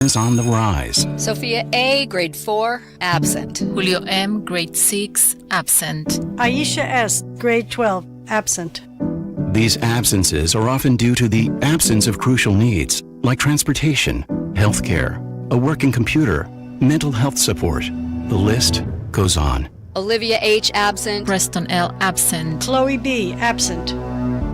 is on the rise. Sophia A., grade 4, absent. Julio M., grade 6, absent. Aisha S., grade 12, absent. These absences are often due to the absence of crucial needs, like transportation, healthcare, a working computer, mental health support. The list goes on. Olivia H., absent. Preston L., absent. Chloe B., absent.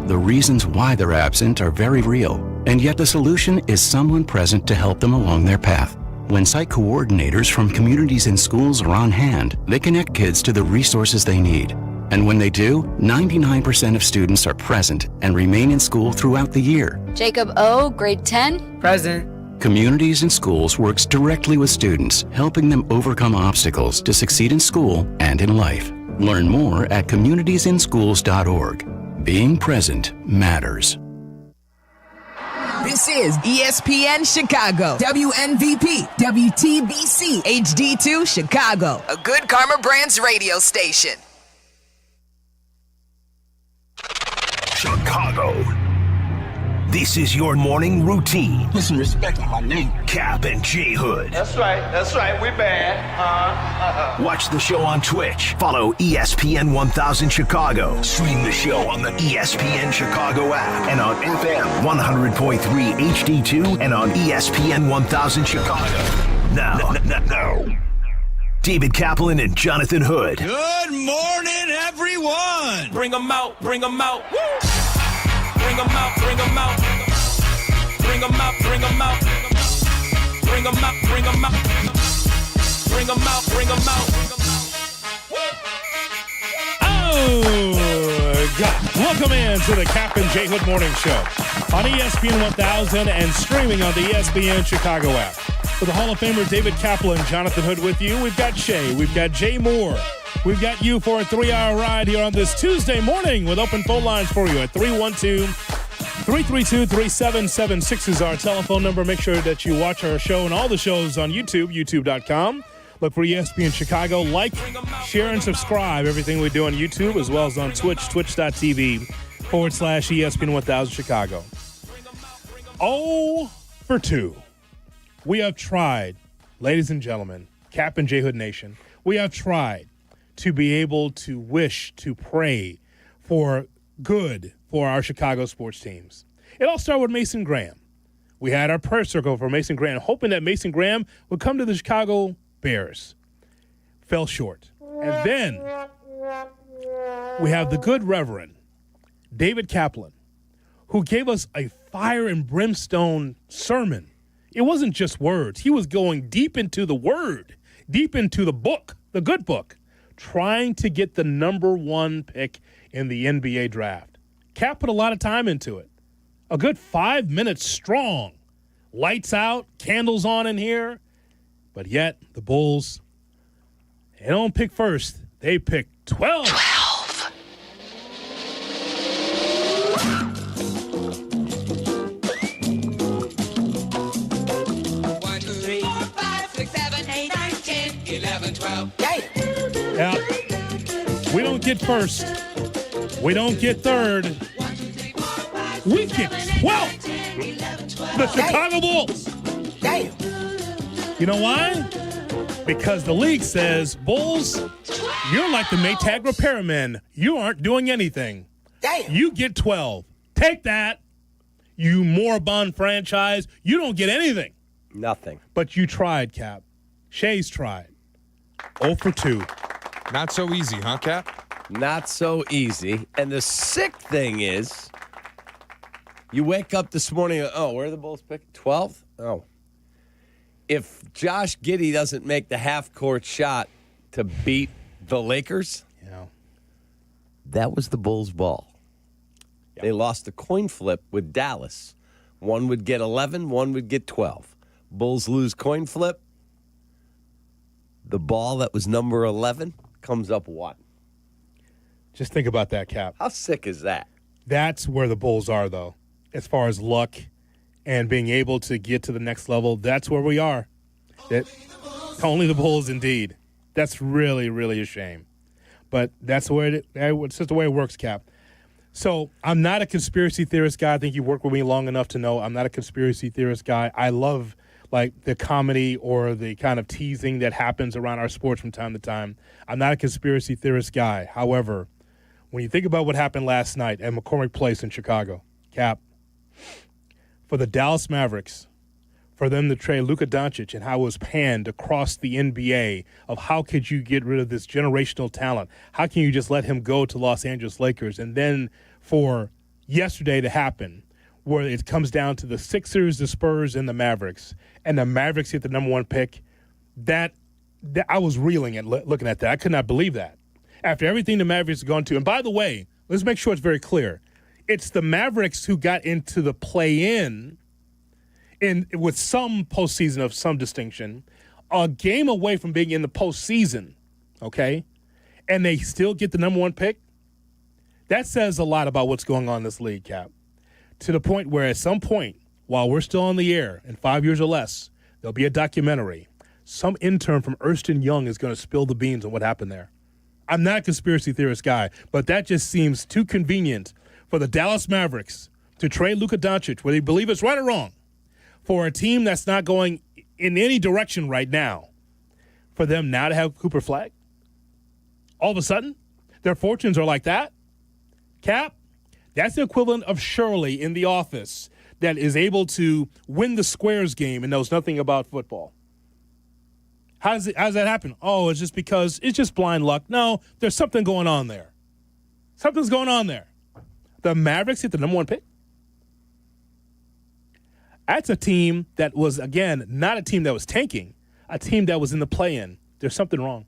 The reasons why they're absent are very real, and yet the solution is someone present to help them along their path. When site coordinators from communities and schools are on hand, they connect kids to the resources they need. And when they do, 99% of students are present and remain in school throughout the year. Jacob O., grade 10. Present. Communities and Schools works directly with students, helping them overcome obstacles to succeed in school and in life. Learn more at communitiesinschools.org. Being present matters. This is ESPN Chicago, WNVP, WTBC, HD2 Chicago, a good Karma Brands radio station. Chicago. This is your morning routine. Put some respect on my name. Kap and J Hood. That's right. We bad. Watch the show on Twitch. Follow ESPN 1000 Chicago. Stream the show on the ESPN Chicago app and on FM 100.3 HD2 and on ESPN 1000 Chicago. Now, David Kaplan and Jonathan Hood. Good morning, everyone. Bring them out. Woo! Bring them out. Bring them out. Bring them out. Bring them out. Bring them out. Bring them out. Bring them out. Bring them out. Bring them out. Oh, God. Welcome in to the Kap and J Hood Morning Show on ESPN 1000 and streaming on the ESPN Chicago app. With the Hall of Famer David Kaplan, Jonathan Hood with you. We've got Shay. We've got Jay Moore. We've got you for a 3-hour ride here on this Tuesday morning with open phone lines for you at 312-332-3776 is our telephone number. Make sure that you watch our show and all the shows on YouTube, youtube.com. Look for ESPN Chicago. Like, share, and subscribe. Everything we do on YouTube as well as on Twitch, twitch.tv/ESPN 1000 Chicago. 0 for 2. We have tried, ladies and gentlemen, Kap and J Hood Nation, we have tried to be able to wish, to pray for good for our Chicago sports teams. It all started with Mason Graham. We had our prayer circle for Mason Graham, hoping that Mason Graham would come to the Chicago Bears. Fell short. And then we have the good Reverend David Kaplan, who gave us a fire and brimstone sermon. It wasn't just words. He was going deep into the word, deep into the book, the good book, trying to get the number 1 pick in the NBA draft. Kap put a lot of time into it. A good 5 minutes strong. Lights out, candles on in here. But yet, the Bulls, they don't pick first. They pick 12. 12. Yeah. We don't get first. We don't get third. We get 12th. The Chicago Bulls. Damn. You know why? Because the league says, Bulls, you're like the Maytag repairmen. You aren't doing anything. Damn. You get 12. Take that, you moribund franchise. You don't get anything. Nothing. But you tried, Kap. Shay's tried. 0 for 2. Not so easy, huh, Kap? Not so easy. And the sick thing is, you wake up this morning, where are the Bulls pick? 12th? Oh. If Josh Giddey doesn't make the half-court shot to beat the Lakers, that was the Bulls' ball. Yep. They lost a coin flip with Dallas. One would get 11, one would get 12. Bulls lose coin flip. The ball that was number 11 comes up 1. Just think about that, Kap. How sick is that? That's where the Bulls are, though, as far as luck and being able to get to the next level. That's where we are. Only the Bulls, indeed. That's really, really a shame. But that's the way it's just the way it works, Kap. So I'm not a conspiracy theorist guy. I think you've worked with me long enough to know I'm not a conspiracy theorist guy. I love like the comedy or the kind of teasing that happens around our sports from time to time. I'm not a conspiracy theorist guy. However, when you think about what happened last night at McCormick Place in Chicago, Cap, for the Dallas Mavericks, for them to trade Luca Donic and how it was panned across the NBA of how could you get rid of this generational talent? How can you just let him go to Los Angeles Lakers? And then for yesterday to happen where it comes down to the Sixers, the Spurs, and the Mavericks, and the Mavericks get the number 1 pick, that I was reeling at looking at that. I could not believe that. After everything the Mavericks have gone to, and by the way, let's make sure it's very clear. It's the Mavericks who got into the play-in with some postseason of some distinction, a game away from being in the postseason, okay? And they still get the number 1 pick. That says a lot about what's going on in this league, Cap. To the point where at some point, while we're still on the air in 5 years or less, there'll be a documentary. Some intern from Ernst & Young is going to spill the beans on what happened there. I'm not a conspiracy theorist guy, but that just seems too convenient for the Dallas Mavericks to trade Luca Donic, whether you believe it's right or wrong, for a team that's not going in any direction right now, for them now to have Cooper Flag? All of a sudden, their fortunes are like that? Cap, that's the equivalent of Shirley in The Office that is able to win the squares game and knows nothing about football. How does that happen? Oh, it's just because it's just blind luck. No, there's something going on there. Something's going on there. The Mavericks hit the number 1 pick. That's a team that was, again, not a team that was tanking, a team that was in the play-in. There's something wrong.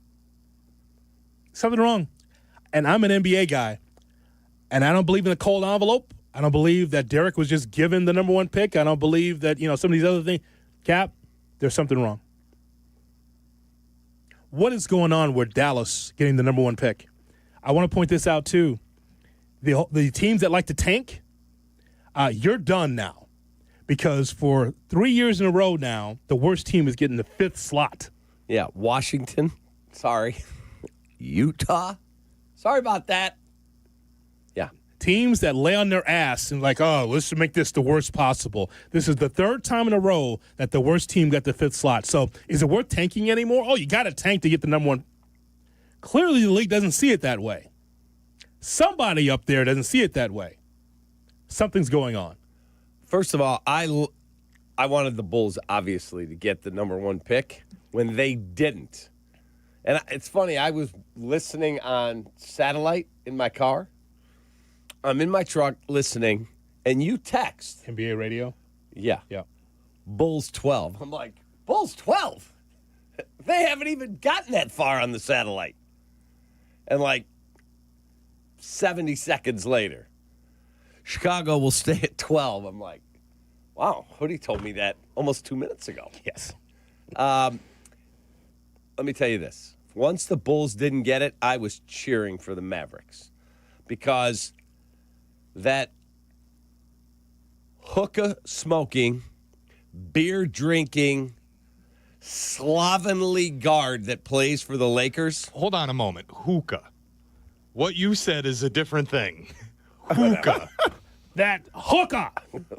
Something wrong. And I'm an NBA guy, and I don't believe in the cold envelope. I don't believe that Derek was just given the number 1 pick. I don't believe that, some of these other things. Cap, there's something wrong. What is going on with Dallas getting the number 1 pick? I want to point this out, too. The teams that like to tank, you're done now. Because for 3 years in a row now, the worst team is getting the 5th slot. Yeah, Washington. Sorry. Utah. Sorry about that. Yeah. Teams that lay on their ass and like, oh, let's make this the worst possible. This is the 3rd time in a row that the worst team got the 5th slot. So is it worth tanking anymore? Oh, you got to tank to get the number 1. Clearly the league doesn't see it that way. Somebody up there doesn't see it that way. Something's going on. First of all, I wanted the Bulls, obviously, to get the number 1 pick when they didn't. And it's funny, I was listening on satellite in my car. I'm in my truck listening, and you text. NBA radio? Yeah. Yeah. Bulls 12. I'm like, Bulls 12? They haven't even gotten that far on the satellite. And like 70 seconds later, Chicago will stay at 12. I'm like, wow, Hoodie told me that almost 2 minutes ago. Yes. Let me tell you this. Once the Bulls didn't get it, I was cheering for the Mavericks because that hookah smoking, beer drinking, slovenly guard that plays for the Lakers. Hold on a moment. Hookah. What you said is a different thing. Hookah. That hookah.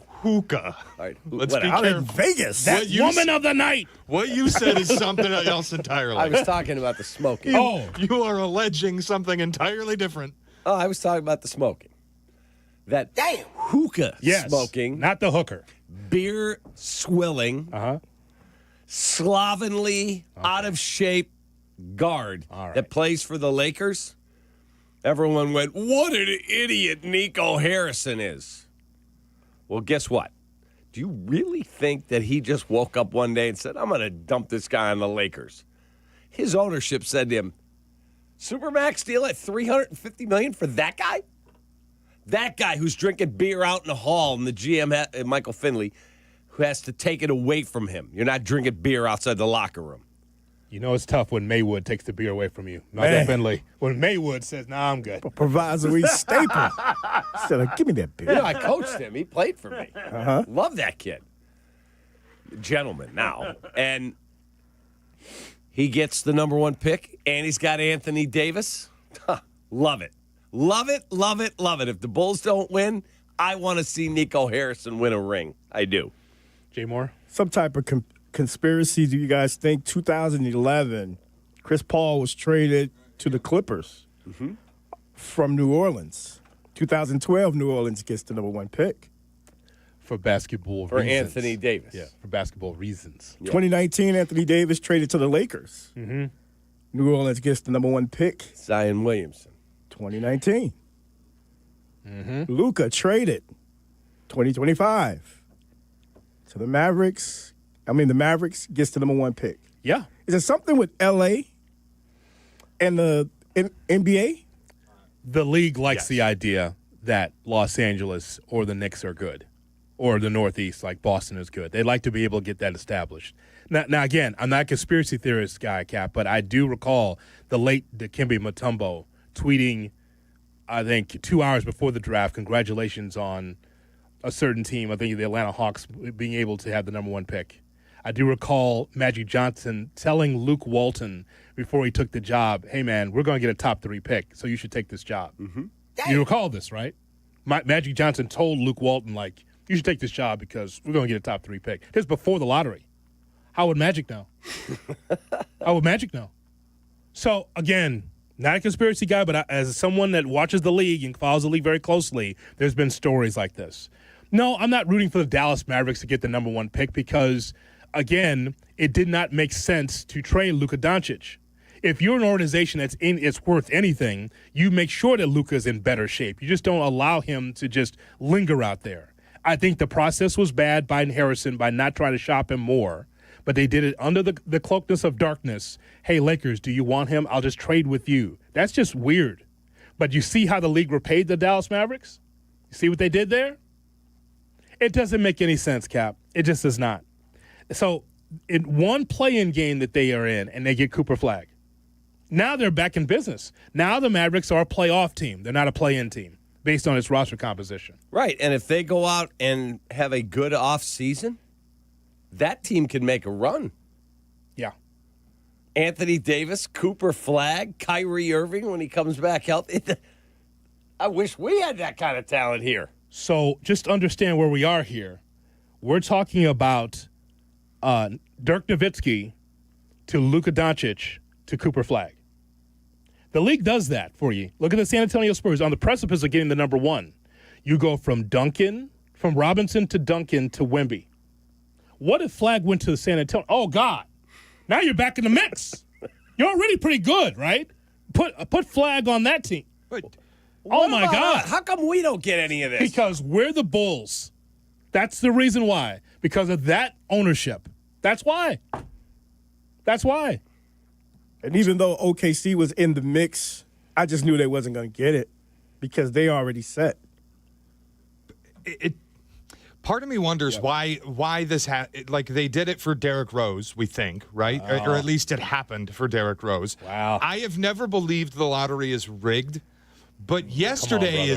Hookah. All right, Let's be out in careful. Vegas. That woman of the night. What you said is something else entirely. I was talking about the smoking. You are alleging something entirely different. Oh, I was talking about the smoking. That hookah smoking. Not the hooker. Beer swilling. Slovenly, out of shape guard that plays for the Lakers. Everyone went, what an idiot Nico Harrison is. Well, guess what? Do you really think that he just woke up one day and said, I'm going to dump this guy on the Lakers? His ownership said to him, Supermax deal at $350 million for that guy? That guy who's drinking beer out in the hall and the GM, Michael Finley, who has to take it away from him. You're not drinking beer outside the locker room. You know it's tough when Maywood takes the beer away from you. Not Finley. When Maywood says, nah, I'm good. Provisory staple. Said, give me that beer. You know, I coached him. He played for me. Love that kid. Gentleman now. And he gets the number 1 pick, and he's got Anthony Davis. Love it. Love it, love it, love it. If the Bulls don't win, I want to see Nico Harrison win a ring. I do. Jay Moore? Some type of conspiracy do you guys think 2011, Chris Paul was traded to the Clippers from New Orleans? 2012, New Orleans gets the number 1 pick. For basketball For reasons. Anthony Davis. Yeah, for basketball reasons. Yeah. 2019, Anthony Davis traded to the Lakers. Mm-hmm. New Orleans gets the number 1 pick. Zion Williamson. 2019. Mm-hmm. Luca traded 2025 to the Mavericks. The Mavericks gets the number 1 pick. Yeah. Is there something with LA and the NBA? The league likes the idea that Los Angeles or the Knicks are good, or the Northeast, like Boston, is good. They'd like to be able to get that established. Now again, I'm not a conspiracy theorist guy, Cap, but I do recall the late Dikembe Mutombo tweeting, I think, 2 hours before the draft, congratulations on a certain team, I think the Atlanta Hawks, being able to have the number 1 pick. I do recall Magic Johnson telling Luke Walton before he took the job, hey, man, we're going to get a top 3 pick, so you should take this job. Mm-hmm. You recall this, right? Magic Johnson told Luke Walton, like, you should take this job because we're going to get a top 3 pick. This is before the lottery. How would Magic know? How would Magic know? So, again, not a conspiracy guy, but as someone that watches the league and follows the league very closely, there's been stories like this. No, I'm not rooting for the Dallas Mavericks to get the number 1 pick because, again, it did not make sense to trade Luca Donic. If you're an organization it's worth anything, you make sure that Luca's in better shape. You just don't allow him to just linger out there. I think the process was bad by Harrison by not trying to shop him more, but they did it under the cloakness of darkness. Hey, Lakers, do you want him? I'll just trade with you. That's just weird. But you see how the league repaid the Dallas Mavericks? You see what they did there? It doesn't make any sense, Cap. It just does not. So in one play-in game that they are in, and they get Cooper Flag, now they're back in business. Now the Mavericks are a playoff team. They're not a play-in team based on its roster composition. Right, and if they go out and have a good off-season, that team can make a run. Yeah. Anthony Davis, Cooper Flag, Kyrie Irving when he comes back healthy. I wish we had that kind of talent here. So just understand where we are here. We're talking about Dirk Nowitzki to Luka Doncic to Cooper Flag. The league does that for you. Look at the San Antonio Spurs on the precipice of getting the number 1. You go from Robinson to Duncan to Wemby. What if Flag went to San Antonio? Oh, God. Now you're back in the mix. You're already pretty good, right? Put Flag on that team. Oh, my God. How come we don't get any of this? Because we're the Bulls. That's the reason why. Because of that ownership. That's why. That's why. And even though OKC was in the mix, I just knew they wasn't going to get it because they already set. Part of me wonders why this like they did it for Derrick Rose, we think, right? Or at least it happened for Derrick Rose. Wow. I have never believed the lottery is rigged, but yesterday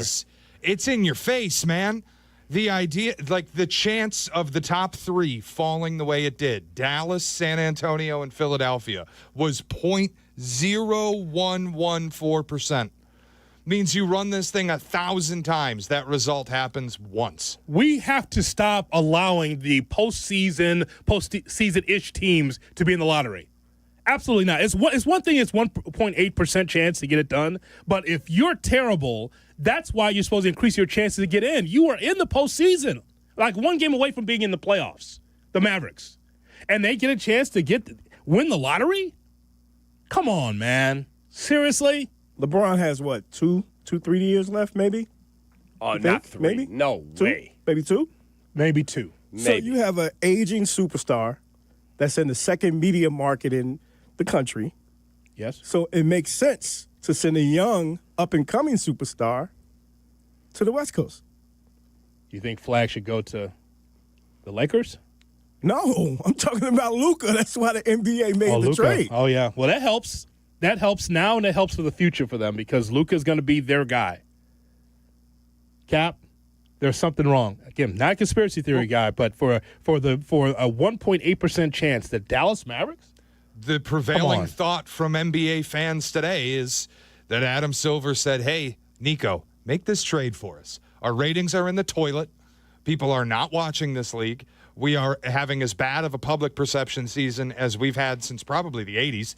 it's in your face, man. The idea, like the chance of the top 3 falling the way it did, Dallas, San Antonio, and Philadelphia, was 0.0114%. Means you run this thing 1,000 times. That result happens once. We have to stop allowing the postseason-ish teams to be in the lottery. Absolutely not. It's one thing, it's 1.8% chance to get it done. But if you're terrible, that's why you're supposed to increase your chances to get in. You are in the postseason, like one game away from being in the playoffs, the Mavericks. And they get a chance to win the lottery? Come on, man. Seriously? LeBron has, 3 years left, maybe? Oh, not 3. Maybe? No 2? way. Maybe 2? Maybe 2. So you have an aging superstar that's in the second media market in the country. Yes. So it makes sense to send a young, up-and-coming superstar to the West Coast. You think Flag should go to the Lakers? No, I'm talking about Luca. That's why the NBA made the trade. Oh, yeah. Well, that helps. That helps now, and it helps for the future for them because Luka's going to be their guy. Cap, there's something wrong. Again, not a conspiracy theory guy, but for a 1.8% chance that Dallas Mavericks? The prevailing thought from NBA fans today is that Adam Silver said, hey, Nico, make this trade for us. Our ratings are in the toilet. People are not watching this league. we are having as bad of a public perception season as we've had since probably the 80s.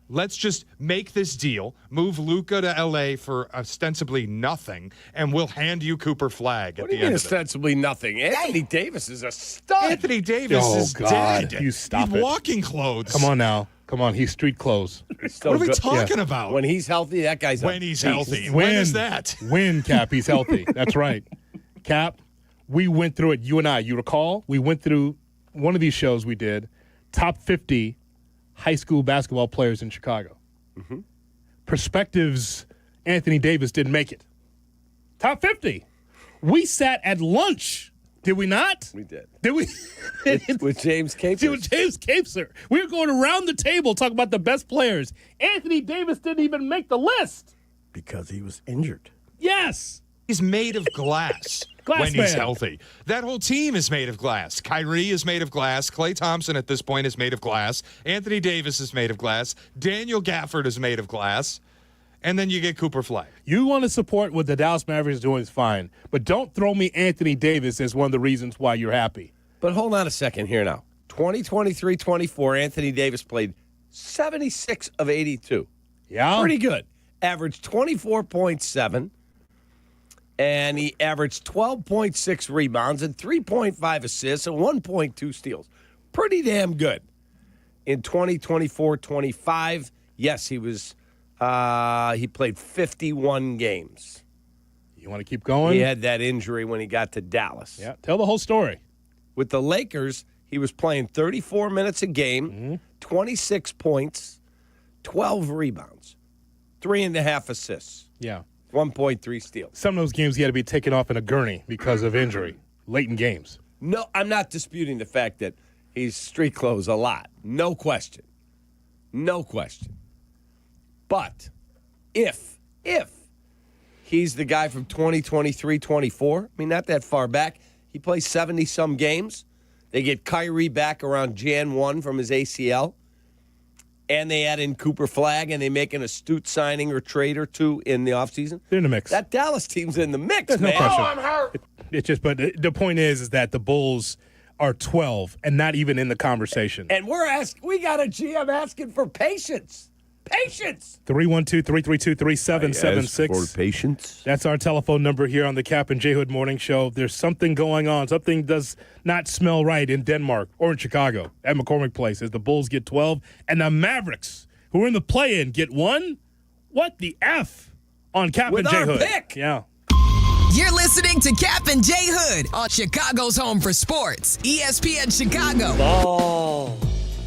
Let's just make this deal, move Luca to L.A. for ostensibly nothing, and we'll hand you Cooper Flag at the end of it. What do you mean ostensibly nothing? Anthony Davis is a stud. Anthony Davis is God. dead. You stop He's it. walking clothes. Come on now. Come on. He's street clothes. What are we talking about? When he's healthy, that guy's When he's healthy. When is that? When, Cap, he's healthy. That's right. Cap, we went through it, you and I. You recall? We went through one of these shows we did, top 50 high school basketball players in Chicago. Mm-hmm. Perspectives, Anthony Davis didn't make it. Top 50. We sat at lunch, did we not? We did. Did we? with James Capers. With James Capers. We were going around the table talking about the best players. Anthony Davis didn't even make the list. Because he was injured. Yes. He's made of glass. When he's healthy. That whole team is made of glass. Kyrie is made of glass. Klay Thompson at this point is made of glass. Anthony Davis is made of glass. Daniel Gafford is made of glass. And then you get Cooper Flag. You want to support what the Dallas Mavericks are doing is fine. But don't throw me Anthony Davis as one of the reasons why you're happy. But hold on a second here now. 2023-24, Anthony Davis played 76 of 82. Yeah. Pretty good. Averaged 24.7. And he averaged 12.6 rebounds and 3.5 assists and 1.2 steals. Pretty damn good. In 2024-25, yes, he was. He played 51 games. You want to keep going? He had that injury when he got to Dallas. Yeah, tell the whole story. With the Lakers, he was playing 34 minutes a game, 26 points, 12 rebounds, 3.5 assists. Yeah. 1.3 steals. Some of those games he had to be taken off in a gurney because of injury, late in games. No, I'm not disputing the fact that he's street clothes a lot. No question. No question. But if he's the guy from 2023-24, I mean, not that far back, he plays 70-some games. They get Kyrie back around Jan 1 from his ACL. And they add in Cooper Flag, and they make an astute signing or trade or two in the offseason. They're in the mix. That Dallas team's in the mix, There's man. No pressure. Oh, I'm hurt. It's just, but the point is that the Bulls are 12 and not even in the conversation. And we got a GM asking for patience. Patience. 312-332-3776. For patience. That's our telephone number here on the Kap and J Hood Morning Show. There's something going on. Something does not smell right in Denmark or in Chicago at McCormick Place as the Bulls get 12 and the Mavericks, who are in the play-in, get 1. What the F on Kap and J Hood? Pick. Yeah. You're listening to Kap and J Hood on Chicago's home for sports, ESPN Chicago. Ball.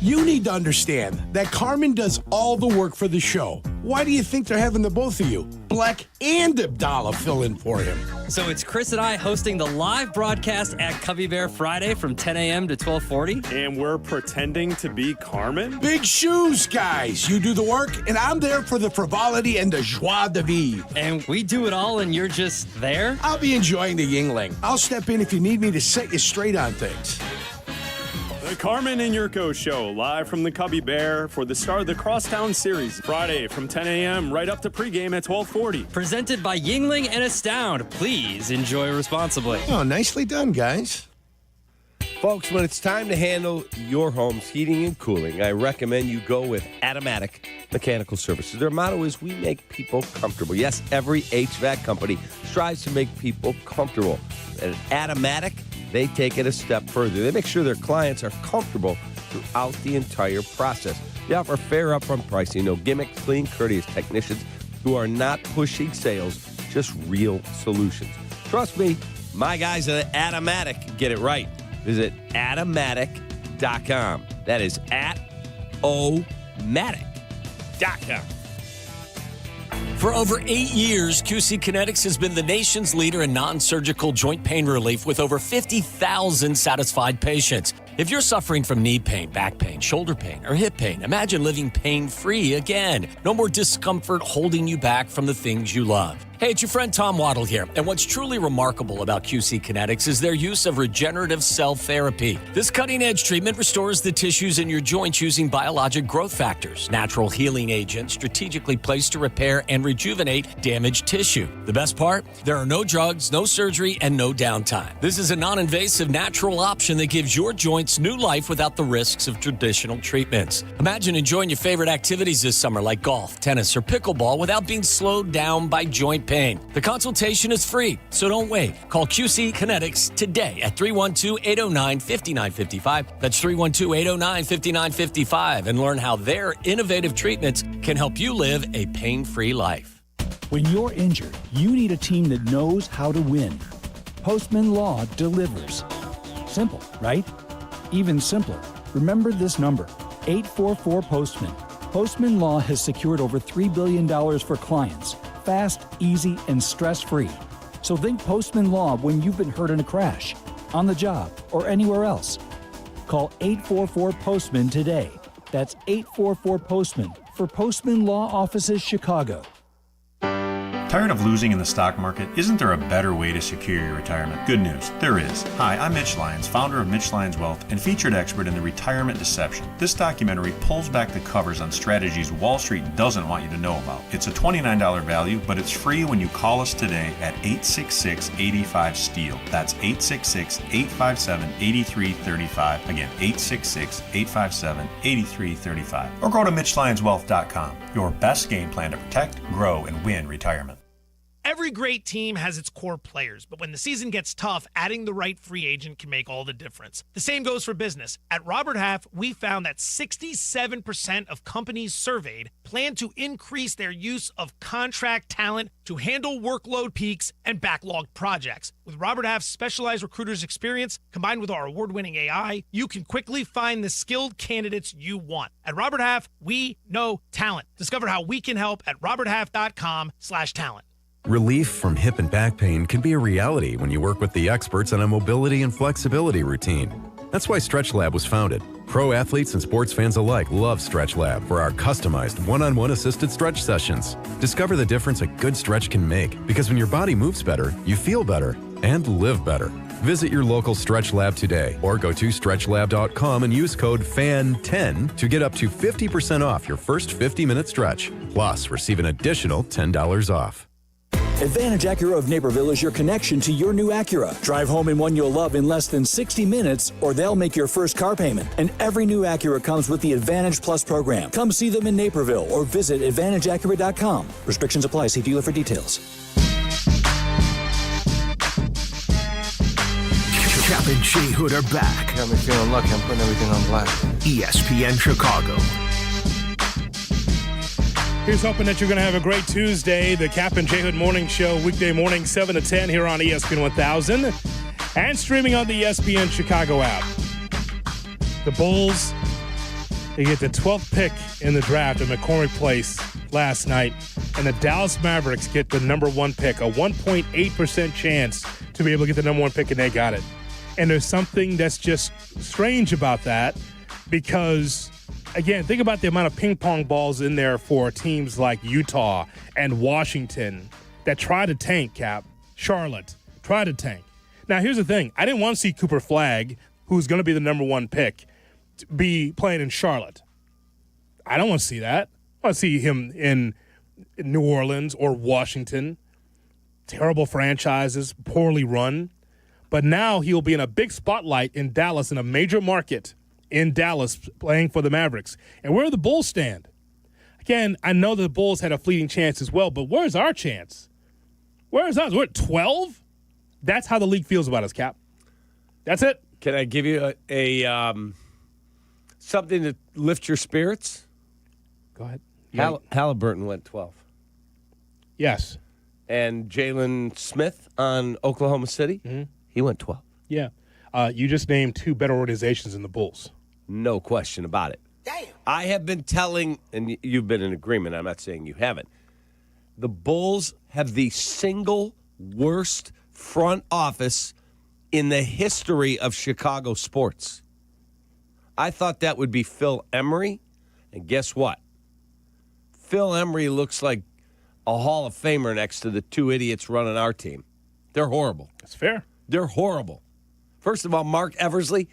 You need to understand that Carmen does all the work for the show. Why do you think they're having the both of you, Black and Abdallah, fill in for him? So it's Chris and I hosting the live broadcast at Cubby Bear Friday from 10 a.m. to 12:40. And we're pretending to be Carmen? Big shoes, guys. You do the work, and I'm there for the frivolity and the joie de vivre. And we do it all, and you're just there? I'll be enjoying the Yingling. I'll step in if you need me to set you straight on things. The Carmen and Jurko Show, live from the Cubby Bear for the start of the Crosstown Series, Friday from 10 a.m. right up to pregame at 12:40. Presented by Yingling and Astound. Please enjoy responsibly. Oh, nicely done, guys. Folks, when it's time to handle your home's heating and cooling, I recommend you go with Automatic Mechanical Services. Their motto is, we make people comfortable. Yes, every HVAC company strives to make people comfortable. At Automatic, they take it a step further. They make sure their clients are comfortable throughout the entire process. They offer fair upfront pricing, no gimmicks, clean, courteous technicians who are not pushing sales, just real solutions. Trust me, my guys at Automatic get it right. Visit Automatic.com. That is Automatic.com. For over 8 years, QC Kinetics has been the nation's leader in non-surgical joint pain relief with over 50,000 satisfied patients. If you're suffering from knee pain, back pain, shoulder pain, or hip pain, imagine living pain-free again. No more discomfort holding you back from the things you love. Hey, it's your friend Tom Waddle here, and what's truly remarkable about QC Kinetics is their use of regenerative cell therapy. This cutting-edge treatment restores the tissues in your joints using biologic growth factors, natural healing agents strategically placed to repair and rejuvenate damaged tissue. The best part? There are no drugs, no surgery, and no downtime. This is a non-invasive, natural option that gives your joints new life without the risks of traditional treatments. Imagine enjoying your favorite activities this summer like golf, tennis, or pickleball without being slowed down by joint pain. The consultation is free, so don't wait. Call QC Kinetics today at 312-809-5955. That's 312-809-5955 and learn how their innovative treatments can help you live a pain-free life. When you're injured, you need a team that knows how to win. Postman Law delivers. Simple, right? Even simpler. Remember this number, 844-POSTMAN. Postman Law has secured over $3 billion for clients. Fast, easy, and stress-free. So think Postman Law when you've been hurt in a crash, on the job, or anywhere else. Call 844-POSTMAN today. That's 844-POSTMAN for Postman Law Offices Chicago. Tired of losing in the stock market? Isn't there a better way to secure your retirement? Good news, there is. Hi, I'm Mitch Lyons, founder of Mitch Lyons Wealth and featured expert in the retirement deception. This documentary pulls back the covers on strategies Wall Street doesn't want you to know about. It's a $29 value, but it's free when you call us today at 866-85-STEEL. That's 866-857-8335. Again, 866-857-8335. Or go to MitchLyonsWealth.com. Your best game plan to protect, grow, and win retirement. Every great team has its core players, but when the season gets tough, adding the right free agent can make all the difference. The same goes for business. At Robert Half, we found that 67% of companies surveyed plan to increase their use of contract talent to handle workload peaks and backlogged projects. With Robert Half's specialized recruiters' experience, combined with our award-winning AI, you can quickly find the skilled candidates you want. At Robert Half, we know talent. Discover how we can help at roberthalf.com/talent. Relief from hip and back pain can be a reality when you work with the experts on a mobility and flexibility routine. That's why Stretch Lab was founded. Pro athletes and sports fans alike love Stretch Lab for our customized one-on-one assisted stretch sessions. Discover the difference a good stretch can make, because when your body moves better, you feel better and live better. Visit your local Stretch Lab today or go to stretchlab.com and use code FAN10 to get up to 50% off your first 50-minute stretch. Plus, receive an additional $10 off. Advantage Acura of Naperville is your connection to your new Acura. Drive home in one you'll love in less than 60 minutes, or they'll make your first car payment. And every new Acura comes with the Advantage Plus program. Come see them in Naperville or visit AdvantageAcura.com. Restrictions apply. See dealer for details. Kap and J Hood are back. Got me feeling lucky. I'm putting everything on black. ESPN Chicago. Here's hoping that you're going to have a great Tuesday. The Kap and J Hood Morning Show, weekday morning, 7 to 10 here on ESPN 1000 and streaming on the ESPN Chicago app. The Bulls, they get the 12th pick in the draft at McCormick Place last night, and the Dallas Mavericks get the number one pick, a 1.8% chance to be able to get the number one pick, and they got it. And there's something that's just strange about that because, again, think about the amount of ping pong balls in there for teams like Utah and Washington that try to tank, Cap. Charlotte, try to tank. Now, here's the thing. I didn't want to see Cooper Flagg, who's going to be the number one pick, be playing in Charlotte. I don't want to see that. I want to see him in New Orleans or Washington. Terrible franchises, poorly run. But now he'll be in a big spotlight in Dallas, in a major market in Dallas, playing for the Mavericks. And where do the Bulls stand? Again, I know the Bulls had a fleeting chance as well, but where's our chance? Where's us? We're at 12? That's how the league feels about us, Cap. That's it. Can I give you a something to lift your spirits? Go ahead. Halliburton went 12. Yes. And Jalen Smith on Oklahoma City, he went 12. Yeah. You just named two better organizations than the Bulls. No question about it. Damn. I have been telling, and you've been in agreement, I'm not saying you haven't, the Bulls have the single worst front office in the history of Chicago sports. I thought that would be Phil Emery, and guess what? Phil Emery looks like a Hall of Famer next to the two idiots running our team. They're horrible. That's fair. They're horrible. First of all, Mark Eversley,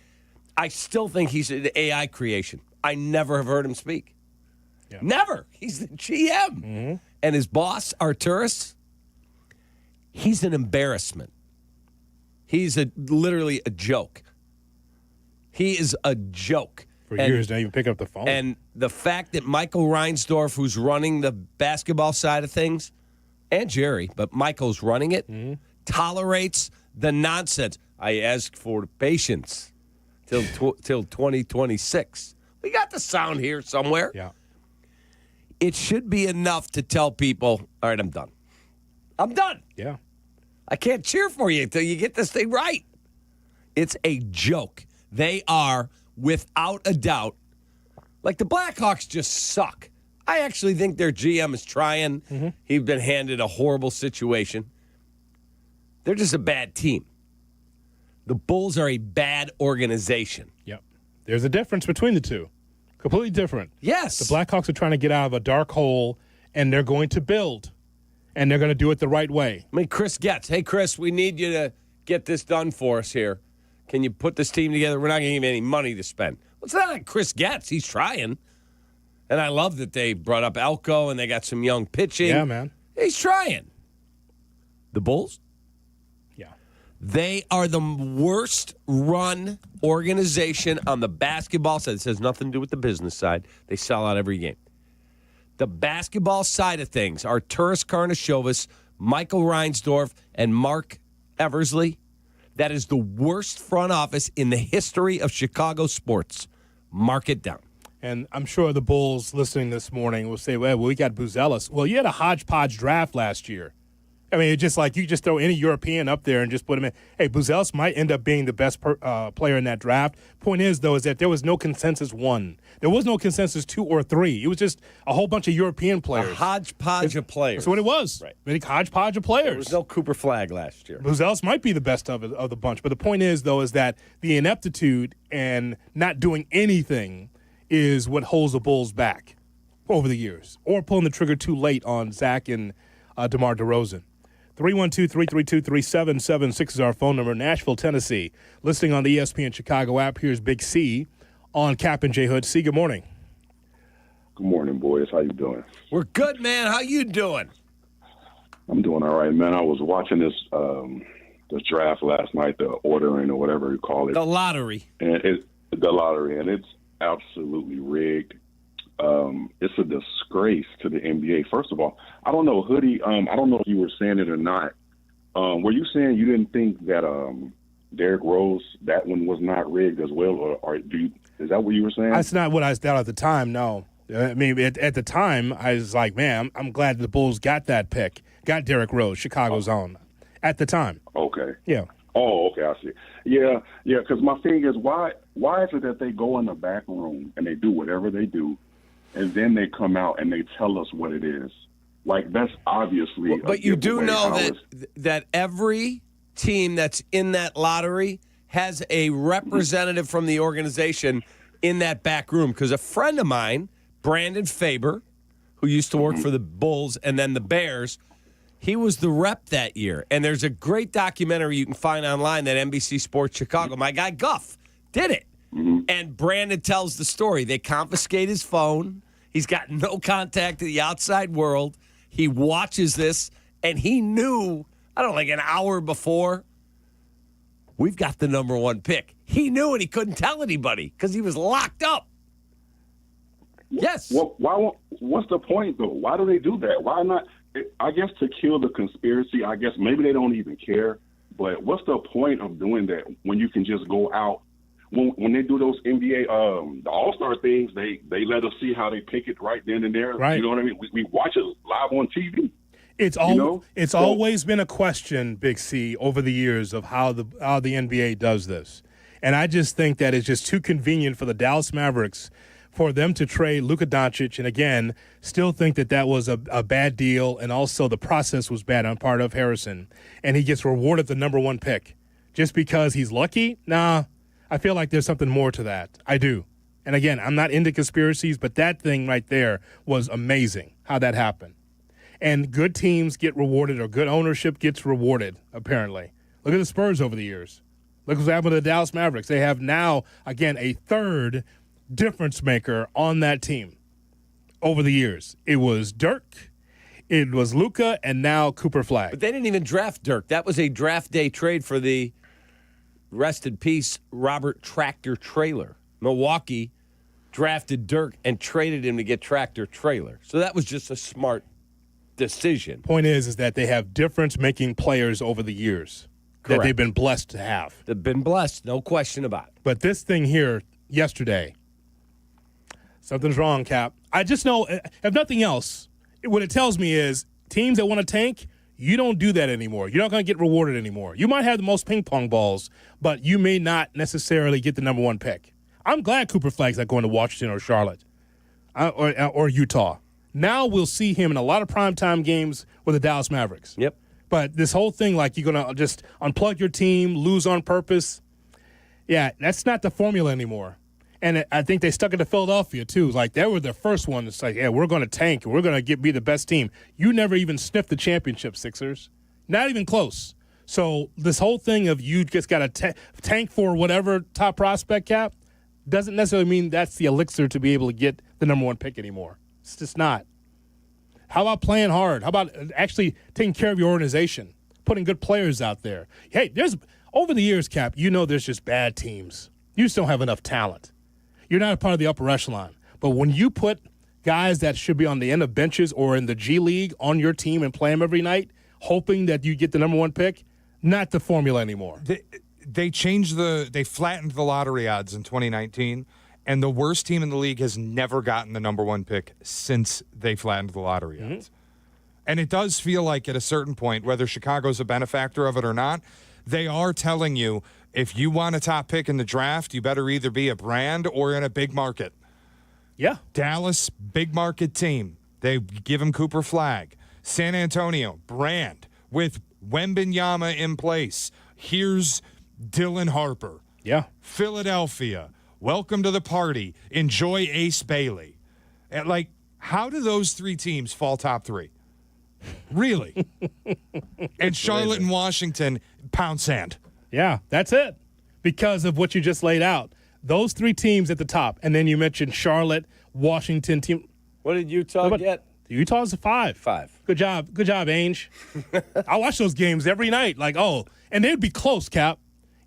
I still think he's an AI creation. I never have heard him speak. Yeah. Never. He's the GM. Mm-hmm. And his boss, Arturis, he's an embarrassment. He's literally a joke. He is a joke. For years, don't even pick up the phone. And the fact that Michael Reinsdorf, who's running the basketball side of things, and Jerry, but Michael's running it, tolerates the nonsense. I ask for patience till 2026. We got the sound here somewhere. Yeah. It should be enough to tell people, all right, I'm done. I'm done. Yeah. I can't cheer for you until you get this thing right. It's a joke. They are, without a doubt, like the Blackhawks just suck. I actually think their GM is trying. Mm-hmm. He's been handed a horrible situation. They're just a bad team. The Bulls are a bad organization. Yep. There's a difference between the two. Completely different. Yes. The Blackhawks are trying to get out of a dark hole, and they're going to build, and they're going to do it the right way. I mean, Chris Getz. Hey, Chris, we need you to get this done for us here. Can you put this team together? We're not going to give you any money to spend. Well, it's not like Chris Getz. He's trying. And I love that they brought up Elko, and they got some young pitching. Yeah, man. He's trying. The Bulls? Yeah. They are the worst run organization on the basketball side. It has nothing to do with the business side. They sell out every game. The basketball side of things, Arturis Karnisovas, Michael Reinsdorf, and Mark Eversley, that is the worst front office in the history of Chicago sports. Mark it down. And I'm sure the Bulls listening this morning will say, well, we got Buzelis. Well, you had a hodgepodge draft last year. I mean, it's just like you just throw any European up there and just put him in. Hey, Buzelis might end up being the best player in that draft. Point is, though, is that there was no consensus one. There was no consensus 2 or 3. It was just a whole bunch of European players. A hodgepodge of players. That's what it was. Right. A hodgepodge of players. There was no Cooper Flag last year. Buzelis might be the best of the bunch. But the point is, though, is that the ineptitude and not doing anything is what holds the Bulls back over the years, or pulling the trigger too late on Zach and DeMar DeRozan. 312-332-3776 is our phone number. Nashville, Tennessee. Listening on the ESPN Chicago app, here's Big C on Kap and J Hood. C, good morning. Good morning, boys. How you doing? We're good, man. How you doing? I'm doing all right, man. I was watching this draft last night, the ordering or whatever you call it. The lottery. And the lottery, and it's absolutely rigged. It's a disgrace to the NBA. First of all, I don't know, Hoodie. I don't know if you were saying it or not. Were you saying you didn't think that Derrick Rose, that one was not rigged as well, or is that what you were saying? That's not what I thought at the time. No, I mean at the time I was like, man, I'm glad the Bulls got that pick, got Derrick Rose, Chicago's own, at the time. Okay. Yeah. Oh, okay, I see. Yeah. Because my thing is, why is it that they go in the back room and they do whatever they do, and then they come out and they tell us what it is? Like, that's obviously. Well, but you do know that every team that's in that lottery has a representative from the organization in that back room. Because a friend of mine, Brandon Faber, who used to work for the Bulls and then the Bears, he was the rep that year. And there's a great documentary you can find online that NBC Sports Chicago, my guy Guff, did it. And Brandon tells the story. They confiscate his phone. He's got no contact to the outside world. He watches this, and he knew, I don't know, like an hour before, we've got the number 1 pick. He knew it. He couldn't tell anybody because he was locked up. Yes. Well, what's the point, though? Why do they do that? Why not? I guess to kill the conspiracy. I guess maybe they don't even care. But what's the point of doing that when you can just go out? When they do those NBA, the All-Star things, they let us see how they pick it right then and there. Right. You know what I mean? We watch it live on TV. It's always been a question, Big C, over the years of how the NBA does this. And I just think that it's just too convenient for the Dallas Mavericks for them to trade Luca Donic, and again, still think that was a bad deal, and also the process was bad on part of Harrison. And he gets rewarded the number 1 pick. Just because he's lucky? Nah. I feel like there's something more to that. I do. And again, I'm not into conspiracies, but that thing right there was amazing how that happened. And good teams get rewarded, or good ownership gets rewarded, apparently. Look at the Spurs over the years. Look what's happened to the Dallas Mavericks. They have now, again, a third difference maker on that team over the years. It was Dirk, it was Luca, and now Cooper Flag. But they didn't even draft Dirk. That was a draft day trade for the, rest in peace, Robert Tractor Trailer. Milwaukee drafted Dirk and traded him to get Tractor Trailer. So that was just a smart decision. Point is that they have difference-making players over the years. Correct. That they've been blessed to have. They've been blessed, no question about it. But this thing here yesterday, something's wrong, Cap. I just know, if nothing else, what it tells me is teams that want to tank, you don't do that anymore. You're not going to get rewarded anymore. You might have the most ping pong balls, but you may not necessarily get the number one pick. I'm glad Cooper Flag's not going to Washington or Charlotte or Utah. Now we'll see him in a lot of primetime games with the Dallas Mavericks. Yep. But this whole thing, like you're going to just unplug your team, lose on purpose, yeah, that's not the formula anymore. And I think they stuck it to Philadelphia, too. Like, they were the first one to say, yeah, we're going to tank. We're going to be the best team. You never even sniffed the championship, Sixers. Not even close. So this whole thing of you just got to tank for whatever top prospect, Cap, doesn't necessarily mean that's the elixir to be able to get the number one pick anymore. It's just not. How about playing hard? How about actually taking care of your organization, putting good players out there? Hey, over the years, Cap, there's just bad teams. You just don't have enough talent. You're not a part of the upper echelon. But when you put guys that should be on the end of benches or in the G League on your team and play them every night, hoping that you get the number one pick, not the formula anymore. They flattened the lottery odds in 2019, and the worst team in the league has never gotten the number one pick since they flattened the lottery odds. And it does feel like at a certain point, whether Chicago's a benefactor of it or not, they are telling you, if you want a top pick in the draft, you better either be a brand or in a big market. Yeah. Dallas, big market team. They give him Cooper Flag. San Antonio, brand, with Wembanyama in place. Here's Dylan Harper. Yeah. Philadelphia, welcome to the party. Enjoy Ace Bailey. And how do those three teams fall top three? Really? And Charlotte and Washington, pound sand. Yeah, that's it. Because of what you just laid out. Those three teams at the top. And then you mentioned Charlotte, Washington team. What did Utah get? Utah's a 5. 5. Good job, Ainge. I watch those games every night. And they'd be close, Cap.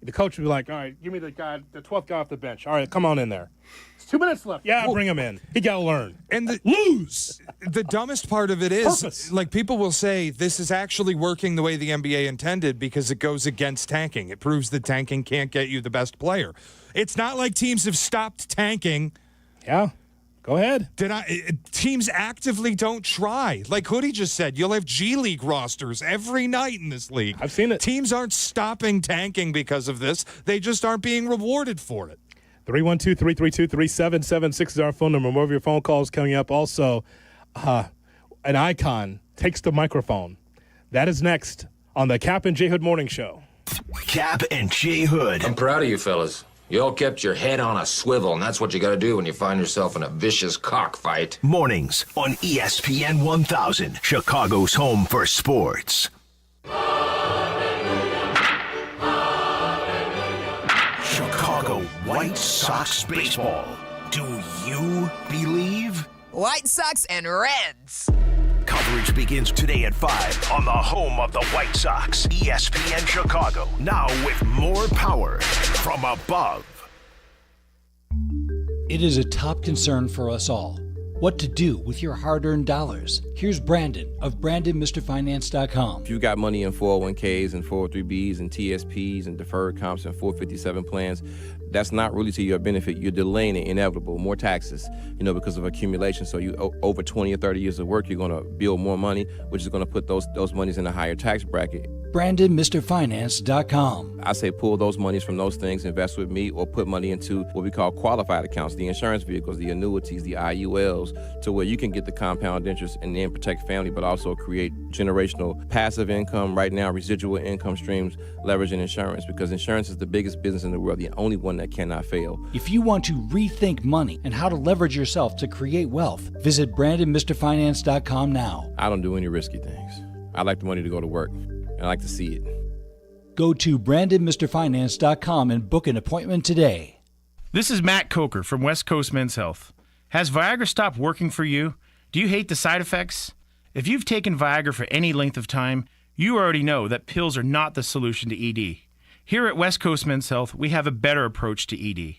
The coach would be like, all right, give me the 12th guy off the bench. All right, come on in there. It's 2 minutes left. Yeah, bring him in. He got to learn. And lose. The dumbest part of it is, Purpose. People will say this is actually working the way the NBA intended because it goes against tanking. It proves that tanking can't get you the best player. It's not like teams have stopped tanking. Yeah. Go ahead. Teams actively don't try. Like Hoodie just said, you'll have G League rosters every night in this league. I've seen it. Teams aren't stopping tanking because of this. They just aren't being rewarded for it. 312-332-3776 is our phone number. More of your phone calls coming up. Also, an icon takes the microphone. That is next on the Kap and J Hood Morning Show. Kap and J Hood. I'm proud of you fellas. You all kept your head on a swivel, and that's what you got to do when you find yourself in a vicious cockfight. Mornings on ESPN 1000, Chicago's home for sports. Chicago White Sox baseball. Do you believe? White Sox and Reds. Coverage begins today at 5 on the home of the White Sox, ESPN Chicago. Now with more power from above. It is a top concern for us all. What to do with your hard-earned dollars. Here's Brandon of BrandonMrFinance.com. If you got money in 401ks and 403bs and TSPs and deferred comps and 457 plans, that's not really to your benefit. You're delaying the inevitable, more taxes, because of accumulation. So you over 20 or 30 years of work, you're going to build more money, which is going to put those monies in a higher tax bracket. BrandonMrFinance.com. I say pull those monies from those things, invest with me, or put money into what we call qualified accounts, the insurance vehicles, the annuities, the IULs, to where you can get the compound interest and then protect family, but also create generational passive income. Right now, residual income streams leveraging insurance, because insurance is the biggest business in the world, the only one that cannot fail. If you want to rethink money and how to leverage yourself to create wealth, visit BrandonMrFinance.com now. I don't do any risky things. I like the money to go to work, and I like to see it. Go to BrandonMrFinance.com and book an appointment today. This is Matt Coker from West Coast Men's Health. Has Viagra stopped working for you? Do you hate the side effects? If you've taken Viagra for any length of time, you already know that pills are not the solution to ED. Here at West Coast Men's Health, we have a better approach to ED.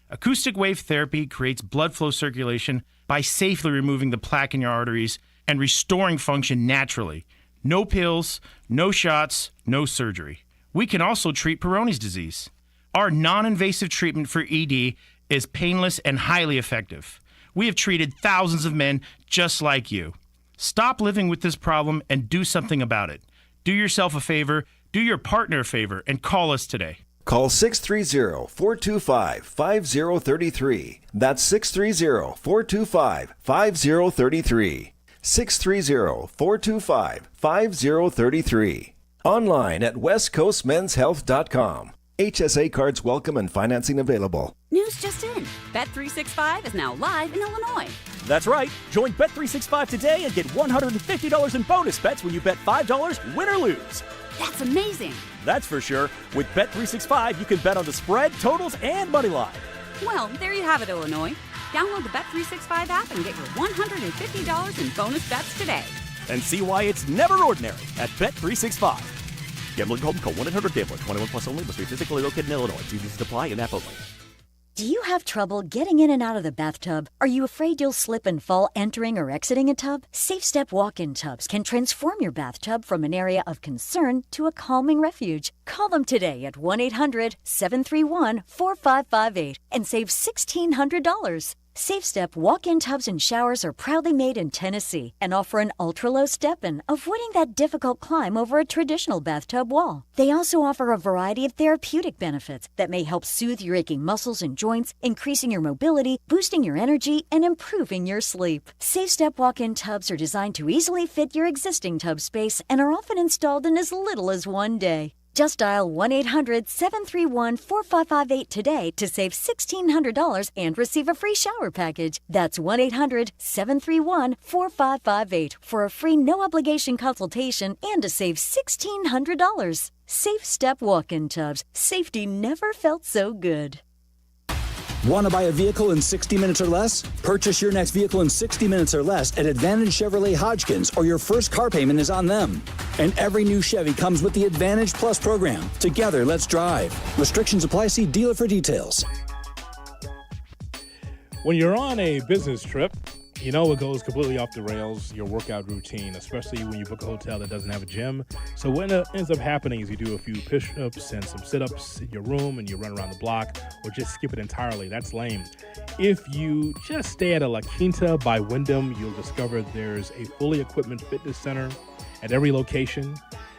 Acoustic wave therapy creates blood flow circulation by safely removing the plaque in your arteries and restoring function naturally. No pills, no shots, no surgery. We can also treat Peyronie's disease. Our non-invasive treatment for ED is painless and highly effective. We have treated thousands of men just like you. Stop living with this problem and do something about it. Do yourself a favor, do your partner a favor, and call us today. Call 630-425-5033. That's 630-425-5033. 630-425-5033. Online at westcoastmenshealth.com. HSA cards welcome and financing available. News just in. Bet365 is now live in Illinois. That's right. Join Bet365 today and get $150 in bonus bets when you bet $5, win or lose. That's amazing. That's for sure. With Bet365, you can bet on the spread, totals, and money line. Well, there you have it, Illinois. Download the Bet365 app and get your $150 in bonus bets today. And see why it's never ordinary at Bet365. Gambling problem? Call 1-800-GAMBLER. 21 plus only. Must be physically located in Illinois. TVs apply and app only. Do you have trouble getting in and out of the bathtub? Are you afraid you'll slip and fall entering or exiting a tub? Safe Step walk-in tubs can transform your bathtub from an area of concern to a calming refuge. Call them today at 1-800-731-4558 and save $1,600. Safe Step walk-in tubs and showers are proudly made in Tennessee and offer an ultra-low step-in, avoiding that difficult climb over a traditional bathtub wall. They also offer a variety of therapeutic benefits that may help soothe your aching muscles and joints, increasing your mobility, boosting your energy, and improving your sleep. Safe Step walk-in tubs are designed to easily fit your existing tub space and are often installed in as little as one day. Just dial 1-800-731-4558 today to save $1,600 and receive a free shower package. That's 1-800-731-4558 for a free no-obligation consultation and to save $1,600. Safe Step walk-in tubs. Safety never felt so good. Want to buy a vehicle in 60 minutes or less? Purchase your next vehicle in 60 minutes or less at Advantage Chevrolet Hodgkins, or your first car payment is on them. And every new Chevy comes with the Advantage Plus program. Together, let's drive. Restrictions apply. See dealer for details. When you're on a business trip, you know it goes completely off the rails, your workout routine, especially when you book a hotel that doesn't have a gym. So what ends up happening is you do a few push-ups and some sit-ups in your room and you run around the block, or just skip it entirely. That's lame. If you just stay at a La Quinta by Wyndham, you'll discover there's a fully equipped fitness center at every location.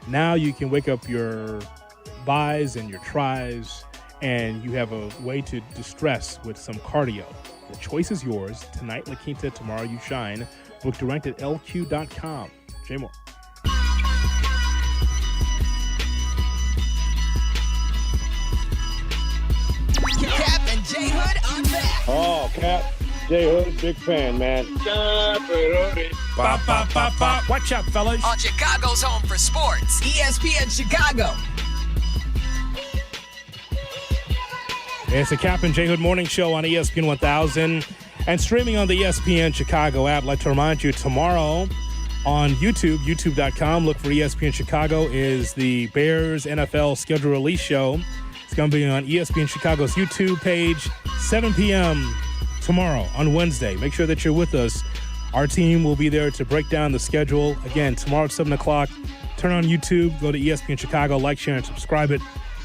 Now you can wake up your bis and your tris, and you have a way to distress with some cardio. The choice is yours. Tonight, La Quinta. Tomorrow, you shine. Book direct at lq.com. Jay Moore. Kap and J Hood on back. Oh, Kap J Hood, big fan, man. Watch out, fellas. On Chicago's home for sports, ESPN Chicago. It's the Kap and J Hood Morning Show on ESPN 1000 and streaming on the ESPN Chicago app. I'd like to remind you, tomorrow on YouTube, youtube.com, look for ESPN Chicago, is the Bears NFL schedule release show. It's going to be on ESPN Chicago's YouTube page, 7 p.m. tomorrow on Wednesday. Make sure that you're with us. Our team will be there to break down the schedule. Again, tomorrow at 7 o'clock, turn on YouTube, go to ESPN Chicago, like, share, and subscribe it.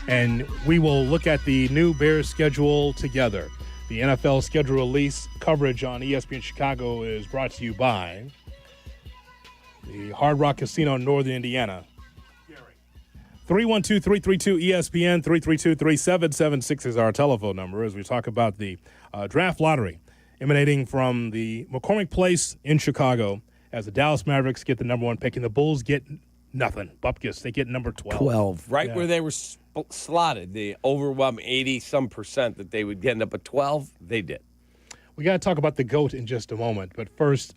And we will look at the new Bears schedule together. The NFL schedule release coverage on ESPN Chicago is brought to you by the Hard Rock Casino in Northern Indiana. 312-332-ESPN, 332-3776 is our telephone number as we talk about the draft lottery emanating from the McCormick Place in Chicago as the Dallas Mavericks get the number 1 pick and the Bulls get nothing. Bupkis, they get number 12. Right Yeah. where they were slotted, the overwhelming 80-some percent that they would end up at 12, they did. We got to talk about the GOAT in just a moment. But first,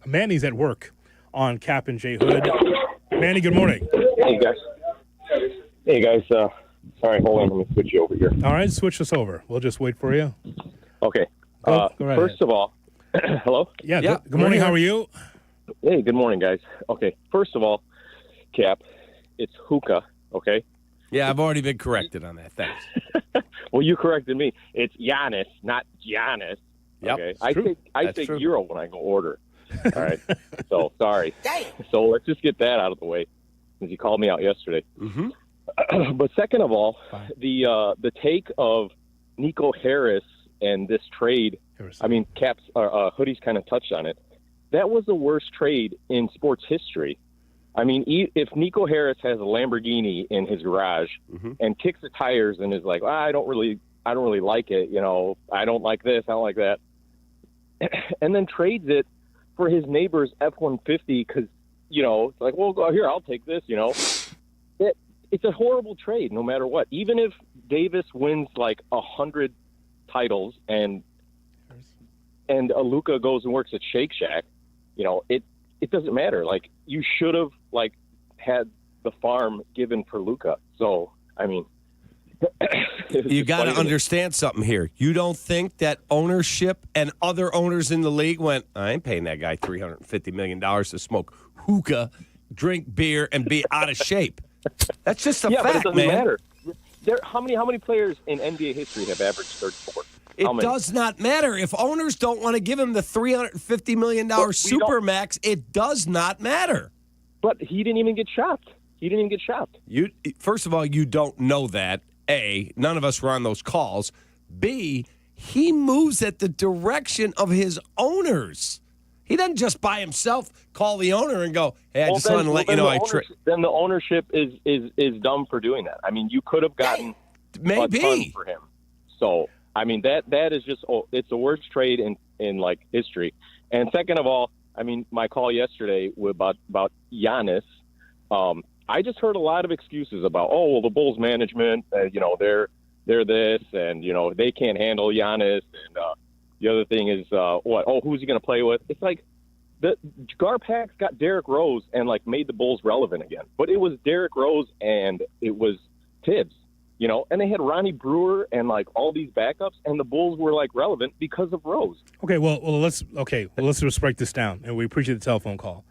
Manny's at work on Kap and J Hood. Manny, good morning. Hey, guys. Sorry, hold on. Let me switch you over here. All right, switch us over. We'll just wait for you. Okay. Go right first ahead. of all, hello? Yeah, good morning. How are you? Hey, good morning, guys. Okay, first of all, Kap, it's hookah, okay? Yeah, I've already been corrected on that. Thanks. Well, you corrected me. It's Giannis, not Giannis. Yep, Okay, it's I true. take That's true. Euro when I go order. All right. So sorry. So let's just get that out of the way, since you called me out yesterday. Mm-hmm. But second of all, the take of Nico Harris and this trade. I mean, Cap's Hoodie's kind of touched on it. That was the worst trade in sports history. I mean, if Nico Harris has a Lamborghini in his garage and kicks the tires and is like, I don't really like it, you know, I don't like this, I don't like that, and then trades it for his neighbor's F-150 because, you know, it's like, well, go here, I'll take this, you know. It's a horrible trade no matter what. Even if Davis wins like 100 titles and Luca goes and works at Shake Shack, you know, it doesn't matter. Like, you should have like had the farm given for Luca. So, I mean, you got to understand something here. You don't think that ownership and other owners in the league went, I ain't paying that guy $350 million to smoke hookah, drink beer, and be out of shape. That's just a fact, but it doesn't man. matter. How many players in NBA history have averaged 34? It does not matter. If owners don't want to give him the $350 million supermax, it does not matter. But he didn't even get shopped. First of all, you don't know that. A, none of us were on those calls. B, he moves at the direction of his owners. He doesn't just by himself call the owner and go, hey, I just wanted to let you know I tricked. Then the ownership is dumb for doing that. I mean, you could have gotten a ton for him. So, I mean, that is just, it's the worst trade in like history. And second of all, I mean, my call yesterday about Giannis, I just heard a lot of excuses about, the Bulls management, you know, they're this, and, you know, they can't handle Giannis, and the other thing is, who's he going to play with? It's like the Garpax got Derrick Rose and, like, made the Bulls relevant again. But it was Derrick Rose and it was Tibbs, you know, and they had Ronnie Brewer and, like, all these backups, and the Bulls were, like, relevant because of Rose. Okay, let's just break this down, and we appreciate the telephone call.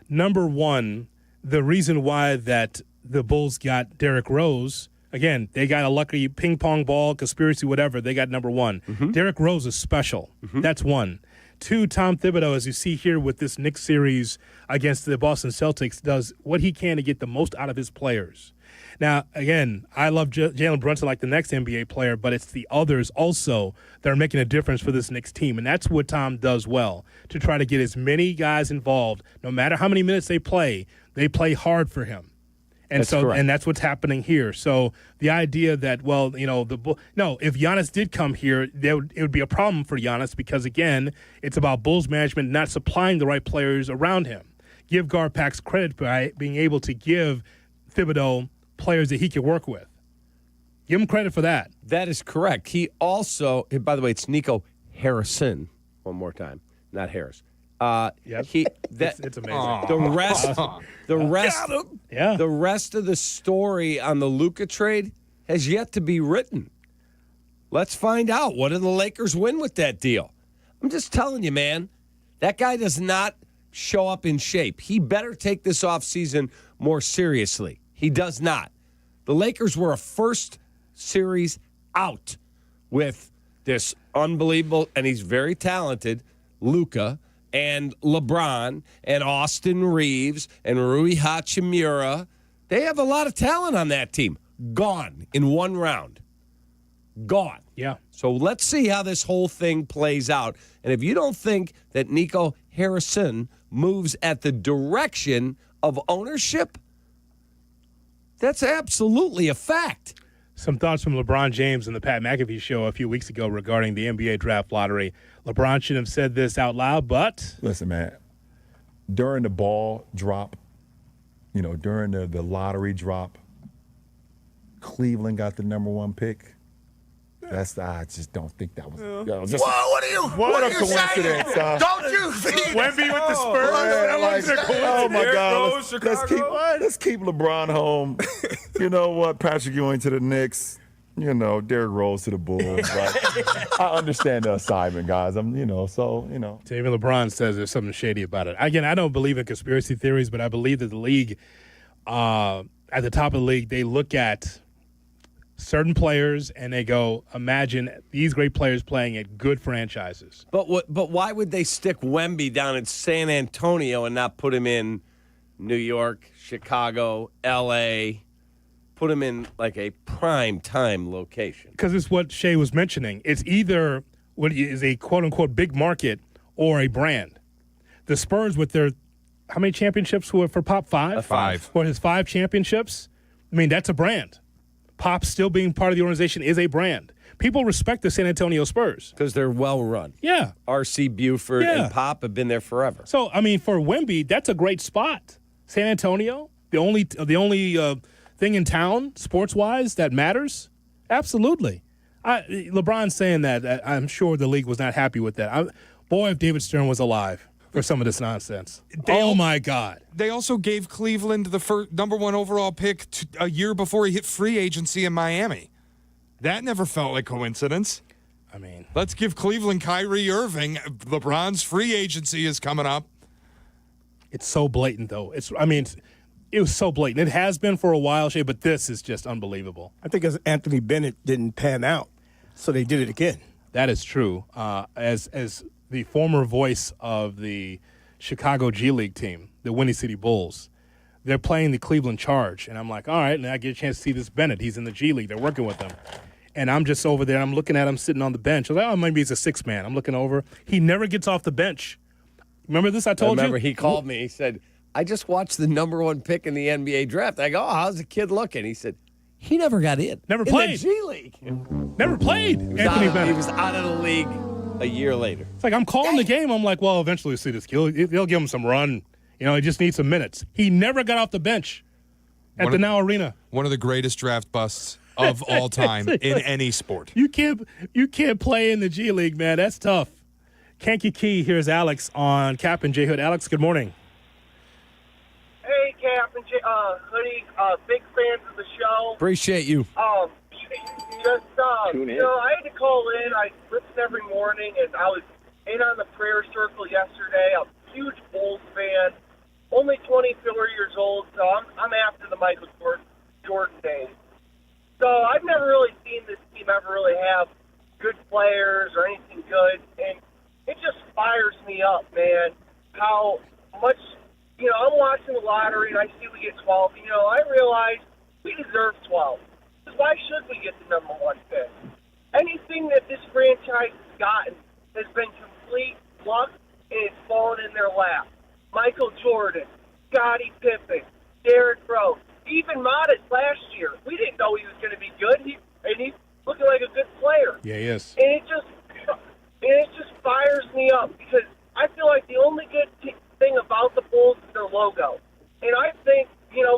Number one, the reason why that the Bulls got Derrick Rose, again, they got a lucky ping pong ball, conspiracy, whatever. They got number one. Derrick Rose is special. That's one. Two, Tom Thibodeau, as you see here with this Knicks series against the Boston Celtics, does what he can to get the most out of his players. Now, again, I love Jalen Brunson like the next NBA player, but it's the others also that are making a difference for this Knicks team. And that's what Tom does well, to try to get as many guys involved. No matter how many minutes they play hard for him. And and that's what's happening here. So the idea that, if Giannis did come here, it would be a problem for Giannis because, again, it's about Bulls management not supplying the right players around him. Give Garpax credit by being able to give Thibodeau players that he can work with. Give him credit for that. That is correct. He also, by the way, it's Nico Harrison. One more time, not Harris. It's amazing. The rest of the story on the Luca trade has yet to be written. Let's find out. What do the Lakers win with that deal? I'm just telling you, man, that guy does not show up in shape. He better take this offseason more seriously. He does not. The Lakers were a first series out with this unbelievable, and he's very talented, Luca, and LeBron, and Austin Reeves, and Rui Hachimura. They have a lot of talent on that team. Gone in one round. Gone. Yeah. So let's see how this whole thing plays out. And if you don't think that Nico Harrison moves at the direction of ownership, that's absolutely a fact. Some thoughts from LeBron James on the Pat McAfee show a few weeks ago regarding the NBA draft lottery. LeBron shouldn't have said this out loud, but... Listen, man, during the ball drop, during the lottery drop, Cleveland got the number 1 pick. I just don't think that was. Just, what are you? What a coincidence! Don't you think? Wemby with the Spurs. That was a coincidence. Oh my God! Chicago. Let's keep LeBron home. You know what? Patrick Ewing to the Knicks. You know, Derrick Rose to the Bulls. Like, I understand the assignment, guys. So. Even LeBron says there's something shady about it. Again, I don't believe in conspiracy theories, but I believe that the league, at the top of the league, they look at certain players and they go, imagine these great players playing at good franchises. But why would they stick Wemby down in San Antonio and not put him in New York, Chicago, L.A., put him in like a prime time location? Because it's what Shea was mentioning. It's either what is a quote-unquote big market or a brand. The Spurs with their – how many championships were for Pop? 5? 5. For his 5 championships, I mean, that's a brand. Pop still being part of the organization is a brand. People respect the San Antonio Spurs. Because they're well-run. Yeah. R.C. Buford and Pop have been there forever. So, I mean, for Wemby, that's a great spot. San Antonio, the only thing in town, sports-wise, that matters? Absolutely. LeBron's saying that. I'm sure the league was not happy with that. Boy, if David Stern was alive for some of this nonsense. My God. They also gave Cleveland the number 1 overall pick a year before he hit free agency in Miami. That never felt like coincidence. I mean, let's give Cleveland Kyrie Irving. LeBron's free agency is coming up. It's so blatant, though. It was so blatant. It has been for a while, Shay, but this is just unbelievable. I think as Anthony Bennett didn't pan out, so they did it again. That is true. As the former voice of the Chicago G League team, the Windy City Bulls, they're playing the Cleveland Charge. And I'm like, all right, and I get a chance to see this Bennett. He's in the G League. They're working with him. And I'm just over there. I'm looking at him sitting on the bench. I was like, oh, maybe he's a 6th man. I'm looking over. He never gets off the bench. Remember this? I told you? Remember, he called me. He said, I just watched the number 1 pick in the NBA draft. I go, oh, how's the kid looking? He said, he never got in. Never played. In the G League. Never played. Anthony Bennett. He was out of the league a year later. It's like I'm calling the game. I'm like, well, eventually we'll see this kid. They'll give him some run. He just needs some minutes. He never got off the bench at the Now Arena. One of the greatest draft busts of all time in any sport. You can't play in the G League, man. That's tough. Kankakee, here's Alex on Kap and J Hood. Alex, good morning. Hey, Kap and Hoodie, big fans of the show. Appreciate you. Tune in. I had to call in. I listen every morning, and I was in on the prayer circle yesterday. I'm a huge Bulls fan. Only 24 years old, so I'm after the Michael Jordan days. So I've never really seen this team ever really have good players or anything good, and it just fires me up, man, how much, I'm watching the lottery and I see we get 12. I realize we deserve 12. Why should we get the number 1 pick? Anything that this franchise has gotten has been complete luck, and it's fallen in their lap. Michael Jordan, Scottie Pippen, Derrick Rose, even Modest last year. We didn't know he was going to be good, and he's looking like a good player. Yeah, he is. And it just fires me up because I feel like the only good thing about the Bulls is their logo. And I think,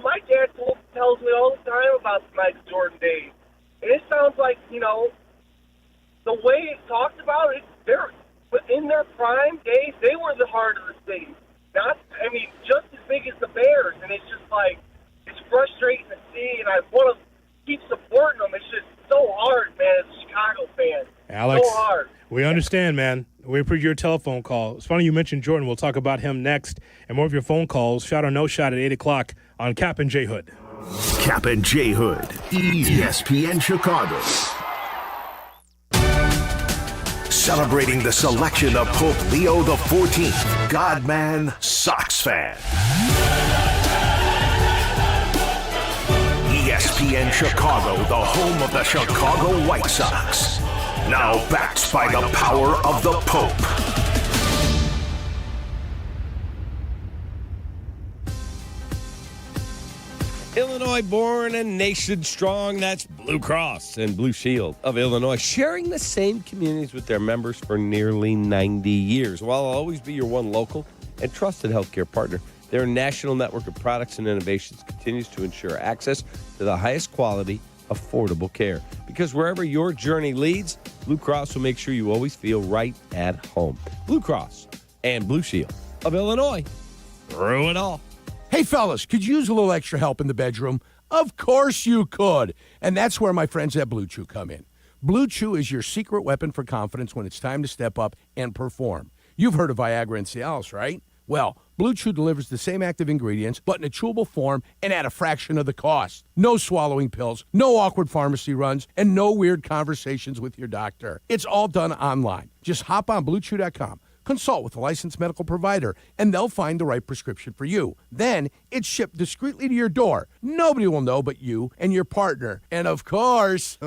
my dad tells me all the time about the Michael Jordan days. And it sounds like, the way it's talked about, in their prime days, they were the heart of the city. Just as big as the Bears. And it's just like, it's frustrating to see, and I want to keep supporting them. It's just so hard, man, as a Chicago fan. Alex, so hard. We understand, man. We appreciate your telephone call. It's funny you mentioned Jordan. We'll talk about him next. And more of your phone calls, shot or no shot at 8 o'clock on Kap and J Hood. Kap and J Hood, ESPN Chicago. Celebrating the selection of Pope Leo XIV, Godman, Sox fan. ESPN Chicago, the home of the Chicago White Sox. Now backed by the power of the Pope. Illinois born and nation strong. That's Blue Cross and Blue Shield of Illinois, sharing the same communities with their members for nearly 90 years. While I'll always be your one local and trusted healthcare partner, their national network of products and innovations continues to ensure access to the highest quality, affordable care. Because wherever your journey leads, Blue Cross will make sure you always feel right at home. Blue Cross and Blue Shield of Illinois. Through it all. Hey, fellas, could you use a little extra help in the bedroom? Of course you could. And that's where my friends at Blue Chew come in. Blue Chew is your secret weapon for confidence when it's time to step up and perform. You've heard of Viagra and Cialis, right? Well, Blue Chew delivers the same active ingredients, but in a chewable form and at a fraction of the cost. No swallowing pills, no awkward pharmacy runs, and no weird conversations with your doctor. It's all done online. Just hop on BlueChew.com. Consult with a licensed medical provider, and they'll find the right prescription for you. Then it's shipped discreetly to your door. Nobody will know but you and your partner. And of course,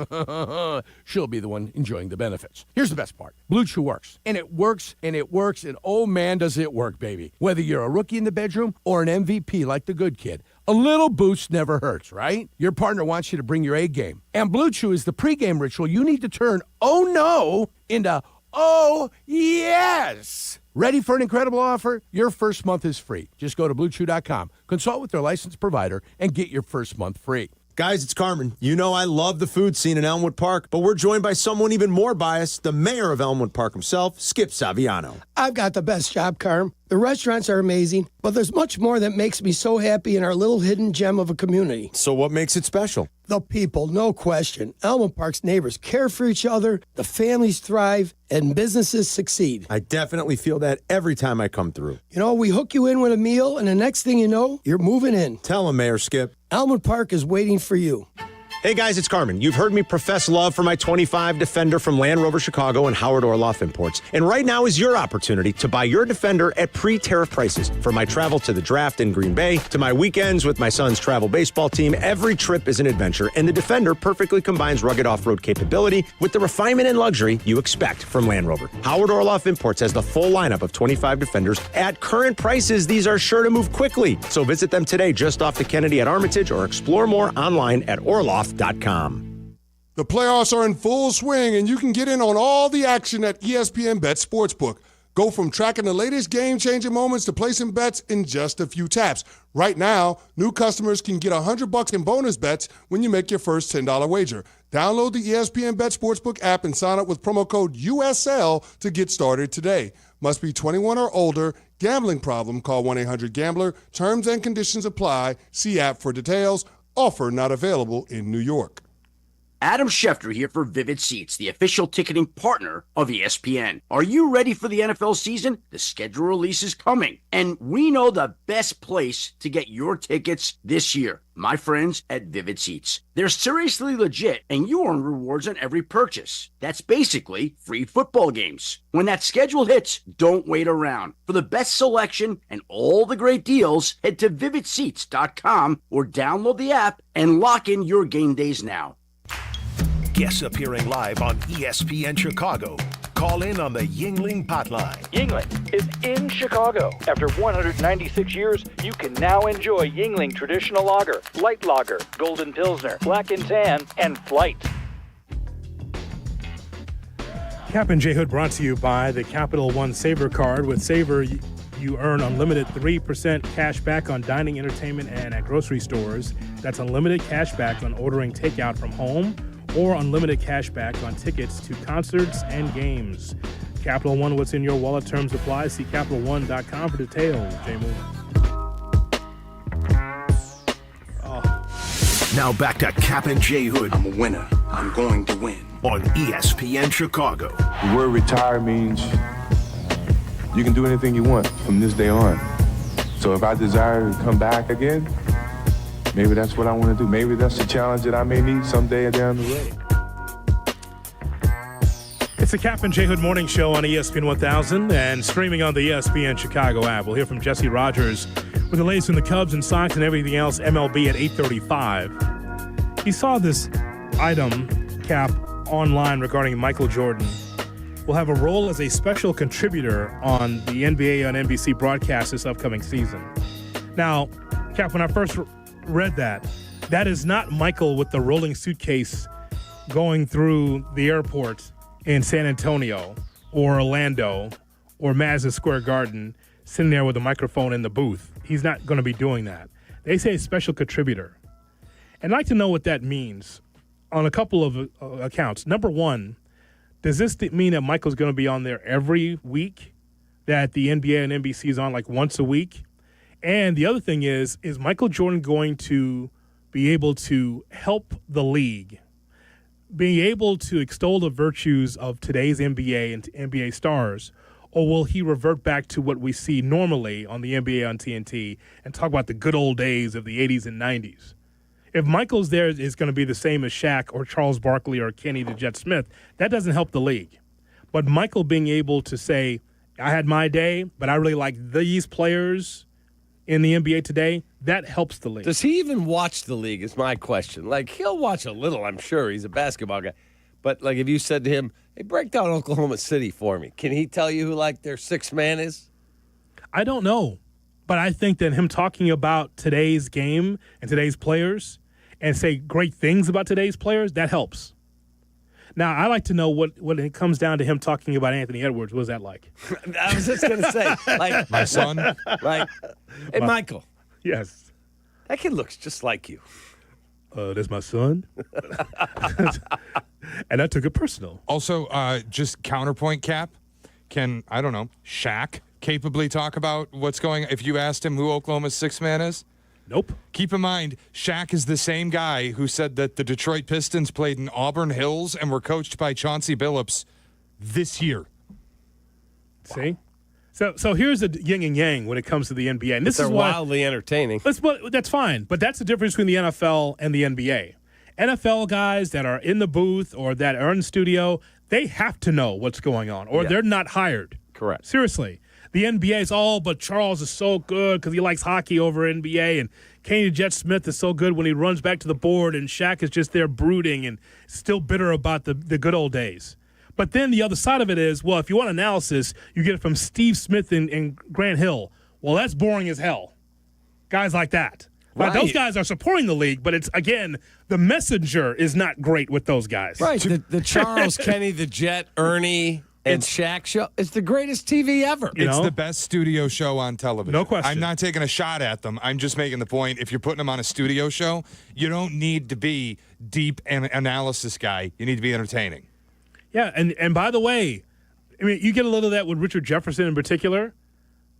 she'll be the one enjoying the benefits. Here's the best part. Blue Chew works. And it works, and it works, and oh man, does it work, baby. Whether you're a rookie in the bedroom or an MVP like the good kid, a little boost never hurts, right? Your partner wants you to bring your A game. And Blue Chew is the pregame ritual you need to turn oh no into oh, yes! Ready for an incredible offer? Your first month is free. Just go to BlueChew.com, consult with their licensed provider, and get your first month free. Guys, it's Carmen. You know I love the food scene in Elmwood Park, but we're joined by someone even more biased, the mayor of Elmwood Park himself, Skip Saviano. I've got the best job, Carm. The restaurants are amazing, but there's much more that makes me so happy in our little hidden gem of a community. So what makes it special? The people, no question. Elmwood Park's neighbors care for each other, the families thrive, and businesses succeed. I definitely feel that every time I come through. You know, we hook you in with a meal, and the next thing you know, you're moving in. Tell him, Mayor Skip. Elmwood Park is waiting for you. Hey guys, it's Carmen. You've heard me profess love for my 25 Defender from Land Rover Chicago and Howard Orloff Imports. And right now is your opportunity to buy your Defender at pre-tariff prices. For my travel to the draft in Green Bay, to my weekends with my son's travel baseball team, every trip is an adventure, and the Defender perfectly combines rugged off-road capability with the refinement and luxury you expect from Land Rover. Howard Orloff Imports has the full lineup of 25 Defenders. At current prices, these are sure to move quickly. So visit them today just off the Kennedy at Armitage or explore more online at Orloff.com. The playoffs are in full swing, and you can get in on all the action at ESPN Bet Sportsbook. Go from tracking the latest game-changing moments to placing bets in just a few taps. Right now, new customers can get $100 in bonus bets when you make your first $10 wager. Download the ESPN Bet Sportsbook app and sign up with promo code USL to get started today. Must be 21 or older. Gambling problem? Call 1-800-GAMBLER. Terms and conditions apply. See app for details. Offer not available in New York. Adam Schefter here for Vivid Seats, the official ticketing partner of ESPN. Are you ready for the NFL season? The schedule release is coming, and we know the best place to get your tickets this year. My friends at Vivid Seats. They're seriously legit, and you earn rewards on every purchase. That's basically free football games. When that schedule hits, don't wait around. For the best selection and all the great deals, head to vividseats.com or download the app and lock in your game days now. Guests appearing live on ESPN Chicago. Call in on the Yuengling hotline. Yuengling is in Chicago. After 196 years, you can now enjoy Yuengling Traditional Lager, Light Lager, Golden Pilsner, Black and Tan, and Flight. Kap and J Hood brought to you by the Capital One Saver Card. With Saver, you earn unlimited 3% cash back on dining, entertainment, and at grocery stores. That's unlimited cash back on ordering takeout from home, or unlimited cash back on tickets to concerts and games. Capital One, what's in your wallet? Terms apply. See CapitalOne.com for details. J-Move. Now back to Kap and J Hood. I'm a winner. I'm going to win. On ESPN Chicago. The word retire means you can do anything you want from this day on. So if I desire to come back again, maybe that's what I want to do. Maybe that's the challenge that I may need someday down the road. It's the Kap and J Hood Morning Show on ESPN 1000 and streaming on the ESPN Chicago app. We'll hear from Jesse Rogers with the latest in the Cubs and Sox and everything else MLB at 8:35. He saw this item, Kap, online regarding Michael Jordan. Will have a role as a special contributor on the NBA on NBC broadcast this upcoming season. Now, Kap, when I first read that is not Michael with the rolling suitcase going through the airport in San Antonio or Orlando or Madison Square Garden sitting there with a microphone in the booth. He's not going to be doing that. They say special contributor. I'd like to know what that means on a couple of accounts. Number one, does this mean that Michael's going to be on there every week, that the NBA and NBC is on like once a week? And the other thing is Michael Jordan going to be able to help the league, being able to extol the virtues of today's NBA and NBA stars, or will he revert back to what we see normally on the NBA on TNT and talk about the good old days of the 80s and 90s? If Michael's there is going to be the same as Shaq or Charles Barkley or Kenny the Jet Smith, that doesn't help the league. But Michael being able to say, I had my day, but I really like these players in the NBA today, that helps the league. Does he even watch the league is my question. Like, he'll watch a little, I'm sure. He's a basketball guy. But, like, if you said to him, hey, break down Oklahoma City for me, can he tell you who, like, their sixth man is? I don't know. But I think that him talking about today's game and today's players and say great things about today's players, that helps. Now, I like to know what when it comes down to him talking about Anthony Edwards, what was that like? I was just going to say, like, my son. Like, hey, Michael. Yes. That kid looks just like you. That's my son. And I took it personal. Also, just counterpoint, Cap. Can, I don't know, Shaq capably talk about what's going on? If you asked him who Oklahoma's sixth man is? Nope. Keep in mind, Shaq is the same guy who said that the Detroit Pistons played in Auburn Hills and were coached by Chauncey Billups this year. See? So here's the yin and yang when it comes to the NBA. And this They're is why, wildly entertaining. That's fine. But that's the difference between the NFL and the NBA. NFL guys that are in the booth or that are in the studio, they have to know what's going on, or they're not hired. Correct. Seriously. The NBA is but Charles is so good because he likes hockey over NBA, and Kenny Jet Smith is so good when he runs back to the board, and Shaq is just there brooding and still bitter about the good old days. But then the other side of it is, well, if you want analysis, you get it from Steve Smith and Grant Hill. Well, that's boring as hell. Guys like that. Right. Those guys are supporting the league, but it's, again, the messenger is not great with those guys. Right. The Charles, Kenny, the Jet, Ernie, and Shaq show is the greatest TV ever. It's the best studio show on television. No question. I'm not taking a shot at them. I'm just making the point. If you're putting them on a studio show, you don't need to be deep an analysis guy. You need to be entertaining. Yeah, and by the way, I mean, you get a little of that with Richard Jefferson in particular.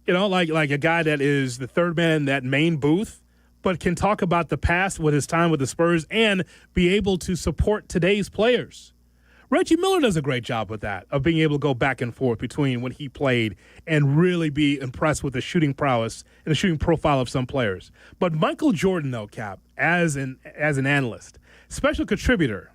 You know, like a guy that is the third man in that main booth, but can talk about the past with his time with the Spurs and be able to support today's players. Reggie Miller does a great job with that, of being able to go back and forth between when he played and really be impressed with the shooting prowess and the shooting profile of some players. But Michael Jordan, though, Cap, as an analyst, special contributor,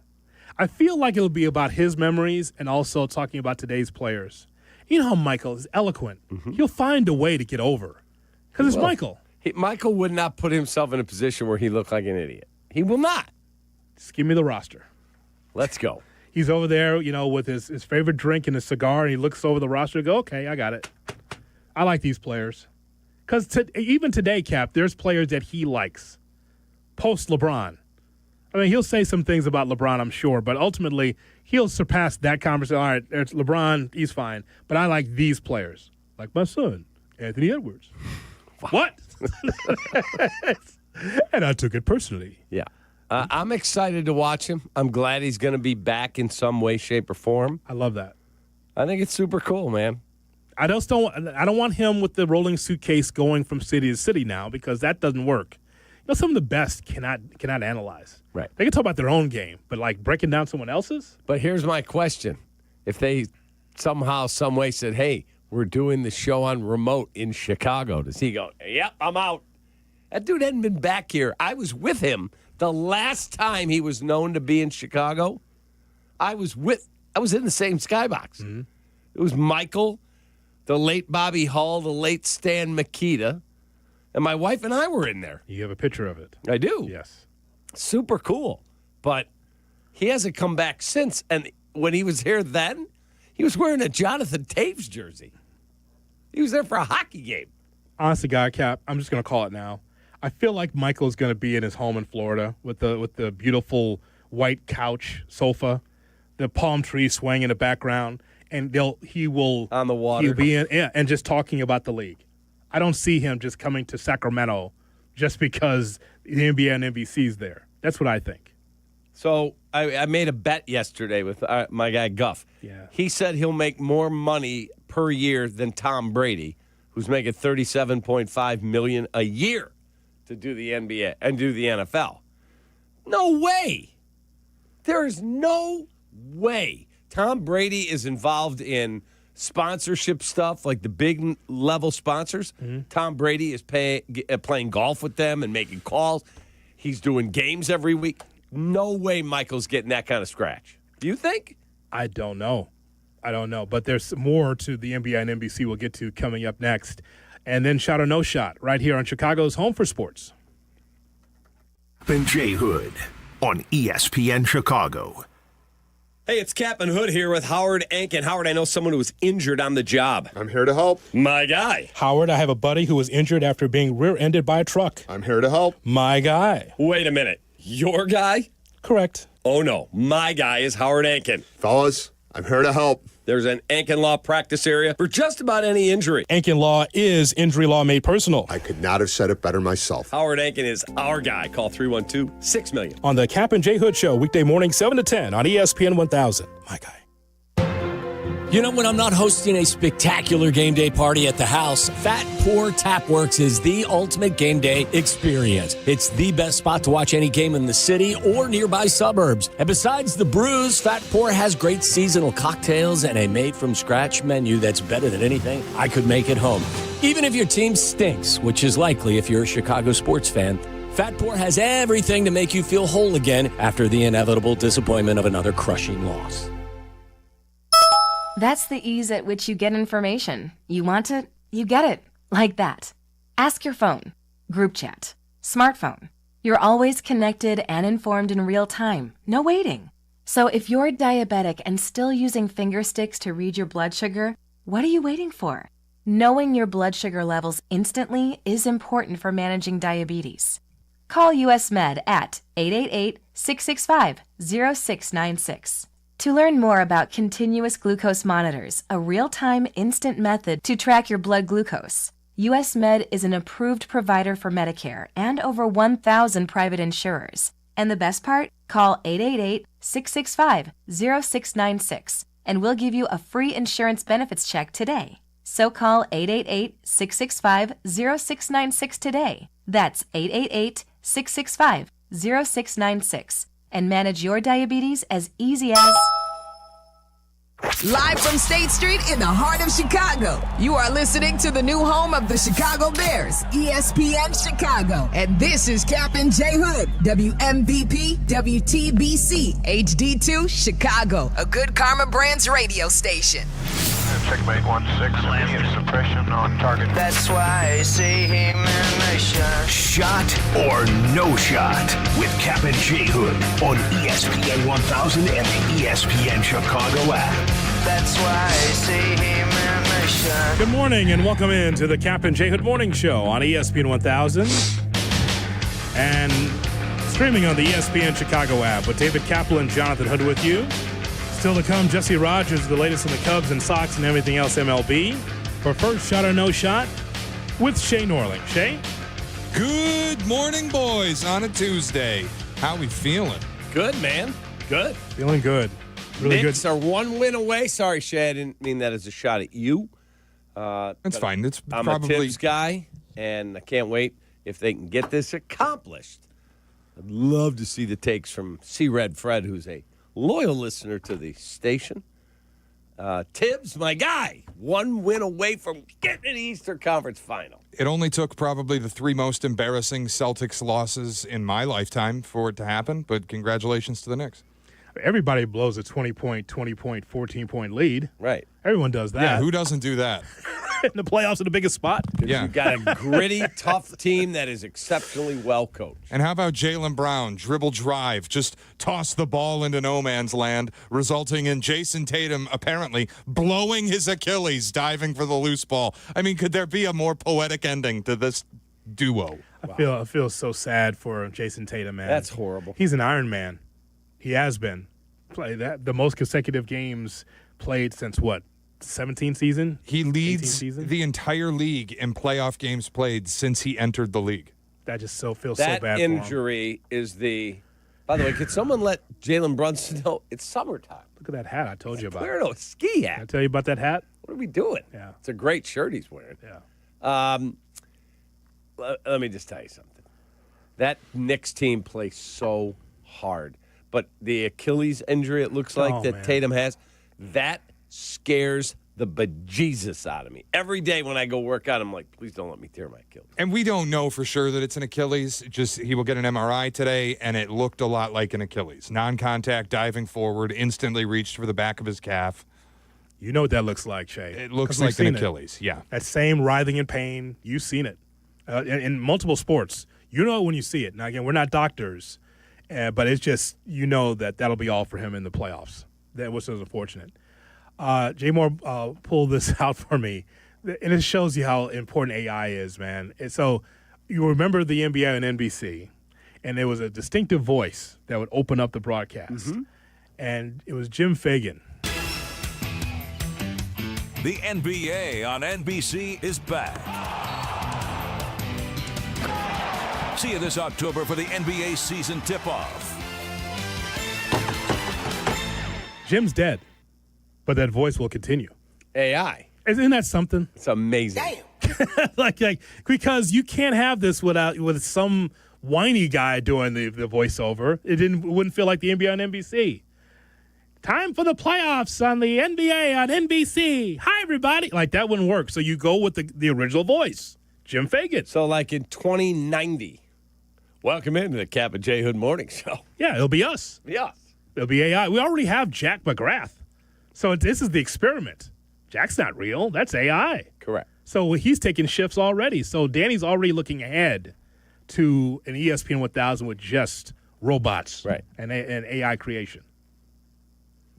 I feel like it'll be about his memories and also talking about today's players. You know how Michael is eloquent. Mm-hmm. He'll find a way to get over because it's Michael. Michael would not put himself in a position where he looked like an idiot. He will not. Just give me the roster. Let's go. He's over there, you know, with his favorite drink and his cigar, and he looks over the roster and go, okay, I got it. I like these players. Because even today, Cap, there's players that he likes. Post LeBron. I mean, he'll say some things about LeBron, I'm sure, but ultimately he'll surpass that conversation. All right, it's LeBron, he's fine. But I like these players. Like my son, Anthony Edwards. What? And I took it personally. Yeah. I'm excited to watch him. I'm glad he's going to be back in some way, shape, or form. I love that. I think it's super cool, man. I don't want him with the rolling suitcase going from city to city now because that doesn't work. You know, some of the best cannot analyze. Right. They can talk about their own game, but like breaking down someone else's? But here's my question. If they somehow, some way said, hey, we're doing the show on remote in Chicago, does he go, yep, I'm out? That dude hadn't been back here. I was with him the last time he was known to be in Chicago. I was in the same skybox. Mm-hmm. It was Michael, the late Bobby Hall, the late Stan Mikita, and my wife and I were in there. You have a picture of it. I do. Yes. Super cool. But he hasn't come back since. And when he was here then, he was wearing a Jonathan Taves jersey. He was there for a hockey game. Honestly, guy, Cap, I'm just going to call it now. I feel like Michael's going to be in his home in Florida with the beautiful white couch sofa, the palm tree swaying in the background, and he will on the water. He'll be in and just talking about the league. I don't see him just coming to Sacramento just because the NBA and NBC's there. That's what I think. So I made a bet yesterday with my guy Guff. Yeah. He said he'll make more money per year than Tom Brady, who's making $37.5 million a year to do the NBA and do the NFL. No way. There is no way. Tom Brady is involved in sponsorship stuff, like the big level sponsors. Mm-hmm. Tom Brady is playing golf with them and making calls. He's doing games every week. No way Michael's getting that kind of scratch. Do you think? I don't know. But there's more to the NBA and NBC we'll get to coming up next. And then Shot or No Shot right here on Chicago's Home for Sports. Kap J Hood on ESPN Chicago. Hey, it's Kap Hood here with Howard Ankin. Howard, I know someone who was injured on the job. I'm here to help. My guy. Howard, I have a buddy who was injured after being rear-ended by a truck. I'm here to help. My guy. Wait a minute. Your guy? Correct. Oh, no. My guy is Howard Ankin. Fellas, I'm here to help. There's an Ankin Law practice area for just about any injury. Ankin Law is injury law made personal. I could not have said it better myself. Howard Ankin is our guy. Call 312-6-million. On the Kap and J Hood Show, weekday morning 7 to 10 on ESPN 1000. My guy. You know, when I'm not hosting a spectacular game day party at the house, Fat Pour Tapworks is the ultimate game day experience. It's the best spot to watch any game in the city or nearby suburbs. And besides the brews, Fat Pour has great seasonal cocktails and a made-from-scratch menu that's better than anything I could make at home. Even if your team stinks, which is likely if you're a Chicago sports fan, Fat Pour has everything to make you feel whole again after the inevitable disappointment of another crushing loss. That's the ease at which you get information. You want it, you get it. Like that. Ask your phone. Group chat. Smartphone. You're always connected and informed in real time. No waiting. So if you're diabetic and still using finger sticks to read your blood sugar, what are you waiting for? Knowing your blood sugar levels instantly is important for managing diabetes. Call US Med at 888-665-0696. To learn more about continuous glucose monitors, a real-time instant method to track your blood glucose, US Med is an approved provider for Medicare and over 1,000 private insurers. And the best part? Call 888-665-0696 and we'll give you a free insurance benefits check today. So call 888-665-0696 today. That's 888-665-0696. And manage your diabetes as easy as... Live from State Street in the heart of Chicago, you are listening to the new home of the Chicago Bears, ESPN Chicago. And this is Kap and J Hood, WMVP, WTBC, HD2, Chicago, a good Karma Brands radio station. Checkmate 1-6, immediate suppression on target. That's why I say, hey man, nice shot. Shot or no shot with Kap and J Hood on ESPN 1000 and the ESPN Chicago app. That's why I say, hey man, nice shot. Good morning and welcome into the Kap and J Hood Morning Show on ESPN 1000 and streaming on the ESPN Chicago app with David Kaplan and Jonathan Hood with you. Still to come, Jesse Rogers, the latest in the Cubs and Sox and everything else MLB. For first Shot or No Shot with Shay Norling. Shay? Good morning, boys, on a Tuesday. How we feeling? Good, man. Good. Feeling good. Really Knicks good. are one win away. Sorry, Shay, I didn't mean that as a shot at you. That's fine. It's I'm probably a Tibbs guy, and I can't wait if they can get this accomplished. I'd love to see the takes from C-Red Fred, who's a loyal listener to the station. Tibbs, my guy, one win away from getting to the Eastern Conference Final. It only took probably the three most embarrassing Celtics losses in my lifetime for it to happen, but congratulations to the Knicks. Everybody blows a 20-point, 20-point, 14-point lead. Right. Everyone does that. Yeah, who doesn't do that? In the playoffs are the biggest spot. Yeah. You've got a gritty, tough team that is exceptionally well coached. And how about Jaylen Brown, dribble drive, just toss the ball into no man's land, resulting in Jason Tatum apparently blowing his Achilles diving for the loose ball. I mean, could there be a more poetic ending to this duo? I feel so sad for Jason Tatum, man. That's horrible. He's an Iron Man. He has been. The most consecutive games played since what? 17 season? He leads season? the entire league in playoff games played since he entered the league. That just feels that so bad for him. injury is the By the way, could someone let Jalen Brunson know it's summertime? Look at that hat I told you about. Weirdo ski hat. Did I tell you about that hat? What are we doing? Yeah. It's a great shirt he's wearing. Yeah. Let me just tell you something. That Knicks team plays so hard. But the Achilles injury, it looks like, that Tatum has, that scares the bejesus out of me. Every day when I go work out, I'm like, please don't let me tear my Achilles. And we don't know for sure that it's an Achilles. Just he will get an MRI today, and it looked a lot like an Achilles. Non-contact, diving forward, instantly reached for the back of his calf. You know what that looks like, Shay. It looks like an Achilles, yeah. That same writhing in pain, you've seen it. In multiple sports. You know it when you see it. Now, again, we're not doctors, but it's just, you know that'll be all for him in the playoffs. That was unfortunate. Jay Moore pulled this out for me, and it shows you how important AI is, man. And so you remember the NBA and NBC, and there was a distinctive voice that would open up the broadcast, and it was Jim Fagan. The NBA on NBC is back. See you this October for the NBA season tip-off. Jim's dead, but that voice will continue. AI. Isn't that something? It's amazing. Damn. like because you can't have this with some whiny guy doing the voiceover. It wouldn't feel like the NBA on NBC. Time for the playoffs on the NBA on NBC. Hi, everybody. Like, that wouldn't work. So you go with the original voice, Jim Fagan. So, like in 2090, welcome into the Kap J Hood Morning Show. Yeah, it'll be us. Yeah. It'll be AI. We already have Jack McGrath. So this is the experiment. Jack's not real. That's AI. Correct. So he's taking shifts already. So Danny's already looking ahead to an ESPN 1000 with just robots and AI creation.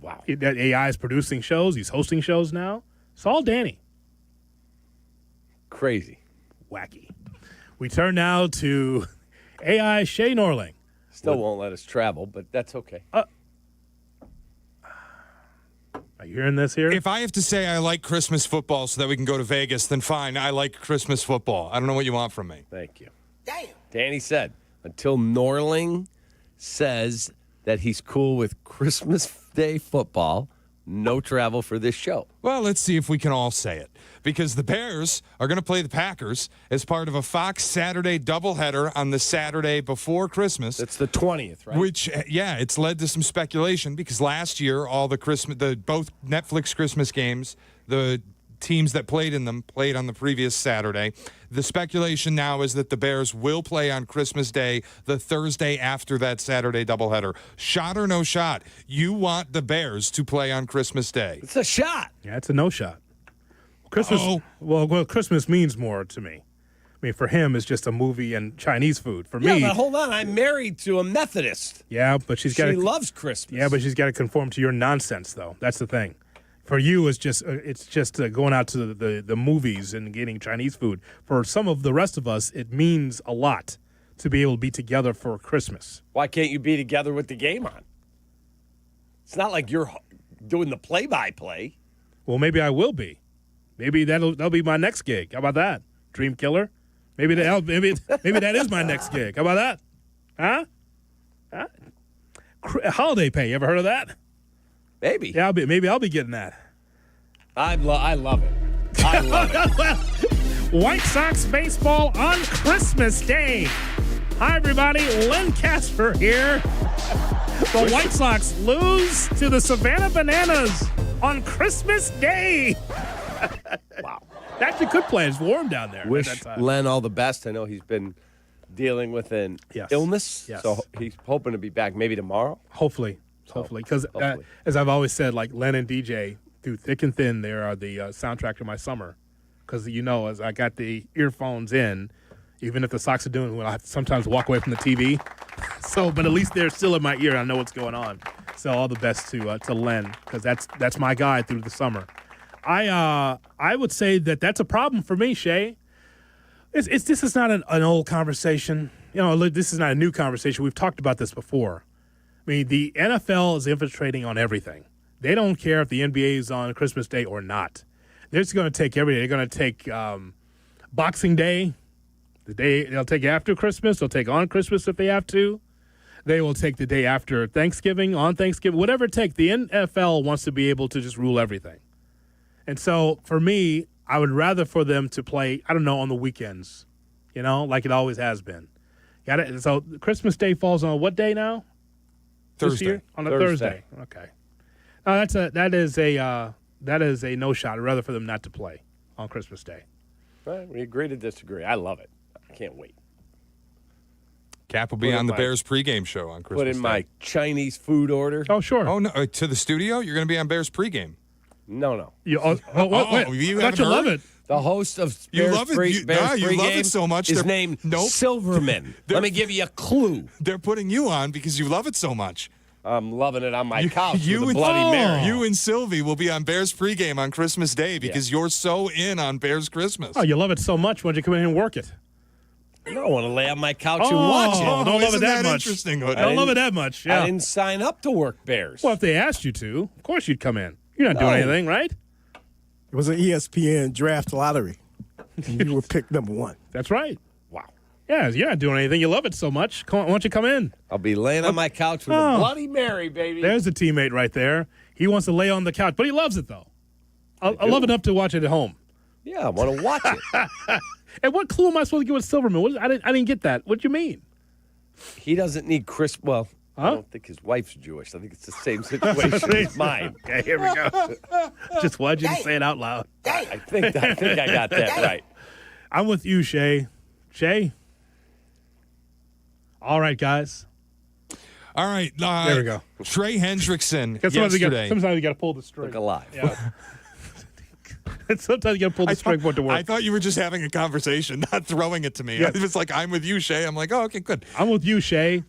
Wow. That AI is producing shows. He's hosting shows now. It's all Danny. Crazy. Wacky. We turn now to AI Shay Norling. Still won't let us travel, but that's okay. Are you hearing this here? If I have to say I like Christmas football so that we can go to Vegas, then fine, I like Christmas football. I don't know what you want from me. Thank you. Damn. Danny said, until Norling says that he's cool with Christmas Day football, no travel for this show. Well, let's see if we can all say it. Because the Bears are going to play the Packers as part of a Fox Saturday doubleheader on the Saturday before Christmas. It's the 20th, right? Which, it's led to some speculation because last year, all both Netflix Christmas games, the teams that played in them played on the previous Saturday. The speculation now is that the Bears will play on Christmas Day, the Thursday after that Saturday doubleheader. Shot or no shot? You want the Bears to play on Christmas Day. It's a shot. Yeah, it's a no shot. Christmas. Well, Christmas means more to me. I mean, for him, it's just a movie and Chinese food. For me, but hold on. I'm married to a Methodist. Yeah, but she loves Christmas. Yeah, but she's got to conform to your nonsense, though. That's the thing. For you, it's just going out to the movies and getting Chinese food. For some of the rest of us, it means a lot to be able to be together for Christmas. Why can't you be together with the game on? It's not like you're doing the play-by-play. Well, maybe I will be. Maybe that'll be my next gig. How about that? Dream Killer? Maybe that is my next gig. How about that? Huh? Holiday pay. You ever heard of that? Maybe. Yeah, maybe I'll be getting that. I love it. I love it. White Sox baseball on Christmas Day. Hi, everybody. Len Casper here. The White Sox lose to the Savannah Bananas on Christmas Day. Wow. That's a good play. It's warm down there. Wish Len all the best. I know he's been dealing with an illness, so he's hoping to be back maybe tomorrow. Hopefully, because as I've always said, like Len and DJ, through thick and thin, they are the soundtrack to my summer. Because as I got the earphones in, even if the Sox are doing well, I have to sometimes walk away from the TV. But at least they're still in my ear. And I know what's going on. So all the best to Len, because that's my guy through the summer. I would say that's a problem for me, Shay. This is not an old conversation. This is not a new conversation. We've talked about this before. I mean, the NFL is infiltrating on everything. They don't care if the NBA is on Christmas Day or not. They're just going to take every day. They're going to take Boxing Day, the day they'll take after Christmas. They'll take on Christmas if they have to. they will take the day after Thanksgiving, on Thanksgiving, whatever it takes. The NFL wants to be able to just rule everything. And so for me, I would rather for them to play, I don't know, on the weekends, like it always has been. So Christmas Day falls on what day now? Thursday. This year? On a Thursday. Okay. That is a no shot. I'd rather for them not to play on Christmas Day. Right, we agree to disagree. I love it. I can't wait. Cap will be on the Bears pregame show on Christmas Put in Day. my Chinese food order. Oh, sure. Oh, no, to the studio? You're going to be on Bears pregame. No. You, you haven't love heard? it. The host of You Bears love it. Bears You love pregame it so much. is They're- named Nope. Silverman. Let me give you a clue. They're putting you on because you love it so much. I'm loving it on my couch You with a and Bloody Mary. You and Silvy will be on Bears pregame on Christmas Day because you're so in on Bears Christmas. Oh, you love it so much. Why don't you come in here and work it? I don't want to lay on my couch and watch it. Don't love it isn't that that much. interesting, Hood? Don't love it that much. Yeah. I didn't sign up to work Bears. Well, if they asked you to, of course you'd come in. You're not doing anything, right? It was an ESPN draft lottery. You were picked number one. That's right. Wow. Yeah, you're not doing anything. You love it so much. Come on, why don't you come in? I'll be laying on my couch with a Bloody Mary, baby. There's a teammate right there. He wants to lay on the couch, but he loves it, though. I love enough to watch it at home. Yeah, I want to watch it. And what clue am I supposed to give with Silverman? I didn't get that. What do you mean? He doesn't need Chris. Well, I don't think his wife's Jewish. I think it's the same situation as mine. Okay, here we go. Just wanted you to say it out loud. I think I got that right. I'm with you, Shay. Shay? All right, guys. All right. There we go. Trey Hendrickson Sometimes yesterday. you got to pull the string. Look alive. Yeah. Sometimes you got to pull the string for it to work. I thought you were just having a conversation, not throwing it to me. Yeah. It's like, I'm with you, Shay. I'm like, oh, okay, good. I'm with you, Shay,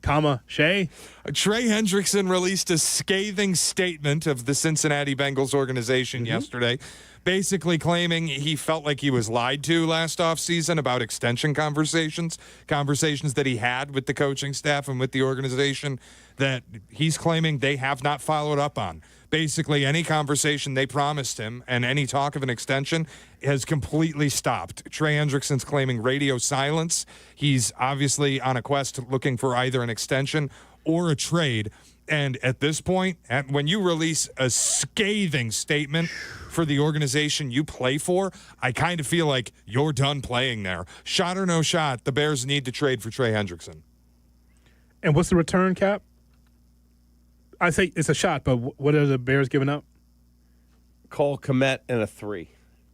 Shay. Trey Hendrickson released a scathing statement of the Cincinnati Bengals organization yesterday, basically claiming he felt like he was lied to last offseason about extension conversations that he had with the coaching staff and with the organization that he's claiming they have not followed up on. Basically, any conversation they promised him and any talk of an extension has completely stopped. Trey Hendrickson's claiming radio silence. He's obviously on a quest looking for either an extension or a trade. And at this point, when you release a scathing statement for the organization you play for, I kind of feel like you're done playing there. Shot or no shot, the Bears need to trade for Trey Hendrickson. And what's the return, Cap? I say it's a shot, but what are the Bears giving up? Cole Kmet and a 3.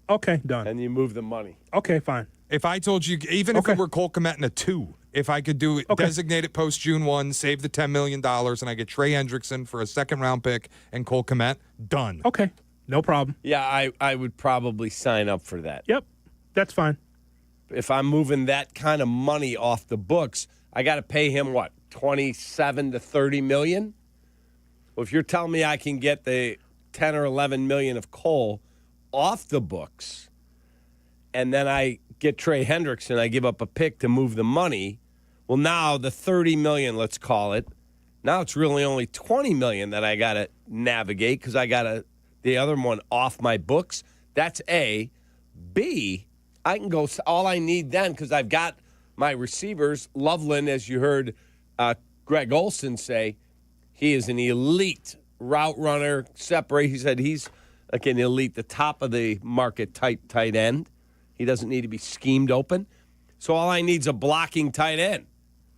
Okay, done. And you move the money. Okay, fine. If I told you, even if it were Cole Kmet and a 2, if I could do it, designate it post June 1, save the $10 million, and I get Trey Hendrickson for a second-round pick and Cole Kmet, done. Okay, no problem. Yeah, I would probably sign up for that. Yep, that's fine. If I'm moving that kind of money off the books, I got to pay him, what, 27 to 30 million? Well, if you're telling me I can get the 10 or 11 million of Cole off the books, and then I get Trey Hendrickson, I give up a pick to move the money, well, now the 30 million, let's call it, now it's really only 20 million that I got to navigate because I got the other one off my books. That's A. B, I can go, all I need then, because I've got my receivers, Loveland, as you heard Greg Olson say, he is an elite route runner, separate. He said he's like an elite, the top of the market tight end. He doesn't need to be schemed open. So all I need is a blocking tight end.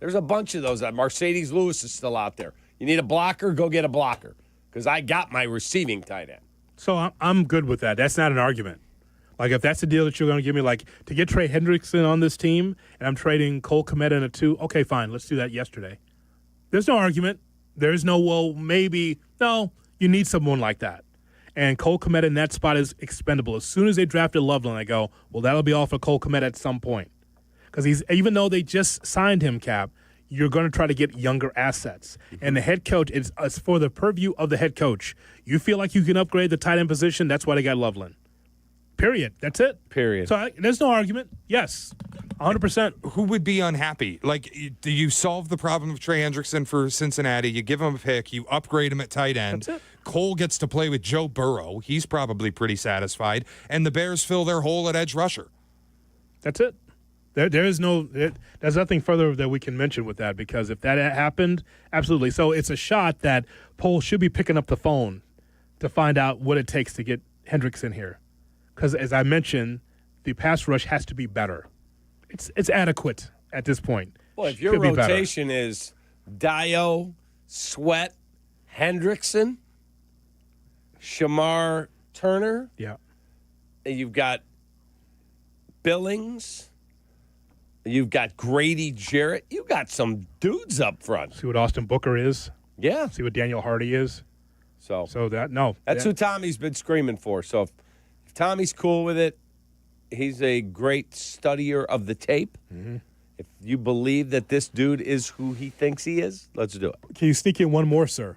There's a bunch of those. Mercedes Lewis is still out there. You need a blocker, go get a blocker, because I got my receiving tight end. So I'm good with that. That's not an argument. Like, if that's the deal that you're going to give me, like, to get Trey Hendrickson on this team, and I'm trading Cole Kmet in a 2, okay, fine, let's do that yesterday. There's no argument. There's no, well, maybe. No, you need someone like that. And Cole Kmet in that spot is expendable. As soon as they drafted Loveland, I go, well, that'll be all for Cole Kmet at some point. Because even though they just signed him, Cap, you're going to try to get younger assets. And the head coach, it's for the purview of the head coach. You feel like you can upgrade the tight end position, that's why they got Loveland. Period. That's it. Period. So there's no argument. Yes, 100%. Who would be unhappy? Like, do you solve the problem of Trey Hendrickson for Cincinnati? You give him a pick. You upgrade him at tight end. That's it. Cole gets to play with Joe Burrow. He's probably pretty satisfied. And the Bears fill their hole at edge rusher. That's it. There's nothing further that we can mention with that, because if that happened, absolutely. So it's a shot that Poles should be picking up the phone to find out what it takes to get Hendrickson here. Because as I mentioned, the pass rush has to be better. It's adequate at this point. Well, if your rotation is Dio, Sweat, Hendrickson, Shamar Turner, and you've got Billings, you've got Grady Jarrett, you got some dudes up front. See what Austin Booker is. Yeah. See what Daniel Hardy is. So that's who Tommy's been screaming for. So if Tommy's cool with it, he's a great studier of the tape. Mm-hmm. If you believe that this dude is who he thinks he is, let's do it. Can you sneak in one more, sir?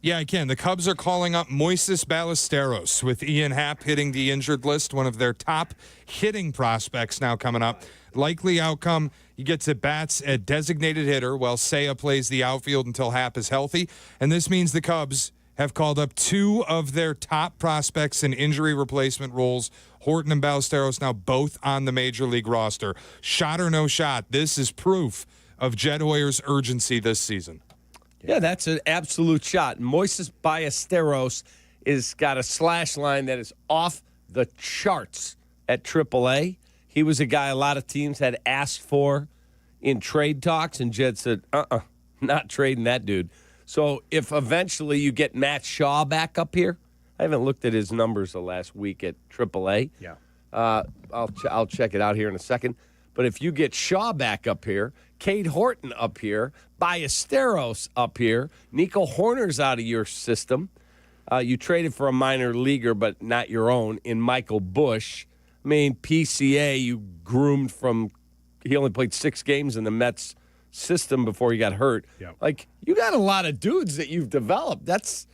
Yeah, I can. The Cubs are calling up Moises Balisteros, with Ian Happ hitting the injured list, one of their top hitting prospects now coming up. Likely outcome, he gets at bats at designated hitter while Seiya plays the outfield until Happ is healthy. And this means the Cubs have called up two of their top prospects in injury replacement roles. Horton and Ballesteros now both on the Major League roster. Shot or no shot, this is proof of Jed Hoyer's urgency this season. Yeah, that's an absolute shot. Moises Ballesteros is got a slash line that is off the charts at AAA. He was a guy a lot of teams had asked for in trade talks, and Jed said, not trading that dude. So if eventually you get Matt Shaw back up here, I haven't looked at his numbers the last week at AAA. Yeah. I'll check it out here in a second. But if you get Shaw back up here, Cade Horton up here, Ballesteros up here, Nico Horner's out of your system. You traded for a minor leaguer, but not your own, in Michael Bush. I mean, PCA, you groomed from – he only played 6 games in the Mets system before he got hurt. Yep. Like, you got a lot of dudes that you've developed. That's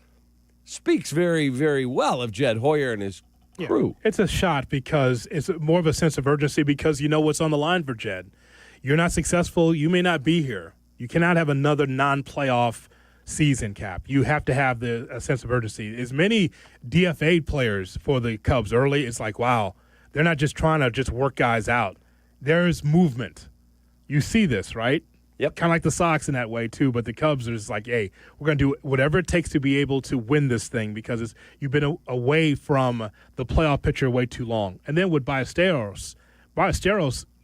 speaks very, very well of Jed Hoyer and his crew. It's a shot because it's more of a sense of urgency, because you know what's on the line for Jed. You're not successful, you may not be here. You cannot have another non-playoff season, Cap. You have to have a sense of urgency. As many DFA players for the Cubs early, it's like, wow, they're not just trying to just work guys out. There's movement. You see this, right? Yep. Kind of like the Sox in that way, too. But the Cubs are just like, hey, we're going to do whatever it takes to be able to win this thing, because you've been away from the playoff picture way too long. And then with Ballesteros,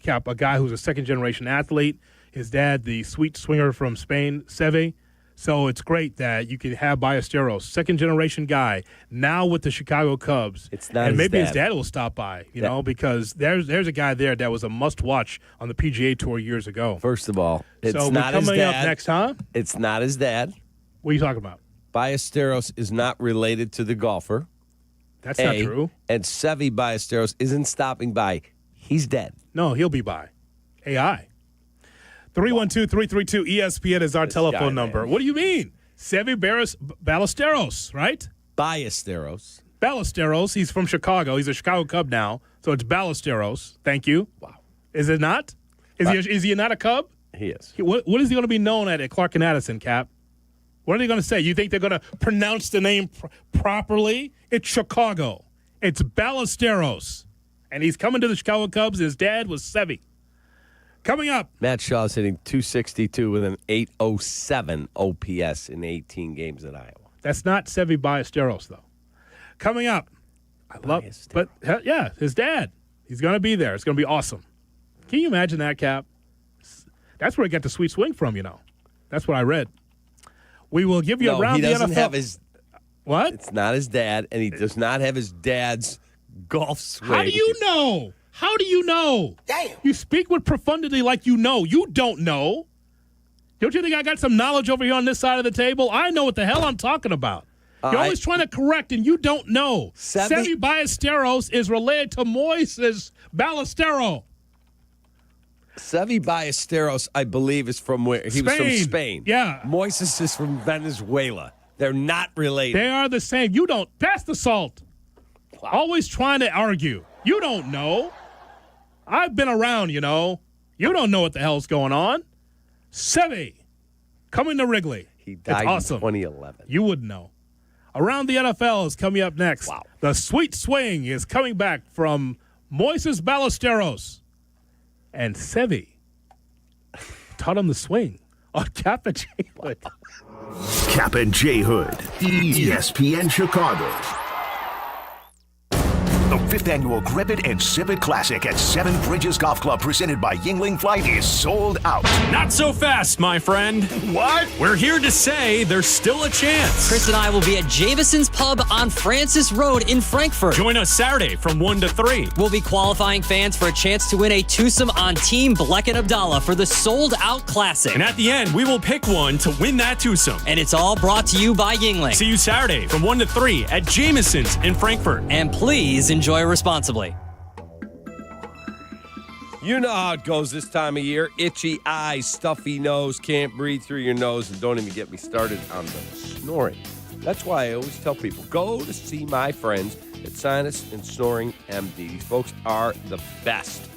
Cap, a guy who's a second-generation athlete, his dad, the sweet swinger from Spain, Seve. So it's great that you can have Ballesteros, second-generation guy, now with the Chicago Cubs. It's not and maybe his dad will stop by, you know, because there's a guy there that was a must-watch on the PGA Tour years ago. First of all, it's so not his coming dad. up next, huh? It's not his dad. What are you talking about? Ballesteros is not related to the golfer. That's not true. And Seve Ballesteros isn't stopping by. He's dead. No, he'll be by. AI. 312-332-ESPN is our telephone number. Man. What do you mean? Seve Ballesteros, right? Ballesteros. He's from Chicago. He's a Chicago Cub now, so it's Ballesteros. Thank you. Wow. Is it not? Is he not a Cub? He is. What is he going to be known at Clark and Addison, Cap? What are they going to say? You think they're going to pronounce the name properly? It's Chicago. It's Ballesteros. And he's coming to the Chicago Cubs. His dad was Seve. Coming up. Matt Shaw's hitting .262 with an .807 OPS in 18 games at Iowa. That's not Seve Ballesteros, though. Coming up. His dad. He's going to be there. It's going to be awesome. Can you imagine that, Cap? That's where he got the sweet swing from, you know. That's what I read. We will give you around the NFL. He doesn't have his. What? It's not his dad, and he does not have his dad's golf swing. How do you know? How do you know? Damn. You speak with profundity like you know. You don't know. Don't you think I got some knowledge over here on this side of the table? I know what the hell I'm talking about. You're always trying to correct, and you don't know. Seve Ballesteros is related to Moises Balisteros. Seve Ballesteros, I believe, is from where? He was from Spain. Yeah. Moises is from Venezuela. They're not related. They are the same. You don't. Pass the salt. Wow. Always trying to argue. You don't know. I've been around, you know. You don't know what the hell's going on. Seve, coming to Wrigley. He died in 2011. You wouldn't know. Around the NFL is coming up next. Wow. The sweet swing is coming back from Moises Ballesteros. And Sevy taught him the swing on Kap J Hood. Kap J Hood, ESPN Chicago. The 5th annual Grip It and Sip It Classic at Seven Bridges Golf Club presented by Yingling Flight is sold out. Not so fast, my friend. What? We're here to say there's still a chance. Chris and I will be at Javeson's Pub on Francis Road in Frankfurt. Join us Saturday from 1 to 3. We'll be qualifying fans for a chance to win a twosome on Team Bleck and Abdallah for the sold-out Classic. And at the end, we will pick one to win that twosome. And it's all brought to you by Yingling. See you Saturday from 1 to 3 at Jameson's in Frankfurt. And please enjoy responsibly. You know how it goes this time of year. Itchy eyes, stuffy nose, can't breathe through your nose, and don't even get me started on the snoring. That's why I always tell people, go to see my friends at Sinus and Snoring MD. These folks are the best.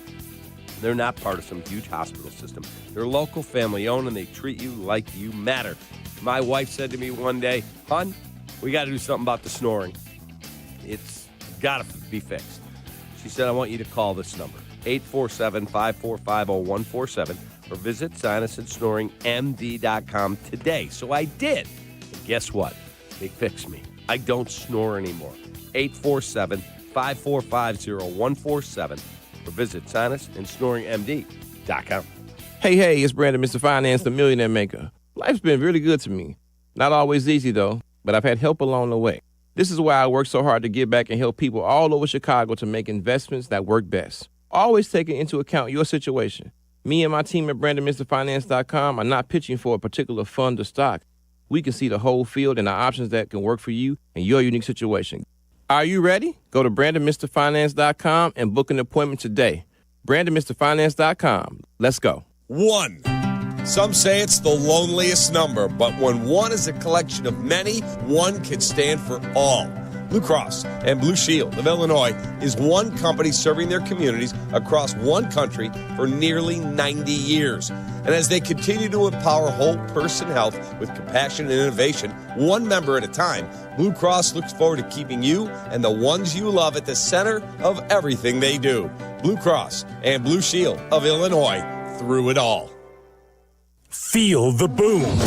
They're not part of some huge hospital system. They're local, family-owned, and they treat you like you matter. My wife said to me one day, hon, we got to do something about the snoring. It's got to be fixed. She said, I want you to call this number, 847-545-0147, or visit sinusandsnoringmd.com today. So I did. And guess what? They fixed me. I don't snore anymore. 847-545-0147, or visit sinusandsnoringmd.com. Hey, it's Brandon, Mr. Finance, the Millionaire Maker. Life's been really good to me. Not always easy, though, but I've had help along the way. This is why I work so hard to give back and help people all over Chicago to make investments that work best. Always taking into account your situation. Me and my team at BrandonMrFinance.com are not pitching for a particular fund or stock. We can see the whole field and the options that can work for you and your unique situation. Are you ready? Go to BrandonMrFinance.com and book an appointment today. BrandonMrFinance.com. Let's go. 1. Some say it's the loneliest number, but when one is a collection of many, one can stand for all. Blue Cross and Blue Shield of Illinois is one company serving their communities across one country for nearly 90 years. And as they continue to empower whole person health with compassion and innovation, one member at a time, Blue Cross looks forward to keeping you and the ones you love at the center of everything they do. Blue Cross and Blue Shield of Illinois, through it all. Feel the boom.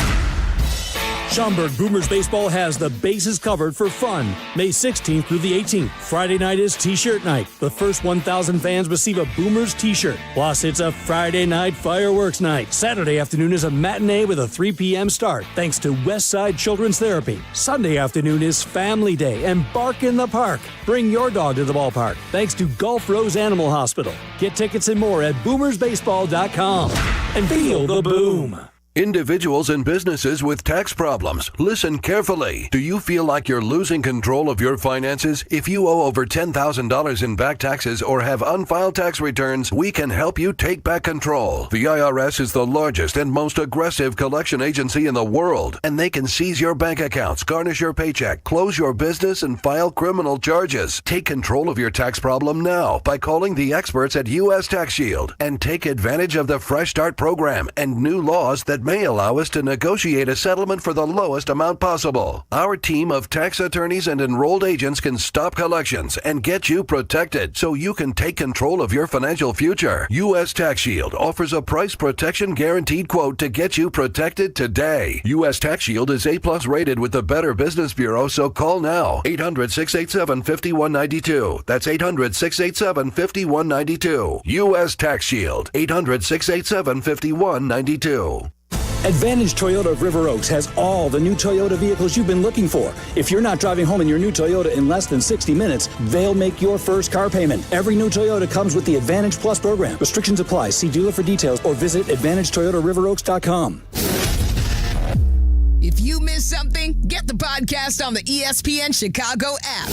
Schaumburg Boomers Baseball has the bases covered for fun. May 16th through the 18th. Friday night is T-shirt night. The first 1,000 fans receive a Boomers T-shirt. Plus, it's a Friday night fireworks night. Saturday afternoon is a matinee with a 3 p.m. start, thanks to Westside Children's Therapy. Sunday afternoon is Family Day and Bark in the Park. Bring your dog to the ballpark, thanks to Gulf Rose Animal Hospital. Get tickets and more at boomersbaseball.com. And feel the boom. Individuals and businesses with tax problems, listen carefully. Do you feel like you're losing control of your finances? If you owe over $10,000 in back taxes or have unfiled tax returns, we can help you take back control. The IRS is the largest and most aggressive collection agency in the world, and they can seize your bank accounts, garnish your paycheck, close your business, and file criminal charges. Take control of your tax problem now by calling the experts at U.S. Tax Shield and take advantage of the Fresh Start program and new laws that may allow us to negotiate a settlement for the lowest amount possible. Our team of tax attorneys and enrolled agents can stop collections and get you protected so you can take control of your financial future. U.S. Tax Shield offers a price protection guaranteed quote to get you protected today. U.S. Tax Shield is A+ rated with the Better Business Bureau, so call now. 800-687-5192. That's 800-687-5192. U.S. Tax Shield. 800-687-5192. Advantage Toyota of River Oaks has all the new Toyota vehicles you've been looking for. If you're not driving home in your new Toyota in less than 60 minutes, they'll make your first car payment. Every new Toyota comes with the Advantage Plus program. Restrictions apply. See dealer for details or visit AdvantageToyotaRiverOaks.com. If you missed something, get the podcast on the ESPN Chicago app.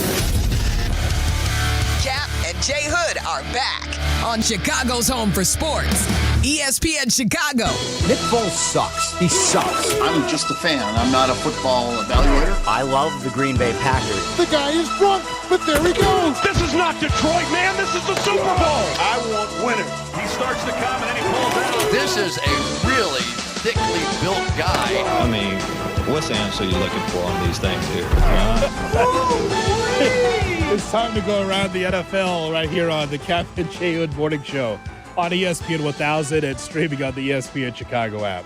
Kap and J Hood are back on Chicago's home for sports. ESPN Chicago. Nick Foles sucks. He sucks. I'm just a fan. I'm not a football evaluator. I love the Green Bay Packers. The guy is drunk, but there he goes. This is not Detroit, man. This is the Super Bowl. I want winners. He starts to come and then he pulls out. This is a really thickly built guy. I mean, what's the answer you're looking for on these things here? It's time to go around the NFL right here on the Kap J Hood Morning Show on ESPN 1000 and streaming on the ESPN Chicago app.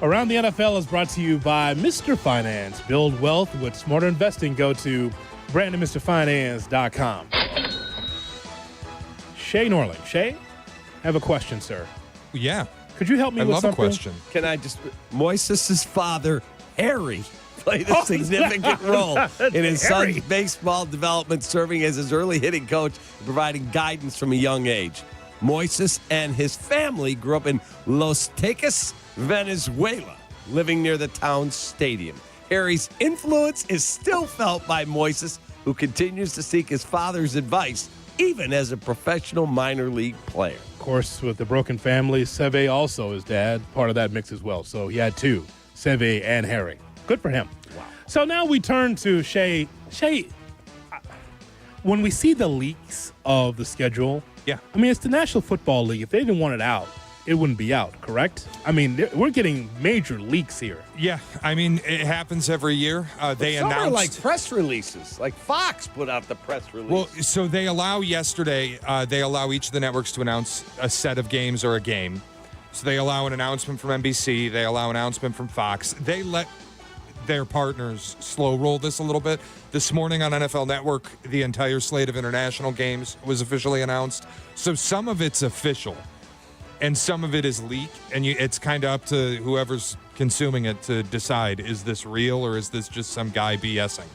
Around the NFL is brought to you by Mr. Finance. Build wealth with smarter investing. Go to BrandonMrFinance.com. Shay Norling. Shay, I have a question, sir. Yeah. Could you help me with something? I love a question. Can I just... Moises' father, Harry, played a significant role in his son's baseball development, serving as his early hitting coach and providing guidance from a young age. Moises and his family grew up in Los Teques, Venezuela, living near the town's stadium. Harry's influence is still felt by Moises, who continues to seek his father's advice, even as a professional minor league player. Of course, with the broken family, Seve also, his dad, part of that mix as well. So he had two, Seve and Harry. Good for him. Wow. So now we turn to Shay. Shay, when we see the leaks of the schedule, yeah, I mean, it's the National Football League. If they didn't want it out, it wouldn't be out, correct? I mean, we're getting major leaks here. Yeah, I mean, it happens every year. They some announced are like press releases. Like Fox put out the press release. Well, so they allow yesterday, they allow each of the networks to announce a set of games or a game. So they allow an announcement from NBC. They allow an announcement from Fox. They let their partners slow roll this a little bit. This morning on NFL Network, the entire slate of international games was officially announced. So some of it's official and some of it is leak, and it's kind of up to whoever's consuming it to decide, is this real or is this just some guy BSing?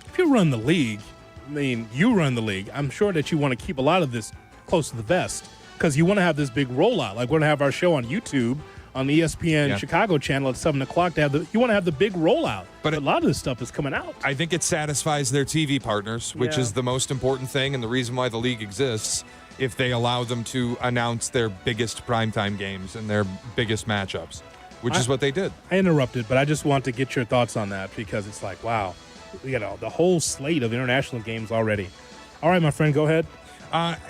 If you run the league, I mean, you run the league, I'm sure that you want to keep a lot of this close to the vest because you want to have this big rollout. Like we're going to have our show on YouTube on the ESPN Chicago channel at 7 o'clock. You want to have the big rollout. But a lot of this stuff is coming out. I think it satisfies their TV partners, which is the most important thing and the reason why the league exists, if they allow them to announce their biggest primetime games and their biggest matchups, which is what they did. I interrupted, but I just want to get your thoughts on that because it's like, wow, the whole slate of international games already. All right, my friend, go ahead.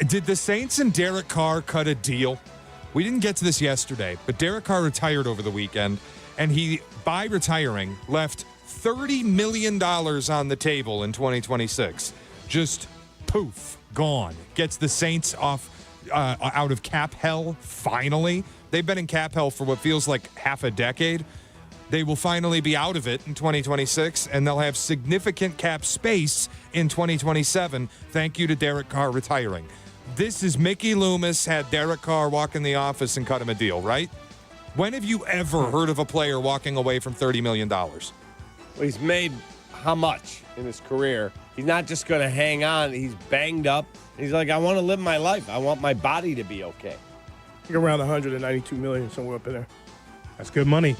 Did the Saints and Derek Carr cut a deal? We didn't get to this yesterday, but Derek Carr retired over the weekend, and he, by retiring, left $30 million on the table in 2026. Just poof, gone. Gets the Saints out of cap hell, finally. They've been in cap hell for what feels like half a decade. They will finally be out of it in 2026, and they'll have significant cap space in 2027. Thank you to Derek Carr retiring. This is Mickey Loomis had Derek Carr walk in the office and cut him a deal, right? When have you ever heard of a player walking away from $30 million? Well, he's made how much in his career? He's not just going to hang on. He's banged up. He's like, I want to live my life. I want my body to be okay. I think around $192 million, somewhere up in there. That's good money.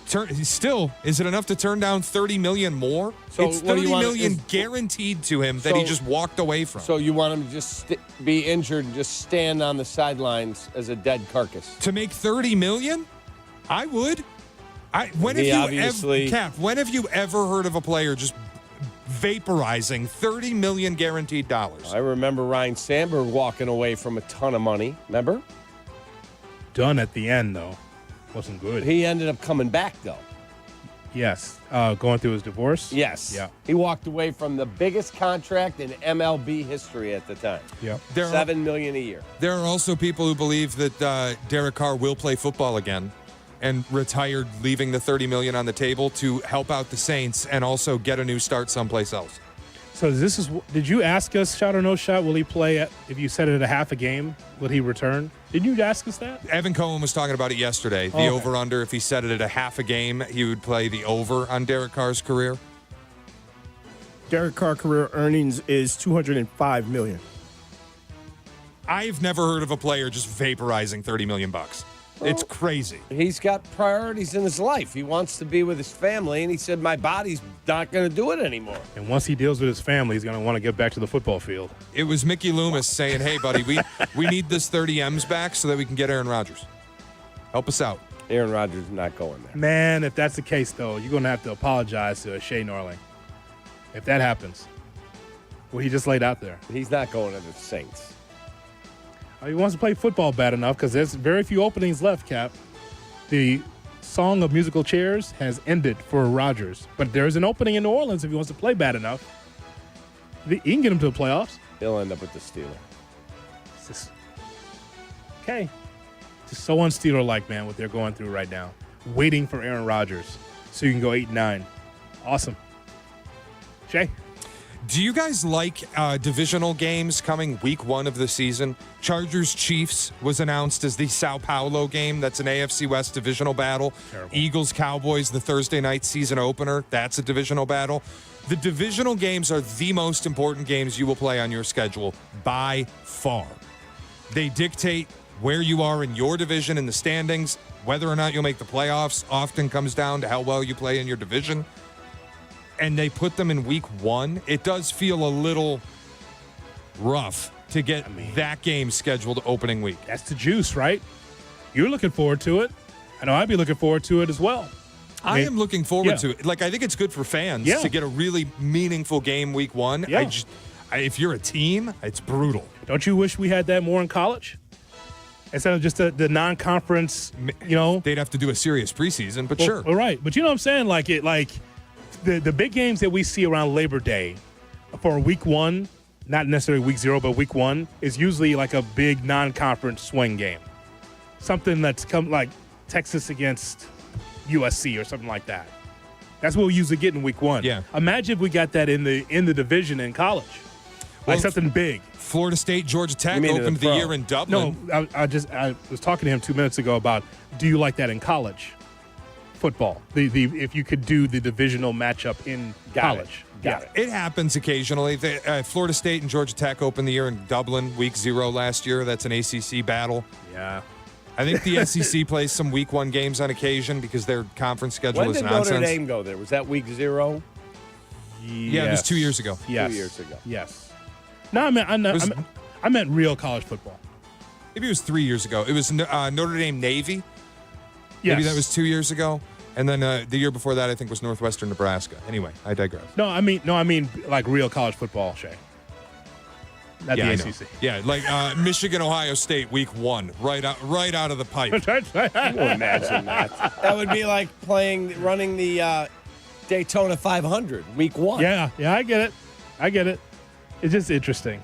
Still, is it enough to turn down $30 million more? So it's $30 million guaranteed to him that he just walked away from. So you want him to just be injured and just stand on the sidelines as a dead carcass? To make $30 million? I would. When have you ever heard of a player just vaporizing $30 million guaranteed dollars? I remember Ryan Sandberg walking away from a ton of money. Remember? Done at the end, though. Wasn't good. He ended up coming back, though. Yes. Going through his divorce? Yes. Yeah. He walked away from the biggest contract in MLB history at the time. Yep. $7 million a year. There are also people who believe that Derek Carr will play football again and retired, leaving the $30 million on the table to help out the Saints and also get a new start someplace else. So did you ask us, shot or no shot, will he play if you set it at a half a game, will he return? Did you ask us that? Evan Cohen was talking about it yesterday. The over-under, if he set it at a half a game, he would play the over on Derek Carr's career. Derek Carr career earnings is $205 million. I've never heard of a player just vaporizing $30 million. It's crazy. He's got priorities in his life. He wants to be with his family, and he said, my body's not going to do it anymore. And once he deals with his family, he's going to want to get back to the football field. It was Mickey Loomis saying, hey, buddy, we need this 30 M's back so that we can get Aaron Rodgers. Help us out. Aaron Rodgers is not going there. Man, if that's the case, though, you're going to have to apologize to Shay Norling. If that happens, what he just laid out there. He's not going to the Saints. He wants to play football bad enough because there's very few openings left, Cap. The song of musical chairs has ended for Rodgers. But there's an opening in New Orleans if he wants to play bad enough. He can get him to the playoffs. He'll end up with the Steelers. Okay. Just so un-Steeler-like, man, what they're going through right now. Waiting for Aaron Rodgers so you can go 8-9. Awesome. Jay? Do you guys like divisional games coming week 1 of the season? Chargers-Chiefs was announced as the Sao Paulo game. That's an AFC West divisional battle. Terrible. Eagles-Cowboys, the Thursday night season opener. That's a divisional battle. The divisional games are the most important games you will play on your schedule by far. They dictate where you are in your division in the standings. Whether or not you'll make the playoffs often comes down to how well you play in your division. And they put them in week 1. It does feel a little rough to get that game scheduled opening week. That's the juice, right? You're looking forward to it. I know I'd be looking forward to it as well. I am looking forward to it. Like, I think it's good for fans to get a really meaningful game week 1. Yeah. If you're a team, it's brutal. Don't you wish we had that more in college? Instead of just the non-conference, They'd have to do a serious preseason, but sure. All right. But you know what I'm saying? The big games that we see around Labor Day for week 1, not necessarily week 0, but week 1, is usually like a big non-conference swing game. Something that's come like Texas against USC or something like that. That's what we usually get in week 1. Yeah. Imagine if we got that in the division in college. Like something big. Florida State, Georgia Tech opened the year in Dublin. No, I was talking to him 2 minutes ago about, do you like that in college football? If you could do the divisional matchup in college. Got it. It happens occasionally. Florida State and Georgia Tech opened the year in Dublin, week 0 last year. That's an ACC battle. Yeah. I think the SEC plays some week 1 games on occasion because their conference schedule is nonsense. When did Notre Dame go there? Was that week 0? Yeah, it was 2 years ago. Yes. 2 years ago. Yes. No, I meant real college football. Maybe it was 3 years ago. It was Notre Dame Navy. Yes. Maybe that was 2 years ago. And then the year before that, I think, was Northwestern Nebraska. Anyway, I digress. No, I mean like real college football, Shay. Not the ACC. Yeah, like Michigan, Ohio State, week 1, right out of the pipe. Can you imagine that? That would be like running the Daytona 500, week 1. Yeah, I get it. It's just interesting.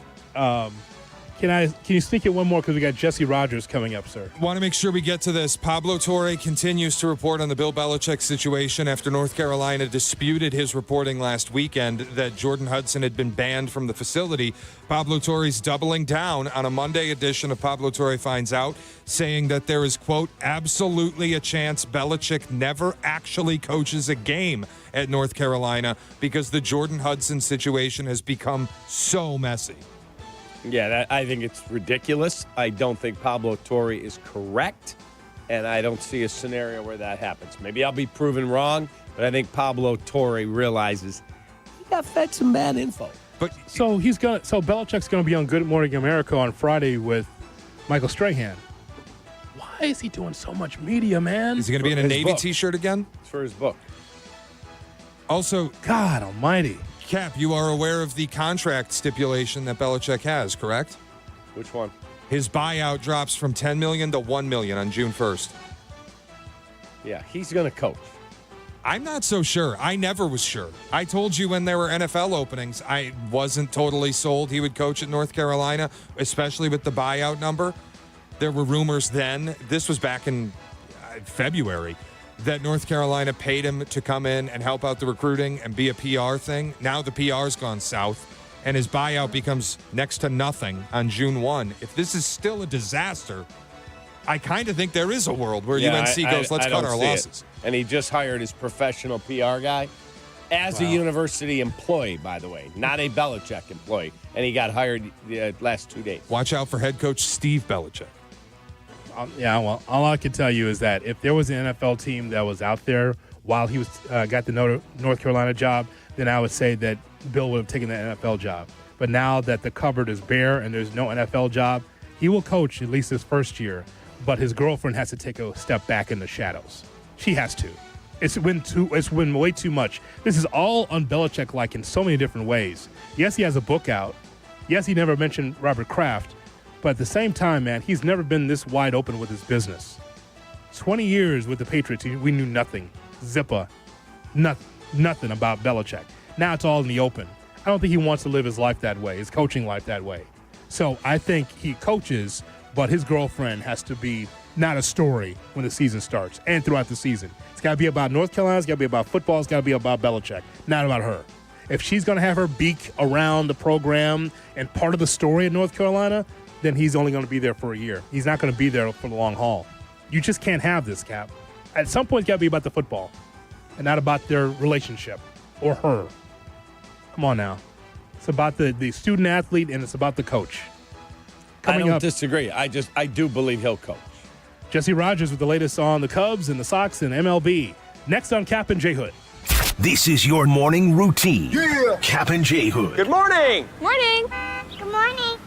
Can you sneak in one more because we got Jesse Rogers coming up, sir? Want to make sure we get to this. Pablo Torre continues to report on the Bill Belichick situation after North Carolina disputed his reporting last weekend that Jordan Hudson had been banned from the facility. Pablo Torre's doubling down on a Monday edition of Pablo Torre Finds Out, saying that there is, quote, absolutely a chance Belichick never actually coaches a game at North Carolina because the Jordan Hudson situation has become so messy. Yeah, I think it's ridiculous. I don't think Pablo Torre is correct, and I don't see a scenario where that happens. Maybe I'll be proven wrong, but I think Pablo Torre realizes he got fed some bad info. So Belichick's gonna be on Good Morning America on Friday with Michael Strahan. Why is he doing so much media, man? Is he going to be in a Navy T-shirt again? It's for his book. Also, God almighty. Cap, you are aware of the contract stipulation that Belichick has, correct? Which one? His buyout drops from $10 million to $1 million on June 1st. Yeah, he's going to coach. I'm not so sure. I never was sure. I told you when there were NFL openings, I wasn't totally sold he would coach at North Carolina, especially with the buyout number. There were rumors then, this was back in February, that North Carolina paid him to come in and help out the recruiting and be a PR thing. Now the PR's gone south, and his buyout becomes next to nothing on June 1. If this is still a disaster, I kind of think there is a world where UNC goes, let's cut our losses. And he just hired his professional PR guy as a university employee, by the way, not a Belichick employee. And he got hired the last 2 days. Watch out for head coach Steve Belichick. Well, all I can tell you is that if there was an NFL team that was out there while he was got the North Carolina job, then I would say that Bill would have taken the NFL job. But now that the cupboard is bare and there's no NFL job, he will coach at least his first year. But his girlfriend has to take a step back in the shadows. She has to. It's been way too much. This is all on Belichick-like in so many different ways. Yes, he has a book out. Yes, he never mentioned Robert Kraft. But at the same time, man, he's never been this wide open with his business. 20 years with the Patriots, we knew nothing. Zippa. Nothing about Belichick. Now it's all in the open. I don't think he wants to live his life that way, his coaching life that way. So I think he coaches but his girlfriend has to be not a story when the season starts and throughout the season. It's got to be about North Carolina. It's got to be about football. It's got to be about Belichick, not about her. If she's going to have her beak around the program and part of the story at North Carolina, then he's only going to be there for a year. He's not going to be there for the long haul. You just can't have this, Cap. At some point, it's got to be about the football and not about their relationship or her. Come on now. It's about the student athlete and it's about the coach. I don't disagree. I do believe he'll coach. Jesse Rogers with the latest on the Cubs and the Sox and MLB. Next on Kap and J Hood. This is your morning routine. Yeah. Kap and J Hood. Good morning. Morning. Good morning.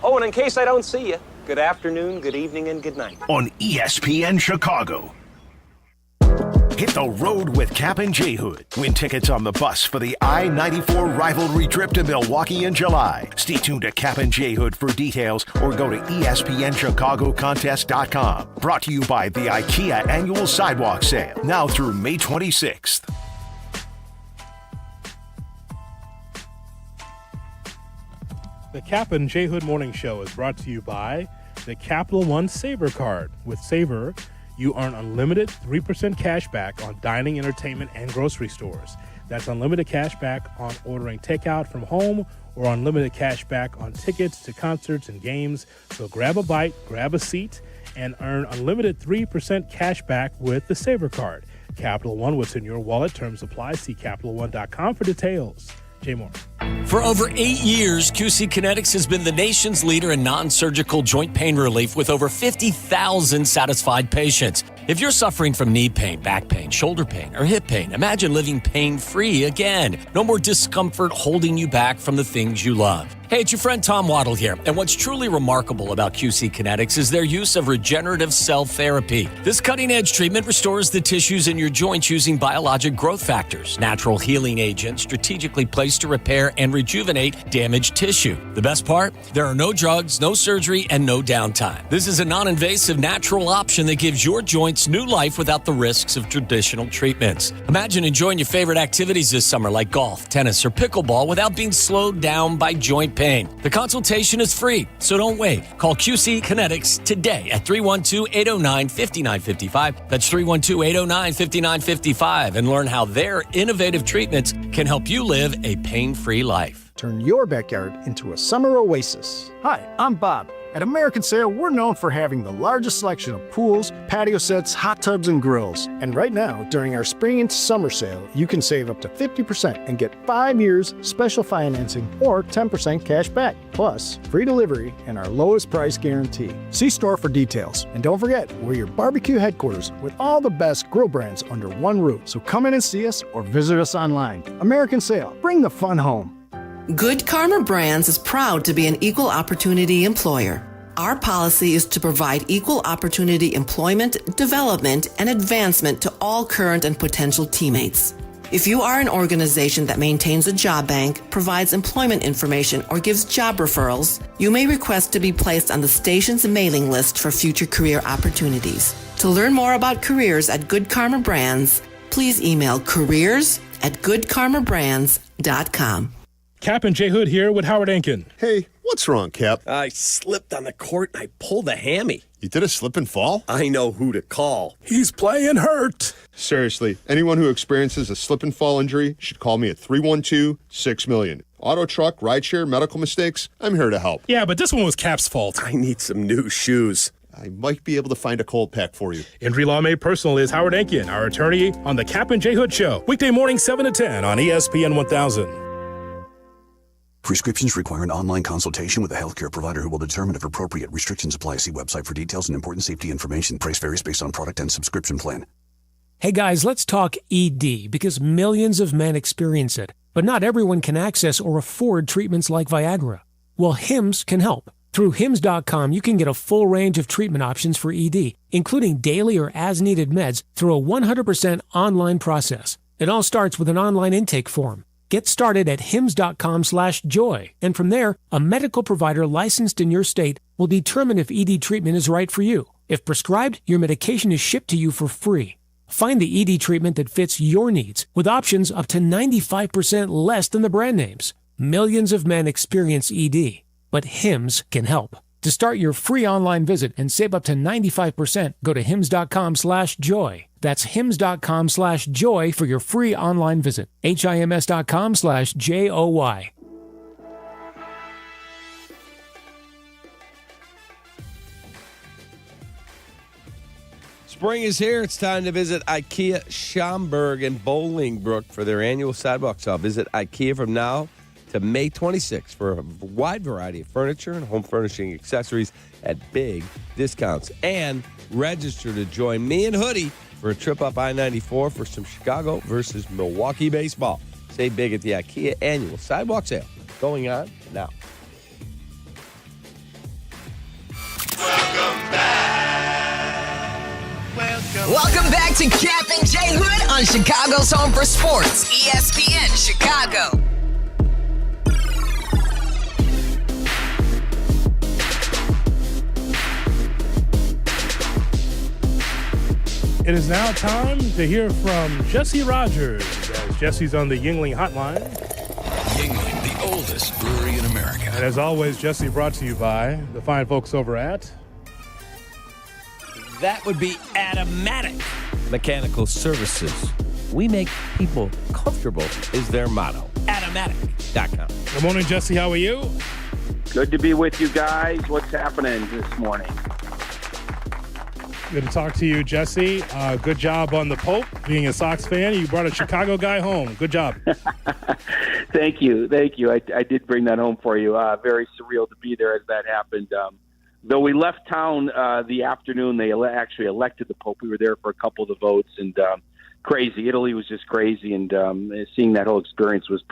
Oh, and in case I don't see you, good afternoon, good evening, and good night. On ESPN Chicago. Hit the road with Kap and J Hood. Win tickets on the bus for the I-94 rivalry trip to Milwaukee in July. Stay tuned to Kap and J Hood for details or go to ESPNChicagoContest.com. Brought to you by the IKEA Annual Sidewalk Sale, now through May 26th. The Kap and J Hood Morning Show is brought to you by the Capital One Saver Card. With Saver, you earn unlimited 3% cash back on dining, entertainment, and grocery stores. That's unlimited cash back on ordering takeout from home or unlimited cash back on tickets to concerts and games. So grab a bite, grab a seat, and earn unlimited 3% cash back with the Saver Card. Capital One, what's in your wallet? Terms apply. See CapitalOne.com for details. Jay Moore. For over 8 years, QC Kinetics has been the nation's leader in non-surgical joint pain relief with over 50,000 satisfied patients. If you're suffering from knee pain, back pain, shoulder pain, or hip pain, imagine living pain-free again. No more discomfort holding you back from the things you love. Hey, it's your friend Tom Waddle here, and what's truly remarkable about QC Kinetics is their use of regenerative cell therapy. This cutting-edge treatment restores the tissues in your joints using biologic growth factors, natural healing agents strategically placed to repair and rejuvenate damaged tissue. The best part? There are no drugs, no surgery, and no downtime. This is a non-invasive, natural option that gives your joints new life without the risks of traditional treatments. Imagine enjoying your favorite activities this summer like golf, tennis, or pickleball without being slowed down by joint pain. The consultation is free, so don't wait. Call QC Kinetics today at 312-809-5955. That's 312-809-5955 and learn how their innovative treatments can help you live a pain-free life. Turn your backyard into a summer oasis. Hi, I'm Bob. At American Sail, we're known for having the largest selection of pools, patio sets, hot tubs, and grills. And right now, during our spring into summer sale, you can save up to 50% and get 5 years special financing or 10% cash back. Plus, free delivery and our lowest price guarantee. See store for details. And don't forget, we're your barbecue headquarters with all the best grill brands under one roof. So come in and see us or visit us online. American Sail, bring the fun home. Good Karma Brands is proud to be an equal opportunity employer. Our policy is to provide equal opportunity employment, development, and advancement to all current and potential teammates. If you are an organization that maintains a job bank, provides employment information, or gives job referrals, you may request to be placed on the station's mailing list for future career opportunities. To learn more about careers at Good Karma Brands, please email careers@goodkarmabrands.com. Kap and J Hood here with Howard Enkin. Hey, what's wrong, Cap? I slipped on the court and I pulled a hammy. You did a slip and fall? I know who to call. He's playing hurt. Seriously, anyone who experiences a slip and fall injury should call me at 312-6-million. Auto, truck, rideshare, medical mistakes, I'm here to help. Yeah, but this one was Cap's fault. I need some new shoes. I might be able to find a cold pack for you. Injury Law Made Personal is Howard Enkin, our attorney on the Kap and J Hood Show. Weekday morning 7 to 10 on ESPN 1000. Prescriptions require an online consultation with a healthcare provider who will determine if appropriate. Restrictions apply. See website for details and important safety information. Price varies based on product and subscription plan. Hey guys, let's talk ED because millions of men experience it, but not everyone can access or afford treatments like Viagra. Well, Hims can help. Through Hims.com, you can get a full range of treatment options for ED, including daily or as-needed meds through a 100% online process. It all starts with an online intake form. Get started at hims.com/joy, and from there, a medical provider licensed in your state will determine if ED treatment is right for you. If prescribed, your medication is shipped to you for free. Find the ED treatment that fits your needs with options up to 95% less than the brand names. Millions of men experience ED, but Hims can help. To start your free online visit and save up to 95%, go to hims.com/joy. That's hims.com/joy for your free online visit. HIMS.com/JOY. Spring is here. It's time to visit IKEA Schaumburg and Bolingbrook for their annual sidewalk sale. Visit IKEA from now to May 26th for a wide variety of furniture and home furnishing accessories at big discounts. And register to join me and Hoodie for a trip up I-94 for some Chicago versus Milwaukee baseball. Save big at the IKEA annual sidewalk sale going on now. Welcome back to Kap and J Hood on Chicago's Home for Sports, ESPN Chicago. It is now time to hear from Jesse Rogers, as Jesse's on the Yuengling Hotline. Yuengling, the oldest brewery in America. And as always, Jesse brought to you by the fine folks over at... That would be Automatic Mechanical Services. We make people comfortable is their motto. Automatic.com. Good morning, Jesse. How are you? Good to be with you guys. What's happening this morning? Good to talk to you, Jesse. Good job on the Pope, being a Sox fan. You brought a Chicago guy home. Good job. Thank you. I did bring that home for you. Very surreal to be there as that happened. Though we left town the afternoon, they actually elected the Pope. We were there for a couple of the votes, and crazy. Italy was just crazy, and seeing that whole experience was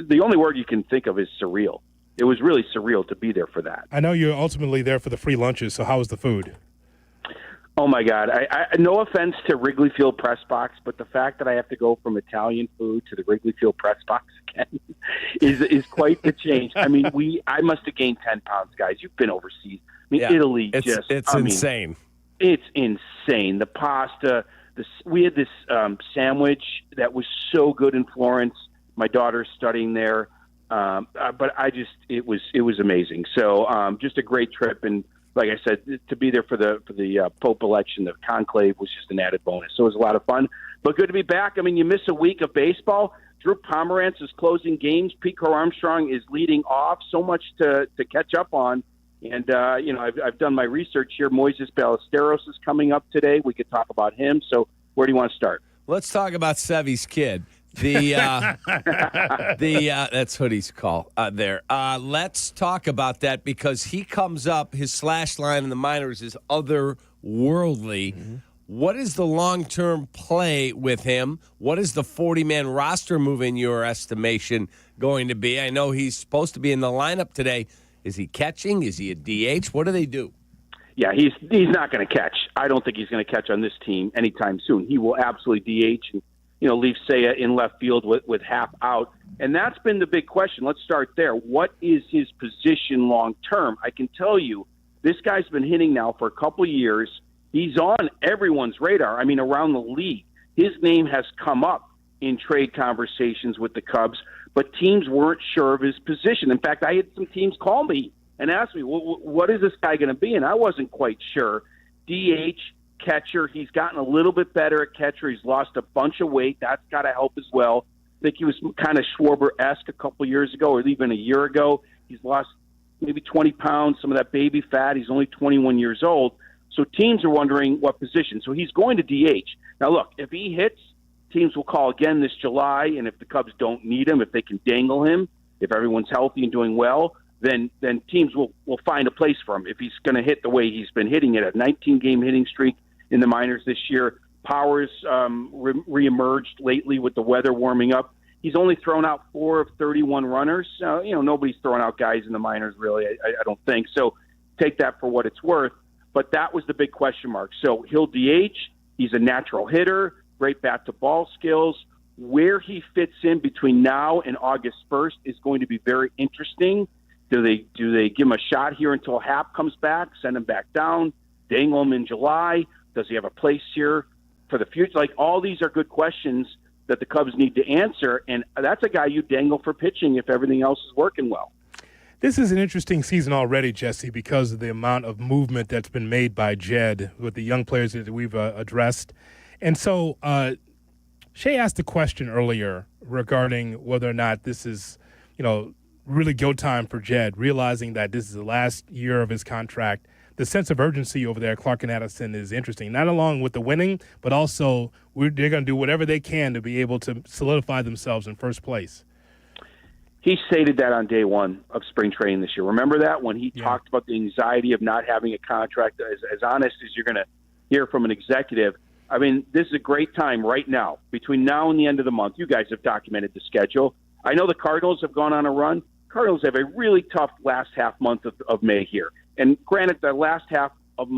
the only word you can think of is surreal. It was really surreal to be there for that. I know you're ultimately there for the free lunches, so how was the food? Oh, my God. I no offense to Wrigley Field press box, but the fact that I have to go from Italian food to the Wrigley Field press box again is quite the change. I mean, I must have gained 10 pounds, guys. You've been overseas. I mean, Yeah, Italy it's insane. It's insane. The pasta. We had this sandwich that was so good in Florence. My daughter's studying there, but it was amazing. So just a great trip, and like I said, to be there for the Pope election, the conclave was just an added bonus. So it was a lot of fun, but good to be back. I mean, you miss a week of baseball. Drew Pomerantz is closing games. Pete Crow-Armstrong is leading off. So much to catch up on. And, I've done my research here. Moises Balisteros is coming up today. We could talk about him. So where do you want to start? Let's talk about Sevy's kid. That's Hoodie's call there. Let's talk about that because he comes up, his slash line in the minors is otherworldly. Mm-hmm. What is the long-term play with him? What is the 40-man roster move in your estimation going to be? I know he's supposed to be in the lineup today. Is he catching? Is he a DH? What do they do? Yeah, he's not going to catch. I don't think he's going to catch on this team anytime soon. He will absolutely DH and leave Seiya in left field with Hap out. And that's been the big question. Let's start there. What is his position long term? I can tell you this guy's been hitting now for a couple of years. He's on everyone's radar. I mean, around the league. His name has come up in trade conversations with the Cubs, but teams weren't sure of his position. In fact, I had some teams call me and ask me, what is this guy going to be? And I wasn't quite sure. DH, catcher, he's gotten a little bit better at catcher. He's lost a bunch of weight. That's got to help as well. I think he was kind of Schwarber-esque a couple years ago or even a year ago. He's lost maybe 20 pounds, some of that baby fat. He's only 21 years old. So teams are wondering what position. So he's going to DH. Now, look, if he hits, teams will call again this July, and if the Cubs don't need him, if they can dangle him, if everyone's healthy and doing well, then teams will find a place for him. If he's going to hit the way he's been hitting it, a 19-game hitting streak in the minors this year. Powers reemerged lately with the weather warming up. He's only thrown out 4 of 31 runners. Nobody's throwing out guys in the minors, really, I don't think. So take that for what it's worth. But that was the big question mark. So he'll DH. He's a natural hitter, great bat-to-ball skills. Where he fits in between now and August 1st is going to be very interesting. Do they give him a shot here until Hap comes back, send him back down, dangle him in July? Does he have a place here for the future? Like, all these are good questions that the Cubs need to answer, and that's a guy you dangle for pitching if everything else is working well. This is an interesting season already, Jesse, because of the amount of movement that's been made by Jed with the young players that we've addressed. And so Shay asked a question earlier regarding whether or not this is, really go time for Jed, realizing that this is the last year of his contract. The sense of urgency over there, Clark and Addison, is interesting. Not along with the winning, but also they're going to do whatever they can to be able to solidify themselves in first place. He stated that on day one of spring training this year. Remember that when he talked about the anxiety of not having a contract, as honest as you're going to hear from an executive. I mean, this is a great time right now. Between now and the end of the month, you guys have documented the schedule. I know the Cardinals have gone on a run. Cardinals have a really tough last half month of May here. And granted, the last half of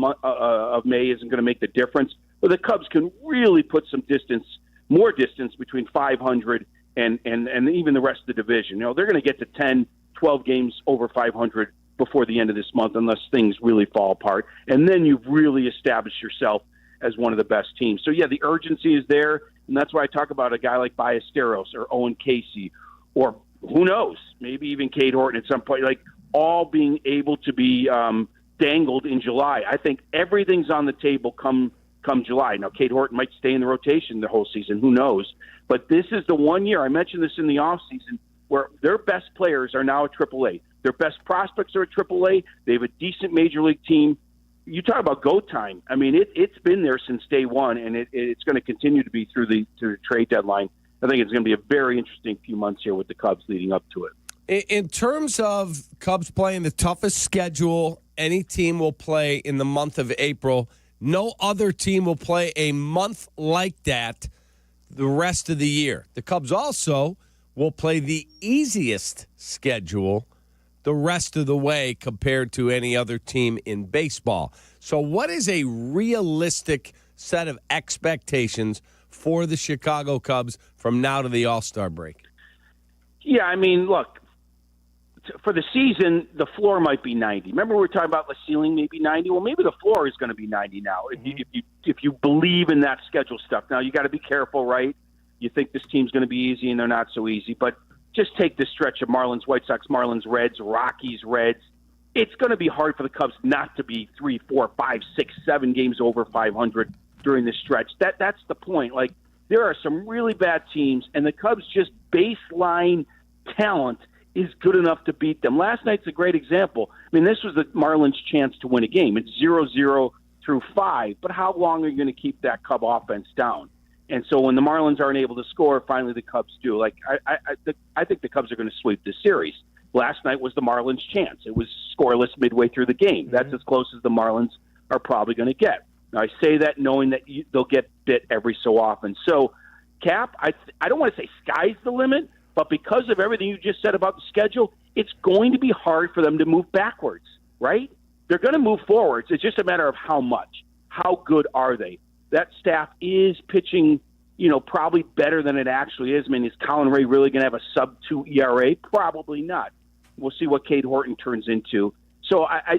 May isn't going to make the difference, but the Cubs can really put some distance, more distance between 500 and even the rest of the division. They're going to get to 10, 12 games over 500 before the end of this month unless things really fall apart. And then you've really established yourself as one of the best teams. So, yeah, the urgency is there, and that's why I talk about a guy like Ballesteros or Owen Casey or who knows, maybe even Cade Horton at some point, like all being able to be dangled in July. I think everything's on the table come July. Now, Cade Horton might stay in the rotation the whole season. Who knows? But this is the 1 year, I mentioned this in the offseason, where their best players are now at AAA. Their best prospects are at AAA. They have a decent major league team. You talk about go time. I mean, it's been there since day one, and it's going to continue to be through the trade deadline. I think it's going to be a very interesting few months here with the Cubs leading up to it. In terms of Cubs playing the toughest schedule any team will play in the month of April, no other team will play a month like that the rest of the year. The Cubs also will play the easiest schedule the rest of the way compared to any other team in baseball. So what is a realistic set of expectations for the Chicago Cubs from now to the All-Star break? Yeah, I mean, look, for the season, the floor might be 90. Remember we were talking about the ceiling maybe 90? Well, maybe the floor is going to be 90 now if you believe in that schedule stuff. Now, you got to be careful, right? You think this team's going to be easy, and they're not so easy. But just take this stretch of Marlins, White Sox, Marlins, Reds, Rockies, Reds. It's going to be hard for the Cubs not to be 3, 4, 5, 6, 7 games over 500 during this stretch. That's the point. Like, there are some really bad teams, and the Cubs' just baseline talent is good enough to beat them. Last night's a great example. I mean, this was the Marlins' chance to win a game. It's 0-0 through 5, but how long are you going to keep that Cub offense down? And so when the Marlins aren't able to score, finally the Cubs do. Like, I think the Cubs are going to sweep this series. Last night was the Marlins' chance. It was scoreless midway through the game. That's as close as the Marlins are probably going to get. Now, I say that knowing that they'll get bit every so often. So, Cap, I don't want to say sky's the limit, but because of everything you just said about the schedule, it's going to be hard for them to move backwards, right? They're going to move forwards. It's just a matter of how much. How good are they? That staff is pitching, probably better than it actually is. I mean, is Colin Ray really going to have a sub-2 ERA? Probably not. We'll see what Cade Horton turns into. So I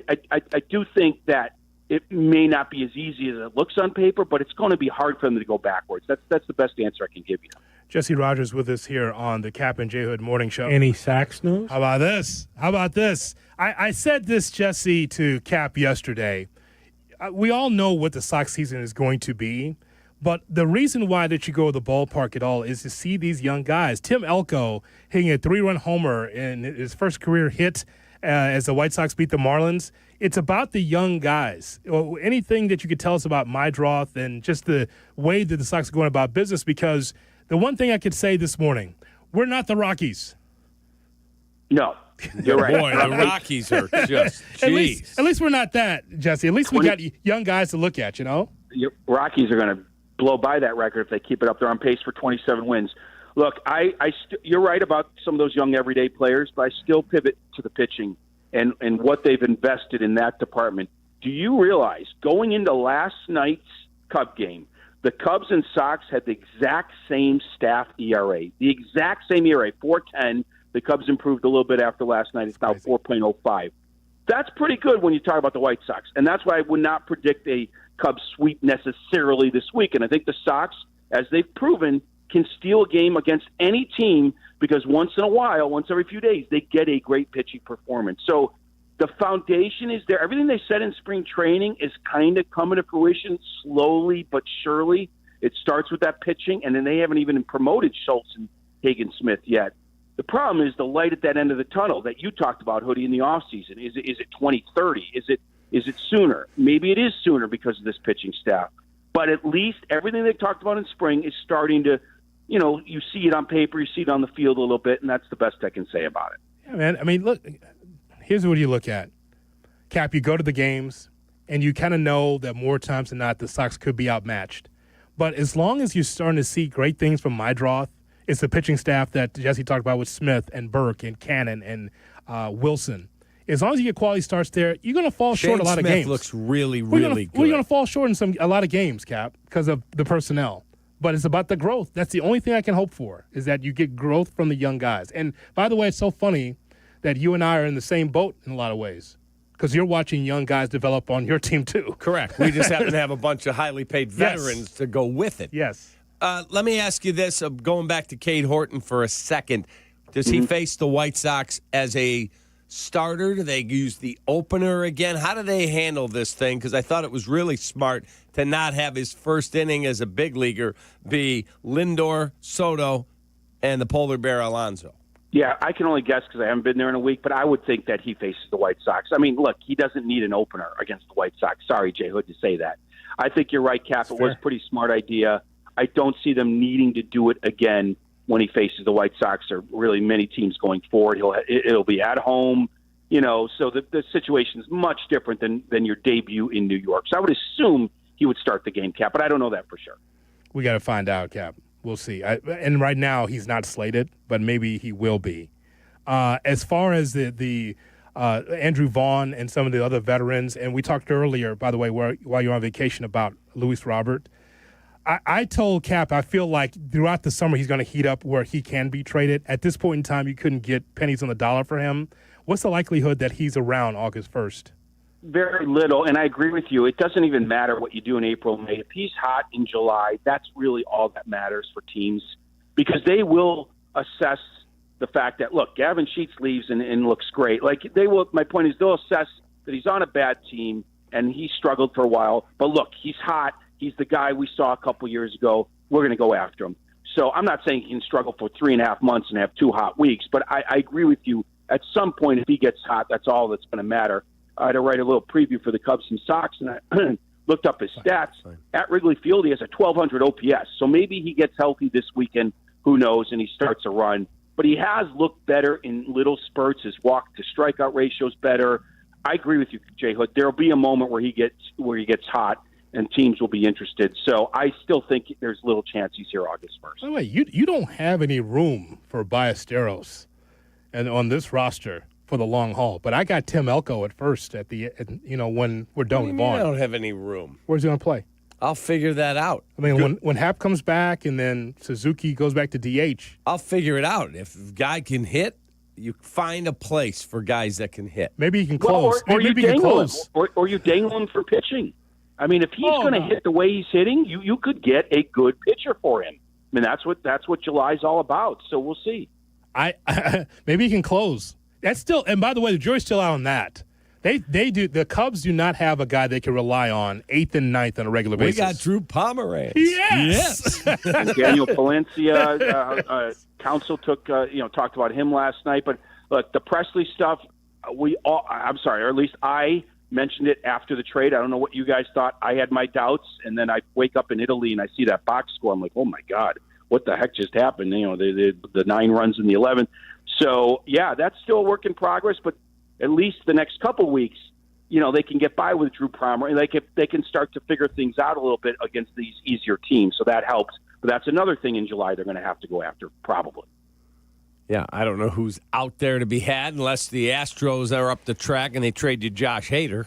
do think that it may not be as easy as it looks on paper, but it's going to be hard for them to go backwards. That's the best answer I can give you. Jesse Rogers with us here on the Kap and J Hood Morning Show. Any Sox news? How about this? I said this, Jesse, to Kap yesterday. We all know what the Sox season is going to be, but the reason why that you go to the ballpark at all is to see these young guys. Tim Elko hitting a 3-run homer in his first career hit as the White Sox beat the Marlins. It's about the young guys. Anything that you could tell us about Mydroth and just the way that the Sox are going about business, because the one thing I could say this morning, we're not the Rockies. No, you're right. Boy, the Rockies are just, at least we're not that, Jesse. At least we got young guys to look at, Your Rockies are going to blow by that record if they keep it up. They're on pace for 27 wins. Look, you're right about some of those young everyday players, but I still pivot to the pitching and what they've invested in that department. Do you realize going into last night's Cub game, the Cubs and Sox had the exact same staff ERA, the exact same ERA, 4.10. The Cubs improved a little bit after last night. It's now 4.05. That's pretty good when you talk about the White Sox, and that's why I would not predict a Cubs sweep necessarily this week. And I think the Sox, as they've proven, can steal a game against any team because once in a while, once every few days, they get a great pitching performance. So the foundation is there. Everything they said in spring training is kind of coming to fruition slowly but surely. It starts with that pitching, and then they haven't even promoted Schultz and Hagen-Smith yet. The problem is the light at that end of the tunnel that you talked about, Hoodie, in the offseason. Is it 2030? Is it sooner? Maybe it is sooner because of this pitching staff. But at least everything they talked about in spring is starting to, you see it on paper, you see it on the field a little bit, and that's the best I can say about it. Yeah, man. I mean, look, here's what you look at. Cap, you go to the games, and you kind of know that more times than not the Sox could be outmatched. But as long as you're starting to see great things from Meidroth, it's the pitching staff that Jesse talked about with Smith and Burke and Cannon and Wilson. As long as you get quality starts there, you're going to fall short a lot of games. Looks really good. We're going to fall short in a lot of games, Cap, because of the personnel. But it's about the growth. That's the only thing I can hope for, is that you get growth from the young guys. And, by the way, it's so funny that you and I are in the same boat in a lot of ways, because you're watching young guys develop on your team too. Correct. We just happen to have a bunch of highly paid veterans to go with it. Yes. Let me ask you this, going back to Cade Horton for a second. Does he face the White Sox as a starter? Do they use the opener again? How do they handle this thing? Because I thought it was really smart to not have his first inning as a big leaguer be Lindor, Soto, and the polar bear Alonso. Yeah, I can only guess because I haven't been there in a week, but I would think that he faces the White Sox. I mean, look, he doesn't need an opener against the White Sox. Sorry, J. Hood, to say that. I think you're right, Cap. It was a pretty smart idea. I don't see them needing to do it again when he faces the White Sox or really many teams going forward. It'll be at home, so the situation is much different than your debut in New York. So I would assume he would start the game, Cap, but I don't know that for sure. We got to find out, Cap. We'll see. And right now he's not slated, but maybe he will be. As far as the Andrew Vaughn and some of the other veterans, and we talked earlier, by the way, while you're on vacation, about Luis Robert. I told Cap I feel like throughout the summer he's going to heat up where he can be traded. At this point in time, you couldn't get pennies on the dollar for him. What's the likelihood that he's around August 1st? Very little, and I agree with you. It doesn't even matter what you do in April, May. If he's hot in July, that's really all that matters for teams, because they will assess the fact that, look, Gavin Sheets leaves and looks great. Like, they will. My point is, they'll assess that he's on a bad team and he struggled for a while. But look, he's hot. He's the guy we saw a couple years ago. We're going to go after him. So I'm not saying he can struggle for 3.5 months and have 2 hot weeks, but I agree with you. At some point, if he gets hot, that's all that's going to matter. I had to write a little preview for the Cubs and Sox, and I looked up his stats. At Wrigley Field, he has a 1,200 OPS. So maybe he gets healthy this weekend. Who knows? And he starts a run. But he has looked better in little spurts. His walk-to-strikeout ratio is better. I agree with you, Jay Hood. There will be a moment where he gets hot, and teams will be interested. So I still think there's little chance he's here August 1st. By the way, you don't have any room for Ballesteros and on this roster for the long haul. But I got Tim Elko at first when we're done with Vaughn. I don't have any room. Where's he going to play? I'll figure that out. I mean, when Happ comes back and then Suzuki goes back to DH. I'll figure it out. If a guy can hit, you find a place for guys that can hit. Maybe he can close. Or you dangle him for pitching. I mean, if he's going to hit the way he's hitting, you could get a good pitcher for him. I mean, that's what July's all about. So we'll see. Maybe he can close. That's still, and by the way, the jury's still out on that. They do. The Cubs do not have a guy they can rely on 8th and 9th on a regular basis. We got Drew Pomeranz. Yes. Daniel Palencia, Council talked about him last night. But look, the Presley stuff, I'm sorry, or at least I mentioned it after the trade. I don't know what you guys thought. I had my doubts, and then I wake up in Italy and I see that box score. I'm like, oh my God, what the heck just happened? The 9 runs in the 11th. So yeah, that's still a work in progress, but at least the next couple weeks, they can get by with Drew Pomeranz, and they can start to figure things out a little bit against these easier teams. So that helps. But that's another thing in July they're going to have to go after, probably. Yeah, I don't know who's out there to be had unless the Astros are up the track and they trade you Josh Hader.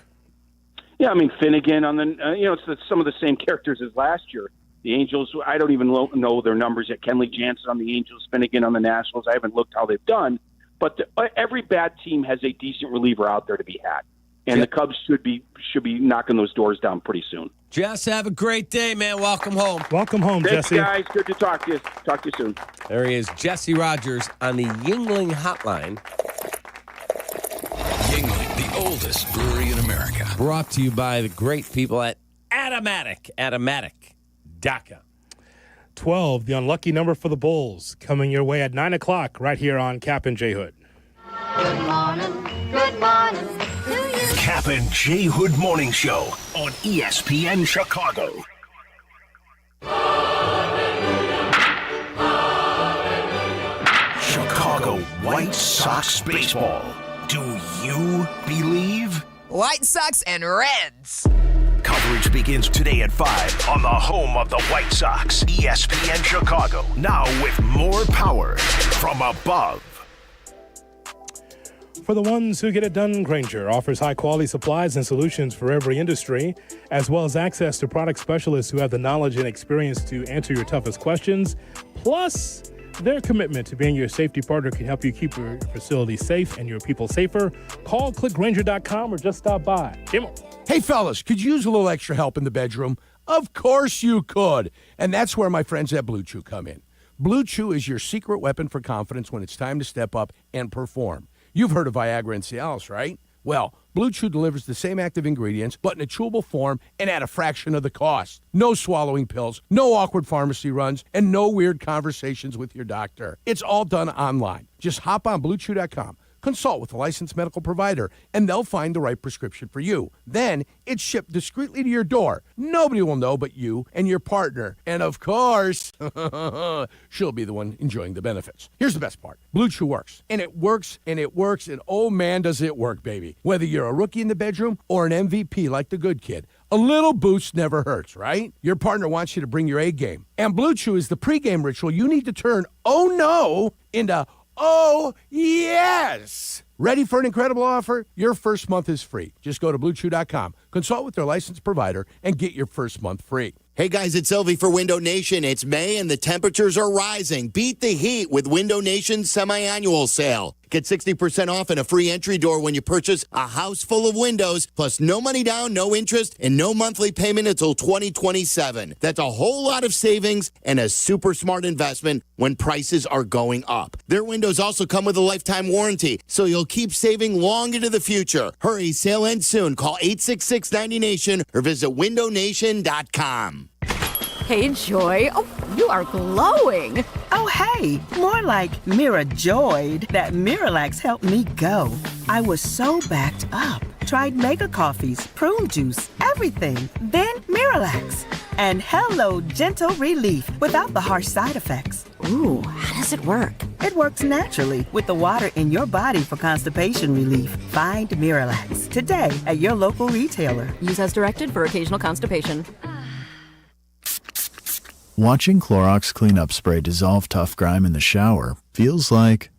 Yeah, I mean, Finnegan on the it's some of the same characters as last year. The Angels, I don't even know their numbers yet. Kenley Jansen on the Angels, Finnegan on the Nationals. I haven't looked how they've done. But every bad team has a decent reliever out there to be had. And the Cubs should be knocking those doors down pretty soon. Jess, have a great day, man. Welcome home. Welcome home, Thanks, Jesse. guys. Good to talk to you. Talk to you soon. There he is, Jesse Rogers on the Yingling Hotline. Yingling, the oldest brewery in America. Brought to you by the great people at Atomatic. Atomatic.com. 12, the unlucky number for the Bulls, coming your way at 9 o'clock right here on Kap and J Hood. Good morning to you. Kap and J Hood Morning Show on ESPN Chicago. Chicago White Sox baseball. Do you believe? White Sox and Reds. Coverage begins today at 5 on the home of the White Sox, ESPN Chicago. Now with more power from above. For the ones who get it done, Grainger offers high-quality supplies and solutions for every industry, as well as access to product specialists who have the knowledge and experience to answer your toughest questions. Plus, their commitment to being your safety partner can help you keep your facility safe and your people safer. Call, click Grainger.com, or just stop by. Come on. Hey, fellas, could you use a little extra help in the bedroom? Of course you could. And that's where my friends at Blue Chew come in. Blue Chew is your secret weapon for confidence when it's time to step up and perform. You've heard of Viagra and Cialis, right? Well, Blue Chew delivers the same active ingredients, but in a chewable form and at a fraction of the cost. No swallowing pills, no awkward pharmacy runs, and no weird conversations with your doctor. It's all done online. Just hop on BlueChew.com. Consult with a licensed medical provider, and they'll find the right prescription for you. Then it's shipped discreetly to your door. Nobody will know but you and your partner. And of course, she'll be the one enjoying the benefits. Here's the best part. Blue Chew works. And it works, and it works, and oh man, does it work, baby. Whether you're a rookie in the bedroom or an MVP like the good kid, a little boost never hurts, right? Your partner wants you to bring your A game. And Blue Chew is the pregame ritual you need to turn oh no into oh, yes! Ready for an incredible offer? Your first month is free. Just go to BlueChew.com, consult with their licensed provider, and get your first month free. Hey guys, it's Silvy for Window Nation. It's May and the temperatures are rising. Beat the heat with Window Nation's semi-annual sale. Get 60% off and a free entry door when you purchase a house full of windows, plus no money down, no interest, and no monthly payment until 2027. That's a whole lot of savings and a super smart investment when prices are going up. Their windows also come with a lifetime warranty, so you'll keep saving long into the future. Hurry, sale ends soon. Call 866-90NATION or visit windownation.com. Hey, Joy. Oh, you are glowing. Oh, hey. More like Mira joyed that Miralax helped me go. I was so backed up. Tried mega coffees, prune juice, everything. Then Miralax. And hello, gentle relief without the harsh side effects. Ooh, how does it work? It works naturally with the water in your body for constipation relief. Find Miralax today at your local retailer. Use as directed for occasional constipation. Watching Clorox cleanup spray dissolve tough grime in the shower feels like...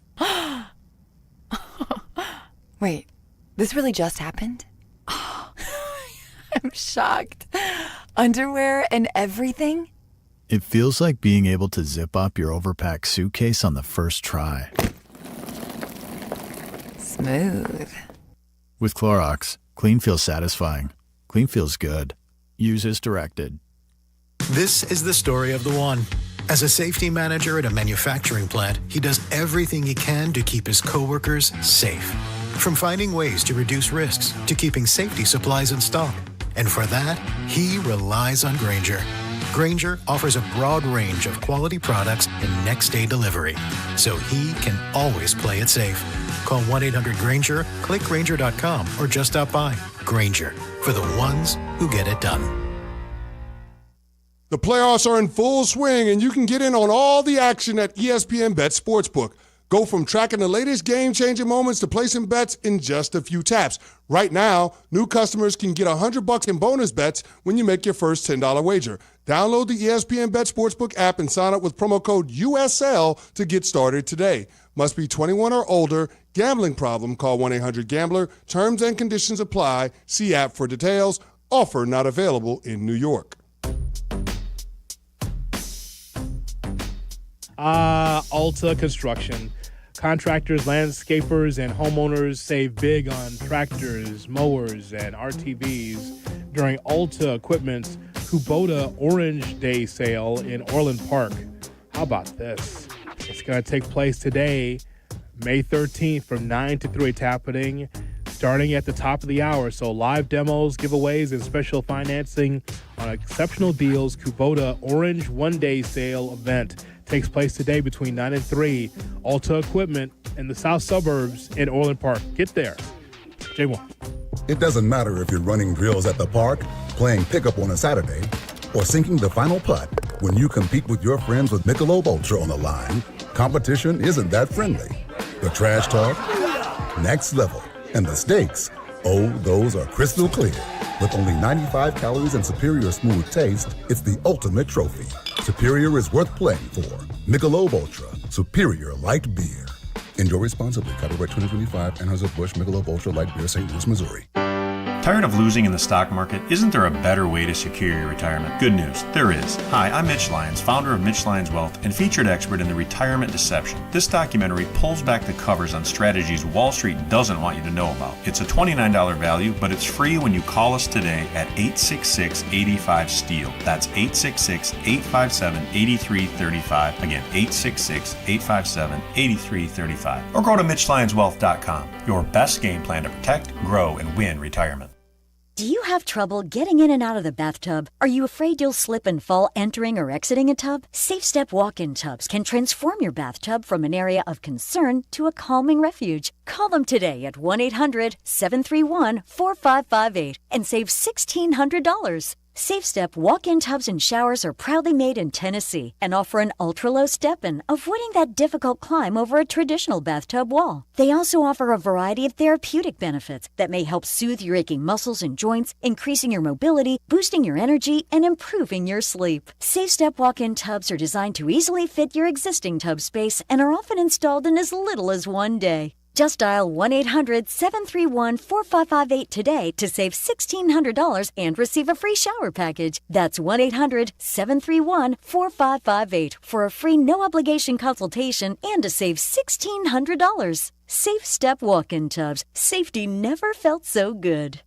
Wait, this really just happened? I'm shocked. Underwear and everything? It feels like being able to zip up your overpacked suitcase on the first try. Smooth. With Clorox, clean feels satisfying. Clean feels good. Use as directed. This is the story of the one. As a safety manager at a manufacturing plant, he does everything he can to keep his coworkers safe. From finding ways to reduce risks to keeping safety supplies in stock. And for that, he relies on Grainger. Grainger offers a broad range of quality products and next-day delivery, so he can always play it safe. Call 1-800-GRAINGER, click Grainger.com, or just stop by. Grainger, for the ones who get it done. The playoffs are in full swing, and you can get in on all the action at ESPN Bet Sportsbook. Go from tracking the latest game-changing moments to placing bets in just a few taps. Right now, new customers can get $100 in bonus bets when you make your first $10 wager. Download the ESPN Bet Sportsbook app and sign up with promo code USL to get started today. Must be 21 or older. Gambling problem? Call 1-800-GAMBLER. Terms and conditions apply. See app for details. Offer not available in New York. Alta Construction. Contractors, landscapers, and homeowners save big on tractors, mowers, and RTVs during Ulta Equipment's Kubota Orange Day sale in Orland Park. How about this? It's going to take place today, May 13th from 9 to 3. It's happening starting at the top of the hour. So live demos, giveaways, and special financing on exceptional deals. Kubota Orange One-Day Sale event takes place today between 9 and 3. Ulta Equipment in the south suburbs in Orland Park. Get there. J1. It doesn't matter if you're running drills at the park, playing pickup on a Saturday, or sinking the final putt. When you compete with your friends with Michelob Ultra on the line, competition isn't that friendly. The trash talk, next level. And the stakes, oh, those are crystal clear. With only 95 calories and superior smooth taste, it's the ultimate trophy. Superior is worth playing for. Michelob Ultra, superior light beer. Enjoy responsibly. Copyright 2025, Anheuser-Busch Michelob Ultra Light Beer, St. Louis, Missouri. Tired of losing in the stock market? Isn't there a better way to secure your retirement? Good news, there is. Hi, I'm Mitch Lyons, founder of Mitch Lyons Wealth and featured expert in the retirement deception. This documentary pulls back the covers on strategies Wall Street doesn't want you to know about. It's a $29 value, but it's free when you call us today at 866-85-STEEL. That's 866-857-8335. Again, 866-857-8335. Or go to MitchLyonsWealth.com. Your best game plan to protect, grow, and win retirement. Do you have trouble getting in and out of the bathtub? Are you afraid you'll slip and fall entering or exiting a tub? Safe Step walk-in tubs can transform your bathtub from an area of concern to a calming refuge. Call them today at 1-800-731-4558 and save $1,600. Safe Step walk-in tubs and showers are proudly made in Tennessee and offer an ultra-low step-in, avoiding that difficult climb over a traditional bathtub wall. They also offer a variety of therapeutic benefits that may help soothe your aching muscles and joints, increasing your mobility, boosting your energy, and improving your sleep. Safe Step walk-in tubs are designed to easily fit your existing tub space and are often installed in as little as one day. Just dial 1-800-731-4558 today to save $1,600 and receive a free shower package. That's 1-800-731-4558 for a free no-obligation consultation and to save $1,600. Safe Step walk-in tubs. Safety never felt so good.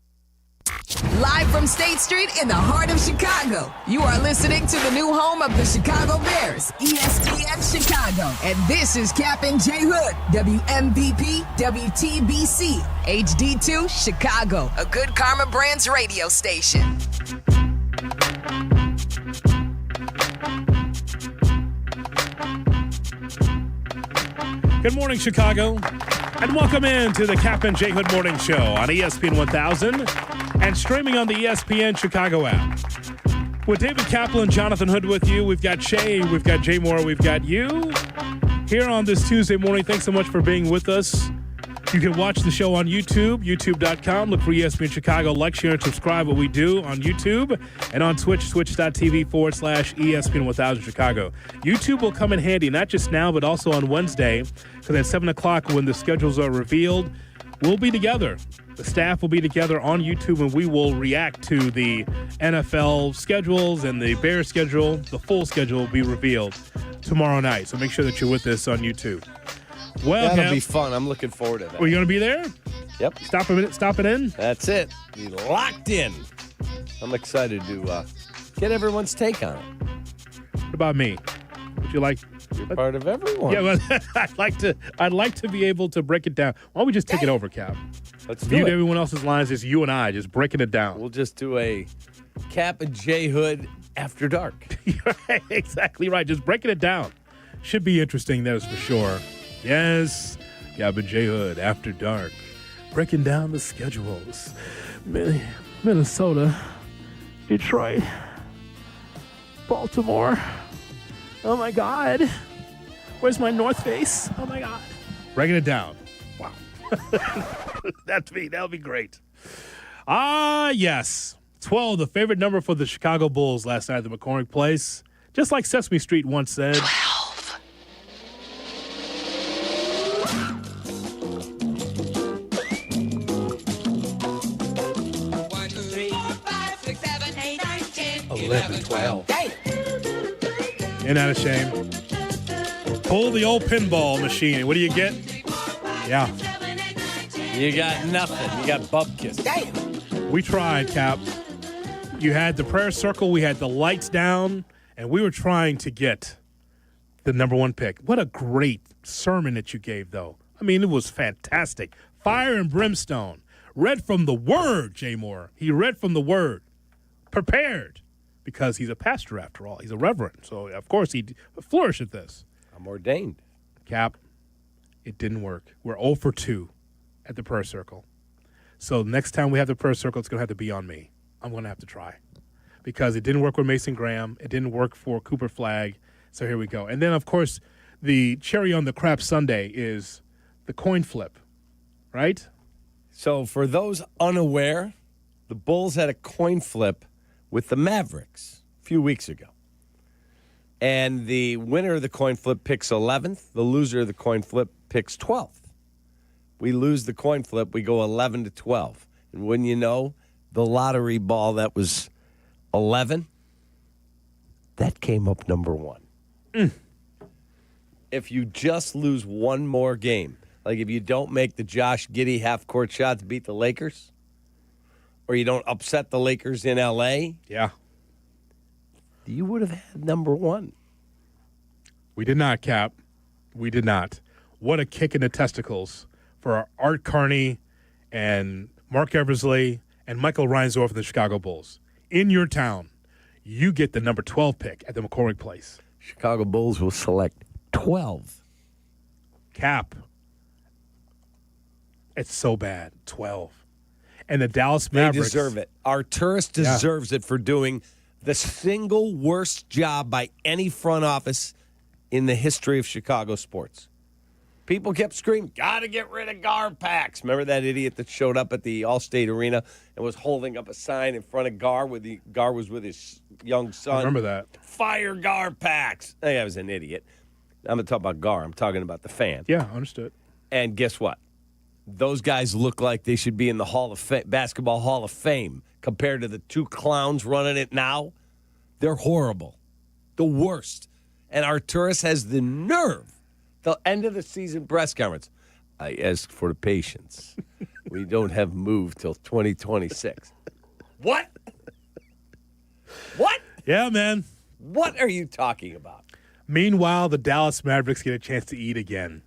Live from State Street in the heart of Chicago, you are listening to the new home of the Chicago Bears, ESPN Chicago. And this is Kap J Hood, WMVP, WTBC, HD2, Chicago, a good Carmen Brands radio station. Good morning, Chicago, and welcome in to the Kap J Hood Morning Show on ESPN 1000 and streaming on the ESPN Chicago app. With David Kaplan, Jonathan Hood with you. We've got Shay, we've got Jay Moore, we've got you here on this Tuesday morning. Thanks so much for being with us. You can watch the show on YouTube, youtube.com. Look for ESPN Chicago. Like, share, and subscribe what we do on YouTube. And on Twitch, twitch.tv/ESPN 1000 Chicago. YouTube will come in handy, not just now, but also on Wednesday, because at 7 o'clock when the schedules are revealed, we'll be together. The staff will be together on YouTube, and we will react to the NFL schedules and the Bears schedule. The full schedule will be revealed tomorrow night, so make sure that you're with us on YouTube. Well, that'll be fun. I'm looking forward to that. Are you going to be there? Yep. Stop it in? That's it. Be locked in. I'm excited to get everyone's take on it. What about me? Would you like? You're part of everyone. Yeah, well, I'd like to be able to break it down. Why don't we just take it over, Cap? Let's do it. Everyone else's lines, just you and I, just breaking it down. We'll just do a Kap J Hood after dark. Exactly right. Just breaking it down. Should be interesting, that's for sure. Yes, Kap J Hood after dark, breaking down the schedules. Minnesota, Detroit, Baltimore. Oh my God, where's my North Face? Oh my God, breaking it down. Wow, that'll be great. Yes, 12, the favorite number for the Chicago Bulls last night at the McCormick Place. Just like Sesame Street once said. 11, 12. Ain't that a shame? Pull the old pinball machine. What do you get? Yeah. You got nothing. You got bupkis. Damn. We tried, Cap. You had the prayer circle. We had the lights down, and we were trying to get the number one pick. What a great sermon that you gave, though. I mean, it was fantastic. Fire and brimstone. Read from the Word, Jay Moore. He read from the Word. Prepared. Because he's a pastor, after all. He's a reverend. So, of course, he'd flourish at this. I'm ordained. Cap, it didn't work. We're 0 for 2 at the prayer circle. So next time we have the prayer circle, it's going to have to be on me. I'm going to have to try. Because it didn't work with Mason Graham. It didn't work for Cooper Flagg. So here we go. And then, of course, the cherry on the crap sundae is the coin flip, right? So for those unaware, the Bulls had a coin flip with the Mavericks a few weeks ago. And the winner of the coin flip picks 11th. The loser of the coin flip picks 12th. We lose the coin flip. We go 11 to 12. And when you know, the lottery ball that was 11, that came up number 1. If you just lose one more game, like if you don't make the Josh Giddey half-court shot to beat the Lakers, or you don't upset the Lakers in L.A., yeah, you would have had number 1. We did not, Cap. We did not. What a kick in the testicles for Art Carney and Mark Eversley and Michael Reinsdorf of the Chicago Bulls. In your town, you get the number 12 pick at the McCormick Place. Chicago Bulls will select 12. Cap. It's so bad. 12. And the Dallas Mavericks. They deserve it. Arturis deserves it for doing the single worst job by any front office in the history of Chicago sports. People kept screaming, gotta get rid of Gar packs. Remember that idiot that showed up at the Allstate Arena and was holding up a sign in front of Gar Gar was with his young son. I remember that. Fire Gar packs. I think I was an idiot. I'm going to talk about Gar. I'm talking about the fan. Yeah, understood. And guess what? Those guys look like they should be in the Hall of Basketball Hall of Fame compared to the two clowns running it now. They're horrible. The worst. And Arturis has the nerve, the end of the season press conference. I ask for patience. We don't have moved till 2026. What? What? Yeah, man. What are you talking about? Meanwhile, the Dallas Mavericks get a chance to eat again.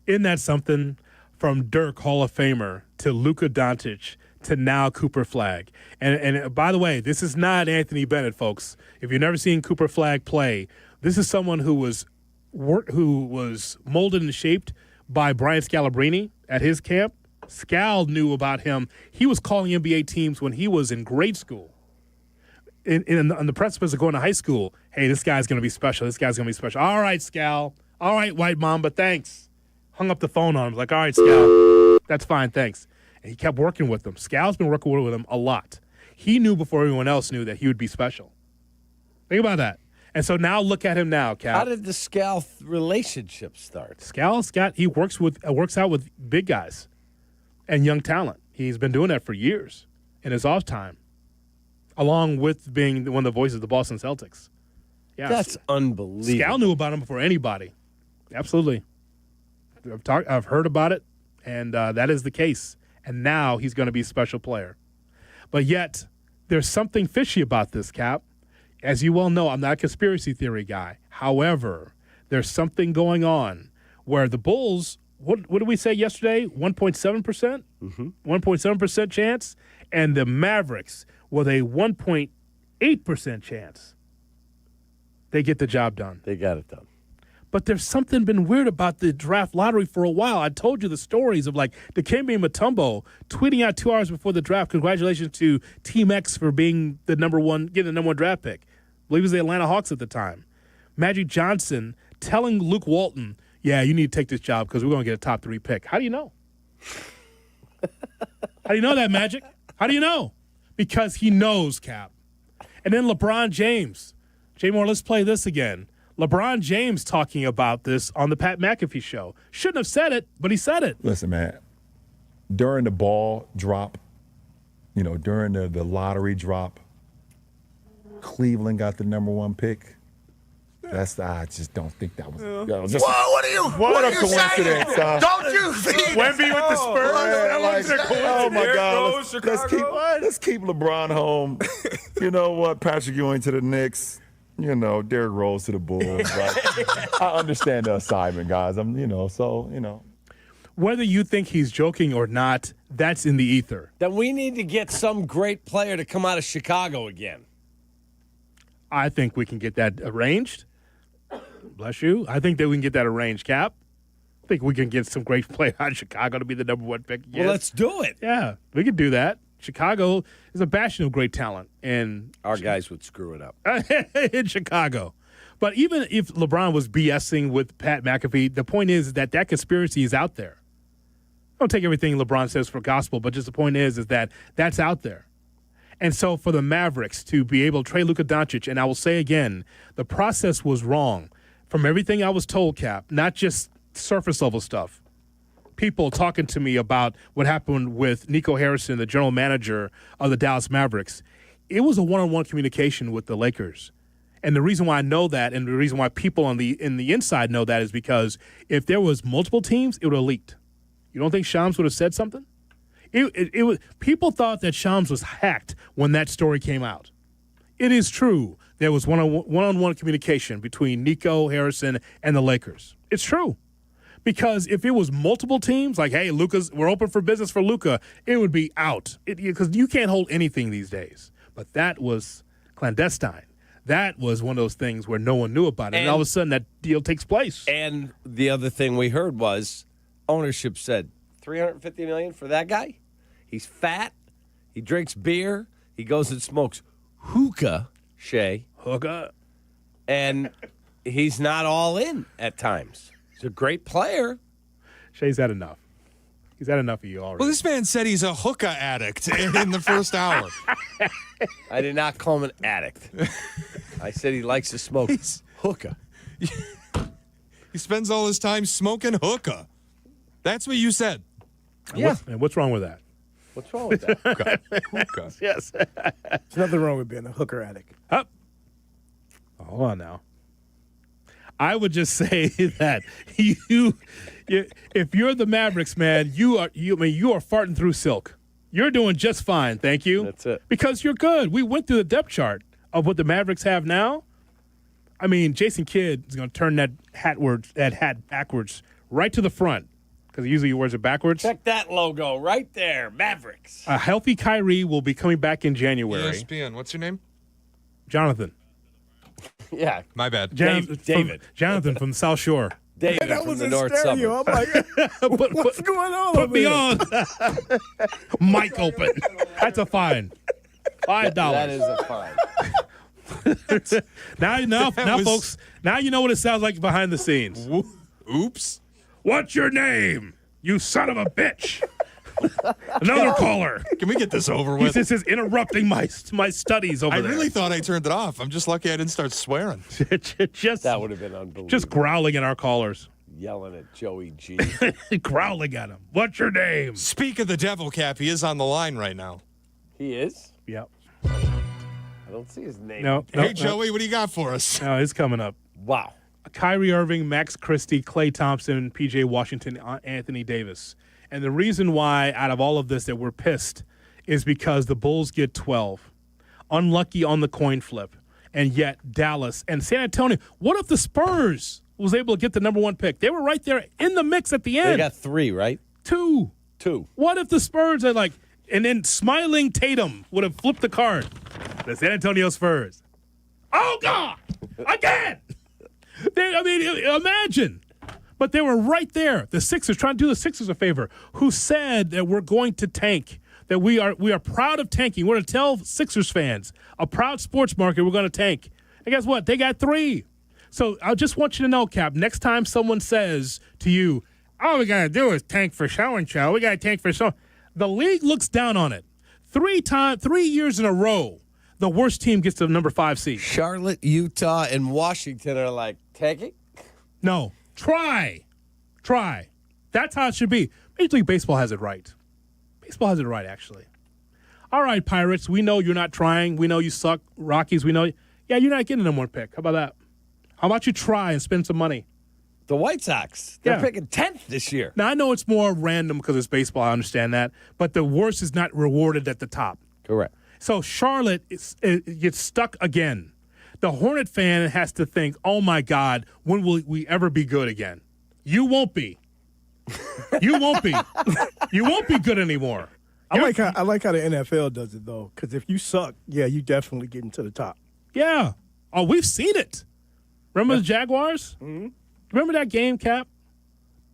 Isn't that something? From Dirk, Hall of Famer, to Luca Donic, to now Cooper Flagg. And by the way, this is not Anthony Bennett, folks. If you've never seen Cooper Flagg play, this is someone who was molded and shaped by Brian Scalabrine at his camp. Scal knew about him. He was calling NBA teams when he was in grade school. On the precipice of going to high school, hey, this guy's going to be special. This guy's going to be special. All right, Scal. All right, White Mamba, thanks. Hung up the phone on him. Like, all right, Scal, that's fine, thanks. And he kept working with them. Scal's been working with him a lot. He knew before everyone else knew that he would be special. Think about that. And so now look at him now, Cal. How did the Scal relationship start? He works out with big guys and young talent. He's been doing that for years in his off time, along with being one of the voices of the Boston Celtics. Yeah, that's unbelievable. Scal knew about him before anybody. Absolutely. I've heard about it, and that is the case. And now he's going to be a special player. But yet, there's something fishy about this, Cap. As you well know, I'm not a conspiracy theory guy. However, there's something going on where the Bulls, what did we say yesterday? 1.7%? Mm-hmm. 1.7% chance. And the Mavericks with a 1.8% chance. They get the job done. They got it done. But there's something been weird about the draft lottery for a while. I told you the stories of like Dikembe Mutombo tweeting out 2 hours before the draft, congratulations to Team X for being getting the number one draft pick. I believe it was the Atlanta Hawks at the time. Magic Johnson telling Luke Walton, yeah, you need to take this job because we're going to get a top 3 pick. How do you know? How do you know that, Magic? How do you know? Because he knows, Cap. And then LeBron James. Jay Moore, let's play this again. LeBron James talking about this on the Pat McAfee show. Shouldn't have said it, but he said it. Listen, man, during the ball drop, during the lottery drop, Cleveland got the number 1 pick. I just don't think that was. What are you? What a coincidence! Don't you think? Wemby with the Spurs. That wasn't a coincidence. Oh my There God! goes Let's keep LeBron home. You know what? Patrick Ewing to the Knicks. You know, Derrick Rose to the Bulls. Like, I understand the assignment, guys. Whether you think he's joking or not, that's in the ether. Then we need to get some great player to come out of Chicago again. I think we can get that arranged. Bless you. I think that we can get that arranged, Cap. I think we can get some great player out of Chicago to be the number one pick. Well, let's do it. Yeah, we could do that. Chicago is a bastion of great talent. And our guys would screw it up. in Chicago. But even if LeBron was BSing with Pat McAfee, the point is that conspiracy is out there. Don't take everything LeBron says for gospel, but just the point is that that's out there. And so for the Mavericks to be able to trade Luca Donic, and I will say again, the process was wrong. From everything I was told, Cap, not just surface level stuff. People talking to me about what happened with Nico Harrison, the general manager of the Dallas Mavericks. It was a one-on-one communication with the Lakers. And the reason why I know that and the reason why people in the inside know that is because if there was multiple teams, it would have leaked. You don't think Shams would have said something? It was, people thought that Shams was hacked when that story came out. It is true. There was one-on-one communication between Nico Harrison and the Lakers. It's true. Because if it was multiple teams, like, hey, we're open for business for Luca, it would be out. Because you can't hold anything these days. But that was clandestine. That was one of those things where no one knew about it. And all of a sudden, that deal takes place. And the other thing we heard was ownership said, $350 million for that guy? He's fat. He drinks beer. He goes and smokes hookah, Shay. Hookah. And he's not all in at times. He's a great player. Shay's had enough. He's had enough of you already. Well, this man said he's a hookah addict in the first hour. I did not call him an addict. I said he likes to smoke hookah. He spends all his time smoking hookah. That's what you said. Yeah. And what's wrong with that? What's wrong with that? Hookah. Yes. There's nothing wrong with being a hooker addict. Up. Hold on now. I would just say that if you're the Mavericks, man, you are farting through silk. You're doing just fine, thank you. That's it. Because you're good. We went through the depth chart of what the Mavericks have now. I mean, Jason Kidd is going to turn that hat backwards right to the front because usually he wears it backwards. Check that logo right there, Mavericks. A healthy Kyrie will be coming back in January. ESPN. What's your name? Jonathan. Yeah. My bad. David. Jonathan from the South Shore. David That from was the in North stereo. Suburbs. I'm like, what's going on Put over me here? on. Mic open. That's a fine. $5. That is a fine. Now, folks, now you know what it sounds like behind the scenes. Oops. What's your name? You son of a bitch. Another caller. Can we get this over He with? just is interrupting my studies over I there. really thought I turned it off. I'm just lucky I didn't start swearing. just That would have been unbelievable. just growling at our callers. Yelling at Joey G. Growling at him. What's your name? Speak of the devil, Cap. He is on the line right now. He is? Yep. I don't see his name. No. Hey, Joey, what do you got for us? No, it's coming up. Wow. Kyrie Irving, Max Christie, Klay Thompson, P.J. Washington, Anthony Davis. And the reason why out of all of this that we're pissed is because the Bulls get 12. Unlucky on the coin flip. And yet Dallas and San Antonio. What if the Spurs was able to get the number one pick? They were right there in the mix at the end. They got 3, right? 2. What if the Spurs are like, and then smiling Tatum would have flipped the card? The San Antonio Spurs. Oh, God! Again! Imagine. But they were right there. The Sixers, trying to do the Sixers a favor, who said that we're going to tank, that we are proud of tanking. We're going to tell Sixers fans, a proud sports market, we're going to tank. And guess what? They got 3. So I just want you to know, Cap, next time someone says to you, all we got to do is tank for show-and-show, we got to tank for show, the league looks down on it. 3 years in a row, the worst team gets the number 5 seed. Charlotte, Utah, and Washington are like, tanking? No. Try. That's how it should be. Major League Baseball has it right. Baseball has it right, actually. All right, Pirates, we know you're not trying. We know you suck. Rockies, we know. Yeah, you're not getting a number 1 pick. How about that? How about you try and spend some money? The White Sox, they're picking 10th this year. Now, I know it's more random because it's baseball. I understand that. But the worst is not rewarded at the top. Correct. So Charlotte gets stuck again. The Hornet fan has to think, oh, my God, when will we ever be good again? You won't be. You won't be. You won't be good anymore. I like how the NFL does it, though, because if you suck, you definitely get into the top. Yeah. Oh, we've seen it. Remember the Jaguars? Mm-hmm. Remember that game, Cap?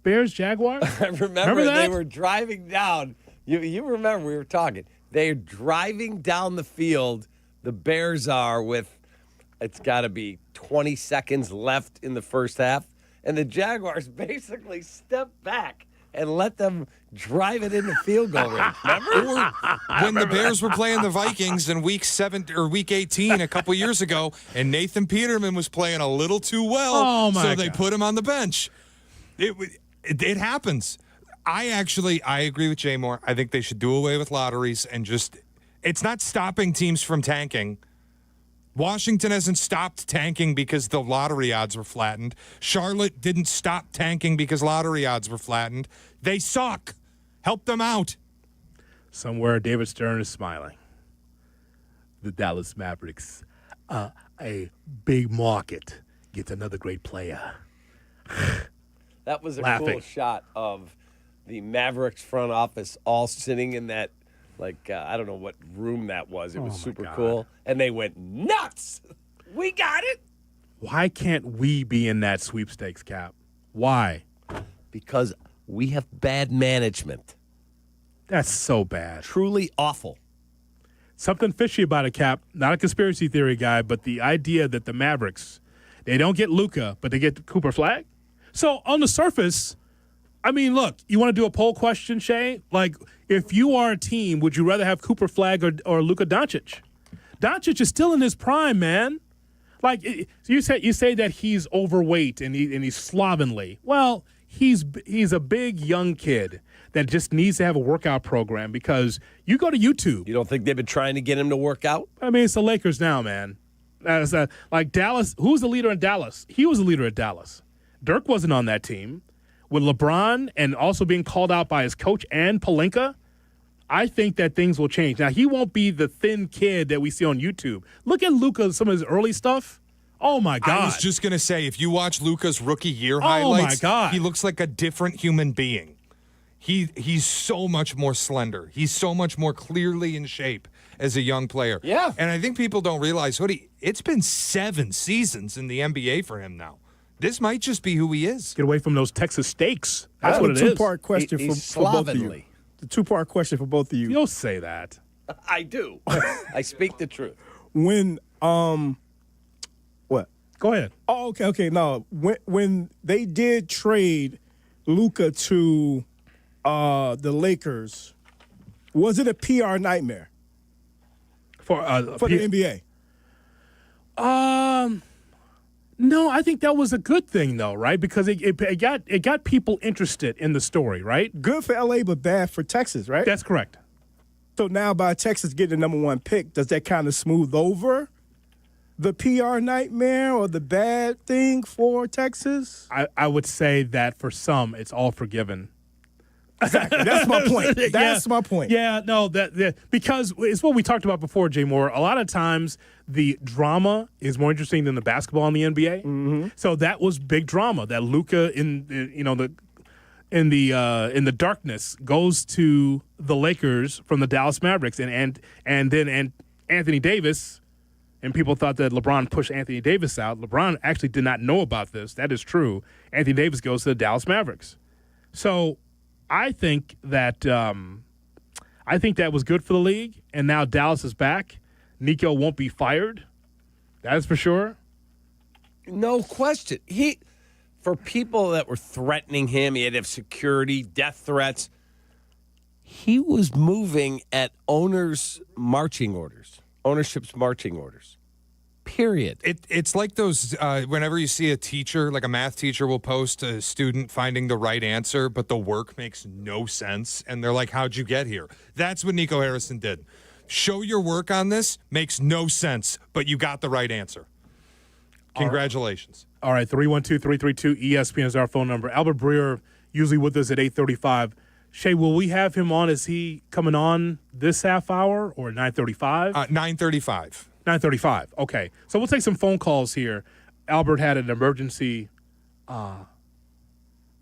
Bears-Jaguars? I remember that? they were driving down. You remember we were talking. They're driving down the field. The Bears are with, it's got to be 20 seconds left in the first half. And the Jaguars basically stepped back and let them drive it into field goal range. Remember? When the Bears were playing the Vikings in week 18 a couple years ago, and Nathan Peterman was playing a little too well, so they put him on the bench. It happens. I agree with Jay Moore. I think they should do away with lotteries and it's not stopping teams from tanking. Washington hasn't stopped tanking because the lottery odds were flattened. Charlotte didn't stop tanking because lottery odds were flattened. They suck. Help them out. Somewhere David Stern is smiling. The Dallas Mavericks, a big market, gets another great player. That was a Laughing. cool shot of the Mavericks front office all sitting in that, I don't know what room that was. It was super cool. And they went nuts. We got it. Why can't we be in that sweepstakes, Cap? Why? Because we have bad management. That's so bad. Truly awful. Something fishy about it, Cap. Not a conspiracy theory guy, but the idea that the Mavericks, they don't get Luca, but they get Cooper Flag. So on the surface, I mean, look, you want to do a poll question, Shay? If you are a team, would you rather have Cooper Flag or Luca Doncic? Doncic is still in his prime, man. You say that he's overweight and he's slovenly. Well, he's a big young kid that just needs to have a workout program because you go to YouTube. You don't think they've been trying to get him to work out? I mean, it's the Lakers now, man. Dallas, who's the leader in Dallas? He was the leader at Dallas. Dirk wasn't on that team. With LeBron and also being called out by his coach and Pelinka, I think that things will change. Now, he won't be the thin kid that we see on YouTube. Look at Luka, some of his early stuff. Oh, my God. I was just going to say, if you watch Luka's rookie year highlights, he looks like a different human being. He's so much more slender. He's so much more clearly in shape as a young player. Yeah. And I think people don't realize, Hoodie, it's been 7 seasons in the NBA for him now. This might just be who he is. Get away from those Texas steaks. That's what it is. Two-part question for both of you. The two-part question for both of you. You'll say that. I do. I speak the truth. When what? Go ahead. Oh, okay. No, when they did trade Luca to the Lakers, was it a PR nightmare for the NBA? No, I think that was a good thing, though, right? Because it got people interested in the story, right? Good for LA, but bad for Texas, right? That's correct. So now by Texas getting the #1 pick, does that kind of smooth over the PR nightmare or the bad thing for Texas? I would say that for some, it's all forgiven. Exactly. That's my point. That's my point. Yeah, no, because it's what we talked about before, Jay Moore. A lot of times the drama is more interesting than the basketball in the NBA. Mm-hmm. So that was big drama. That Luka in the darkness goes to the Lakers from the Dallas Mavericks, and then Anthony Davis. And people thought that LeBron pushed Anthony Davis out. LeBron actually did not know about this. That is true. Anthony Davis goes to the Dallas Mavericks. So I think that was good for the league, and now Dallas is back. Nico won't be fired. That is for sure. No question. For people that were threatening him, he had to have security, death threats. He was moving at ownership's marching orders. Period. It's like those, whenever you see a teacher, like a math teacher will post a student finding the right answer, but the work makes no sense. And they're like, how'd you get here? That's what Nico Harrison did. Show your work on this, makes no sense, but you got the right answer. Congratulations. All right, 312-332-ESPN is our phone number. Albert Breer usually with us at 8:35. Shay, will we have him on? Is he coming on this half hour or 9:35? 9:35. 9:35. Okay. So we'll take some phone calls here. Albert had an emergency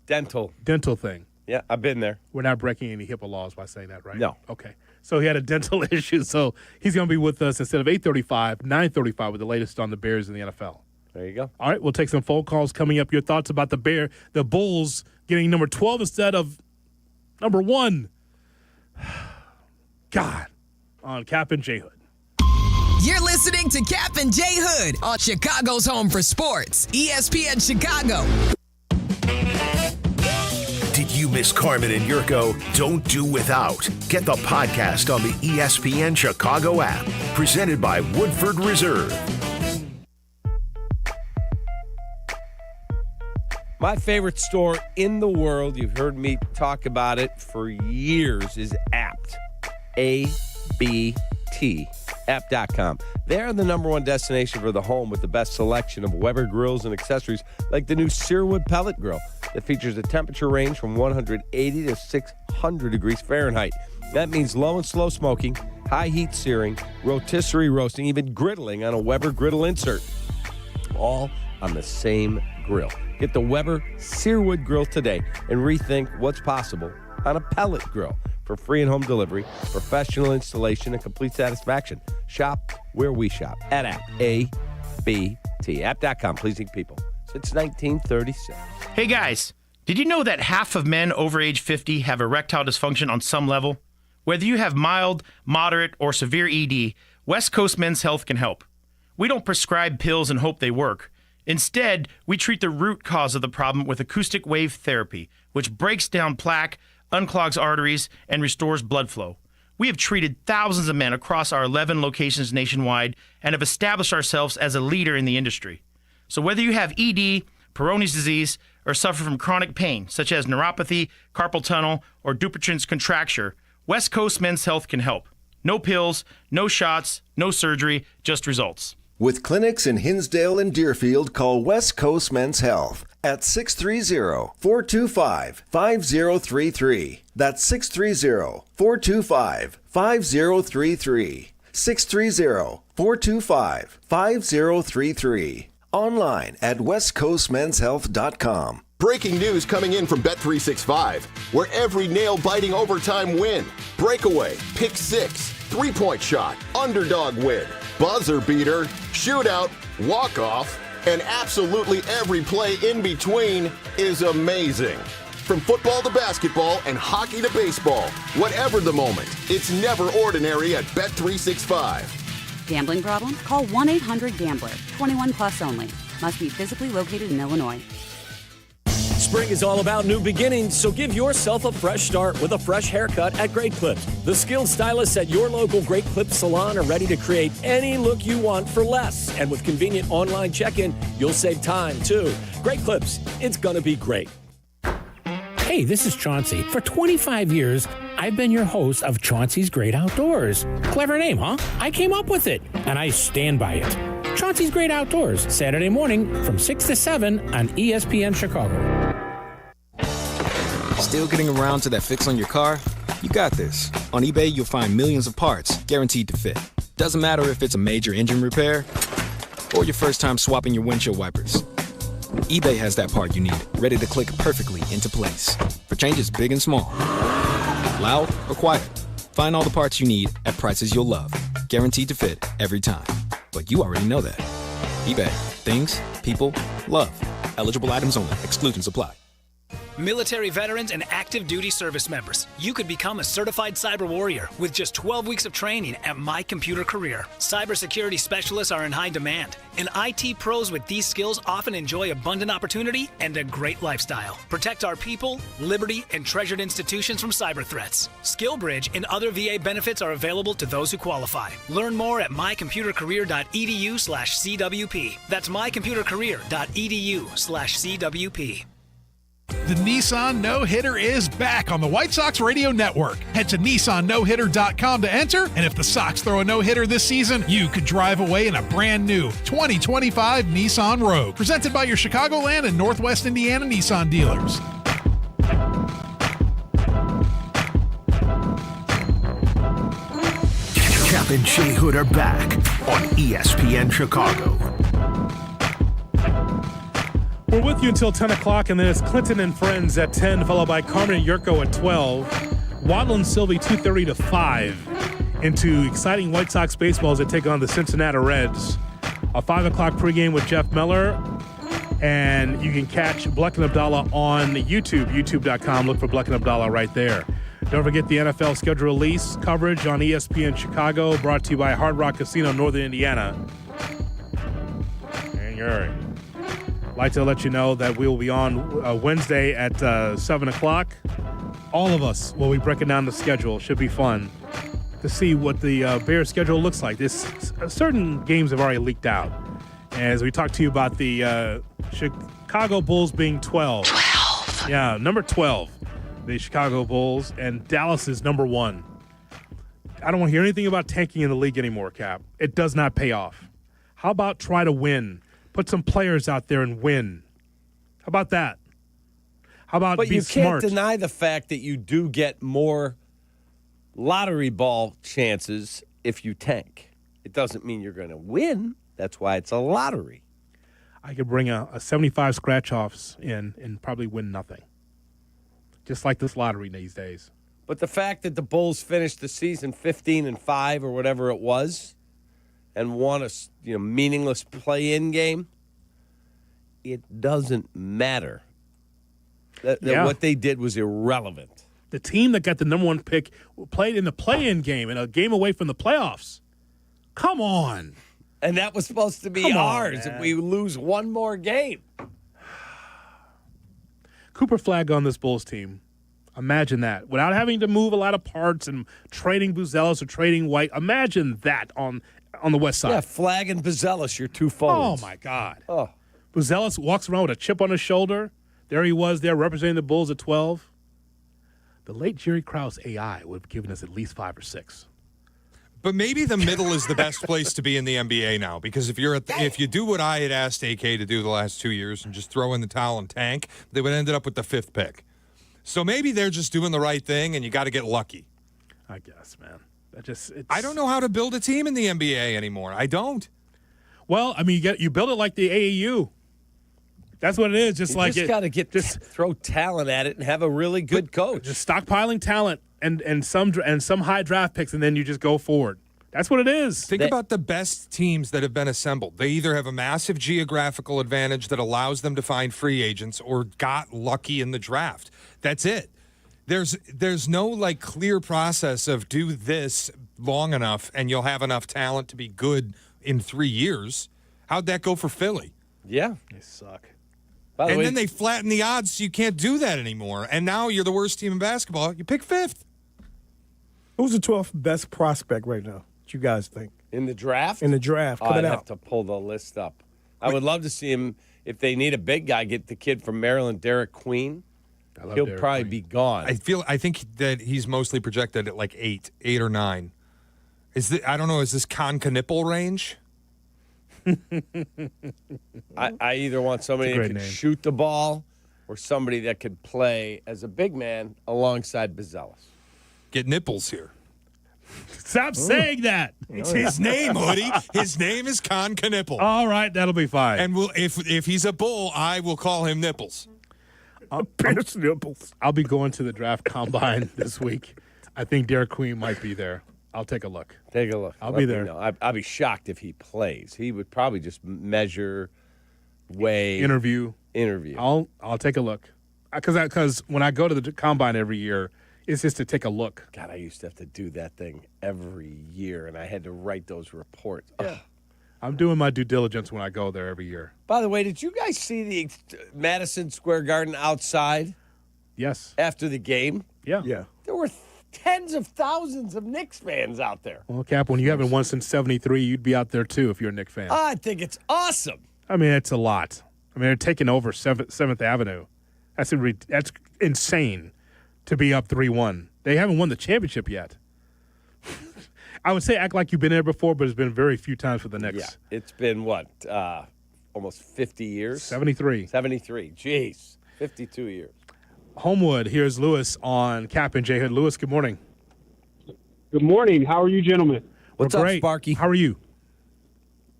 dental thing. Yeah, I've been there. We're not breaking any HIPAA laws by saying that, right? No. Okay. So he had a dental issue. So he's going to be with us instead of 8:35, 9:35 with the latest on the Bears in the NFL. There you go. All right, we'll take some phone calls coming up. Your thoughts about the Bulls getting number 12 instead of number 1. God, on Kap and J Hood. You're listening to Kap and J Hood on Chicago's home for sports, ESPN Chicago. Did you miss Carmen and Jurko? Don't do without. Get the podcast on the ESPN Chicago app. Presented by Woodford Reserve. My favorite store in the world, you've heard me talk about it for years, is Apt. A-B-T. Apt.com. They're the number one destination for the home with the best selection of Weber grills and accessories like the new Searwood pellet grill that features a temperature range from 180 to 600 degrees Fahrenheit. That means low and slow smoking, high heat searing, rotisserie roasting, even griddling on a Weber griddle insert. All on the same grill. Get the Weber Searwood grill today and rethink what's possible on a pellet grill. For free and home delivery, professional installation, and complete satisfaction. Shop where we shop at Apt. A-B-T. Apt.com, pleasing people since 1936. Hey guys, did you know that half of men over age 50 have erectile dysfunction on some level? Whether you have mild, moderate, or severe ED, West Coast Men's Health can help. We don't prescribe pills and hope they work. Instead, we treat the root cause of the problem with acoustic wave therapy, which breaks down plaque, unclogs arteries, and restores blood flow. We have treated thousands of men across our 11 locations nationwide and have established ourselves as a leader in the industry. So whether you have ED, Peyronie's disease, or suffer from chronic pain, such as neuropathy, carpal tunnel, or Dupuytren's contracture, West Coast Men's Health can help. No pills, no shots, no surgery, just results. With clinics in Hinsdale and Deerfield, call West Coast Men's Health at 630-425-5033. That's 630-425-5033. 630-425-5033. Online at westcoastmenshealth.com. Breaking news coming in from Bet365, where every nail-biting overtime win, breakaway, pick six, three-point shot, underdog win, buzzer beater, shootout, walk-off, and absolutely every play in between is amazing. From football to basketball and hockey to baseball, whatever the moment, it's never ordinary at Bet365. Gambling problem? Call 1-800-GAMBLER. 21 plus only. Must be physically located in Illinois. Spring is all about new beginnings, so give yourself a fresh start with a fresh haircut at Great Clips. The skilled stylists at your local Great Clips salon are ready to create any look you want for less. And with convenient online check-in, you'll save time, too. Great Clips, it's gonna be great. Hey, this is Chauncey. For 25 years, I've been your host of Chauncey's Great Outdoors. Clever name, huh? I came up with it, and I stand by it. Chauncey's Great Outdoors, Saturday morning from 6 to 7 on ESPN Chicago. Still getting around to that fix on your car? You got this. On eBay, you'll find millions of parts guaranteed to fit. Doesn't matter if it's a major engine repair or your first time swapping your windshield wipers. eBay has that part you need, ready to click perfectly into place for changes big and small. Loud or quiet, find all the parts you need at prices you'll love. Guaranteed to fit every time. But you already know that. eBay. Things, people, love. Eligible items only. Exclusions apply. Military veterans and active duty service members, you could become a certified cyber warrior with just 12 weeks of training at My Computer Career. Cybersecurity specialists are in high demand, and IT pros with these skills often enjoy abundant opportunity and a great lifestyle. Protect our people, liberty, and treasured institutions from cyber threats. SkillBridge and other VA benefits are available to those who qualify. Learn more at mycomputercareer.edu/CWP. That's mycomputercareer.edu/CWP. The Nissan No-Hitter is back on the White Sox Radio Network. Head to NissanNoHitter.com to enter, and if the Sox throw a no-hitter this season, you could drive away in a brand new 2025 Nissan Rogue. Presented by your Chicagoland and Northwest Indiana Nissan dealers. Kap and J Hood are back on ESPN Chicago. We're with you until 10 o'clock, and then it's Clinton and Friends at 10, followed by Carmen and Jurko at 12. Waddle and Silvy 2:30 to 5 into exciting White Sox baseball as they take on the Cincinnati Reds. A 5 o'clock pregame with Jeff Miller, and you can catch Bleck and Abdallah on YouTube, youtube.com. Look for Bleck and Abdallah right there. Don't forget the NFL schedule release coverage on ESPN Chicago, brought to you by Hard Rock Casino, Northern Indiana. And you're like to let you know that we will be on Wednesday at 7 o'clock. All of us will be breaking down the schedule. Should be fun to see what the Bears schedule looks like. Certain games have already leaked out. As we talk to you about the Chicago Bulls being 12. 12. Yeah, number 12, the Chicago Bulls, and Dallas is number 1. I don't want to hear anything about tanking in the league anymore, Cap. It does not pay off. How about try to win? Put some players out there and win. How about that? How about but be smart? But you can't deny the fact that you do get more lottery ball chances if you tank. It doesn't mean you're going to win. That's why it's a lottery. I could bring a 75 scratch-offs in and probably win nothing. Just like this lottery these days. But the fact that the Bulls finished the season 15-5 or whatever it was, and won a meaningless play-in game, it doesn't matter. That what they did was irrelevant. The team that got the number 1 pick played in the play-in game and a game away from the playoffs. Come on. And that was supposed to be ours if we lose one more game. Cooper Flagg on this Bulls team. Imagine that. Without having to move a lot of parts and trading Buzelis or trading White. Imagine that on the west side. Yeah, Flagg and Buzelis, your two forwards. Oh, my God. Oh. Buzelis walks around with a chip on his shoulder. There he was there representing the Bulls at 12. The late Jerry Krause AI would have given us at least 5 or 6. But maybe the middle is the best place to be in the NBA now, because if you do what I had asked AK to do the last 2 years and just throw in the towel and tank, they would end up with the 5th pick. So maybe they're just doing the right thing, and you got to get lucky. I guess, man. I don't know how to build a team in the NBA anymore. I don't. Well, I mean, you build it like the AAU. That's what it is. Just got to throw talent at it and have a really good coach. Just stockpiling talent and some high draft picks, and then you just go forward. That's what it is. Think about the best teams that have been assembled. They either have a massive geographical advantage that allows them to find free agents or got lucky in the draft. That's it. There's no clear process of do this long enough and you'll have enough talent to be good in 3 years. How'd that go for Philly? Yeah. They suck. And then they flatten the odds so you can't do that anymore. And now you're the worst team in basketball. You pick 5th. Who's the 12th best prospect right now? What you guys think? In the draft? In the draft. I'd have to pull the list up. I would love to see him, if they need a big guy, get the kid from Maryland, Derek Queen. He'll probably be gone. I think that he's mostly projected at 8 or 9. I don't know, is this Con-Knipple range? I either want somebody that can shoot the ball or somebody that could play as a big man alongside Buzelis. Get nipples here. Stop saying that. It's his name, Hoodie. His name is Con-Knipple. All right, that'll be fine. And if he's a bull, I will call him Nipples. Pierce nipples. I'll be going to the draft combine this week. I think Derek Queen might be there. I'll take a look. Take a look. I'll be there. I'll be shocked if he plays. He would probably just measure, weigh, interview. I'll take a look. Because when I go to the combine every year, it's just to take a look. God, I used to have to do that thing every year, and I had to write those reports. Yeah. I'm doing my due diligence when I go there every year. By the way, did you guys see the Madison Square Garden outside? Yes. After the game? Yeah. There were tens of thousands of Knicks fans out there. Well, Cap, when you haven't won since '73, you'd be out there too if you're a Knicks fan. I think it's awesome. I mean, it's a lot. I mean, they're taking over 7th Avenue. That's insane to be up 3-1. They haven't won the championship yet. I would say act like you've been there before, but it's been very few times for the Knicks. Yeah, it's been what, almost 50 years? 73. 73. Jeez, 52 years. Homewood, here's Lewis on Kap and J Hood. Lewis, good morning. Good morning. How are you, gentlemen? What's up, Sparky? How are you?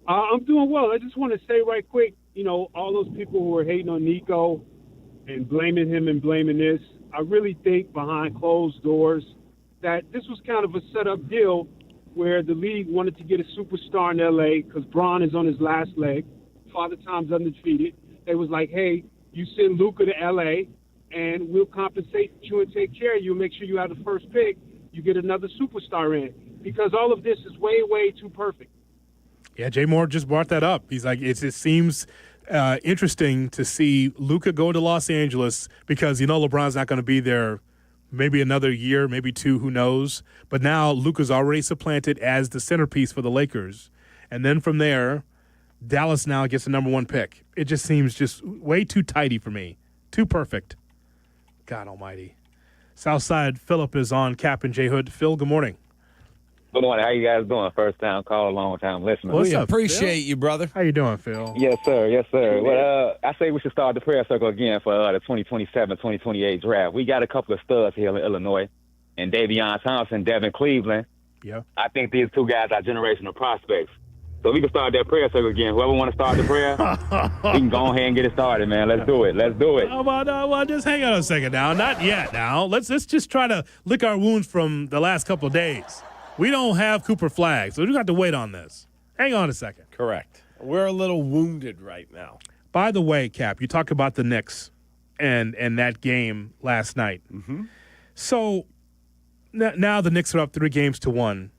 I'm doing well. I just want to say right quick, all those people who are hating on Nico and blaming him and blaming this, I really think behind closed doors that this was kind of a set-up deal where the league wanted to get a superstar in L.A. because Bron is on his last leg. Father Time's undefeated. They was like, hey, you send Luca to L.A., and we'll compensate you and take care of you and make sure you have the first pick. You get another superstar in. Because all of this is way, way too perfect. Yeah, Jay Moore just brought that up. He's like, it seems interesting to see Luca go to Los Angeles because LeBron's not going to be there maybe another year, maybe two, who knows. But now Luca's already supplanted as the centerpiece for the Lakers. And then from there, Dallas now gets the number one pick. It just seems just way too tidy for me. Too perfect. God almighty. Southside Phillip is on Kap and J Hood. Phil, good morning. Good morning. How you guys doing? First time call, long time listener. We appreciate you, brother. How you doing, Phil? Yes, sir. Yes, sir. Well, I say we should start the prayer circle again for the 2027-2028 draft. We got a couple of studs here in Illinois, and Davion Thompson, Devin Cleveland. Yeah. I think these two guys are generational prospects. So we can start that prayer circle again. Whoever want to start the prayer, we can go ahead and get it started, man. Let's do it. Let's do it. Well, just hang on a second now. Not yet now. Let's just try to lick our wounds from the last couple of days. We don't have Cooper Flag, so we just have to wait on this. Hang on a second. Correct. We're a little wounded right now. By the way, Cap, you talk about the Knicks and that game last night. Mm-hmm. So now the Knicks are up 3-1.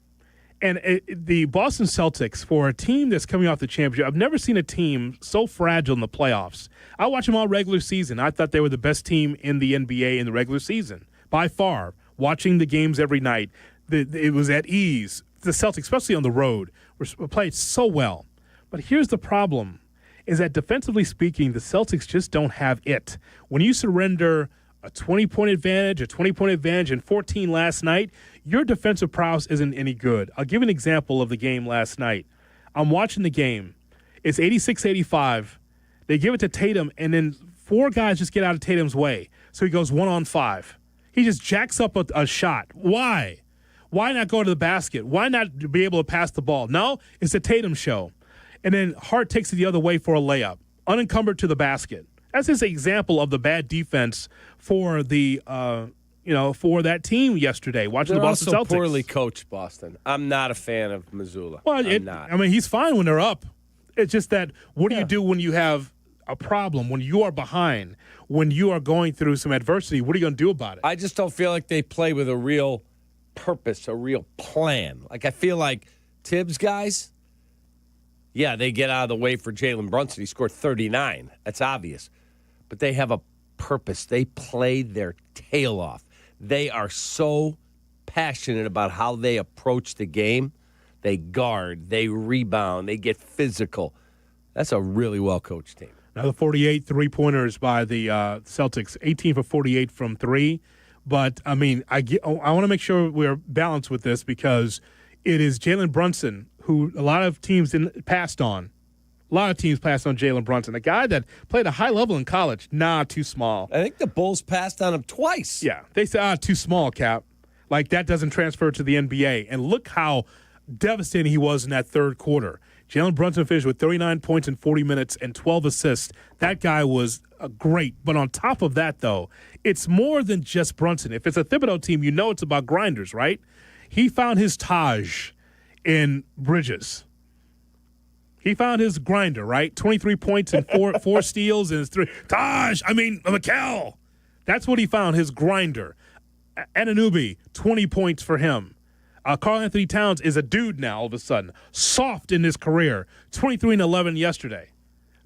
And the Boston Celtics, for a team that's coming off the championship, I've never seen a team so fragile in the playoffs. I watch them all regular season. I thought they were the best team in the NBA in the regular season, by far. Watching the games every night, it was at ease. The Celtics, especially on the road, were played so well. But here's the problem, is that defensively speaking, the Celtics just don't have it. When you surrender a 20-point advantage, and 14 last night, your defensive prowess isn't any good. I'll give an example of the game last night. I'm watching the game. It's 86-85. They give it to Tatum, and then 4 guys just get out of Tatum's way. So he goes 1-on-5. He just jacks up a shot. Why? Why not go to the basket? Why not be able to pass the ball? No, it's a Tatum show. And then Hart takes it the other way for a layup, unencumbered to the basket. That's just an example of the bad defense for the for that team yesterday. Watching the Boston also Celtics. Poorly coached, Boston. I'm not a fan of Missoula. Well, I'm not. I mean, he's fine when they're up. It's just that what do you do when you have a problem, when you are behind, when you are going through some adversity? What are you going to do about it? I just don't feel like they play with a real purpose, a real plan. Like, I feel like Tibbs guys, yeah, they get out of the way for Jalen Brunson. He scored 39. That's obvious. But they have a purpose. They play their tail off. They are so passionate about how they approach the game. They guard, they rebound, they get physical. That's a really well-coached team. Another 48 three-pointers by the Celtics, 18 for 48 from three. But, I mean, I want to make sure we're balanced with this because it is Jalen Brunson, who a lot of teams passed on. A lot of teams passed on Jalen Brunson, a guy that played a high level in college. Too small. I think the Bulls passed on him twice. Yeah, they said, too small, Cap. Like, that doesn't transfer to the NBA. And look how devastating he was in that third quarter. Jalen Brunson finished with 39 points in 40 minutes and 12 assists. That guy was great. But on top of that, though, it's more than just Brunson. If it's a Thibodeau team, you know it's about grinders, right? He found his Taj in Bridges. He found his grinder, right? 23 points and four steals and Mikal. That's what he found, his grinder. Anunoby, 20 points for him. Karl Anthony Towns is a dude now all of a sudden. Soft in his career. 23 and 11 yesterday.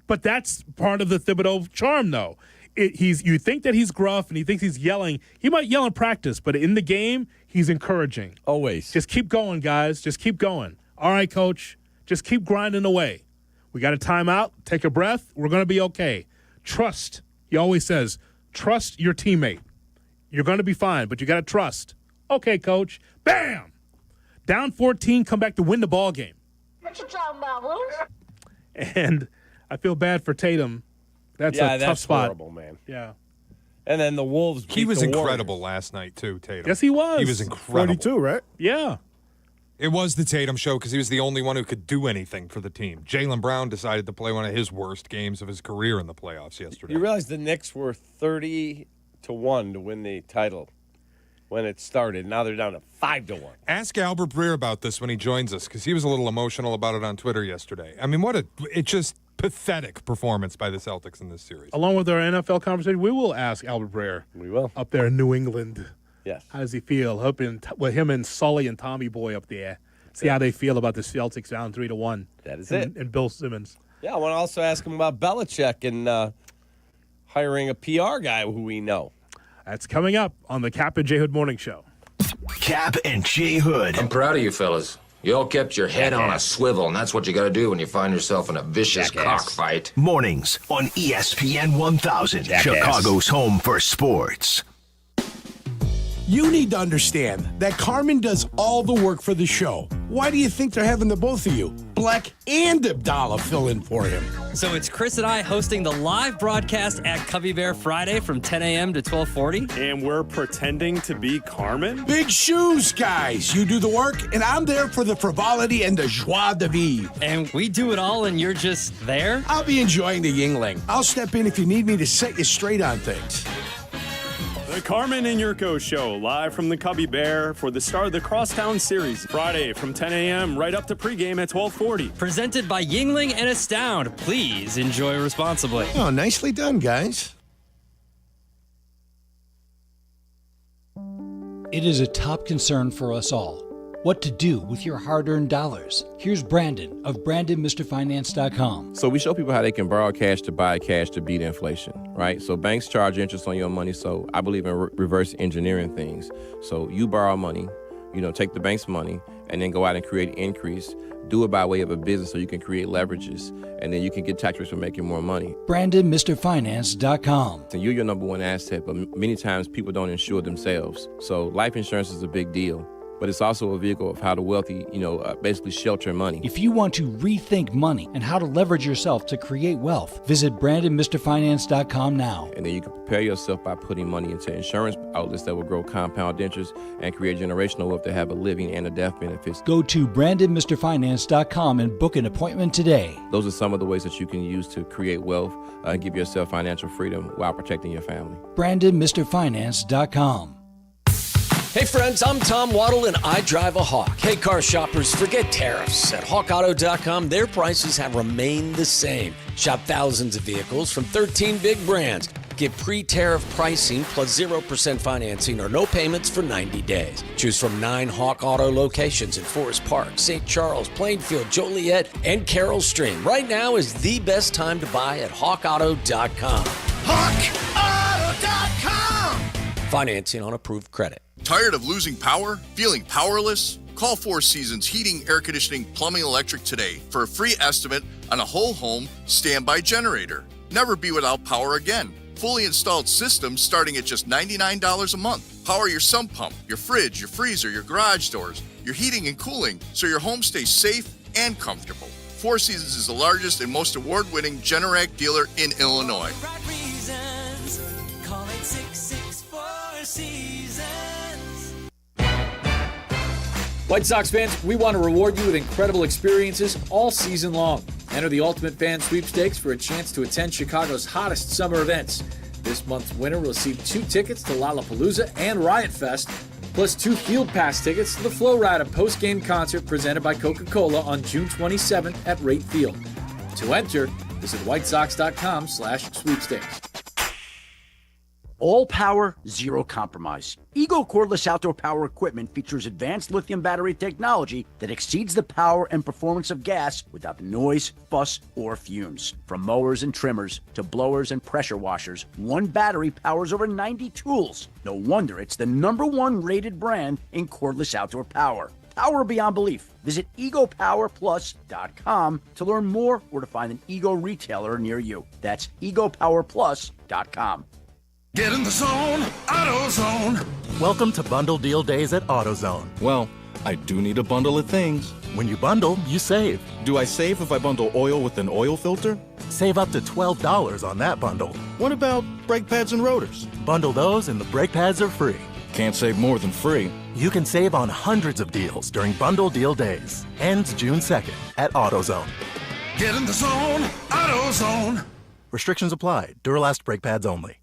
But that's part of the Thibodeau charm, though. You think that he's gruff and he thinks he's yelling. He might yell in practice, but in the game, he's encouraging. Always. Just keep going, guys. Just keep going. All right, coach. Just keep grinding away. We got a timeout. Take a breath. We're going to be okay. Trust. He always says, Trust your teammate. You're going to be fine, but you got to trust. Okay, coach. Bam! Down 14, come back to win the ball game. What you talking about, Willis? And I feel bad for Tatum. That's a tough spot. Horrible, man. Yeah. And then the Wolves beat He was the incredible Warriors. last night, too, Tatum. Yes, he was. He was incredible. 42, right? Yeah. It was the Tatum show because he was the only one who could do anything for the team. Jaylen Brown decided to play one of his worst games of his career in the playoffs yesterday. You realize the Knicks were 30-1 to win the title when it started. Now they're down to 5-1. Ask Albert Breer about this when he joins us because he was a little emotional about it on Twitter yesterday. I mean, it's just pathetic performance by the Celtics in this series. Along with our NFL conversation, we will ask Albert Breer. We will. Up there in New England. Yes. How does he feel? Hoping with him and Sully and Tommy Boy up there. See how they feel about the Celtics down 3-1. That is it. And Bill Simmons. Yeah, I want to also ask him about Belichick and hiring a PR guy who we know. That's coming up on the Kap and J Hood Morning Show. Kap and J Hood. I'm proud of you fellas. You all kept your head on a swivel, and that's what you got to do when you find yourself in a vicious cockfight. Mornings on ESPN 1000, Chicago's home for sports. You need to understand that Carmen does all the work for the show. Why do you think they're having the both of you, Black and Abdallah, fill in for him? So it's Chris and I hosting the live broadcast at Cubby Bear Friday from 10 a.m. to 12:40. And we're pretending to be Carmen? Big shoes, guys. You do the work, and I'm there for the frivolity and the joie de vivre. And we do it all, and you're just there? I'll be enjoying the Yingling. I'll step in if you need me to set you straight on things. The Carmen and Jurko Show, live from the Cubby Bear for the start of the Crosstown Series. Friday from 10 a.m. right up to pregame at 12:40. Presented by Yingling and Astound. Please enjoy responsibly. Oh, nicely done, guys. It is a top concern for us all. What to do with your hard-earned dollars. Here's Brandon of BrandonMrFinance.com. So we show people how they can borrow cash to buy cash to beat inflation, right? So banks charge interest on your money, so I believe in reverse engineering things. So you borrow money, take the bank's money, and then go out and create increase. Do it by way of a business so you can create leverages, and then you can get tax rates for making more money. BrandonMrFinance.com. And you're your number one asset, but many times people don't insure themselves. So life insurance is a big deal. But it's also a vehicle of how the wealthy, basically shelter money. If you want to rethink money and how to leverage yourself to create wealth, visit BrandonMrFinance.com now. And then you can prepare yourself by putting money into insurance outlets that will grow compound interest and create generational wealth to have a living and a death benefits. Go to BrandonMrFinance.com and book an appointment today. Those are some of the ways that you can use to create wealth and give yourself financial freedom while protecting your family. BrandonMrFinance.com. Hey friends, I'm Tom Waddle and I drive a Hawk. Hey car shoppers, forget tariffs. At HawkAuto.com, their prices have remained the same. Shop thousands of vehicles from 13 big brands. Get pre-tariff pricing plus 0% financing or no payments for 90 days. Choose from 9 Hawk Auto locations in Forest Park, St. Charles, Plainfield, Joliet, and Carroll Stream. Right now is the best time to buy at HawkAuto.com. HawkAuto.com! Financing on approved credit. Tired of losing power? Feeling powerless? Call Four Seasons Heating, Air Conditioning, Plumbing, Electric today for a free estimate on a whole home standby generator. Never be without power again. Fully installed systems starting at just $99 a month. Power your sump pump, your fridge, your freezer, your garage doors, your heating and cooling so your home stays safe and comfortable. Four Seasons is the largest and most award-winning Generac dealer in Illinois. Call 866-4Seasons. White Sox fans, we want to reward you with incredible experiences all season long. Enter the Ultimate Fan Sweepstakes for a chance to attend Chicago's hottest summer events. This month's winner will receive 2 tickets to Lollapalooza and Riot Fest, plus 2 Field Pass tickets to the Flow Ride, a post-game concert presented by Coca-Cola on June 27th at Rate Field. To enter, visit whitesox.com/sweepstakes. All power, zero compromise. Ego cordless outdoor power equipment features advanced lithium battery technology that exceeds the power and performance of gas without the noise, fuss, or fumes. From mowers and trimmers to blowers and pressure washers, one battery powers over 90 tools. No wonder it's the #1 rated brand in cordless outdoor power. Power beyond belief. Visit egopowerplus.com to learn more or to find an Ego retailer near you. That's egopowerplus.com. Get in the zone, AutoZone. Welcome to Bundle Deal Days at AutoZone. Well, I do need a bundle of things. When you bundle, you save. Do I save if I bundle oil with an oil filter? Save up to $12 on that bundle. What about brake pads and rotors? Bundle those and the brake pads are free. Can't save more than free. You can save on hundreds of deals during Bundle Deal Days. Ends June 2nd at AutoZone. Get in the zone, AutoZone. Restrictions apply. Duralast brake pads only.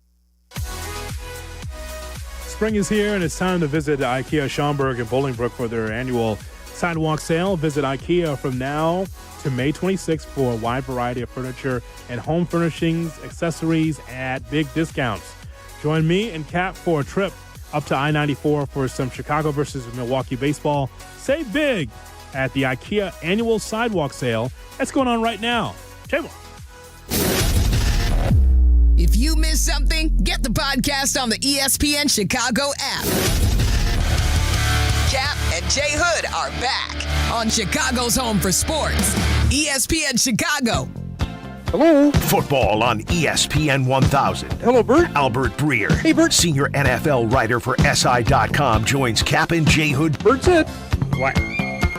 Spring is here, and it's time to visit IKEA Schaumburg and Bolingbrook for their annual sidewalk sale. Visit IKEA from now to May 26th for a wide variety of furniture and home furnishings, accessories at big discounts. Join me and Kap for a trip up to I-94 for some Chicago versus Milwaukee baseball. Save big at the IKEA annual sidewalk sale that's going on right now. Table. If you missed something, get the podcast on the ESPN Chicago app. Kap and J Hood are back on Chicago's home for sports, ESPN Chicago. Hello. Football on ESPN 1000. Hello, Bert. Albert Breer. Hey, Bert. Senior NFL writer for SI.com joins Kap and J Hood. Bert's it. What?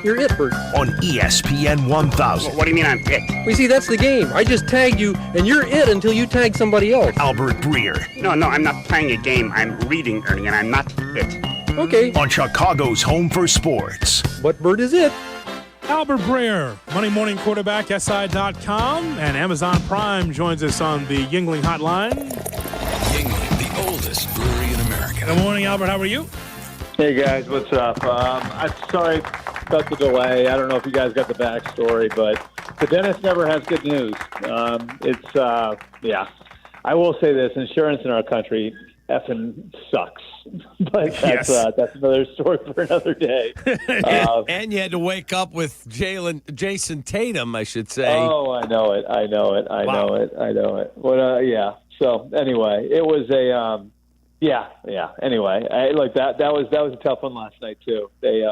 You're it, Bert. On ESPN 1000. What do you mean I'm it? We see, that's the game. I just tagged you, and you're it until you tag somebody else. Albert Breer. No, I'm not playing a game. I'm reading, Ernie, and I'm not it. Okay. On Chicago's home for sports. But Bert is it. Albert Breer, Monday Morning Quarterback, SI.com, and Amazon Prime joins us on the Yingling Hotline. Yingling, the oldest brewery in America. Good morning, Albert. How are you? Hey, guys. What's up? I'm sorry about the delay. I don't know if you guys got the backstory, but the dentist never has good news. Yeah. I will say this. Insurance in our country effing sucks. But that's another story for another day. And you had to wake up with Jason Tatum, I should say. Oh, I know it. Well, yeah. So anyway, it was a yeah. Anyway, that was a tough one last night too. They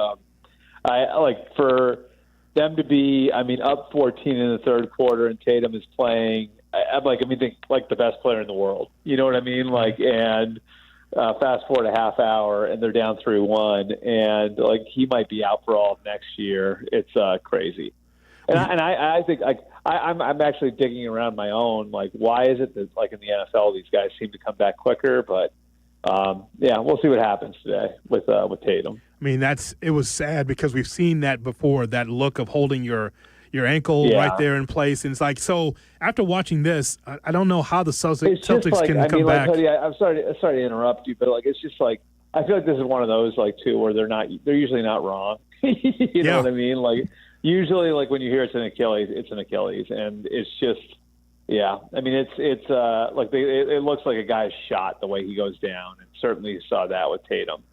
for them to be up 14 in the third quarter and Tatum is playing. The best player in the world. You know what I mean? And fast forward a half hour and they're down 3-1, and he might be out for all of next year. It's crazy. And I think I'm actually digging around my own. Why is it that in the NFL these guys seem to come back quicker? But we'll see what happens today with Tatum. It was sad because we've seen that before. That look of holding your ankle right there in place. And it's so after watching this, I don't know how the Celtics can come back. I'm sorry to interrupt you, but it's just I feel like this is one of those too where they're usually not wrong. You know what I mean? Usually when you hear it's an Achilles, and it's just it looks like a guy's shot the way he goes down, and certainly you saw that with Tatum.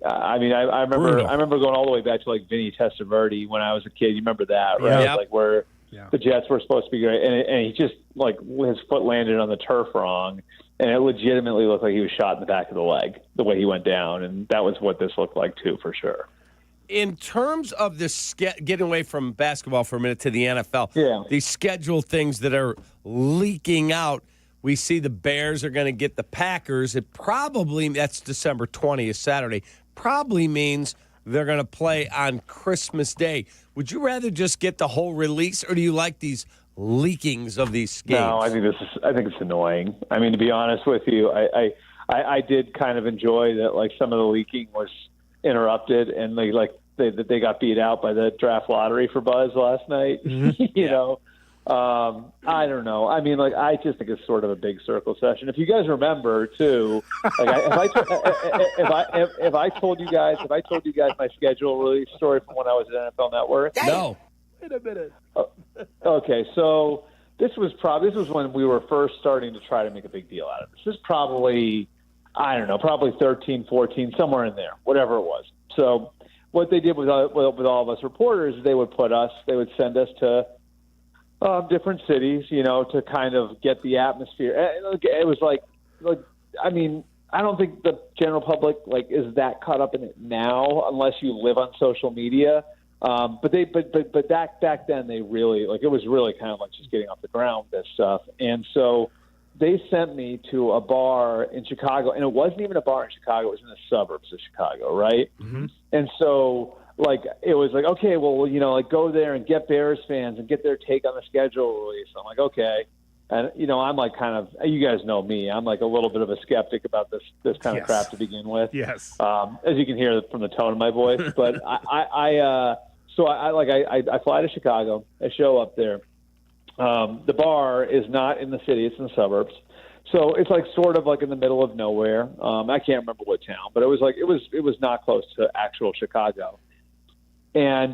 I remember going all the way back to Vinny Testaverde when I was a kid. You remember that, right? Yep. Where the Jets were supposed to be great, and he just his foot landed on the turf wrong, and it legitimately looked like he was shot in the back of the leg the way he went down, and that was what this looked like too, for sure. In terms of this, getting away from basketball for a minute to the NFL, these schedule things that are leaking out. We see the Bears are going to get the Packers. That's December 20th, Saturday. Probably means they're going to play on Christmas Day. Would you rather just get the whole release, or do you like these leakings of these games? No, I think it's annoying. To be honest with you, I did kind of enjoy that. Some of the leaking was interrupted, and they got beat out by the draft lottery for Buzz last night. Mm-hmm. You know. I don't know. I just think it's sort of a big circle session. If you guys remember, too, if I told you guys my schedule release story from when I was at NFL Network, no. Wait a minute. Okay, so this was when we were first starting to try to make a big deal out of it. This is probably 13, 14, somewhere in there, whatever it was. So what they did with all of us reporters, they would send us to different cities, to kind of get the atmosphere. It was I don't think the general public is that caught up in it now, unless you live on social media. But back then they really it was really kind of just getting off the ground with this stuff. And so they sent me to a bar in Chicago, and it wasn't even a bar in Chicago. It was in the suburbs of Chicago, right? Mm-hmm. And so, like, it was like, okay, well, you know, like, go there and get Bears fans and get their take on the schedule release. I'm like, okay. And, you know, I'm like kind of, you guys know me, I'm like a little bit of a skeptic about this kind of crap to begin with. Yes. As you can hear from the tone of my voice. But I fly to Chicago. I show up there. The bar is not in the city; it's in the suburbs. So it's like sort of like in the middle of nowhere. I can't remember what town, but it was not close to actual Chicago. And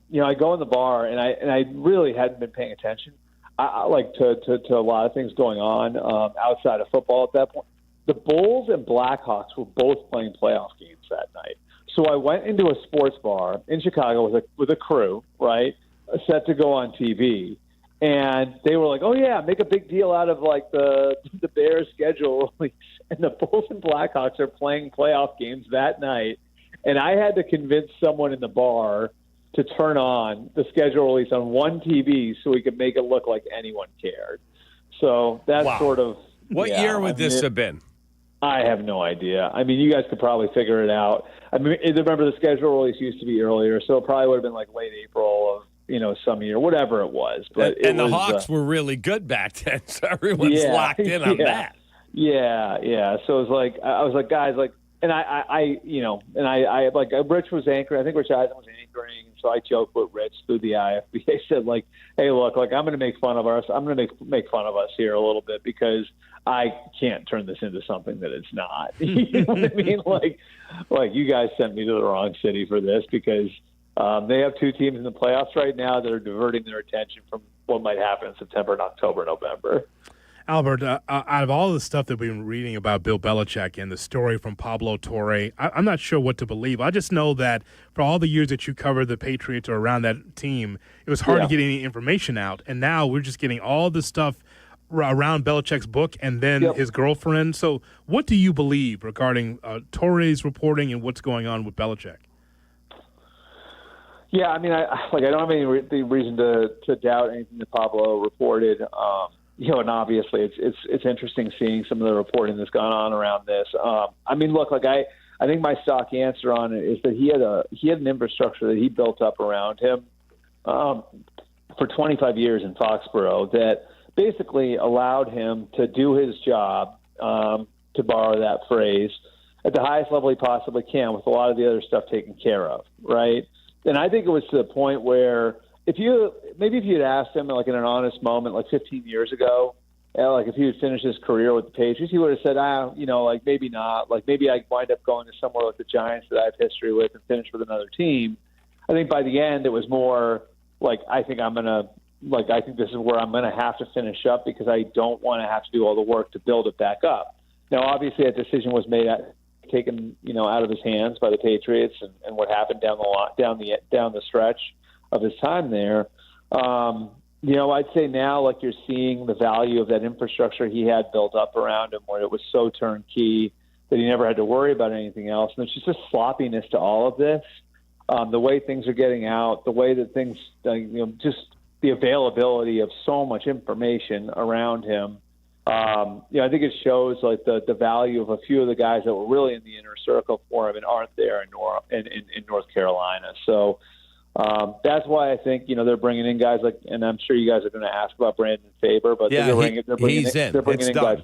you know, I go in the bar, and I really hadn't been paying attention. I like to a lot of things going on outside of football at that point. The Bulls and Blackhawks were both playing playoff games that night. So I went into a sports bar in Chicago with a crew, right, set to go on TV. And they were like, oh, yeah, make a big deal out of, like, the Bears schedule. And the Bulls and Blackhawks are playing playoff games that night. And I had to convince someone in the bar to turn on the schedule release on one TV so we could make it look like anyone cared. So that's sort of – What year would this have been? I have no idea. I mean, you guys could probably figure it out. I mean, remember the schedule release used to be earlier, so it probably would have been like late April of, you know, some year, whatever it was. But the Hawks were really good back then, so everyone's locked in on that. Yeah. So it was like, I was like, guys, like, and I like Rich was anchoring. I think Rich Eisen was anchoring. So I joked with Rich through the IFB. I said, like, hey, look, like, I'm going to make fun of us. I'm going to make fun of us here a little bit because I can't turn this into something that it's not. You know what I mean? Like you guys sent me to the wrong city for this because they have two teams in the playoffs right now that are diverting their attention from what might happen in September and October, November. Albert, out of all the stuff that we've been reading about Bill Belichick and the story from Pablo Torre, I'm not sure what to believe. I just know that for all the years that you covered the Patriots or around that team, it was hard to get any information out. And now we're just getting all this stuff around Belichick's book and then his girlfriend. So what do you believe regarding Torre's reporting and what's going on with Belichick? Yeah, I mean, I don't have any reason to doubt anything that Pablo reported. You know, and obviously it's interesting seeing some of the reporting that's gone on around this. I mean, look, like I think my stock answer on it is that he had an infrastructure that he built up around him for 25 years in Foxborough that basically allowed him to do his job, to borrow that phrase, at the highest level he possibly can with a lot of the other stuff taken care of, right? And I think it was to the point where if you had asked him like in an honest moment, like 15 years ago, like if he had finished his career with the Patriots, he would have said, you know, like maybe not. Like maybe I wind up going to somewhere like the Giants that I have history with and finish with another team. I think by the end it was more like I think this is where I'm going to have to finish up because I don't want to have to do all the work to build it back up. Now, obviously, that decision was taken, you know, out of his hands by the Patriots and what happened down the stretch of his time there. You know, I'd say now, like you're seeing the value of that infrastructure he had built up around him, where it was so turnkey that he never had to worry about anything else. And there's just a sloppiness to all of this. The way things are getting out, the way that things, you know, just the availability of so much information around him. You know, I think it shows like the value of a few of the guys that were really in the inner circle for him and aren't there in North Carolina. So that's why I think, you know, they're bringing in guys like, and I'm sure you guys are going to ask about Brandon Faber, but they're bringing in guys.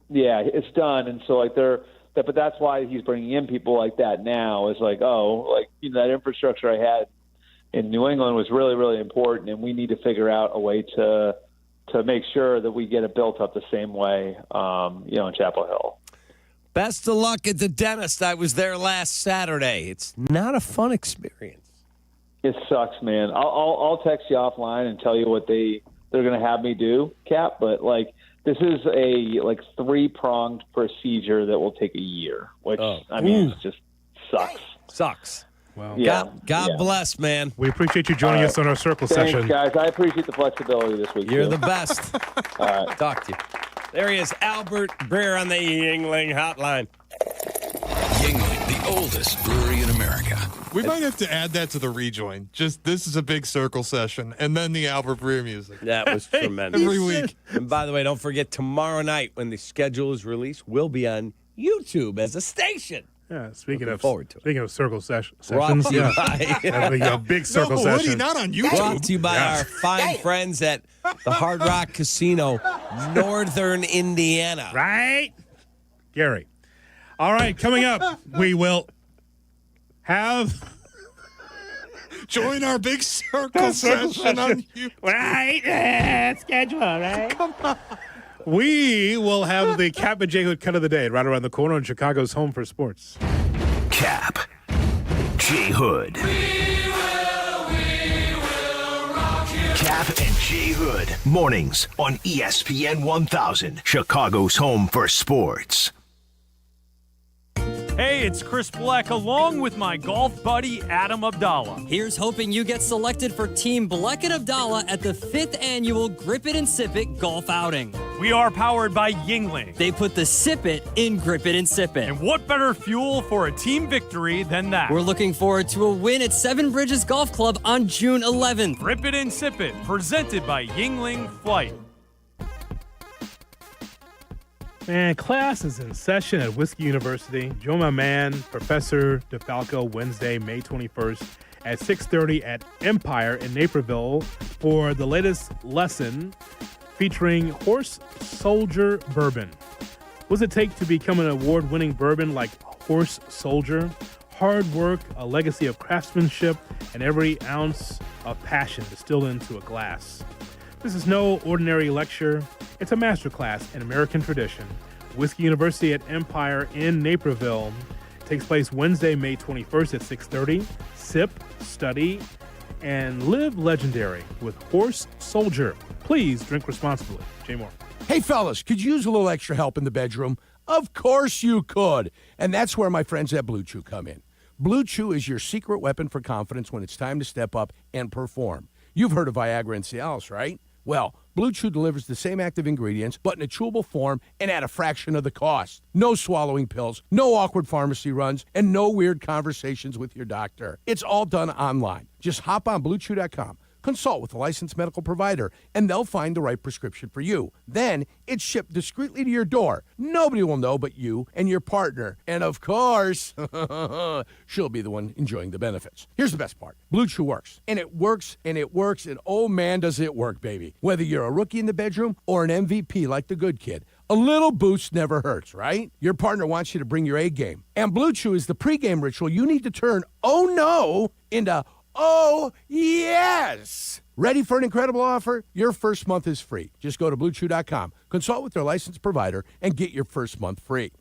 Yeah, it's done. And so like but that's why he's bringing in people like that now is like, you know, that infrastructure I had in New England was really, really important. And we need to figure out a way to make sure that we get it built up the same way, you know, in Chapel Hill. Best of luck at the dentist. I was there last Saturday. It's not a fun experience. It sucks, man. I'll text you offline and tell you what they're going to have me do, Cap. But like, this is a 3-pronged procedure that will take a year, which I mean, it just sucks. Well, yeah. God bless, man. We appreciate you joining us on our circle session. Thanks, guys. I appreciate the flexibility this week. You're too. the best. All right. Talk to you. There he is, Albert Breer on the Yingling Hotline. Yingling the oldest brewery in America. We might have to add that to the rejoin. Just this is a big circle session, and then the Albert Breer music. That was tremendous. Every week. And by the way, don't forget tomorrow night when the schedule is released, we'll be on YouTube as a station. Yeah, speaking of circle sessions, Brought to you a big circle session. Woody, not on YouTube. Brought to you by our fine friends at the Hard Rock Casino, Northern Indiana. Right, Gary. All right, coming up, we will have join our big circle session on YouTube. Right, schedule, right? Come on. We will have the Kap J Hood cut of the day right around the corner on Chicago's Home for Sports. Kap J Hood. Kap and J Hood. Mornings on ESPN 1000, Chicago's Home for Sports. Hey, it's Chris Black along with my golf buddy Adam Abdallah. Here's hoping you get selected for Team Black and Abdallah at the 5th annual Grip It and Sip It golf outing. We are powered by Yingling. They put the Sip It in Grip It and Sip It. And what better fuel for a team victory than that? We're looking forward to a win at Seven Bridges Golf Club on June 11th. Grip It and Sip It, presented by Yingling Flight. Man, class is in session at Whiskey University. Join my man, Professor DeFalco, Wednesday, May 21st at 6:30 at Empire in Naperville for the latest lesson featuring Horse Soldier Bourbon. What does it take to become an award-winning bourbon like Horse Soldier? Hard work, a legacy of craftsmanship, and every ounce of passion distilled into a glass. This is no ordinary lecture. It's a masterclass in American tradition. Whiskey University at Empire in Naperville takes place Wednesday, May 21st at 6:30. Sip, study, and live legendary with Horse Soldier. Please drink responsibly. Jay Moore. Hey, fellas, could you use a little extra help in the bedroom? Of course you could. And that's where my friends at Blue Chew come in. Blue Chew is your secret weapon for confidence when it's time to step up and perform. You've heard of Viagra and Cialis, right? Well, Blue Chew delivers the same active ingredients, but in a chewable form and at a fraction of the cost. No swallowing pills, no awkward pharmacy runs, and no weird conversations with your doctor. It's all done online. Just hop on BlueChew.com, consult with a licensed medical provider, and they'll find the right prescription for you. Then it's shipped discreetly to your door. Nobody will know but you and your partner. And of course, she'll be the one enjoying the benefits. Here's the best part. Blue Chew works. And it works, and it works, and oh man, does it work, baby. Whether you're a rookie in the bedroom or an MVP like the good kid, a little boost never hurts, right? Your partner wants you to bring your A game. And Blue Chew is the pregame ritual you need to turn oh no into oh, yes! Ready for an incredible offer? Your first month is free. Just go to BlueChew.com, consult with their licensed provider, and get your first month free.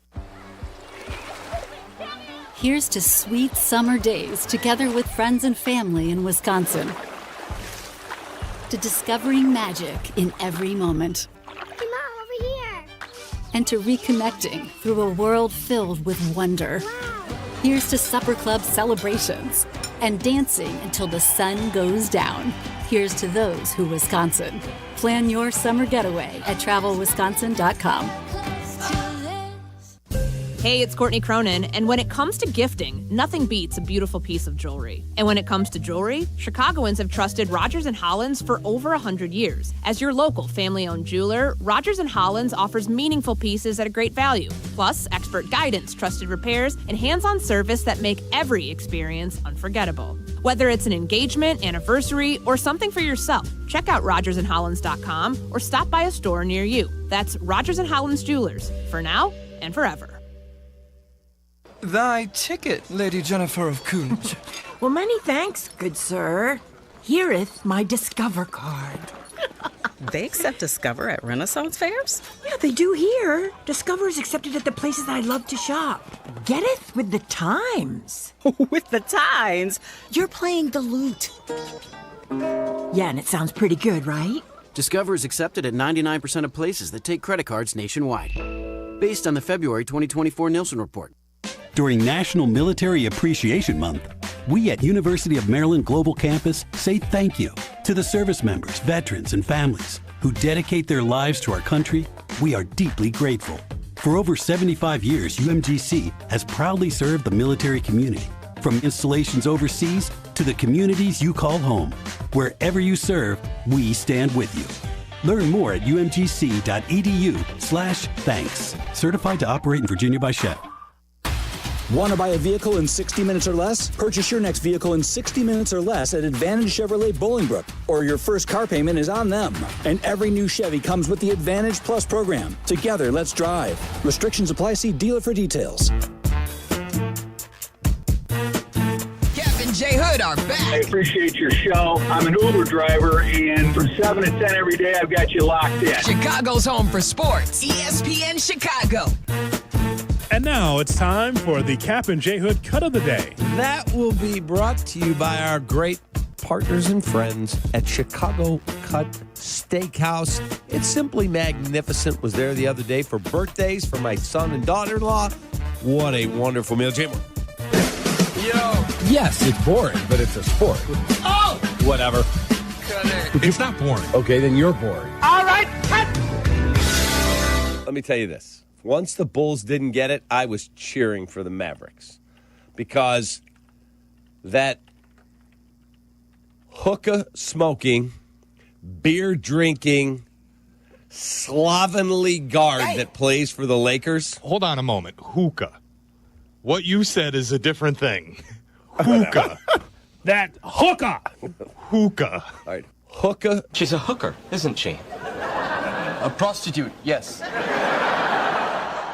Here's to sweet summer days together with friends and family in Wisconsin. To discovering magic in every moment. Hey, Mom, over here. And to reconnecting through a world filled with wonder. Wow. Here's to supper club celebrations and dancing until the sun goes down. Here's to those who Wisconsin. Plan your summer getaway at travelwisconsin.com. Hey, it's Courtney Cronin, and when it comes to gifting, nothing beats a beautiful piece of jewelry. And when it comes to jewelry, Chicagoans have trusted Rogers & Hollins for over 100 years. As your local family-owned jeweler, Rogers & Hollins offers meaningful pieces at a great value, plus expert guidance, trusted repairs, and hands-on service that make every experience unforgettable. Whether it's an engagement, anniversary, or something for yourself, check out rogersandhollins.com or stop by a store near you. That's Rogers & Hollins Jewelers, for now and forever. Thy ticket, Lady Jennifer of Coons. Well, many thanks, good sir. Here'th my Discover card. They accept Discover at Renaissance fairs? Yeah, they do here. Discover is accepted at the places I love to shop. Getteth with the times. With the times? You're playing the lute. Yeah, and it sounds pretty good, right? Discover is accepted at 99% of places that take credit cards nationwide. Based on the February 2024 Nielsen Report. During National Military Appreciation Month, we at University of Maryland Global Campus say thank you to the service members, veterans, and families who dedicate their lives to our country. We are deeply grateful. For over 75 years, UMGC has proudly served the military community. From installations overseas to the communities you call home. Wherever you serve, we stand with you. Learn more at umgc.edu/thanks. Certified to operate in Virginia by Shell. Want to buy a vehicle in 60 minutes or less? Purchase your next vehicle in 60 minutes or less at Advantage Chevrolet Bolingbrook, or your first car payment is on them. And every new Chevy comes with the Advantage Plus program. Together, let's drive. Restrictions apply. See dealer for details. Kap and J Hood are back. I appreciate your show. I'm an Uber driver, and from 7 to 10 every day, I've got you locked in. Chicago's home for sports. ESPN Chicago. And now it's time for the Kap and J Hood Cut of the Day. That will be brought to you by our great partners and friends at Chicago Cut Steakhouse. It's simply magnificent. Was there the other day for birthdays for my son and daughter-in-law. What a wonderful meal. Jim. Yo. Yes, it's boring, but it's a sport. Oh! Whatever. It's not boring. Okay, then you're boring. All right, cut! Let me tell you this. Once the Bulls didn't get it, I was cheering for the Mavericks because that hookah smoking, beer drinking, slovenly guard that plays for the Lakers. Hold on a moment. Hookah. What you said is a different thing. Hookah. That hookah. Hookah. All right. Hookah. She's a hooker, isn't she? A prostitute, yes.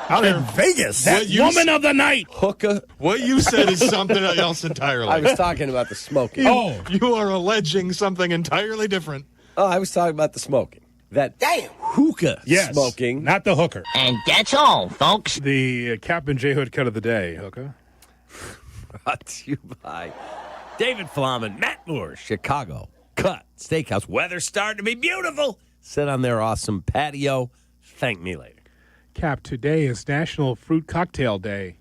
Out in Vegas. That woman of the night. Hookah. What you said is something else entirely. I was talking about the smoking. You are alleging something entirely different. Oh, I was talking about the smoking. That hookah smoking. Not the hooker. And that's all, folks. The Kap and J Hood Cut of the Day, hooker. Brought to you by David Flommen, Matt Moore, Chicago Cut Steakhouse. Weather's starting to be beautiful. Sit on their awesome patio. Thank me later. Kap, today is National Fruit Cocktail Day.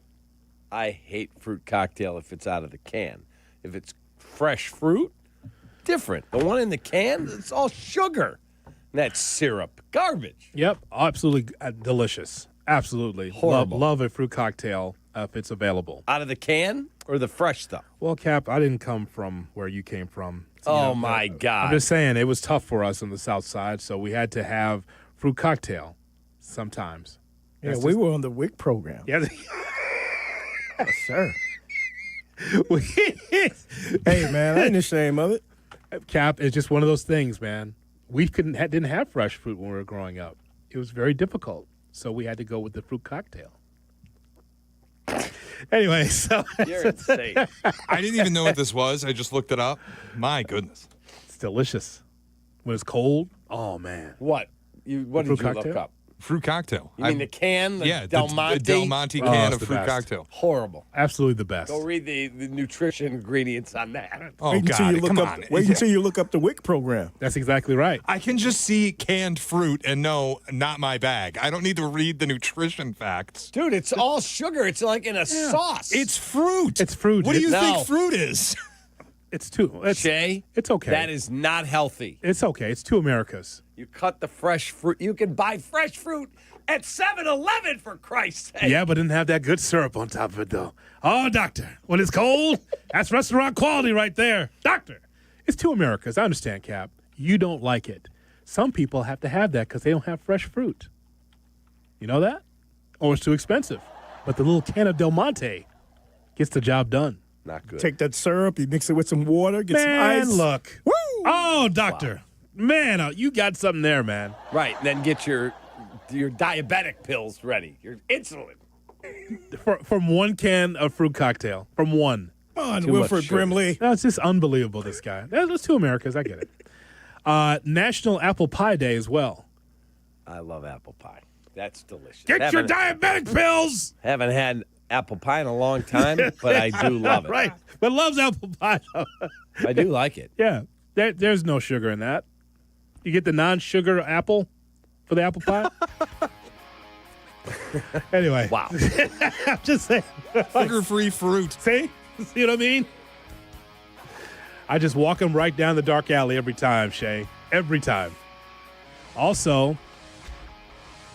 I hate fruit cocktail if it's out of the can. If it's fresh fruit, different. The one in the can, it's all sugar. That's syrup. Garbage. Yep, absolutely delicious. Absolutely. Horrible. Love a fruit cocktail if it's available. Out of the can or the fresh stuff? Well, Kap, I didn't come from where you came from. My God. I'm just saying, it was tough for us on the South Side, so we had to have fruit cocktail sometimes. Yeah, we were on the WIC program. Yeah. Yes, sir. Hey, man, I ain't ashamed of it. Kap, it's just one of those things, man. We didn't have fresh fruit when we were growing up. It was very difficult, so we had to go with the fruit cocktail. Anyway, so you're insane. I didn't even know what this was. I just looked it up. My goodness, it's delicious when it's cold. Oh man, what did you look up? Fruit cocktail. You mean the can? Yeah, Del Monte? the Del Monte can of fruit cocktail. Horrible. Absolutely the best. Go read the nutrition ingredients on that. Oh, God, come on. Wait until you look up the WIC program. That's exactly right. I can just see canned fruit and know, not my bag. I don't need to read the nutrition facts. Dude, it's all sugar. It's like in a sauce. It's fruit. It's fruit. What do you think fruit is? It's two. Shay, it's okay. That is not healthy. It's okay. It's two Americas. You cut the fresh fruit. You can buy fresh fruit at 7-Eleven, for Christ's sake. Yeah, but didn't have that good syrup on top of it, though. Oh, doctor, when it's cold, that's restaurant quality right there. Doctor, it's two Americas. I understand, Kap. You don't like it. Some people have to have that because they don't have fresh fruit. You know that? Or it's too expensive. But the little can of Del Monte gets the job done. Not good. Take that syrup, you mix it with some water, get some ice. Look. Woo! Oh, doctor. Wow. Man, you got something there, man. Right, and then get your diabetic pills ready, your insulin. From one can of fruit cocktail. From one. Oh, and Wilford Brimley. No, it's just unbelievable, this guy. There's two Americas. I get it. National Apple Pie Day as well. I love apple pie. That's delicious. Get your diabetic pills. Haven't had apple pie in a long time, but I do love it. Right. But loves apple pie. I do like it. Yeah. There's no sugar in that. You get the non-sugar apple for the apple pie. Anyway. Wow. I'm just saying. Sugar-free fruit. See? See what I mean? I just walk them right down the dark alley every time, Shay. Every time. Also,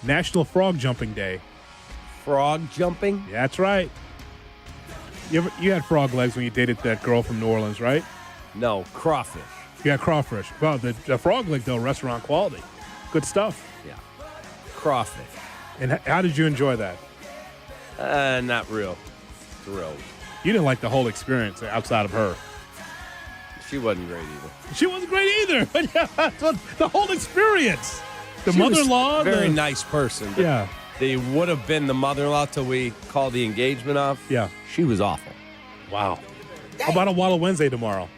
National Frog Jumping Day. frog jumping. Yeah, that's right. You had frog legs when you dated that girl from New Orleans, right? No, crawfish. Yeah, crawfish. Well, the frog leg, though, restaurant quality. Good stuff. Yeah. Crawfish. And how did you enjoy that? Not real thrilled. You didn't like the whole experience outside of her. She wasn't great either. She wasn't great either. But yeah, the whole experience. The mother-in-law. Very nice person. Yeah. They would have been the mother-in-law till we called the engagement off. Yeah. She was awful. Wow. How about a Waddle Wednesday tomorrow?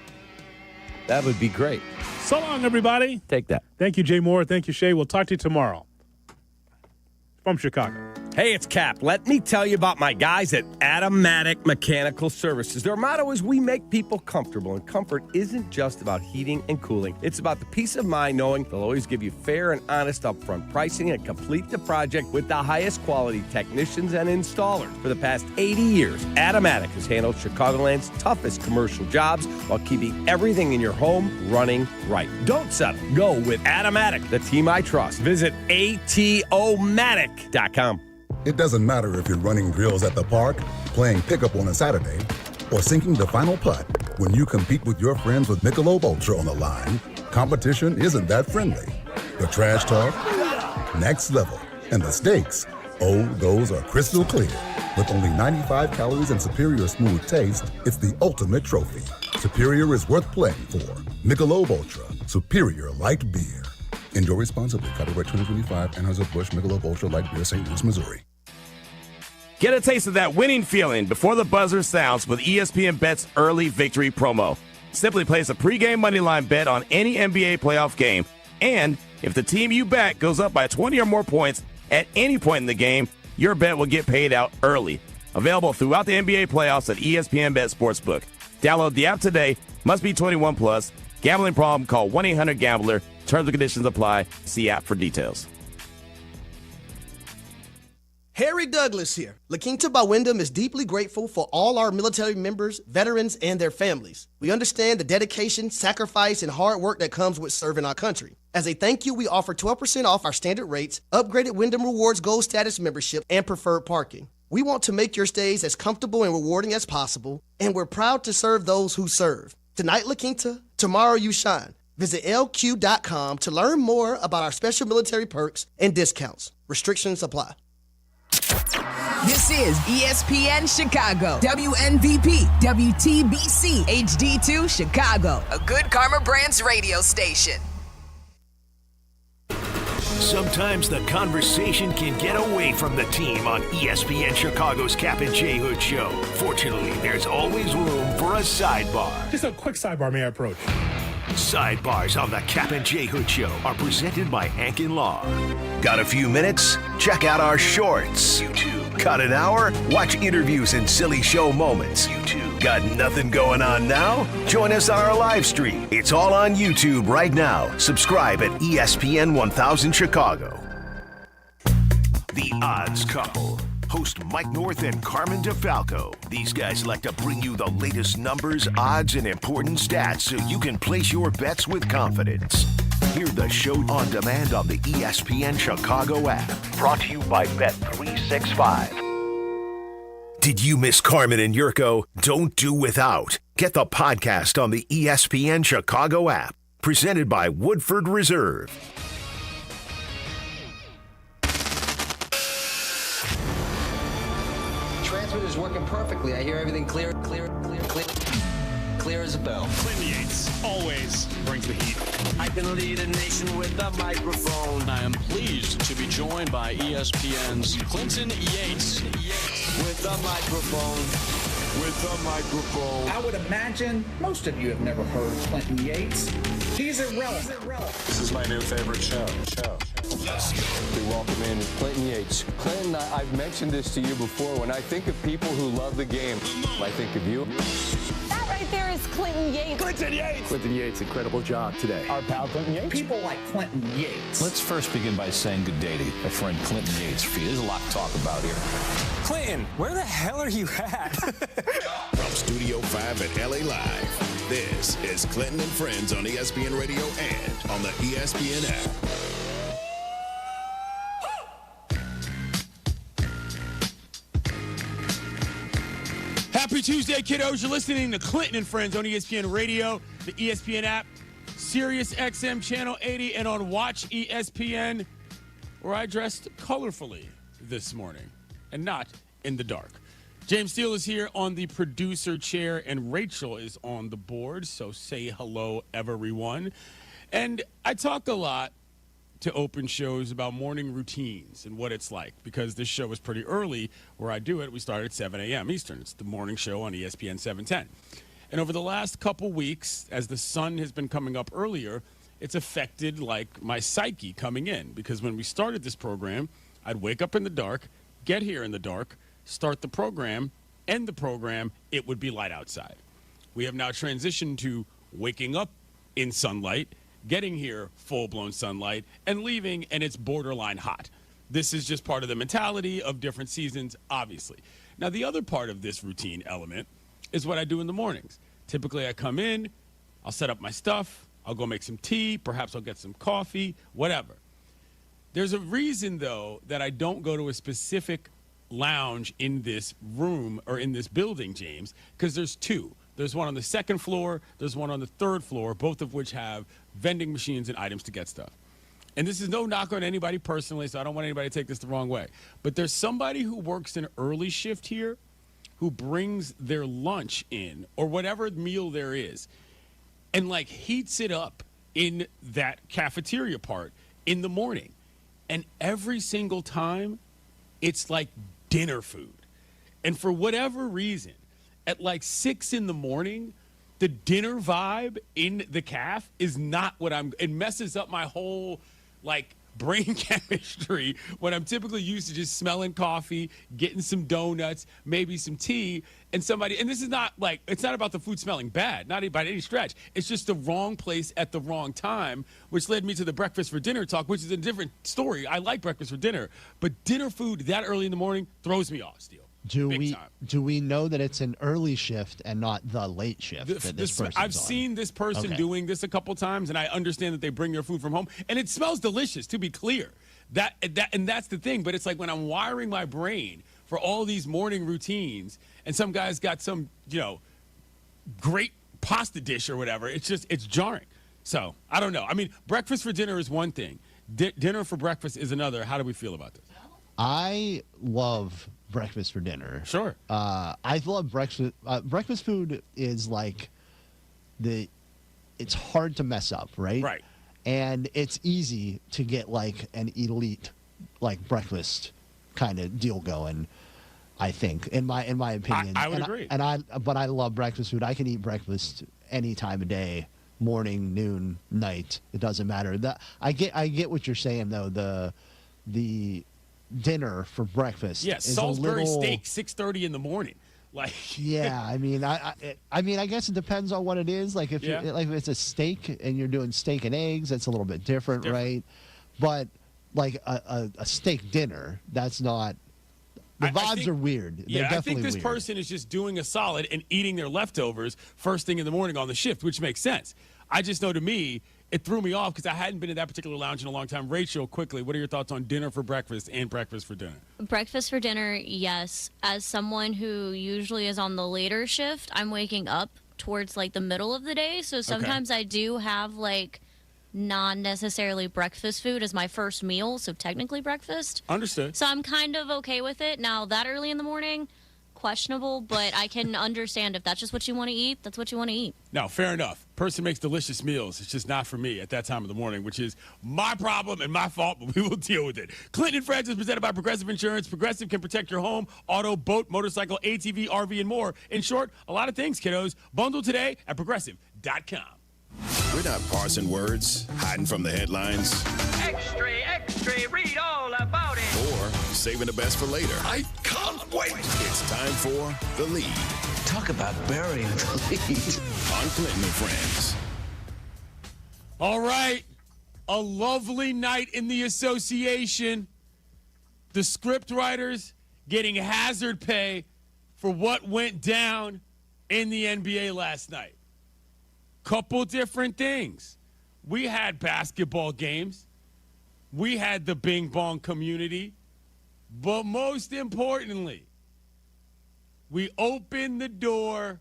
That would be great. So long, everybody. Take that. Thank you, Jay Moore. Thank you, Shay. We'll talk to you tomorrow. From Chicago. Hey, it's Kap. Let me tell you about my guys at Automatic Mechanical Services. Their motto is we make people comfortable, and comfort isn't just about heating and cooling. It's about the peace of mind knowing they'll always give you fair and honest upfront pricing and complete the project with the highest quality technicians and installers. For the past 80 years, Automatic has handled Chicagoland's toughest commercial jobs while keeping everything in your home running right. Don't settle. Go with Automatic, the team I trust. Visit atomatic.com. It doesn't matter if you're running drills at the park, playing pickup on a Saturday, or sinking the final putt. When you compete with your friends with Michelob Ultra on the line, competition isn't that friendly. The trash talk, next level, and the stakes, oh, those are crystal clear. With only 95 calories and superior smooth taste, it's the ultimate trophy. Superior is worth playing for. Michelob Ultra, superior light beer. Enjoy responsibly. Copyright 2025, Anheuser-Busch Michelob Ultra Light Beer, St. Louis, Missouri. Get a taste of that winning feeling before the buzzer sounds with ESPN Bet's early victory promo. Simply place a pregame moneyline bet on any NBA playoff game, and if the team you bet goes up by 20 or more points at any point in the game, your bet will get paid out early. Available throughout the NBA playoffs at ESPN Bet Sportsbook. Download the app today. Must be 21 plus. Gambling problem? Call 1-800-GAMBLER. Terms and conditions apply. See app for details. Harry Douglas here. La Quinta by Wyndham is deeply grateful for all our military members, veterans, and their families. We understand the dedication, sacrifice, and hard work that comes with serving our country. As a thank you, we offer 12% off our standard rates, upgraded Wyndham Rewards Gold Status membership, and preferred parking. We want to make your stays as comfortable and rewarding as possible, and we're proud to serve those who serve. Tonight, La Quinta, tomorrow you shine. Visit LQ.com to learn more about our special military perks and discounts. Restrictions apply. This is ESPN Chicago, WNVP, WTBC, HD2 Chicago, a good Karma Brands radio station. Sometimes the conversation can get away from the team on ESPN Chicago's Kap J Hood show. Fortunately, there's always room for a sidebar. Just a quick sidebar, may I approach? Sidebars on the Kap J Hood show are presented by Ankin Law. Got a few minutes? Check out our shorts. YouTube. Got an hour? Watch interviews and silly show moments. YouTube. Got nothing going on now? Join us on our live stream. It's all on YouTube right now. Subscribe at ESPN 1000 Chicago. The Odds Couple. Host Mike North and Carmen DeFalco. These guys like to bring you the latest numbers, odds, and important stats so you can place your bets with confidence. Hear the show on demand on the ESPN Chicago app. Brought to you by Bet365. Did you miss Carmen and Jurko? Don't do without. Get the podcast on the ESPN Chicago app. Presented by Woodford Reserve. Is working perfectly. I hear everything clear as a bell. Clinton Yates always brings the heat. I can lead a nation with a microphone. I am pleased to be joined by ESPN's Clinton Yates. With a microphone. I would imagine most of you have never heard Clinton Yates. He's irrelevant. This is my new favorite show. We welcome in Clinton Yates. Clinton, I've mentioned this to you before. When I think of people who love the game, I think of you. That right there is Clinton Yates. Clinton Yates! Clinton Yates, incredible job today. Our pal Clinton Yates. People like Clinton Yates. Let's first begin by saying good day to my friend Clinton Yates. There's a lot to talk about here. Clinton, where the hell are you at? From Studio 5 at LA Live, this is Clinton and Friends on ESPN Radio and on the ESPN app. Happy Tuesday, kiddos. You're listening to Clinton and Friends on ESPN Radio, the ESPN app, Sirius XM Channel 80, and on Watch ESPN, where I dressed colorfully this morning and not in the dark. James Steele is here on the producer chair, and Rachel is on the board, so say hello, everyone. And I talk a lot to open shows about morning routines and what it's like, because this show is pretty early where I do it. We start at 7 a.m. Eastern. It's the morning show on ESPN 710. And over the last couple weeks, as the sun has been coming up earlier, it's affected like my psyche coming in, because when we started this program, I'd wake up in the dark, get here in the dark, start the program, end the program, it would be light outside. We have now transitioned to waking up in sunlight, getting here full-blown sunlight, and leaving, and it's borderline hot. This is just part of the mentality of different seasons, obviously. Now, the other part of this routine element is what I do in the mornings. Typically, I come in, I'll set up my stuff, I'll go make some tea, perhaps I'll get some coffee, whatever. There's a reason, though, that I don't go to a specific lounge in this room or in this building, James, because there's two. There's one on the second floor, there's one on the third floor, both of which have vending machines and items to get stuff. And this is no knock on anybody personally, so I don't want anybody to take this the wrong way. But there's somebody who works an early shift here who brings their lunch in, or whatever meal there is, and like heats it up in that cafeteria part in the morning. And every single time, it's like dinner food. And for whatever reason, at like 6 in the morning, the dinner vibe in the caf is not what it messes up my whole like brain chemistry when I'm typically used to just smelling coffee, getting some donuts, maybe some tea, and this is not like, it's not about the food smelling bad, not by any stretch. It's just the wrong place at the wrong time, which led me to the breakfast for dinner talk, which is a different story. I like breakfast for dinner, but dinner food that early in the morning throws me off, Steele. Do we know that it's an early shift and not the late shift that this person's I've on? seen this person doing this a couple times, and I understand that they bring their food from home, and it smells delicious, to be clear. And that's the thing, but it's like when I'm wiring my brain for all these morning routines, and some guy's got some, great pasta dish or whatever, it's jarring. So, I don't know. I mean, breakfast for dinner is one thing. Dinner for breakfast is another. How do we feel about this? I love breakfast for dinner. Sure. I love breakfast. Breakfast food is like it's hard to mess up, right? Right. And it's easy to get like an elite like breakfast kind of deal going. I think, in my opinion, I would agree. But I love breakfast food. I can eat breakfast any time of day, morning, noon, night. It doesn't matter. I get what you're saying though. The dinner for breakfast. Yeah, Salisbury steak, 6:30 in the morning. Like, yeah, I mean, I guess it depends on what it is. Like if it's a steak and you're doing steak and eggs, that's a little bit different, right? But like a steak dinner, that's not. The vibes are weird. Yeah, They're I think this weird. person is just doing a solid and eating their leftovers first thing in the morning on the shift, which makes sense. I just know, to me, it threw me off because I hadn't been in that particular lounge in a long time. Rachel, quickly, what are your thoughts on dinner for breakfast and breakfast for dinner? Breakfast for dinner, yes. As someone who usually is on the later shift, I'm waking up towards like the middle of the day. So sometimes I do have like non-necessarily breakfast food as my first meal. So technically breakfast. Understood. So I'm kind of okay with it. Now, that early in the morning, questionable, but I can understand if that's just what you want to eat, that's what you want to eat. No, fair enough. Person makes delicious meals. It's just not for me at that time of the morning, which is my problem and my fault, but we will deal with it. Clinton and Friends is presented by Progressive Insurance. Progressive can protect your home, auto, boat, motorcycle, ATV, RV, and more. In short, a lot of things, kiddos. Bundle today at progressive.com. We're not parsing words, hiding from the headlines. Extra, extra, read all about it. Or saving the best for later. I can't wait. It's time for The Lead. Talk about burying the lead. On Clinton and Friends. All right. A lovely night in the association. The script writers getting hazard pay for what went down in the NBA last night. Couple different things. We had basketball games. We had the Bing Bong community. But most importantly, we open the door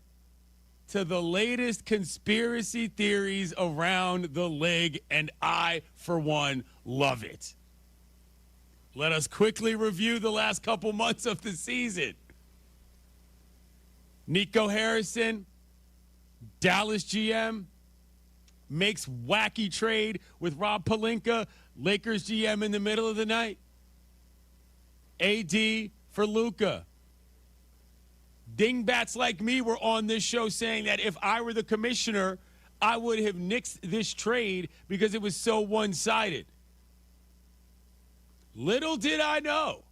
to the latest conspiracy theories around the league, and I, for one, love it. Let us quickly review the last couple months of the season. Nico Harrison, Dallas GM, makes wacky trade with Rob Pelinka, Lakers GM in the middle of the night. AD for Luca. Dingbats like me were on this show saying that if I were the commissioner, I would have nixed this trade because it was so one-sided. Little did I know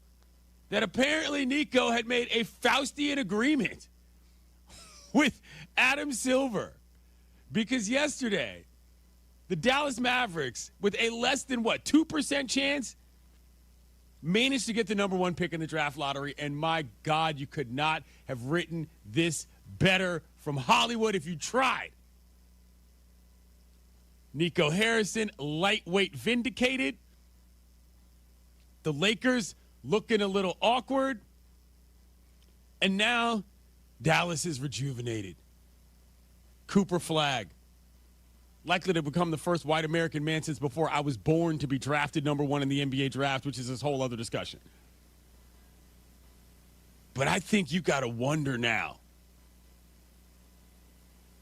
that apparently Nico had made a Faustian agreement with Adam Silver, because yesterday the Dallas Mavericks, with a less than 2% chance, managed to get the number 1 pick in the draft lottery. And my God, you could not have written this better from Hollywood if you tried. Nico Harrison, lightweight vindicated. The Lakers looking a little awkward. And now Dallas is rejuvenated. Cooper Flagg, likely to become the first white American man since before I was born to be drafted number 1 in the NBA draft, which is this whole other discussion. But I think you got to wonder now,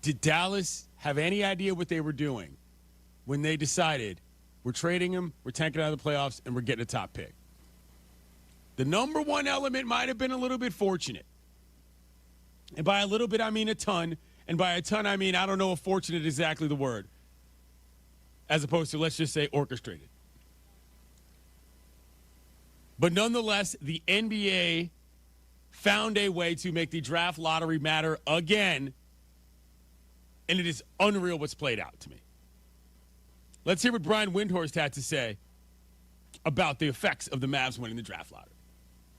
did Dallas have any idea what they were doing when they decided we're trading him, we're tanking out of the playoffs, and we're getting a top pick? The number 1 element might have been a little bit fortunate. And by a little bit, I mean a ton. And by a ton, I mean, I don't know if fortunate is exactly the word, as opposed to, let's just say, orchestrated. But nonetheless, the NBA found a way to make the draft lottery matter again, and it is unreal what's played out to me. Let's hear what Brian Windhorst had to say about the effects of the Mavs winning the draft lottery.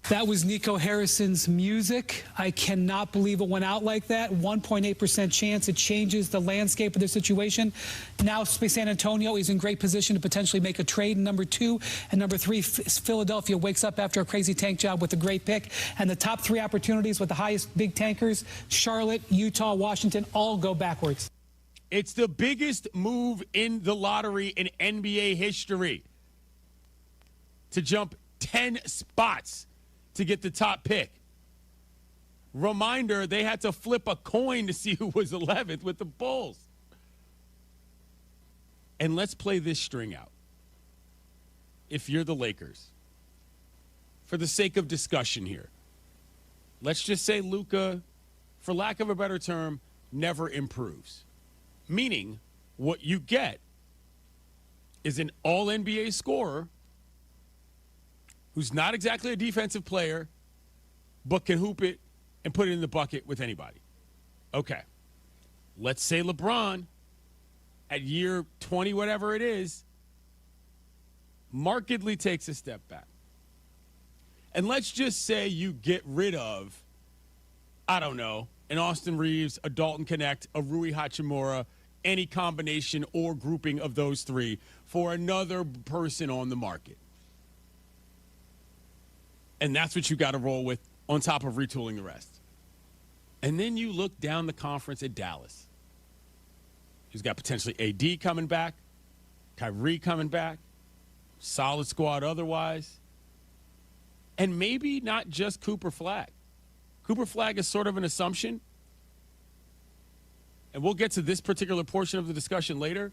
That was Nico Harrison's music. I cannot believe it went out like that. 1.8% chance. It changes the landscape of their situation. Now San Antonio is in great position to potentially make a trade. Number 2 and number 3, Philadelphia wakes up after a crazy tank job with a great pick. And the top 3 opportunities with the highest big tankers, Charlotte, Utah, Washington, all go backwards. It's the biggest move in the lottery in NBA history to jump 10 spots to get the top pick. Reminder, they had to flip a coin to see who was 11th with the Bulls. And let's play this string out. If you're the Lakers, for the sake of discussion here, let's just say Luca, for lack of a better term, never improves. Meaning, what you get is an all-NBA scorer who's not exactly a defensive player, but can hoop it and put it in the bucket with anybody. Okay. Let's say LeBron, at year 20, whatever it is, markedly takes a step back. And let's just say you get rid of, I don't know, an Austin Reeves, a Dalton Connect, a Rui Hachimura, any combination or grouping of those 3 for another person on the market. And that's what you got to roll with on top of retooling the rest. And then you look down the conference at Dallas, who's got potentially AD coming back, Kyrie coming back, solid squad otherwise, and maybe not just Cooper Flagg. Cooper Flagg is sort of an assumption, and we'll get to this particular portion of the discussion later.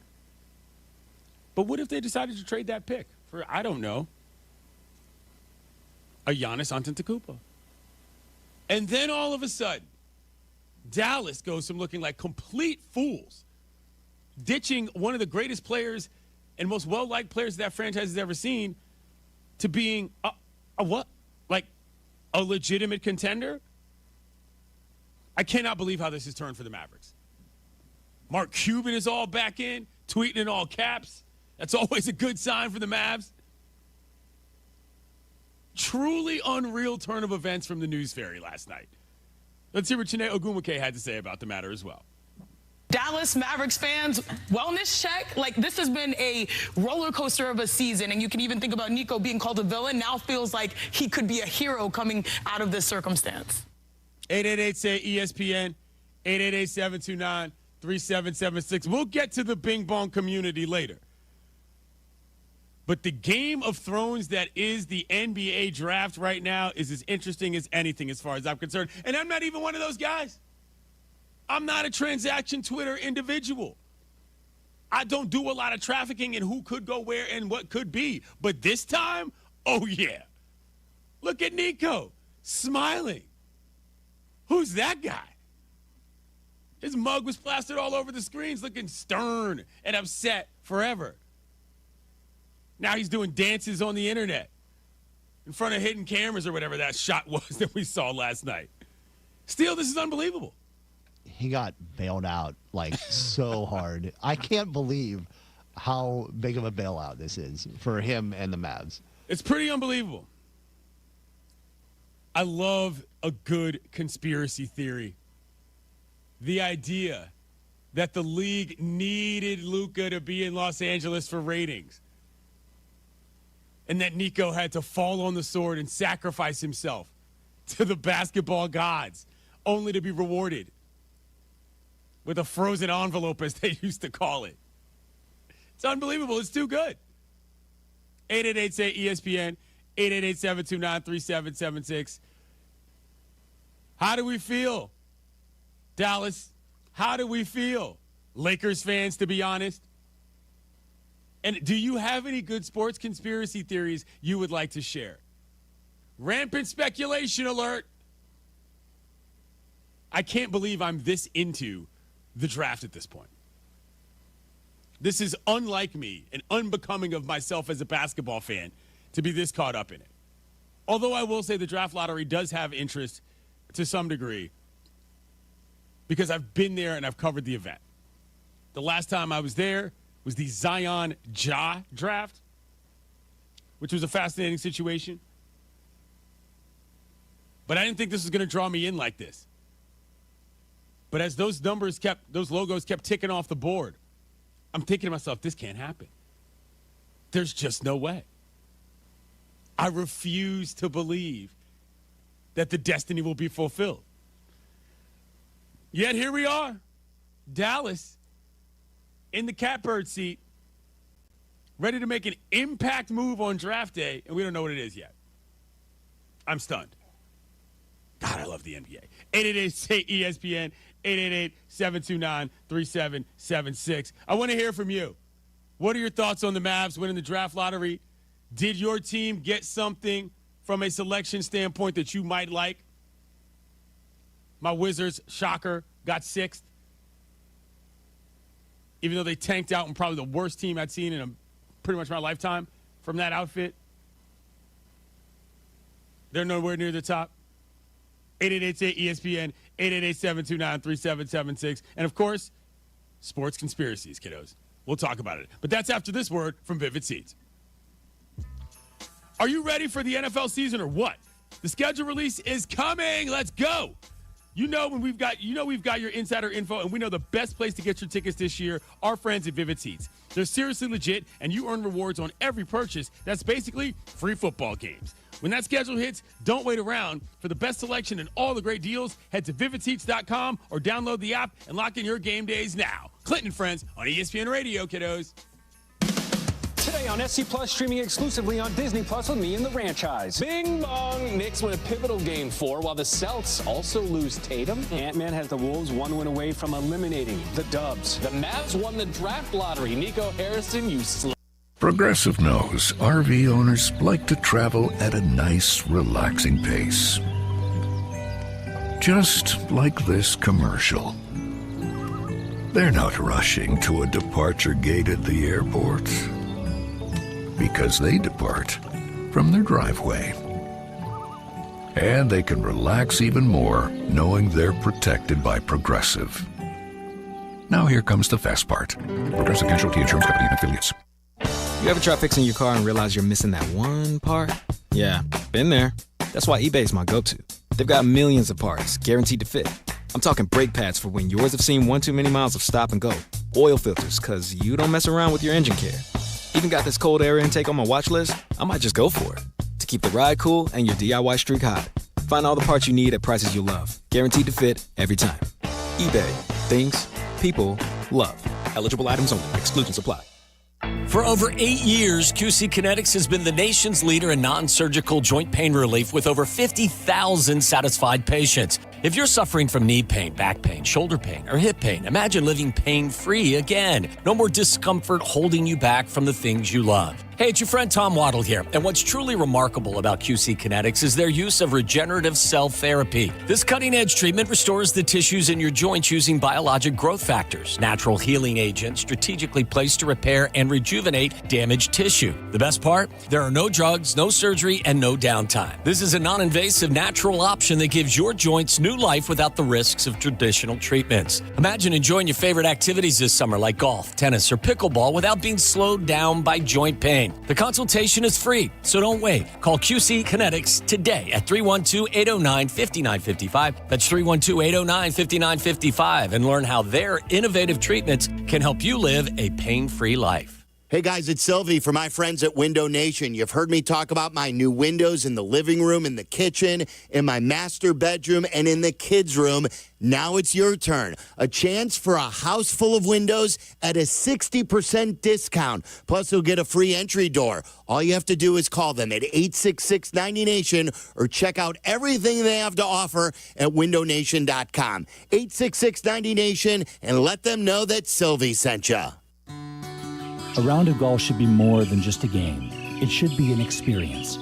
But what if they decided to trade that pick for, I don't know, a Giannis Antetokounmpo? And then all of a sudden, Dallas goes from looking like complete fools, ditching one of the greatest players and most well-liked players that franchise has ever seen, to being a what? Like a legitimate contender? I cannot believe how this has turned for the Mavericks. Mark Cuban is all back in, tweeting in all caps. That's always a good sign for the Mavs. Truly unreal turn of events from the news fairy last night. Let's hear what Chiney Ogwumike had to say about the matter as well. Dallas Mavericks fans, wellness check. Like, this has been a roller coaster of a season, and you can even think about Nico being called a villain. Now feels like he could be a hero coming out of this circumstance. 888-SAY-ESPN, 888-729-3776. We'll get to the Bing Bong community later. But the Game of Thrones that is the NBA draft right now is as interesting as anything as far as I'm concerned. And I'm not even one of those guys. I'm not a transaction Twitter individual. I don't do a lot of trafficking in who could go where and what could be. But this time, oh yeah. Look at Nico, smiling. Who's that guy? His mug was plastered all over the screens, looking stern and upset forever. Now he's doing dances on the internet in front of hidden cameras or whatever that shot was that we saw last night. Still, this is unbelievable. He got bailed out like so hard. I can't believe how big of a bailout this is for him and the Mavs. It's pretty unbelievable. I love a good conspiracy theory. The idea that the league needed Luca to be in Los Angeles for ratings. And that Nico had to fall on the sword and sacrifice himself to the basketball gods, only to be rewarded with a frozen envelope, as they used to call it. It's unbelievable. It's too good. 888-SAY-ESPN, 888-729-3776. How do we feel, Dallas? How do we feel? Lakers fans, to be honest. And do you have any good sports conspiracy theories you would like to share? Rampant speculation alert. I can't believe I'm this into the draft at this point. This is unlike me and unbecoming of myself as a basketball fan to be this caught up in it. Although I will say the draft lottery does have interest to some degree because I've been there and I've covered the event. The last time I was there was the Zion Ja draft, which was a fascinating situation. But I didn't think this was going to draw me in like this. But as those logos kept ticking off the board, I'm thinking to myself, this can't happen. There's just no way. I refuse to believe that the destiny will be fulfilled. Yet here we are, Dallas, in the catbird seat, ready to make an impact move on draft day, and we don't know what it is yet. I'm stunned. God, I love the NBA. 888-SAY-ESPN, 888-729-3776. I want to hear from you. What are your thoughts on the Mavs winning the draft lottery? Did your team get something from a selection standpoint that you might like? My Wizards, shocker, got 6th. Even though they tanked out and probably the worst team I'd seen in pretty much my lifetime from that outfit. They're nowhere near the top. 888-ESPN, 888-729-3776. And, of course, sports conspiracies, kiddos. We'll talk about it. But that's after this word from Vivid Seats. Are you ready for the NFL season or what? The schedule release is coming. Let's go. You know we've got your insider info, and we know the best place to get your tickets this year, our friends at Vivid Seats. They're seriously legit, and you earn rewards on every purchase. That's basically free football games. When that schedule hits, don't wait around. For the best selection and all the great deals, head to vividseats.com or download the app and lock in your game days now. Clinton and Friends on ESPN Radio, kiddos. Today on SC Plus, streaming exclusively on Disney Plus with me and the franchise. Bing bong, Knicks win a pivotal Game 4 while the Celts also lose Tatum. Ant-Man has the Wolves 1 win away from eliminating the Dubs. The Mavs won the draft lottery. Nico Harrison, you Progressive knows RV owners like to travel at a nice, relaxing pace. Just like this commercial. They're not rushing to a departure gate at the airport. Because they depart from their driveway. And they can relax even more knowing they're protected by Progressive. Now here comes the fast part. Progressive Casualty Insurance Company and Affiliates. You ever try fixing your car and realize you're missing that one part? Yeah, been there. That's why eBay's my go-to. They've got millions of parts, guaranteed to fit. I'm talking brake pads for when yours have seen one too many miles of stop and go. Oil filters, because you don't mess around with your engine care. Even got this cold air intake on my watch list. I might just go for it. To keep the ride cool and your DIY streak hot. Find all the parts you need at prices you love. Guaranteed to fit every time. eBay. Things. People. Love. Eligible items only. Exclusions apply. For over 8 years, QC Kinetics has been the nation's leader in non-surgical joint pain relief with over 50,000 satisfied patients. If you're suffering from knee pain, back pain, shoulder pain, or hip pain, imagine living pain-free again. No more discomfort holding you back from the things you love. Hey, it's your friend Tom Waddle here, and what's truly remarkable about QC Kinetics is their use of regenerative cell therapy. This cutting-edge treatment restores the tissues in your joints using biologic growth factors, natural healing agents strategically placed to repair and rejuvenate damaged tissue. The best part? There are no drugs, no surgery, and no downtime. This is a non-invasive, natural option that gives your joints new life without the risks of traditional treatments. Imagine enjoying your favorite activities this summer like golf, tennis, or pickleball without being slowed down by joint pain. The consultation is free, so don't wait. Call QC Kinetics today at 312-809-5955. That's 312-809-5955 and learn how their innovative treatments can help you live a pain-free life. Hey guys, it's Silvy for my friends at Window Nation. You've heard me talk about my new windows in the living room, in the kitchen, in my master bedroom, and in the kids' room. Now it's your turn. A chance for a house full of windows at a 60% discount. Plus, you'll get a free entry door. All you have to do is call them at 866-90NATION or check out everything they have to offer at windownation.com. 866-90NATION and let them know that Silvy sent you. A round of golf should be more than just a game. It should be an experience.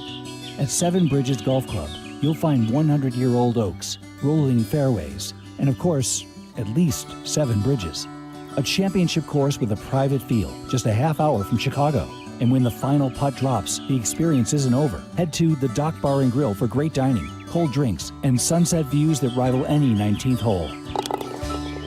At Seven Bridges Golf Club, you'll find 100-year-old oaks, rolling fairways, and of course, at least 7 bridges. A championship course with a private field, just a half hour from Chicago. And when the final putt drops, the experience isn't over. Head to the Dock Bar and Grill for great dining, cold drinks, and sunset views that rival any 19th hole.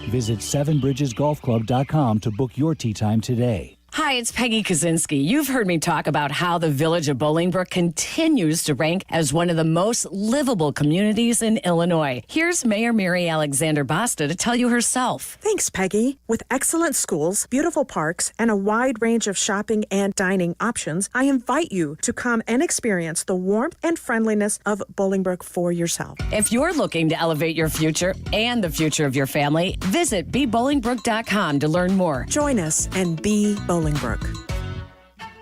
Visit sevenbridgesgolfclub.com to book your tee time today. Hi, it's Peggy Kaczynski. You've heard me talk about how the village of Bolingbrook continues to rank as one of the most livable communities in Illinois. Here's Mayor Mary Alexander Basta to tell you herself. Thanks, Peggy. With excellent schools, beautiful parks, and a wide range of shopping and dining options, I invite you to come and experience the warmth and friendliness of Bolingbrook for yourself. If you're looking to elevate your future and the future of your family, visit bebolingbrook.com to learn more. Join us and be Bolingbrook.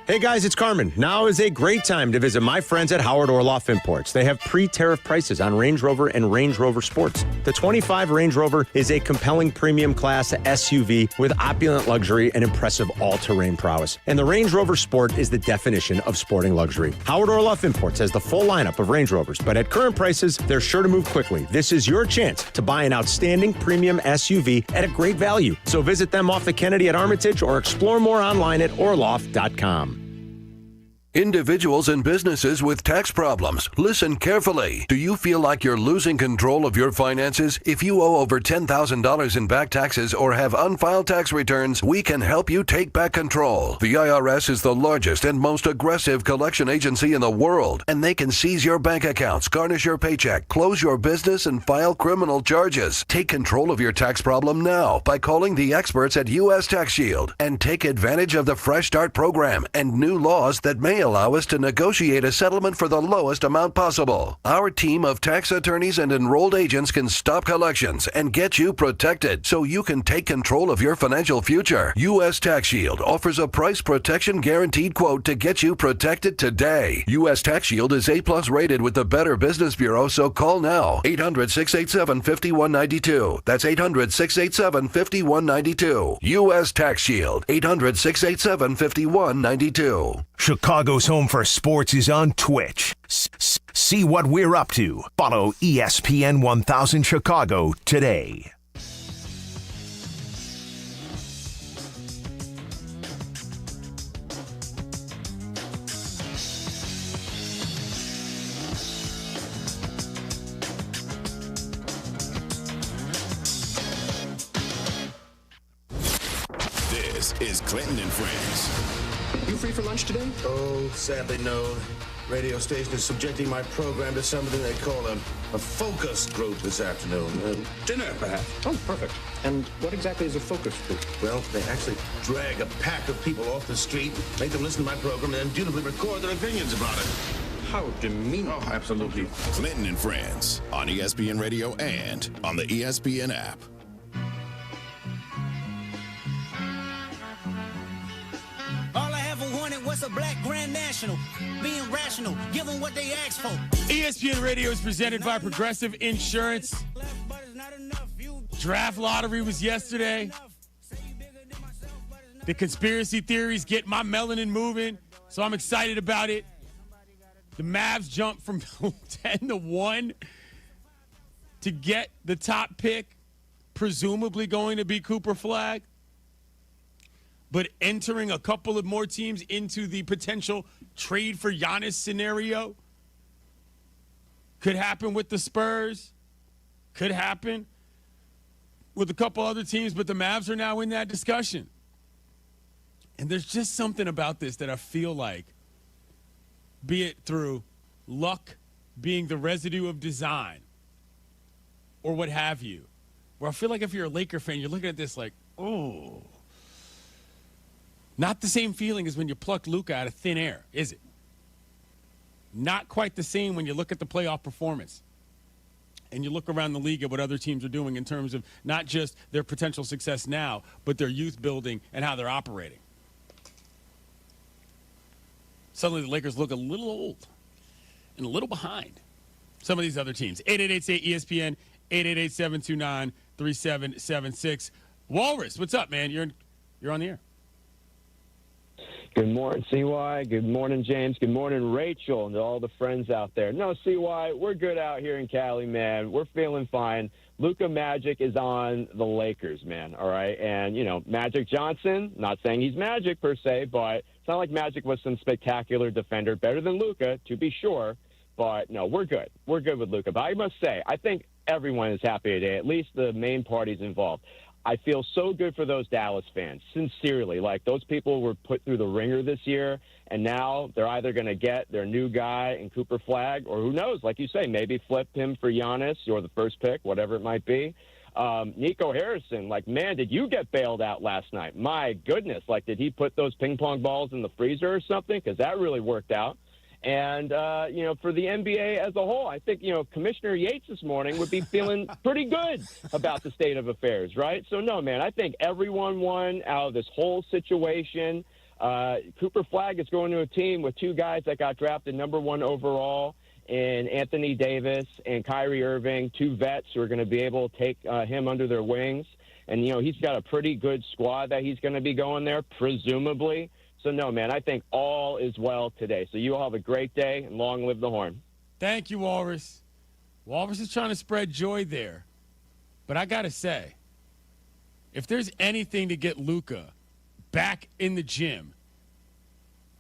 Hey guys, it's Carmen. Now is a great time to visit my friends at Howard Orloff Imports. They have pre-tariff prices on Range Rover and Range Rover Sports. The 25 Range Rover is a compelling premium class SUV with opulent luxury and impressive all-terrain prowess. And the Range Rover Sport is the definition of sporting luxury. Howard Orloff Imports has the full lineup of Range Rovers, but at current prices, they're sure to move quickly. This is your chance to buy an outstanding premium SUV at a great value. So visit them off the Kennedy at Armitage or explore more online at orloff.com. Individuals and businesses with tax problems, listen carefully. Do you feel like you're losing control of your finances? If you owe over $10,000 in back taxes or have unfiled tax returns, we can help you take back control. The IRS is the largest and most aggressive collection agency in the world, and they can seize your bank accounts, garnish your paycheck, close your business, and file criminal charges. Take control of your tax problem now by calling the experts at U.S. Tax Shield and take advantage of the Fresh Start program and new laws that may allow us to negotiate a settlement for the lowest amount possible. Our team of tax attorneys and enrolled agents can stop collections and get you protected so you can take control of your financial future. U.S. Tax Shield offers a price protection guaranteed quote to get you protected today. U.S. Tax Shield is A+ rated with the Better Business Bureau, so call now. 800-687-5192. That's 800-687-5192. U.S. Tax Shield. 800-687-5192. Chicago's home for sports is on Twitch. See what we're up to. Follow ESPN 1000 Chicago today. This is Clinton and Friends. You free for lunch today? Oh, sadly no. Radio station is subjecting my program to something they call a focus group this afternoon. Dinner, perhaps. Oh, perfect. And what exactly is a focus group? Well, they actually drag a pack of people off the street, make them listen to my program, and then dutifully record their opinions about it. How demeaning. Oh, absolutely. Clinton and Friends on ESPN Radio and on the ESPN app. All I ever wanted was a black Grand National. Being rational, give them what they asked for. ESPN Radio is presented by Progressive Insurance. Draft lottery was yesterday. The conspiracy theories get my melanin moving, so I'm excited about it. The Mavs jumped from 10-1 to get the top pick, presumably going to be Cooper Flagg, but entering a couple of more teams into the potential trade for Giannis scenario. Could happen with the Spurs. Could happen with a couple other teams, but the Mavs are now in that discussion. And there's just something about this that I feel like, be it through luck being the residue of design or what have you, where I feel like if you're a Laker fan, you're looking at this like, oh. Not the same feeling as when you plucked Luca out of thin air, is it? Not quite the same when you look at the playoff performance and you look around the league at what other teams are doing in terms of not just their potential success now, but their youth building and how they're operating. Suddenly the Lakers look a little old and a little behind some of these other teams. 888-ESPN, 888-729-3776. Walrus, what's up, man? You're on the air. Good morning, CY. Good morning, James. Good morning, Rachel, and to all the friends out there. No, CY, we're good out here in Cali, man. We're feeling fine. Luca Magic is on the Lakers, man, all right? And, you know, Magic Johnson, not saying he's Magic per se, but it's not like Magic was some spectacular defender. Better than Luca, to be sure. But, no, we're good. We're good with Luca. But I must say, I think everyone is happy today, at least the main parties involved. I feel so good for those Dallas fans, sincerely. Like, those people were put through the ringer this year, and now they're either going to get their new guy in Cooper Flagg, or who knows, like you say, maybe flip him for Giannis or the first pick, whatever it might be. Nico Harrison, like, man, did you get bailed out last night? My goodness, like, did he put those ping pong balls in the freezer or something? Because that really worked out. And, you know, for the NBA as a whole, I think, you know, Commissioner Yates this morning would be feeling pretty good about the state of affairs, right? So, no, man, I think everyone won out of this whole situation. Cooper Flagg is going to a team with two guys that got drafted #1 overall, and Anthony Davis and Kyrie Irving, two vets who are going to be able to take him under their wings. And, you know, he's got a pretty good squad that he's going to be going there, presumably. So, no, man, I think all is well today. So you all have a great day, and long live the Horn. Thank you, Walrus. Walrus is trying to spread joy there. But I got to say, if there's anything to get Luca back in the gym,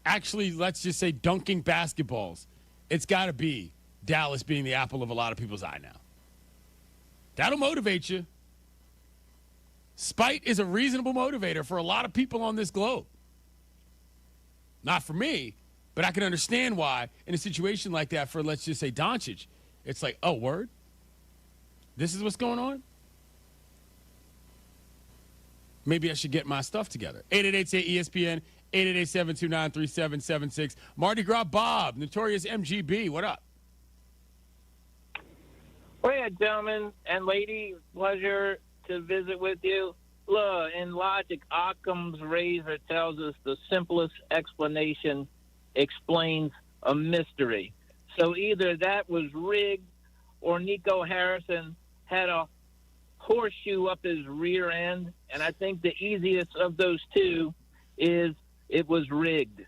actually, let's just say dunking basketballs, it's got to be Dallas being the apple of a lot of people's eye now. That'll motivate you. Spite is a reasonable motivator for a lot of people on this globe. Not for me, but I can understand why in a situation like that for, let's just say, Doncic, it's like, oh, word? This is what's going on? Maybe I should get my stuff together. 888-ESPN, 888-729-3776. Mardi Gras Bob, Notorious MGB, what up? Well, yeah, gentlemen and lady, pleasure to visit with you. Look, in logic, Occam's razor tells us the simplest explanation explains a mystery. So either that was rigged or Nico Harrison had a horseshoe up his rear end, and I think the easiest of those two is it was rigged.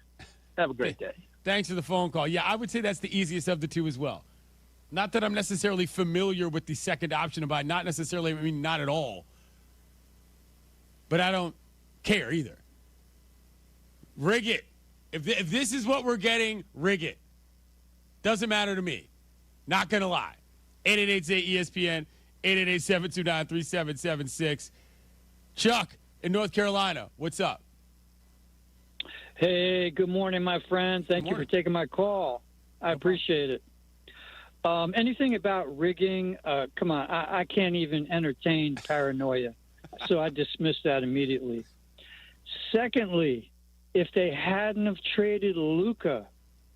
Have a great day. Thanks for the phone call. Yeah, I would say that's the easiest of the two as well. Not that I'm necessarily familiar with the second option, by not necessarily, I mean, not at all. But I don't care either. Rig it. If this is what we're getting, rig it. Doesn't matter to me. Not going to lie. 888-ESPN, 888-729-3776. Chuck in North Carolina, what's up? Hey, good morning, my friend. Thank you for taking my call. I appreciate it. Anything about rigging, come on, I can't even entertain paranoia. So I dismissed that immediately. Secondly, if they hadn't have traded Luca,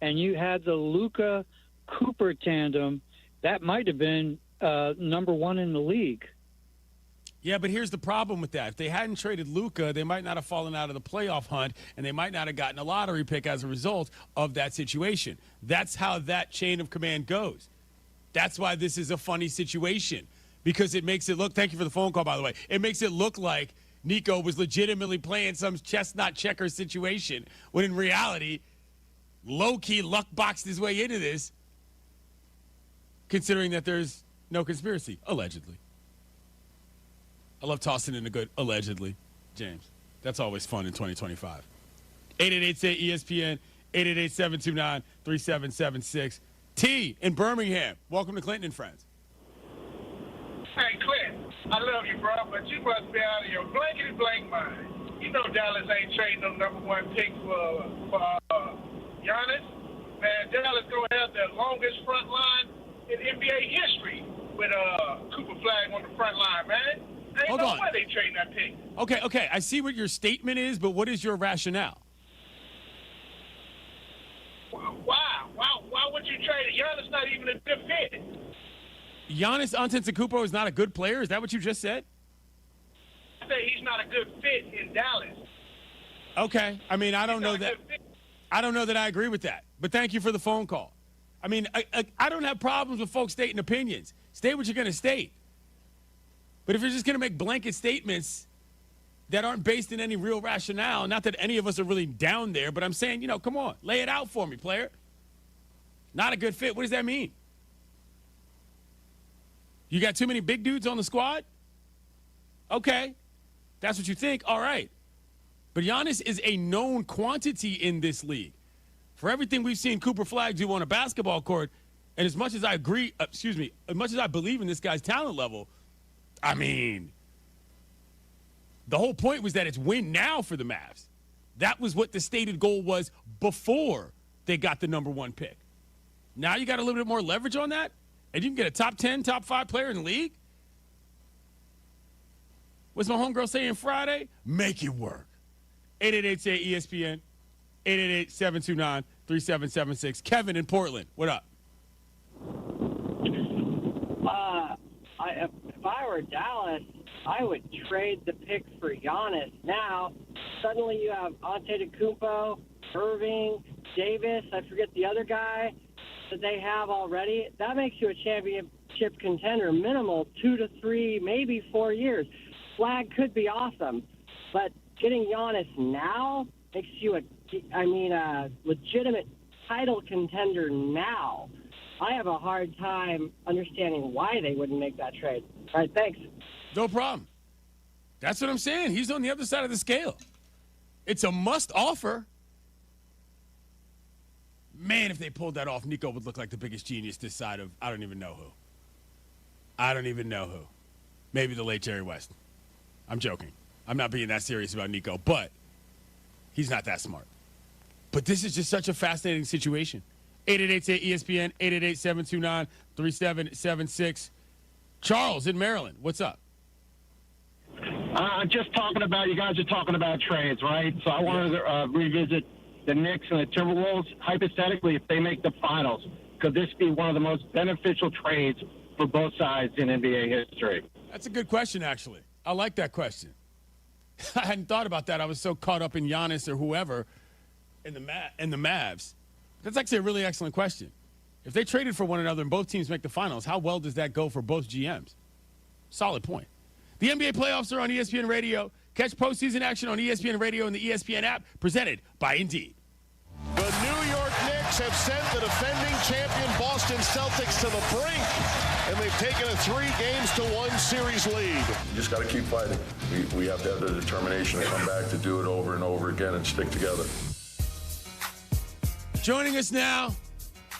and you had the Luca Cooper tandem, that might have been number one in the league. Yeah, but here's the problem with that. If they hadn't traded Luca, they might not have fallen out of the playoff hunt, and they might not have gotten a lottery pick as a result of that situation. That's how that chain of command goes. That's why this is a funny situation, because it makes it look – thank you for the phone call, by the way. It makes it look like Nico was legitimately playing some chestnut checker situation, when in reality, low-key luck boxed his way into this, considering that there's no conspiracy, allegedly. I love tossing in a good allegedly, James. That's always fun in 2025. 888-SAY-ESPN, 888-729-3776. T in Birmingham. Welcome to Clinton and Friends. Hey, Clint, I love you, bro, but you must be out of your blankety-blank mind. You know Dallas ain't trading no number one pick for Giannis. Man, Dallas going to have the longest front line in NBA history with Cooper Flag on the front line, man. Hold on. Why they trading that pick. Okay. I see what your statement is, but what is your rationale? Why would you trade it? Giannis not even a good fit. Giannis Antetokounmpo is not a good player? Is that what you just said? I say he's not a good fit in Dallas. Okay. I mean, I don't know that I agree with that. But thank you for the phone call. I mean, I don't have problems with folks stating opinions. State what you're going to state. But if you're just going to make blanket statements that aren't based in any real rationale, not that any of us are really down there, but I'm saying, come on, lay it out for me, player. Not a good fit. What does that mean? You got too many big dudes on the squad? Okay. That's what you think. All right. But Giannis is a known quantity in this league. For everything we've seen Cooper Flag do on a basketball court, and as much as I agree, as much as I believe in this guy's talent level, I mean, the whole point was that it's win now for the Mavs. That was what the stated goal was before they got the number one pick. Now you got a little bit more leverage on that, and you can get a top 10, top 5 player in the league? What's my homegirl saying Friday? Make it work. 888-ESPN, 888-729-3776. Kevin in Portland, what up? If I were Dallas, I would trade the pick for Giannis. Now, suddenly you have Antetokounmpo, Irving, Davis, I forget the other guy that they have already. That makes you a championship contender, minimal 2 to 3, maybe 4 years. Flag could be awesome, but getting Giannis now makes you a legitimate title contender now. I have a hard time understanding why they wouldn't make that trade. All right, thanks. No problem. That's what I'm saying. He's on the other side of the scale. It's a must offer. Man, if they pulled that off, Nico would look like the biggest genius this side of I don't even know who. Maybe the late Jerry West. I'm joking. I'm not being that serious about Nico, but he's not that smart. But this is just such a fascinating situation. 888-ESPN, 888-729-3776. Charles in Maryland, what's up? Just talking about, you guys are talking about trades, right? So I wanted to revisit the Knicks and the Timberwolves. Hypothetically, if they make the finals, could this be one of the most beneficial trades for both sides in NBA history? That's a good question, actually. I like that question. I hadn't thought about that. I was so caught up in Giannis or whoever in the Mavs. That's actually a really excellent question. If they traded for one another and both teams make the finals, how well does that go for both GMs? Solid point. The NBA playoffs are on ESPN Radio. Catch postseason action on ESPN Radio and the ESPN app, presented by Indeed. The New York Knicks have sent the defending champion Boston Celtics to the brink, and they've taken a 3-1 series lead. You just got to keep fighting. We have to have the determination to come back to do it over and over again and stick together. Joining us now,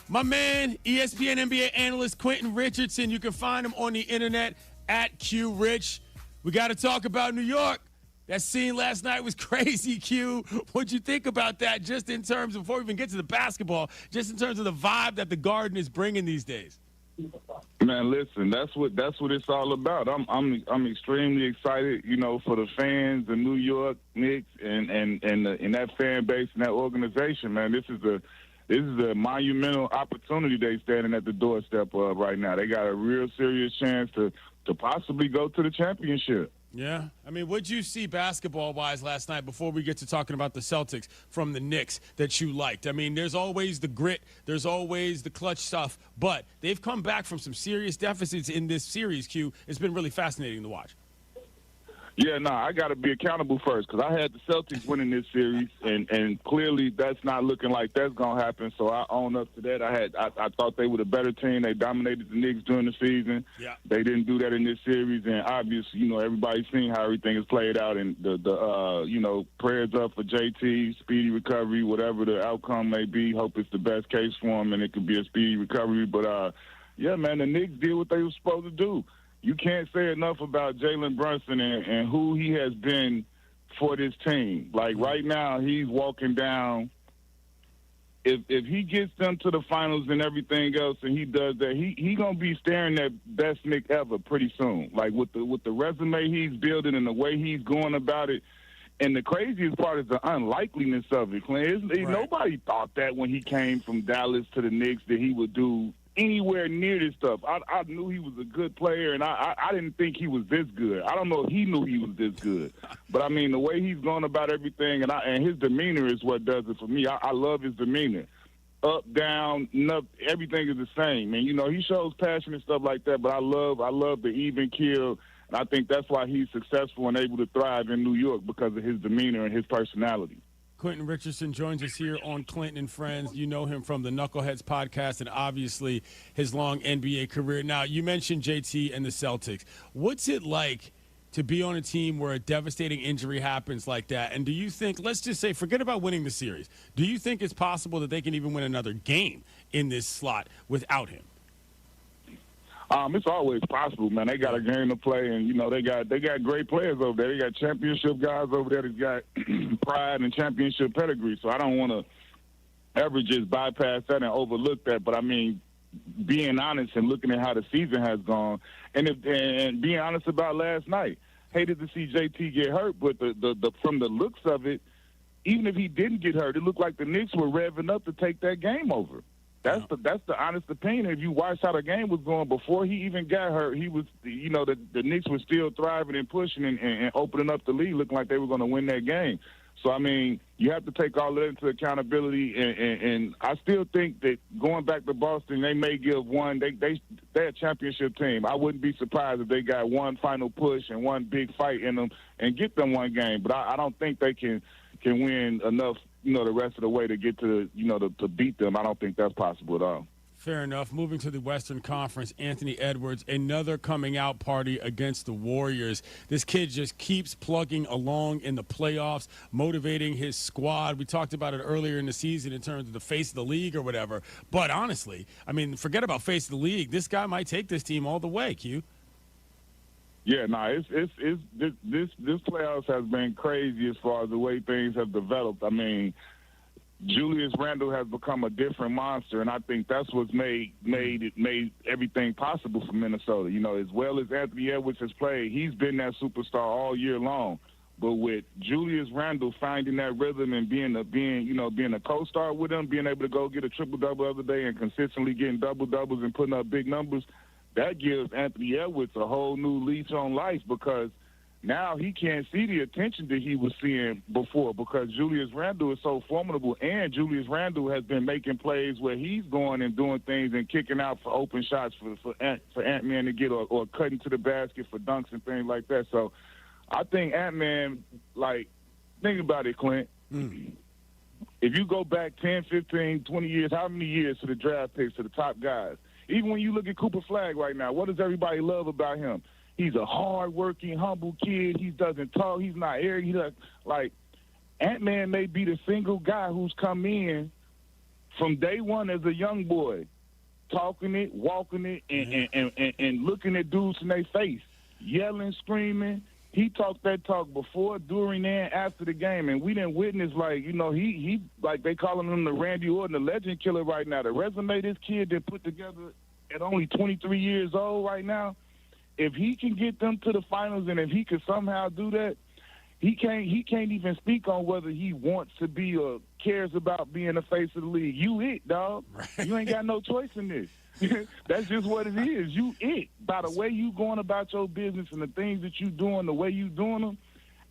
my man, ESPN NBA analyst Quentin Richardson. You can find him on the internet at QRich. We got to talk about New York. That scene last night was crazy, Q. What'd you think about that, just in terms of, before we even get to the basketball, just in terms of the vibe that the Garden is bringing these days? Man, listen, that's what it's all about. I'm extremely excited, for the fans, the New York Knicks, and that fan base and that organization. Man, this is this is a monumental opportunity they standing at the doorstep of right now. They got a real serious chance to possibly go to the championship. Yeah. I mean, what'd you see basketball-wise last night before we get to talking about the Celtics from the Knicks that you liked? I mean, there's always the grit. There's always the clutch stuff. But they've come back from some serious deficits in this series, Q. It's been really fascinating to watch. Yeah, I got to be accountable first because I had the Celtics winning this series, and clearly that's not looking like that's going to happen. So I own up to that. I thought they were the better team. They dominated the Knicks during the season. Yeah. They didn't do that in this series, and obviously, everybody's seen how everything is played out, and the prayers up for JT, speedy recovery, whatever the outcome may be. Hope it's the best case for him, and it could be a speedy recovery. But, yeah, man, the Knicks did what they were supposed to do. You can't say enough about Jalen Brunson and who he has been for this team. Like, right now, he's walking down. If he gets them to the finals and everything else and he does that, he going to be staring at best Nick ever pretty soon. Like, with the resume he's building and the way he's going about it. And the craziest part is the unlikeliness of it, Clint. Nobody thought that when he came from Dallas to the Knicks that he would do anywhere near this stuff. I knew he was a good player, and I didn't think he was this good. I don't know if he knew he was this good. But, I mean, the way he's going about everything, and his demeanor is what does it for me. I love his demeanor. Up, down, everything is the same. And, he shows passion and stuff like that, but I love the even keel, and I think that's why he's successful and able to thrive in New York because of his demeanor and his personality. Quentin Richardson joins us here on Clinton and Friends. You know him from the Knuckleheads podcast and obviously his long NBA career. Now, you mentioned JT and the Celtics. What's it like to be on a team where a devastating injury happens like that? And do you think, let's just say, forget about winning the series, do you think it's possible that they can even win another game in this slot without him? It's always possible, man. They got a game to play, and they got great players over there. They got championship guys over there that got pride and championship pedigree. So I don't want to ever just bypass that and overlook that. But I mean, being honest and looking at how the season has gone, and being honest about last night, hated to see JT get hurt, but the from the looks of it, even if he didn't get hurt, it looked like the Knicks were revving up to take that game over. That's the honest opinion. If you watch how the game was going before he even got hurt, he was, the Knicks were still thriving and pushing and opening up the lead, looking like they were going to win that game. So, I mean, you have to take all that into accountability, and I still think that going back to Boston, they may give one. They're a championship team. I wouldn't be surprised if they got one final push and one big fight in them and get them one game. But I don't think they can win enough, the rest of the way to get to, to beat them. I don't think that's possible at all. Fair enough. Moving to the Western Conference, Anthony Edwards, another coming out party against the Warriors. This kid just keeps plugging along in the playoffs, motivating his squad. We talked about it earlier in the season in terms of the face of the league or whatever. But honestly, I mean, forget about face of the league. This guy might take this team all the way, Q. Yeah, this playoffs has been crazy as far as the way things have developed. I mean, Julius Randle has become a different monster, and I think that's what's made everything possible for Minnesota. As well as Anthony Edwards has played, he's been that superstar all year long. But with Julius Randle finding that rhythm and being a co-star with him, being able to go get a triple-double the other day and consistently getting double-doubles and putting up big numbers, that gives Anthony Edwards a whole new lease on life because now he can't see the attention that he was seeing before because Julius Randle is so formidable, and Julius Randle has been making plays where he's going and doing things and kicking out for open shots for Ant-Man to get or cutting to the basket for dunks and things like that. So I think Ant-Man, think about it, Clint. If you go back 10, 15, 20 years, how many years to the draft picks, to the top guys? Even when you look at Cooper Flagg right now, what does everybody love about him? He's a hard-working, humble kid. He doesn't talk. He's not arrogant. Ant-Man may be the single guy who's come in from day one as a young boy, talking it, walking it, and looking at dudes in their face, yelling, screaming. He talked that talk before, during, and after the game, and we didn't witness, he they calling him the Randy Orton, the legend killer right now. The resume this kid that put together at only 23 years old right now, if he can get them to the finals and if he could somehow do that, he can't even speak on whether he wants to be or cares about being the face of the league. You it, dog. Right. You ain't got no choice in this. That's just what it is. You it. By the way you going about your business and the things that you doing, the way you doing them,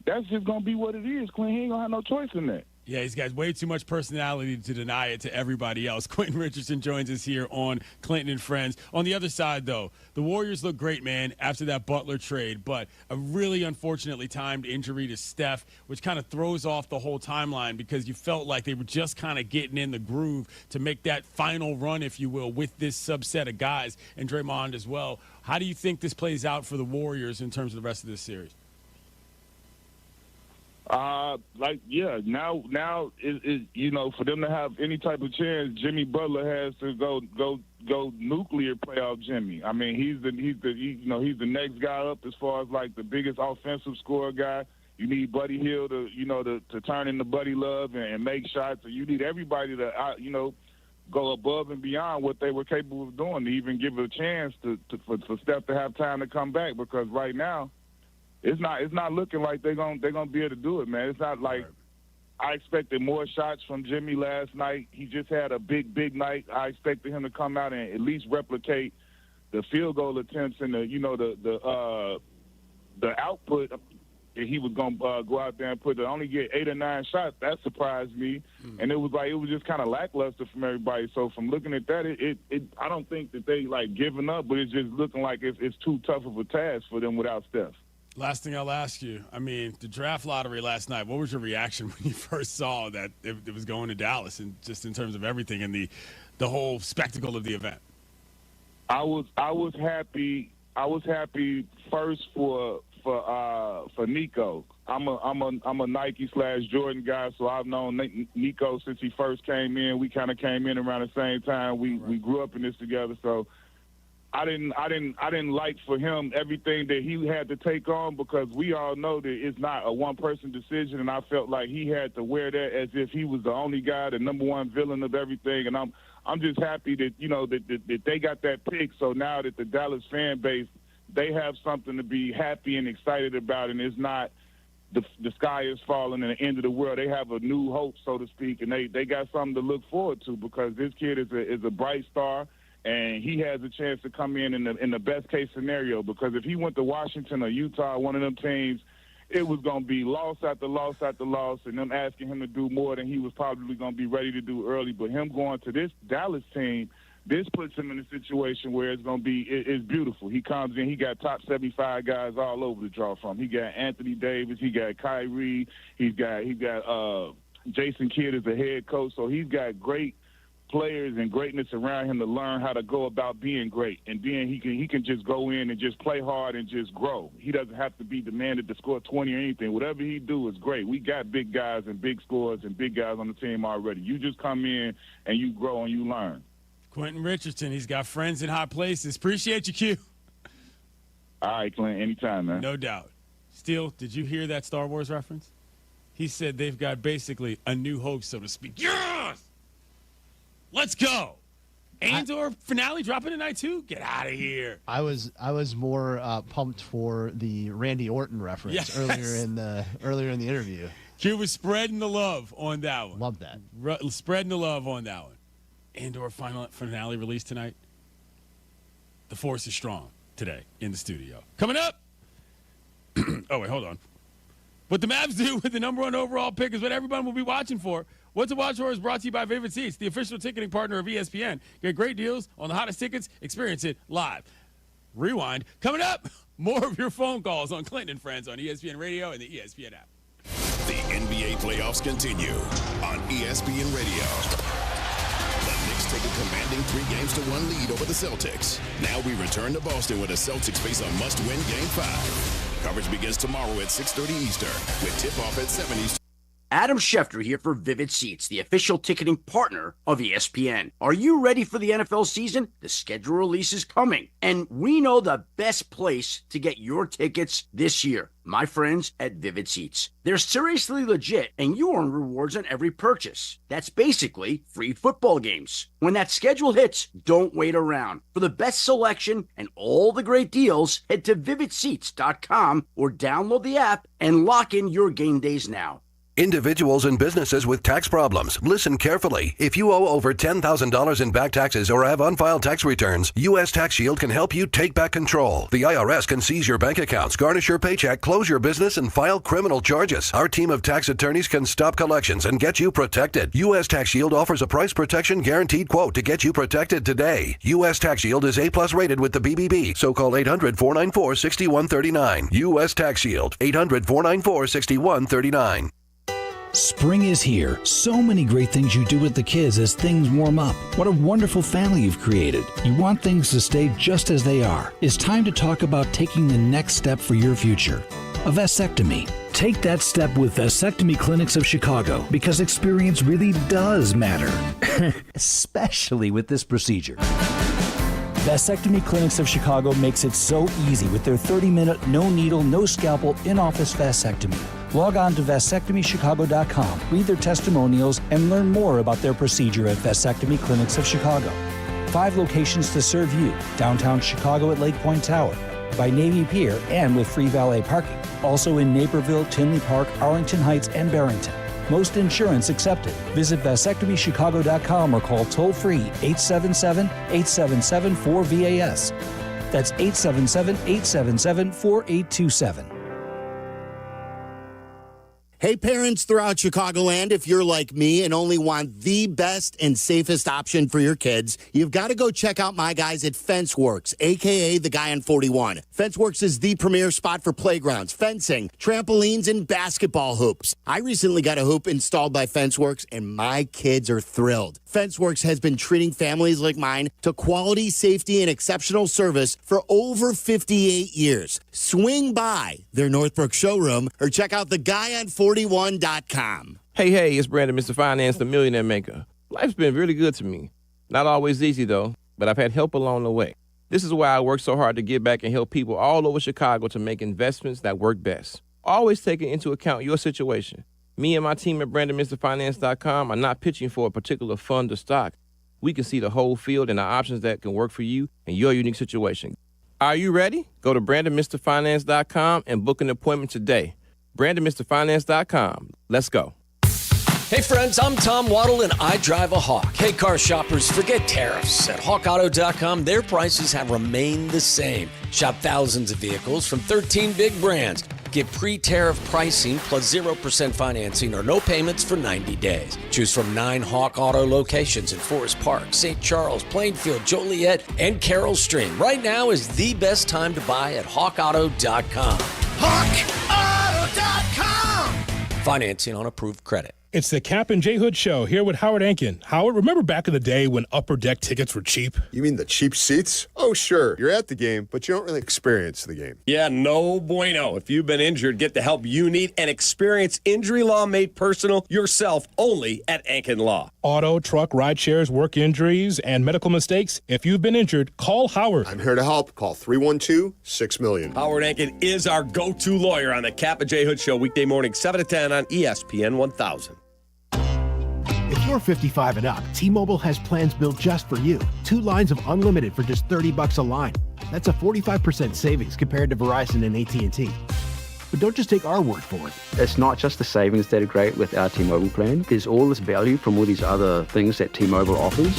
that's just going to be what it is. Quinn, he ain't going to have no choice in that. Yeah, he's got way too much personality to deny it to everybody else. Quentin Richardson joins us here on Clinton and Friends. On the other side, though, the Warriors look great, man, after that Butler trade, but a really unfortunately timed injury to Steph, which kind of throws off the whole timeline because you felt like they were just kind of getting in the groove to make that final run, if you will, with this subset of guys, and Draymond as well. How do you think this plays out for the Warriors in terms of the rest of this series? Now is for them to have any type of chance, Jimmy Butler has to go nuclear playoff Jimmy. I mean, he's the next guy up as far as like the biggest offensive scorer guy. You need Buddy Hield to turn into Buddy Love and make shots. So you need everybody to go above and beyond what they were capable of doing to even give it a chance for Steph to have time to come back, because right now it's not looking like they're gonna be able to do it, man. It's not like I expected more shots from Jimmy last night. He just had a big night. I expected him to come out and at least replicate the field goal attempts and the output that he was gonna go out there and only get 8 or 9 shots. That surprised me, and it was just kind of lackluster from everybody. So from looking at that, I don't think that they like giving up, but it's just looking like it's too tough of a task for them without Steph. Last thing I'll ask you, I mean, the draft lottery last night, what was your reaction when you first saw that it was going to Dallas, and just in terms of everything and the whole spectacle of the event? I was happy. I was happy first for Nico. I'm a Nike/Jordan guy, so I've known Nico since he first came in. We kind of came in around the same time. We grew up in this together, so I didn't like for him everything that he had to take on, because we all know that it's not a one-person decision, and I felt like he had to wear that as if he was the only guy, the number one villain of everything. And I'm just happy that that they got that pick. So now that the Dallas fan base, they have something to be happy and excited about, and it's not the sky is falling and the end of the world. They have a new hope, so to speak, and they got something to look forward to, because this kid is a bright star. And he has a chance to come in the best case scenario, because if he went to Washington or Utah, one of them teams, it was going to be loss after loss after loss, and them asking him to do more than he was probably going to be ready to do early. But him going to this Dallas team, this puts him in a situation where it's going to be it's beautiful. He comes in, he got top 75 guys all over to draw from. He got Anthony Davis, he got Kyrie, he got Jason Kidd as the head coach, so he's got great players and greatness around him to learn how to go about being great. And then he can just go in and just play hard and just grow. He doesn't have to be demanded to score 20 or anything. Whatever he do is great. We got big guys and big scorers and big guys on the team already. You just come in and you grow and you learn. Quentin Richardson, he's got friends in high places. Appreciate you, Q. All right, Clint, anytime, man. No doubt. Steele, did you hear that Star Wars reference? He said they've got basically a new hope, so to speak. Yes! Let's go. Andor finale dropping tonight too? Get out of here. I was more pumped for the Randy Orton reference earlier in the interview. Q was spreading the love on that one. Love that. Spreading the love on that one. Andor finale released tonight. The force is strong today in the studio. Coming up. Oh, wait, hold on. What the Mavs do with the number 1 overall pick is what everyone will be watching for. What to Watch For is brought to you by Vivid Seats, the official ticketing partner of ESPN. Get great deals on the hottest tickets. Experience it live. Rewind. Coming up, more of your phone calls on Clinton and Friends on ESPN Radio and the ESPN app. The NBA playoffs continue on ESPN Radio. The Knicks take a commanding 3-1 lead over the Celtics. Now we return to Boston where the Celtics face a must-win Game 5. Coverage begins tomorrow at 6:30 Eastern with tip-off at 7 Eastern. Adam Schefter here for Vivid Seats, the official ticketing partner of ESPN. Are you ready for the NFL season? The schedule release is coming, and we know the best place to get your tickets this year. My friends at Vivid Seats. They're seriously legit, and you earn rewards on every purchase. That's basically free football games. When that schedule hits, don't wait around. For the best selection and all the great deals, head to vividseats.com or download the app and lock in your game days now. Individuals and businesses with tax problems, listen carefully. If you owe over $10,000 in back taxes or have unfiled tax returns, U.S. Tax Shield can help you take back control. The IRS can seize your bank accounts, garnish your paycheck, close your business, and file criminal charges. Our team of tax attorneys can stop collections and get you protected. U.S. Tax Shield offers a price protection guaranteed quote to get you protected today. U.S. Tax Shield is A+ rated with the BBB, so call 800-494-6139. U.S. Tax Shield, 800-494-6139. Spring is here. So many great things you do with the kids as things warm up. What a wonderful family you've created. You want things to stay just as they are. It's time to talk about taking the next step for your future. A vasectomy. Take that step with Vasectomy Clinics of Chicago, because experience really does matter. Especially with this procedure. Vasectomy Clinics of Chicago makes it so easy with their 30-minute, no needle, no scalpel, in-office vasectomy. Log on to vasectomychicago.com, read their testimonials, and learn more about their procedure at Vasectomy Clinics of Chicago. 5 locations to serve you: downtown Chicago at Lake Point Tower, by Navy Pier, and with free valet parking. Also in Naperville, Tinley Park, Arlington Heights, and Barrington. Most insurance accepted. Visit vasectomychicago.com or call toll-free 877-877-4VAS. That's 877-877-4827. Hey, parents throughout Chicagoland, if you're like me and only want the best and safest option for your kids, you've got to go check out my guys at FenceWorks, a.k.a. the guy on 41. FenceWorks is the premier spot for playgrounds, fencing, trampolines, and basketball hoops. I recently got a hoop installed by FenceWorks, and my kids are thrilled. FenceWorks has been treating families like mine to quality, safety, and exceptional service for over 58 years. Swing by their Northbrook showroom or check out theguyon41.com. Hey, it's Brandon, Mr. Finance, the Millionaire Maker. Life's been really good to me. Not always easy, though, but I've had help along the way. This is why I work so hard to give back and help people all over Chicago to make investments that work best. Always taking into account your situation. Me and my team at BrandonMrFinance.com are not pitching for a particular fund or stock. We can see the whole field and the options that can work for you and your unique situation. Are you ready? Go to BrandonMrFinance.com and book an appointment today. BrandonMrFinance.com. Let's go. Hey friends, I'm Tom Waddle and I drive a Hawk. Hey car shoppers, forget tariffs. At HawkAuto.com, their prices have remained the same. Shop thousands of vehicles from 13 big brands. Get pre-tariff pricing plus 0% financing or no payments for 90 days. Choose from 9 Hawk Auto locations in Forest Park, St. Charles, Plainfield, Joliet, and Carroll Stream. Right now is the best time to buy at HawkAuto.com. HawkAuto.com! Financing on approved credit. It's the Kap J Hood Show here with Howard Ankin. Howard, remember back in the day when upper deck tickets were cheap? You mean the cheap seats? Oh, sure. You're at the game, but you don't really experience the game. Yeah, no bueno. If you've been injured, get the help you need and experience injury law made personal yourself only at Ankin Law. Auto, truck, ride shares, work injuries, and medical mistakes. If you've been injured, call Howard. I'm here to help. Call 312-6-million. Howard Ankin is our go-to lawyer on the Kap J Hood Show, weekday morning 7 to 10 on ESPN 1000. If you're 55 and up, T-Mobile has plans built just for you. 2 lines of unlimited for just $30 a line. That's a 45% savings compared to Verizon and AT&T. But don't just take our word for it. It's not just the savings that are great with our T-Mobile plan. There's all this value from all these other things that T-Mobile offers.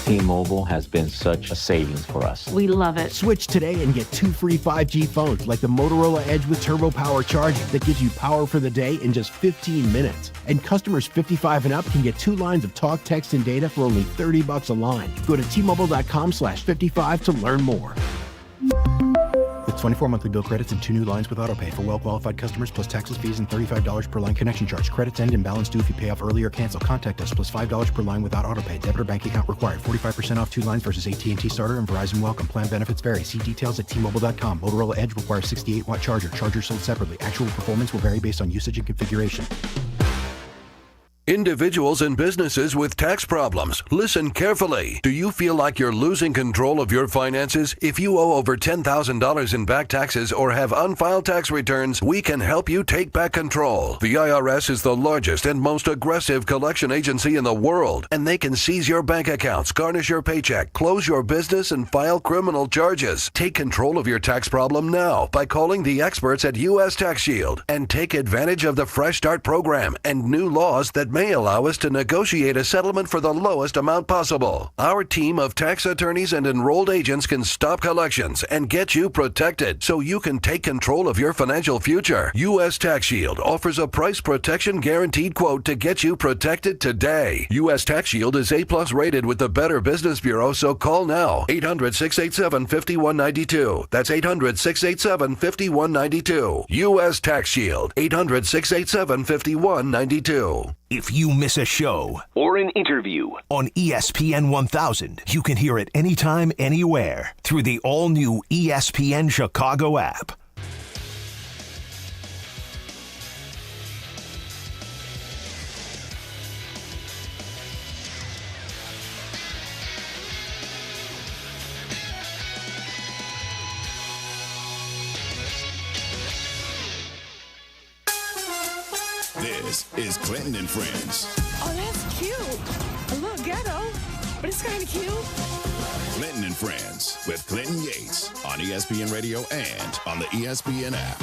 T-Mobile has been such a savings for us. We love it. Switch today and get 2 free 5G phones like the Motorola Edge with Turbo Power charging that gives you power for the day in just 15 minutes. And customers 55 and up can get 2 lines of talk, text, and data for only $30 a line. Go to T-Mobile.com/55 to learn more. With 24 monthly bill credits and 2 new lines with autopay for well-qualified customers plus taxes, fees, and $35 per line connection charge. Credits end and balance due if you pay off early or cancel. Contact us plus $5 per line without autopay. Debit or bank account required. 45% off 2 lines versus AT&T Starter and Verizon Welcome. Plan benefits vary. See details at T-Mobile.com. Motorola Edge requires 68-watt charger. Charger sold separately. Actual performance will vary based on usage and configuration. Individuals and businesses with tax problems, listen carefully. Do you feel like you're losing control of your finances? If you owe over $10,000 in back taxes or have unfiled tax returns, we can help you take back control. The IRS is the largest and most aggressive collection agency in the world, and they can seize your bank accounts, garnish your paycheck, close your business, and file criminal charges. Take control of your tax problem now by calling the experts at U.S. Tax Shield and take advantage of the Fresh Start program and new laws that may allow us to negotiate a settlement for the lowest amount possible. Our team of tax attorneys and enrolled agents can stop collections and get you protected so you can take control of your financial future. U.S. Tax Shield offers a price protection guaranteed quote to get you protected today. U.S. Tax Shield is A+ rated with the Better Business Bureau, so call now. 800-687-5192. That's 800-687-5192. U.S. Tax Shield. 800-687-5192. If you miss a show or an interview on ESPN 1000, you can hear it anytime, anywhere through the all-new ESPN Chicago app. This is Clinton and Friends. Oh, that's cute. A little ghetto, but it's kind of cute. Clinton and Friends with Clinton Yates on ESPN Radio and on the ESPN app.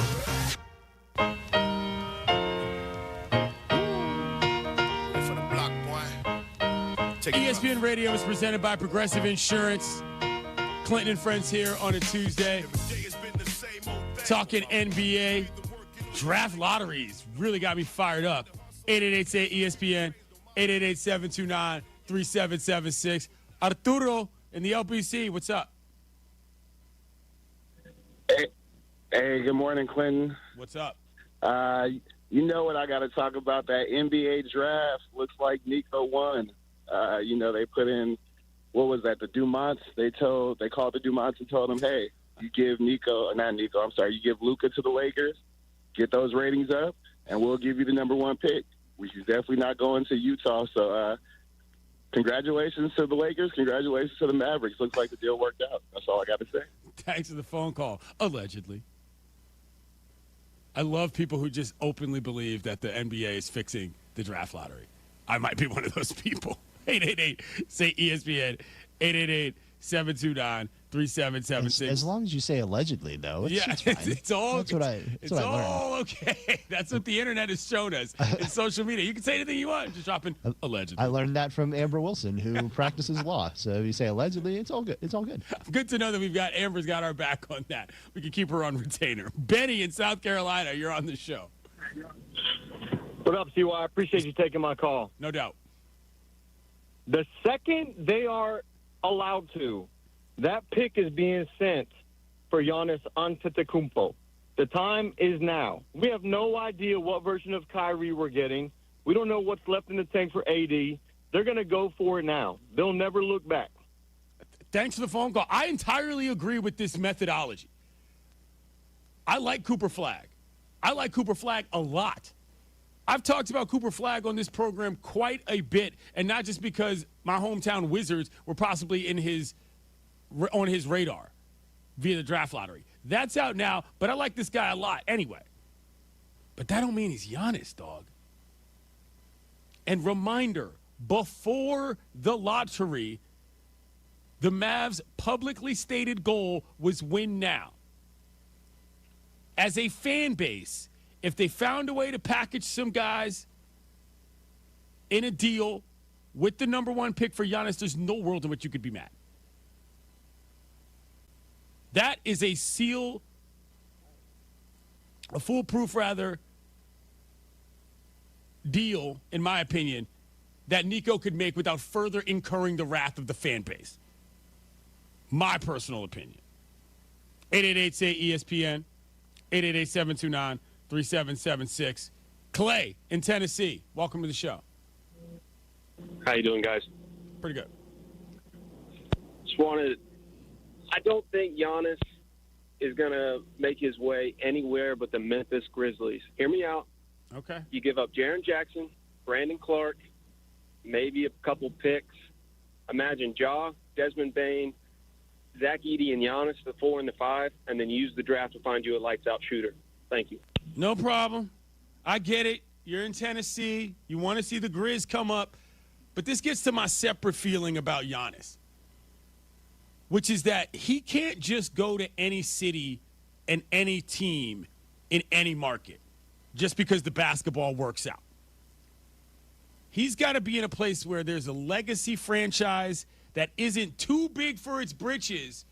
ESPN Radio is presented by Progressive Insurance. Clinton and Friends here on a Tuesday. Talking NBA. Draft lotteries really got me fired up. 888-ESPN, 888-729-3776. Arturo in the LBC, what's up? Hey, good morning, Clinton. What's up? You know what I got to talk about, that NBA draft. Looks like Nico won. They put in, what was that, the Dumonts? They called the Dumonts and told them, hey, you give you give Luca to the Lakers, get those ratings up, and we'll give you the number one pick. He's definitely not going to Utah. So congratulations to the Lakers. Congratulations to the Mavericks. Looks like the deal worked out. That's all I got to say. Thanks for the phone call. Allegedly. I love people who just openly believe that the NBA is fixing the draft lottery. I might be one of those people. 888-ESPN, 888-729-3776. As long as you say allegedly, though, it's fine. It's all. That's what I learned. Okay. That's what the internet has shown us in social media. You can say anything you want, just dropping allegedly. I learned that from Amber Wilson, who practices law. So if you say allegedly, it's all good. It's all good. Good to know that Amber's got our back on that. We can keep her on retainer. Benny in South Carolina, you're on the show. What up, CY? I appreciate you taking my call. No doubt. The second they are allowed to, that pick is being sent for Giannis Antetokounmpo. The time is now. We have no idea what version of Kyrie we're getting. We don't know what's left in the tank for AD. They're going to go for it now. They'll never look back. Thanks for the phone call. I entirely agree with this methodology. I like Cooper Flagg. I like Cooper Flagg a lot. I've talked about Cooper Flagg on this program quite a bit, and not just because my hometown Wizards were possibly on his radar via the draft lottery. That's out now, but I like this guy a lot anyway. But that don't mean he's Giannis, dog. And reminder, before the lottery, the Mavs' publicly stated goal was win now. As a fan base, if they found a way to package some guys in a deal with the number one pick for Giannis, there's no world in which you could be mad. That is a foolproof deal, in my opinion, that Nico could make without further incurring the wrath of the fan base. My personal opinion. 888-ESPN, 888-729-3776. Clay in Tennessee, welcome to the show. How you doing, guys? Pretty good. I don't think Giannis is going to make his way anywhere but the Memphis Grizzlies. Hear me out. Okay. You give up Jaren Jackson. Brandon Clark, maybe a couple picks. Imagine Ja, Desmond Bane, Zach Edey, and Giannis, the 4 and the 5, and then use the draft to find you a lights-out shooter. Thank you. No problem. I get it. You're in Tennessee. You want to see the Grizz come up. But this gets to my separate feeling about Giannis, which is that he can't just go to any city and any team in any market just because the basketball works out. He's got to be in a place where there's a legacy franchise that isn't too big for its britches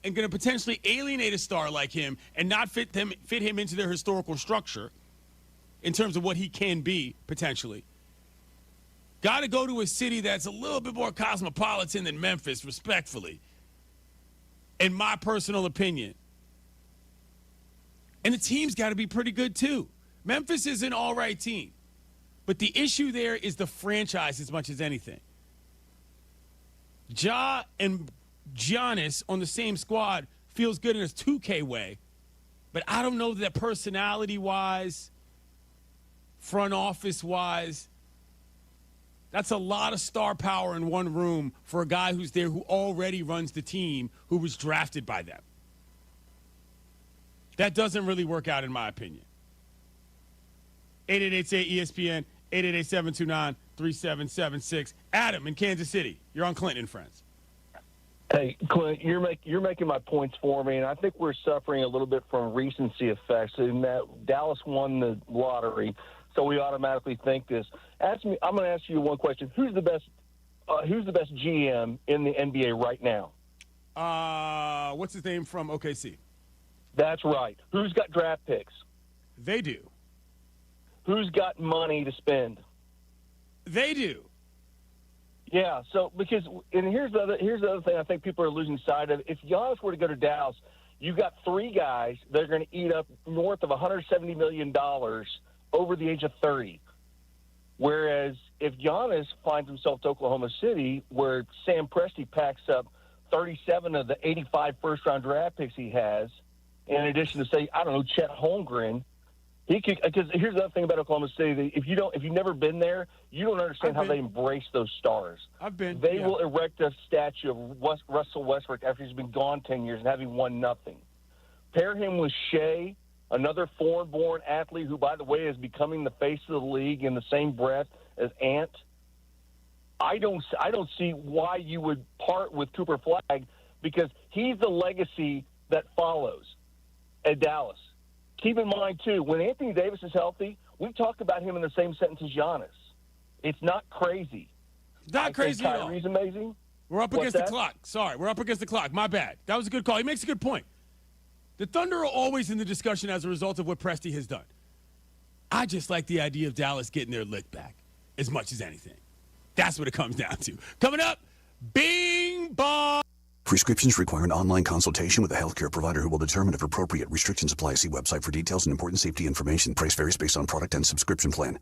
and going to potentially alienate a star like him and not fit him into their historical structure in terms of what he can be potentially. Got to go to a city that's a little bit more cosmopolitan than Memphis, respectfully, in my personal opinion. And the team's got to be pretty good, too. Memphis is an all-right team. But the issue there is the franchise as much as anything. Ja and Giannis on the same squad feels good in a 2K way. But I don't know that personality-wise, front office-wise, that's a lot of star power in one room for a guy who's there who already runs the team, who was drafted by them. That doesn't really work out, in my opinion. 888-ESPN, 888-729-3776. Adam in Kansas City. You're on Clinton and Friends. Hey, Clint, you're making my points for me, and I think we're suffering a little bit from recency effects in that Dallas won the lottery, so we automatically think this. I'm going to ask you one question. Who's the best GM in the NBA right now? What's his name from OKC? That's right. Who's got draft picks? They do. Who's got money to spend? They do. Yeah, so here's the other thing I think people are losing sight of. If Giannis were to go to Dallas, you've got 3 guys that are going to eat up north of $170 million over the age of 30. Whereas if Giannis finds himself to Oklahoma City, where Sam Presti packs up 37 of the 85 first-round draft picks he has, in addition to, say, I don't know, Chet Holmgren, he could. Because here's the other thing about Oklahoma City: if you've never been there, you don't understand how they embrace those stars. I've been. They will erect a statue of Russell Westbrook after he's been gone 10 years and having won nothing. Pair him with Shea, another foreign-born athlete who, by the way, is becoming the face of the league in the same breath as Ant. I don't see why you would part with Cooper Flagg, because he's the legacy that follows at Dallas. Keep in mind, too, when Anthony Davis is healthy, we talk about him in the same sentence as Giannis. It's not crazy. Not crazy at all. Kyrie's amazing. We're up against the clock. Sorry, we're up against the clock. My bad. That was a good call. He makes a good point. The Thunder are always in the discussion as a result of what Presti has done. I just like the idea of Dallas getting their lick back as much as anything. That's what it comes down to. Coming up, Bing Bong. Prescriptions require an online consultation with a healthcare provider who will determine if appropriate. Restrictions apply. See website for details and important safety information. Price varies based on product and subscription plan.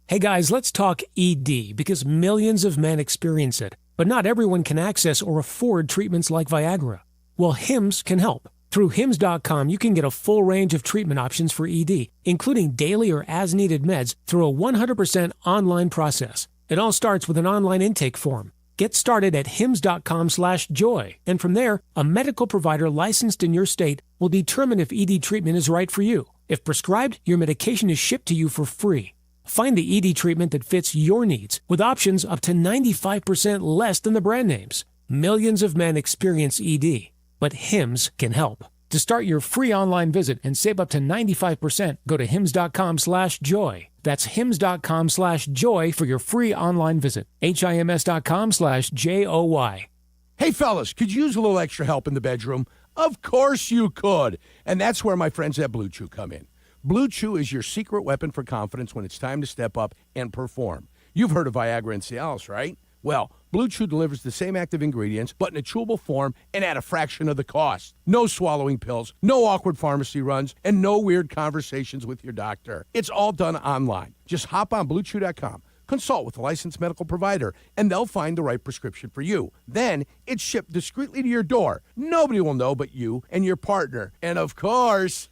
Hey guys, let's talk ED, because millions of men experience it, but not everyone can access or afford treatments like Viagra. Well, Hims can help. Through Hims.com, you can get a full range of treatment options for ED, including daily or as-needed meds through a 100% online process. It all starts with an online intake form. Get started at hims.com/joy, and from there, a medical provider licensed in your state will determine if ED treatment is right for you. If prescribed, your medication is shipped to you for free. Find the ED treatment that fits your needs, with options up to 95% less than the brand names. Millions of men experience ED, but Hims can help. To start your free online visit and save up to 95%, go to hims.com/joy. That's hims.com/joy for your free online visit. HIMS.com/JOY. Hey, fellas, could you use a little extra help in the bedroom? Of course you could. And that's where my friends at Blue Chew come in. Blue Chew is your secret weapon for confidence when it's time to step up and perform. You've heard of Viagra and Cialis, right? Well, Blue Chew delivers the same active ingredients, but in a chewable form and at a fraction of the cost. No swallowing pills, no awkward pharmacy runs, and no weird conversations with your doctor. It's all done online. Just hop on BlueChew.com. consult with a licensed medical provider, and they'll find the right prescription for you. Then it's shipped discreetly to your door. Nobody will know but you and your partner. And of course,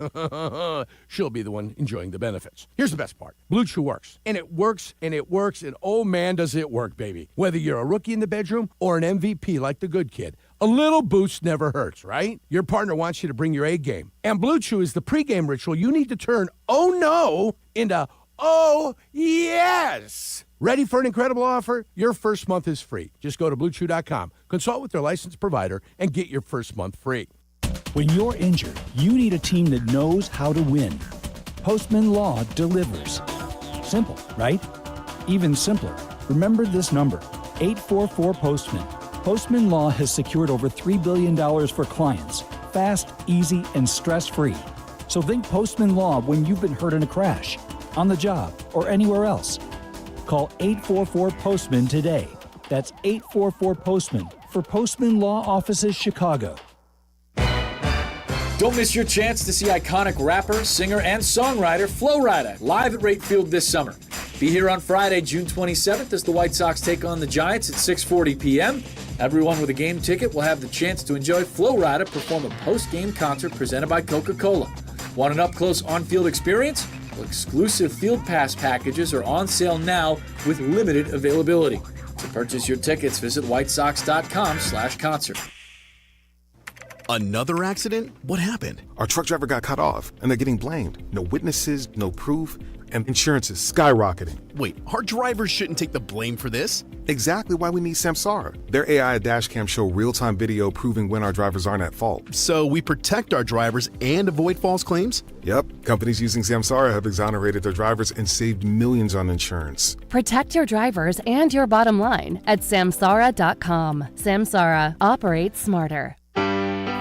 she'll be the one enjoying the benefits. Here's the best part. Blue Chew works. And it works, and it works, and oh man, does it work, baby. Whether you're a rookie in the bedroom or an MVP like the good kid, a little boost never hurts, right? Your partner wants you to bring your A game. And Blue Chew is the pregame ritual you need to turn oh no into oh yes. Ready for an incredible offer? Your first month is free. Just go to BlueChew.com, consult with their licensed provider, and get your first month free. When you're injured, you need a team that knows how to win. Postman Law delivers. Simple, right? Even simpler. Remember this number, 844-POSTMAN. Postman Law has secured over $3 billion for clients. Fast, easy, and stress-free. So think Postman Law when you've been hurt in a crash, on the job, or anywhere else. Call 844-POSTMAN today. That's 844-POSTMAN for Postman Law Offices Chicago. Don't miss your chance to see iconic rapper, singer, and songwriter Flo Rida live at Rate Field this summer. Be here on Friday, June 27th as the White Sox take on the Giants at 6:40 p.m. Everyone with a game ticket will have the chance to enjoy Flo Rida perform a post-game concert presented by Coca-Cola. Want an up-close on-field experience? Well, exclusive Field Pass packages are on sale now with limited availability. To purchase your tickets, visit whitesox.com/concert. Another accident? What happened? Our truck driver got cut off, and they're getting blamed. No witnesses, no proof, and insurance is skyrocketing. Wait, our drivers shouldn't take the blame for this? Exactly why we need Samsara. Their AI dashcam show real-time video proving when our drivers aren't at fault. So we protect our drivers and avoid false claims? Yep. Companies using Samsara have exonerated their drivers and saved millions on insurance. Protect your drivers and your bottom line at Samsara.com. Samsara. Operates smarter.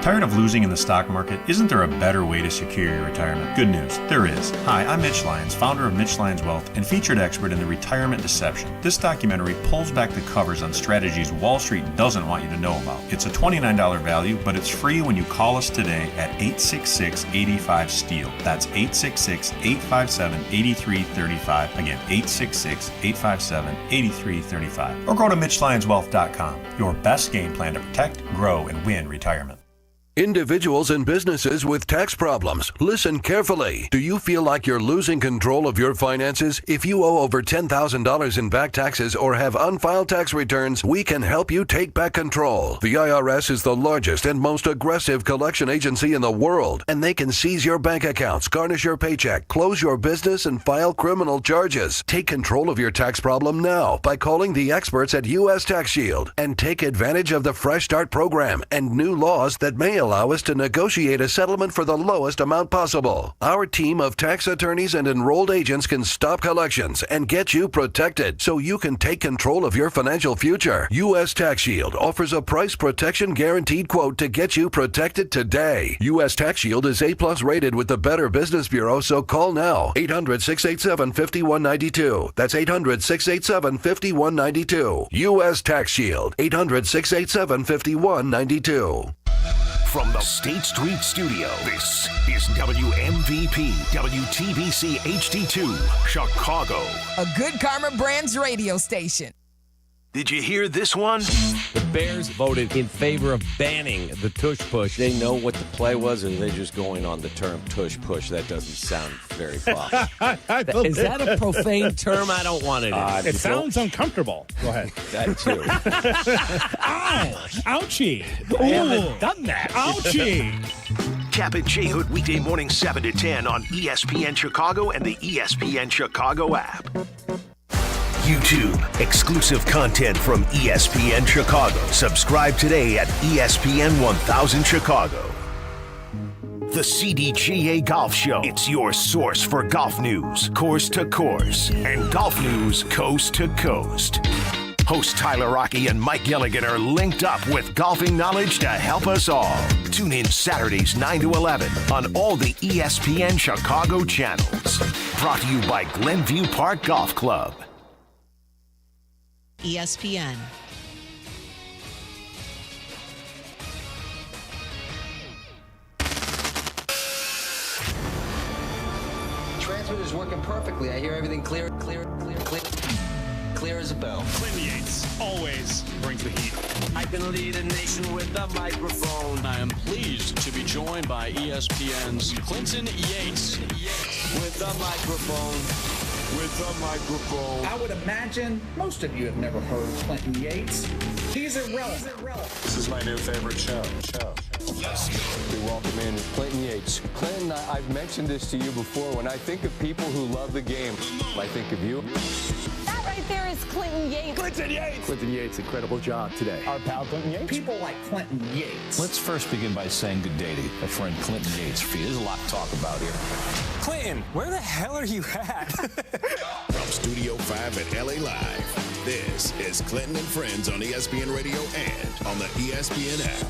Tired of losing in the stock market? Isn't there a better way to secure your retirement? Good news, there is. Hi, I'm Mitch Lyons, founder of Mitch Lyons Wealth and featured expert in the retirement deception. This documentary pulls back the covers on strategies Wall Street doesn't want you to know about. It's a $29 value, but it's free when you call us today at 866-85-STEEL. That's 866-857-8335. Again, 866-857-8335. Or go to MitchLyonsWealth.com. Your best game plan to protect, grow, and win retirement. Individuals and businesses with tax problems, listen carefully. Do you feel like you're losing control of your finances? If you owe over $10,000 in back taxes or have unfiled tax returns, we can help you take back control. The IRS is the largest and most aggressive collection agency in the world, and they can seize your bank accounts, garnish your paycheck, close your business, and file criminal charges. Take control of your tax problem now by calling the experts at U.S. Tax Shield and take advantage of the Fresh Start program and new laws that may allow us to negotiate a settlement for the lowest amount possible. Our team of tax attorneys and enrolled agents can stop collections and get you protected so you can take control of your financial future. U.S. Tax Shield offers a price protection guaranteed quote to get you protected today. U.S. Tax Shield is A+ rated with the Better Business Bureau, so call now. 800-687-5192. That's 800-687-5192. U.S. Tax Shield. 800-687-5192. From the State Street Studio, this is WMVP WTBC HD2, Chicago. A good Karma Brands radio station. Did you hear this one? The Bears voted in favor of banning the tush push. They know what the play was, or are they just going on the term tush push? That doesn't sound very posh. Is that a profane term? I don't want it. It sounds uncomfortable. Go ahead. That too. Ow! Ouchie! I haven't done that. Ouchie! Kap J Hood weekday morning 7 to 10 on ESPN Chicago and the ESPN Chicago app. YouTube, exclusive content from ESPN Chicago. Subscribe today at ESPN 1000 Chicago. The CDGA Golf Show. It's your source for golf news, course to course, and golf news coast to coast. Hosts Tyler Rocky and Mike Gilligan are linked up with golfing knowledge to help us all. Tune in Saturdays 9 to 11 on all the ESPN Chicago channels. Brought to you by Glenview Park Golf Club. ESPN. Transmitter's working perfectly. I hear everything clear. clear as a bell. Clinton Yates always brings the heat. I can lead a nation with a microphone. I am pleased to be joined by ESPN's Clinton Yates. With a microphone. I would imagine most of you have never heard Clinton Yates. He's irrelevant. This is my new favorite show. We welcome in Clinton Yates. Clinton, I've mentioned this to you before. When I think of people who love the game, I think of you. That right there is Clinton Yates. Clinton Yates! Clinton Yates, incredible job today. Our pal Clinton Yates. People like Clinton Yates. Let's first begin by saying good day to my friend Clinton Yates. There's a lot to talk about here. Clinton, where the hell are you at? From Studio 5 at LA Live, this is Clinton and Friends on ESPN Radio and on the ESPN app.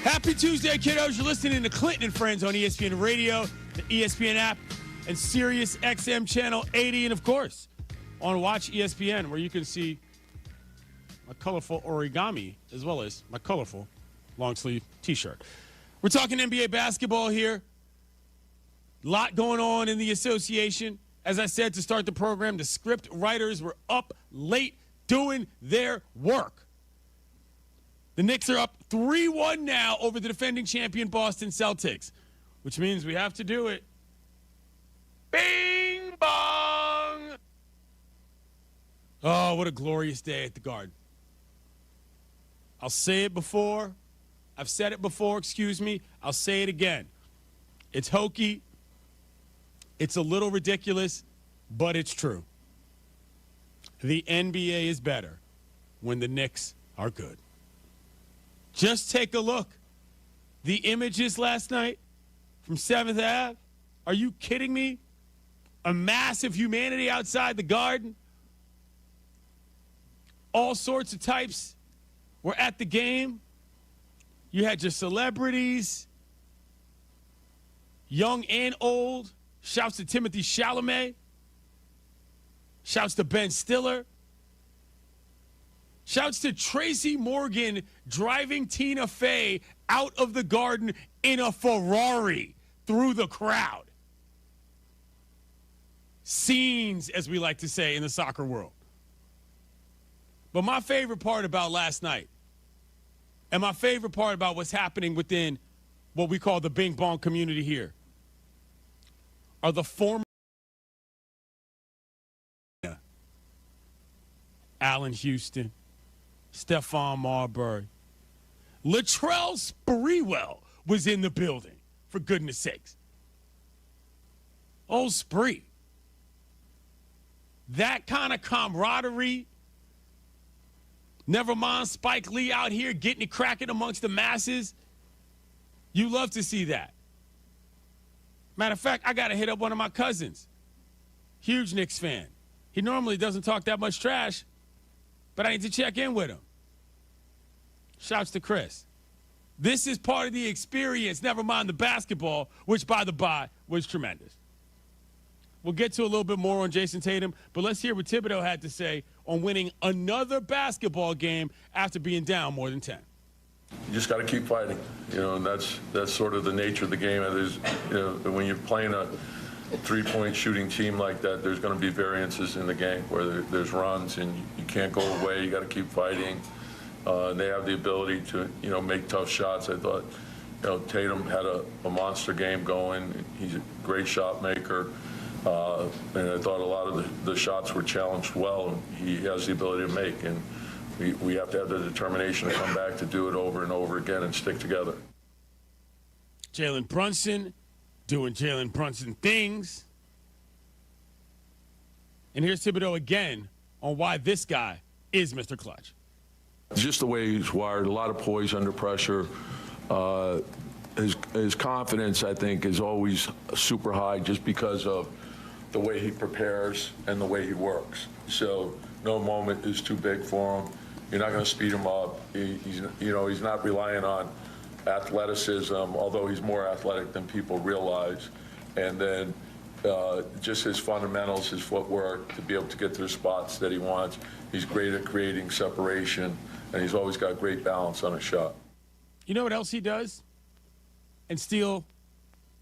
Happy Tuesday, kiddos. You're listening to Clinton and Friends on ESPN Radio, the ESPN app, and Sirius XM Channel 80, and, of course, on Watch ESPN, where you can see my colorful origami as well as my colorful long-sleeve T-shirt. We're talking NBA basketball here. A lot going on in the association. As I said to start the program, the script writers were up late doing their work. The Knicks are up 3-1 now over the defending champion Boston Celtics, which means we have to do it. Bing bong! Oh, what a glorious day at the Garden. I'll say it before. I've said it before, excuse me. I'll say it again. It's hokey. It's a little ridiculous, but it's true. The NBA is better when the Knicks are good. Just take a look. The images last night from 7th Ave. Are you kidding me? A mass of humanity outside the Garden. All sorts of types were at the game. You had your celebrities, young and old. Shouts to Timothy Chalamet. Shouts to Ben Stiller. Shouts to Tracy Morgan driving Tina Fey out of the Garden in a Ferrari through the crowd. Scenes, as we like to say in the soccer world. But my favorite part about last night, and my favorite part about what's happening within what we call the Bing Bong community here, are the former Allen Houston, Stephon Marbury. Latrell Sprewell was in the building, for goodness sakes. Oh, Spree. That kind of camaraderie. Never mind Spike Lee out here getting it cracking amongst the masses. You love to see that. Matter of fact, I got to hit up one of my cousins. Huge Knicks fan. He normally doesn't talk that much trash, but I need to check in with him. Shouts to Chris. This is part of the experience, never mind the basketball, which, by the by, was tremendous. We'll get to a little bit more on Jason Tatum, but let's hear what Thibodeau had to say on winning another basketball game after being down more than 10. You just got to keep fighting, and that's sort of the nature of the game. There's, when you're playing a three-point shooting team like that, there's going to be variances in the game where there's runs and you can't go away. You got to keep fighting. They have the ability to, make tough shots. I thought, Tatum had a monster game going. He's a great shot maker. And I thought a lot of the shots were challenged well, and he has the ability to make. And we have to have the determination to come back to do it over and over again and stick together. Jalen Brunson doing Jalen Brunson things. And here's Thibodeau again on why this guy is Mr. Clutch. Just the way he's wired, a lot of poise under pressure. His confidence, I think, is always super high just because of the way he prepares and the way he works. So no moment is too big for him. You're not going to speed him up. He's not relying on athleticism, although he's more athletic than people realize. And then just his fundamentals, his footwork, to be able to get to the spots that he wants. He's great at creating separation, and he's always got great balance on his shot. You know what else he does? And steal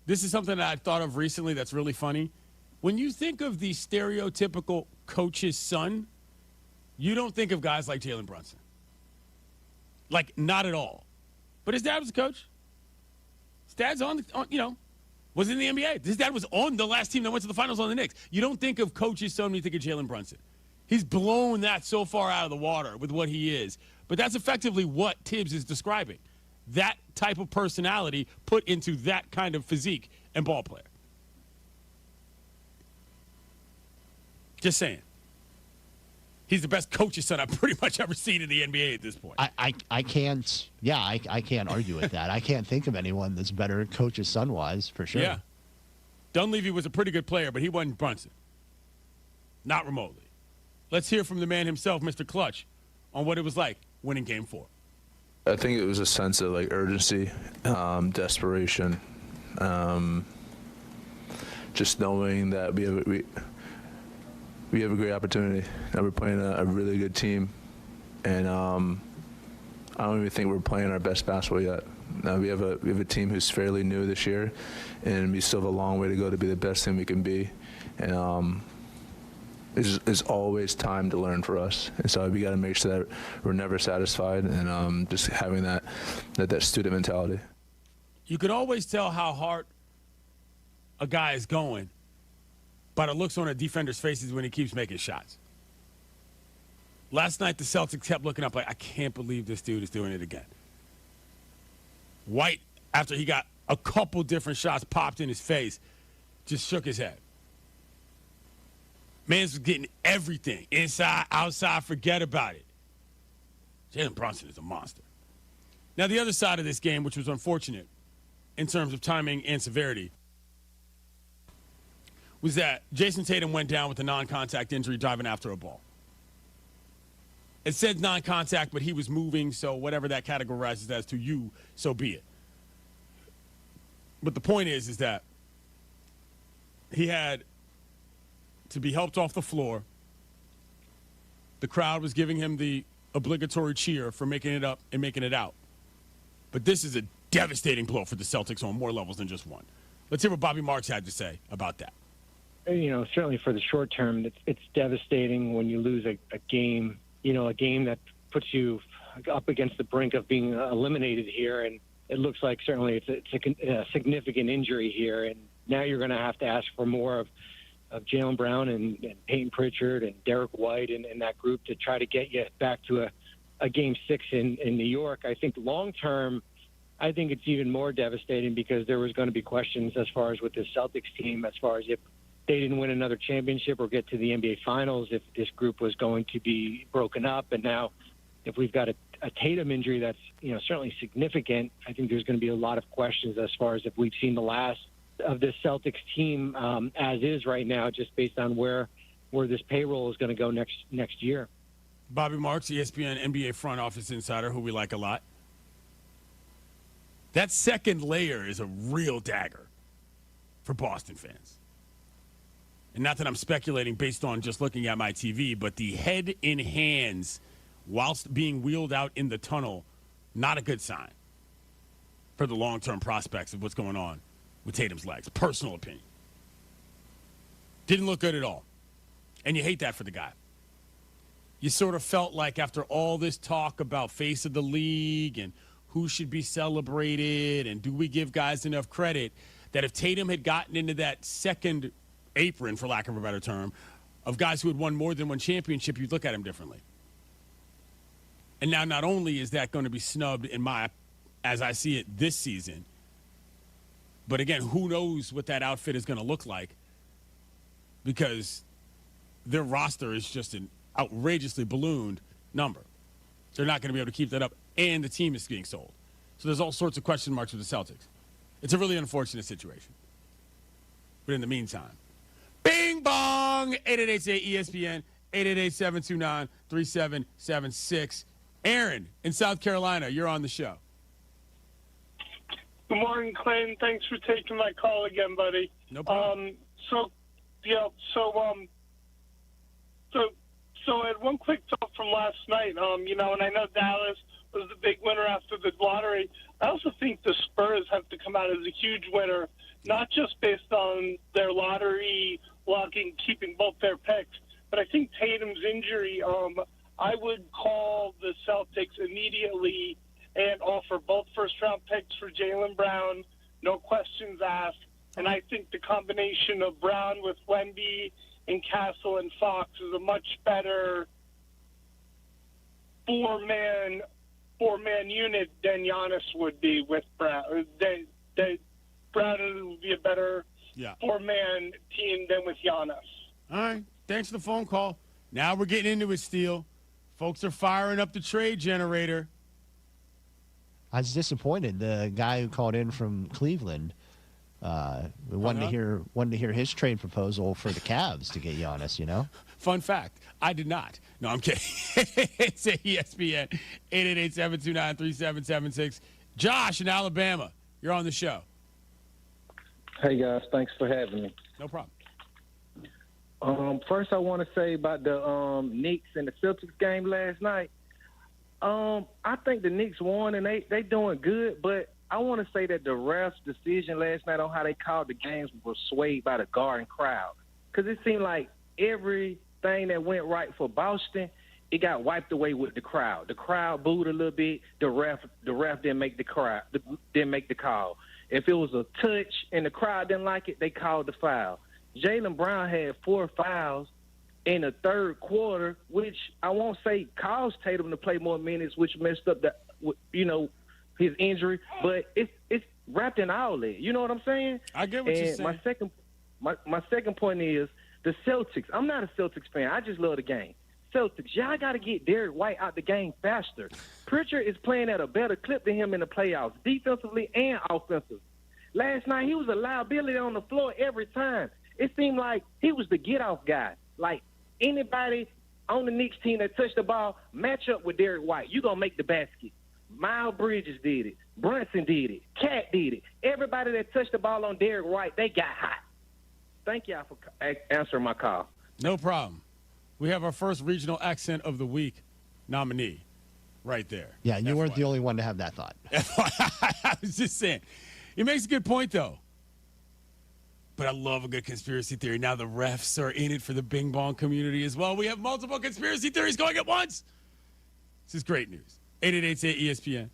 This is something that I thought of recently that's really funny. When you think of the stereotypical coach's son, you don't think of guys like Jalen Brunson. Like, not at all. But his dad was a coach. His dad's was in the NBA. His dad was on the last team that went to the finals on the Knicks. You don't think of coach's son when you think of Jalen Brunson. He's blown that so far out of the water with what he is. But that's effectively what Tibbs is describing. That type of personality put into that kind of physique and ball player. Just saying. He's the best coach's son I've pretty much ever seen in the NBA at this point. I can't argue with that. I can't think of anyone that's better coach's son-wise, for sure. Yeah. Dunleavy was a pretty good player, but he wasn't Brunson. Not remotely. Let's hear from the man himself, Mr. Clutch, on what it was like winning Game 4. I think it was a sense of urgency, desperation, just knowing that we have a great opportunity. That we're playing a really good team, and I don't even think we're playing our best basketball yet. We have a team who's fairly new this year, and we still have a long way to go to be the best team we can be. And there's always time to learn for us, and so we got to make sure that we're never satisfied, and just having that student mentality. You can always tell how hard a guy is going by the looks on a defender's faces when he keeps making shots. Last night, the Celtics kept looking up like, I can't believe this dude is doing it again. White, after he got a couple different shots popped in his face, just shook his head. Mans was getting everything. Inside, outside, forget about it. Jalen Brunson is a monster. Now, the other side of this game, which was unfortunate in terms of timing and severity, was that Jason Tatum went down with a non-contact injury diving after a ball. It said non-contact, but he was moving, so whatever that categorizes as to you, so be it. But the point is that he had to be helped off the floor. The crowd was giving him the obligatory cheer for making it up and making it out. But this is a devastating blow for the Celtics on more levels than just one. Let's hear what Bobby Marks had to say about that. Certainly for the short term, it's devastating when you lose a game, a game that puts you up against the brink of being eliminated here. And it looks like certainly it's a significant injury here. And now you're going to have to ask for more of Jaylen Brown and Peyton Pritchard and Derek White and that group to try to get you back to a Game 6 in New York. I think long term, I think it's even more devastating because there was going to be questions as far as with this Celtics team, as far as if they didn't win another championship or get to the NBA Finals, if this group was going to be broken up. And now if we've got a Tatum injury that's certainly significant, I think there's going to be a lot of questions as far as if we've seen the last of this Celtics team as is right now, just based on where this payroll is going to go next year. Bobby Marks, ESPN NBA front office insider, who we like a lot. That second layer is a real dagger for Boston fans. And not that I'm speculating based on just looking at my TV, but the head in hands whilst being wheeled out in the tunnel, not a good sign for the long-term prospects of what's going on with Tatum's legs. Personal opinion. Didn't look good at all. And you hate that for the guy. You sort of felt like after all this talk about face of the league and who should be celebrated and do we give guys enough credit, that if Tatum had gotten into that second apron, for lack of a better term, of guys who had won more than one championship, you'd look at him differently. And now not only is that going to be snubbed as I see it this season, but again, who knows what that outfit is going to look like, because their roster is just an outrageously ballooned number. They're not going to be able to keep that up, and the team is being sold. So there's all sorts of question marks with the Celtics. It's a really unfortunate situation. But in the meantime, bing bong, 888-ESPN, 888-729-3776. Aaron in South Carolina, you're on the show. Good morning, Clinton. Thanks for taking my call again, buddy. No problem. So I had one quick thought from last night. And I know Dallas was the big winner after the lottery. I also think the Spurs have to come out as a huge winner not just based on their lottery locking, keeping both their picks, but I think Tatum's injury, I would call the Celtics immediately and offer both first-round picks for Jaylen Brown, no questions asked. And I think the combination of Brown with Wemby and Castle and Fox is a much better four-man unit than Giannis would be with Brown. Brown would be a better four-man team than with Giannis. All right. Thanks for the phone call. Now we're getting into it, Steele. Folks are firing up the trade generator. I was disappointed. The guy who called in from Cleveland wanted to hear his trade proposal for the Cavs to get Giannis, you know? Fun fact, I did not. No, I'm kidding. It's ESPN, 888-729-3776. Josh in Alabama, you're on the show. Hey, guys. Thanks for having me. No problem. First, I want to say about the Knicks and the Celtics game last night. I think the Knicks won, and they doing good, but I want to say that the refs' decision last night on how they called the games was swayed by the Garden crowd. Because it seemed like everything that went right for Boston, it got wiped away with the crowd. The crowd booed a little bit. The ref didn't make the call. If it was a touch and the crowd didn't like it, they called the foul. Jaylen Brown had 4 fouls in the third quarter, which I won't say caused Tatum to play more minutes, which messed up his injury, but it's wrapped in all that. You know what I'm saying? I get what you're saying. My second point is the Celtics. I'm not a Celtics fan. I just love the game. Celtics, y'all got to get Derek White out the game faster. Pritchard is playing at a better clip than him in the playoffs, defensively and offensively. Last night, he was a liability on the floor every time. It seemed like he was the get-off guy. Like, anybody on the Knicks team that touched the ball, match up with Derek White. You're going to make the basket. Miles Bridges did it. Brunson did it. Cat did it. Everybody that touched the ball on Derek White, they got hot. Thank y'all for answering my call. No problem. We have our first regional accent of the week nominee right there. Yeah, you weren't the only one to have that thought. I was just saying. He makes a good point, though. But I love a good conspiracy theory. Now the refs are in it for the Bing Bong community as well. We have multiple conspiracy theories going at once. This is great news. 888-ESPN,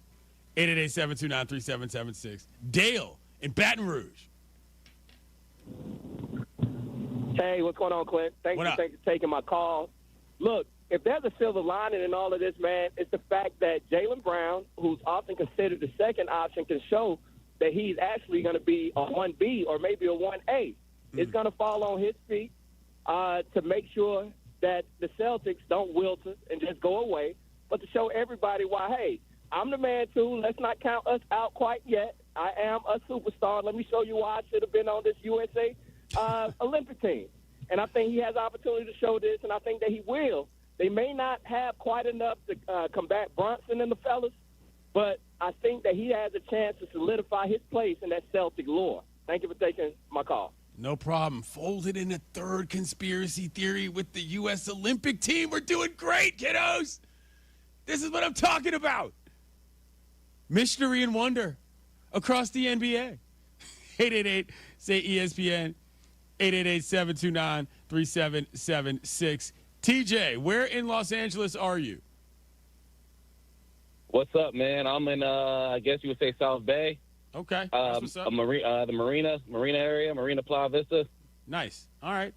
888-729-3776. Dale in Baton Rouge. Hey, what's going on, Clint? Thanks for taking my call. Look, if there's a silver lining in all of this, man, it's the fact that Jaylen Brown, who's often considered the second option, can show that he's actually going to be a 1B or maybe a 1A. It's going to fall on his feet to make sure that the Celtics don't wilt and just go away, but to show everybody why, hey, I'm the man, too. Let's not count us out quite yet. I am a superstar. Let me show you why I should have been on this USA Olympic team. And I think he has opportunity to show this, and I think that he will. They may not have quite enough to combat Brunson and the fellas, but I think that he has a chance to solidify his place in that Celtic lore. Thank you for taking my call. No problem. Folded in a third conspiracy theory with the U.S. Olympic team. We're doing great, kiddos. This is what I'm talking about. Mystery and wonder across the NBA. 888-SAY-ESPN, 888-729-3776. TJ, where in Los Angeles are you? What's up, man? I'm in, I guess you would say South Bay. Okay. That's what's up. The Marina area, Marina Playa Vista. Nice. All right.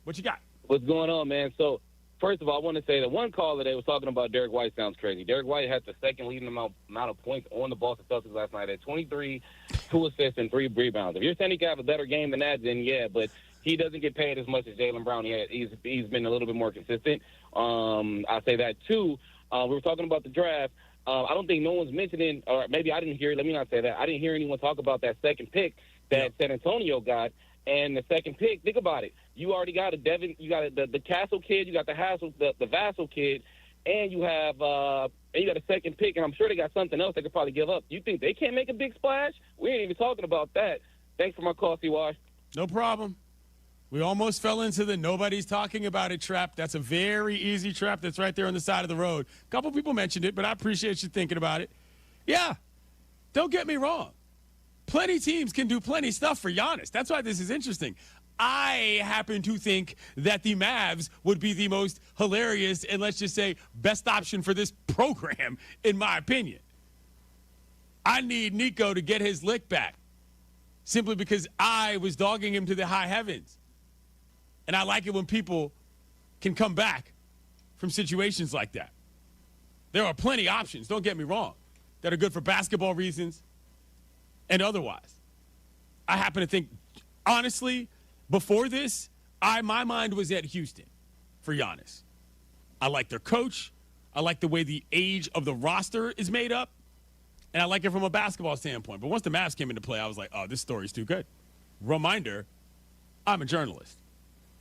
What you got? What's going on, man? So, first of all, I want to say that one caller that was talking about Derek White sounds crazy. Derek White had the second leading amount of points on the Boston Celtics last night at 23, 2 assists, and 3 rebounds. If you're saying he could have a better game than that, then yeah, but he doesn't get paid as much as Jaylen Brown. He's been a little bit more consistent. I say that, too. We were talking about the draft. I don't think no one's mentioning, or maybe I didn't hear it. Let me not say that. I didn't hear anyone talk about that second pick that San Antonio got. And the second pick, think about it. You already got the Castle kid, you got the Vassell kid, and you have a second pick, and I'm sure they got something else they could probably give up. You think they can't make a big splash? We ain't even talking about that. Thanks for my call, C-Wash. No problem. We almost fell into the nobody's talking about it trap. That's a very easy trap that's right there on the side of the road. A couple people mentioned it, but I appreciate you thinking about it. Yeah, don't get me wrong. plenty teams can do plenty stuff for Giannis. That's why this is interesting. I happen to think that the Mavs would be the most hilarious and, let's just say, best option for this program, in my opinion. I need Nico to get his lick back simply because I was dogging him to the high heavens. And I like it when people can come back from situations like that. There are plenty of options, don't get me wrong, that are good for basketball reasons and otherwise. I happen to think, honestly, before this, my mind was at Houston for Giannis. I like their coach. I like the way the age of the roster is made up. And I like it from a basketball standpoint. But once the Mavs came into play, I was like, oh, this story's too good. Reminder, I'm a journalist.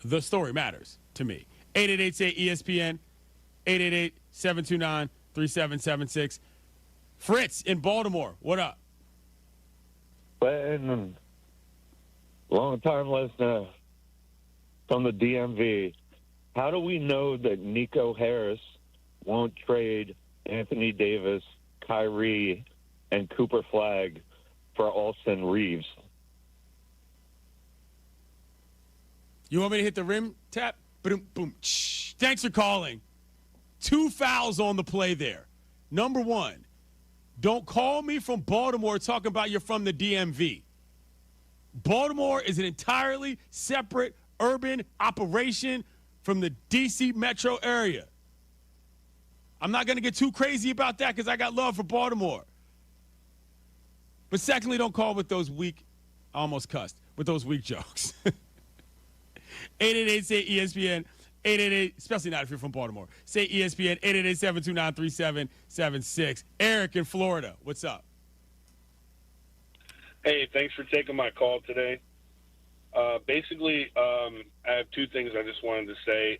The story matters to me. 888-SAY-ESPN, 888-729-3776. Fritz in Baltimore, what up? Clinton, long-time listener from the DMV. How do we know that Nico Harris won't trade Anthony Davis, Kyrie, and Cooper Flagg for Austin Reeves? You want me to hit the rim tap? Boom, boom. Thanks for calling. 2 fouls on the play there. Number one, don't call me from Baltimore talking about you're from the DMV. Baltimore is an entirely separate urban operation from the D.C. metro area. I'm not going to get too crazy about that because I got love for Baltimore. But secondly, don't call with those weak, I almost cussed, with those weak jokes. 888-SAY-ESPN, 888, especially not if you're from Baltimore. Say ESPN, 888-729-3776. Eric in Florida, what's up? Hey, thanks for taking my call today. Basically, I have two things I just wanted to say.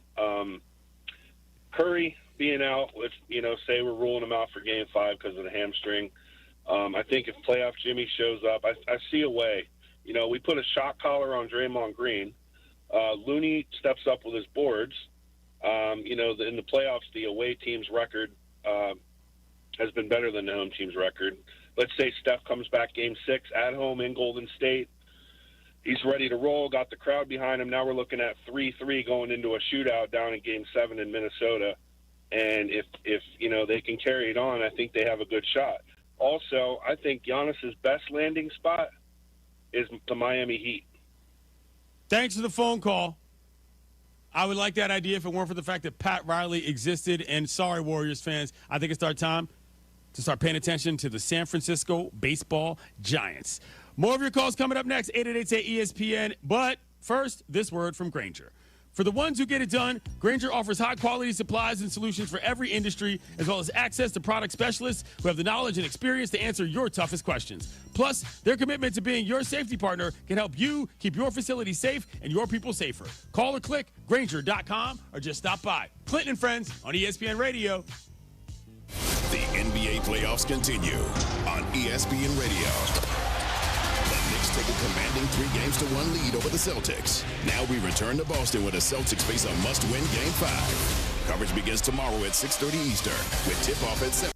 Curry being out, let's say we're ruling him out for Game 5 because of the hamstring. I think if playoff Jimmy shows up, I see a way. We put a shot collar on Draymond Green. Looney steps up with his boards. In the playoffs, the away team's record has been better than the home team's record. Let's say Steph comes back Game 6 at home in Golden State. He's ready to roll, got the crowd behind him. Now we're looking at 3-3 going into a shootout down in Game 7 in Minnesota. And if they can carry it on, I think they have a good shot. Also, I think Giannis's best landing spot is the Miami Heat. Thanks for the phone call. I would like that idea if it weren't for the fact that Pat Riley existed. And sorry, Warriors fans, I think it's our time to start paying attention to the San Francisco baseball Giants. More of your calls coming up next, 888-ESPN. But first, this word from Grainger. For the ones who get it done, Grainger offers high-quality supplies and solutions for every industry, as well as access to product specialists who have the knowledge and experience to answer your toughest questions. Plus, their commitment to being your safety partner can help you keep your facility safe and your people safer. Call or click Grainger.com or just stop by. Clinton and Friends on ESPN Radio. The NBA playoffs continue on ESPN Radio. Take a commanding 3-1 lead over the Celtics. Now we return to Boston where the Celtics face a must-win Game 5. Coverage begins tomorrow at 6:30 Eastern with tip-off at 7.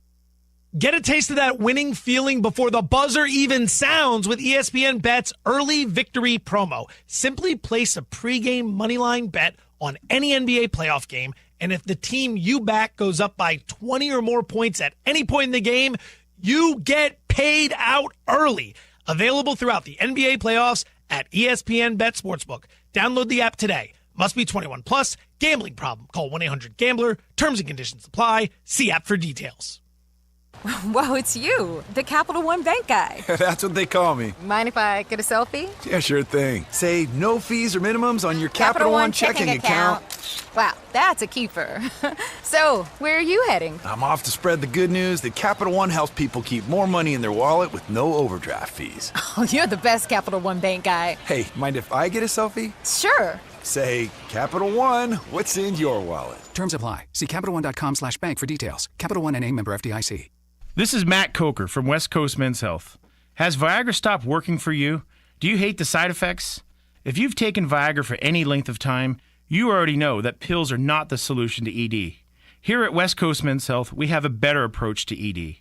Get a taste of that winning feeling before the buzzer even sounds with ESPN Bet's early victory promo. Simply place a pregame moneyline bet on any NBA playoff game, and if the team you back goes up by 20 or more points at any point in the game, you get paid out early. Available throughout the NBA playoffs at ESPN Bet Sportsbook. Download the app today. Must be 21 plus. Gambling problem. Call 1-800-GAMBLER. Terms and conditions apply. See app for details. Whoa, it's you, the Capital One Bank guy. That's what they call me. Mind if I get a selfie? Yeah, sure thing. Say no fees or minimums on your Capital One checking account. Wow, that's a keeper. So, where are you heading? I'm off to spread the good news that Capital One helps people keep more money in their wallet with no overdraft fees. Oh, you're the best Capital One Bank guy. Hey, mind if I get a selfie? Sure. Say, Capital One, what's in your wallet? Terms apply. See CapitalOne.com/bank for details. Capital One NA, member FDIC. This is Matt Coker from West Coast Men's Health. Has Viagra stopped working for you? Do you hate the side effects? If you've taken Viagra for any length of time, you already know that pills are not the solution to ED. Here at West Coast Men's Health, we have a better approach to ED.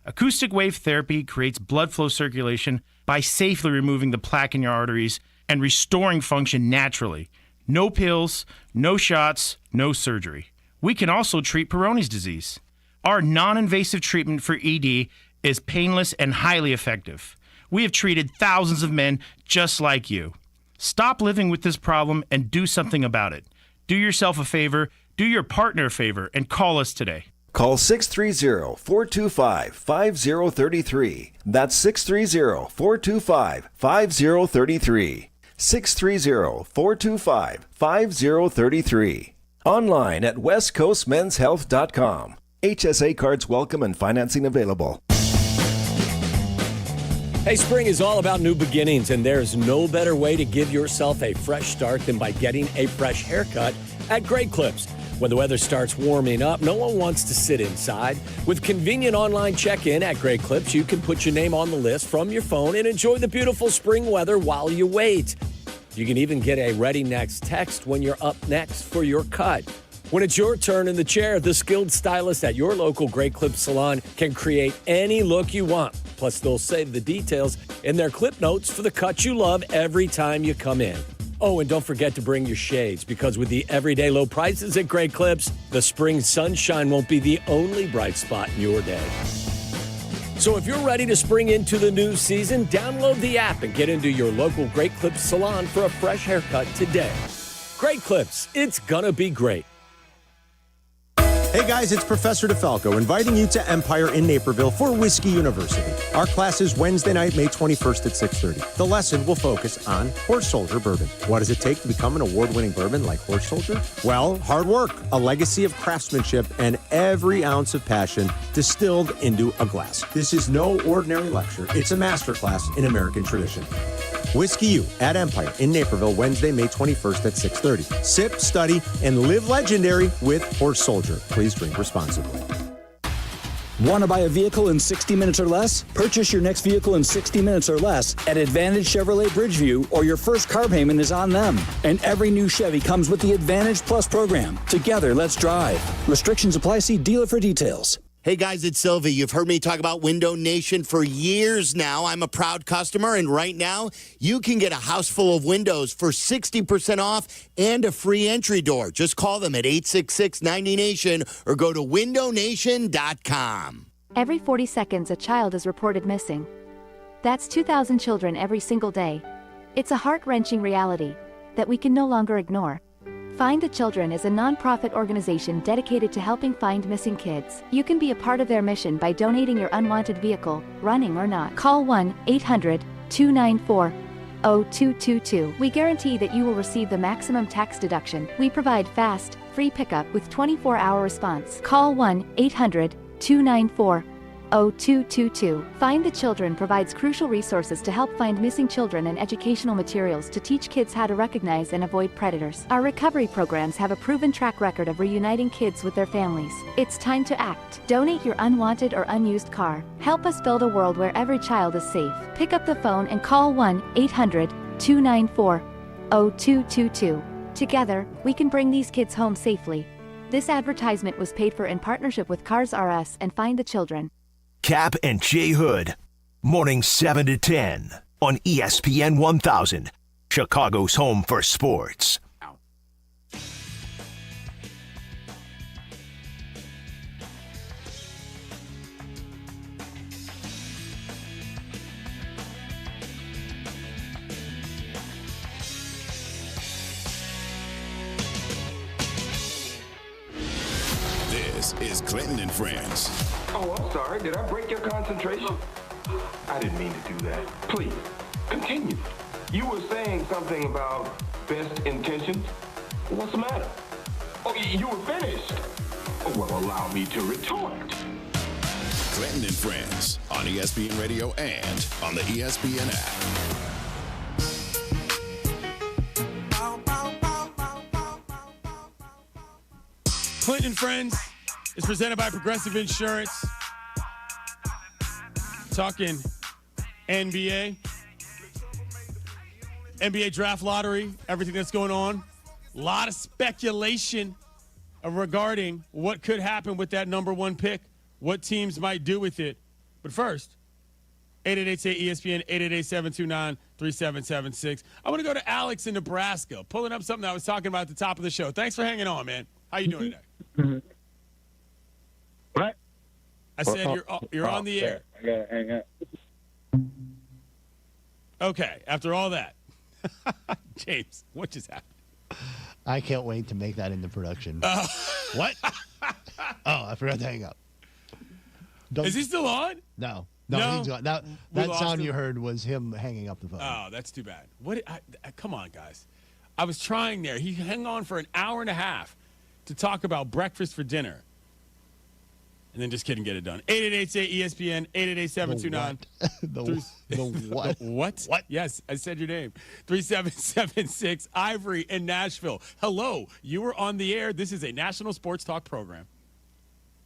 Acoustic wave therapy creates blood flow circulation by safely removing the plaque in your arteries and restoring function naturally. No pills, no shots, no surgery. We can also treat Peyronie's disease. Our non-invasive treatment for ED is painless and highly effective. We have treated thousands of men just like you. Stop living with this problem and do something about it. Do yourself a favor, do your partner a favor, and call us today. Call 630-425-5033. That's 630-425-5033. 630-425-5033. Online at westcoastmenshealth.com. HSA cards welcome and financing available. Hey, spring is all about new beginnings, and there's no better way to give yourself a fresh start than by getting a fresh haircut at Great Clips. When the weather starts warming up, no one wants to sit inside. With convenient online check-in at Great Clips, you can put your name on the list from your phone and enjoy the beautiful spring weather while you wait. You can even get a ready next text when you're up next for your cut. When it's your turn in the chair, the skilled stylist at your local Great Clips salon can create any look you want. Plus, they'll save the details in their clip notes for the cut you love every time you come in. Oh, and don't forget to bring your shades, because with the everyday low prices at Great Clips, the spring sunshine won't be the only bright spot in your day. So if you're ready to spring into the new season, download the app and get into your local Great Clips salon for a fresh haircut today. Great Clips, it's gonna be great. Hey guys, it's Professor DeFalco inviting you to Empire in Naperville for Whiskey University. Our class is Wednesday night, May 21st at 6:30. The lesson will focus on Horse Soldier bourbon. What does it take to become an award-winning bourbon like Horse Soldier? Well, hard work, a legacy of craftsmanship, and every ounce of passion distilled into a glass. This is no ordinary lecture. It's a masterclass in American tradition. Whiskey U at Empire in Naperville, Wednesday, May 21st at 6:30. Sip, study, and live legendary with Horse Soldier. Please drink responsibly. Want to buy a vehicle in 60 minutes or less? Purchase your next vehicle in 60 minutes or less at Advantage Chevrolet Bridgeview, or your first car payment is on them. And every new Chevy comes with the Advantage Plus program. Together, let's drive. Restrictions apply. See dealer for details. Hey guys, it's Silvy. You've heard me talk about Window Nation for years now. I'm a proud customer, and right now you can get a house full of windows for 60% off and a free entry door. Just call them at 866-90NATION or go to windownation.com. Every 40 seconds, a child is reported missing. That's 2,000 children every single day. It's a heart-wrenching reality that we can no longer ignore. Find the Children is a non-profit organization dedicated to helping find missing kids. You can be a part of their mission by donating your unwanted vehicle, running or not. Call 1-800-294-0222. We guarantee that you will receive the maximum tax deduction. We provide fast, free pickup with 24-hour response. Call 1-800-294-0222. Find the Children provides crucial resources to help find missing children and educational materials to teach kids how to recognize and avoid predators. Our recovery programs have a proven track record of reuniting kids with their families. It's time to act. Donate your unwanted or unused car. Help us build a world where every child is safe. Pick up the phone and call 1-800-294-0222. Together, we can bring these kids home safely. This advertisement was paid for in partnership with Cars R Us and Find the Children. Kap and J Hood, morning 7 to 10 on ESPN 1000, Chicago's home for sports. This is Clinton and Friends. Oh, I'm sorry. Did I break your concentration? I didn't mean to do that. Please, continue. You were saying something about best intentions. What's the matter? Oh, you were finished. Oh, well, allow me to retort. Clinton and Friends on ESPN Radio and on the ESPN app. Clinton Friends is presented by Progressive Insurance. Talking NBA draft lottery, everything that's going on. A lot of speculation regarding what could happen with that number one pick, what teams might do with it. But first, 888-ESPN, 888-729-3776. I want to go to Alex in Nebraska, pulling up something I was talking about at the top of the show. Thanks for hanging on, man. How you doing today? What? I said you're on the air. I gotta hang up. Okay, after all that. James, what just happened? I can't wait to make that into production. What? Oh, I forgot to hang up. Is he still on? No, No? he's gone. That lost sound him? you heard was him hanging up the phone. Oh, that's too bad. Come on, guys. I was trying there. He hung on for an hour and a half to talk about breakfast for dinner. And then just couldn't get it done. 888-ESPN, 888-729. The what? What? What? Yes, I said your name. 3776, Ivory in Nashville. Hello, you were on the air. This is a national sports talk program.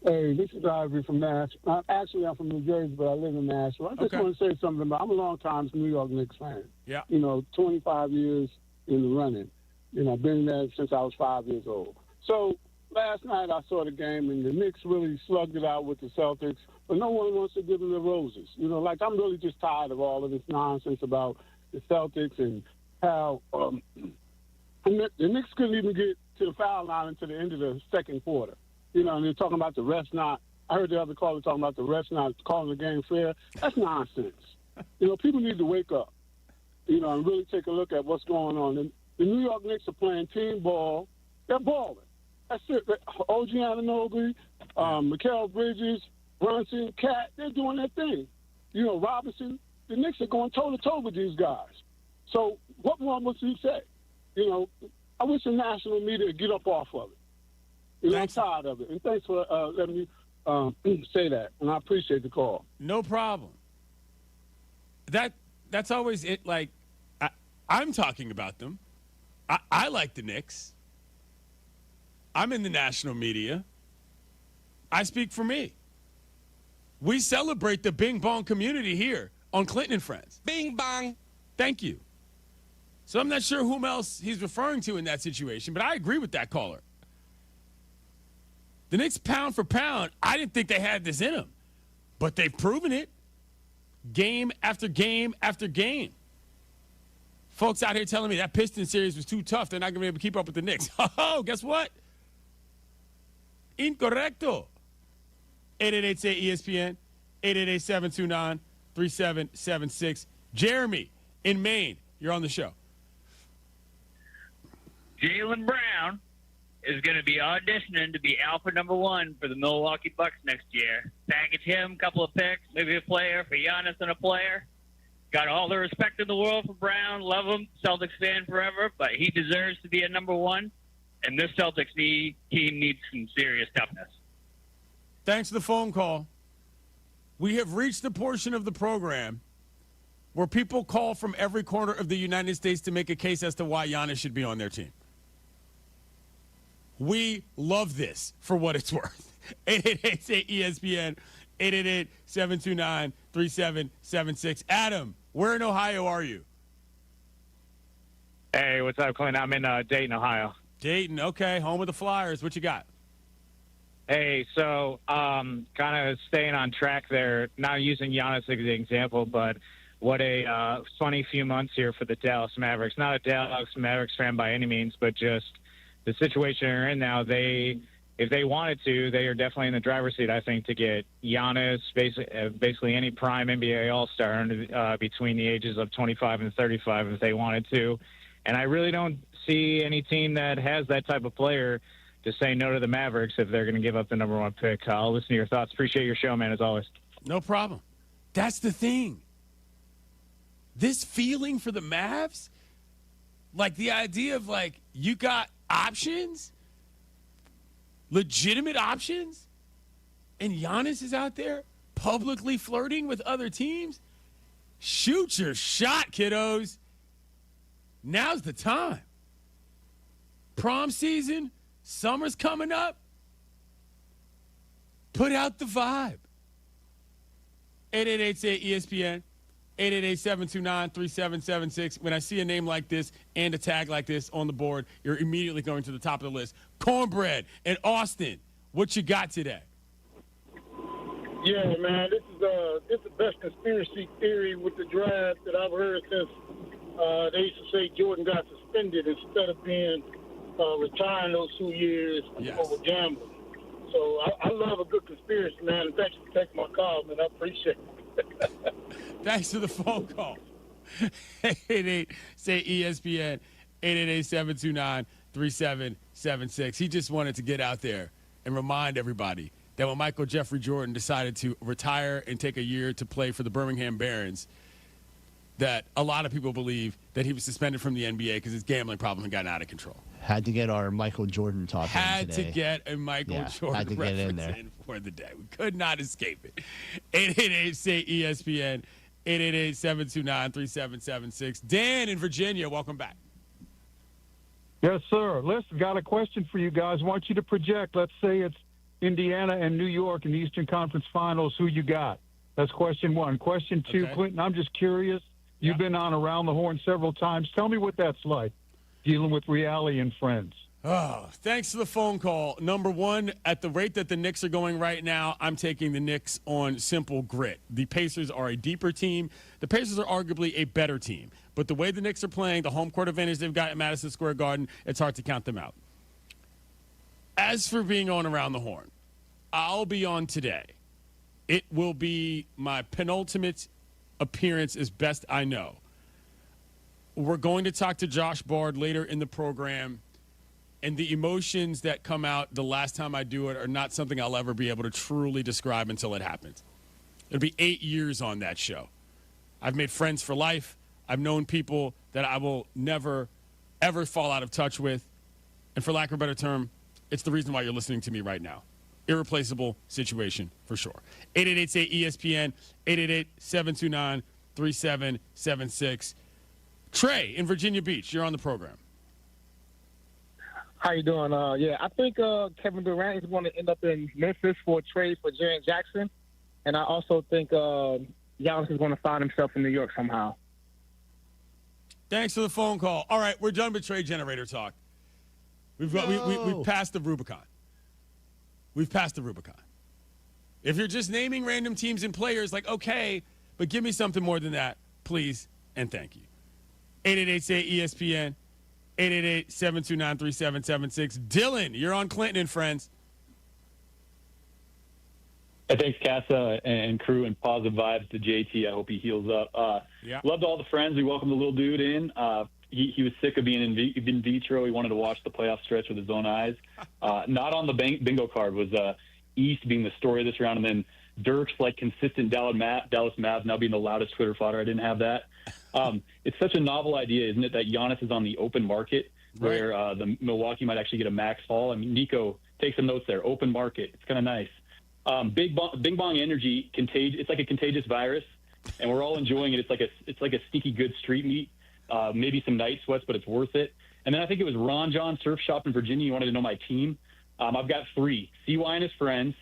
Hey, this is Ivory from Nashville. Actually, I'm from New Jersey, but I live in Nashville. I just want to say something about, I'm a long-time New York Knicks fan. Yeah. 25 years in the running. I've been there since I was 5 years old. So last night I saw the game, and the Knicks really slugged it out with the Celtics, but no one wants to give them the roses. I'm really just tired of all of this nonsense about the Celtics and how the Knicks couldn't even get to the foul line until the end of the second quarter. And they're talking about the refs not. I heard the other caller talking about the refs not calling the game fair. That's nonsense. People need to wake up, and really take a look at what's going on. And the New York Knicks are playing team ball. They're balling. That's it. OG Anunoby, Mikal Bridges, Brunson, Cat, they're doing their thing. Robinson, the Knicks are going toe-to-toe with these guys. So what more must you say? I wish the national media would get up off of it. I'm tired of it. And thanks for letting me say that. And I appreciate the call. No problem. That's always it. Like, I'm talking about them. I like the Knicks. I'm in the national media. I speak for me. We celebrate the Bing Bong community here on Clinton and Friends. Bing Bong. Thank you. So I'm not sure whom else he's referring to in that situation, but I agree with that caller. The Knicks, pound for pound, I didn't think they had this in them, but they've proven it game after game after game. Folks out here telling me that Pistons series was too tough. They're not going to be able to keep up with the Knicks. Oh, guess what? Incorrecto. 888-ESPN, 888-729-3776. Jeremy in Maine, you're on the show. Jaylen Brown is going to be auditioning to be alpha number one for the Milwaukee Bucks next year. Package him, couple of picks, maybe a player for Giannis and a player. Got all the respect in the world for Brown. Love him. Celtics fan forever, but he deserves to be a number one. And this Celtics team needs some serious toughness. Thanks for the phone call. We have reached the portion of the program where people call from every corner of the United States to make a case as to why Giannis should be on their team. We love this for what it's worth. 888-ESPN, 888-729-3776. Adam, where in Ohio are you? Hey, what's up, Clint? I'm in Dayton, Ohio. Dayton, okay. Home of the Flyers. What you got? Hey, so kind of staying on track there, not using Giannis as an example, but what a funny few months here for the Dallas Mavericks. Not a Dallas Mavericks fan by any means, but just the situation they're in now. If they wanted to, they are definitely in the driver's seat, I think, to get Giannis, basically any prime NBA All-Star between the ages of 25 and 35 if they wanted to. And I really don't see any team that has that type of player to say no to the Mavericks if they're going to give up the number one pick. I'll listen to your thoughts. Appreciate your show, man, as always. No problem. That's the thing. This feeling for the Mavs, like the idea of, like, you got options, legitimate options, and Giannis is out there publicly flirting with other teams. Shoot your shot, kiddos. Now's the time. Prom season, summer's coming up. Put out the vibe. 888-ESPN, 888-729-3776. When I see a name like this and a tag like this on the board, you're immediately going to the top of the list. Cornbread in Austin, what you got today? Yeah, man, this is the best conspiracy theory with the draft that I've heard since they used to say Jordan got suspended instead of being retiring those 2 years over gambling. So I love a good conspiracy, man, and thanks for taking my call, man. I appreciate it. Thanks for the phone call. 888-SAY-ESPN, 888-729-3776. He just wanted to get out there and remind everybody that when Michael Jeffrey Jordan decided to retire and take a year to play for the Birmingham Barons, that a lot of people believe that he was suspended from the NBA because his gambling problem had gotten out of control. Had to get our Michael Jordan talk in Had today. to get a Michael Jordan had to get in reference there. in for the day. We could not escape it. 888-SAY-ESPN, 888-729-3776. Dan in Virginia, welcome back. Yes, sir. Listen, got a question for you guys. I want you to project. Let's say it's Indiana and New York in the Eastern Conference Finals. Who you got? That's question one. Question two, Okay. Clinton, I'm just curious. You've been on Around the Horn several times. Tell me what that's like, dealing with reality and friends. Oh, thanks for the phone call. Number one, at the rate that the Knicks are going right now, I'm taking the Knicks on simple grit. The Pacers are a deeper team. The Pacers are arguably a better team. But the way the Knicks are playing, the home court advantage they've got at Madison Square Garden, it's hard to count them out. As for being on Around the Horn, I'll be on today. It will be my penultimate appearance as best I know. We're going to talk to Josh Bard later in the program, and the emotions that come out the last time I do it are not something I'll ever be able to truly describe until it happens. It'll be 8 years on that show. I've made friends for life. I've known people that I will never, ever fall out of touch with. And for lack of a better term, it's the reason why you're listening to me right now. Irreplaceable situation for sure. 888-SAY-ESPN, 888-729-3776. Trey in Virginia Beach, you're on the program. How you doing? I think Kevin Durant is going to end up in Memphis for a trade for Jaren Jackson. And I also think Giannis is going to find himself in New York somehow. Thanks for the phone call. All right, we're done with trade generator talk. We've passed the Rubicon. We've passed the Rubicon. If you're just naming random teams and players, like, okay, but give me something more than that, please, and thank you. 888-SAY-ESPN, 888-729-3776. Dylan, you're on Clinton and Friends. Hey, thanks, Casa and crew, and positive vibes to JT. I hope he heals up. Loved all the friends. We welcomed the little dude in. He was sick of being in vitro. He wanted to watch the playoff stretch with his own eyes. Not on the bingo card was East being the story of this round, and then Dirk's consistent Dallas Mavs now being the loudest Twitter fodder. I didn't have that. It's such a novel idea, isn't it, that Giannis is on the open market where the Milwaukee might actually get a max haul. I mean, Nico, take some notes there. Open market. It's kind of nice. Bing bong energy, it's like a contagious virus, and we're all enjoying it. It's like a sneaky good street meet. Maybe some night sweats, but it's worth it. And then I think it was Ron John Surf Shop in Virginia. You wanted to know my team. I've got 3. CY and his friends,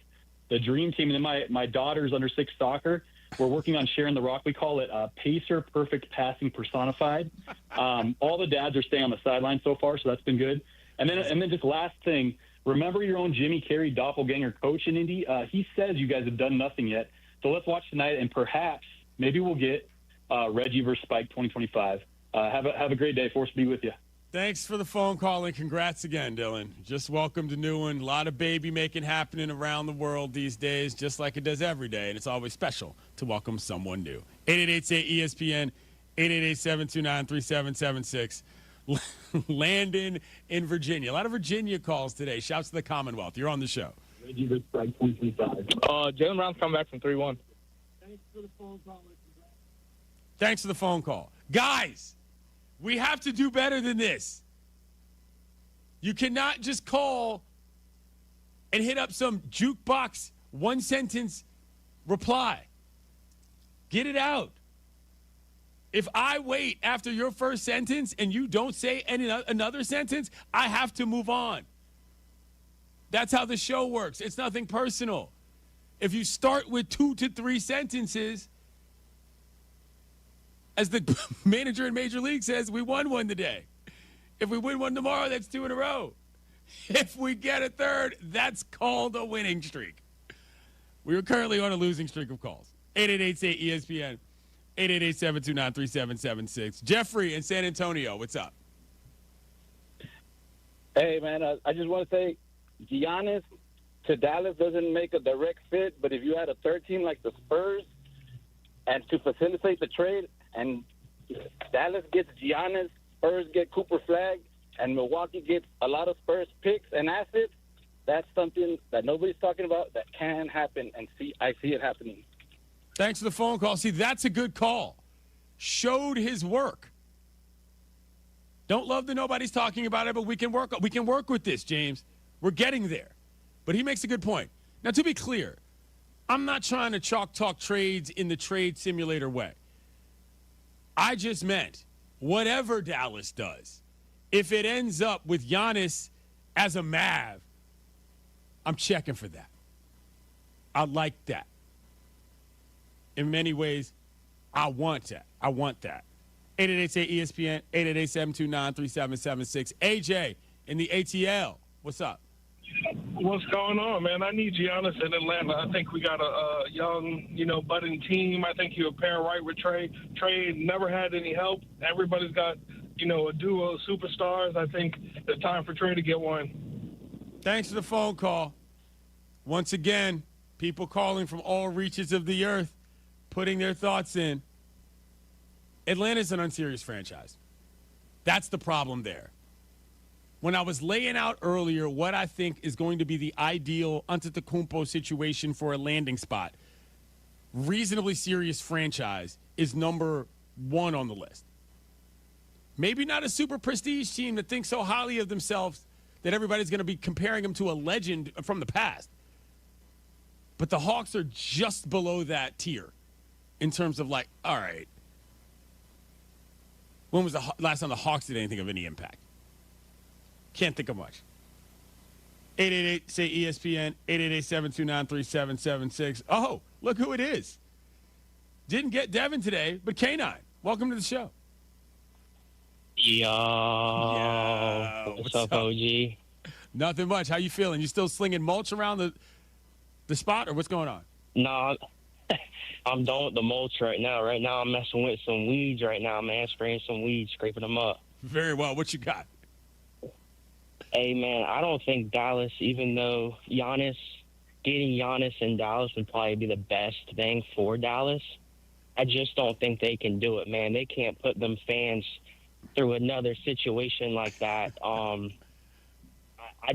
the dream team, and then my daughter's under 6 soccer. We're working on sharing the rock. We call it Pacer Perfect Passing Personified. All the dads are staying on the sideline so far, so that's been good. And then just last thing, remember your own Jimmy Carey doppelganger coach in Indy? He says you guys have done nothing yet. So let's watch tonight, and perhaps maybe we'll get Reggie versus Spike 2025. Have a great day. Force be with you. Thanks for the phone call, and congrats again, Dylan. Just welcomed a new one. A lot of baby making happening around the world these days, just like it does every day, and it's always special to welcome someone new. 888-SAY-ESPN, 888-729-3776. Landon in Virginia. A lot of Virginia calls today. Shouts to the Commonwealth. You're on the show. Reggie versus Spike 2025. Jalen Brown's coming back from 3-1. Thanks for the phone call. Thanks for the phone call. Guys, we have to do better than this. You cannot just call and hit up some jukebox one-sentence reply. Get it out. If I wait after your first sentence and you don't say another sentence, I have to move on. That's how the show works. It's nothing personal. If you start with 2 to 3 sentences, as the manager in Major League says, we won one today. If we win one tomorrow, that's 2 in a row. If we get a third, that's called a winning streak. We are currently on a losing streak of calls. 888-ESPN, 888-729-3776. Jeffrey in San Antonio, what's up? Hey, man, I just want to say Giannis to Dallas doesn't make a direct fit, but if you had a third team like the Spurs and to facilitate the trade and Dallas gets Giannis, Spurs get Cooper Flag, and Milwaukee gets a lot of Spurs picks and assets, that's something that nobody's talking about that can happen, and I see it happening. Thanks for the phone call. See, that's a good call. Showed his work. Don't love that nobody's talking about it, but we can work with this, James. We're getting there. But he makes a good point. Now, to be clear, I'm not trying to chalk talk trades in the trade simulator way. I just meant whatever Dallas does, if it ends up with Giannis as a Mav, I'm checking for that. I like that. In many ways, I want that. 888-ESPN, 888-729-3776. AJ in the ATL. What's up? What's going on, man? I need Giannis in Atlanta. I think we got a young, budding team. I think he'll pair right with Trey. Trey never had any help. Everybody's got, a duo of superstars. I think it's time for Trey to get one. Thanks for the phone call. Once again, people calling from all reaches of the earth, putting their thoughts in. Atlanta's an unserious franchise. That's the problem there. When I was laying out earlier what I think is going to be the ideal Antetokounmpo situation for a landing spot, reasonably serious franchise is number one on the list. Maybe not a super prestige team that thinks so highly of themselves that everybody's going to be comparing them to a legend from the past. But the Hawks are just below that tier in terms of all right, when was the last time the Hawks did anything of any impact? Can't think of much. 888-ESPN, 888-729-3776. Oh, look who it is. Didn't get Devin today, but K9. Welcome to the show. Yo. What's up, OG? Nothing much. How you feeling? You still slinging mulch around the spot, or what's going on? No, I'm done with the mulch right now. Right now, I'm messing with some weeds right now, man. Spraying some weeds, scraping them up. Very well. What you got? Hey, man, I don't think Dallas, even though getting Giannis in Dallas would probably be the best thing for Dallas, I just don't think they can do it, man. They can't put them fans through another situation like that. I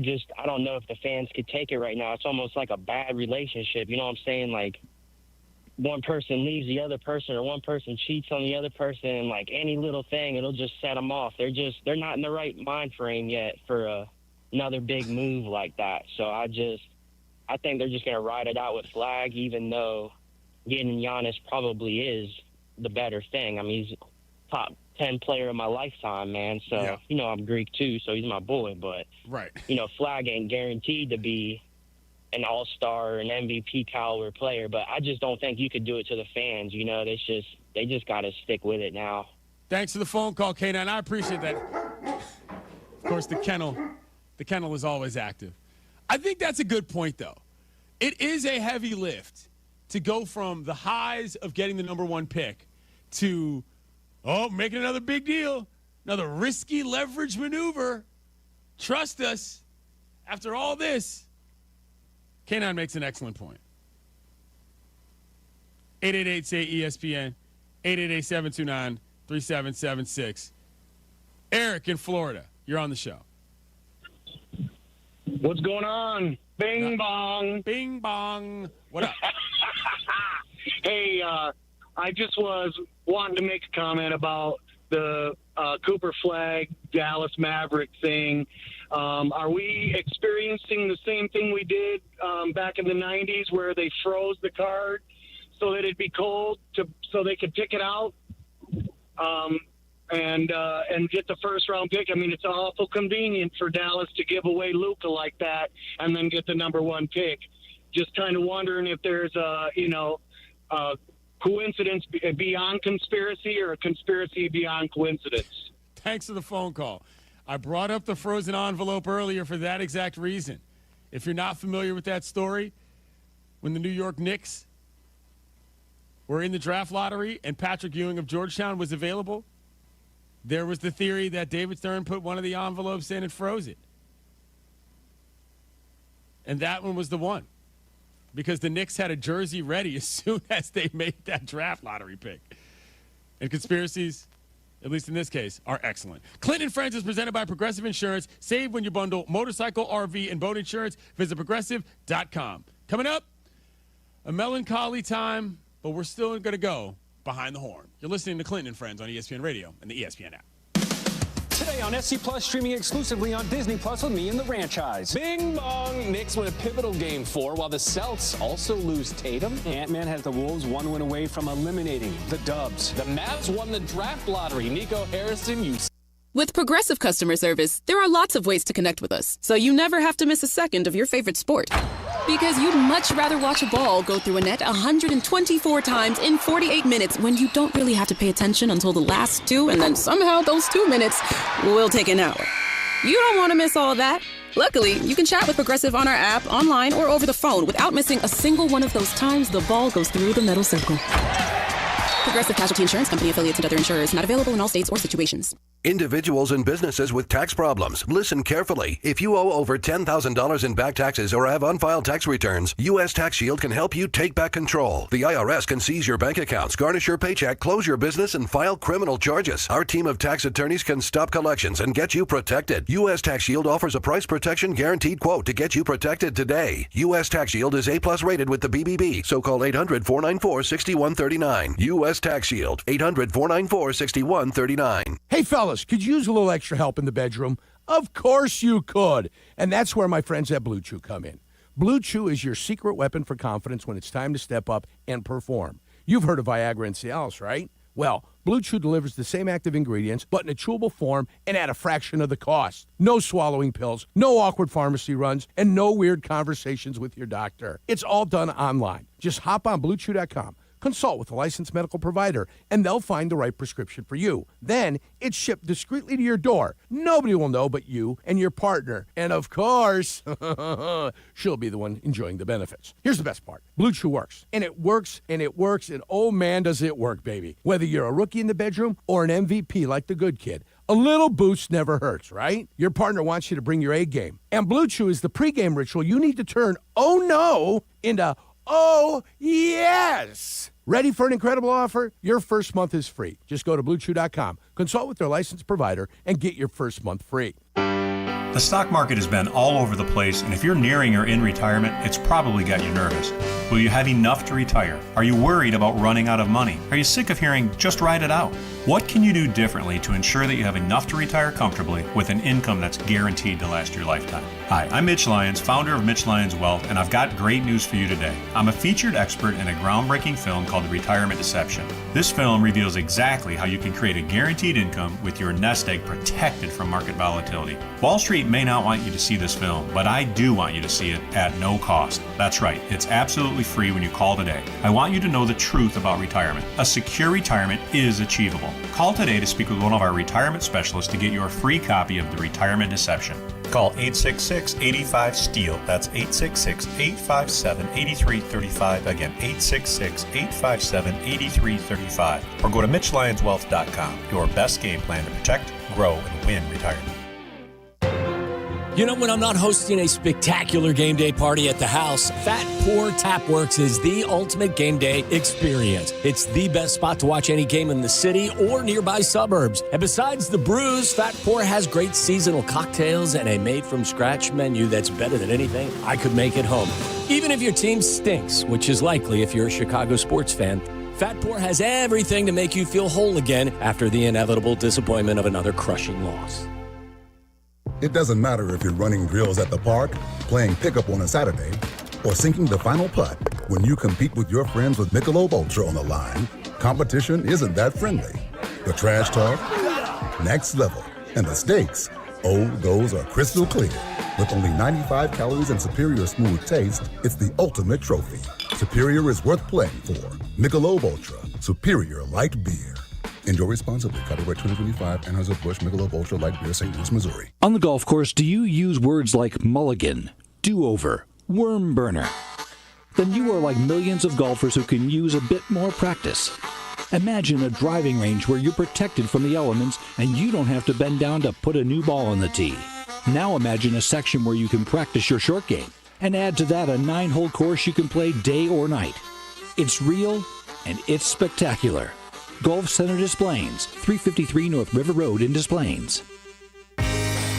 don't know if the fans could take it right now. It's almost like a bad relationship. You know what I'm saying? Like, one person leaves the other person, or one person cheats on the other person, and any little thing, it'll just set them off. They're not in the right mind frame yet for another big move like that. So I think they're just going to ride it out with Flag, even though getting Giannis probably is the better thing. I mean, he's top 10 player of my lifetime, man. So, yeah. I'm Greek too, so he's my boy. But, right. Flag ain't guaranteed to be an all-star, an MVP caliber player, but I just don't think you could do it to the fans. They just got to stick with it now. Thanks for the phone call, K9. I appreciate that. Of course, the kennel is always active. I think that's a good point, though. It is a heavy lift to go from the highs of getting the number one pick to, making another big deal, another risky leverage maneuver. Trust us. After all this, K9 makes an excellent point. 888-ESPN, 888-729-3776. Eric in Florida, you're on the show. What's going on? Bing bong. Bing bong. What up? Hey, I just was wanting to make a comment about the Cooper Flag Dallas Maverick thing. Are we experiencing the same thing we did back in the 90s where they froze the card so that it'd be cold so they could pick it out and get the first round pick? I mean, it's awful convenient for Dallas to give away Luca like that and then get the number one pick. Just kind of wondering if there's a coincidence beyond conspiracy or a conspiracy beyond coincidence. Thanks for the phone call. I brought up the frozen envelope earlier for that exact reason. If you're not familiar with that story, when the New York Knicks were in the draft lottery and Patrick Ewing of Georgetown was available, there was the theory that David Stern put one of the envelopes in and froze it. And that one was the one, because the Knicks had a jersey ready as soon as they made that draft lottery pick. And conspiracies, at least in this case, are excellent. Clinton and Friends is presented by Progressive Insurance. Save when you bundle motorcycle, RV, and boat insurance. Visit Progressive.com. Coming up, a melancholy time, but we're still going to go behind the horn. You're listening to Clinton and Friends on ESPN Radio and the ESPN app. Today on SC Plus, streaming exclusively on Disney Plus with me and the franchise. Bing bong, Knicks win a pivotal Game 4 while the Celts also lose Tatum. Ant-Man has the Wolves one win away from eliminating the Dubs. The Mavs won the draft lottery. Nico Harrison, With Progressive Customer Service, there are lots of ways to connect with us, so you never have to miss a second of your favorite sport. Because you'd much rather watch a ball go through a net 124 times in 48 minutes when you don't really have to pay attention until the last 2, and then somehow those 2 minutes will take an hour. You don't want to miss all that. Luckily, you can chat with Progressive on our app, online, or over the phone without missing a single one of those times the ball goes through the metal circle. Progressive Casualty Insurance Company, affiliates, and other insurers. Not available in all states or situations. Individuals and businesses with tax problems, listen carefully. If you owe over $10,000 in back taxes or have unfiled tax returns, U.S. Tax Shield can help you take back control. The IRS can seize your bank accounts, garnish your paycheck, close your business, and file criminal charges. Our team of tax attorneys can stop collections and get you protected. U.S. Tax Shield offers a price protection guaranteed quote to get you protected today. U.S. Tax Shield is A+ rated with the BBB, so call 800-494-6139. U.S. Tax Shield, 800-494-6139. Hey, fellas, could you use a little extra help in the bedroom? Of course you could. And that's where my friends at Blue Chew come in. Blue Chew is your secret weapon for confidence when it's time to step up and perform. You've heard of Viagra and Cialis, right? Well, Blue Chew delivers the same active ingredients, but in a chewable form and at a fraction of the cost. No swallowing pills, no awkward pharmacy runs, and no weird conversations with your doctor. It's all done online. Just hop on BlueChew.com. Consult with a licensed medical provider, and they'll find the right prescription for you. Then it's shipped discreetly to your door. Nobody will know but you and your partner. And of course, she'll be the one enjoying the benefits. Here's the best part. Blue Chew works. And it works, and it works, and oh man, does it work, baby. Whether you're a rookie in the bedroom or an MVP like the good kid, a little boost never hurts, right? Your partner wants you to bring your A game. And Blue Chew is the pregame ritual you need to turn oh no into oh, yes! Ready for an incredible offer? Your first month is free. Just go to BlueChew.com, consult with their licensed provider, and get your first month free. The stock market has been all over the place, and if you're nearing or in retirement, it's probably got you nervous. Will you have enough to retire? Are you worried about running out of money? Are you sick of hearing, just ride it out? What can you do differently to ensure that you have enough to retire comfortably with an income that's guaranteed to last your lifetime? Hi, I'm Mitch Lyons, founder of Mitch Lyons Wealth, and I've got great news for you today. I'm a featured expert in a groundbreaking film called The Retirement Deception. This film reveals exactly how you can create a guaranteed income with your nest egg protected from market volatility. Wall Street may not want you to see this film, but I do want you to see it at no cost. That's right, it's absolutely free when you call today. I want you to know the truth about retirement. A secure retirement is achievable. Call today to speak with one of our retirement specialists to get your free copy of The Retirement Deception. Call 866-85-STEEL. That's 866-857-8335. Again, 866-857-8335. Or go to MitchLyonsWealth.com. Your best game plan to protect, grow, and win retirement. You know, when I'm not hosting a spectacular game day party at the house, Fat Pour Tapworks is the ultimate game day experience. It's the best spot to watch any game in the city or nearby suburbs. And besides the brews, Fat Pour has great seasonal cocktails and a made-from-scratch menu that's better than anything I could make at home. Even if your team stinks, which is likely if you're a Chicago sports fan, Fat Pour has everything to make you feel whole again after the inevitable disappointment of another crushing loss. It doesn't matter if you're running drills at the park, playing pickup on a Saturday, or sinking the final putt. When you compete with your friends with Michelob Ultra on the line, competition isn't that friendly. The trash talk, next level, and the stakes, oh, those are crystal clear. With only 95 calories and superior smooth taste, it's the ultimate trophy. Superior is worth playing for. Michelob Ultra, superior light beer. Enjoy responsibly. Copyright 2025, Anheuser-Busch Michelob Ultra Light Beer, St. Louis, Missouri. On the golf course, do you use words like mulligan, do-over, worm burner? then you are like millions of golfers who can use a bit more practice. Imagine a driving range where you're protected from the elements and you don't have to bend down to put a new ball on the tee. Now imagine a section where you can practice your short game, and add to that a 9-hole course you can play day or night. It's real, and it's spectacular. Golf Center Des Plaines, 353 North River Road in Des Plaines.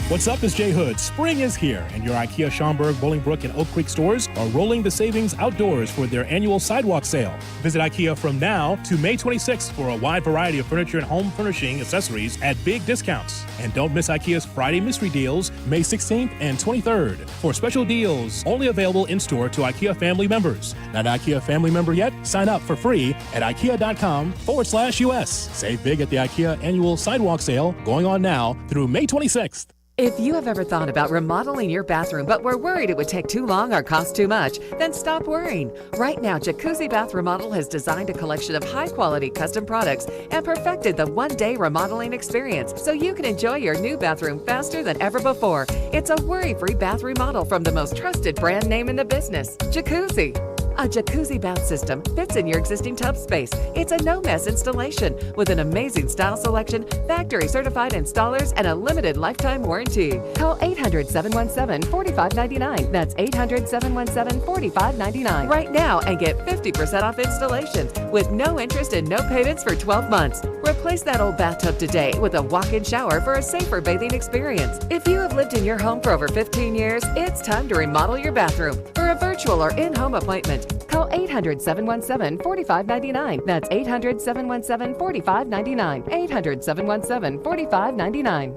What's up, it's J Hood. Spring is here, and your IKEA Schaumburg, Bolingbrook, and Oak Creek stores are rolling the savings outdoors for their annual sidewalk sale. Visit IKEA from now to May 26th for a wide variety of furniture and home furnishing accessories at big discounts. And don't miss IKEA's Friday Mystery Deals, May 16th and 23rd, for special deals only available in-store to IKEA family members. Not an IKEA family member yet? Sign up for free at IKEA.com/US. Save big at the IKEA annual sidewalk sale going on now through May 26th. If you have ever thought about remodeling your bathroom but were worried it would take too long or cost too much, then stop worrying. Right now, Jacuzzi Bath Remodel has designed a collection of high-quality custom products and perfected the one-day remodeling experience so you can enjoy your new bathroom faster than ever before. It's a worry-free bath remodel from the most trusted brand name in the business, Jacuzzi. A jacuzzi bath system fits in your existing tub space. It's a no-mess installation with an amazing style selection, factory-certified installers, and a limited lifetime warranty. Call 800-717-4599. That's 800-717-4599 right now and get 50% off installation with no interest and no payments for 12 months. Replace that old bathtub today with a walk-in shower for a safer bathing experience. If you have lived in your home for over 15 years, it's time to remodel your bathroom. For a virtual or in-home appointment, call 800-717-4599. That's 800-717-4599. 800-717-4599.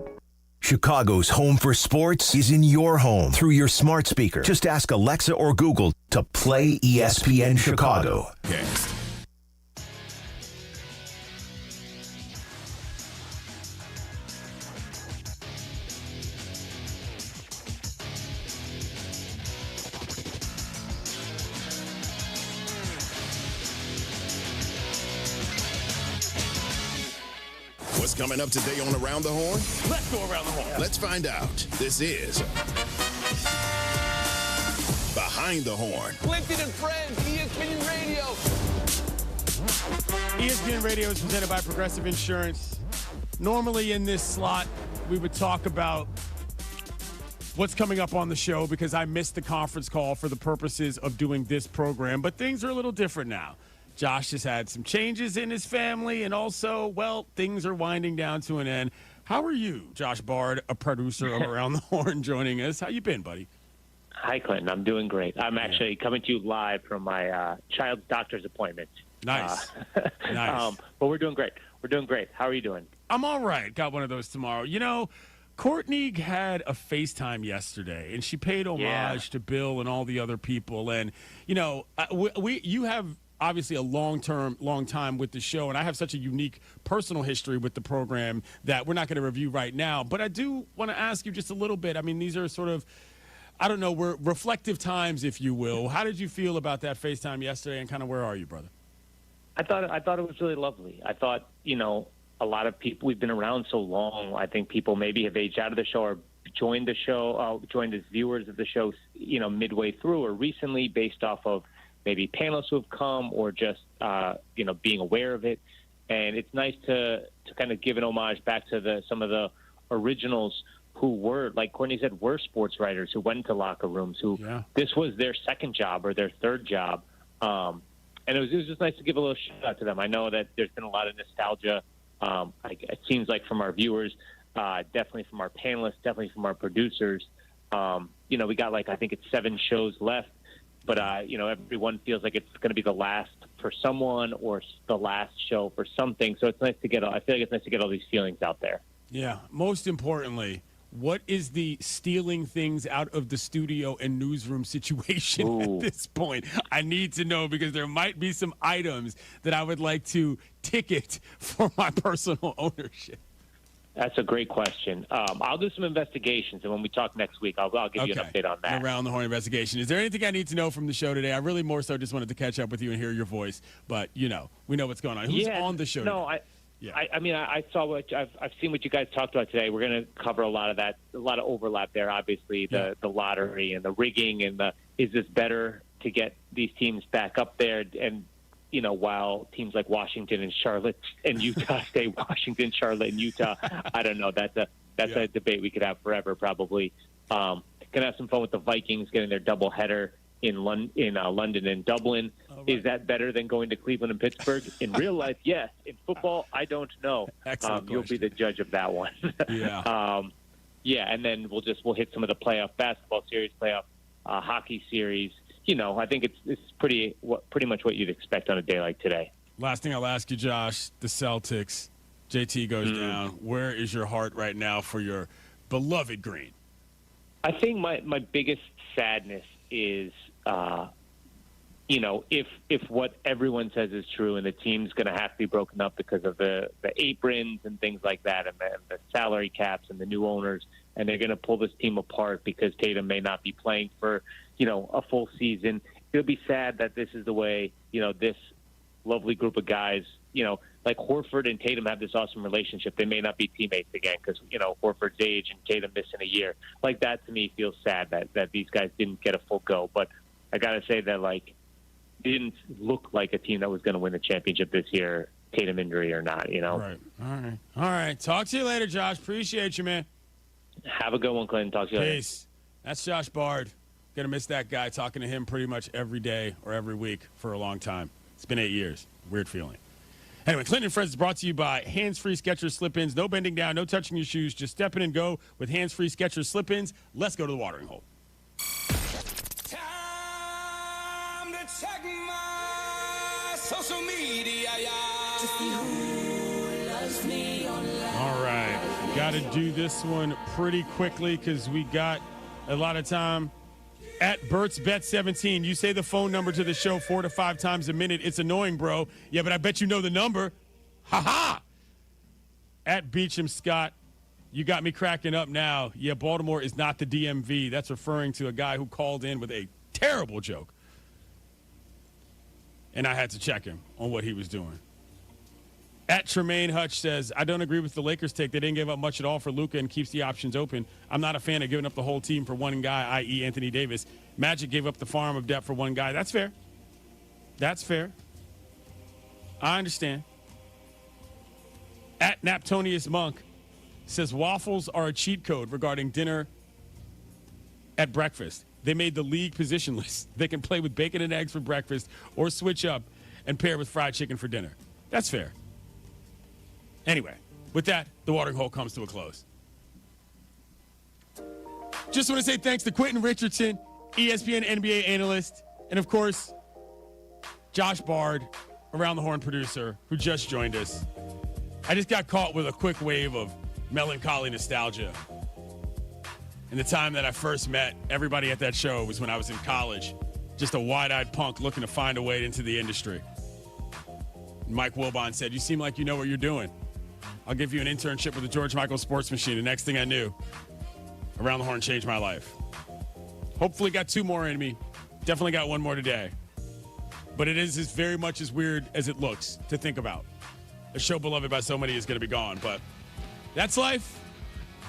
Chicago's home for sports is in your home through your smart speaker. Just ask Alexa or Google to play ESPN Chicago. Next. What's coming up today on Around the Horn? Let's go around the horn. Let's find out. This is Behind the Horn. Clinton and Friends, ESPN Radio. ESPN Radio is presented by Progressive Insurance. Normally in this slot, we would talk about what's coming up on the show because I missed the conference call for the purposes of doing this program, but things are a little different now. Josh has had some changes in his family, and also, well, things are winding down to an end. How are you, Josh Bard, a producer of Around the Horn, joining us? How you been, buddy? Hi, Clinton. I'm doing great. I'm actually coming to you live from my child's doctor's appointment. Nice. Nice. But we're doing great. We're doing great. How are you doing? I'm all right. Got one of those tomorrow. You know, Courtney had a FaceTime yesterday, and she paid homage to Bill and all the other people. And, you know, you have obviously a long time with the show, and I have such a unique personal history with the program that we're not going to review right now. But I do want to ask you just a little bit. I mean, these are sort of, I don't know, we're reflective times, if you will. How did you feel about that FaceTime yesterday, and kind of where are you, brother? I thought it was really lovely. I thought, you know, a lot of people, we've been around so long. I think people maybe have aged out of the show or joined the show, joined as viewers of the show, you know, midway through or recently based off of maybe panelists who have come or just, you know, being aware of it. And it's nice to kind of give an homage back to some of the originals who were, like Courtney said, were sports writers who went into locker rooms, who this was their second job or their third job. And it was just nice to give a little shout out to them. I know that there's been a lot of nostalgia. It seems like from our viewers, definitely from our panelists, definitely from our producers. You know, we got I think it's 7 shows left. But, you know, everyone feels like it's going to be the last for someone or the last show for something. So it's nice to get, I feel like it's nice to get all these feelings out there. Yeah. Most importantly, what is the stealing things out of the studio and newsroom situation at this point? I need to know because there might be some items that I would like to ticket for my personal ownership. That's a great question. I'll do some investigations, and when we talk next week, I'll give you an update on that. Around the Horn investigation. Is there anything I need to know from the show today? I really more so just wanted to catch up with you and hear your voice, but, you know, we know what's going on. Who's on the show today? I mean, I saw I've seen what you guys talked about today. We're going to cover a lot of that, a lot of overlap there, obviously, the lottery and the rigging and is this better to get these teams back up there. And, while teams like Washington and Charlotte and Utah stay Washington, Charlotte, and Utah, I don't know. That's a debate we could have forever, probably. Gonna have some fun with the Vikings getting their doubleheader in London and Dublin. Right. Is that better than going to Cleveland and Pittsburgh? In real life, yes. In football, I don't know. You'll be the judge of that one. Yeah. And then we'll hit some of the playoff basketball series, playoff hockey series. I think it's pretty much what you'd expect on a day like today. Last thing I'll ask you, Josh, the Celtics. JT goes down. Where is your heart right now for your beloved Green? I think my biggest sadness is, if what everyone says is true and the team's going to have to be broken up because of the aprons and things like that and the salary caps and the new owners, and they're going to pull this team apart because Tatum may not be playing for, a full season. It'll be sad that this is the way, this lovely group of guys, like Horford and Tatum have this awesome relationship. They may not be teammates again because, Horford's age and Tatum missing a year. Like, that to me feels sad that these guys didn't get a full go. But I got to say that, like, it didn't look like a team that was going to win the championship this year, Tatum injury or not, Right. All right. Talk to you later, Josh. Appreciate you, man. Have a good one, Clinton. Talk to you later. Peace. That's Josh Bard. Going to miss that guy, talking to him pretty much every day or every week for a long time. It's been 8 years. Weird feeling. Anyway, Clinton and Friends is brought to you by Hands-Free Skechers Slip-Ins. No bending down, no touching your shoes. Just step in and go with Hands-Free Skechers Slip-Ins. Let's go to the watering hole. Time to check my social media, to see who loves me online. All right. Got to do this one pretty quickly because we got a lot of time. At Bert's Bet 17, you say the phone number to the show 4 to 5 times a minute. It's annoying, bro. Yeah, but I bet you know the number. Ha-ha! At Beecham Scott, you got me cracking up now. Yeah, Baltimore is not the DMV. That's referring to a guy who called in with a terrible joke. And I had to check him on what he was doing. At Tremaine Hutch says, I don't agree with the Lakers take. They didn't give up much at all for Luca and keeps the options open. I'm not a fan of giving up the whole team for one guy, i.e. Anthony Davis. Magic gave up the farm of depth for one guy. That's fair. That's fair. I understand. At Naptonius Monk says, waffles are a cheat code regarding dinner at breakfast. They made the league positionless. They can play with bacon and eggs for breakfast or switch up and pair with fried chicken for dinner. That's fair. Anyway, with that, the watering hole comes to a close. Just want to say thanks to Quentin Richardson, ESPN NBA analyst, and of course, Josh Bard, Around the Horn producer, who just joined us. I just got caught with a quick wave of melancholy nostalgia. And the time that I first met everybody at that show was when I was in college, just a wide-eyed punk looking to find a way into the industry. And Mike Wilbon said, you seem like you know what you're doing. I'll give you an internship with the George Michael Sports Machine. The next thing I knew, Around the Horn changed my life. Hopefully got 2 more in me. Definitely got 1 more today. But it is as very much as weird as it looks to think about. A show beloved by so many is going to be gone. But that's life.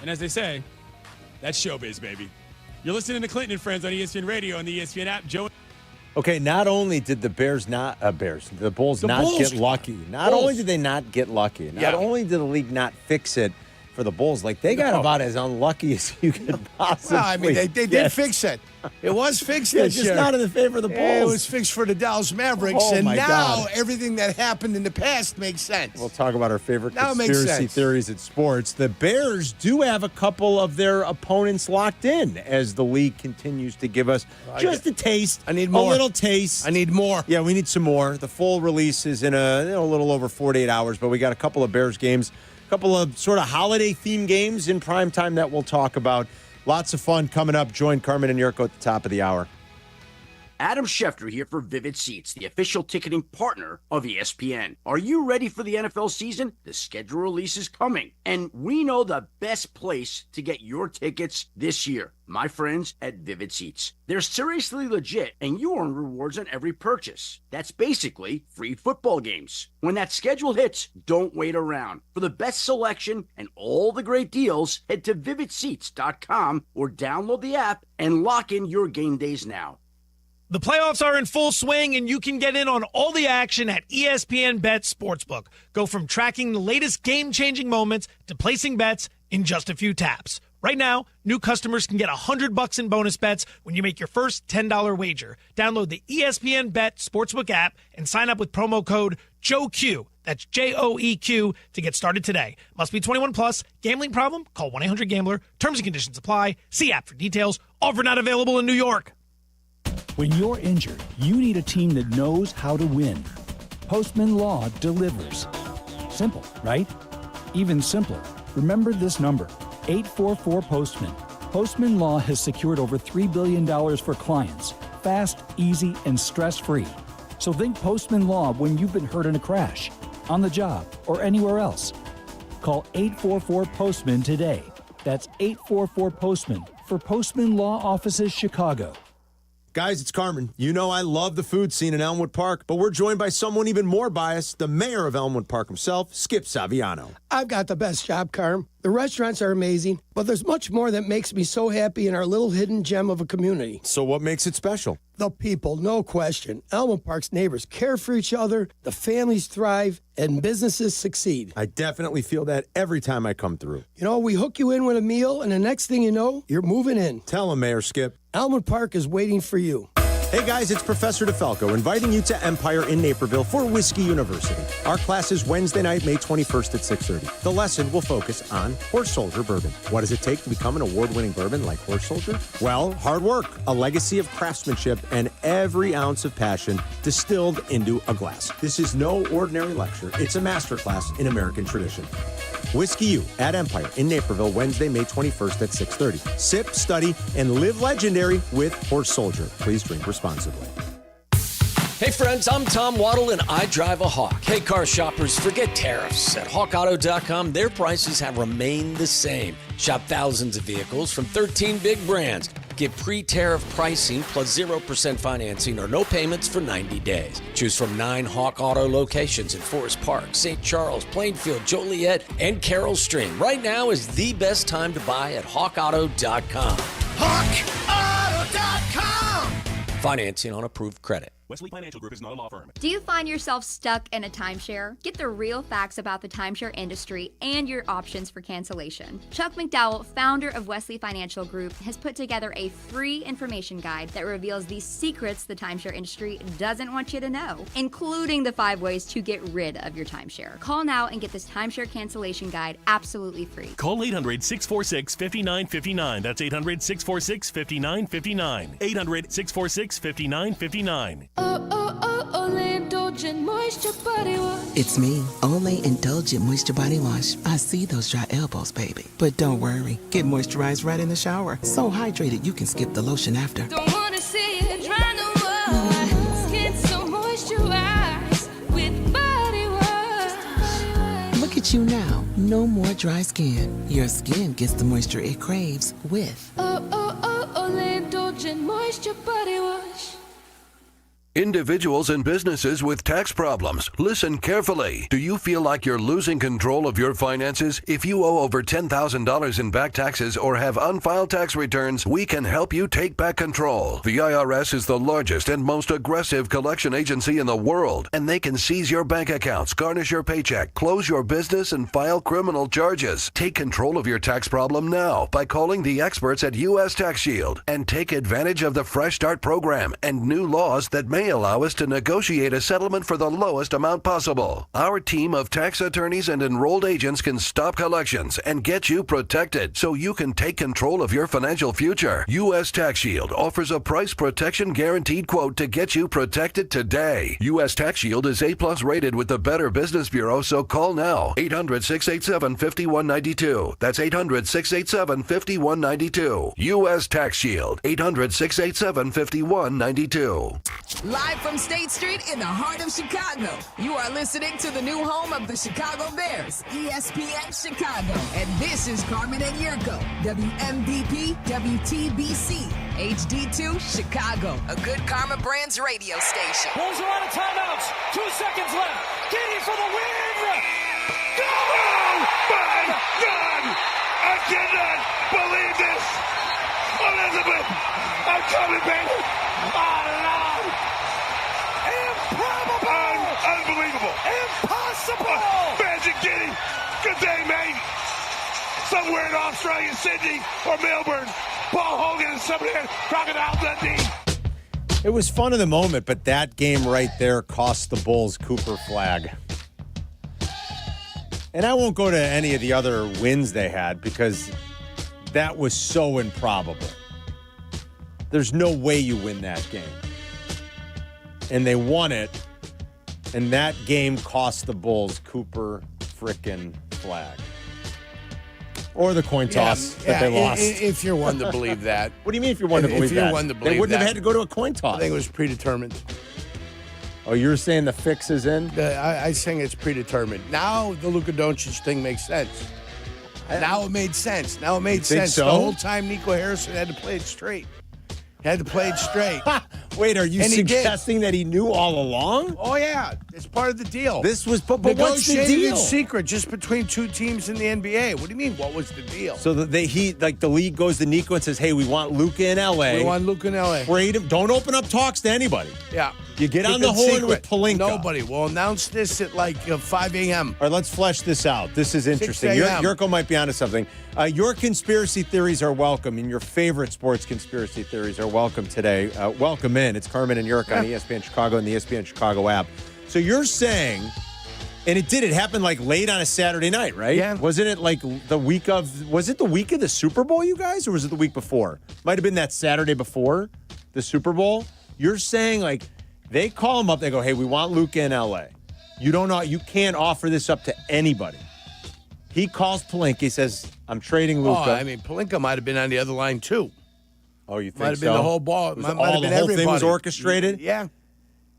And as they say, that's showbiz, baby. You're listening to Clinton and Friends on ESPN Radio and the ESPN app. Joe. Okay, not only did the Bulls not get lucky. Not only did they not get lucky. Not only did the league not fix it for the Bulls, like they got about as unlucky as you could possibly. Well, I mean, they did fix it. It was fixed this year. Just not in the favor of the Bulls. It was fixed for the Dallas Mavericks, and now everything that happened in the past makes sense. We'll talk about our favorite conspiracy theories at sports. The Bears do have a couple of their opponents locked in as the league continues to give us just a taste. I need more. A little taste. I need more. Yeah, we need some more. The full release is in a little over 48 hours, but we got a couple of Bears games. Couple of sort of holiday-themed games in prime time that we'll talk about. Lots of fun coming up. Join Carmen and Jurko at the top of the hour. Adam Schefter here for Vivid Seats, the official ticketing partner of ESPN. Are you ready for the NFL season? The schedule release is coming, and we know the best place to get your tickets this year. My friends at Vivid Seats. They're seriously legit, and you earn rewards on every purchase. That's basically free football games. When that schedule hits, don't wait around. For the best selection and all the great deals, head to vividseats.com or download the app and lock in your game days now. The playoffs are in full swing, and you can get in on all the action at ESPN Bet Sportsbook. Go from tracking the latest game-changing moments to placing bets in just a few taps. Right now, new customers can get $100 in bonus bets when you make your first $10 wager. Download the ESPN Bet Sportsbook app and sign up with promo code JOEQ. That's JOEQ to get started today. Must be 21 plus. Gambling problem? Call 1-800-GAMBLER. Terms and conditions apply. See app for details. Offer not available in New York. When you're injured, you need a team that knows how to win. Postman Law delivers. Simple, right? Even simpler. Remember this number, 844-POSTMAN. Postman Law has secured over $3 billion for clients. Fast, easy, and stress-free. So think Postman Law when you've been hurt in a crash, on the job, or anywhere else. Call 844-POSTMAN today. That's 844-POSTMAN for Postman Law Offices Chicago. Guys, it's Carmen. You know I love the food scene in Elmwood Park, but we're joined by someone even more biased, the mayor of Elmwood Park himself, Skip Saviano. I've got the best job, Carm. The restaurants are amazing, but there's much more that makes me so happy in our little hidden gem of a community. So what makes it special? The people, no question. Elmwood Park's neighbors care for each other, the families thrive, and businesses succeed. I definitely feel that every time I come through. You know, we hook you in with a meal, and the next thing you know, you're moving in. Tell him, Mayor Skip. Elmwood Park is waiting for you. Hey guys, it's Professor DeFalco inviting you to Empire in Naperville for Whiskey University. Our class is Wednesday night, May 21st at 6:30. The lesson will focus on Horse Soldier bourbon. What does it take to become an award-winning bourbon like Horse Soldier? Well, hard work, a legacy of craftsmanship, and every ounce of passion distilled into a glass. This is no ordinary lecture. It's a masterclass in American tradition. Whiskey U at Empire in Naperville, Wednesday, May 21st at 6:30. Sip, study, and live legendary with Horse Soldier. Please drink responsibly. Hey friends, I'm Tom Waddle and I drive a Hawk. Hey car shoppers, forget tariffs. At hawkauto.com, their prices have remained the same. Shop thousands of vehicles from 13 big brands. Get pre-tariff pricing plus 0% financing or no payments for 90 days. Choose from 9 Hawk Auto locations in Forest Park, St. Charles, Plainfield, Joliet, and Carroll Stream. Right now is the best time to buy at hawkauto.com. HawkAuto.com! Financing on approved credit. Wesley Financial Group is not a law firm. Do you find yourself stuck in a timeshare? Get the real facts about the timeshare industry and your options for cancellation. Chuck McDowell, founder of Wesley Financial Group, has put together a free information guide that reveals the secrets the timeshare industry doesn't want you to know, including the 5 ways to get rid of your timeshare. Call now and get this timeshare cancellation guide absolutely free. Call 800-646-5959. That's 800-646-5959. 800-646-5959. Olay Indulgent Moisture Body Wash. It's me, Olay Indulgent Moisture Body Wash. I see those dry elbows, baby. But don't worry, get moisturized right in the shower. So hydrated you can skip the lotion after. Don't wanna see it dry no more. Skin so moisturized with body wash. Look at you now, no more dry skin. Your skin gets the moisture it craves with Olay Indulgent Moisture Body Wash. Individuals and businesses with tax problems, listen carefully. Do you feel like you're losing control of your finances? If you owe over $10,000 in back taxes or have unfiled tax returns, we can help you take back control. The IRS is the largest and most aggressive collection agency in the world, and they can seize your bank accounts, garnish your paycheck, close your business, and file criminal charges. Take control of your tax problem now by calling the experts at U.S. Tax Shield and take advantage of the Fresh Start program and new laws that may allow us to negotiate a settlement for the lowest amount possible. Our team of tax attorneys and enrolled agents can stop collections and get you protected so you can take control of your financial future. U.S. Tax Shield offers a price protection guaranteed quote to get you protected today. U.S. Tax Shield is A+ rated with the Better Business Bureau, so call now. 800-687-5192. That's 800-687-5192. U.S. Tax Shield. 800-687-5192. Live from State Street in the heart of Chicago, you are listening to the new home of the Chicago Bears, ESPN Chicago. And this is Carmen and Jurko, WMVP, WTBC, HD2, Chicago, a good Karma Brands radio station. Bulls are out of timeouts. 2 seconds left. Giddy for the win. Go! My God! I cannot believe this. Elizabeth, I'm coming, baby. Oh, no. Impossible! Magic Giddy. Good day, mate. Somewhere in Australia, Sydney, or Melbourne. Paul Hogan and somebody there, Crocodile Dundee. It was fun in the moment, but that game right there cost the Bulls Cooper Flag. And I won't go to any of the other wins they had because that was so improbable. There's no way you win that game. And they won it, and that game cost the Bulls Cooper frickin' Flag. Or the coin toss that they lost. If you're one to believe that. What do you mean if you're one to believe that? If you're one to believe they wouldn't that, have had to go to a coin toss. I think it was predetermined. Oh, you're saying the fix is in? I'm saying it's predetermined. Now the Luca Donic thing makes sense. Now it made sense. Now it made sense. So? The whole time Nico Harrison had to play it straight. Wait, are you suggesting that he knew all along? Oh, yeah. It's part of the deal. This was, but what's the negotiated deal? in secret just between two teams in the NBA. What do you mean, what was the deal? So the league goes to Nico and says, hey, we want Luca in L.A. We want Luca in L.A. Trade him. Don't open up talks to anybody. Yeah. You get Keep on the it horn secret. with Pelinka. Nobody. We'll announce this at 5 a.m. All right, let's flesh this out. This is interesting. 6 a.m. Jurko might be onto something. Your conspiracy theories are welcome, and your favorite sports conspiracy theories are welcome today. Welcome in. It's Carmen and Jurko on ESPN Chicago and the ESPN Chicago app. So you're saying, and it happened like late on a Saturday night, right? Yeah. Wasn't it like was it the week of the Super Bowl, you guys, or was it the week before? Might have been that Saturday before the Super Bowl. You're saying like, they call him up. They go, hey, we want Luca in L.A. You don't know. You can't offer this up to anybody. He calls Pelinka. He says, I'm trading Luca. Oh, I mean, Pelinka might have been on the other line, too. Oh, you think might have so? been the whole ball. The whole thing was orchestrated? Yeah.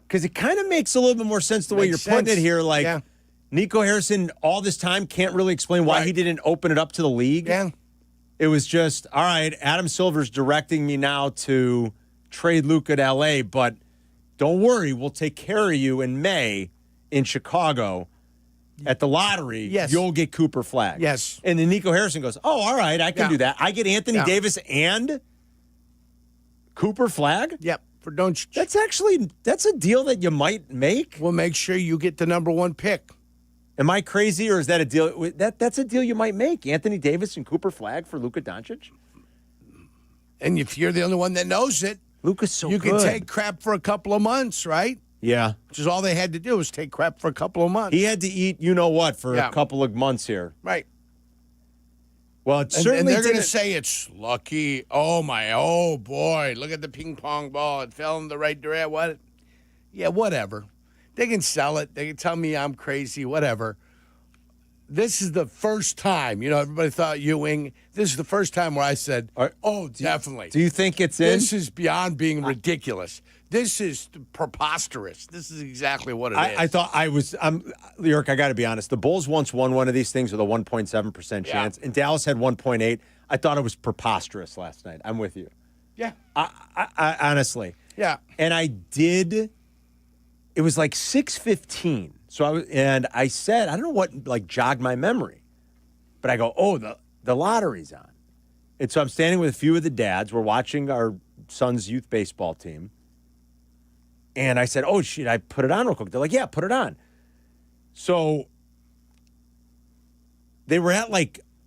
Because it kind of makes a little bit more sense the way you're putting it here. Like, Nico Harrison all this time can't really explain why he didn't open it up to the league. Yeah. It was just, all right, Adam Silver's directing me now to trade Luca to L.A., but don't worry, we'll take care of you in May in Chicago at the lottery. Yes. You'll get Cooper Flag. Yes. And then Nico Harrison goes, oh, all right, I can do that. I get Anthony Davis and Cooper Flag? Yep. For Doncic. That's a deal that you might make. We'll make sure you get the number one pick. Am I crazy, or is that a deal? That's a deal you might make. Anthony Davis and Cooper Flag for Luca Doncic? And if you're the only one that knows it, Luca's so you good. can take crap for a couple of months, right? Yeah. Which is all they had to do was take crap for a couple of months. He had to eat you-know-what for a couple of months here. Right. Well, it certainly and they're going to didn't- say it's lucky. Oh, boy. Look at the ping pong ball. It fell in the right direction. What? Yeah, whatever. They can sell it. They can tell me I'm crazy, whatever. This is the first time, everybody thought Ewing. This is the first time where I said, definitely. Do you think it's in? This is beyond being ridiculous. This is preposterous. This is exactly what it is. I thought York, I got to be honest. The Bulls once won one of these things with a 1.7% chance, and Dallas had 1.8. I thought it was preposterous last night. I'm with you. Yeah. I honestly. Yeah. And I did. It was like 6:15. So I said, I don't know what jogged my memory, but I go, the lottery's on. And so I'm standing with a few of the dads. We're watching our son's youth baseball team. And I said, oh, shit, I put it on real quick. They're like, yeah, put it on. So they were at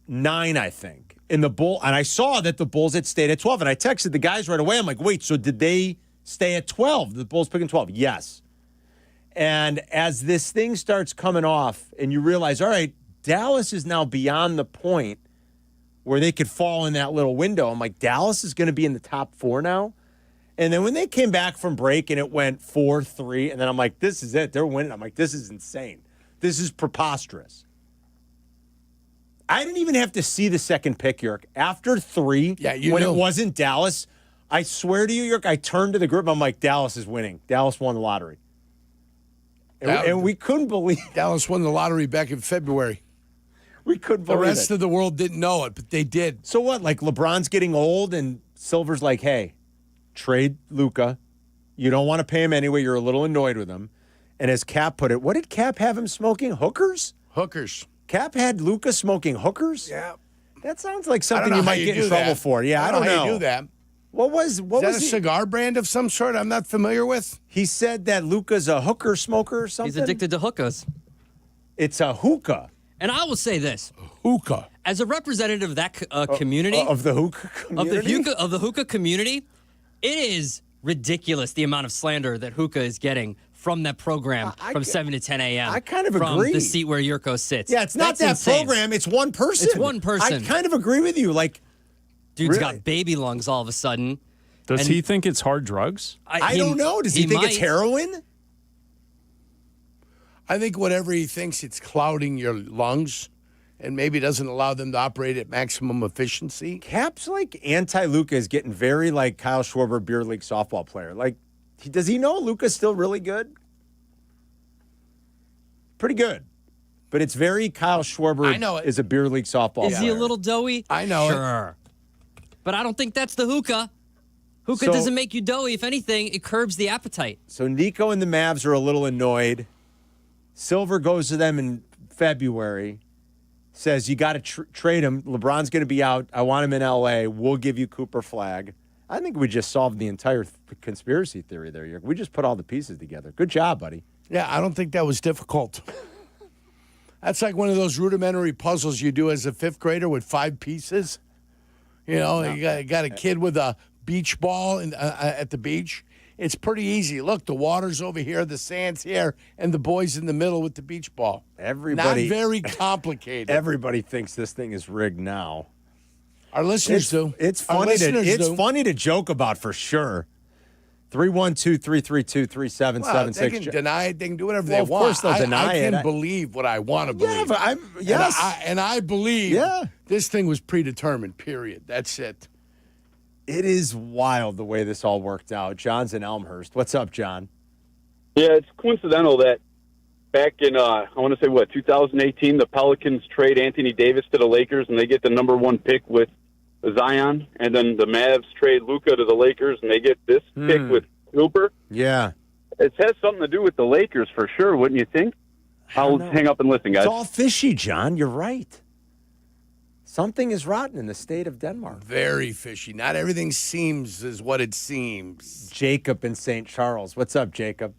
9, I think. And I saw that the Bulls had stayed at 12. And I texted the guys right away. I'm like, wait, so did they stay at 12? The Bulls picking 12? Yes. And as this thing starts coming off and you realize, all right, Dallas is now beyond the point where they could fall in that little window. I'm like, Dallas is going to be in the top 4 now? And then when they came back from break and it went 4-3, and then I'm like, this is it. They're winning. I'm like, this is insane. This is preposterous. I didn't even have to see the second pick, York. After 3, when it wasn't Dallas, I swear to you, York, I turned to the group. I'm like, Dallas is winning. Dallas won the lottery. And we couldn't believe Dallas won the lottery back in February. We couldn't believe it. The rest of the world didn't know it, but they did. So what? LeBron's getting old, and Silver's like, hey, trade Luca. You don't want to pay him anyway. You're a little annoyed with him. And as Kap put it, what did Kap have him smoking? Hookers? Hookers. Kap had Luca smoking hookers? Yeah. That sounds like something you might get in trouble for. Yeah, I don't know how you do that. Is that a cigar brand of some sort I'm not familiar with? He said that Luca's a hooker smoker or something. He's addicted to hookahs. It's a hookah. And I will say this. Hookah. As a representative of that community. Of the hookah community? Of the hookah community, it is ridiculous the amount of slander that hookah is getting from that program from 7 to 10 a.m. I kind of from agree. the seat where Yurko sits. Yeah, it's not That's that insane. program. It's one person. It's one person. I kind of agree with you. Like, dude's really? got baby lungs all of a sudden. Does he think it's hard drugs? I don't know. Does he think it's heroin? I think whatever he thinks, it's clouding your lungs and maybe doesn't allow them to operate at maximum efficiency. Kap's like anti-Luca is getting very like Kyle Schwarber, beer league softball player. Like, does he know Luca's still really good? Pretty good. But it's very Kyle Schwarber I know it. is a beer league softball Is player. he a little doughy? I know it. Sure. But I don't think that's the hookah. Hookah So- doesn't make you doughy. If anything, it curbs the appetite. So Nico and the Mavs are a little annoyed. Silver goes to them in February, says, you got to trade him. LeBron's going to be out. I want him in L.A. We'll give you Cooper Flag. I think we just solved the entire conspiracy theory there. Jurko. We just put all the pieces together. Good job, buddy. Yeah, I don't think that was difficult. That's like one of those rudimentary puzzles you do as a fifth grader with 5 pieces. You know, you got a kid with a beach ball at the beach. It's pretty easy. Look, the water's over here, the sand's here, and the boy's in the middle with the beach ball. Everybody, not very complicated. Everybody thinks this thing is rigged now. Our listeners do. It's Our funny. listeners do. Funny to joke about for sure. 312-332-3776. Well, they can deny it. They can do whatever they Of want. course they'll deny I it. can believe what I want to believe. Yeah, but yes. And I believe this thing was predetermined, period. That's it. It is wild the way this all worked out. John's in Elmhurst. What's up, John? Yeah, it's coincidental that back in, I want to say, 2018, the Pelicans trade Anthony Davis to the Lakers, and they get the number 1 pick with Zion, and then the Mavs trade Luca to the Lakers, and they get this pick with Cooper. Yeah. It has something to do with the Lakers for sure, wouldn't you think? I'll hang up and listen, guys. It's all fishy, John. You're right. Something is rotten in the state of Denmark. Very fishy. Not everything seems as what it seems. Jacob in St. Charles. What's up, Jacob?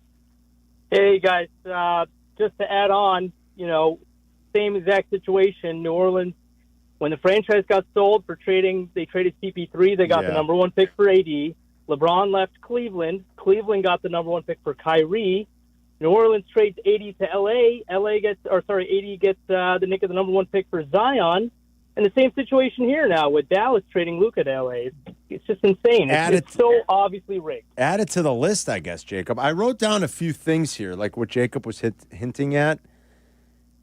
Hey, guys. Just to add on, same exact situation. New Orleans, when the franchise got sold for trading, they traded CP3. They got the number 1 pick for AD. LeBron left Cleveland. Cleveland got the number 1 pick for Kyrie. New Orleans trades AD to LA. AD gets the Nick of the number 1 pick for Zion. And the same situation here now with Dallas trading Luca to LA. It's just insane. It's so obviously rigged. Add it to the list, I guess, Jacob. I wrote down a few things here, like what Jacob was hinting at.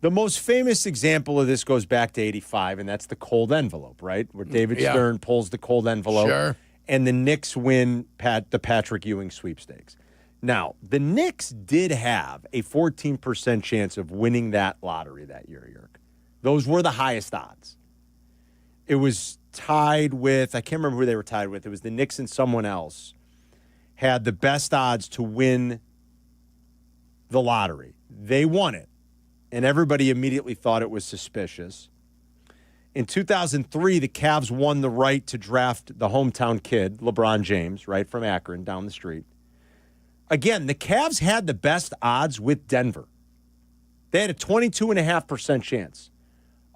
The most famous example of this goes back to 85, and that's the cold envelope, right? Where David Stern pulls the cold envelope. Sure. And the Knicks win the Patrick Ewing sweepstakes. Now, the Knicks did have a 14% chance of winning that lottery that year, Jurko. Those were the highest odds. It was tied with, I can't remember who they were tied with. It was the Knicks and someone else had the best odds to win the lottery. They won it, and everybody immediately thought it was suspicious. In 2003, the Cavs won the right to draft the hometown kid, LeBron James, right from Akron down the street. Again, the Cavs had the best odds with Denver. They had a 22.5% chance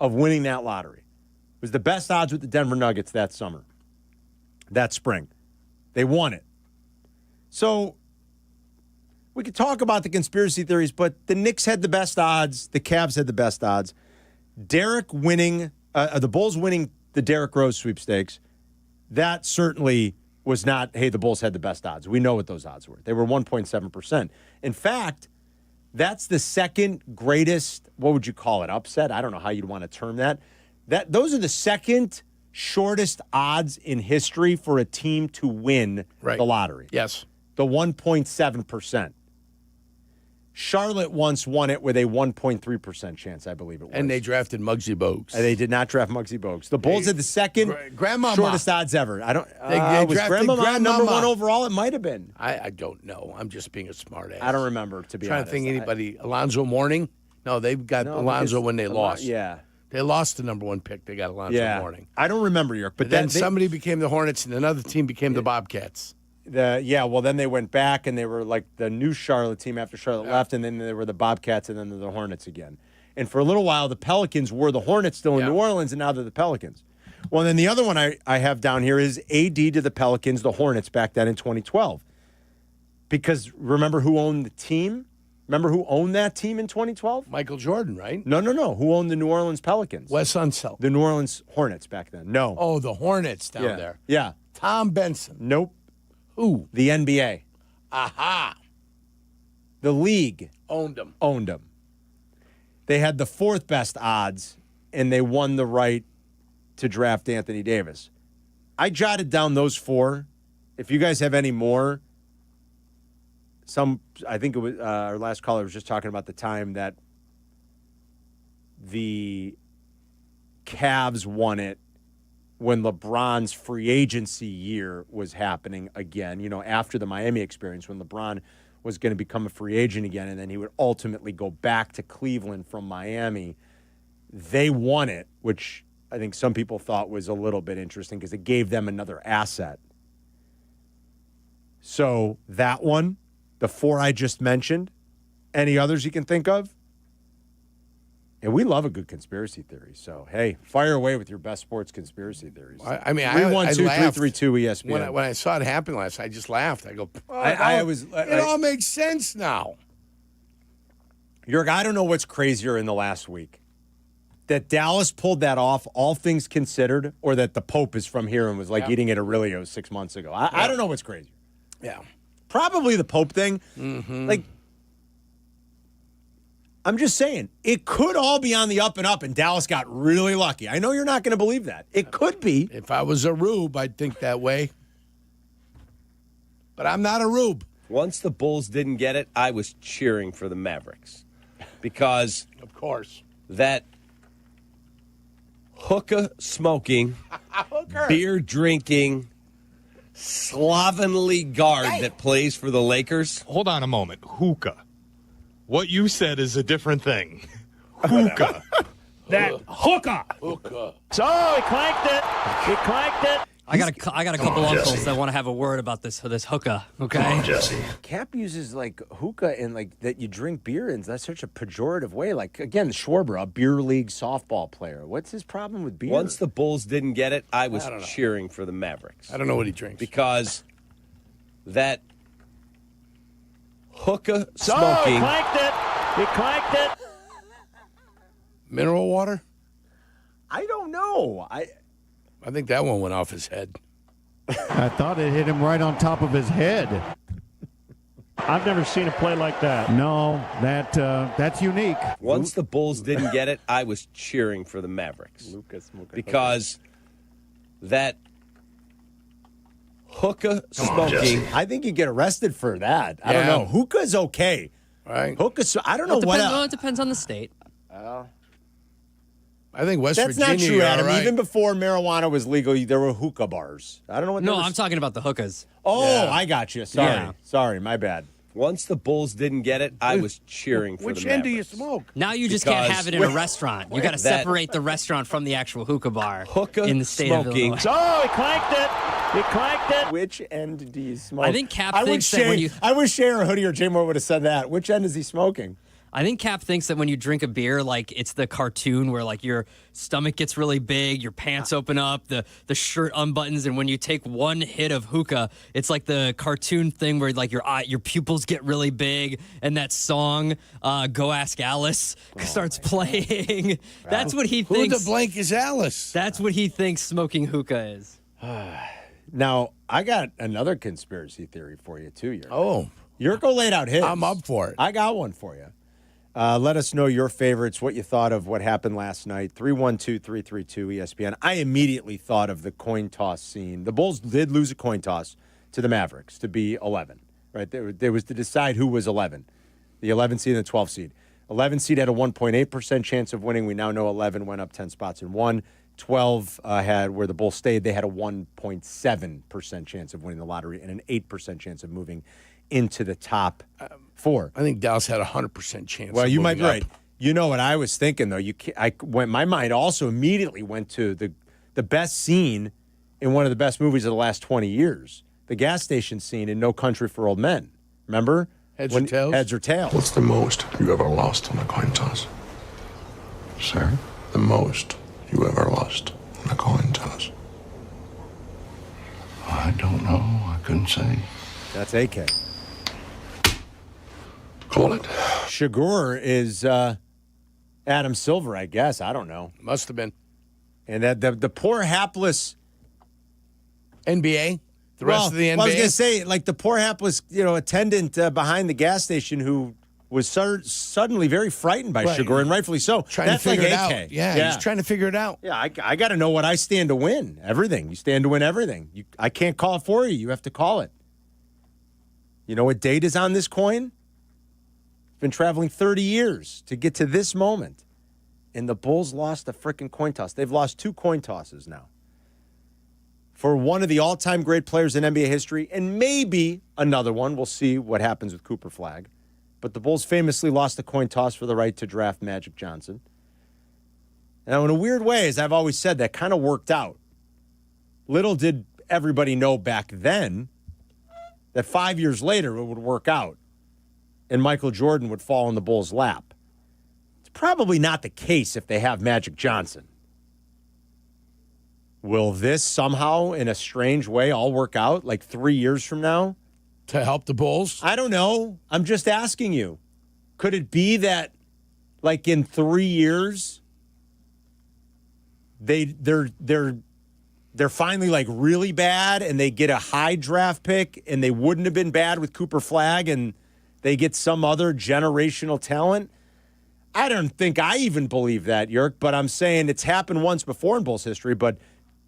of winning that lottery. It was the best odds with the Denver Nuggets that spring. They won it. So we could talk about the conspiracy theories, but the Knicks had the best odds. The Cavs had the best odds. The Bulls winning the Derrick Rose sweepstakes, that certainly was not, hey, the Bulls had the best odds. We know what those odds were. They were 1.7%. In fact, that's the second greatest, what would you call it, upset? I don't know how you'd want to term that. Those are the second shortest odds in history for a team to win the lottery. Yes. The 1.7%. Charlotte once won it with a 1.3% chance, I believe it was. And they drafted Muggsy Bogues. And they did not draft Muggsy Bogues. The Bulls had the second shortest odds ever. I don't. They was drafted Grandmama number Grandmama. 1 overall? It might have been. I don't know. I'm just being a smart ass. I don't remember, to be trying honest. to think anybody. Alonzo Mourning? No, they've got Alonzo when they lost. Yeah. They lost the number 1 pick. They got Alonzo Mourning. I don't remember York, but then somebody became the Hornets, and another team became the Bobcats. Well, then they went back, and they were like the new Charlotte team after Charlotte left, and then they were the Bobcats, and then the Hornets again. And for a little while, the Pelicans were the Hornets still in New Orleans, and now they're the Pelicans. Well, then the other one I have down here is AD to the Pelicans, the Hornets back then in 2012. Because remember who owned the team? Remember who owned that team in 2012? Michael Jordan, right? No. Who owned the New Orleans Pelicans? Wes Unseld. The New Orleans Hornets back then. No. Oh, the Hornets down there. Yeah. Tom Benson. Nope. Who? The NBA. Aha. The league. Owned them. They had the 4th best odds, and they won the right to draft Anthony Davis. I jotted down those 4. If you guys have any more, I think it was our last caller was just talking about the time that the Cavs won it when LeBron's free agency year was happening again, after the Miami experience, when LeBron was going to become a free agent again, and then he would ultimately go back to Cleveland from Miami. They won it, which I think some people thought was a little bit interesting because it gave them another asset. So that one, the 4 I just mentioned, any others you can think of? And we love a good conspiracy theory. So, hey, fire away with your best sports conspiracy theories. I mean, 312-332 ESPN. When I saw it happen last night, I just laughed. I go, it all makes sense now. Jurg, I don't know what's crazier in the last week. That Dallas pulled that off, all things considered, or that the Pope is from here and was eating at Aurelio 6 months ago. I don't know what's crazier. Yeah. Probably the Pope thing. Mm-hmm. I'm just saying, it could all be on the up and up, and Dallas got really lucky. I know you're not going to believe that. It could be. If I was a Rube, I'd think that way. But I'm not a Rube. Once the Bulls didn't get it, I was cheering for the Mavericks. Because of course, that hookah smoking, beer drinking, slovenly guard that plays for the Lakers. Hold on a moment. Hookah. What you said is a different thing. Hookah. That hookah. So he clanked it. I got a couple uncles that want to have a word about this hookah. Okay, Come on, Jesse. Cap uses hookah and that you drink beer in. That's such a pejorative way. Again, Schwarber, a beer league softball player. What's his problem with beer? Once the Bulls didn't get it, I was cheering for the Mavericks. I don't know what he drinks. Because that hookah So smoking. he clanked it. Mineral water? I don't know. I think that one went off his head. I thought it hit him right on top of his head. I've never seen a play like that. No, that's unique. Once the Bulls didn't get it, I was cheering for the Mavericks. Because that hookah smoking. I think you get arrested for that. I don't know. Hookah's okay. Right. Hookah's, I don't know what else. Well, it depends on the state. I think West That's Virginia. not true, Adam. Right. Even before marijuana was legal, there were hookah bars. I don't know what. No, I'm talking about the hookahs. Oh, I got you. Sorry, Yeah. sorry, my bad. Once the Bulls didn't get it, I was cheering for the Which Mavericks. end do you smoke? Now you just can't have it in a restaurant. You got to separate the restaurant from the actual hookah bar in the state of smoking. Illinois. So he clanked it. Which end do you smoke? I think Cap thinks that when you... I wish Shay or Hoodie or J Moore would have said that. Which end is he smoking? I think Cap thinks that when you drink a beer, it's the cartoon where your stomach gets really big, your pants open up, the shirt unbuttons, and when you take one hit of hookah, it's like the cartoon thing where your pupils get really big, and that song "Go Ask Alice" starts playing. That's what he thinks. Who the blank is Alice? That's what he thinks smoking hookah is. Now I got another conspiracy theory for you too. Jurko laid out his. I'm up for it. I got one for you. Let us know your favorites, what you thought of what happened last night. 312-332 ESPN. I immediately thought of the coin toss scene. The Bulls did lose a coin toss to the Mavericks to be 11. Right? There was to decide who was 11. The 11 seed and the 12 seed. 11 seed had a 1.8% chance of winning. We now know 11 went up 10 spots and won. 12 had, where the Bulls stayed, they had a 1.7% chance of winning the lottery and an 8% chance of moving into the top four. I think Dallas had a 100% chance. Well, of you might be moving right. up. You know what I was thinking, though? My mind also immediately went to the best scene in one of the best movies of the last 20 years, the gas station scene in No Country for Old Men. Remember? Heads or tails? Heads or tails. What's the most you ever lost on a coin toss? Sir? The most you ever lost on a coin toss? I don't know. I couldn't say. That's AK. Call it. Shagur is Adam Silver, I guess. I don't know. Must have been. And that the poor hapless NBA. The rest of the NBA. I was going to say, like the poor hapless, attendant behind the gas station who was suddenly very frightened by Shagur, and rightfully so. Trying to figure it out. Yeah, he's trying to figure it out. Yeah, I got to know what I stand to win. Everything. You stand to win everything. I can't call it for you. You have to call it. You know what date is on this coin? It's been traveling 30 years to get to this moment. And the Bulls lost a freaking coin toss. They've lost 2 coin tosses now. For one of the all-time great players in NBA history, and maybe another one. We'll see what happens with Cooper Flagg. But the Bulls famously lost the coin toss for the right to draft Magic Johnson. Now, in a weird way, as I've always said, that kind of worked out. Little did everybody know back then that 5 years later it would work out and Michael Jordan would fall in the Bulls' lap. It's probably not the case if they have Magic Johnson. Will this somehow, in a strange way, all work out like 3 years from now? To help the Bulls? I don't know. I'm just asking you. Could it be that, like, in 3 years, they're finally, like, really bad and they get a high draft pick and they wouldn't have been bad with Cooper Flagg and they get some other generational talent? I don't think I even believe that, Jurk, but I'm saying it's happened once before in Bulls history, but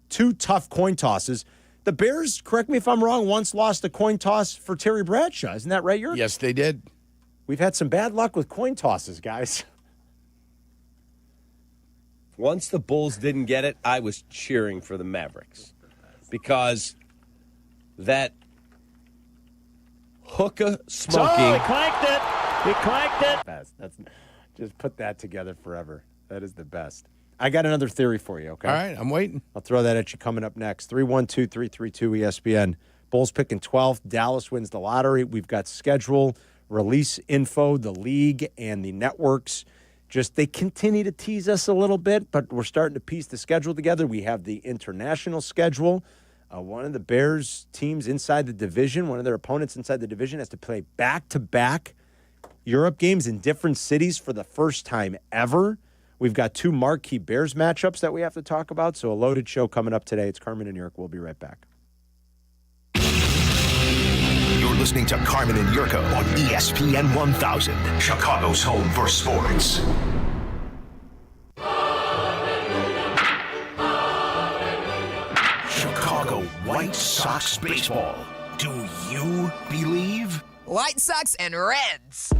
2 tough coin tosses. The Bears, correct me if I'm wrong, once lost a coin toss for Terry Bradshaw. Isn't that right, Jurk? Yes, they did. We've had some bad luck with coin tosses, guys. Once the Bulls didn't get it, I was cheering for the Mavericks because that hookah smoking. Oh, he clanked it. He clanked it. That's just put that together forever. That is the best. I got another theory for you, okay? All right, I'm waiting. I'll throw that at you coming up next. 312-332-ESPN. Bulls picking 12th. Dallas wins the lottery. We've got schedule, release info, the league, and the networks. Just they continue to tease us a little bit, but we're starting to piece the schedule together. We have the international schedule. One of the Bears teams inside the division, one of their opponents inside the division has to play back-to-back Europe games in different cities for the first time ever. We've got 2 marquee Bears matchups that we have to talk about, so a loaded show coming up today. It's Carmen and Jurko. We'll be right back. You're listening to Carmen and Jurko on ESPN 1000, Chicago's home for sports. Chicago White Sox baseball. Do you believe? White Sox and Reds.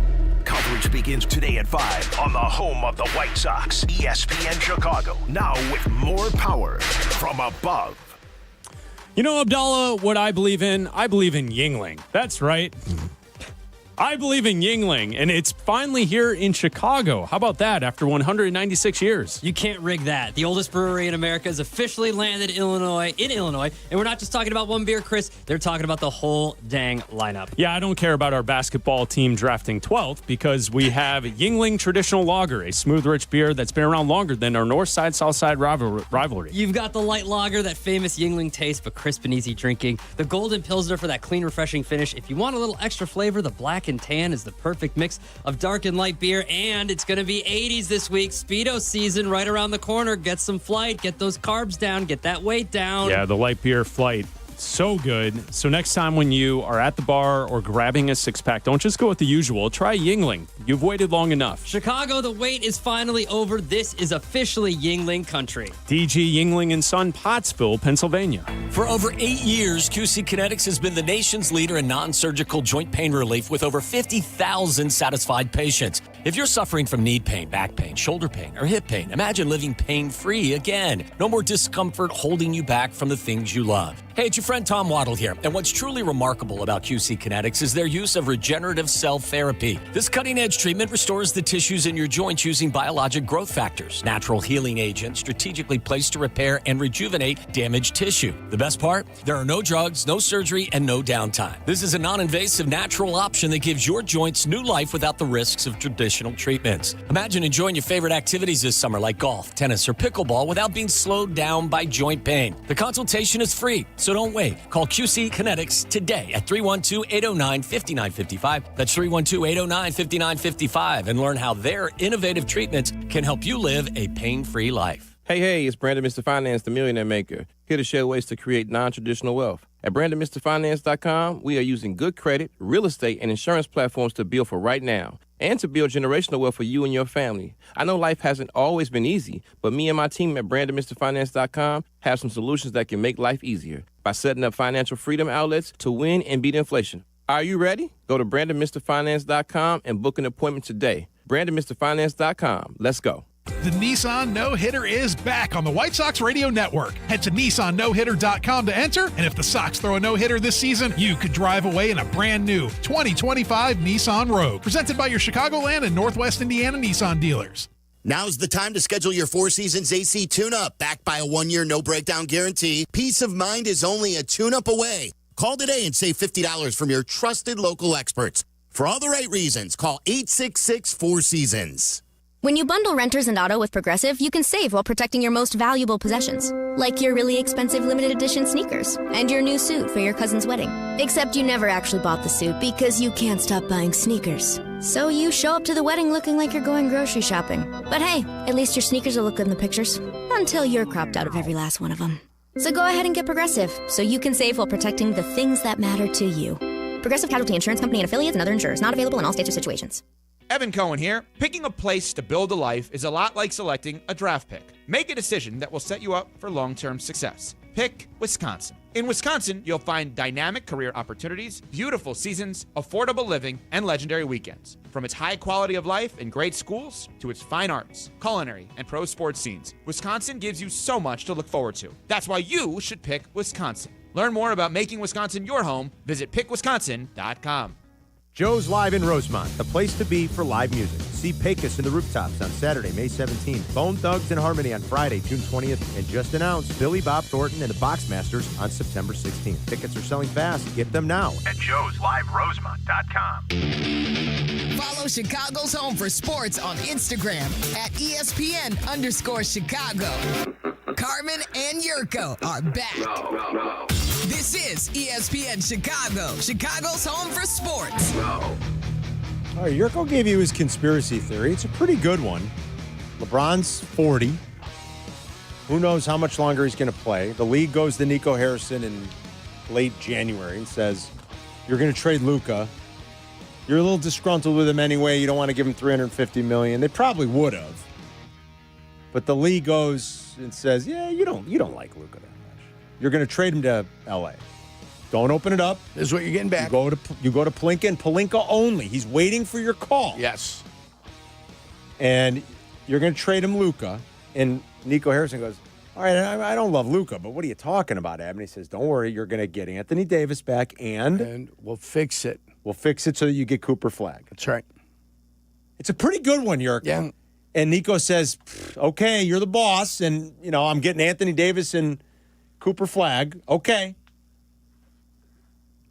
Coverage begins today at 5 on the home of the White Sox, ESPN Chicago. Now with more power from above. You know, Abdallah, what I believe in? I believe in Yingling. That's right. I believe in Yingling, and it's finally here in Chicago. How about that after 196 years? You can't rig that. The oldest brewery in America has officially landed in Illinois. And we're not just talking about one beer, Chris. They're talking about the whole dang lineup. Yeah, I don't care about our basketball team drafting 12th because we have Yingling Traditional Lager, a smooth, rich beer that's been around longer than our North Side, South Side rivalry. You've got the light lager, that famous Yingling taste, but crisp and easy drinking. The Golden Pilsner for that clean, refreshing finish. If you want a little extra flavor, the Black and Tan is the perfect mix of dark and light beer, and it's going to be 80s this week. Speedo season right around the corner. Get some flight, get those carbs down, get that weight down. Yeah, the light beer flight. So good. So next time when you are at the bar or grabbing a six-pack, don't just go with the usual. Try Yingling. You've waited long enough. Chicago, the wait is finally over. This is officially Yingling country. DG Yingling & Son, Pottsville, Pennsylvania. For over 8 years, QC Kinetics has been the nation's leader in non-surgical joint pain relief with over 50,000 satisfied patients. If you're suffering from knee pain, back pain, shoulder pain, or hip pain, imagine living pain-free again. No more discomfort holding you back from the things you love. Hey, it's your friend Tom Waddle here. And what's truly remarkable about QC Kinetics is their use of regenerative cell therapy. This cutting-edge treatment restores the tissues in your joints using biologic growth factors, natural healing agents strategically placed to repair and rejuvenate damaged tissue. The best part? There are no drugs, no surgery, and no downtime. This is a non-invasive, natural option that gives your joints new life without the risks of traditional treatments. Imagine enjoying your favorite activities this summer like golf, tennis, or pickleball without being slowed down by joint pain. The consultation is free. So don't wait. Call QC Kinetics today at 312-809-5955. That's 312-809-5955 and learn how their innovative treatments can help you live a pain-free life. Hey, it's Brandon Mr. Finance, the Millionaire Maker, here to share ways to create non-traditional wealth. At BrandonMrFinance.com, we are using good credit, real estate, and insurance platforms to build for right now and to build generational wealth for you and your family. I know life hasn't always been easy, but me and my team at BrandonMrFinance.com have some solutions that can make life easier by setting up financial freedom outlets to win and beat inflation. Are you ready? Go to BrandonMrFinance.com and book an appointment today. BrandonMrFinance.com. Let's go. The Nissan No-Hitter is back on the White Sox Radio Network. Head to NissanNoHitter.com to enter, and if the Sox throw a no-hitter this season, you could drive away in a brand new 2025 Nissan Rogue. Presented by your Chicagoland and Northwest Indiana Nissan dealers. Now's the time to schedule your Four Seasons AC tune-up. Backed by a 1-year no-breakdown guarantee, peace of mind is only a tune-up away. Call today and save $50 from your trusted local experts. For all the right reasons, call 866-4Seasons. When you bundle renters and auto with Progressive, you can save while protecting your most valuable possessions, like your really expensive limited edition sneakers and your new suit for your cousin's wedding. Except you never actually bought the suit because you can't stop buying sneakers. So you show up to the wedding looking like you're going grocery shopping. But hey, at least your sneakers will look good in the pictures, until you're cropped out of every last one of them. So go ahead and get Progressive, so you can save while protecting the things that matter to you. Progressive Casualty Insurance Company and affiliates and other insurers. Not available in all states or situations. Evan Cohen here. Picking a place to build a life is a lot like selecting a draft pick. Make a decision that will set you up for long-term success. Pick Wisconsin. In Wisconsin, you'll find dynamic career opportunities, beautiful seasons, affordable living, and legendary weekends. From its high quality of life and great schools to its fine arts, culinary, and pro sports scenes, Wisconsin gives you so much to look forward to. That's why you should pick Wisconsin. Learn more about making Wisconsin your home. Visit pickwisconsin.com. Joe's Live in Rosemont, the place to be for live music. See Pecos in the Rooftops on Saturday, May 17th. Bone Thugs and Harmony on Friday, June 20th. And just announced Billy Bob Thornton and the Boxmasters on September 16th. Tickets are selling fast. Get them now at joesliverosemont.com. Follow Chicago's Home for Sports on Instagram at ESPN_Chicago. Carmen and Jurko are back. This is ESPN Chicago, Chicago's Home for Sports. All right, Jurko gave you his conspiracy theory. It's a pretty good one. LeBron's 40. Who knows how much longer he's going to play. The league goes to Nico Harrison in late January and says, you're going to trade Luca. You're a little disgruntled with him anyway. You don't want to give him $350 million. They probably would have. But the league goes and says, yeah, you don't like Luca that much. You're going to trade him to L.A. Don't open it up. This is what you're getting back. You go to Pelinka and Pelinka only. He's waiting for your call. Yes. And you're going to trade him Luca. And Nico Harrison goes, all right, I don't love Luca, but what are you talking about, Ab? And he says, don't worry, you're going to get Anthony Davis back, and we'll fix it. We'll fix it so that you get Cooper Flagg. That's right. It's a pretty good one, Jurk. Yeah. And Nico says, okay, you're the boss, and, I'm getting Anthony Davis and Cooper Flagg. Okay.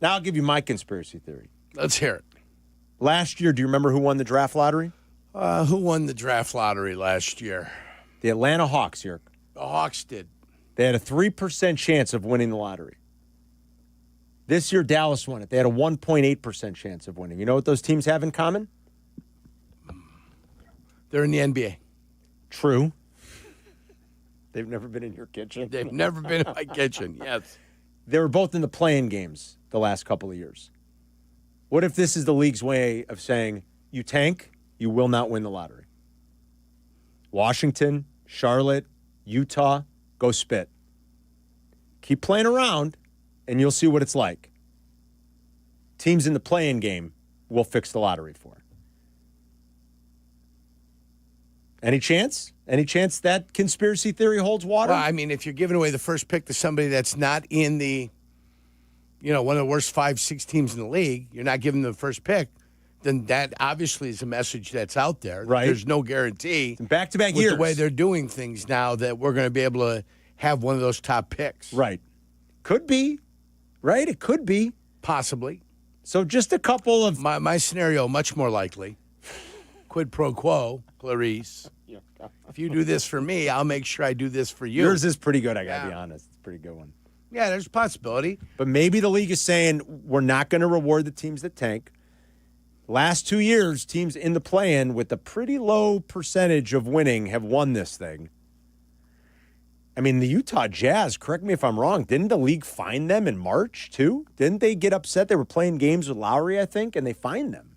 Now I'll give you my conspiracy theory. Let's hear it. Last year, do you remember who won the draft lottery? Who won the draft lottery last year? The Atlanta Hawks, Jurk. The Hawks did. They had a 3% chance of winning the lottery. This year, Dallas won it. They had a 1.8% chance of winning. You know what those teams have in common? They're in the NBA. True. They've never been in your kitchen. They've never been in my kitchen, yes. They were both in the play-in games the last couple of years. What if this is the league's way of saying, you tank, you will not win the lottery? Washington, Charlotte, Utah, go spit. Keep playing around, and you'll see what it's like. Teams in the play-in game will fix the lottery for. Any chance? Any chance that conspiracy theory holds water? Well, I mean, if you're giving away the first pick to somebody that's not in the, one of the worst 5-6 teams in the league, you're not giving them the first pick, then that obviously is a message that's out there. Right. There's no guarantee. Back-to-back with years. the way they're doing things now that we're going to be able to have one of those top picks. Right. Could be. Right? It could be. Possibly. So just a couple of... My scenario, much more likely. Quid pro quo, Clarice. If you do this for me, I'll make sure I do this for you. Yours is pretty good, I got to be honest. It's a pretty good one. Yeah, there's a possibility. But maybe the league is saying we're not going to reward the teams that tank. Last 2 years, teams in the play-in with a pretty low percentage of winning have won this thing. I mean, the Utah Jazz, correct me if I'm wrong, didn't the league fine them in March, too? Didn't they get upset? They were playing games with Lowry, I think, and they fined them.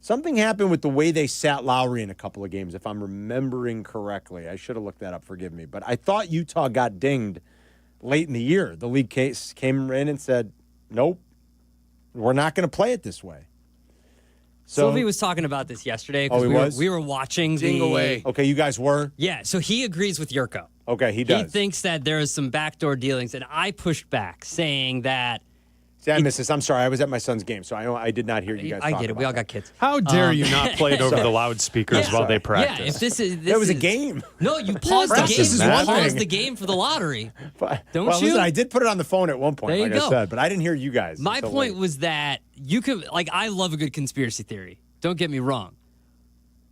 Something happened with the way they sat Lowry in a couple of games, if I'm remembering correctly. I should have looked that up, forgive me. But I thought Utah got dinged late in the year. The league came in and said, nope, we're not going to play it this way. So, Silvy was talking about this yesterday because we were watching Ding away. Okay, you guys were? Yeah, so he agrees with Jurko. Okay, he does. He thinks that there is some backdoor dealings, and I pushed back, saying that... See, I missed this. I'm sorry. I was at my son's game, so I did not hear you guys. I get it. We all that. got kids. How dare you not play it over the loudspeakers while they practice? Yeah, if this is... That was a game. No, you paused the game. This is You one paused thing. the game for the lottery. Don't well, you? listen, I did put it on the phone at one point, There like you I go. said, but I didn't hear you guys. My until point late. was that you could... I love a good conspiracy theory. Don't get me wrong.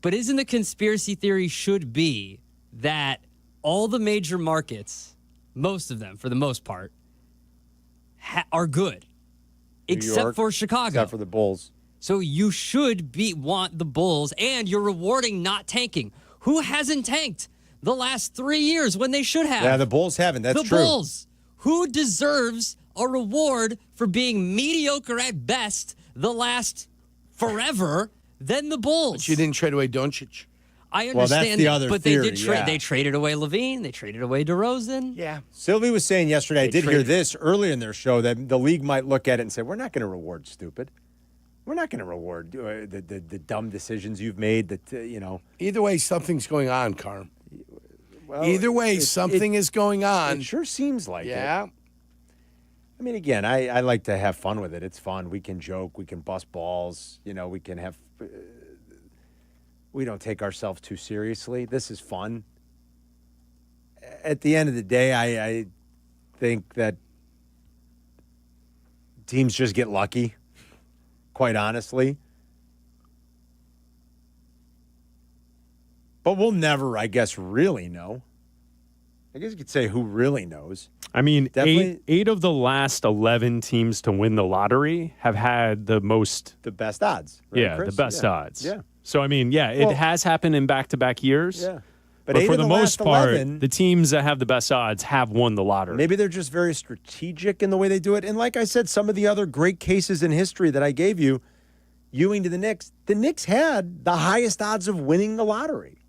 But isn't the conspiracy theory should be that all the major markets, most of them, for the most part, are good. New Except York, for Chicago. Except for the Bulls. So you should want the Bulls, and you're rewarding not tanking. Who hasn't tanked the last 3 years when they should have? Yeah, the Bulls haven't. That's true. The Bulls. Who deserves a reward for being mediocre at best the last forever than the Bulls? But you didn't trade away Doncic. I understand Well, that's the other but theory, they did trade. yeah. They traded away Levine. They traded away DeRozan. Yeah. Sylvie was saying yesterday, I They did hear traded- this earlier in their show, that the league might look at it and say, we're not going to reward stupid. We're not going to reward the dumb decisions you've made that, Either way, something's going on, Carm. Well, Either way, something is going on. It sure seems like it. Yeah. I mean, again, I like to have fun with it. It's fun. We can joke. We can bust balls. We can have... we don't take ourselves too seriously. This is fun. At the end of the day, I think that teams just get lucky, quite honestly. But we'll never, I guess, really know. I guess you could say who really knows. I mean, Definitely- eight of the last 11 teams to win the lottery have had the best odds. Right, yeah, Chris? the best odds. Yeah. So, I mean, it Well- has happened in back-to-back years. Yeah. But eight for of the last most part, 11 the teams that have the best odds have won the lottery. Maybe they're just very strategic in the way they do it. And like I said, some of the other great cases in history that I gave you, Ewing to the Knicks had the highest odds of winning the lottery.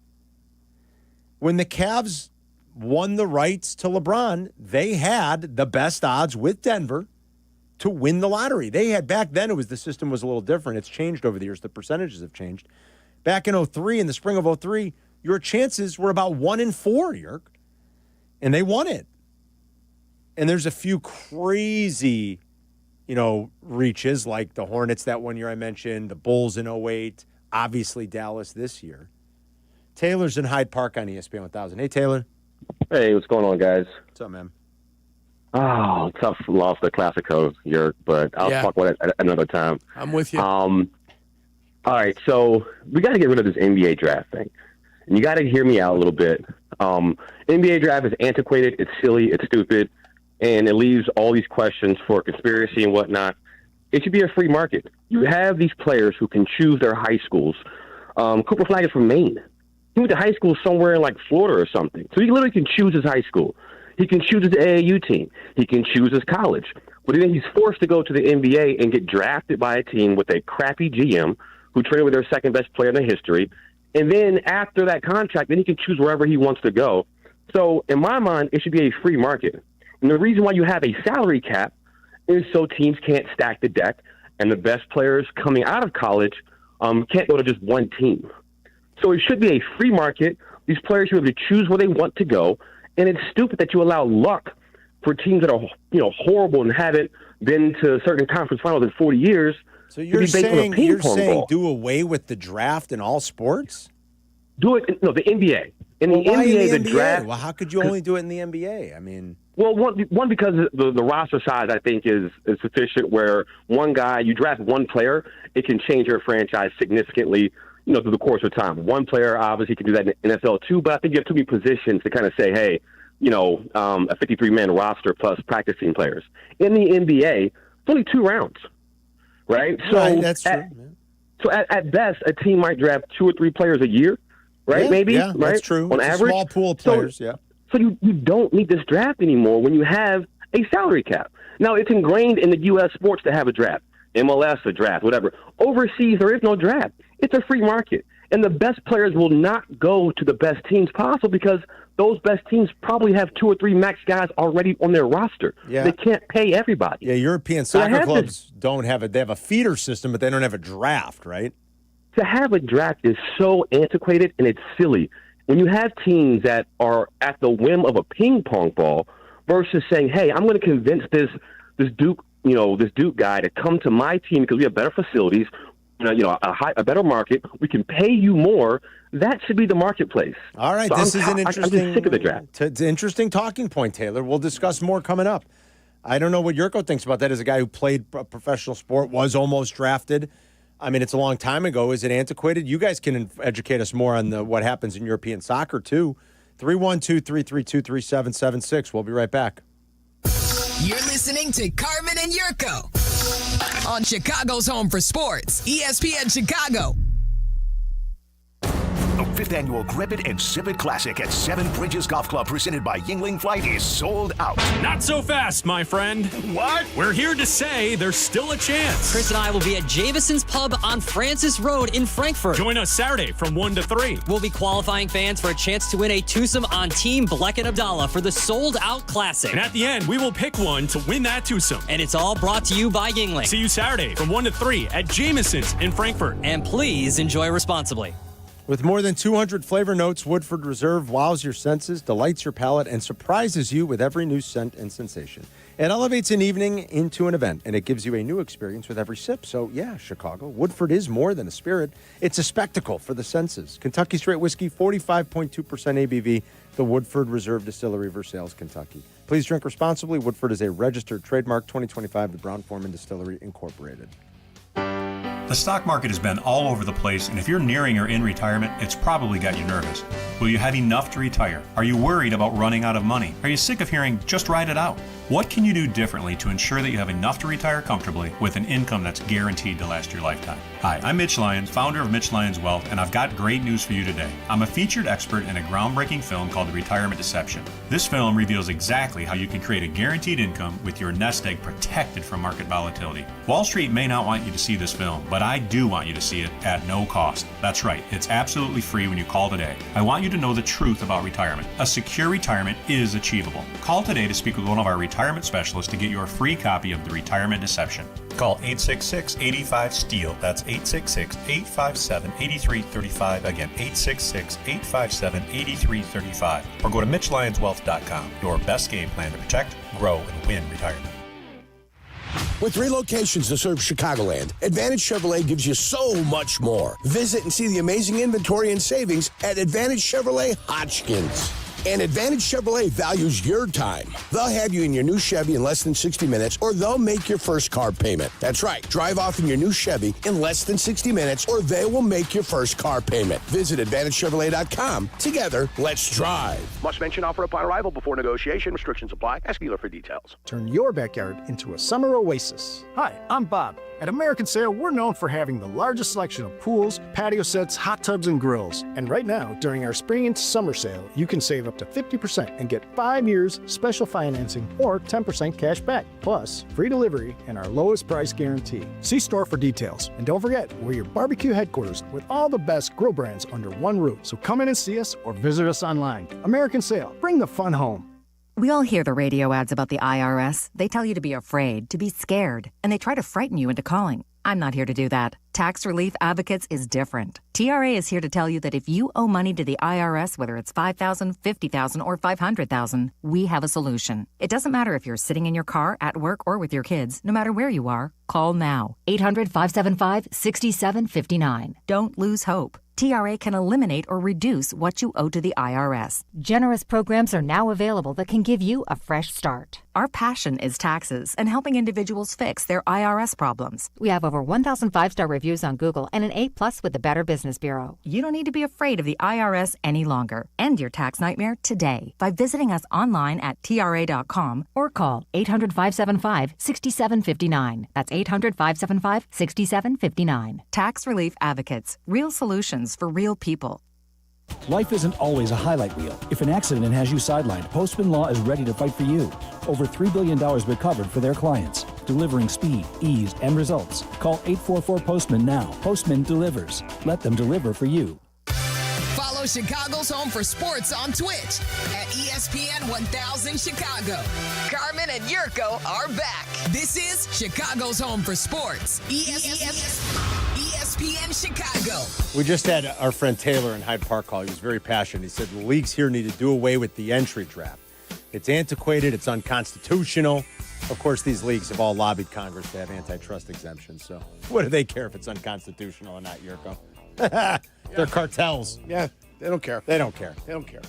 When the Cavs won the rights to LeBron, they had the best odds with Denver to win the lottery. They had, back then, the system was a little different. It's changed over the years. The percentages have changed. Back in 2003, in the spring of 2003, your chances were about 1 in 4, Yerk. And they won it. And there's a few crazy, reaches like the Hornets that one year I mentioned, the Bulls in 2008, obviously Dallas this year. Taylor's in Hyde Park on ESPN 1000. Hey, Taylor. Hey, what's going on, guys? What's up, man? Oh, tough loss to Classico, Yerk, but I'll talk about it at another time. I'm with you. All right, so we got to get rid of this NBA draft thing. And you got to hear me out a little bit. NBA draft is antiquated, it's silly, it's stupid, and it leaves all these questions for conspiracy and whatnot. It should be a free market. You have these players who can choose their high schools. Cooper Flag is from Maine. He went to high school somewhere in like Florida or something. So he literally can choose his high school. He can choose his AAU team. He can choose his college. But then he's forced to go to the NBA and get drafted by a team with a crappy GM who traded with their second best player in the history. And then after that contract, then he can choose wherever he wants to go. So in my mind, it should be a free market. And the reason why you have a salary cap is so teams can't stack the deck and the best players coming out of college can't go to just one team. So it should be a free market. These players should be able to choose where they want to go. And it's stupid that you allow luck for teams that are, horrible and haven't been to certain conference finals in 40 years. So you're saying do away with the draft in all sports? Do it. No, the NBA. In the NBA, the draft. Well, how could you only do it in the NBA? I mean, well, one because the roster size I think is sufficient. Where one guy, you draft one player, it can change your franchise significantly. Through the course of time. One player obviously can do that in the NFL too, but I think you have too many positions to kind of say, hey, a 53-man roster plus practicing players. In the NBA, it's only 2 rounds, right? So that's true. So at best, a team might draft 2 or 3 players a year, right? Yeah, maybe, yeah, right? That's true. On it's average, a small pool of players. So you don't need this draft anymore when you have a salary cap. Now it's ingrained in the U.S. sports to have a draft. MLS, a draft, whatever. Overseas, there is no draft. It's a free market. And the best players will not go to the best teams possible because those best teams probably have 2 or 3 max guys already on their roster. Yeah. They can't pay everybody. Yeah, European soccer clubs don't have it. They have a feeder system, but they don't have a draft, right? To have a draft is so antiquated and it's silly. When you have teams that are at the whim of a ping pong ball versus saying, hey, I'm going to convince this Duke this Duke guy to come to my team because we have better facilities, a better market. We can pay you more. That should be the marketplace. All right, so this is an interesting. I'm just sick of the draft. It's an interesting talking point, Taylor. We'll discuss more coming up. I don't know what Jurko thinks about that as a guy who played a professional sport, was almost drafted. I mean, it's a long time ago. Is it antiquated? You guys can educate us more on what happens in European soccer, too. 312-332-3776. We'll be right back. You're listening to Carmen and Jurko on Chicago's home for sports, ESPN Chicago. The 5th annual Grip It and Sip It Classic at Seven Bridges Golf Club presented by Yingling Flight is sold out. Not so fast, my friend. What? We're here to say there's still a chance. Chris and I will be at Jameson's Pub on Francis Road in Frankfurt. Join us Saturday from 1 to 3. We'll be qualifying fans for a chance to win a twosome on Team Black and Abdallah for the sold-out Classic. And at the end, we will pick one to win that twosome. And it's all brought to you by Yingling. See you Saturday from 1 to 3 at Jameson's in Frankfurt. And please enjoy responsibly. With more than 200 flavor notes, Woodford Reserve wows your senses, delights your palate, and surprises you with every new scent and sensation. It elevates an evening into an event, and it gives you a new experience with every sip. So, yeah, Chicago, Woodford is more than a spirit. It's a spectacle for the senses. Kentucky Straight Whiskey, 45.2% ABV, the Woodford Reserve Distillery, Versailles, Kentucky. Please drink responsibly. Woodford is a registered trademark, 2025, the Brown-Forman Distillery, Incorporated. The stock market has been all over the place, and if you're nearing or in retirement, it's probably got you nervous. Will you have enough to retire? Are you worried about running out of money? Are you sick of hearing, just ride it out? What can you do differently to ensure that you have enough to retire comfortably with an income that's guaranteed to last your lifetime? Hi, I'm Mitch Lyons, founder of Mitch Lyons Wealth, and I've got great news for you today. I'm a featured expert in a groundbreaking film called The Retirement Deception. This film reveals exactly how you can create a guaranteed income with your nest egg protected from market volatility. Wall Street may not want you to see this film, but I do want you to see it at no cost. That's right, it's absolutely free when you call today. I want you to know the truth about retirement. A secure retirement is achievable. Call today to speak with one of our retirement specialists to get your free copy of The Retirement Deception. Call 866-85-STEEL. That's 866-857-8335. Again, 866-857-8335. Or go to MitchLyonsWealth.com. Your best game plan to protect, grow, and win retirement. With 3 locations to serve Chicagoland, Advantage Chevrolet gives you so much more. Visit and see the amazing inventory and savings at Advantage Chevrolet Hodgkins. And Advantage Chevrolet values your time. They'll have you in your new Chevy in less than 60 minutes, or they'll make your first car payment. That's right. Drive off in your new Chevy in less than 60 minutes, or they will make your first car payment. Visit AdvantageChevrolet.com. Together, let's drive. Must mention offer upon arrival before negotiation. Restrictions apply. Ask dealer for details. Turn your backyard into a summer oasis. Hi, I'm Bob. At American Sail, we're known for having the largest selection of pools, patio sets, hot tubs, and grills. And right now, during our spring and summer sale, you can save up to 50% and get 5 years special financing or 10% cash back. Plus, free delivery and our lowest price guarantee. See store for details. And don't forget, we're your barbecue headquarters with all the best grill brands under one roof. So come in and see us or visit us online. American Sail, bring the fun home. We all hear the radio ads about the IRS. They tell you to be afraid, to be scared, and they try to frighten you into calling. I'm not here to do that. Tax Relief Advocates is different. TRA is here to tell you that if you owe money to the IRS, whether it's $5,000, $50,000, or $500,000, we have a solution. It doesn't matter if you're sitting in your car, at work, or with your kids. No matter where you are, call now. 800-575-6759. Don't lose hope. TRA can eliminate or reduce what you owe to the IRS. Generous programs are now available that can give you a fresh start. Our passion is taxes and helping individuals fix their IRS problems. We have over 1,000 5-star reviews on Google and an A+ with the Better Business Bureau. You don't need to be afraid of the IRS any longer. End your tax nightmare today by visiting us online at TRA.com or call 800-575-6759. That's 800-575-6759. Tax Relief Advocates. Real solutions for real people. Life isn't always a highlight reel. If an accident has you sidelined, Postman Law is ready to fight for you. Over $3 billion been covered for their clients, delivering speed, ease, and results. Call 844-POSTMAN now. Postman delivers. Let them deliver for you. Follow Chicago's Home for Sports on Twitch at ESPN 1000 Chicago. Carmen and Jurko are back. This is Chicago's Home for Sports. ESPN Chicago. We just had our friend Taylor in Hyde Park call. He was very passionate. He said the leagues here need to do away with the entry draft. It's antiquated. It's unconstitutional. Of course, these leagues have all lobbied Congress to have antitrust exemptions. So what do they care if it's unconstitutional or not, Jurko? They're cartels. Yeah, they don't care. They don't care. They don't care.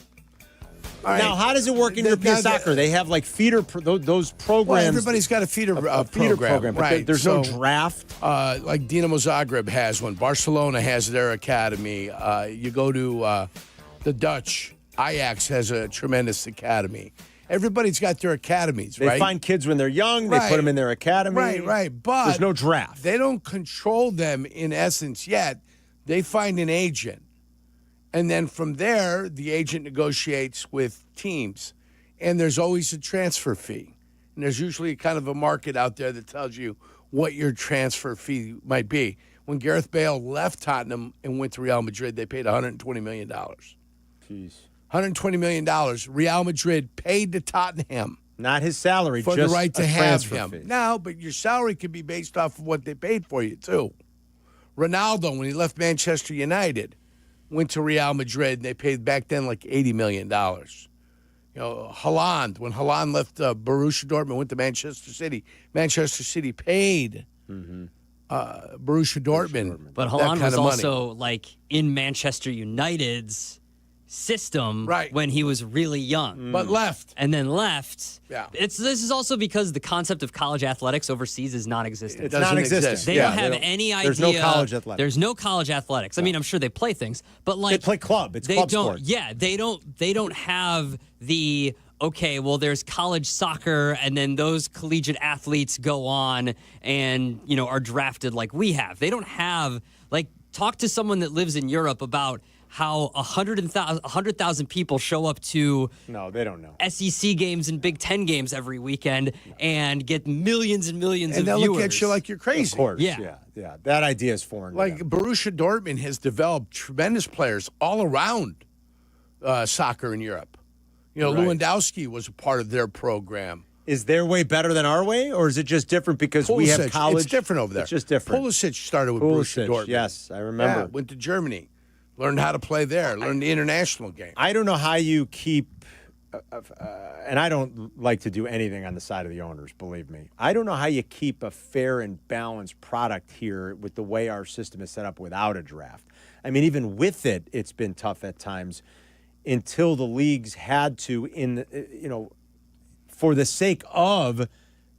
All right. Now, how does it work in European soccer? They have like feeder those programs. Well, everybody's got a feeder program, but right? There's no draft. Like Dinamo Zagreb has one. Barcelona has their academy. You go to the Dutch. Ajax has a tremendous academy. Everybody's got their academies, right? They find kids when they're young. They put them in their academy. Right. But there's no draft. They don't control them in essence yet. They find an agent. And then from there, the agent negotiates with teams. And there's always a transfer fee. And there's usually kind of a market out there that tells you what your transfer fee might be. When Gareth Bale left Tottenham and went to Real Madrid, they paid $120 million. Jeez. $120 million. Real Madrid paid to Tottenham. Not his salary, for just the right to a have transfer him. fee. Now, but your salary could be based off of what they paid for you, too. Ronaldo, when he left Manchester United, went to Real Madrid, and they paid back then like $80 million. You know, Haaland, when Haaland left Borussia Dortmund, went to Manchester City paid Borussia Dortmund. But Haaland was also like in Manchester United's system when he was really young. But left. And then left. Yeah. This is also because the concept of college athletics overseas is non-existent. It's non-existent. They don't have any idea. There's no college athletics. There's no college athletics. I mean, I'm sure they play things, but like they play club. It's club sports. Yeah, they don't have the okay, well, there's college soccer, and then those collegiate athletes go on and, you know, are drafted like we have. They don't have, like, talk to someone that lives in Europe about how 100,000 people show up to they don't know SEC games and Big Ten games every weekend and get millions and millions and of they'll viewers. look at you like you're crazy. Of course, yeah. That idea is foreign. Like Borussia Dortmund has developed tremendous players all around soccer in Europe. You know, Lewandowski was a part of their program. Is their way better than our way, or is it just different because we have college? It's different over there. It's just different. Pulisic started with Borussia Dortmund. Yes, I remember. Yeah, went to Germany. Learned how to play there. Learned the international game. I don't know how you keep, and I don't like to do anything on the side of the owners, believe me. I don't know how you keep a fair and balanced product here with the way our system is set up without a draft. I mean, even with it, it's been tough at times until the leagues had to, for the sake of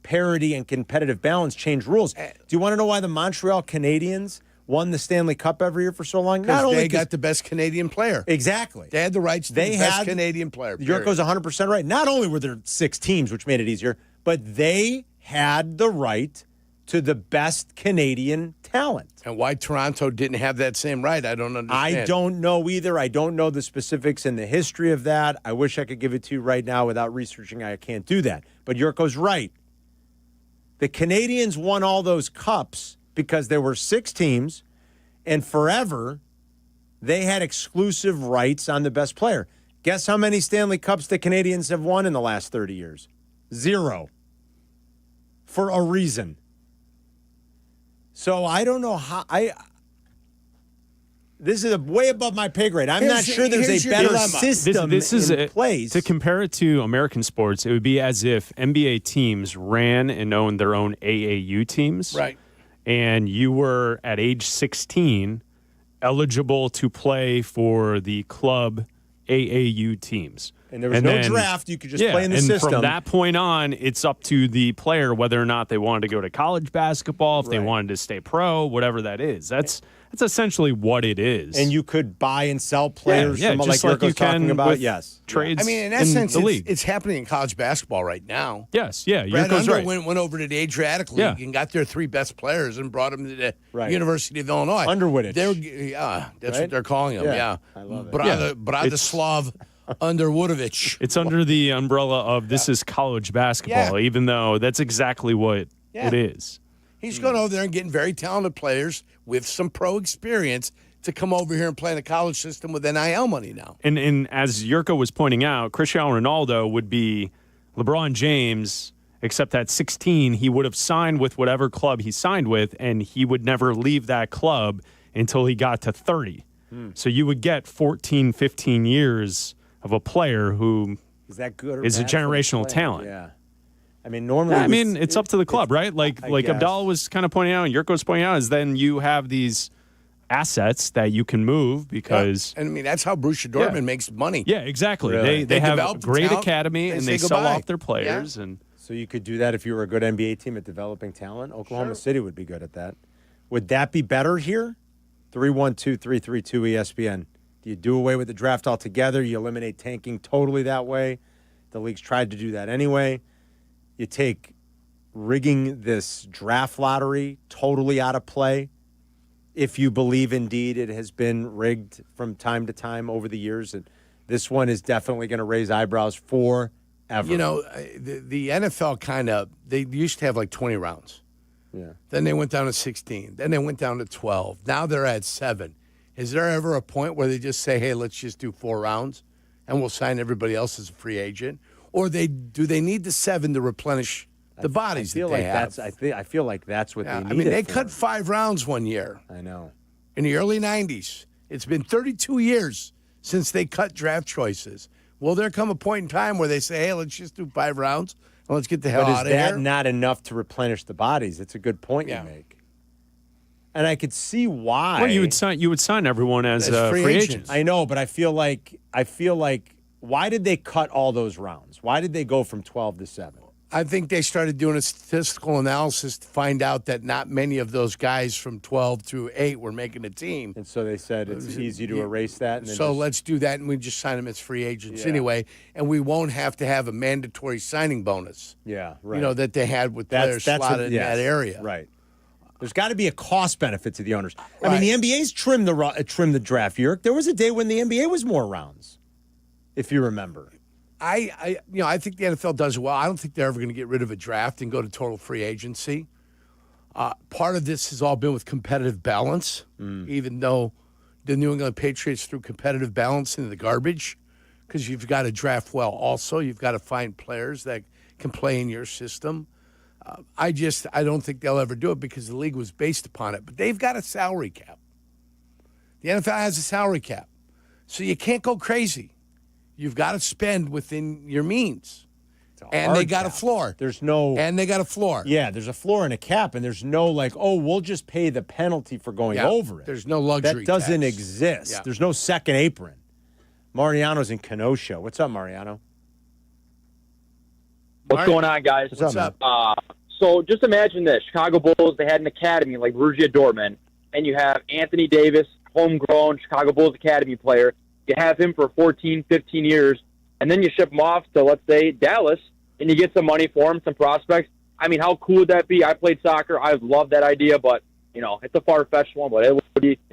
parity and competitive balance, change rules. Do you want to know why the Montreal Canadiens won the Stanley Cup every year for so long? Not only they got the best Canadian player. Exactly. They had the rights to the best Canadian player. Jurko's 100% right. Not only were there 6 teams, which made it easier, but they had the right to the best Canadian talent. And why Toronto didn't have that same right, I don't understand. I don't know either. I don't know the specifics and the history of that. I wish I could give it to you right now without researching. I can't do that. But Jurko's right. The Canadians won all those cups because there were 6 teams, and forever they had exclusive rights on the best player. Guess how many Stanley Cups the Canadians have won in the last 30 years? 0. For a reason. So I don't know how this is way above my pay grade. I'm not sure there's a better system this is in place. To compare it to American sports, it would be as if NBA teams ran and owned their own AAU teams. Right. And you were, at age 16, eligible to play for the club AAU teams. And there was no draft. You could just play in the system. From that point on, it's up to the player whether or not they wanted to go to college basketball, if they wanted to stay pro, whatever that is. That's essentially what it is. And you could buy and sell players from just like you can talking about. with Yes. trades. I mean, in essence, the league. it's happening in college basketball right now. Yes, yeah. Brad Jurko's Under right. went over to the Adriatic League and got their 3 best players and brought them to the University of Illinois. Underwoodage. That's what they're calling them. Yeah. I love it. Bratislav Underwoodovich. It's under the umbrella of this is college basketball, even though that's exactly what it is. He's going over there and getting very talented players with some pro experience to come over here and play in the college system with NIL money now. And as Jurko was pointing out, Cristiano Ronaldo would be LeBron James, except at 16, he would have signed with whatever club he signed with, and he would never leave that club until he got to 30. So you would get 14, 15 years of a player who is that good or is a bad for the generational player? talent. Yeah. I mean, normally it's up to the club, right? Like Abdallah was kind of pointing out and Jurko was pointing out, is then you have these assets that you can move because and I mean that's how Borussia Dortmund makes money. Yeah, exactly. Really? They have a develop the great talent, academy and they sell off their players and so you could do that if you were a good NBA team at developing talent. Oklahoma City would be good at that. Would that be better here? 312-332-ESPN. Do you do away with the draft altogether? You eliminate tanking totally that way? The league's tried to do that anyway. You take rigging this draft lottery totally out of play if you believe indeed it has been rigged from time to time over the years. And this one is definitely going to raise eyebrows forever. You know, the NFL they used to have like 20 rounds. Yeah. Then they went down to 16. Then they went down to 12. Now they're at 7. Is there ever a point where they just say, hey, let's just do 4 rounds and we'll sign everybody else as a free agent? Or do they need the 7 to replenish the bodies that they have? I feel like that's what they need. I mean, they cut 5 rounds one year. I know. In the early 90s. It's been 32 years since they cut draft choices. Will there come a point in time where they say, hey, let's just do 5 rounds and let's get the hell out of here? But is that not enough to replenish the bodies? It's a good point you make. And I could see why. Well, you would sign everyone as free agents. I know, but I feel like why did they cut all those rounds? Why did they go from 12 to 7? I think they started doing a statistical analysis to find out that not many of those guys from 12 through 8 were making a team. And so they said it's easy to erase that. And let's do that, and we just sign them as free agents anyway, and we won't have to have a mandatory signing bonus. Yeah, right. You know, that they had with players slotted in that area. Right. There's got to be a cost benefit to the owners. Right. I mean, the NBA's trimmed the draft year. There was a day when the NBA was more rounds, if you remember. I think the NFL does well. I don't think they're ever going to get rid of a draft and go to total free agency. Part of this has all been with competitive balance, even though the New England Patriots threw competitive balance into the garbage because you've got to draft well also. You've got to find players that can play in your system. I don't think they'll ever do it because the league was based upon it. But they've got a salary cap. The NFL has a salary cap. So you can't go crazy. You've got to spend within your means. And they got a floor. And they got a floor. Yeah, there's a floor and a cap, and there's no we'll just pay the penalty for going over it. There's no luxury That doesn't tax. exist. Yeah. There's no second apron. Mariano's in Kenosha. What's up, Mariano? What's going on, guys? What's up, So just imagine this. Chicago Bulls, they had an academy like Borussia Dortmund, and you have Anthony Davis, homegrown Chicago Bulls academy player. You have him for 14, 15 years, and then you ship him off to, let's say, Dallas, and you get some money for him, some prospects. I mean, how cool would that be? I played soccer. I love that idea, but, it's a far-fetched one, but it'd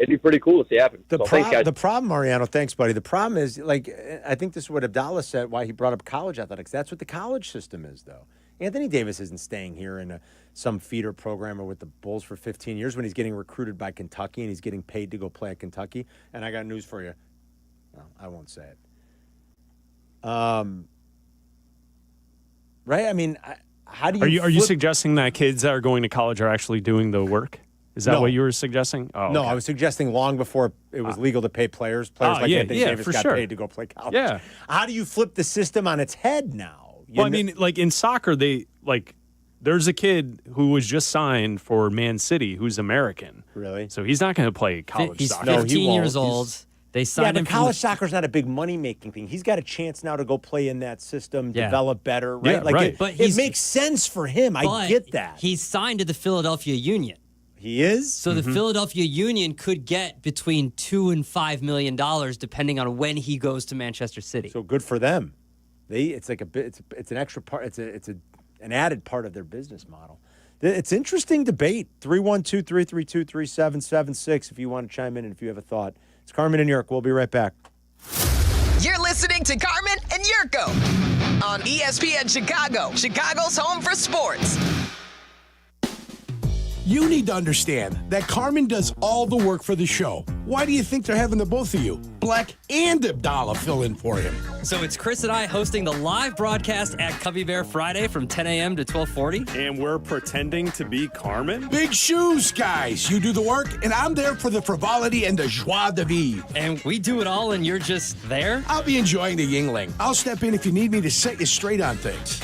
be pretty cool to see happen. Thanks, guys. The problem, Mariano, thanks, buddy. The problem is, I think this is what Abdallah said, why he brought up college athletics. That's what the college system is, though. Anthony Davis isn't staying here in some feeder program or with the Bulls for 15 years when he's getting recruited by Kentucky and he's getting paid to go play at Kentucky. And I got news for you. No, I won't say it. Right? I mean, how do you... Are you suggesting that kids that are going to college are actually doing the work? Is that what you were suggesting? Oh, no, okay. I was suggesting long before it was legal to pay players. Players like Anthony Davis got paid to go play college. Yeah. How do you flip the system on its head now? Well, I mean, like in soccer, there's a kid who was just signed for Man City who's American. Really? So he's not going to play college He's soccer. 15 years old. They signed him. But college soccer's not a big money-making thing. He's got a chance now to go play in that system, develop better, right? Yeah, right. It makes sense for him. I get that. He's signed to the Philadelphia Union. He is? So the Philadelphia Union could get between $2 and $5 million depending on when he goes to Manchester City. So good for them. It's like it's an extra part. It's an added part of their business model. It's interesting debate. 312-332-3776 if you want to chime in and if you have a thought. It's Carmen and Jurko. We'll be right back. You're listening to Carmen and Jurko on ESPN Chicago, Chicago's home for sports. You need to understand that Carmen does all the work for the show. Why do you think they're having the both of you, Black and Abdallah, fill in for him? So it's Chris and I hosting the live broadcast at Cubby Bear Friday from 10 a.m. to 12:40. And we're pretending to be Carmen? Big shoes, guys. You do the work, and I'm there for the frivolity and the joie de vivre. And we do it all, and you're just there? I'll be enjoying the Yingling. I'll step in if you need me to set you straight on things.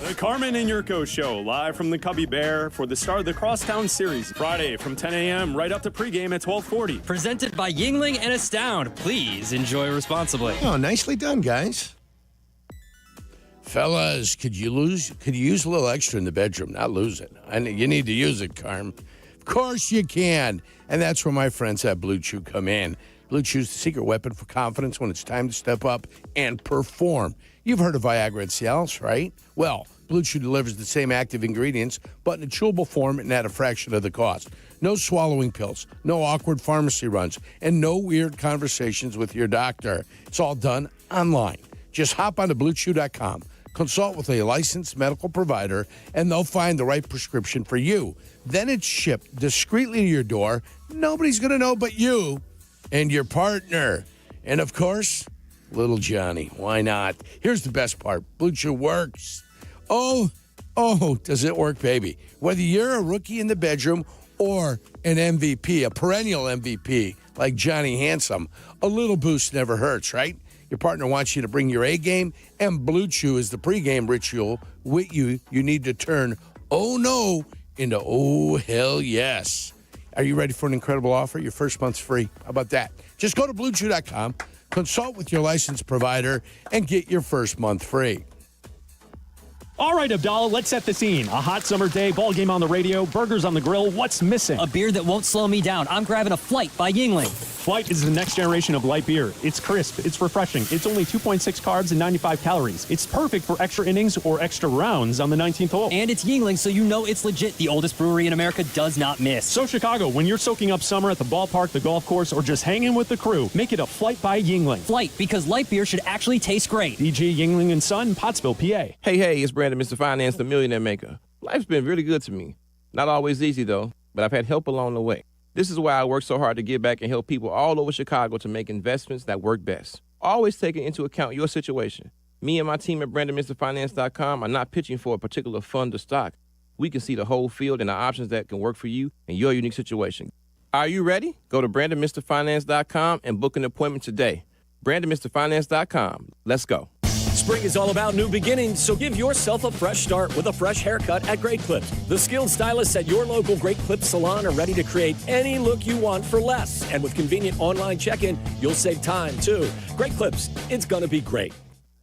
The Carmen and Jurko Show, live from the Cubby Bear for the start of the Crosstown Series, Friday from 10 a.m. right up to pregame at 12:40. Presented by Yingling and Astound. Please enjoy responsibly. Oh, nicely done, guys. Fellas, could you use a little extra in the bedroom? Not lose it. You need to use it, Carm. Of course you can. And that's where my friends at Blue Chew come in. Blue Chew's the secret weapon for confidence when it's time to step up and perform. You've heard of Viagra and Cialis, right? Well, Blue Chew delivers the same active ingredients, but in a chewable form and at a fraction of the cost. No swallowing pills, no awkward pharmacy runs, and no weird conversations with your doctor. It's all done online. Just hop onto BlueChew.com, consult with a licensed medical provider, and they'll find the right prescription for you. Then it's shipped discreetly to your door. Nobody's going to know but you and your partner. And, of course, little Johnny. Why not? Here's the best part. Blue Chew works. Oh, does it work, baby? Whether you're a rookie in the bedroom or an MVP, a perennial MVP like Johnny Handsome, a little boost never hurts, right? Your partner wants you to bring your A game, and Blue Chew is the pregame ritual with you. You need to turn oh no into oh hell yes. Are you ready for an incredible offer? Your first month's free. How about that? Just go to BlueChew.com, consult with your licensed provider, and get your first month free. All right, Abdallah, let's set the scene. A hot summer day, ball game on the radio, burgers on the grill. What's missing? A beer that won't slow me down. I'm grabbing a Flight by Yingling. Flight is the next generation of light beer. It's crisp, it's refreshing, it's only 2.6 carbs and 95 calories. It's perfect for extra innings or extra rounds on the 19th hole. And it's Yingling, so you know it's legit. The oldest brewery in America does not miss. So Chicago, when you're soaking up summer at the ballpark, the golf course, or just hanging with the crew, make it a Flight by Yingling. Flight, because light beer should actually taste great. DG Yingling & Son, Pottsville, PA. Hey, it's Brandon, Mr. Finance, the Millionaire Maker. Life's been really good to me. Not always easy, though, but I've had help along the way. This is why I work so hard to give back and help people all over Chicago to make investments that work best. Always taking into account your situation. Me and my team at BrandonMrFinance.com are not pitching for a particular fund or stock. We can see the whole field and the options that can work for you and your unique situation. Are you ready? Go to BrandonMrFinance.com and book an appointment today. BrandonMrFinance.com. Let's go. Spring is all about new beginnings, so give yourself a fresh start with a fresh haircut at Great Clips. The skilled stylists at your local Great Clips salon are ready to create any look you want for less. And with convenient online check-in, you'll save time, too. Great Clips, it's going to be great.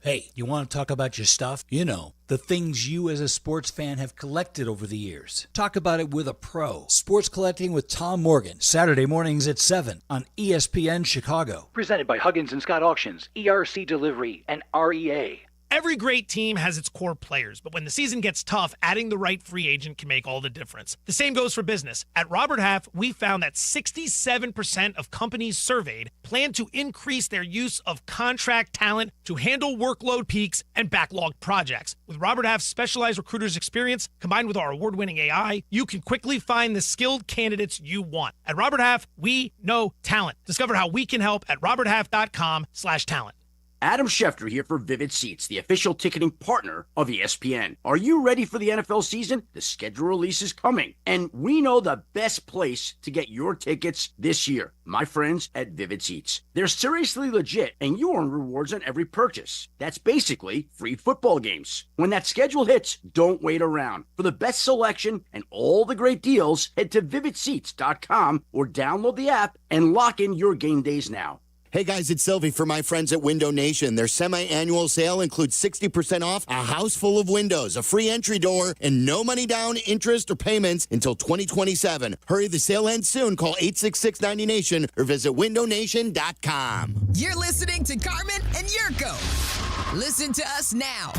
Hey, you want to talk about your stuff? You know, the things you as a sports fan have collected over the years. Talk about it with a pro. Sports Collecting with Tom Morgan, Saturday mornings at 7 on ESPN Chicago. Presented by Huggins & Scott Auctions, ERC Delivery, and REA. Every great team has its core players, but when the season gets tough, adding the right free agent can make all the difference. The same goes for business. At Robert Half, we found that 67% of companies surveyed plan to increase their use of contract talent to handle workload peaks and backlogged projects. With Robert Half's specialized recruiters' experience, combined with our award-winning AI, you can quickly find the skilled candidates you want. At Robert Half, we know talent. Discover how we can help at roberthalf.com/talent. Adam Schefter here for Vivid Seats, the official ticketing partner of ESPN. Are you ready for the NFL season? The schedule release is coming, and we know the best place to get your tickets this year. My friends at Vivid Seats. They're seriously legit, and you earn rewards on every purchase. That's basically free football games. When that schedule hits, don't wait around. For the best selection and all the great deals, head to vividseats.com or download the app and lock in your game days now. Hey guys, it's Silvy for my friends at Window Nation. Their semi-annual sale includes 60% off, a house full of windows, a free entry door, and no money down, interest, or payments until 2027. Hurry, the sale ends soon. Call 866-90Nation or visit windownation.com. You're listening to Carmen and Jurko. Listen to us now.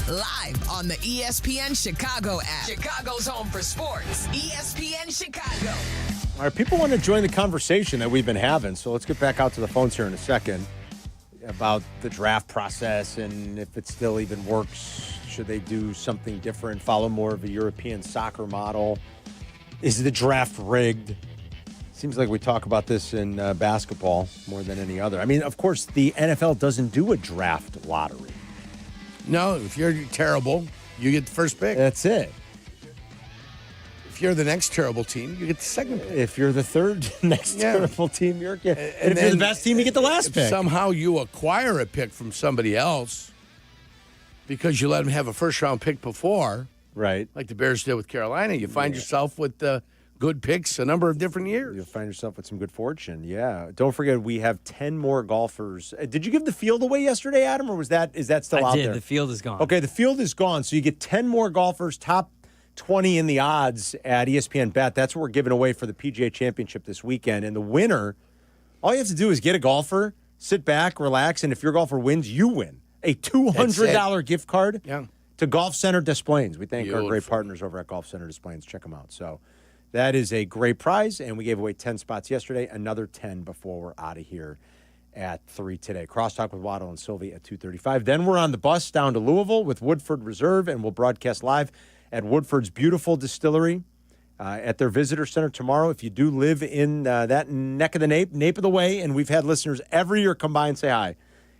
Live on the ESPN Chicago app. Chicago's home for sports. ESPN Chicago. All right, people want to join the conversation that we've been having, so let's get back out to the phones here in a second about the draft process and if it still even works. Should they do something different, follow more of a European soccer model? Is the draft rigged? Seems like we talk about this in basketball more than any other. I mean, of course, the NFL doesn't do a draft lottery. No, if you're terrible, you get the first pick. That's it. If you're the next terrible team, you get the second pick. If you're the third next terrible team, you're getting. And if you're the best team, you get the last pick. Somehow you acquire a pick from somebody else because you let them have a first-round pick before. Right. Like the Bears did with Carolina. You find yourself with good picks a number of different years. You'll find yourself with some good fortune, yeah. Don't forget, we have 10 more golfers. Did you give the field away yesterday, Adam, or is that still out there? I did. The field is gone. Okay, the field is gone, so you get 10 more golfers, top 20 in the odds at ESPN Bet. That's what we're giving away for the PGA Championship this weekend. And the winner, all you have to do is get a golfer, sit back, relax, and if your golfer wins, you win. A $200 gift card to Golf Center Des Plaines. We thank our great partners over at Golf Center Des Plaines. Check them out. So that is a great prize, and we gave away 10 spots yesterday, another 10 before we're out of here at 3 today. Crosstalk with Waddle and Silvy at 2:35. Then we're on the bus down to Louisville with Woodford Reserve, and we'll broadcast live at Woodford's beautiful distillery at their visitor center tomorrow. If you do live in that neck of the nape of the way, and we've had listeners every year come by and say hi.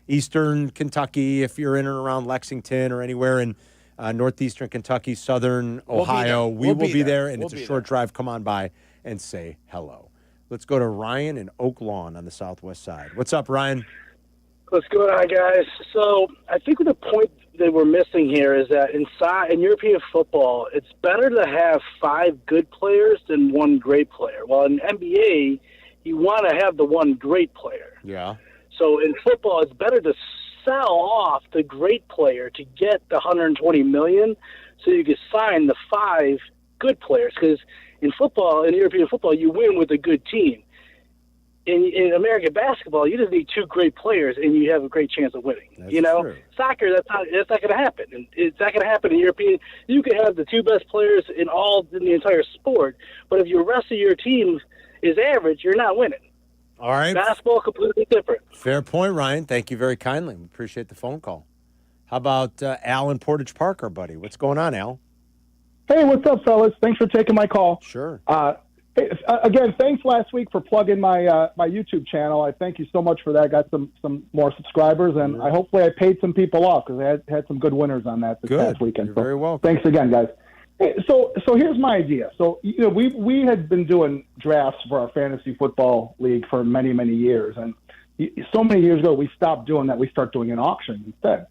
Eastern Kentucky, if you're in and around Lexington or anywhere in northeastern Kentucky, southern Ohio, we will be there, and it's a short drive. Come on by and say hello. Let's go to Ryan in Oak Lawn on the southwest side. What's up, Ryan? What's going on, guys? So I think the point that we're missing here is that in European football, it's better to have 5 good players than 1 great player. Well, in NBA, you want to have the 1 great player. Yeah. So in football, it's better to sell off the great player to get the $120 million so you can sign the 5 good players. Because in European football, you win with a good team. In American basketball, you just need 2 great players, and you have a great chance of winning. That's true. Soccer, that's not going to happen. And it's not going to happen in European. You can have the 2 best players in the entire sport, but if your rest of your team is average, you're not winning. All right. Basketball, completely different. Fair point, Ryan. Thank you very kindly. We appreciate the phone call. How about Al in Portage Park, our buddy? What's going on, Al? Hey, what's up, fellas? Thanks for taking my call. Sure. Again, thanks last week for plugging my my YouTube channel. I thank you so much for that. I got some more subscribers, and hopefully I paid some people off because I had some good winners on that this past weekend. You're very welcome. Thanks again, guys. Hey, so here's my idea. So we had been doing drafts for our fantasy football league for many years, and so many years ago we stopped doing that. We started doing an auction instead,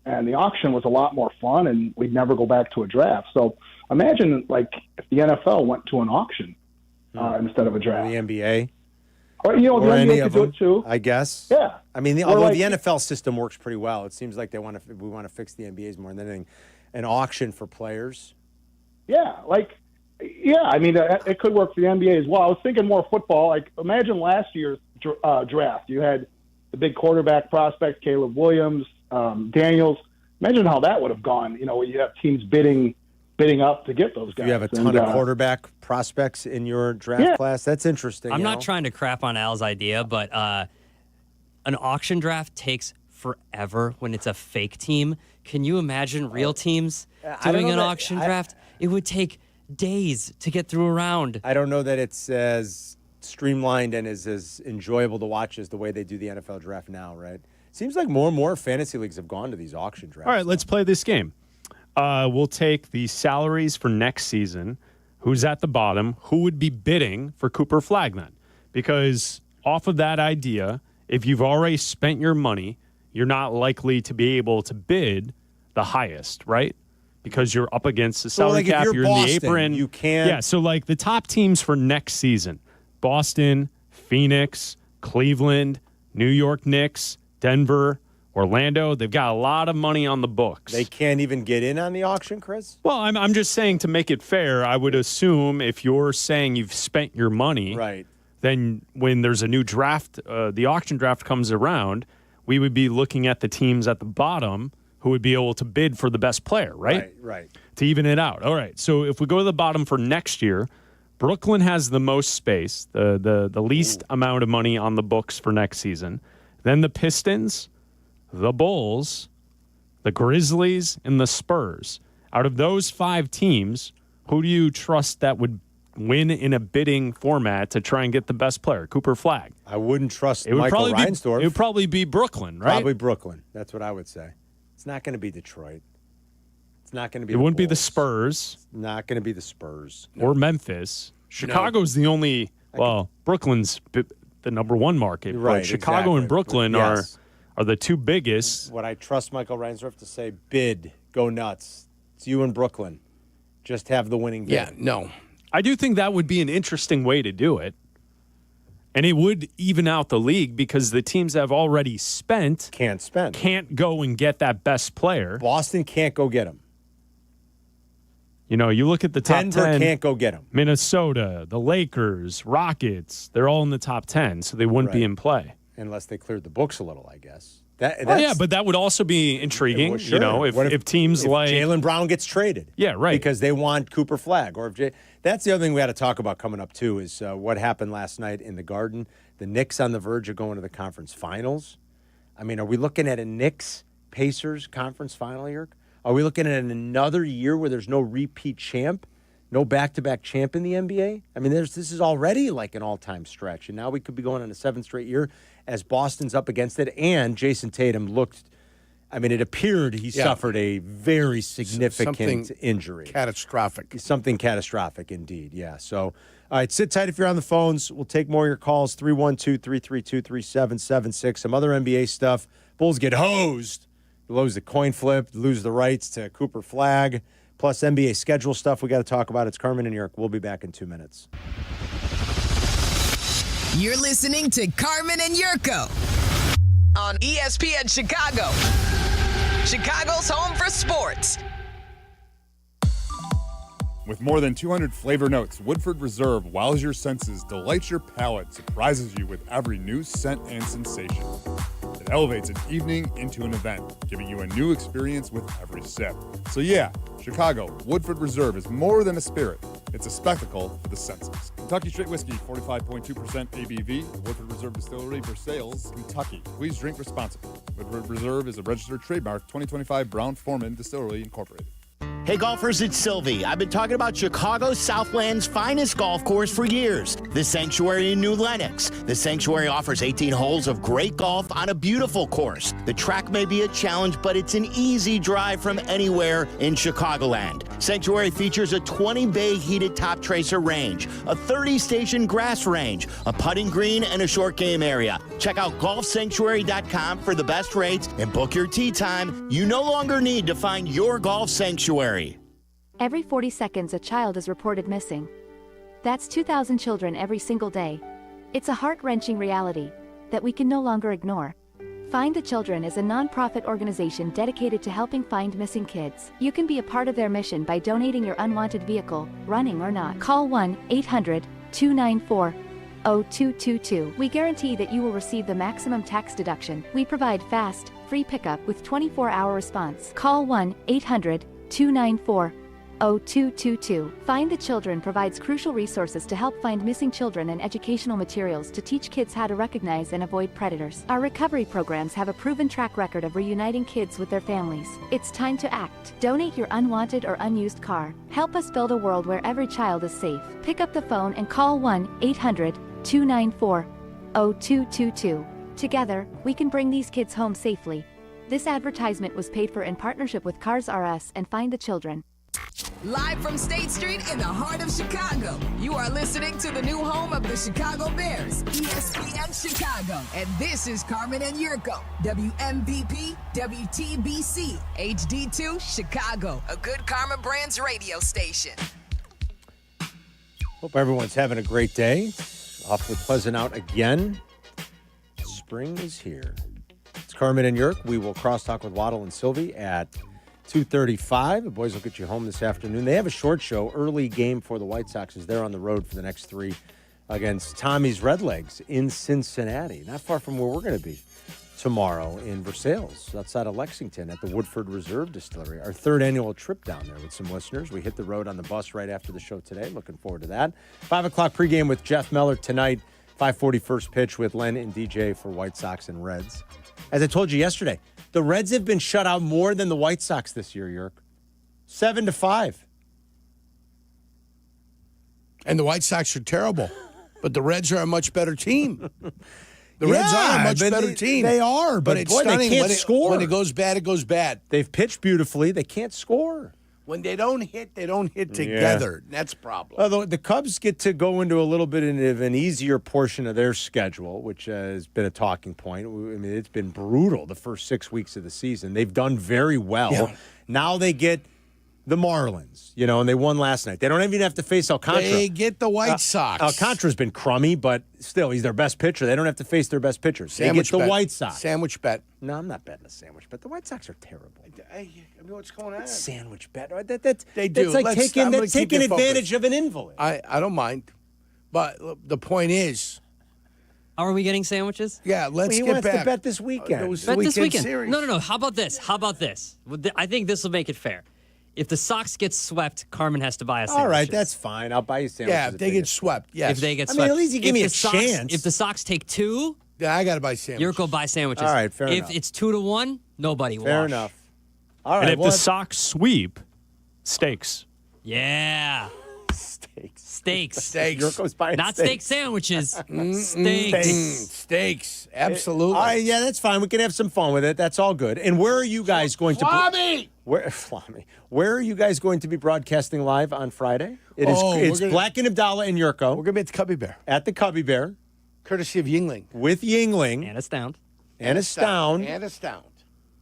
and the auction was a lot more fun, and we'd never go back to a draft. So imagine if the NFL went to an auction. Instead of a draft. The NBA. Or, the NBA could do it too. I guess. Yeah. I mean, although the NFL system works pretty well, it seems like we want to fix the NBA's more than anything. An auction for players. Yeah. I mean, it could work for the NBA as well. I was thinking more football. Imagine last year's draft. You had the big quarterback prospect, Caleb Williams, Daniels. Imagine how that would have gone. You have teams bidding up to get those guys. You have a ton of quarterback prospects in your draft class. That's interesting. I'm not trying to crap on Al's idea, but an auction draft takes forever when it's a fake team. Can you imagine real teams doing an auction draft? It would take days to get through a round. I don't know that it's as streamlined and is as enjoyable to watch as the way they do the NFL draft now, right? Seems like more and more fantasy leagues have gone to these auction drafts. All right, let's play this game. We'll take the salaries for next season. Who's at the bottom? Who would be bidding for Cooper Flagg then? Because off of that idea, if you've already spent your money, you're not likely to be able to bid the highest, right? Because you're up against the salary cap. If you're in Boston, the apron. you can't. Yeah, so like the top teams for next season, Boston, Phoenix, Cleveland, New York Knicks, Denver, Orlando, they've got a lot of money on the books. They can't even get in on the auction, Chris? Well, I'm just saying to make it fair, I would assume if you're saying you've spent your money, right, then when there's a new draft, the auction draft comes around, we would be looking at the teams at the bottom who would be able to bid for the best player, right? Right. To even it out. All right, so if we go to the bottom for next year, Brooklyn has the most space, the least amount of money on the books for next season. Then the Pistons, the Bulls, the Grizzlies, and the Spurs. Out of those 5 teams, who do you trust that would win in a bidding format to try and get the best player? Cooper Flagg. I wouldn't trust Michael Reinsdorf. It would probably be Brooklyn, right? Probably Brooklyn. That's what I would say. It's not going to be Detroit. It's not going to be. It wouldn't be the Spurs. It's not going to be the Spurs. Or Memphis. Chicago's the only. Well, Brooklyn's the number one market. Right. But Chicago and Brooklyn are the 2 biggest. Would I trust Michael Reinsdorf to say, bid, go nuts? It's you in Brooklyn. Just have the winning bid. Yeah, no. I do think that would be an interesting way to do it. And it would even out the league because the teams that have already spent can't go and get that best player. Boston can't go get him. You know, you look at the top Denver 10. Can't go get him. Minnesota, the Lakers, Rockets, they're all in the top 10, so they wouldn't be in play. Unless they cleared the books a little, I guess. But that would also be intriguing. Well, sure. You know, if teams like Jaylen Brown gets traded. Yeah, right. Because they want Cooper Flagg. Or if that's the other thing we got to talk about coming up, too, is what happened last night in the Garden. The Knicks on the verge of going to the conference finals. I mean, are we looking at a Knicks-Pacers conference final here? Are we looking at another year where there's no repeat champ, no back-to-back champ in the NBA? I mean, this is already like an all-time stretch, and now we could be going on a 7th straight year as Boston's up against it. And Jason Tatum looked, I mean, it appeared he suffered a very significant injury. Catastrophic. Something catastrophic indeed, yeah. So, all right, sit tight if you're on the phones. We'll take more of your calls, 312-332-3776. Some other NBA stuff. Bulls get hosed. Lose the coin flip, lose the rights to Cooper Flagg, plus NBA schedule stuff we got to talk about. It's Carmen and Jurko. We'll be back in 2 minutes. You're listening to Carmen and Jurko on ESPN Chicago, Chicago's home for sports. With more than 200 flavor notes, Woodford Reserve wows your senses, delights your palate, surprises you with every new scent and sensation. It elevates an evening into an event, giving you a new experience with every sip. So yeah, Chicago, Woodford Reserve is more than a spirit. It's a spectacle for the senses. Kentucky Straight Whiskey, 45.2% ABV, Woodford Reserve Distillery, Versailles, Kentucky. Please drink responsibly. Woodford Reserve is a registered trademark, 2025 Brown-Forman Distillery, Incorporated. Hey golfers, it's Silvy. I've been talking about Chicago's Southland's finest golf course for years, the Sanctuary in New Lenox. The Sanctuary offers 18 holes of great golf on a beautiful course. The track may be a challenge, but it's an easy drive from anywhere in Chicagoland. Sanctuary features a 20-bay heated top tracer range, a 30-station grass range, a putting green, and a short game area. Check out golfsanctuary.com for the best rates and book your tee time. You no longer need to find your golf sanctuary. Every 40 seconds, a child is reported missing. That's 2,000 children every single day. It's a heart-wrenching reality that we can no longer ignore. Find the Children is a non-profit organization dedicated to helping find missing kids. You can be a part of their mission by donating your unwanted vehicle, running or not. Call 1-800-294-0222. We guarantee that you will receive the maximum tax deduction. We provide fast, free pickup with 24-hour response. Call 1-800-294-0222. Find the Children provides crucial resources to help find missing children and educational materials to teach kids how to recognize and avoid predators. Our recovery programs have a proven track record of reuniting kids with their families. It's time to act. Donate your unwanted or unused car. Help us build a world where every child is safe. Pick up the phone and call 1-800-294-0222. Together, we can bring these kids home safely. This advertisement was paid for in partnership with Cars RS and Find the Children. Live from State Street in the heart of Chicago, you are listening to the new home of the Chicago Bears, ESPN Chicago. And this is Carmen and Jurko, WMVP, WTBC, HD2, Chicago, a good Karma Brands radio station. Hope everyone's having a great day. Awfully pleasant out again. Spring is here. It's Carmen and Jurk. We will crosstalk with Waddle and Silvy at 2:35. The boys will get you home this afternoon. They have a short show, early game for the White Sox as they're on the road for the next 3 against Tommy's Redlegs in Cincinnati. Not far from where we're going to be tomorrow in Versailles, outside of Lexington at the Woodford Reserve Distillery. Our 3rd annual trip down there with some listeners. We hit the road on the bus right after the show today. Looking forward to that. 5 o'clock pregame with Jeff Meller tonight. 5:40 first pitch with Len and DJ for White Sox and Reds. As I told you yesterday, the Reds have been shut out more than the White Sox this year, Jurk. 7-5. And the White Sox are terrible, but the Reds are a much better team. The Reds are a much better team. They are, but it's boy, stunning. They can't score. When it goes bad, it goes bad. They've pitched beautifully. They can't score. When they don't hit together. Yeah. That's a problem. Although the Cubs get to go into a little bit of an easier portion of their schedule, which has been a talking point. I mean, it's been brutal the first 6 weeks of the season. They've done very well. Yeah. Now they get the Marlins, and they won last night. They don't even have to face Alcantara. They get the White Sox. Alcantara's been crummy, but still, he's their best pitcher. They don't have to face their best pitchers. They get the White Sox. Sandwich bet. No, I'm not betting a sandwich bet. The White Sox are terrible. I mean, what's going on? Sandwich bet. They do. That's like taking advantage of an invalid. I don't mind. But the point is, how are we getting sandwiches? Yeah, let's get back. Wants to bet this weekend. Bet this weekend. Series. No. How about this? I think this will make it fair. If the Sox get swept, Carmen has to buy a sandwich. All right, that's fine. I'll buy you sandwiches. Yeah, if they get swept, yes. If they get swept. At least you give me a chance. If the Sox take 2, yeah, I got to buy sandwiches. Jurko buy sandwiches. All right, fair enough. If it's 2-1, nobody will. Fair enough. All right. And if the Sox sweep, steaks. Yeah. Steaks. Jurko's buying Not steaks. steak sandwiches. Steaks. Steaks. Absolutely. Yeah, that's fine. We can have some fun with it. That's all good. And where are you guys going to be? Where are you guys going to be broadcasting live on Friday? It's Black and Abdallah and Jurko. We're going to be at the Cubby Bear. At the Cubby Bear. Courtesy of Yingling. With Yingling. And Astound. And Astound.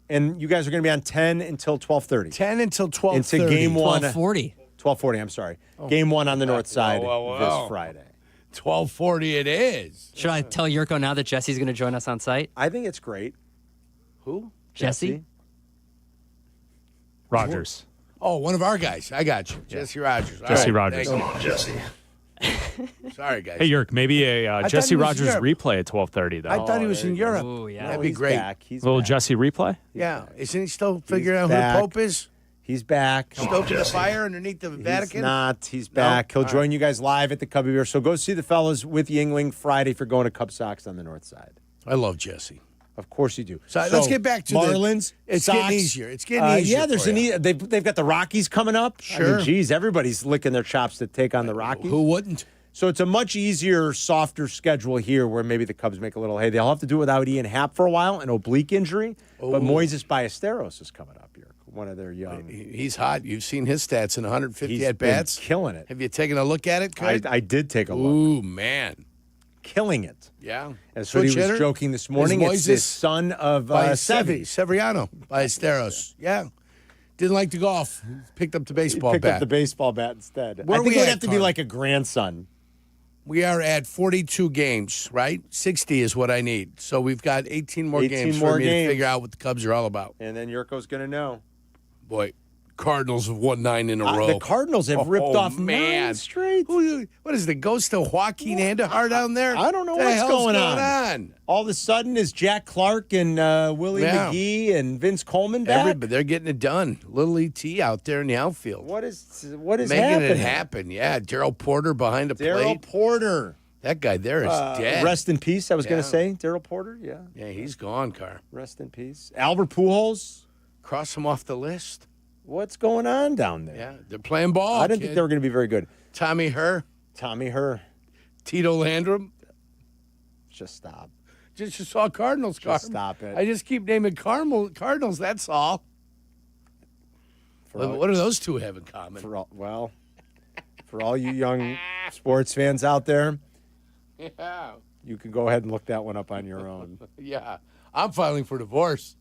And you guys are going to be on 10 until 12:30. 10 until 12:30. Into game 1. 12:40. 12:40, I'm sorry. Game 1 on the north side this Friday. 12:40 it is. Should I tell Jurko now that Jesse's going to join us on site? I think it's great. Who? Jesse? Rogers. Oh, one of our guys. I got you. Jesse Rogers. Jesse Rogers. Come on, Jesse. Sorry, guys. Hey, Jurk, maybe a Jesse Rogers replay at 12:30, though. I thought he was in Europe. Ooh, yeah. That'd be great. He's a little back. Jesse replay? Yeah. Isn't he still figuring out who the Pope is? He's back. Stoking the fire underneath the Vatican? He's not. He's back. He'll join you guys live at the Cubby Bear. So go see the fellas with Yingling Friday if you're going to Cub Sox on the north side. I love Jesse. Of course you do. So let's get back to Marlins. It's Sox, getting easier. It's getting easier. Yeah, there's they've got the Rockies coming up. Sure. I mean, geez, everybody's licking their chops to take on the Rockies. Who wouldn't? So it's a much easier, softer schedule here where maybe the Cubs make a little hay. They'll have to do it without Ian Happ for a while, an oblique injury. But Moises Balisteros is coming up here, one of their young. He's hot. You've seen his stats in 150 He's at-bats. been killing it. Have you taken a look at it, Kurt? I did take a look. Ooh, man. Killing it. Yeah. And so he was joking this morning. It's the son of Severiano. Ballesteros. Yeah. Didn't like to golf. Picked up the baseball bat. Picked up the baseball bat instead. I think it would have to be like a grandson. We are at 42 games, right? 60 is what I need. So we've got 18 more games for me to figure out what the Cubs are all about. And then Jurko's going to know. Boy, Cardinals have won 9 in a row. The Cardinals have ripped off 9 straight. What is the ghost of Joaquin Andahar down there? I don't know what what's going on. All of a sudden, is Jack Clark and Willie McGee and Vince Coleman back? But they're getting it done. Little ET out there in the outfield. What is making happening? it happen? Yeah, Darryl Porter behind the plate. Darryl Porter. That guy there is dead. Rest in peace, I was going to say. Darryl Porter, yeah. Yeah, he's gone, Carr. Rest in peace. Albert Pujols. Cross him off the list. What's going on down there? Yeah, they're playing ball. I didn't think they were going to be very good. Tommy Herr. Tommy Herr. Tito Landrum. Just stop. Just saw Cardinals. Just stop it. I just keep naming Cardinals. That's all. What do those two have in common? For all you young sports fans out there, Yeah. you can go ahead and look that one up on your own. Yeah. I'm filing for divorce.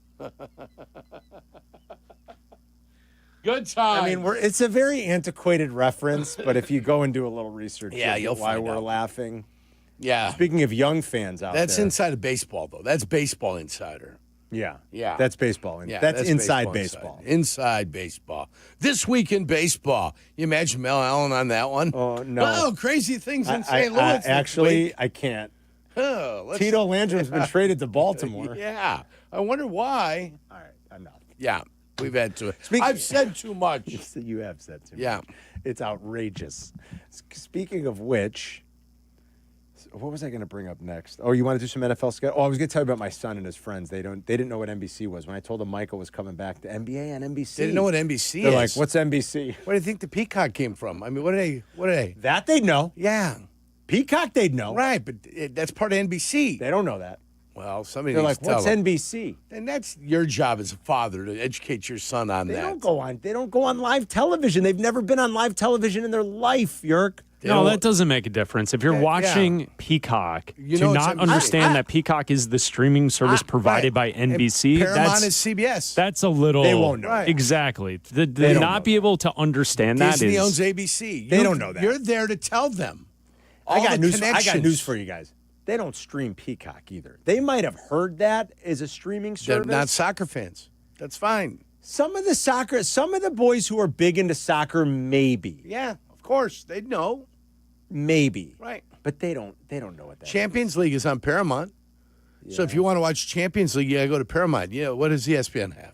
Good time. I mean, it's a very antiquated reference, but if you go and do a little research, you'll why find we're out. laughing. Yeah. Speaking of young fans out That's there. inside of baseball, though. That's Baseball Insider. Yeah. Yeah. That's baseball. Yeah, that's inside baseball. Inside baseball. This week in baseball. You imagine Mel Allen on that one? Oh, no. Oh, crazy things in St. Louis. this Actually, week. I can't. Oh, Tito Landrum's been traded to Baltimore. Yeah. I wonder why. All right, enough. Yeah. We've had to. I've said too much. You have said too much. Yeah. It's outrageous. Speaking of which, what was I going to bring up next? Oh, you want to do some NFL schedule? Oh, I was going to tell you about my son and his friends. They didn't know what NBC was. When I told them Michael was coming back to NBA on NBC. They didn't know what NBC They're is. like, what's NBC? Where do you think the Peacock came from? I mean, what are they? That they'd know. Yeah. Peacock, they'd know. Right, but that's part of NBC. They don't know that. Well, somebody They're needs like, to tell what's them. NBC? And that's your job as a father to educate your son on They that. don't go on live television. They've never been on live television in their life, Yerk. No, that doesn't make a difference. If you're watching Peacock, You to know, not it's- understand that Peacock is the streaming service provided by NBC, Paramount is CBS. That's a little. They won't know. Right. Exactly. They To don't not be able to understand Disney that owns is. ABC. They don't know that. You're there to tell them. I All got the news connections. for you guys. They don't stream Peacock either. They might have heard that as a streaming They're service. not soccer fans. That's fine. Some of the boys who are big into soccer, maybe. Yeah, of course. They'd know. Maybe. Right. But they don't know what that is. Champions League is on Paramount. So if you want to watch Champions League, you got to go to Paramount. Yeah, what does ESPN have?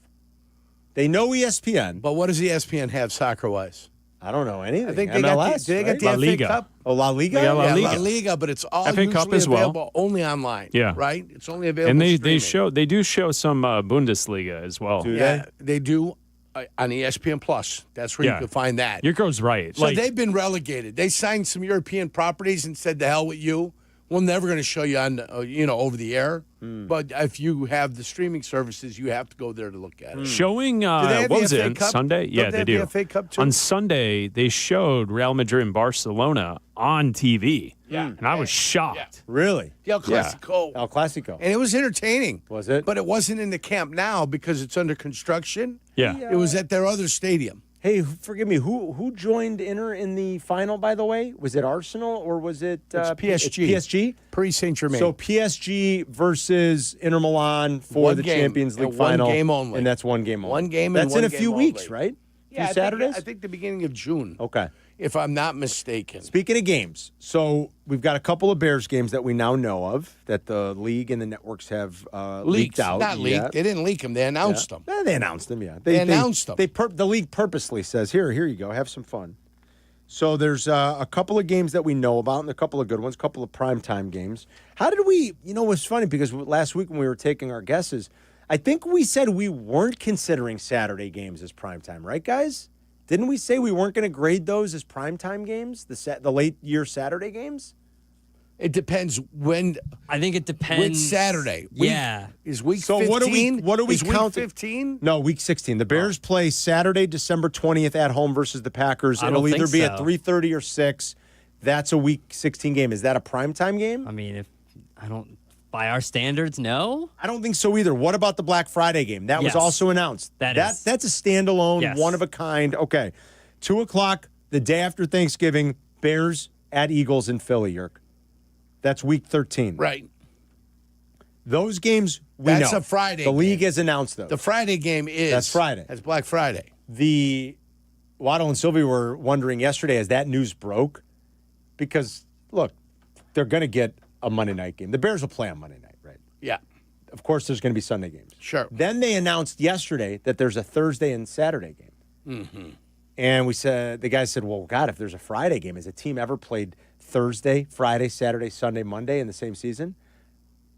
They know ESPN. But what does ESPN have soccer-wise? I don't know anything. I think MLS, they got the La FA Liga. Cup. Oh, La Liga? Yeah, La Yeah, Liga. La Liga, but it's all FA usually Cup as well. available only online. Yeah. Right? It's only available And they streaming. do show some Bundesliga as well. Do Yeah, they do on ESPN Plus. That's where Yeah. you can find that. Yurko's right. So they've been relegated. They signed some European properties and said, "To hell with you. We're never going to show you on, over the air. But if you have the streaming services, you have to go there to look at it." Showing, Do they have what the was FA it, Cup? Sunday? Don't Yeah, they they have do. the FA Cup too? On Sunday, they showed Real Madrid and Barcelona on TV. Yeah. And I was shocked. Really? The El Clasico. El Clasico. And it was entertaining. Was it? But it wasn't in the Camp Nou because it's under construction. Yeah. It was at their other stadium. Hey, forgive me. Who joined Inter in the final, by the way? Was it Arsenal or was it It's PSG. PSG? Paris Saint-Germain. So PSG versus Inter Milan for One the game, Champions League and one final. game only. And that's one game only. One game and That's one in a game few weeks, only. right? Yeah, few Saturdays? I think the beginning of June, Okay. if I'm not mistaken. Speaking of games, so we've got a couple of Bears games that we now know of that the league and the networks have leaked out. Not leaked. yet. They didn't leak them. They announced them. They announced them, yeah. They announced them. The league purposely says, here you go, have some fun. So there's a couple of games that we know about and a couple of good ones, a couple of primetime games. How did we, it was funny because last week when we were taking our guesses, I think we said we weren't considering Saturday games as primetime, right, guys? Didn't we say we weren't going to grade those as primetime games, the late year Saturday games? It depends when. I think it depends. Which Saturday? Yeah. Is week So 15? what do we is count? Week 15? No, week 16. The Bears play Saturday, December 20th at home versus the Packers. I It'll don't either think be so. at 3:30 or 6. That's a week 16 game. Is that a primetime game? I mean, by our standards, no. I don't think so either. What about the Black Friday game? That was Yes. also announced. That's a standalone, Yes. one of a kind. Okay. 2:00, the day after Thanksgiving, Bears at Eagles in Philly, Yerk. That's week 13. Right. Those games, we know. That's a Friday The league game. has announced those. The Friday game is. That's Friday. That's Black Friday. The Waddle and Silvy were wondering yesterday as that news broke, because, look, they're going to get a Monday night game. The Bears will play on Monday night, right? Yeah. Of course, there's going to be Sunday games. Sure. Then they announced yesterday that there's a Thursday and Saturday game. Mm-hmm. And the guy said, well, God, if there's a Friday game, has a team ever played Thursday, Friday, Saturday, Sunday, Monday in the same season?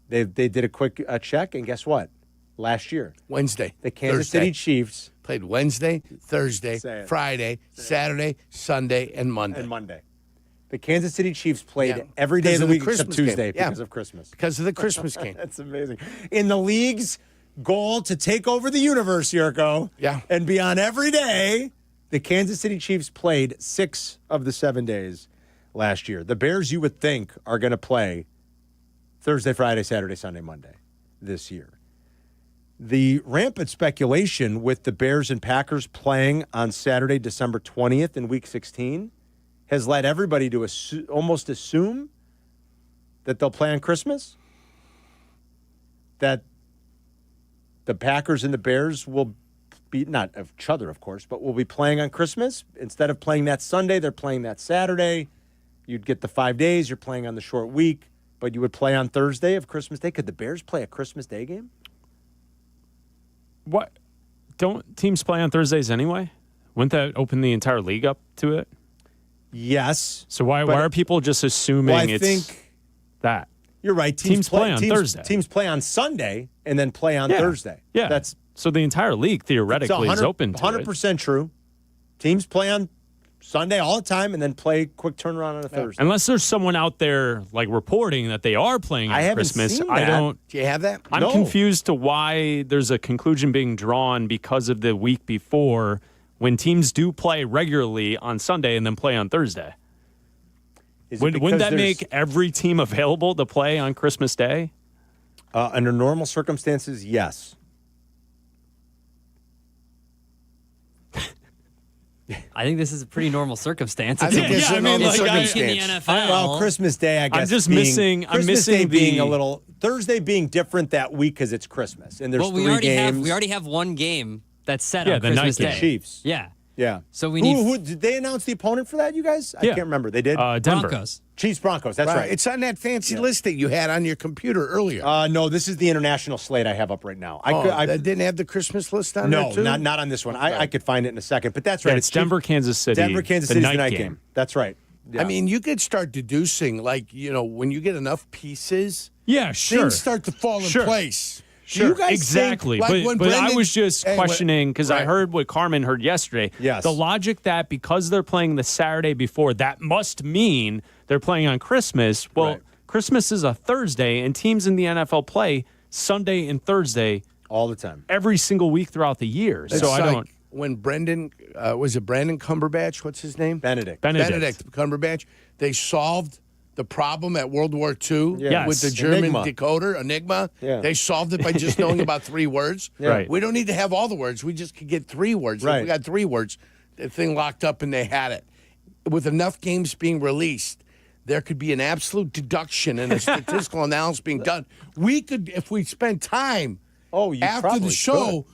They did a quick check, and guess what? Last year. Wednesday. The Kansas Thursday. City Chiefs. Played Wednesday, Thursday, Say it. Friday, Saturday, Sunday, and Monday. And Monday. The Kansas City Chiefs played Yeah. every day of the week except Christmas game. Tuesday Yeah. because of Christmas. Because of the Christmas game. That's amazing. In the league's goal to take over the universe, Jurko, and be on every day, the Kansas City Chiefs played 6 of the 7 days last year. The Bears, you would think, are going to play Thursday, Friday, Saturday, Sunday, Monday this year. The rampant speculation with the Bears and Packers playing on Saturday, December 20th in Week 16 has led everybody to almost assume that they'll play on Christmas, that the Packers and the Bears will be, not of each other, of course, but will be playing on Christmas. Instead of playing that Sunday, they're playing that Saturday. You'd get the 5 days. You're playing on the short week, but you would play on Thursday of Christmas Day. Could the Bears play a Christmas Day game? What? Don't teams play on Thursdays anyway? Wouldn't that open the entire league up to it? Yes. So why are people just assuming think that? You're right. Teams play on Thursday. Teams play on Sunday and then play on Thursday. Yeah. That's so the entire league theoretically is open to 100% true. Teams play on Sunday all the time and then play quick turnaround on a Thursday. Unless there's someone out there like reporting that they are playing on Christmas. Seen I that. don't. Do you have that? I'm confused to why there's a conclusion being drawn because of the week before when teams do play regularly on Sunday and then play on Thursday. Wouldn't that make every team available to play on Christmas Day? Under normal circumstances, yes. I think this is a pretty normal circumstance. I think this is a normal circumstance. In the NFL. Well, Christmas Day, I guess. I'm just missing. I'm Christmas missing Day being the a little Thursday being different that week because it's Christmas and there's Well, 3 games. we already have one game that's set Yeah, on the Christmas night Day. game. Chiefs. Yeah. Yeah. So we need Who did they announce the opponent for that? You guys? I Yeah. can't remember. They did. Denver. Broncos. Chiefs Broncos. That's right. It's on that fancy list that you had on your computer earlier. No, this is the international slate I have up right now. That didn't have the Christmas list on there, too? not on this one. I could find it in a second, but that's right. Yeah, it's Denver, Kansas City. Denver, Kansas City is the night game. That's right. Yeah. I mean, you could start deducing, like, when you get enough pieces, Yeah, sure. things start to fall in place. Do Sure, you guys exactly. think, like, when but I Brendan- was just Hey, questioning because I heard what Carmen heard yesterday. Yes. The logic that because they're playing the Saturday before, that must mean they're playing on Christmas. Well, Right. Christmas is a Thursday, and teams in the NFL play Sunday and Thursday all the time, every single week throughout the year. It's So I like don't. When Brendan, was it Brandon Cumberbatch? What's his name? Benedict Cumberbatch. They solved the problem at World War II Yes. with the German Enigma. decoder, Enigma. Yeah. They solved it by just knowing about 3 words. Right. We don't need to have all the words. We just could get 3 words. If Right. we got 3 words, the thing locked up and they had it. With enough games being released, there could be an absolute deduction and a statistical analysis being done. We could, if we spend time after probably the show,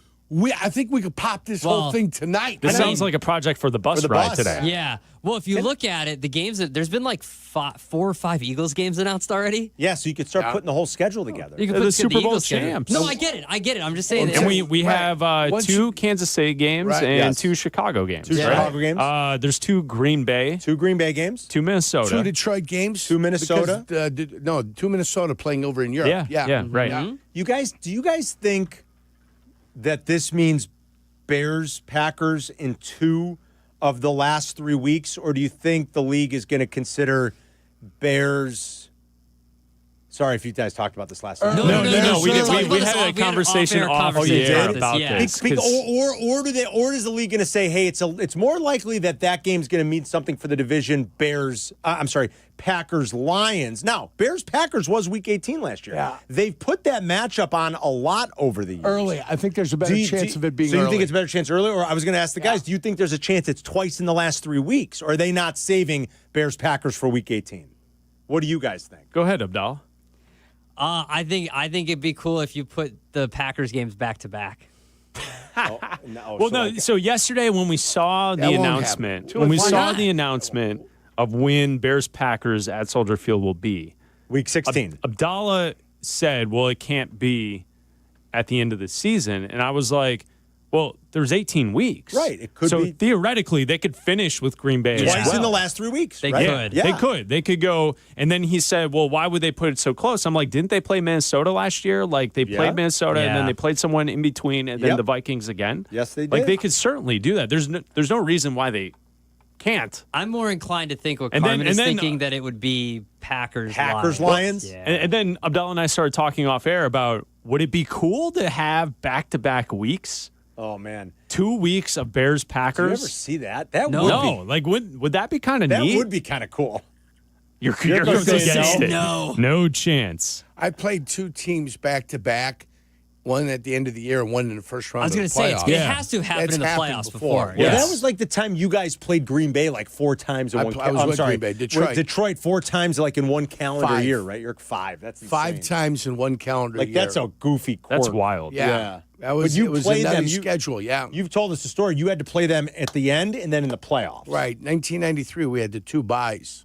I think we could pop this whole thing tonight. This sounds like a project for the bus ride today. Yeah. Well, if you look at it, the games there's been like 4 or 5 Eagles games announced already. Yeah, so you could start putting the whole schedule together. You can They're put the Super Bowl Eagles schedule. champs. No, I get it. I'm just saying. And we have Once 2 Kansas City games Right. and Yes. 2 Chicago games. 2 right? Chicago games. There's 2 Green Bay, 2 Green Bay games. 2 Minnesota. 2 Detroit games. 2 Minnesota. Because, 2 Minnesota playing over in Europe. Yeah, right. Do you guys think that this means Bears, Packers in 2 of the last 3 weeks, or do you think the league is going to consider Bears? Sorry if you guys talked about this last time. No. We had a conversation off the air about this. Or is the league going to say, hey, it's more likely that game's going to mean something for the division? Packers Lions. Now, Bears Packers was Week 18 last year. Yeah. They've put that matchup on a lot over the years. Early. I think there's a better chance of it being So you early. think it's a better chance early? Or I was going to ask the guys, do you think there's a chance it's twice in the last 3 weeks? Or are they not saving Bears Packers for Week 18? What do you guys think? Go ahead, Abdallah. I think it'd be cool if you put the Packers games back to back. So yesterday when we saw the announcement, of when Bears Packers at Soldier Field will be Week 16, Abdallah said, "Well, it can't be at the end of the season," and I was like, "Well, there's 18 weeks, right? It could be theoretically they could finish with Green Bay twice as well. in the last 3 weeks. They right? could. Yeah. They could go." And then he said, "Well, why would they put it so close?" I'm like, "Didn't they play Minnesota last year? Like they played Minnesota and then they played someone in between and then the Vikings again. Yes, they did. Like they could certainly do that. There's no reason why they Can't. I'm more inclined to think what And then- Carmen is and then- thinking that it would be Packers Lions. Yeah. And then Abdallah and I started talking off air about would it be cool to have back-to-back weeks? Oh, man. 2 weeks of Bears Packers. Do you ever see that? That no. would be. Like would that be kind of That neat? would be kind of cool. You're gonna say against it. no. No chance. I played 2 teams back to back, one at the end of the year and one in the first round. I was going going to to say, it has to happen in the playoffs before. Well, that was like the time you guys played Green Bay like 4 times in one. I was I'm with sorry, Green Bay. Detroit. With Detroit 4 times like in one calendar 5. year, right? You're 5. That's insane. 5 times in one calendar Like year. that's a goofy quirk. That's wild. Yeah. That was, But you it was played a nutty them. schedule, yeah. You've told us the story. You had to play them at the end and then in the playoffs. Right. 1993, we had the 2 byes.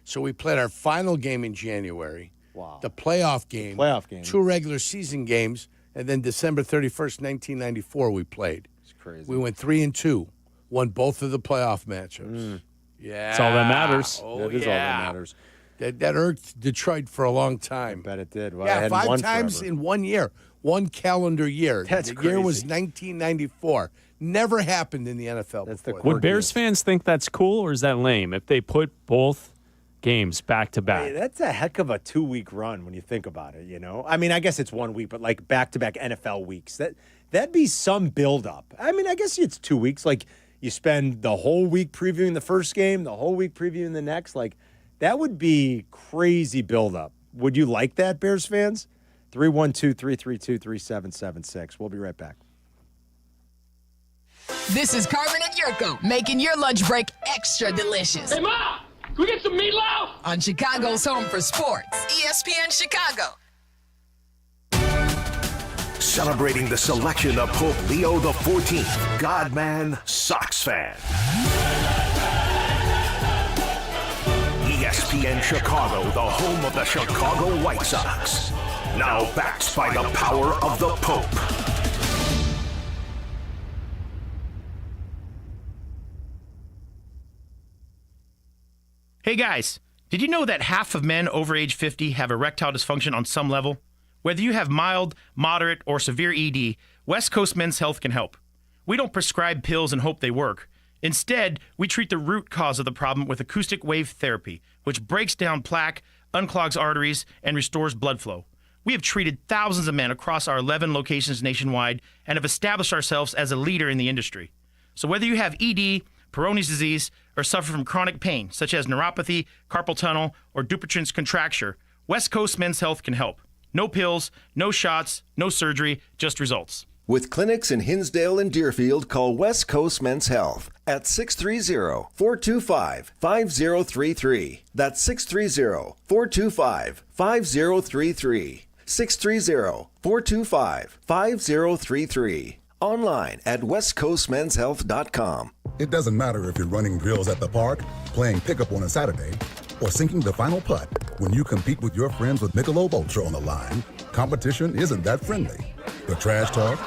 So we played our final game in January. Wow. The playoff game. 2 regular season games. And then December 31st, 1994, we played. It's crazy. We went 3-2, won both of the playoff matchups. Yeah. That's all that matters. Oh, That is all that matters. That irked Detroit for a long time. I bet it did. Well, I Yeah, hadn't 5 won times forever. in 1 year, 1 calendar year. That's the year was crazy. 1994. Never happened in the NFL. That's the before Would Bears fans think that's cool or is that lame if they put both games back to Hey, back? that's a heck of a 2-week run when you think about it, you know? I mean, I guess it's 1 week, but like back-to-back NFL weeks. That'd be some build-up. I mean, I guess it's 2 weeks. Like, you spend the whole week previewing the first game, the whole week previewing the next. Like, that would be crazy build-up. Would you like that, Bears fans? 312-332-3776. We'll be right back. This is Carmen and Jurko making your lunch break extra delicious. Hey, Ma! Can we get some meatloaf? On Chicago's home for sports, ESPN Chicago. Celebrating the selection of Pope Leo XIV, Godman, Sox fan. ESPN Chicago, the home of the Chicago White Sox. Now backed by the power of the Pope. Hey guys, did you know that half of men over age 50 have erectile dysfunction on some level? Whether you have mild, moderate, or severe ED, West Coast Men's Health can help. We don't prescribe pills and hope they work. Instead, we treat the root cause of the problem with acoustic wave therapy, which breaks down plaque, unclogs arteries, and restores blood flow. We have treated thousands of men across our 11 locations nationwide and have established ourselves as a leader in the industry. So whether you have ED, Peyronie's disease, or suffer from chronic pain, such as neuropathy, carpal tunnel, or Dupuytren's contracture, West Coast Men's Health can help. No pills, no shots, no surgery, just results. With clinics in Hinsdale and Deerfield, call West Coast Men's Health at 630-425-5033. That's 630-425-5033. 630-425-5033. Online at westcoastmenshealth.com. It doesn't matter if you're running drills at the park, playing pickup on a Saturday, or sinking the final putt. When you compete with your friends with Michelob Ultra on the line, competition isn't that friendly. The trash talk,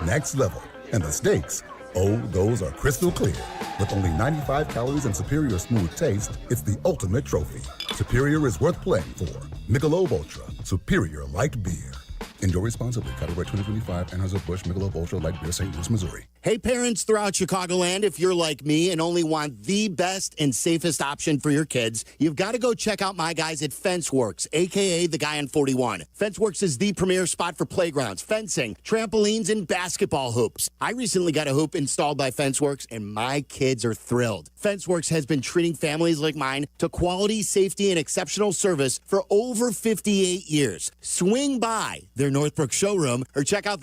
next level. And the stakes, oh, those are crystal clear. With only 95 calories and superior smooth taste, it's the ultimate trophy. Superior is worth playing for. Michelob Ultra, superior light beer. Enjoy responsibly. Copyright 2025, Anheuser-Busch, Michelob Ultra Light Beer, St. Louis, Missouri. Hey, parents throughout Chicagoland, if you're like me and only want the best and safest option for your kids, you've got to go check out my guys at FenceWorks, a.k.a. the guy on 41. FenceWorks is the premier spot for playgrounds, fencing, trampolines, and basketball hoops. I recently got a hoop installed by FenceWorks, and my kids are thrilled. FenceWorks has been treating families like mine to quality, safety, and exceptional service for over 58 years. Swing by their Northbrook showroom or check out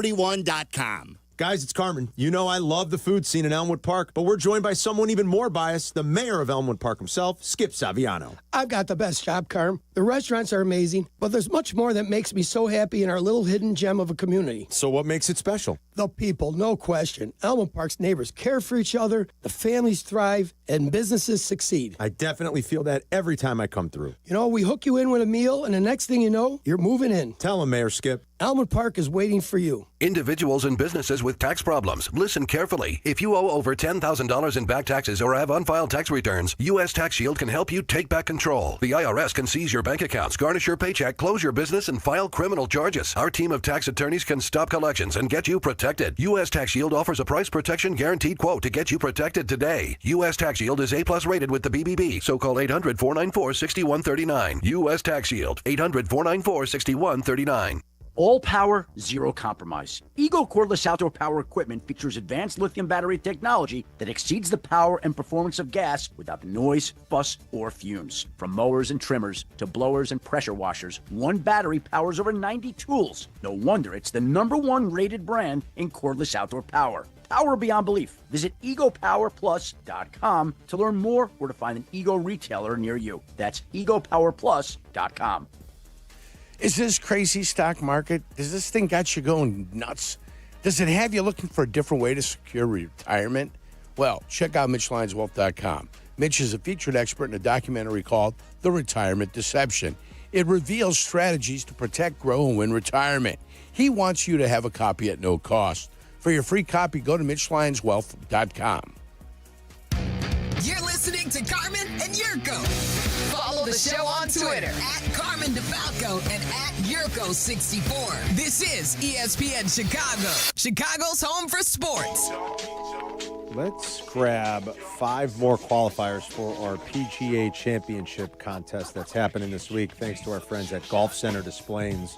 theguyon41.com. Guys, it's Carmen. You know I love the food scene in Elmwood Park, but we're joined by someone even more biased, the mayor of Elmwood Park himself, Skip Saviano. I've got the best job, Carm. The restaurants are amazing, but there's much more that makes me so happy in our little hidden gem of a community. So what makes it special? The people, no question. Elmwood Park's neighbors care for each other, the families thrive, and businesses succeed. I definitely feel that every time I come through. You know, we hook you in with a meal, and the next thing you know, you're moving in. Tell him, Mayor Skip. Elmwood Park is waiting for you. Individuals and businesses with tax problems, listen carefully. If you owe over $10,000 in back taxes or have unfiled tax returns, U.S. Tax Shield can help you take back control. The IRS can seize your bank accounts, garnish your paycheck, close your business, and file criminal charges. Our team of tax attorneys can stop collections and get you protected protected. U.S. Tax Shield offers a price protection guaranteed quote to get you protected today. U.S. Tax Shield is A+ rated with the BBB, so call 800-494-6139. U.S. Tax Shield, 800-494-6139. All power, zero compromise. Eagle cordless outdoor power equipment features advanced lithium battery technology that exceeds the power and performance of gas without the noise, fuss, or fumes. From mowers and trimmers to blowers and pressure washers, one battery powers over 90 tools. No wonder it's the #1 rated brand in cordless outdoor power. Power beyond belief. Visit EgoPowerPlus.com to learn more or to find an Ego retailer near you. That's EgoPowerPlus.com. Is this crazy stock market? Does this thing got you going nuts? Does it have you looking for a different way to secure retirement? Well, check out MitchLionsWealth.com. Mitch is a featured expert in a documentary called The Retirement Deception. It reveals strategies to protect, grow, and win retirement. He wants you to have a copy at no cost. For your free copy, go to MitchLionsWealth.com. You're listening to Carmen and Jurko. Follow the show on Twitter at Carmen DeFalco and at Jurko64. This is ESPN Chicago, Chicago's home for sports. Let's grab 5 more qualifiers for our PGA Championship contest that's happening this week, thanks to our friends at Golf Center Displays.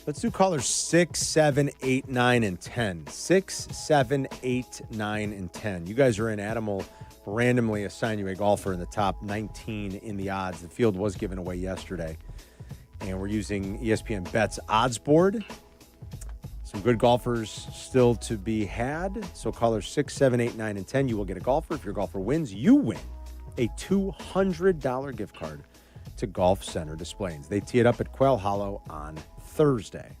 Let's do callers 6, 7, 8, 9, and 10. 6, 7, 8, 9, and 10. You guys are in. Adam will randomly assign you a golfer in the top 19 in the odds. The field was given away yesterday. And we're using ESPN Bet's odds board. Some good golfers still to be had. So callers 6, 7, 8, 9, and 10. You will get a golfer. If your golfer wins, you win a $200 gift card to Golf Center Displays. They tee it up at Quail Hollow on Thursday.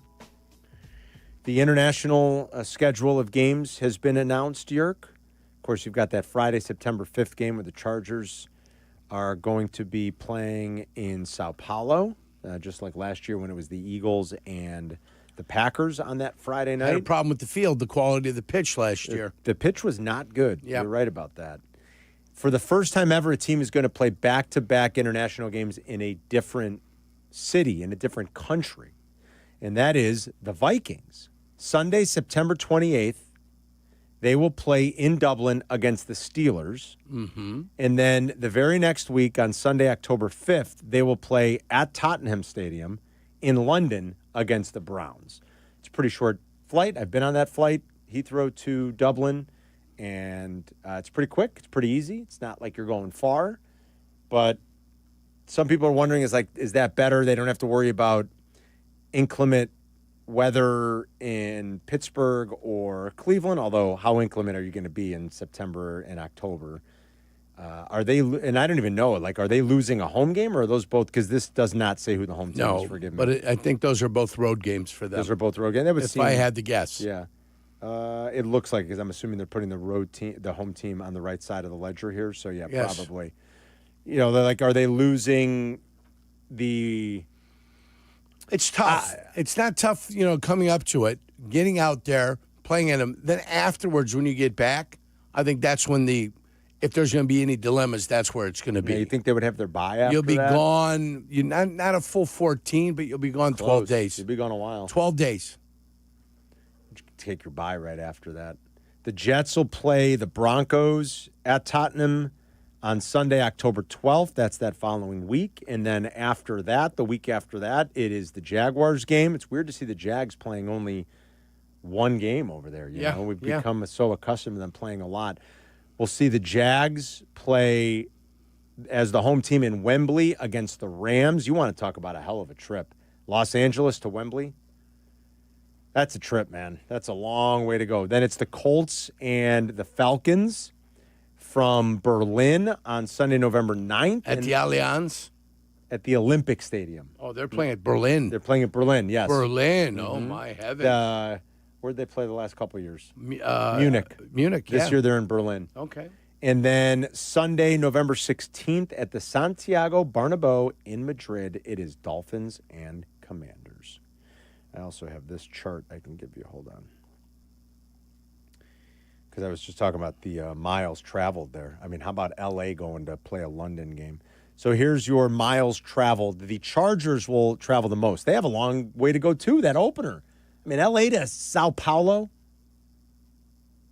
The international schedule of games has been announced, Yerk. Of course, you've got that Friday, September 5th game where the Chargers are going to be playing in Sao Paulo, just like last year when it was the Eagles and the Packers on that Friday night. I had a problem with the field, the quality of the pitch last year. The pitch was not good. Yep. You're right about that. For the first time ever, a team is going to play back-to-back international games in a different city, in a different country. And that is the Vikings. Sunday, September 28th, they will play in Dublin against the Steelers. Mm-hmm. And then the very next week, on Sunday, October 5th, they will play at Tottenham Stadium in London against the Browns. It's a pretty short flight. I've been on that flight, Heathrow to Dublin, and it's pretty quick. It's pretty easy. It's not like you're going far. But some people are wondering, is that better? They don't have to worry about inclement weather in Pittsburgh or Cleveland, although how inclement are you going to be in September and October? Are they, and I don't even know, are they losing a home game, or are those both, because this does not say who the home team is, forgive me. But I think those are both road games for them. Those are both road games. I had to guess. Yeah. It looks like, because I'm assuming they're putting the home team on the right side of the ledger here, so yeah, yes. Probably. They're are they losing the... It's tough. It's not tough, coming up to it, getting out there, playing in them. Then afterwards, when you get back, I think that's when if there's going to be any dilemmas, that's where it's going to be. Yeah, you think they would have their bye after You'll be that? gone, not a full 14, but you'll be gone 12 days. You'll be gone a while. 12 days. Take your bye right after that. The Jets will play the Broncos at Tottenham on Sunday, October 12th. That's that following week. And then after that, the week after that, it is the Jaguars game. It's weird to see the Jags playing only one game over there. You know, we've become so accustomed to them playing a lot. We'll see the Jags play as the home team in Wembley against the Rams. You want to talk about a hell of a trip. Los Angeles to Wembley. That's a trip, man. That's a long way to go. Then it's the Colts and the Falcons from Berlin on Sunday, November 9th. At the Allianz? At the Olympic Stadium. Oh, they're playing at Berlin. They're playing at Berlin, yes. Berlin, oh my heavens. Where'd they play the last couple of years? Munich. Munich, This year they're in Berlin. Okay. And then Sunday, November 16th at the Santiago Bernabeu in Madrid, it is Dolphins and Commanders. I also have this chart I can give you. Hold on. Because I was just talking about the miles traveled there. I mean, how about L.A. going to play a London game? So here's your miles traveled. The Chargers will travel the most. They have a long way to go, too, that opener I mean, L.A. to Sao Paulo,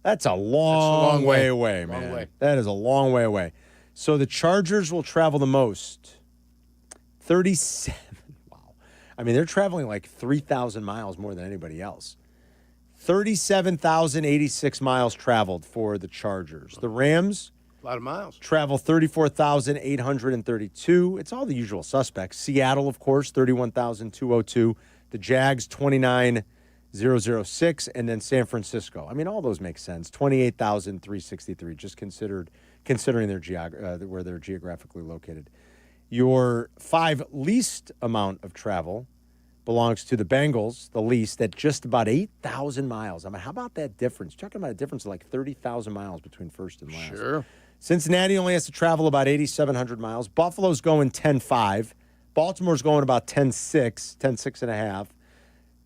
that's a long way away, man. Long way. That is a long way away. So the Chargers will travel the most. 37. Wow. I mean, they're traveling like 3,000 miles more than anybody else. 37,086 miles traveled for the Chargers. The Rams, A lot of miles. travel 34,832. It's all the usual suspects. Seattle, of course, 31,202. The Jags, 29,006. And then San Francisco. I mean, all those make sense. 28,363, just considering where they're geographically located. Your 5 least amount of travel belongs to the Bengals, the least, at just about 8,000 miles. I mean, how about that difference? Talking about a difference of like 30,000 miles between first and last. Sure. Cincinnati only has to travel about 8,700 miles. Buffalo's going 10.5. Baltimore's going about 10.6, 10.6.5.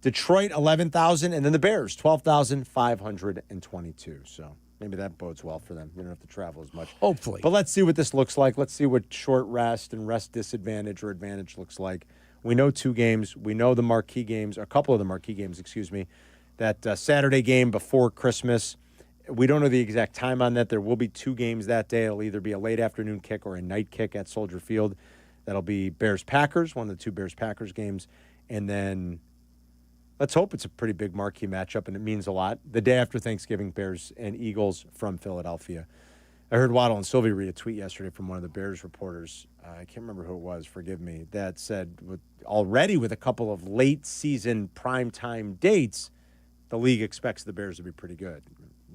Detroit, 11,000. And then the Bears, 12,522. So maybe that bodes well for them. You don't have to travel as much. Hopefully. But let's see what this looks like. Let's see what short rest and rest disadvantage or advantage looks like. We know 2 games. We know the marquee games, a couple of the marquee games, that Saturday game before Christmas. We don't know the exact time on that. There will be 2 games that day. It'll either be a late afternoon kick or a night kick at Soldier Field. That'll be Bears-Packers, one of the 2 Bears-Packers games. And then let's hope it's a pretty big marquee matchup, and it means a lot. The day after Thanksgiving, Bears and Eagles from Philadelphia. I heard Waddle and Silvy read a tweet yesterday from one of the Bears reporters. I can't remember who it was, forgive me, that said already with a couple of late-season primetime dates, the league expects the Bears to be pretty good.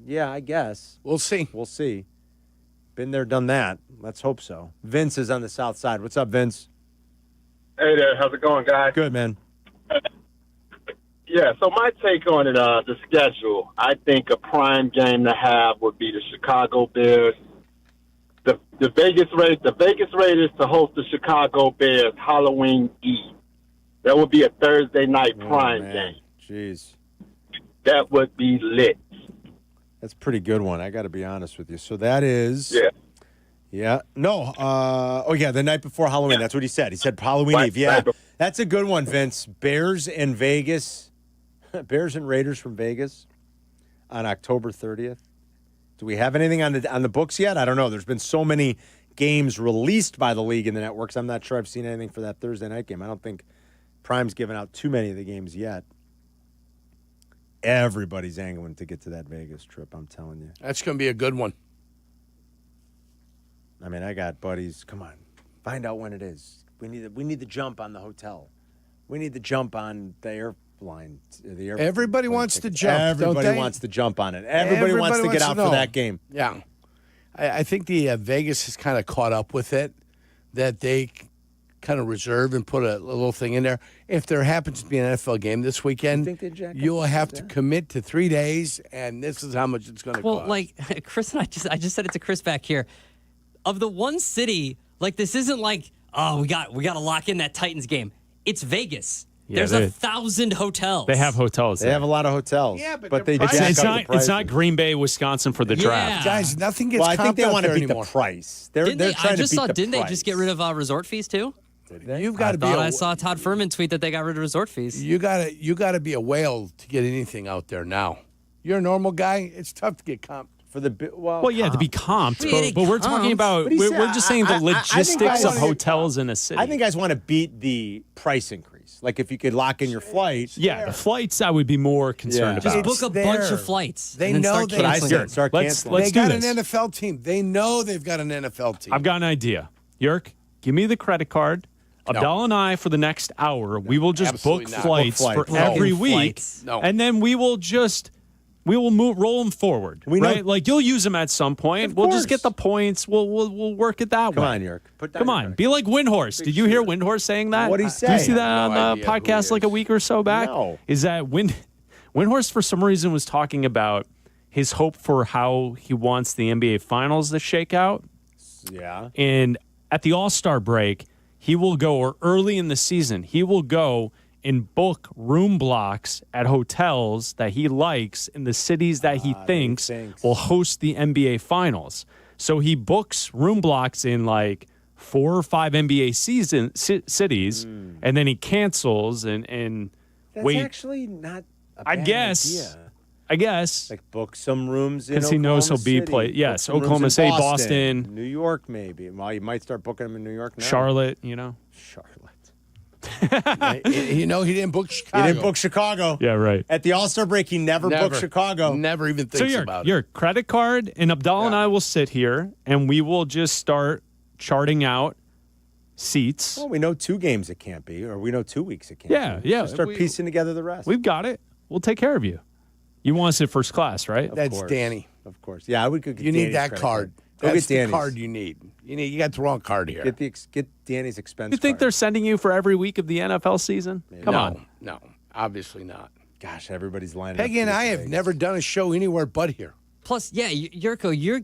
Yeah, I guess. We'll see. We'll see. Been there, done that. Let's hope so. Vince is on the south side. What's up, Vince? Hey there. How's it going, guys? Good, man. Yeah, so my take on it, the schedule, I think a prime game to have would be the Chicago Bears. The Vegas Raiders to host the Chicago Bears Halloween Eve. That would be a Thursday night prime game. Jeez. That would be lit. That's a pretty good one. I got to be honest with you. So that is... Yeah. Yeah. No. The night before Halloween. Yeah. That's what he said. He said Halloween Eve. Yeah. That's a good one, Vince. Bears and Vegas. Bears and Raiders from Vegas on October 30th. Do we have anything on the books yet? I don't know. There's been so many games released by the league and the networks. I'm not sure I've seen anything for that Thursday night game. I don't think Prime's given out too many of the games yet. Everybody's angling to get to that Vegas trip, I'm telling you. That's going to be a good one. I mean, I got buddies. Come on. Find out when it is. We need the jump on the hotel. We need the jump on the airline. Everybody wants to jump. Everybody wants to jump on it. Everybody wants to get out for that game. Yeah. I think the Vegas has kind of caught up with it, that they kind of reserve and put a little thing in there. If there happens to be an NFL game this weekend, you will have to commit to 3 days, and this is how much it's going to cost. Well, like Chris and I just said it to Chris back here. Of the one city, like this isn't like, oh, we got to lock in that Titans game. It's Vegas. Yeah, There's 1,000 hotels. They have hotels. They have a lot of hotels. Yeah, but they it's not Green Bay, Wisconsin for the draft. Guys, nothing gets I think they want to beat anymore. the price. They're trying to beat the price. Didn't they just get rid of resort fees too? You've got to be. I saw Todd Furman tweet that they got rid of resort fees. You got to be a whale to get anything out there now. You're a normal guy. It's tough to get comped. For the to be comped, but we're talking about we're just saying the logistics of hotels in a city. I think guys want to beat the price increase. Like if you could lock in your flight. Yeah, the flights I would be more concerned about. Just book a bunch of flights. They know they start canceling. They got an NFL team. They know they've got an NFL team. I've got an idea. Yerk, give me the credit card. Abdallah and I, for the next hour, we will just book flights for every week, and then we will roll them forward, right? Like you'll use them at some point. We'll just get the points. We'll work it that way. Come on, Yerk. Come on. Be like Windhorse. Did you hear Windhorse saying that? What'd he say? Did you see that on the podcast like a week or so back? No. Is that Windhorse for some reason was talking about his hope for how he wants the NBA Finals to shake out. Yeah. And at the All-Star break, he will go, or early in the season, he will go and book room blocks at hotels that he likes in the cities that he thinks will host the NBA Finals. So he books room blocks in like 4 or 5 NBA cities, and then he cancels and That's wait. actually not I guess. Like book some rooms in because he knows he'll be City. play. Yes, Book some Oklahoma rooms in City, Boston, New York, maybe. Well, you might start booking them in New York now. Charlotte. Charlotte. He didn't book Chicago. He didn't book Chicago. Yeah, right. At the All-Star break, he never booked Chicago. Never even thinks about it. Your credit card, and Abdallah and I will sit here, and we will just start charting out seats. Well, we know 2 games it can't be, or we know 2 weeks it can't be. Yeah. Just start piecing together the rest. We've got it. We'll take care of you. You want us at first class, right? That's Danny. Of course. Yeah, we could get You need Danny's that credit card. Go That's get the Danny's. card you need. You got the wrong card here. Get Danny's expense You think card. they're sending you for every week of the NFL season? Come on. No, obviously not. Gosh, everybody's lining Peggy up. and I have never done a show anywhere but here. Plus, yeah, Jurko, you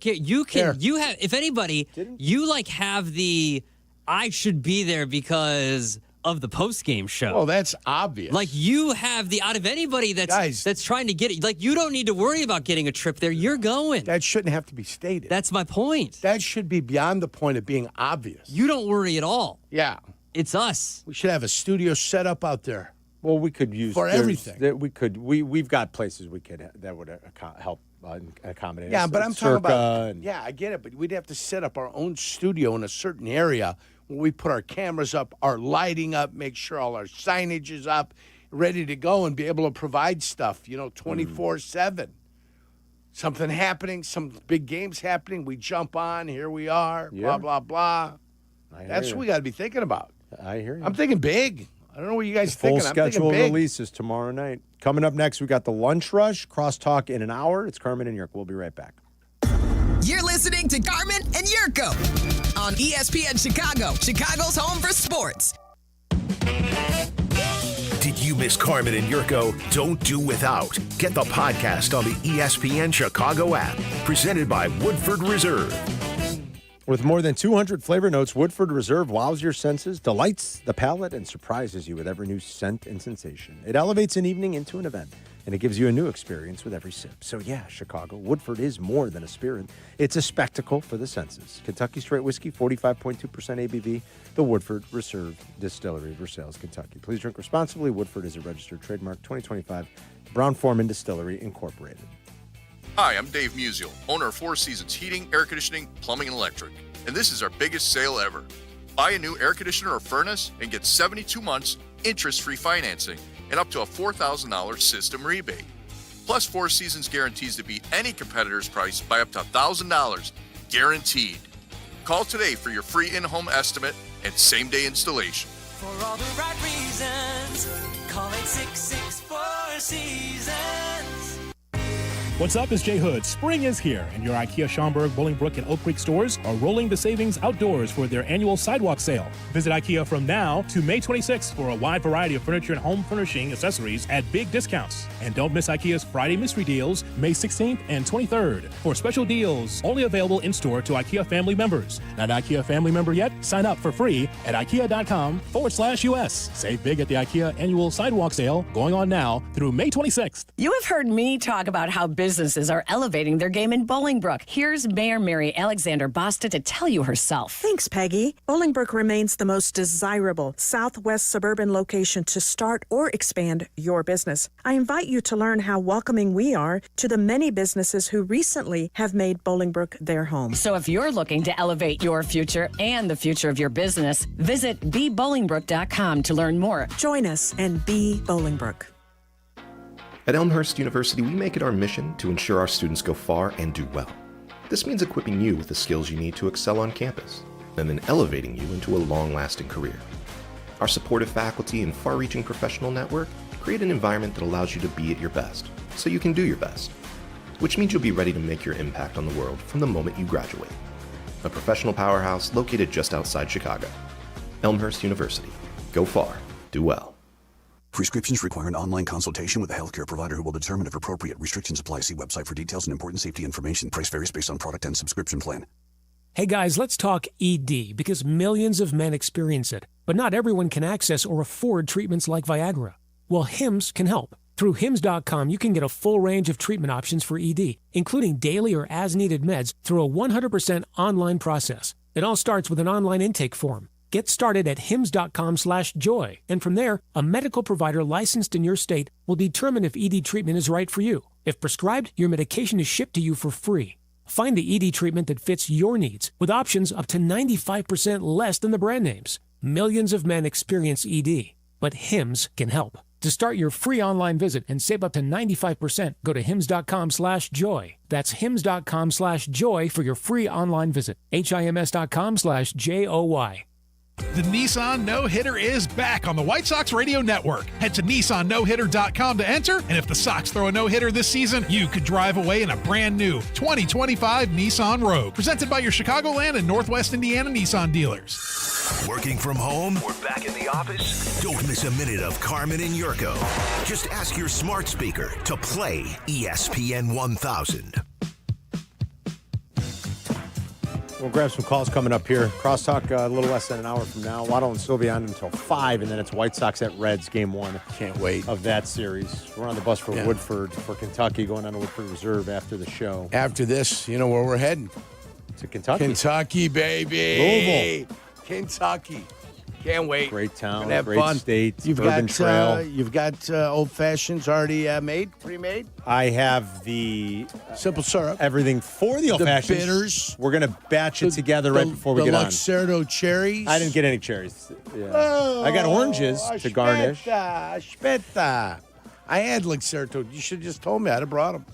have, if anybody, you like have the I should be there because of the post-game show. Well, that's obvious. Like you have the out of anybody that's trying to get it. Like you don't need to worry about getting a trip there. You're going. That shouldn't have to be stated. That's my point. That should be beyond the point of being obvious. You don't worry at all. Yeah. It's us. We should have a studio set up out there. Well, we could use for everything. We've got places we could that would help accommodate. Yeah, us, but like I'm talking about. and- Yeah, I get it, but we'd have to set up our own studio in a certain area where we put our cameras up, our lighting up, make sure all our signage is up, ready to go, and be able to provide stuff. 24/7. Something happening, some big games happening, we jump on. Here we are. Yeah. Blah blah blah. That's what we got to be thinking about. I hear you. I'm thinking big. I don't know what you guys Full thinking. I'm thinking schedule big. releases tomorrow night. Coming up next, we got the Lunch Rush, Crosstalk in an hour. It's Carmen and Jurko. We'll be right back. You're listening to Carmen and Jurko on ESPN Chicago, Chicago's home for sports. Did you miss Carmen and Jurko? Don't do without. Get the podcast on the ESPN Chicago app. Presented by Woodford Reserve. With more than 200 flavor notes, Woodford Reserve wows your senses, delights the palate, and surprises you with every new scent and sensation. It elevates an evening into an event, and it gives you a new experience with every sip. So yeah, Chicago, Woodford is more than a spirit. It's a spectacle for the senses. Kentucky Straight Whiskey, 45.2% ABV, the Woodford Reserve Distillery, Versailles, Kentucky. Please drink responsibly. Woodford is a registered trademark, 2025, Brown-Forman Distillery, Incorporated. Hi, I'm Dave Musial, owner of Four Seasons Heating, Air Conditioning, Plumbing, and Electric. And this is our biggest sale ever. Buy a new air conditioner or furnace and get 72 months interest-free financing and up to a $4,000 system rebate. Plus, Four Seasons guarantees to beat any competitor's price by up to $1,000, guaranteed. Call today for your free in-home estimate and same-day installation. For all the right reasons, call 866 Seasons. What's up? It's J Hood. Spring is here, and your IKEA Schaumburg, Bolingbrook, and Oak Creek stores are rolling the savings outdoors for their annual sidewalk sale. Visit IKEA from now to May 26th for a wide variety of furniture and home furnishing accessories at big discounts. And don't miss IKEA's Friday Mystery Deals, May 16th and 23rd. For special deals only available in-store to IKEA family members. Not IKEA family member yet? Sign up for free at IKEA.com/US. Save big at the IKEA annual sidewalk sale going on now through May 26th. You have heard me talk about how businesses are elevating their game in Bolingbrook. Here's Mayor Mary Alexander Basta to tell you herself. Thanks, Peggy. Bolingbrook remains the most desirable southwest suburban location to start or expand your business. I invite you to learn how welcoming we are to the many businesses who recently have made Bolingbrook their home. So if you're looking to elevate your future and the future of your business, visit bebolingbrook.com to learn more. Join us and be Bolingbrook. At Elmhurst University, we make it our mission to ensure our students go far and do well. This means equipping you with the skills you need to excel on campus, and then elevating you into a long-lasting career. Our supportive faculty and far-reaching professional network create an environment that allows you to be at your best, so you can do your best, which means you'll be ready to make your impact on the world from the moment you graduate. A professional powerhouse located just outside Chicago. Elmhurst University. Go far. Do well. Prescriptions require an online consultation with a healthcare provider who will determine if appropriate. Restrictions apply. See website for details and important safety information. Price varies based on product and subscription plan. Hey guys, let's talk ED because millions of men experience it, but not everyone can access or afford treatments like Viagra. Well, Hims can help. Through Hims.com, you can get a full range of treatment options for ED, including daily or as-needed meds through a 100% online process. It all starts with an online intake form. Get started at hims.com/joy. And from there, a medical provider licensed in your state will determine if ED treatment is right for you. If prescribed, your medication is shipped to you for free. Find the ED treatment that fits your needs with options up to 95% less than the brand names. Millions of men experience ED, but Hims can help. To start your free online visit and save up to 95%, go to hims.com/joy. That's hims.com/joy for your free online visit. HIMS.com/JOY. The Nissan No-Hitter is back on the White Sox Radio Network. Head to NissanNoHitter.com to enter, and if the Sox throw a no-hitter this season, you could drive away in a brand new 2025 Nissan Rogue. Presented by your Chicagoland and Northwest Indiana Nissan dealers. Working from home or back in the office? Don't miss a minute of Carmen and Jurko. Just ask your smart speaker to play ESPN 1000. We'll grab some calls coming up here. Crosstalk a little less than an hour from now. Waddle and Silvy on until 5, and then it's White Sox at Reds, game 1. Can't wait. Of that series. We're on the bus for Woodford, for Kentucky, going on to Woodford Reserve after the show. After this, you know where we're heading? To Kentucky. Kentucky, baby. Louisville. Kentucky. Can't wait. Great town, have great fun. state, You've urban got, trail. You've got old fashions already pre-made? I have the simple syrup. Everything for the old fashions. Bitters. We're going to batch it together right before we get on. The Luxardo cherries. I didn't get any cherries. Yeah. Oh, I got oranges to garnish. Aspetta. I had Luxardo. You should have just told me. I'd have brought them.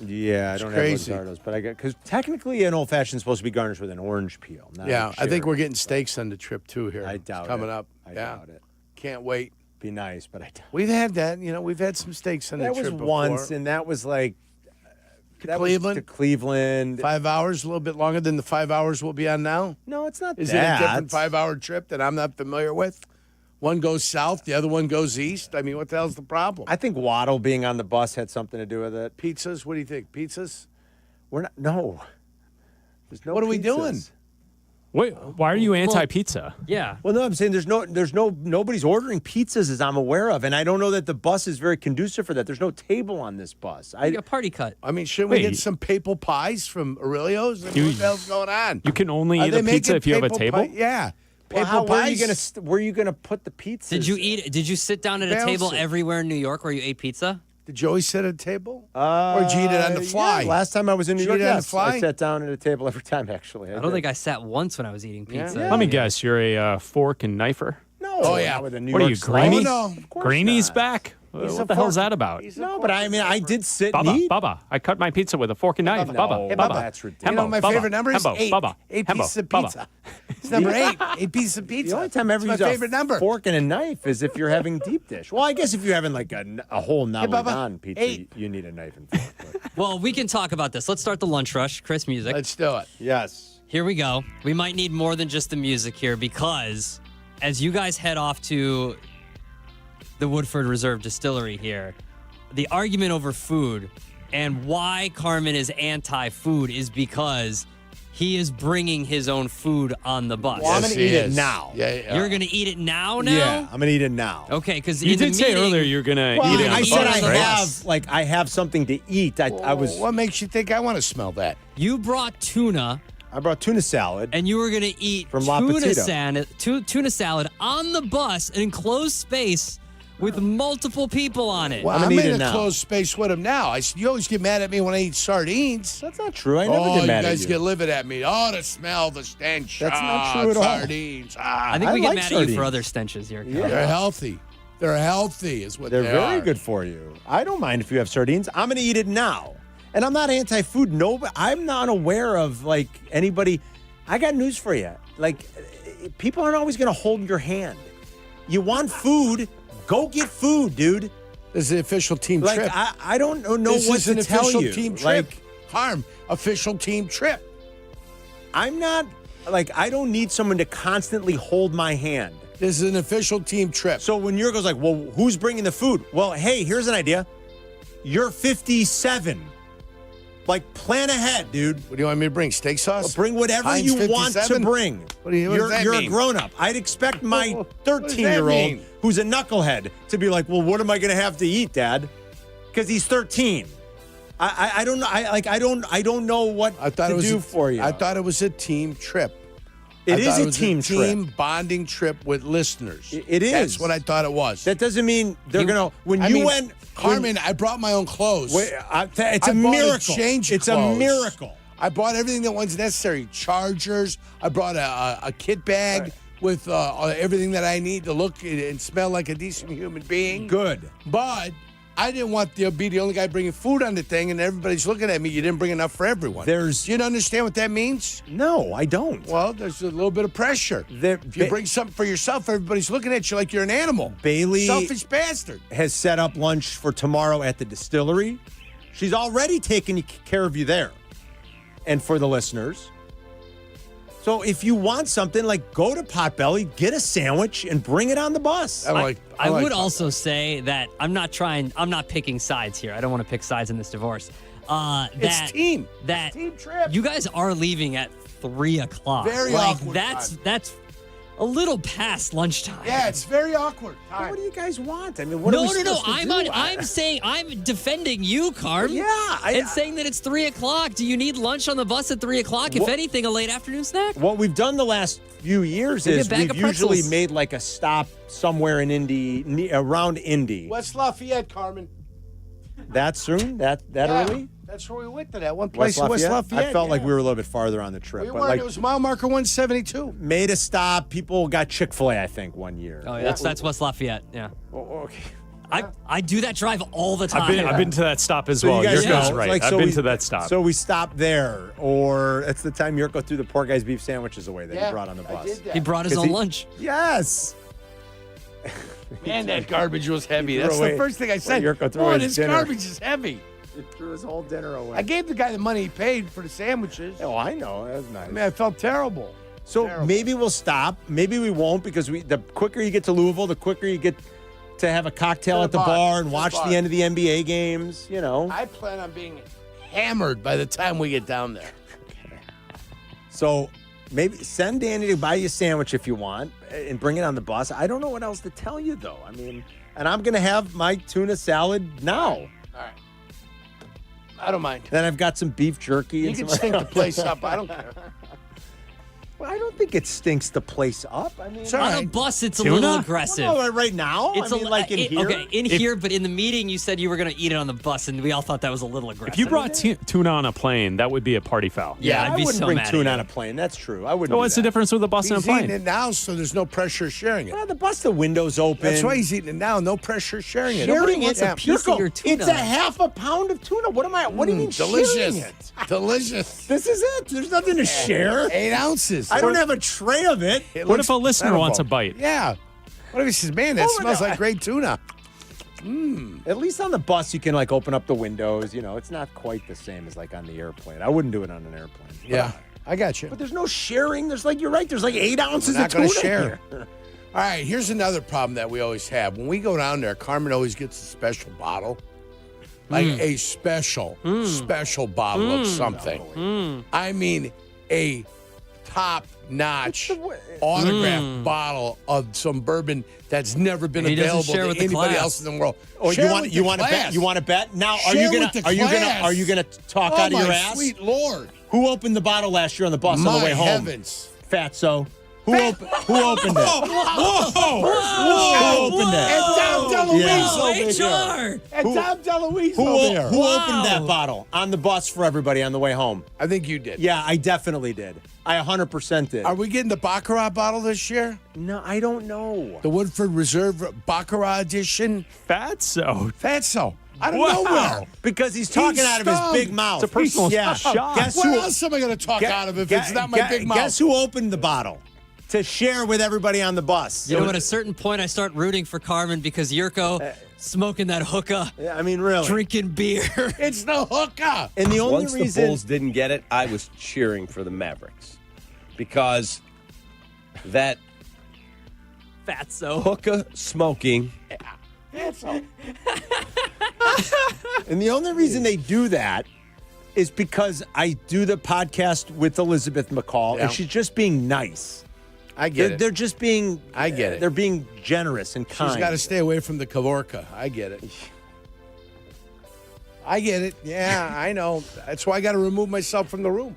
Yeah, I don't have Luxardos, but I got, because technically an old fashioned is supposed to be garnished with an orange peel. Not Yeah, I think we're getting steaks on the trip too here. I doubt coming it. up. I yeah. doubt it. Can't wait. Be nice, but I doubt We've had that. You know, we've had some steaks on the that trip was before. once, and that was like Cleveland. Was to Cleveland. 5 hours, a little bit longer than the 5 hours we'll be on now. No, it's not. Is that. it a different 5 hour trip that I'm not familiar with? One goes south, the other one goes east. I mean, what the hell's the problem? I think Waddle being on the bus had something to do with it. Pizzas? What do you think? Pizzas? We're not. No. There's no. What are we pizzas. doing? Wait, why are you anti-pizza? Yeah. Well, no, I'm saying nobody's ordering pizzas as I'm aware of, and I don't know that the bus is very conducive for that. There's no table on this bus. You got party cut. I mean, shouldn't we get some papal pies from Aurelio's? What the hell's going on? You can only Are eat they a pizza making if you have a papal table? pie? Yeah. Well, Papal where pies? are you gonna put the pizzas? Did you eat? Did you sit down at a table Bouncing. everywhere in New York where you ate pizza? Did Joey sit at a table? Or did you eat it on the fly? Yeah, last time I was in New Did you York, eat it on the yes, fly? I sat down at a table every time. Actually, I don't think I sat once when I was eating pizza. Let me guess, you're a fork and knifer? No. Oh, yeah. Not with a New What are York you, slang. Greeny? No. Greeny's back? He's What a the hell's fork. that about? No, but I mean, I did sit and Bubba, eat. Bubba. I cut my pizza with a fork and knife. No, Bubba, hey, Bubba. that's ridiculous. You know, my Bubba, favorite number is Hembo, 8. Bubba, 8 Hembo, pieces of Bubba. pizza. It's number 8. 8 pieces of pizza. The only time I ever It's use my a favorite number. fork and a knife is if you're having deep dish. Well, I guess if you're having like a whole Bubba, Napoleon pizza, 8. you need a knife and fork. But. Well, we can talk about this. Let's start the lunch rush. Chris, music. Let's do it. Yes. Here we go. We might need more than just the music here because as you guys head off to the Woodford Reserve Distillery here, the argument over food and why Carmen is anti-food is because he is bringing his own food on the bus. Well, I'm going to eat it now. Yeah. You're going to eat it now? Yeah, I'm going to eat it now. Okay, because You did say earlier you're going to eat it on I the said bus, right? I have something to eat. I was. What makes you think I want to smell that? You brought tuna. I brought tuna salad. And you were going to eat From La tuna salad on the bus in enclosed space with multiple people on it. Well, I'm I'm gonna eat in it a now. closed space with him now. You always get mad at me when I eat sardines. That's not true. I never get mad you guys at you. get livid at me. Oh, the smell, the stench. That's not true at all. Sardines. I think I we get like mad at you sardines. for other stenches here. Yeah. They're healthy. They're healthy is what They're they very are. good for you. I don't mind if you have sardines. I'm going to eat it now. And I'm not anti-food. No, but I'm not aware of like anybody. I got news for you. Like people aren't always going to hold your hand. You want food? Go get food, dude. This is the official team Like trip. I don't know This what is to an tell official you. team trip. Like Harm, official team trip. I'm not like I don't need someone to constantly hold my hand. This is an official team trip. So when Jurko's like, well, who's bringing the food? Well, hey, here's an idea. You're 57. Like, plan ahead, dude. What do you want me to bring? Steak sauce? Well, bring whatever Heinz you want to 57? bring. What does that You're mean? a grown-up. I'd expect my What does that 13-year-old mean? who's a knucklehead to be like, well, what am I going to have to eat, Dad? Because he's 13. I don't know. I don't know what to do for you. I thought it was a team trip. It I is thought a was team trip. team bonding trip with listeners. It is. That's what I thought it was. That doesn't mean they're going to. When I you mean, went. Carmen, I brought my own clothes. It's I a bought miracle. change It's clothes. a miracle. I bought everything that was necessary. Chargers. I brought a kit bag with everything that I need to look and smell like a decent human being. Good. But I didn't want to be the only guy bringing food on the thing, and everybody's looking at me. You didn't bring enough for everyone. Do you understand what that means? No, I don't. Well, there's a little bit of pressure. If you bring something for yourself, everybody's looking at you like you're an animal. Bailey Selfish bastard. has set up lunch for tomorrow at the distillery. She's already taken care of you there. And for the listeners. So if you want something, like, go to Potbelly, get a sandwich, and bring it on the bus. I would also say that I'm not picking sides here. I don't want to pick sides in this divorce. It's team. That team trip. You guys are leaving at 3:00. Very awkward That's a little past lunchtime. Yeah, it's very awkward. What do you guys want? I mean, what No. are we supposed to do? I'm saying I'm defending you, Carm. Yeah, and saying that it's 3:00. Do you need lunch on the bus at 3:00? If anything, a late afternoon snack. What we've done the last few years Maybe a is bag we've of pretzels. usually made like a stop somewhere in Indy, around Indy. West Lafayette, Carmen. That soon? That early? That's where we went to that one place in West Lafayette. I felt like we were a little bit farther on the trip. We but weren't. like, It was mile marker 172. made a stop. People got Chick-fil-A, I think, one year. Oh, yeah, that's West Lafayette. Yeah. Okay. I do that drive all the time. I've been to that stop as So well. you guys Yurko's know, right. like, I've so been we- to that stop. So we stopped there, or it's the time Jurko threw the poor guy's beef sandwiches away that he brought on the bus. I did that. He brought his 'Cause own he- lunch. Yes. Man, that garbage was heavy. He That's threw the away- first thing I said. Jurko threw Boy, away this his dinner. garbage is heavy. He threw his whole dinner away. I gave the guy the money he paid for the sandwiches. Oh, I know. That was nice. I mean, I felt terrible. So Terrible. maybe we'll stop. Maybe we won't, because the quicker you get to Louisville, the quicker you get to have a cocktail To at the the bar. bar and To the watch bar. the end of the NBA games. You know. I plan on being hammered by the time we get down there. So maybe send Danny to buy you a sandwich if you want and bring it on the bus. I don't know what else to tell you, though. I mean, and I'm going to have my tuna salad now. All right. I don't mind. Then I've got some beef jerky. You and can some stink the place up. I don't care. Well, I don't think it stinks the place up. I mean, On a bus, it's a Tuna? little aggressive. No, right now. It's I mean, like in here. Okay, in here, but in the meeting, you said you were going to eat it on the bus, and we all thought that was a little aggressive. if you brought tuna on a plane, that would be a party foul. Yeah, I'd I be wouldn't so bring mad at tuna you. on a plane. That's true. I wouldn't. So do what's the that. difference with a bus and a He's eating plane? it now, so there's no pressure sharing it. Well, the bus, the window's open. That's why he's eating it now. No pressure sharing it. Sharing Nobody it's wants a to- piece of your tuna. It's a half a pound of tuna. What do you mean delicious. sharing it? Delicious. This is it. There's nothing to share. 8 ounces. I don't have a tray of it. It What looks if a listener incredible. wants a bite? Yeah. What if he says, man, that Oh, smells no. like great tuna? At least on the bus, you can like open up the windows. You know, it's not quite the same as like on the airplane. I wouldn't do it on an airplane. Yeah. I got you. But there's no sharing. There's like, you're right. There's like 8 ounces We're of not going tuna to share. here. All right, here's another problem that we always have. When we go down there, Carmen always gets a special bottle. Like a special bottle of something. I mean, a top-notch autographed bottle of some bourbon that's never been He doesn't available share to with the anybody class. else in the world. Oh, Share you with the want to bet? class. You want to bet? Now, Share with the class. are you gonna talk Oh, out of your my ass? sweet Lord. Who opened the bottle last year on the bus on My the way home? heavens. Fatso. Who opened it? Who opened it? Whoa. Who opened it? And Tom DeLuise Yeah. over HR. here. And Tom DeLuise Who, over here. who opened that bottle on the bus for everybody on the way home? I think you did. Yeah, I definitely did. I 100% did. Are we getting the Baccarat bottle this year? No, I don't know. The Woodford Reserve Baccarat edition? Fatso. Fatso. Out of Wow. nowhere. Because he's talking He's out of his stunned. big mouth. It's a personal Yeah. shot. Guess What who, else am I going to talk out of if it's not my big mouth? Guess who opened the bottle to share with everybody on the bus? You know, at a certain point, I start rooting for Carmen because Yurko smoking that hookah, Yeah, I mean, really. drinking beer. It's the hookah. And the only Once reason the Bulls didn't get it, I was cheering for the Mavericks because that Fatso. hookah smoking. Fatso. And the only reason they do that is because I do the podcast with Elizabeth McCall, Yeah. and she's just being nice. I get it. They're just being. I get it. They're being generous and kind. She's got to stay away from the Kavorka. I get it. I get it. Yeah, I know. That's why I got to remove myself from the room.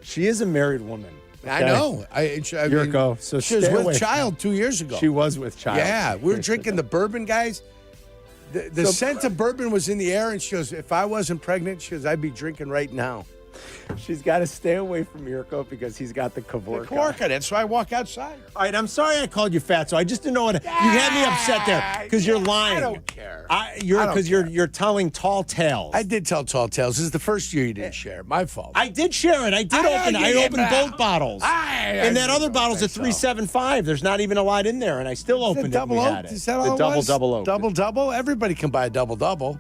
She is a married woman. I know. Jurko, so she was stay away with from child 2 years ago. She was with child. Yeah, we were drinking the bourbon, guys. The scent of bourbon was in the air, and she goes, if I wasn't pregnant, she goes, I'd be drinking right now. She's got to stay away from Jurko because he's got the Kavorka. Kavorka, that's why I walk outside. All right, I'm sorry I called you fat, so I just didn't know what. You had me upset there because you're lying. I don't care. Because you're telling tall tales. I did tell tall tales. This is the first year you didn't share. My fault. I did share it. I opened both bottles. And that other bottle's a 375. There's not even a lot in there, and I still opened it. Double oak? Is that all it was? Double oak. Double? Everybody can buy a double.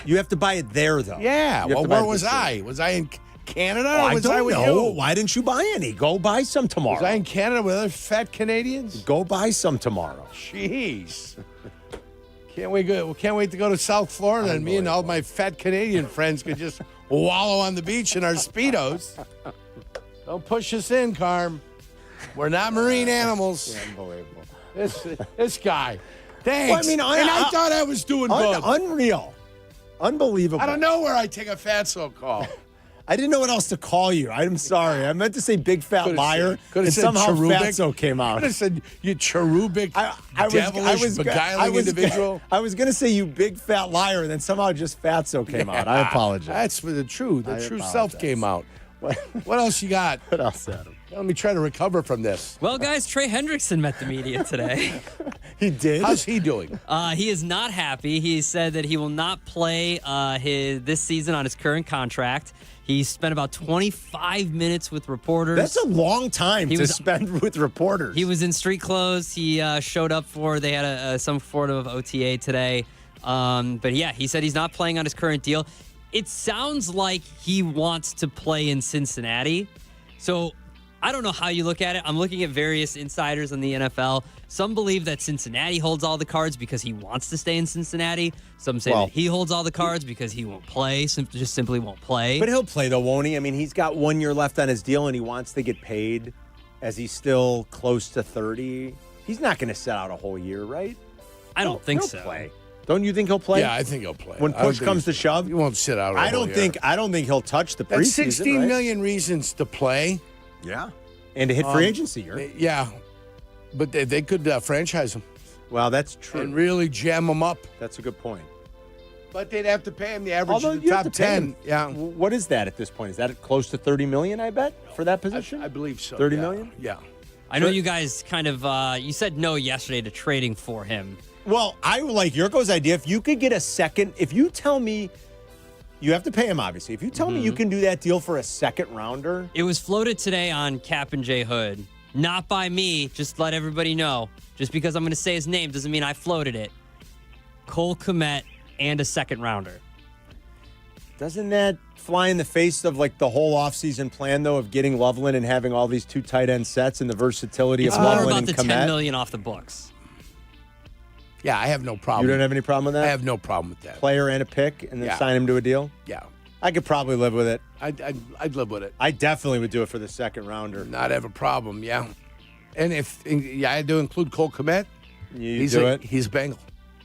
You have to buy it there, though. Yeah. Well, where was I? Was I in Canada? Or was I with you? Why didn't you buy any? Go buy some tomorrow. Was I in Canada with other fat Canadians? Go buy some tomorrow. Jeez. Can't wait to go to South Florida, and me and all my fat Canadian friends could just wallow on the beach in our Speedos. Don't push us in, Carm. We're not marine animals. Unbelievable. This guy. Thanks. Well, I mean, I thought I was doing good. Unreal. Unbelievable. I don't know where I take a fatso call. I didn't know what else to call you. I'm sorry. I meant to say big fat liar, and said somehow cherubic. fatso came out. Could have said you cherubic, devilish, beguiling individual. I was going to say you big fat liar, and then somehow just fatso came out. I apologize. That's for the true self came out. What else you got? What else, Adam? Let me try to recover from this. Well, guys, Trey Hendrickson met the media today. He did? How's he doing? He is not happy. He said that he will not play this season on his current contract. He spent about 25 minutes with reporters. That's a long time to spend with reporters. He was in street clothes. He showed up they had some sort of OTA today. But yeah, he said he's not playing on his current deal. It sounds like he wants to play in Cincinnati. So I don't know how you look at it. I'm looking at various insiders in the NFL. Some believe that Cincinnati holds all the cards because he wants to stay in Cincinnati. Some say that he holds all the cards because he won't play, just simply won't play. But he'll play, though, won't he? I mean, he's got 1 year left on his deal, and he wants to get paid as he's still close to 30. He's not going to sit out a whole year, right? I don't think he'll so. Play. Don't you think he'll play? Yeah, I think he'll play. When push comes to shove? He won't sit out I don't think he'll touch the preseason. That's 16 million reasons to play. Yeah. And to hit free agency. Yeah. But they could franchise him. Well, that's true. And really jam him up. That's a good point. But they'd have to pay him the average of the top 10. Yeah. What is that at this point? Is that close to $30 million, I bet, for that position? I believe so. $30 million? Yeah. I know you guys kind of, you said no yesterday to trading for him. Well, I like Jurko's idea. If you could get a second, if you tell me, you have to pay him, obviously. If you tell me you can do that deal for a second rounder. It was floated today on Kap J Hood. Not by me, just let everybody know. Just because I'm going to say his name doesn't mean I floated it. Cole Kmet and a second rounder. Doesn't that fly in the face of like the whole offseason plan, though, of getting Loveland and having all these two tight end sets and the versatility of Loveland and Kmet? It's more about the $10 million off the books. Yeah, I have no problem. You don't have any problem with that? I have no problem with that. Player and a pick and then sign him to a deal? Yeah. I could probably live with it. I'd live with it. I definitely would do it for the second rounder. Not have a problem, yeah. And I had to include Cole Kmet. He's a Bengal.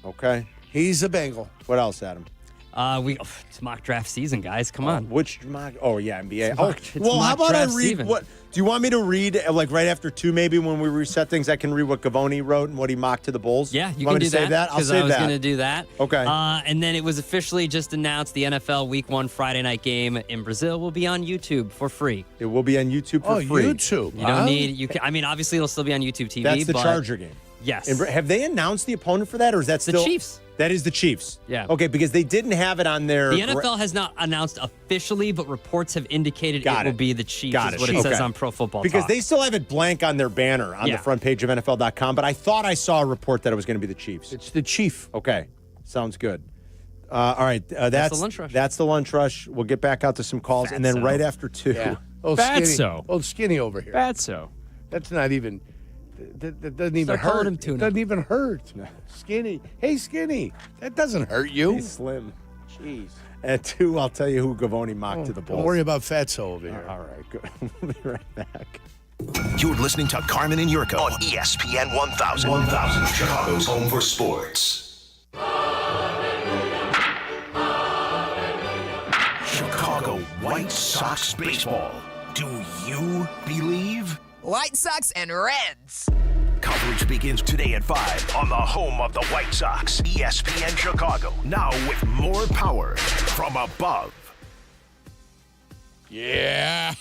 Okay. He's a Bengal. What else, Adam? It's mock draft season, guys. Come on. Which mock? Oh, yeah, NBA. How about I read what? Do you want me to read, like, right after 2, maybe, when we reset things, I can read what Gavoni wrote and what he mocked to the Bulls? Yeah, you want can me do to save that? I'll because save I was that. going to do that. Okay. And then it was officially just announced the NFL Week 1 Friday night game in Brazil will be on YouTube for free. It will be on YouTube for free. YouTube. You don't need, obviously it'll still be on YouTube TV. That's the Charger game. Yes. And have they announced the opponent for that, or is that still? The Chiefs. That is the Chiefs. Yeah. Okay, because they didn't have it on their. The NFL has not announced officially, but reports have indicated it will be the Chiefs. Got is what it says on Pro Football Because Talk. they still have it blank on their banner on the front page of NFL.com, but I thought I saw a report that it was going to be the Chiefs. It's the Chief. Okay, sounds good. All right, that's the lunch rush. That's the lunch rush. We'll get back out to some calls, and then right after 2. Yeah. Old skinny over here. Fatso. That's not even. That doesn't even Start calling hurt. him tuna. Doesn't even hurt. Skinny. Hey, Skinny. That doesn't hurt you. He's slim. Jeez. At 2, I'll tell you who Gavoni mocked to the Bulls. Don't worry about Fatso over here. All right, good. We'll be right back. You're listening to Carmen and Jurko on ESPN 1000. 1000, Chicago's home for sports. Chicago White Sox baseball Do you believe? White Sox and Reds. Coverage begins today at 5 on the home of the White Sox, ESPN Chicago. Now with more power from above. Yeah.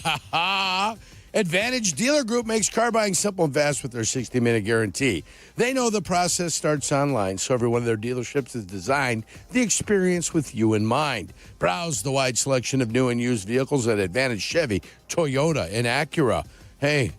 Advantage Dealer Group makes car buying simple and fast with their 60-minute guarantee. They know the process starts online, so every one of their dealerships is designed the experience with you in mind. Browse the wide selection of new and used vehicles at Advantage Chevy, Toyota, and Acura. Hey,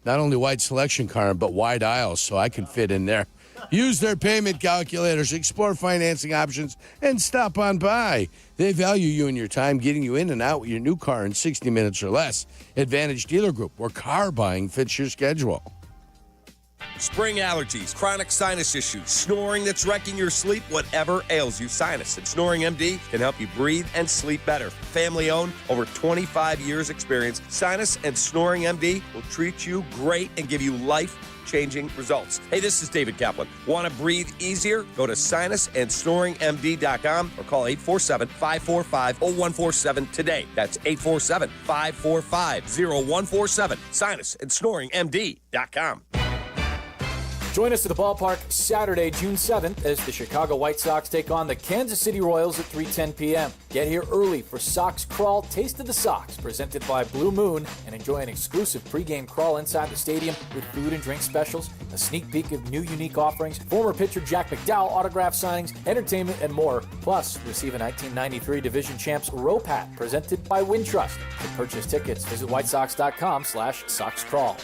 not only wide selection, Carmen, but wide aisles, so I can fit in there. Use their payment calculators, explore financing options, and stop on by. They value you and your time, getting you in and out with your new car in 60 minutes or less. Advantage Dealer Group, where car buying fits your schedule. Spring allergies, chronic sinus issues, snoring that's wrecking your sleep, whatever ails you, Sinus and Snoring MD can help you breathe and sleep better. Family owned, over 25 years experience, Sinus and Snoring MD will treat you great and give you life-changing results. Hey, this is David Kaplan. Want to breathe easier? Go to sinusandsnoringmd.com or call 847-545-0147 today. That's 847-545-0147. Sinusandsnoringmd.com. Join us at the ballpark Saturday, June 7th, as the Chicago White Sox take on the Kansas City Royals at 3:10 p.m. Get here early for Sox Crawl Taste of the Sox, presented by Blue Moon, and enjoy an exclusive pregame crawl inside the stadium with food and drink specials, a sneak peek of new unique offerings, former pitcher Jack McDowell autograph signings, entertainment, and more. Plus, receive a 1993 Division Champs Rope Hat presented by Wintrust. To purchase tickets, visit whitesox.com/SoxCrawl.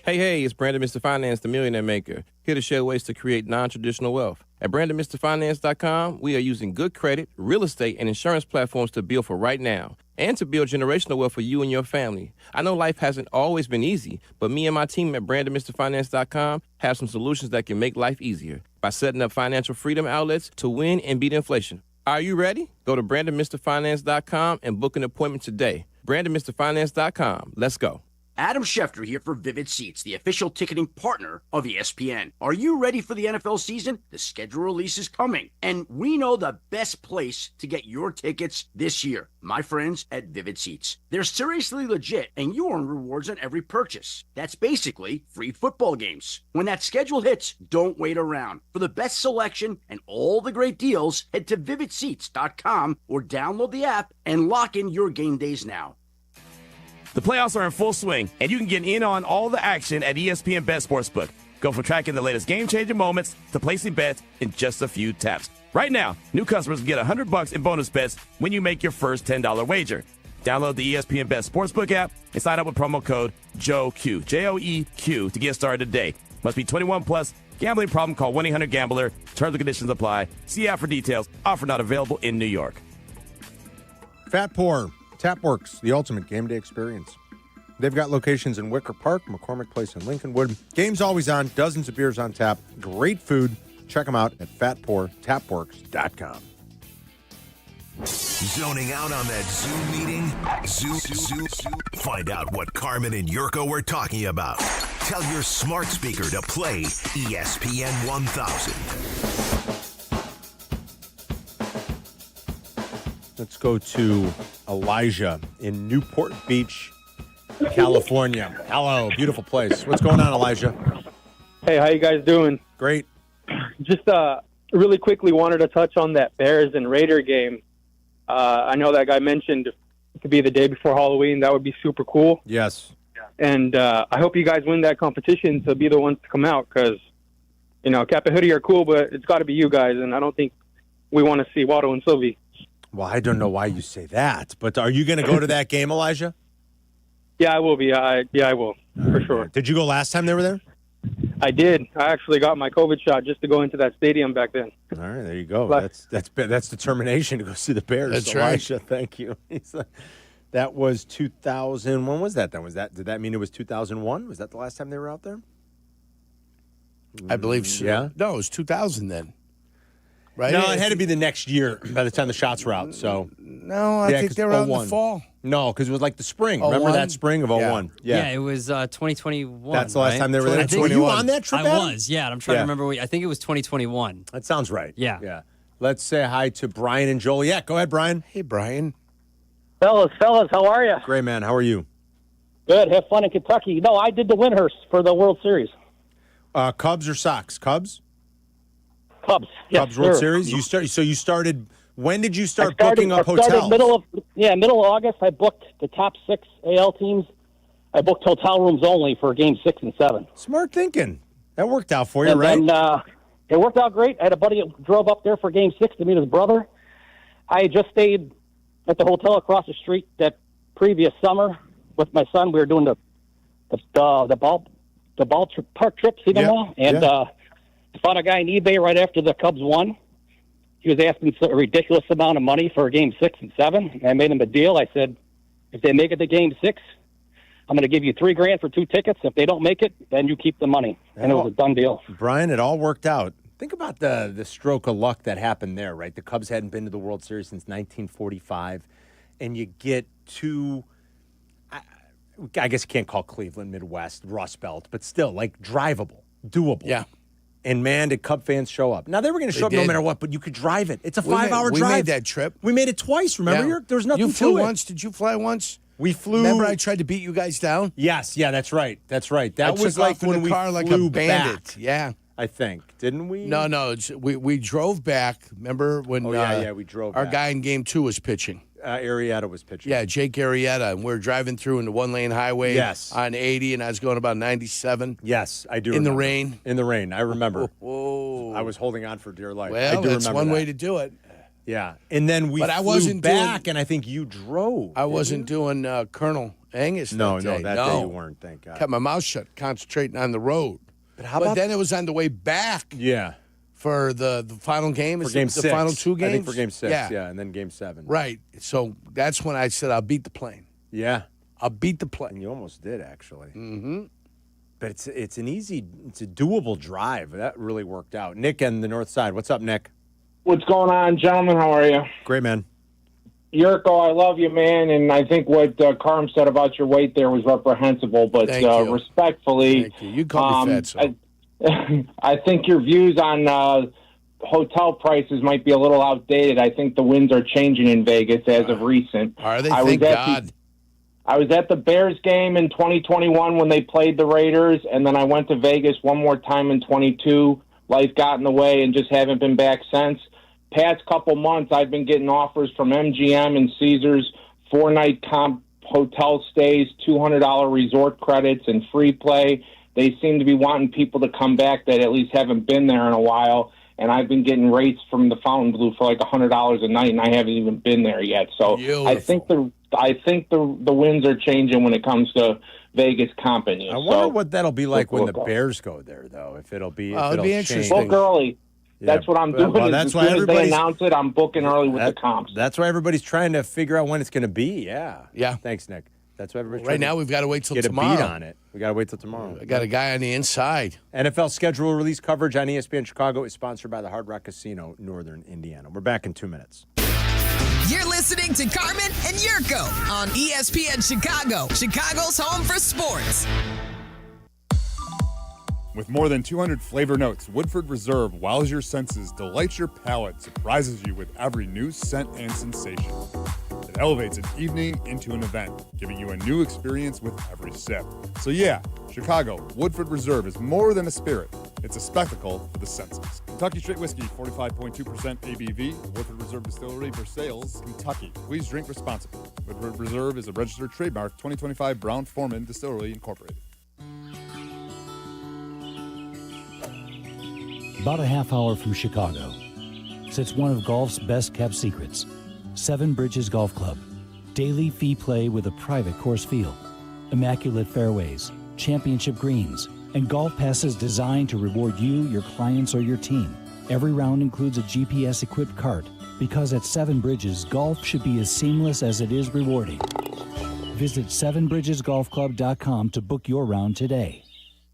Hey, it's Brandon Mr. Finance, the Millionaire Maker, here to share ways to create non-traditional wealth. At BrandonMrFinance.com, we are using good credit, real estate, and insurance platforms to build for right now and to build generational wealth for you and your family. I know life hasn't always been easy, but me and my team at BrandonMrFinance.com have some solutions that can make life easier by setting up financial freedom outlets to win and beat inflation. Are you ready? Go to BrandonMrFinance.com and book an appointment today. BrandonMrFinance.com. Let's go. Adam Schefter here for Vivid Seats, the official ticketing partner of ESPN. Are you ready for the NFL season? The schedule release is coming, and we know the best place to get your tickets this year. My friends at Vivid Seats. They're seriously legit, and you earn rewards on every purchase. That's basically free football games. When that schedule hits, don't wait around. For the best selection and all the great deals, head to vividseats.com or download the app and lock in your game days now. The playoffs are in full swing, and you can get in on all the action at ESPN Bet Sportsbook. Go from tracking the latest game-changing moments to placing bets in just a few taps. Right now, new customers can get $100 in bonus bets when you make your first $10 wager. Download the ESPN Bet Sportsbook app and sign up with promo code JOEQ, J-O-E-Q, to get started today. Must be 21 plus. Gambling problem? Call 1-800-GAMBLER. Terms and conditions apply. See app for details. Offer not available in New York. Fat Pour. Tapworks, the ultimate game day experience. They've got locations in Wicker Park, McCormick Place, and Lincolnwood. Game's always on, dozens of beers on tap, great food. Check them out at fatpourtapworks.com. Zoning out on that Zoom meeting? Zoom. Find out what Carmen and Jurko were talking about. Tell your smart speaker to play ESPN 1000. Let's go to Elijah in Newport Beach, California. Hello, beautiful place. What's going on, Elijah? Hey, how you guys doing? Great. Just really quickly wanted to touch on that Bears and Raider game. I know that guy mentioned it could be the day before Halloween. That would be super cool. Yes. And I hope you guys win that competition to be the ones to come out because, you know, Kap and Hoodie are cool, but it's got to be you guys, and I don't think we want to see Waddle and Silvy. Well, I don't know why you say that, but are you going to go to that game, Elijah? Yeah, I will be. I will, for sure. Did you go last time they were there? I did. I actually got my COVID shot just to go into that stadium back then. All right, there you go. That's determination to go see the Bears. That's Elijah, right. Thank you. That was 2000. When was that then? Did that mean it was 2001? Was that the last time they were out there? I believe so. Yeah? No, it was 2000 then. Right? No, it had to be the next year by the time the shots were out. So No, I think they were out in the fall. No, because it was like the spring. Remember 01? that spring of 01? Yeah, it was 2021. That's the last right? time they were there. I think Were you on that trip, I Adam? was, yeah. I'm trying to remember. I think it was 2021. That sounds right. Yeah. Yeah. Let's say hi to Brian and Joliet. Go ahead, Brian. Hey, Brian. Fellas, how are you? Great, man. How are you? Good. Have fun in Kentucky. No, I did the Windhurst for the World Series. Cubs or Sox? Cubs? Cubs. Yes, Cubs World sir. Series? You started, when did you start booking up hotels? Middle of August. I booked the top 6 AL teams. I booked hotel rooms only for Game 6 and 7. Smart thinking. That worked out for you, And right? then, it worked out great. I had a buddy that drove up there for Game 6 to meet his brother. I had just stayed at the hotel across the street that previous summer with my son. We were doing the park trips, and found a guy on eBay right after the Cubs won. He was asking a ridiculous amount of money for Game 6 and 7. I made him a deal. I said, if they make it to Game 6, I'm going to give you $3,000 for 2 tickets. If they don't make it, then you keep the money. And it was a done deal. Brian, it all worked out. Think about the stroke of luck that happened there, right? The Cubs hadn't been to the World Series since 1945, and you get to, I guess you can't call Cleveland Midwest, Rust Belt, but still, like, drivable, doable. Yeah. And, man, did Cub fans show up. Now, they were going to show up no matter what, but you could drive it. It's a 5-hour drive. We made that trip. We made it twice, remember? Yeah. There was nothing You flew to it. once? Did you fly once? We flew. Remember I tried to beat you guys down? Yes, yeah, that's right. That I was took like off in when the we car like flew a bandit. back. Yeah. I think. Didn't we? No. We drove back. Remember when we drove our back. guy in Game 2 was pitching? Arrieta was pitching. Yeah, Jake Arrieta. And we were driving through in the one-lane highway on 80, and I was going about 97. Yes, I do In the remember. rain? In the rain, I remember. Whoa. I was holding on for dear life. I Well, do that's remember one that. way to do it. Yeah, and then we But I flew wasn't back, doing- and I think you drove. I wasn't doing Colonel Angus No, that no, day. that day you weren't, thank God. Kept my mouth shut, concentrating on the road. But how about then it was on the way back Yeah. for the final game? For Is Game it 6. the final 2 games? I think for Game 6, yeah, and then Game 7. Right. So that's when I said, I'll beat the plane. Yeah. I'll beat the plane. And you almost did, actually. Mm-hmm. But it's a doable drive. That really worked out. Nick on the north side. What's up, Nick? What's going on, gentlemen? How are you? Great, man. Yurko, I love you, man, and I think what Carm said about your weight there was reprehensible, but Thank you. respectfully, Thank you. You call me fat, so. I think your views on hotel prices might be a little outdated. I think the winds are changing in Vegas as of recent. Are they? Thank God. I was at the Bears game in 2021 when they played the Raiders, and then I went to Vegas one more time in 22. Life got in the way and just haven't been back since. Past couple months, I've been getting offers from MGM and Caesars, 4-night comp hotel stays, $200 resort credits, and free play. They seem to be wanting people to come back that at least haven't been there in a while. And I've been getting rates from the Fontainebleau for like $100 a night, and I haven't even been there yet. So I think the winds are changing when it comes to Vegas company. I wonder what that'll be like when the Bears go there, though. If it'll be, it'll be interesting. Book early. That's what I'm doing. Well, As that's why soon as they everybody's announce it, I'm booking early with the comps. That's why everybody's trying to figure out when it's going to be. Yeah. Yeah. Thanks, Nick. That's why everybody's Right trying now, to we've got to wait till get tomorrow. a beat on it. We got to wait till tomorrow. I got a guy on the inside. NFL schedule release coverage on ESPN Chicago is sponsored by the Hard Rock Casino, Northern Indiana. We're back in 2 minutes. You're listening to Carmen and Jurko on ESPN Chicago, Chicago's home for sports. With more than 200 flavor notes, Woodford Reserve wows your senses, delights your palate, surprises you with every new scent and sensation. It elevates an evening into an event, giving you a new experience with every sip. So yeah, Chicago, Woodford Reserve is more than a spirit. It's a spectacle for the senses. Kentucky Straight Whiskey, 45.2% ABV. Woodford Reserve Distillery, Versailles, Kentucky. Please drink responsibly. Woodford Reserve is a registered trademark, 2025 Brown-Forman Distillery, Incorporated. About a half hour from Chicago sits one of golf's best-kept secrets, Seven Bridges Golf Club. Daily fee play with a private course feel, immaculate fairways, championship greens, and golf passes designed to reward you, your clients, or your team. Every round includes a GPS-equipped cart, because at Seven Bridges, golf should be as seamless as it is rewarding. Visit sevenbridgesgolfclub.com to book your round today.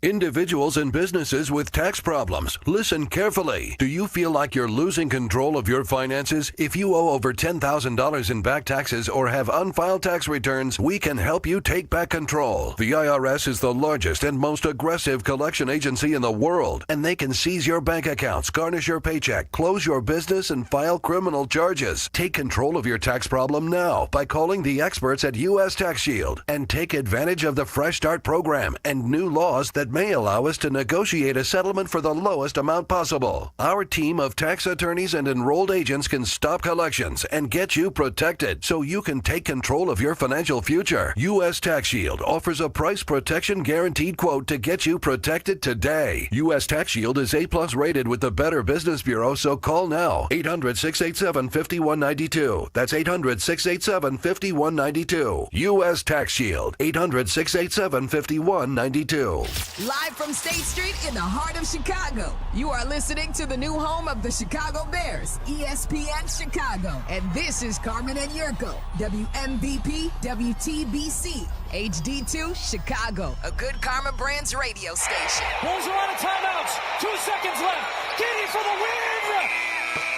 Individuals and businesses with tax problems, listen carefully. Do you feel like you're losing control of your finances? If you owe over $10,000 in back taxes or have unfiled tax returns, we can help you take back control. The IRS is the largest and most aggressive collection agency in the world, and they can seize your bank accounts, garnish your paycheck, close your business, and file criminal charges. Take control of your tax problem now by calling the experts at U.S. Tax Shield and take advantage of the Fresh Start program and new laws that may allow us to negotiate a settlement for the lowest amount possible. Our team of tax attorneys and enrolled agents can stop collections and get you protected so you can take control of your financial future. U.S. Tax Shield offers a price protection guaranteed quote to get you protected today. U.S. Tax Shield is A+ rated with the Better Business Bureau, so call now. 800-687-5192. That's 800-687-5192. U.S. Tax Shield. 800-687-5192. Live from State Street in the heart of Chicago, you are listening to the new home of the Chicago Bears, ESPN Chicago. And this is Carmen and Jurko, WMVP, WTBC, HD2, Chicago, a good Karma Brands radio station. Bulls are out of timeouts. 2 seconds left. Giddy for the win.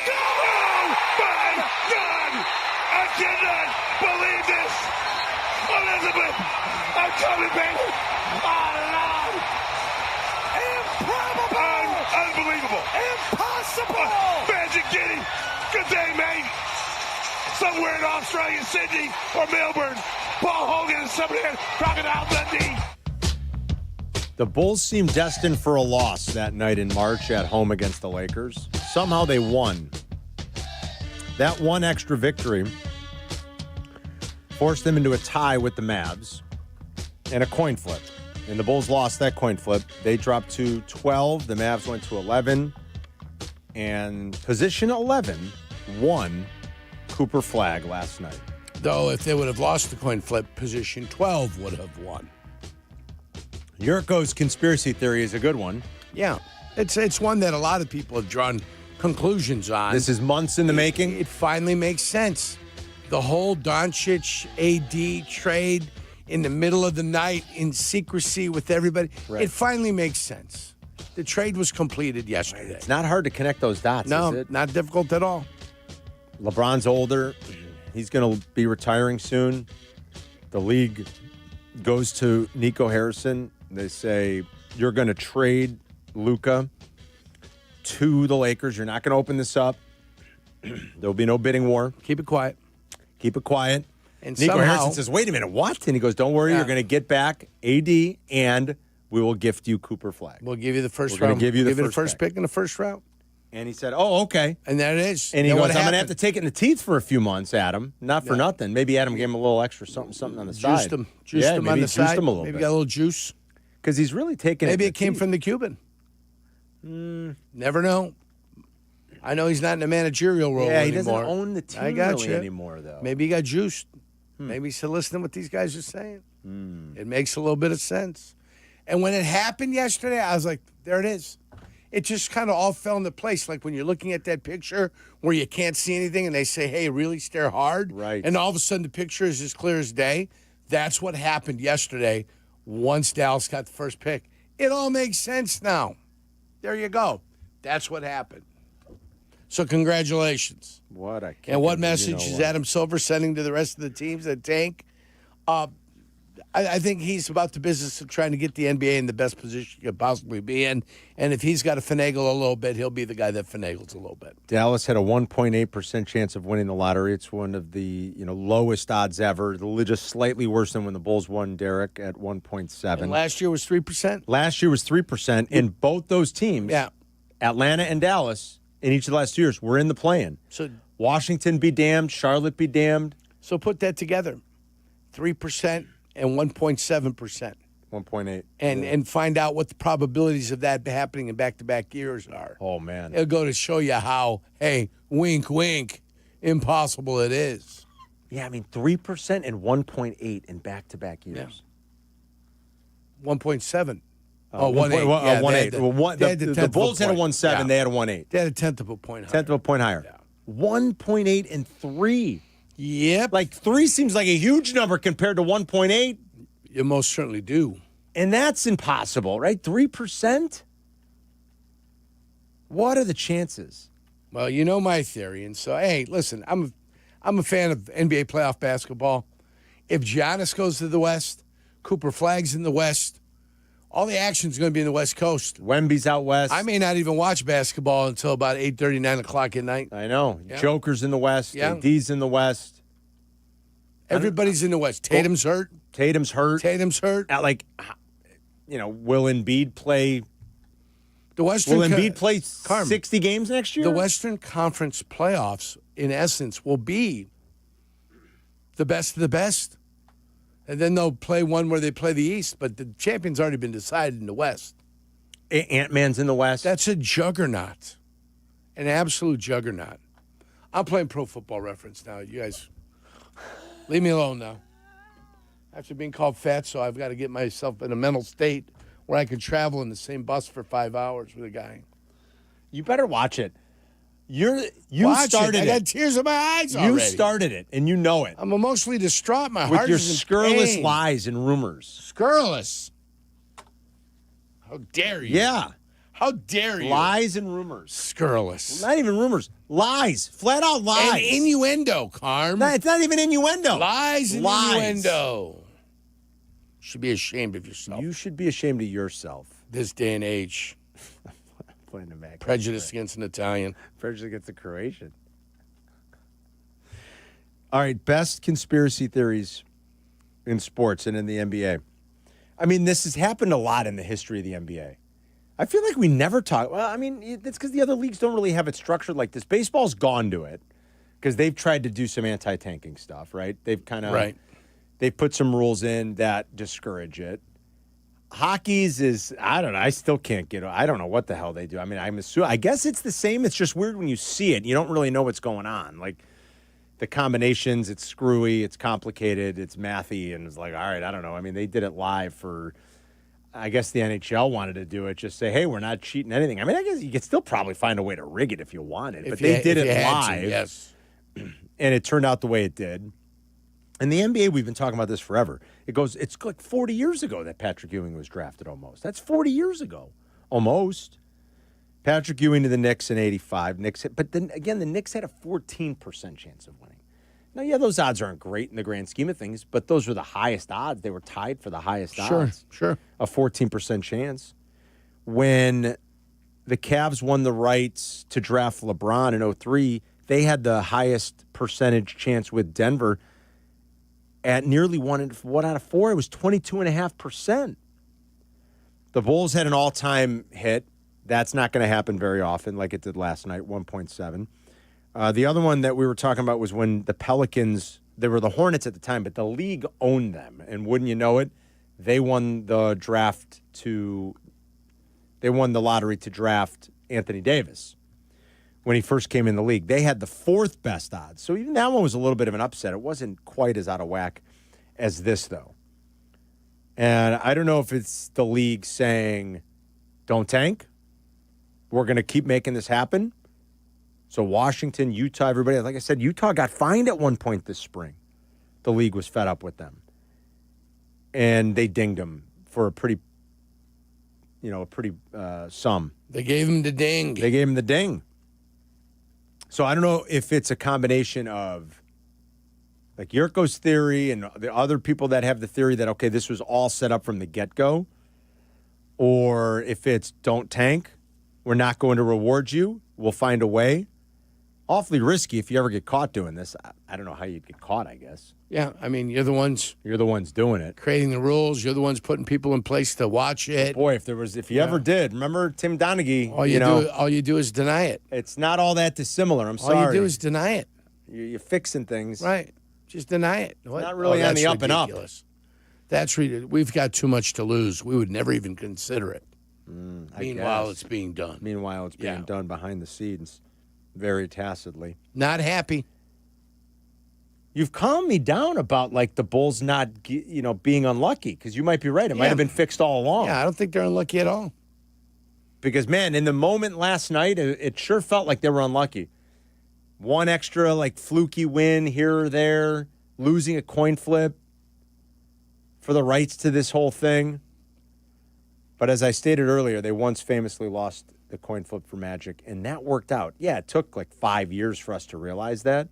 Go! Oh, my God! I cannot believe this. Elizabeth, I'm coming, baby. Oh, Lord. Improbable. Unbelievable. Impossible. Magic Giddy. Good day, mate. Somewhere in Australia, Sydney, or Melbourne. Paul Hogan and somebody at Crocodile Dundee. The Bulls seemed destined for a loss that night in March at home against the Lakers. Somehow they won. That one extra victory forced them into a tie with the Mavs and a coin flip. And the Bulls lost that coin flip. They dropped to 12. The Mavs went to 11. And position 11 won Cooper Flagg last night. Though if they would have lost the coin flip, position 12 would have won. Jurko's conspiracy theory is a good one. Yeah. It's one that a lot of people have drawn conclusions on. This is months in the making. It finally makes sense. The whole Doncic AD trade in the middle of the night in secrecy with everybody. Right. It finally makes sense. The trade was completed yesterday. It's not hard to connect those dots, no, is it? Not difficult at all. LeBron's older. He's going to be retiring soon. The league goes to Nico Harrison. They say, you're going to trade Luca to the Lakers. You're not going to open this up. There'll be no bidding war. Keep it quiet. Keep it quiet. And Nico somehow, Harrison says, wait a minute, what? And he goes, don't worry, you're going to get back AD, and we will gift you Cooper Flagg. We'll give you the first round. We're going to give you the first pick in the first round. And he said, oh, okay. And there it is. And he goes, I'm going to have to take it in the teeth for a few months, Adam. Not for nothing. Maybe Adam gave him a little extra something on the side. Juiced him on the side. Him a little maybe bit. got a little juice. Because he's really taking Maybe it came teeth. from the Cuban. Never know. I know he's not in a managerial role anymore. Yeah, he doesn't own the team I got really you. anymore, though. Maybe he got juiced. Maybe he said, listen to what these guys are saying. It makes a little bit of sense. And when it happened yesterday, I was like, there it is. It just kind of all fell into place. Like when you're looking at that picture where you can't see anything and they say, hey, really stare hard. Right. And all of a sudden the picture is as clear as day. That's what happened yesterday once Dallas got the first pick. It all makes sense now. There you go. That's what happened. So congratulations. What a kick. And what message is Adam Silver sending to the rest of the teams that tank? I think he's about the business of trying to get the NBA in the best position he could possibly be in. And if he's got to finagle a little bit, he'll be the guy that finagles a little bit. Dallas had a 1.8% chance of winning the lottery. It's one of the lowest odds ever. Just slightly worse than when the Bulls won, Derek, at 1.7. And last year was 3%? Last year was 3%. And both those teams, Atlanta and Dallas, in each of the last 2 years, were in the play-in. So Washington be damned, Charlotte be damned. So put that together. 3% and 1.7%. 1.8. And find out what the probabilities of that happening in back-to-back years are. Oh, man. It'll go to show you how, hey, wink, wink, impossible it is. Yeah, I mean, 3% and 1.8 in back-to-back years. Yeah. 1.7. 1.8. 1.8. The Bulls had a 1.7. They had a 1.8. They had a tenth of a point higher. Tenth of a point higher. Yeah. 1.8 and 3. Yep. Like 3 seems like a huge number compared to 1.8. You most certainly do. And that's impossible, right? 3%? What are the chances? Well, you know my theory, and so hey, listen, I'm a fan of NBA playoff basketball. If Giannis goes to the West, Cooper Flagg's in the West, all the action's going to be in the West Coast. Wemby's out west. I may not even watch basketball until about 8:30, 9 o'clock at night. I know. Yeah. Joker's in the West. Yeah. AD's in the West. Everybody's in the West. Tatum's hurt. Tatum's hurt. Will Embiid play? The Western Will Embiid play 60 games next year? The Western Conference playoffs, in essence, will be the best of the best. And then they'll play one where they play the East, but the champion's already been decided in the West. Ant-Man's in the West. That's a juggernaut, an absolute juggernaut. I'm playing Pro Football Reference now. You guys, leave me alone now. After being called fat, so I've got to get myself in a mental state where I can travel in the same bus for 5 hours with a guy. You better watch it. You Watch started it. I got tears in my eyes already. You started it, and you know it. I'm emotionally distraught. My With heart your is in scurrilous pain. lies and rumors. Scurrilous. How dare you? Yeah. How dare you? Lies and rumors. Scurrilous. Not even rumors. Lies. Flat out lies. And innuendo, Carm. No, it's not even innuendo. Lies and Lies. innuendo. You should be ashamed of yourself. You should be ashamed of yourself. This day and age. Playing the back. Prejudice against an Italian. Prejudice against a Croatian. All right, best conspiracy theories in sports and in the NBA. I mean, this has happened a lot in the history of the NBA. I feel like we never talk. Well, I mean, it's because the other leagues don't really have it structured like this. Baseball's gone to it because they've tried to do some anti-tanking stuff, right? They've kind of They've put some rules in that discourage it. Hockey's is, I don't know. I still can't get it. I don't know what the hell they do. I mean, I guess it's the same. It's just weird when you see it. You don't really know what's going on. Like the combinations, it's screwy, it's complicated, it's mathy, and it's like, all right, I don't know. I mean, they did it live for, I guess the NHL wanted to do it. Just say, hey, we're not cheating anything. I mean, I guess you could still probably find a way to rig it if you wanted. But they did it live. Yes. And it turned out the way it did. And the NBA, we've been talking about this forever. It's like 40 years ago that Patrick Ewing was drafted almost. That's 40 years ago. Almost. Patrick Ewing to the Knicks in 85. But then again, the Knicks had a 14% chance of winning. Now, yeah, those odds aren't great in the grand scheme of things, but those were the highest odds. They were tied for the highest odds. Sure. A 14% chance. When the Cavs won the rights to draft LeBron in 2003, they had the highest percentage chance with Denver at nearly one out of four. It was 22.5%. The Bulls had an all-time hit. That's not going to happen very often like it did last night, 1.7. The other one that we were talking about was when the Pelicans, they were the Hornets at the time, but the league owned them. And wouldn't you know it, they won the lottery to draft Anthony Davis when he first came in the league. They had the fourth best odds. So even that one was a little bit of an upset. It wasn't quite as out of whack as this, though. And I don't know if it's the league saying, don't tank. We're going to keep making this happen. So Washington, Utah, everybody, like I said, Utah got fined at one point this spring. The league was fed up with them. And they dinged them for a pretty sum. They gave him the ding. So I don't know if it's a combination of like Jurko's theory and the other people that have the theory that, okay, this was all set up from the get-go, or if it's don't tank, we're not going to reward you, we'll find a way. Awfully risky if you ever get caught doing this. I don't know how you'd get caught, I guess. Yeah, I mean, you're the ones doing it. Creating the rules. You're the ones putting people in place to watch it. Boy, if you ever did, remember Tim Donaghy? All you do is deny it. It's not all that dissimilar. I'm sorry. All you do is deny it. You're fixing things. Right. Just deny it. It's not really on the up and up. That's ridiculous. We've got too much to lose. We would never even consider it. Meanwhile, it's being done. Meanwhile, it's being done behind the scenes, very tacitly. Not happy. You've calmed me down about like the Bulls not, being unlucky, because you might be right. It might have been fixed all along. Yeah, I don't think they're unlucky at all. Because, man, in the moment last night, it sure felt like they were unlucky. One extra, fluky win here or there, losing a coin flip for the rights to this whole thing. But as I stated earlier, they once famously lost the coin flip for Magic, and that worked out. Yeah, it took like 5 years for us to realize that.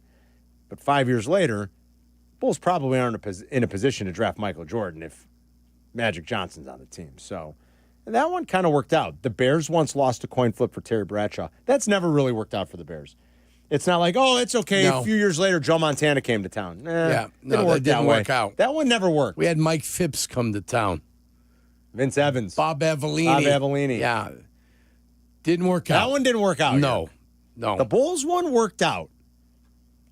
But 5 years later, Bulls probably aren't in a position to draft Michael Jordan if Magic Johnson's on the team. So and that one kind of worked out. The Bears once lost a coin flip for Terry Bradshaw. That's never really worked out for the Bears. It's not like, oh, it's okay. No. A few years later, Joe Montana came to town. That didn't work out. That one never worked. We had Mike Phipps come to town. Vince Evans. Bob Avellini. Yeah. Didn't work out. That one didn't work out. No. The Bulls one worked out.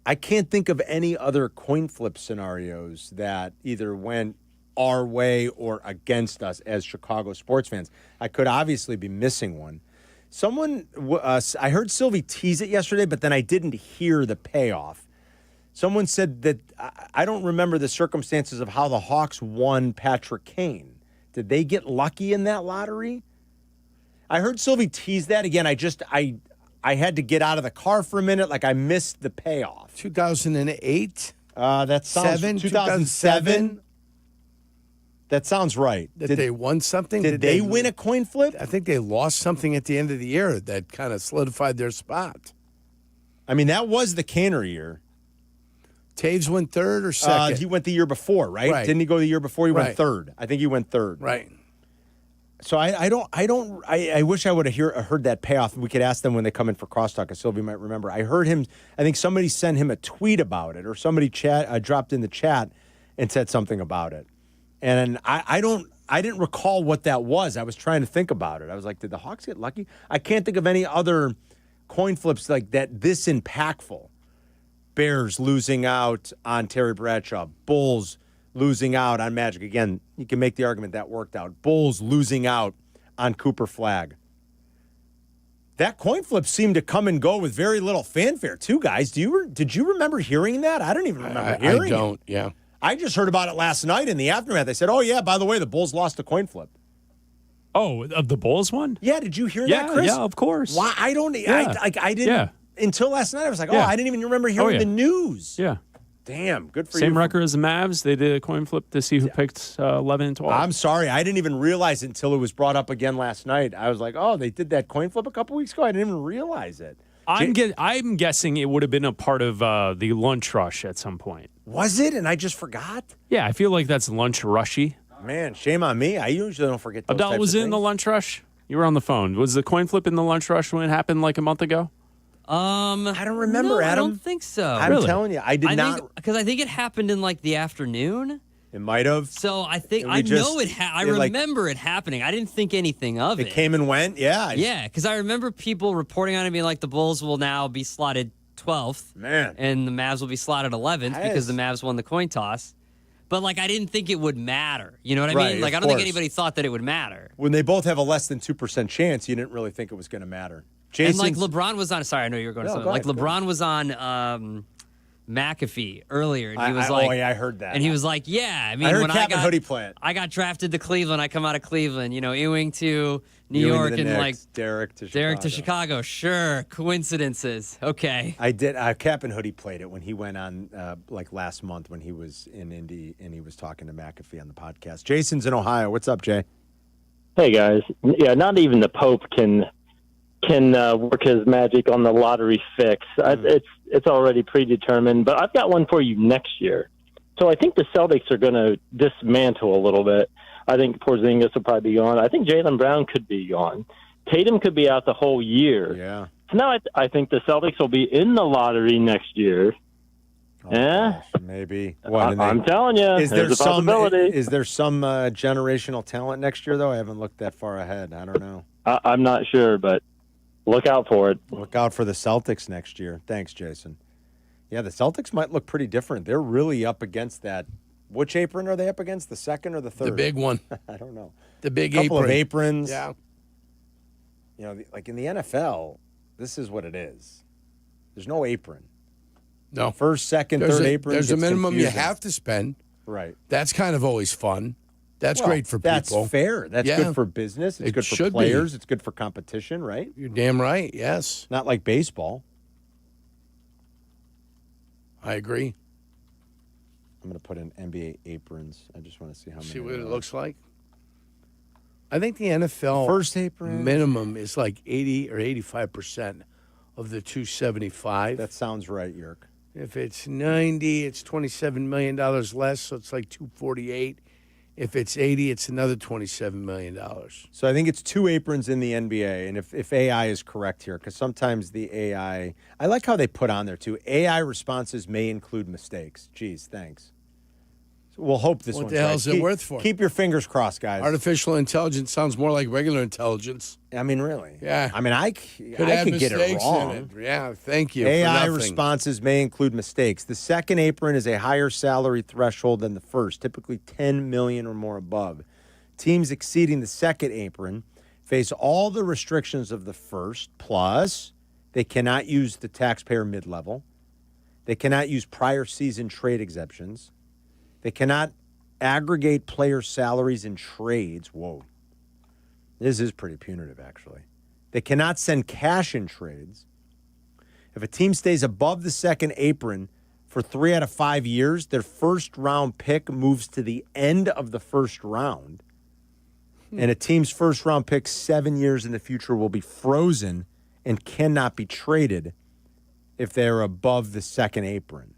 I can't think of any other coin flip scenarios that either went our way or against us as Chicago sports fans. I could obviously be missing one. Someone, I heard Silvy tease it yesterday, but then I didn't hear the payoff. Someone said that, I don't remember the circumstances of how the Hawks won Patrick Kane. Did they get lucky in that lottery? I heard Silvy tease that again. I had to get out of the car for a minute. Like I missed the payoff. 2008? That sounds 2007. That sounds right. Did they won something? Did they win a coin flip? I think they lost something at the end of the year that kind of solidified their spot. I mean, that was the Canner year. Taves went third or second? He went the year before, right? Didn't he go the year before? He went third. I think he went third. Right. So I wish I would have heard that payoff. We could ask them when they come in for crosstalk, because Silvy might remember. I heard him. I think somebody sent him a tweet about it, or somebody dropped in the chat and said something about it. And I didn't recall what that was. I was trying to think about it. I was like, did the Hawks get lucky? I can't think of any other coin flips like that this impactful. Bears losing out on Terry Bradshaw. Bulls losing out on Magic. Again, you can make the argument that worked out. Bulls losing out on Cooper Flagg. That coin flip seemed to come and go with very little fanfare, too, guys. Did you remember hearing that? I don't even remember hearing it. I don't, yeah. I just heard about it last night in the aftermath. They said, oh, yeah, by the way, the Bulls lost a coin flip. Oh, of the Bulls one? Yeah, did you hear that, Chris? Yeah, of course. Why? I didn't. Yeah. Until last night, I was like, I didn't even remember hearing the news. Yeah. Damn, good for you. Same record as the Mavs. They did a coin flip to see who picked 11 and 12. I'm sorry. I didn't even realize it until it was brought up again last night. I was like, oh, they did that coin flip a couple weeks ago? I didn't even realize it. I'm guessing it would have been a part of the lunch rush at some point. Was it? And I just forgot? Yeah, I feel like that's lunch rushy. Man, shame on me. I usually don't forget those Abdallah types was of in the things. lunch rush? You were on the phone. Was the coin flip in the lunch rush when it happened like a month ago? I don't remember, no, Adam. I don't think so. I'm telling you, I did not. Because I think it happened in like the afternoon. It might have. So I think I remember it happening. I didn't think anything of it. It came and went. Yeah. Yeah, because I remember people reporting on it being like the Bulls will now be slotted 12th. Man. And the Mavs will be slotted 11th because the Mavs won the coin toss. But like I didn't think it would matter. You know what I mean? Like I don't think anybody thought that it would matter. When they both have a less than 2% chance, you didn't really think it was going to matter. And like LeBron was on. Sorry, I know you were going to something. Like LeBron was on McAfee earlier, and he was like, "Oh yeah, I heard that." And he was like, "Yeah, I mean, I heard when Kap and Hoodie play it. I got drafted to Cleveland. I come out of Cleveland. You know, Ewing to New York, and Knicks, like Derek to Chicago. Sure, coincidences. Okay. I did. Kap and Hoodie played it when he went on like last month when he was in Indy and he was talking to McAfee on the podcast. Jason's in Ohio. What's up, Jay? Hey guys. Yeah, not even the Pope can work his magic on the lottery fix. It's already predetermined. But I've got one for you next year. So I think the Celtics are going to dismantle a little bit. I think Porzingis will probably be gone. I think Jaylen Brown could be gone. Tatum could be out the whole year. Yeah. So now I think the Celtics will be in the lottery next year. Gosh, maybe. I'm telling you, is there there's a possibility. Is there some generational talent next year, though? I haven't looked that far ahead. I don't know. I'm not sure, but look out for it. Look out for the Celtics next year. Thanks, Jason. Yeah, the Celtics might look pretty different. They're really up against that. Which apron are they up against? The second or the third? The big one. I don't know. The big couple apron. of aprons. Yeah. You know, like in the NFL, this is what it is. There's no apron. No. First, second, third apron. There's a gets minimum confusing. you have to spend. Right. That's kind of always fun. That's Well, great for That's people. fair. That's Yeah. good for business. It's It good for should be. players. It's good for competition, right? You're damn right. Yes. Not like baseball. I agree. I'm going to put in NBA aprons. I just want to see how many. See what there it are. looks like. I think the NFL First apron minimum is like 80 or 85% of the 275. That sounds right, Yerk. If it's 90, it's $27 million less, so it's like 248. If it's 80, it's another $27 million. So I think it's 2 aprons in the NBA. And if AI is correct here, because sometimes the AI, I like how they put on there too, AI responses may include mistakes. Geez, thanks. So we'll hope this What one's the hell right. is it worth for? Keep your fingers crossed, guys. Artificial intelligence sounds more like regular intelligence. I mean, really? Yeah. I mean, I Could could have get it mistakes in wrong. it. Yeah, thank you. AI for nothing. responses may include mistakes. The second apron is a higher salary threshold than the first, typically $10 million or more above. Teams exceeding the second apron face all the restrictions of the first, plus they cannot use the taxpayer mid-level. They cannot use prior season trade exemptions. They cannot aggregate player salaries in trades. Whoa. This is pretty punitive, actually. They cannot send cash in trades. If a team stays above the second apron for 3 out of 5 years, their first round pick moves to the end of the first round. And a team's first round pick 7 years in the future will be frozen and cannot be traded if they're above the second apron.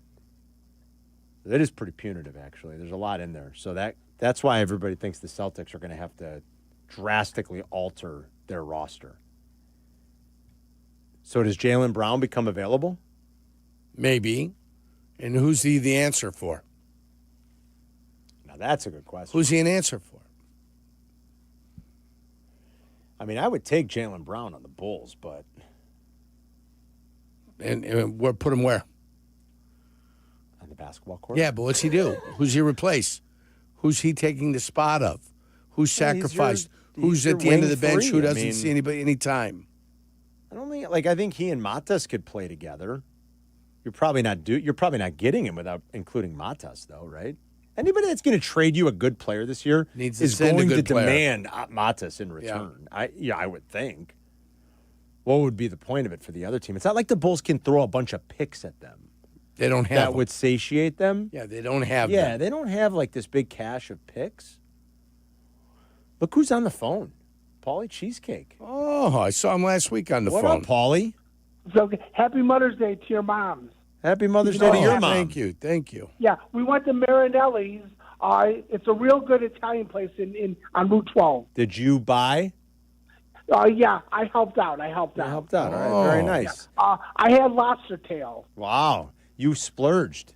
That is pretty punitive, actually. There's a lot in there. So that's why everybody thinks the Celtics are going to have to drastically alter their roster. So does Jaylen Brown become available? Maybe. And who's he the answer for? Now, that's a good question. Who's he an answer for? I mean, I would take Jaylen Brown on the Bulls, but... And we'll put him where? On the basketball court? Yeah, but what's he do? Who's he replace? Who's he taking the spot of? Who's sacrificed? Who's at the end of the bench who doesn't see anybody any time? I don't think, I think he and Matas could play together. You're probably not getting him without including Matas, though, right? Anybody that's going to trade you a good player this year is going to demand Matas in return. Yeah. I would think. What would be the point of it for the other team? It's not like the Bulls can throw a bunch of picks at them. They don't have that them. would satiate them. Yeah, they don't have Yeah, them. they don't have like this big cache of picks. Look who's on the phone. Paulie Cheesecake. Oh, I saw him last week on the phone. What up, Paulie? So happy Mother's Day to your moms. Happy Mother's Day to your mom. Thank you. Yeah, we went to Marinelli's. It's a real good Italian place on Route 12. Did you buy? Yeah, I helped out. You helped out. All right, very nice. Yeah. I had lobster tail. Wow, you splurged.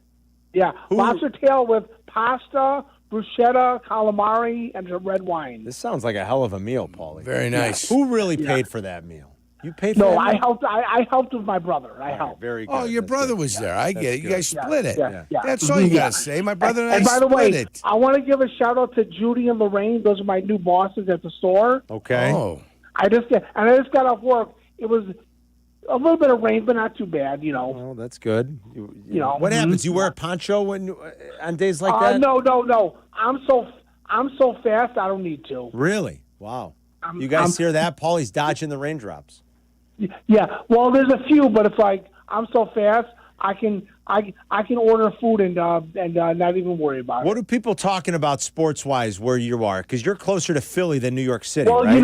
Yeah, lobster tail with pasta, bruschetta, calamari, and red wine. This sounds like a hell of a meal, Paulie. Very nice. Who really paid for that meal? You paid for No, that I meal? helped. I helped with my brother. I helped. Very good. Oh, your brother was there. I get it. You guys split it. Yeah. That's all you got to say. My brother and I by the split way, it. I want to give a shout out to Judy and Lorraine. Those are my new bosses at the store. Okay. Oh. I just got off work. It was a little bit of rain, but not too bad. You know. Well, that's good. You know. What happens? You wear a poncho on days like that? No. I'm so fast. I don't need to. Really? Wow. You guys hear that? Paulie's dodging the raindrops. Yeah. Well, there's a few, but it's like I'm so fast. I can order food and not even worry about it. What are people talking about sports wise where you are? Because you're closer to Philly than New York City, Well, right?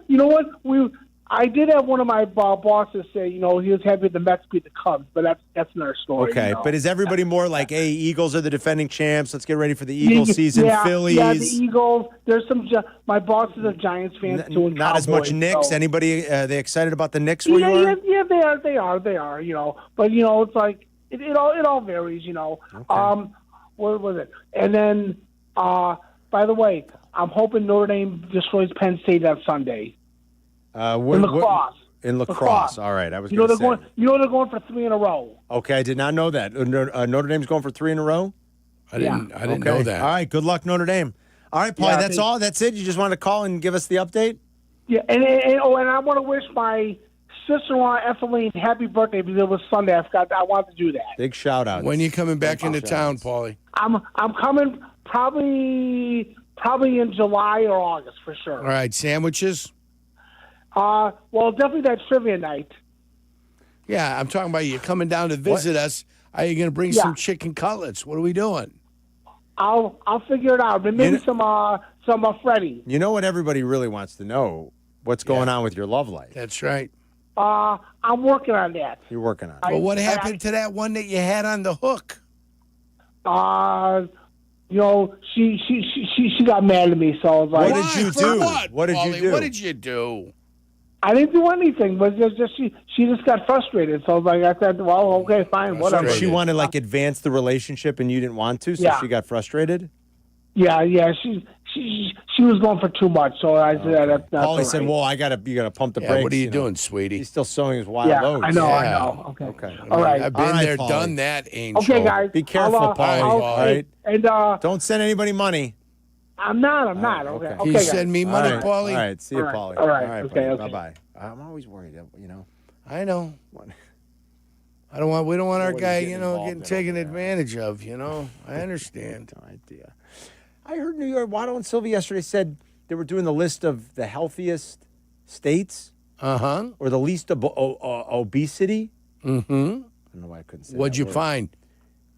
you know what? I did have one of my bosses say, he was happy the Mets beat the Cubs, but that's another story. Okay, you know? but is everybody more like, hey, Eagles are the defending champs. Let's get ready for the Eagles season. Phillies. Yeah, the Eagles. There's some. My bosses are Giants fans too. And Not as much Cowboys, Knicks. so. They excited about the Knicks where you are? Yeah, they are. But it's like it all varies. Okay. What was it? And then, by the way, I'm hoping Notre Dame destroys Penn State on Sunday. In lacrosse. In lacrosse. All right. I was they're going to say. they're going for 3 in a row. Okay, I did not know that. Notre Dame's going for 3 in a row? I didn't know that. All right, good luck, Notre Dame. All right, Paulie, that's all? That's it? You just wanted to call and give us the update? Yeah, and I want to wish my sister-in-law, Ethelene, happy birthday because it was Sunday. I wanted to do that. Big shout-out. When are you coming back into town, Paulie? I'm coming probably in July or August for sure. All right, sandwiches? Well, definitely that trivia night. Yeah, I'm talking about you coming down to visit us. Are you going to bring some chicken cutlets? What are we doing? I'll figure it out. But maybe some Freddie. You know what everybody really wants to know? What's going on with your love life? That's right. I'm working on that. You're working on it. Well, what happened to that one that you had on the hook? She got mad at me, so I was like, What did you do? What did you Paulie, do? What did you do? I didn't do anything, but she just got frustrated. So I was like, I said, well, okay, fine, whatever. She wanted to advance the relationship, and you didn't want to, so Yeah. she got frustrated. Yeah. She was going for too much, so I said, that's not Paulie right. said, "Well, you got to pump the Yeah, brakes." what are you doing, sweetie? He's still sowing his wild Yeah, oats. I know. Okay. All right. I've been there, Paulie. done that, Angel. Okay, guys. Be careful, Paulie. All right. And Don't send anybody money. I'm not. Okay. Can you guys. send me money, All right. Paulie? All right. See you, All right. Paulie. All right. Okay. Bye bye. I'm always worried. I know. We don't want our Nobody's guy, getting involved getting in taken it. advantage of. I understand. No idea. I heard New York Waddle and Silvy yesterday said they were doing the list of the healthiest states. Or the least obesity. Mm-hmm. I don't know why I couldn't say. What'd that you word. find?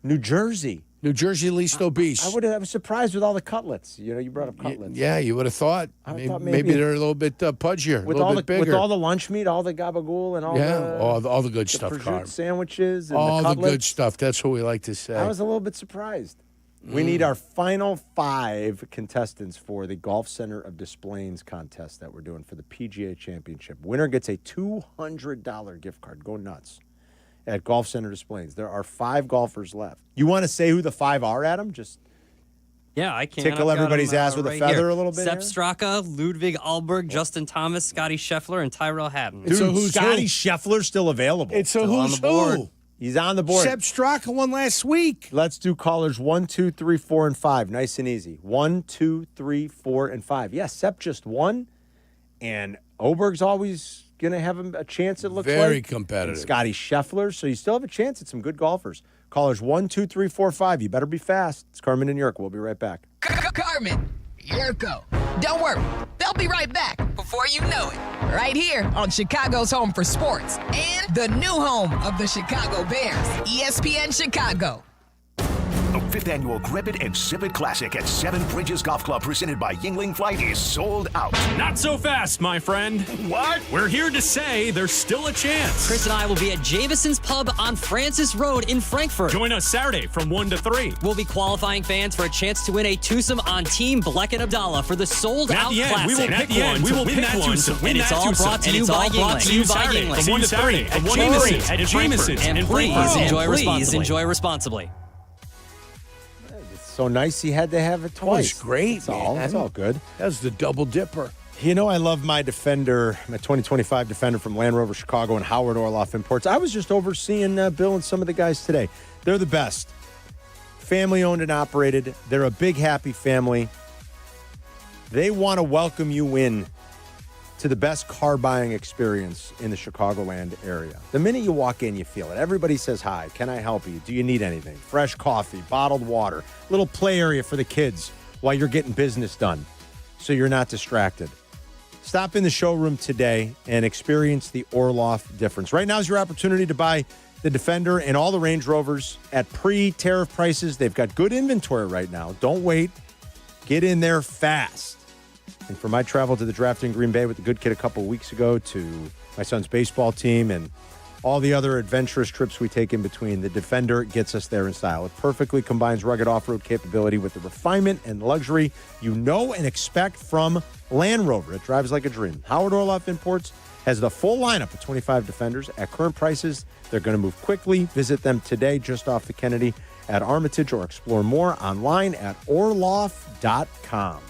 New Jersey. New Jersey least obese. I was surprised with all the cutlets. You brought up cutlets. Yeah, you would have thought. thought Maybe they're a little bit pudgier, with a little all bit the bigger. with all the lunch meat, all the gabagool, and all the good stuff, prosciutto Carm. sandwiches, and All the the cutlets. good stuff. That's what we like to say. I was a little bit surprised. We need our final 5 contestants for the Golf Center of Displays contest that we're doing for the PGA Championship. Winner gets a $200 gift card. Go nuts at Golf Center Displays. There are 5 golfers left. You want to say who the 5 are, Adam? Just Yeah, I can. tickle everybody's ass with a feather a little bit. Sepp here? Straka, Ludwig Alberg, Justin Thomas, Scotty Scheffler, and Tyrell Hatton. Dude, Scotty Scheffler's still available. It's a Still on who's the board. who. He's on the board. Sepp Straka won last week. Let's do callers 1, 2, 3, 4, and 5. Nice and easy. 1, 2, 3, 4, and 5. Yeah, Sepp just won, and Oberg's always going to have a chance, it looks like. Very competitive. And Scotty Scheffler, so you still have a chance at some good golfers. Callers 1, 2, 3, 4, 5. You better be fast. It's Carmen and Jurko. We'll be right back. Carmen, Jurko. Don't worry, they'll be right back before you know it. Right here on Chicago's home for sports and the new home of the Chicago Bears, ESPN Chicago. The 5th annual Grip It and Sip It Classic at Seven Bridges Golf Club presented by Yingling Flight is sold out. Not so fast, my friend. What? We're here to say there's still a chance. Chris and I will be at Jameson's Pub on Francis Road in Frankfurt. Join us Saturday from 1 to 3. We'll be qualifying fans for a chance to win a twosome on Team Black and Abdallah for the sold-out Classic. We will pick one to win that twosome. And it's all brought to you by Yingling. Saturday from 1 to 3 at Jameson's And please enjoy responsibly. So nice he had to have it twice. That's great, That's all. man. That's all good. That's the double dipper. You know, I love my Defender, my 2025 Defender from Land Rover Chicago and Howard Orloff Imports. I was just overseeing Bill and some of the guys today. They're the best. Family owned and operated. They're a big, happy family. They want to welcome you in to the best car buying experience in the Chicagoland area. The minute you walk in, you feel it. Everybody says hi. Can I help you? Do you need anything? Fresh coffee, bottled water, little play area for the kids while you're getting business done so you're not distracted. Stop in the showroom today and experience the Orloff difference. Right now is your opportunity to buy the Defender and all the Range Rovers at pre-tariff prices. They've got good inventory right now. Don't wait. Get in there fast. And for my travel to the draft in Green Bay with the good kid a couple of weeks ago, to my son's baseball team and all the other adventurous trips we take in between, the Defender gets us there in style. It perfectly combines rugged off-road capability with the refinement and luxury you know and expect from Land Rover. It drives like a dream. Howard Orloff Imports has the full lineup of 25 Defenders at current prices. They're going to move quickly. Visit them today just off the Kennedy at Armitage or explore more online at orloff.com.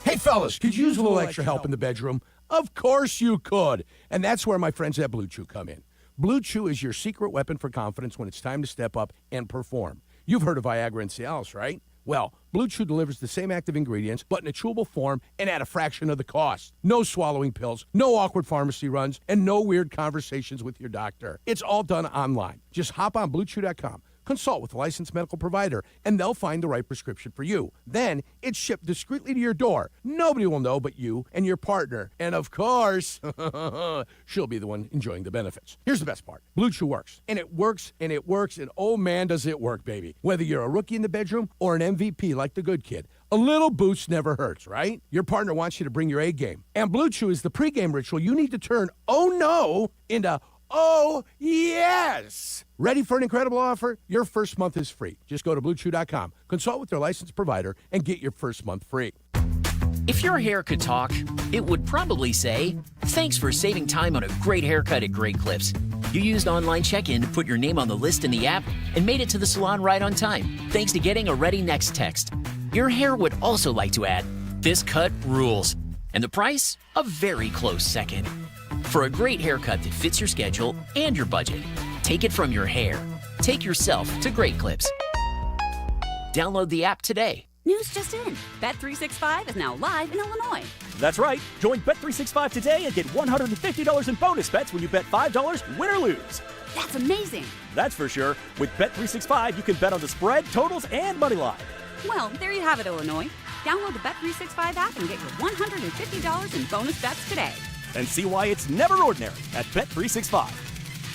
Hey, fellas, could you use a little extra help in the bedroom? Of course you could. And that's where my friends at Blue Chew come in. Blue Chew is your secret weapon for confidence when it's time to step up and perform. You've heard of Viagra and Cialis, right? Well, Blue Chew delivers the same active ingredients, but in a chewable form and at a fraction of the cost. No swallowing pills, no awkward pharmacy runs, and no weird conversations with your doctor. It's all done online. Just hop on BlueChew.com. consult with a licensed medical provider, and they'll find the right prescription for you. Then it's shipped discreetly to your door. Nobody will know but you and your partner. And of course, she'll be the one enjoying the benefits. Here's the best part. Blue Chew works. And it works, and it works, and oh man, does it work, baby. Whether you're a rookie in the bedroom or an MVP like the good kid, a little boost never hurts, right? Your partner wants you to bring your A game. And Blue Chew is the pregame ritual you need to turn oh no into oh yes. Ready for an incredible offer? Your first month is free. Just go to BlueChew.com, consult with their licensed provider, and get your first month free. If your hair could talk, it would probably say, "Thanks for saving time on a great haircut at Great Clips. You used online check-in to put your name on the list in the app and made it to the salon right on time, thanks to getting a Ready Next text." Your hair would also like to add, "This cut rules." And the price? A very close second. For a great haircut that fits your schedule and your budget, take it from your hair. Take yourself to Great Clips. Download the app today. News just in. Bet365 is now live in Illinois. That's right. Join Bet365 today and get $150 in bonus bets when you bet $5, win or lose. That's amazing. That's for sure. With Bet365, you can bet on the spread, totals, and money line. Well, there you have it, Illinois. Download the Bet365 app and get your $150 in bonus bets today. And see why it's never ordinary at Bet365.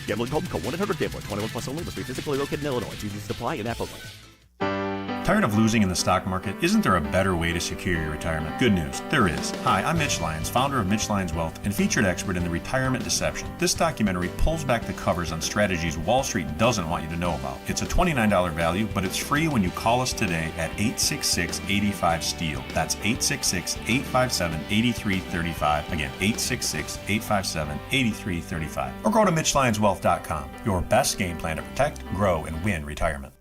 Gambling problem, call 1-800-GAMBLER. 21 plus only. Must be physically located in Illinois. Easy to apply in app only. Tired of losing in the stock market? Isn't there a better way to secure your retirement? Good news, there is. Hi, I'm Mitch Lyons, founder of Mitch Lyons Wealth and featured expert in the retirement deception. This documentary pulls back the covers on strategies Wall Street doesn't want you to know about. It's a $29 value, but it's free when you call us today at 866-85-STEEL. That's 866-857-8335. Again, 866-857-8335. Or go to MitchLyonsWealth.com. Your best game plan to protect, grow, and win retirement.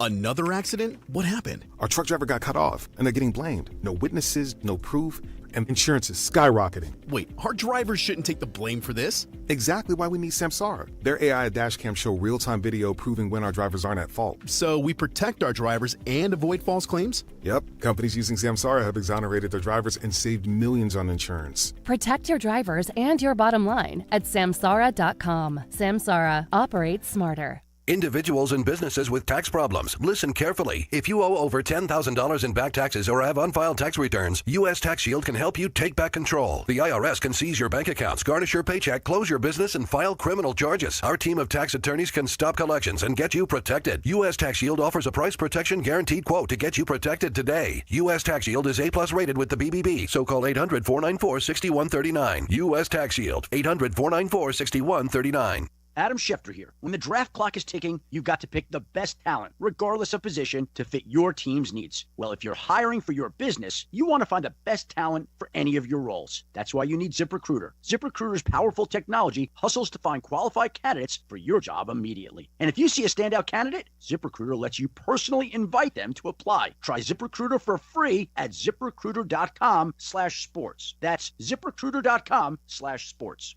Another accident? What happened? Our truck driver got cut off, and they're getting blamed. No witnesses, no proof, and insurance is skyrocketing. Wait, our drivers shouldn't take the blame for this? Exactly why we need Samsara. Their AI dashcam show real-time video proving when our drivers aren't at fault. So we protect our drivers and avoid false claims? Yep. Companies using Samsara have exonerated their drivers and saved millions on insurance. Protect your drivers and your bottom line at Samsara.com. Samsara. Operates smarter. Individuals and businesses with tax problems, listen carefully. If you owe over $10,000 in back taxes or have unfiled tax returns, U.S. Tax Shield can help you take back control. The IRS can seize your bank accounts, garnish your paycheck, close your business, and file criminal charges. Our team of tax attorneys can stop collections and get you protected. U.S. Tax Shield offers a price protection guaranteed quote to get you protected today. U.S. Tax Shield is A+ rated with the BBB, so call 800-494-6139. U.S. Tax Shield, 800-494-6139. Adam Schefter here. When the draft clock is ticking, you've got to pick the best talent, regardless of position, to fit your team's needs. Well, if you're hiring for your business, you want to find the best talent for any of your roles. That's why you need ZipRecruiter. ZipRecruiter's powerful technology hustles to find qualified candidates for your job immediately. And if you see a standout candidate, ZipRecruiter lets you personally invite them to apply. Try ZipRecruiter for free at ZipRecruiter.com/sports. That's ZipRecruiter.com/sports.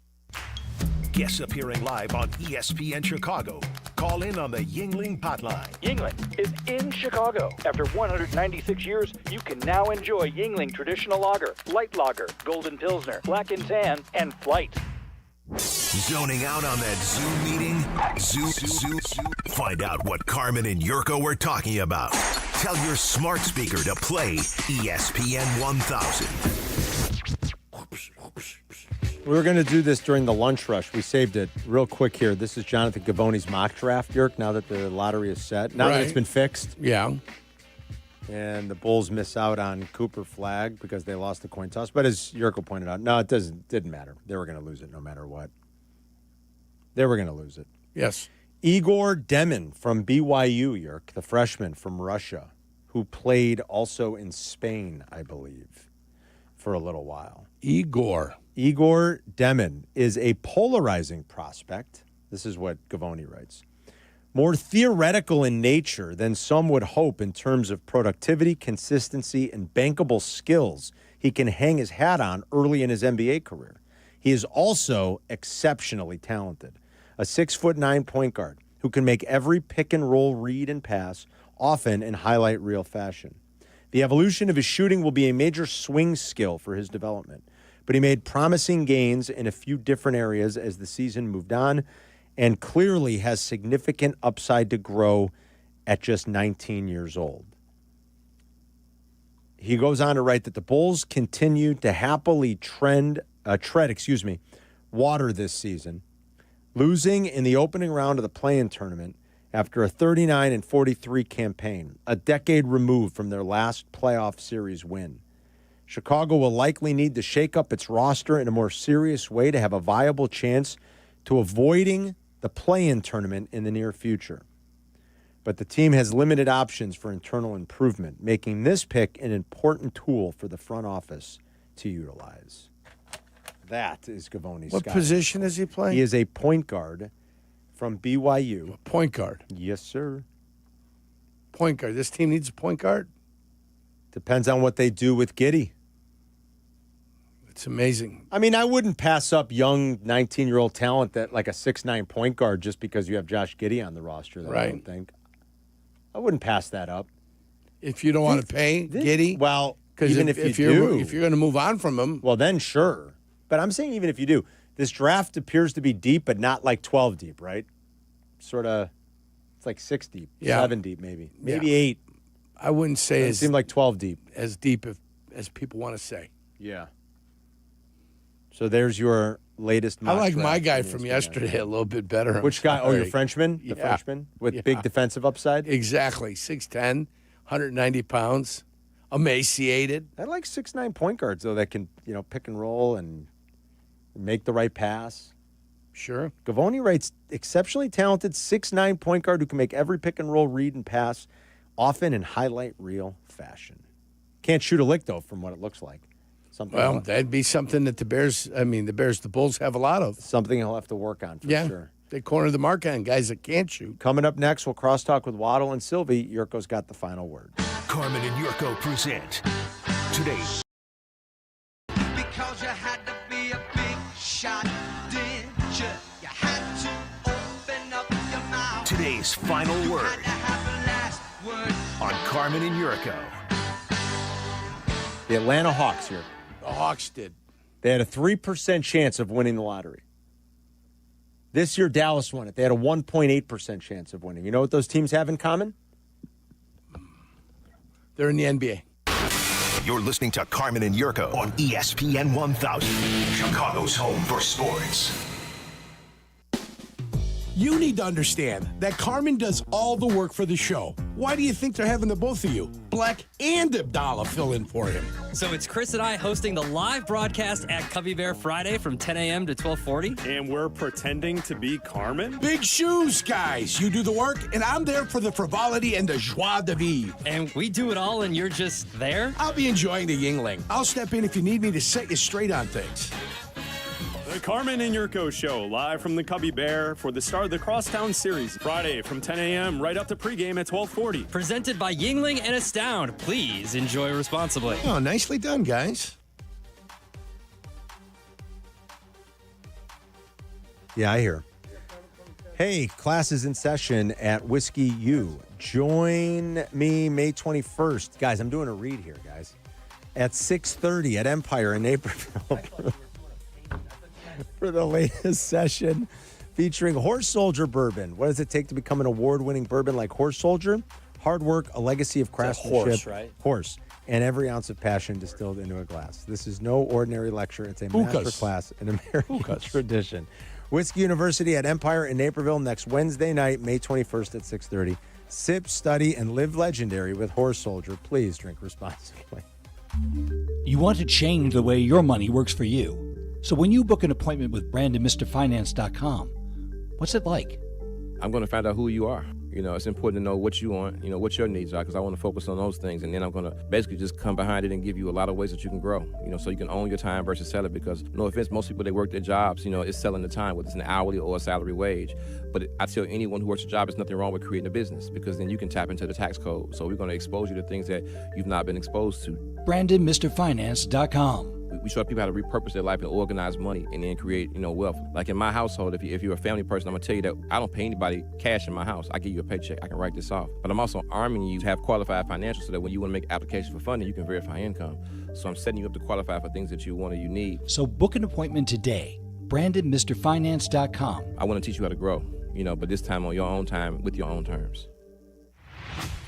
Guests appearing live on ESPN Chicago. Call in on the Yuengling hotline. Yuengling is in Chicago. After 196 years, you can now enjoy Yuengling Traditional Lager, Light Lager, Golden Pilsner, Black and Tan, and Flight. Zoning out on that Zoom meeting? Zoom. Find out what Carmen and Jurko were talking about. Tell your smart speaker to play ESPN 1000. We were going to do this during the lunch rush. We saved it real quick here. This is Jonathan Gavoni's mock draft, Yerk, now that the lottery is set. Now that it's been fixed. Yeah. And the Bulls miss out on Cooper Flag because they lost the coin toss. But as Jurko pointed out, no, it didn't matter. They were going to lose it no matter what. They were going to lose it. Yes. Igor Demin from BYU, Yerk, the freshman from Russia, who played also in Spain, I believe, for a little while. Igor Demin is a polarizing prospect. This is what Gavoni writes. More theoretical in nature than some would hope in terms of productivity, consistency, and bankable skills he can hang his hat on early in his NBA career. He is also exceptionally talented. A 6'9" point guard who can make every pick and roll read and pass, often in highlight reel fashion. The evolution of his shooting will be a major swing skill for his development, but he made promising gains in a few different areas as the season moved on, and clearly has significant upside to grow at just 19 years old. He goes on to write that the Bulls continue to happily tread water this season, losing in the opening round of the play-in tournament after a 39-43 campaign, a decade removed from their last playoff series win. Chicago will likely need to shake up its roster in a more serious way to have a viable chance to avoiding the play-in tournament in the near future. But the team has limited options for internal improvement, making this pick an important tool for the front office to utilize. That is Gavoni Scott. What position is he playing? He is a point guard from BYU. A point guard? Yes, sir. Point guard. This team needs a point guard? Depends on what they do with Giddey. It's amazing. I mean, I wouldn't pass up young 19-year-old talent that like a 6'9" point guard just because you have Josh Giddey on the roster. That right. I don't think. I wouldn't pass that up. If you don't want to pay Giddey? Well, because even if you do. If you're going to move on from him. Well, then sure. But I'm saying even if you do. This draft appears to be deep, but not like 12 deep, right? Sort of, it's like 6 deep, 7 deep maybe. Maybe 8. I wouldn't say it seemed like 12 deep. As deep as people want to say. Yeah. So there's your latest mock I like draft my guy from from ESPN. yesterday a little bit better. Which guy? Oh, your Frenchman? The Yeah. Frenchman with Yeah. big defensive upside? Exactly. 6'10", 190 pounds, emaciated. I like 6'9" point guards, though, that can, pick and roll and make the right pass. Sure. Gavoni writes, exceptionally talented 6'9" point guard who can make every pick and roll, read, and pass, often in highlight reel fashion. Can't shoot a lick, though, from what it looks like. Well, that'd be something that the Bulls have a lot of. Something he'll have to work on for sure. They corner the mark on guys that can't shoot. Coming up next, we'll crosstalk with Waddle and Silvy. Yurko's got the final word. Carmen and Jurko present today. Because you had to be a big shot, did you? You had to open up your mouth. Today's final word Had to have the last word. on Carmen and Jurko. The Atlanta Hawks here. The Hawks did. They had a 3% chance of winning the lottery. This year, Dallas won it. They had a 1.8% chance of winning. You know what those teams have in common? They're in the NBA. You're listening to Carmen and Jurko on ESPN 1000, Chicago's home for sports. You need to understand that Carmen does all the work for the show. Why do you think they're having the both of you, Black and Abdallah, fill in for him? So it's Chris and I hosting the live broadcast at Cubby Bear Friday from 10 a.m. to 12:40. And we're pretending to be Carmen? Big shoes, guys. You do the work, and I'm there for the frivolity and the joie de vivre. And we do it all, and you're just there? I'll be enjoying the Yingling. I'll step in if you need me to set you straight on things. The Carmen and Jurko Show, live from the Cubby Bear for the start of the Crosstown Series, Friday from 10 a.m. right up to pregame at 12:40. Presented by Yingling and Astound. Please enjoy responsibly. Oh, nicely done, guys. Yeah, I hear. Hey, class is in session at Whiskey U. Join me May 21st. Guys, I'm doing a read here, guys. At 6:30 at Empire in Naperville. For the latest session featuring Horse Soldier Bourbon. What does it take to become an award-winning bourbon like Horse Soldier? Hard work, a legacy of craftsmanship. horse, right? Horse. And every ounce of passion distilled into a glass. This is no ordinary lecture. It's a master class in American tradition. Whiskey University at Empire in Naperville next Wednesday night, May 21st at 6:30. Sip, study, and live legendary with Horse Soldier. Please drink responsibly. You want to change the way your money works for you. So when you book an appointment with BrandonMrFinance.com, what's it like? I'm going to find out who you are. It's important to know what you want, what your needs are, because I want to focus on those things. And then I'm going to basically just come behind it and give you a lot of ways that you can grow, so you can own your time versus sell it. Because, no offense, most people, they work their jobs, it's selling the time, whether it's an hourly or a salary wage. But I tell anyone who works a job, there's nothing wrong with creating a business, because then you can tap into the tax code. So we're going to expose you to things that you've not been exposed to. BrandonMrFinance.com. We show people how to repurpose their life and organize money and then create, wealth. Like in my household, if you're a family person, I'm going to tell you that I don't pay anybody cash in my house. I give you a paycheck. I can write this off. But I'm also arming you to have qualified financials so that when you want to make applications for funding, you can verify income. So I'm setting you up to qualify for things that you want or you need. So book an appointment today BrandedMrFinance.com. I want to teach you how to grow, but this time on your own time with your own terms.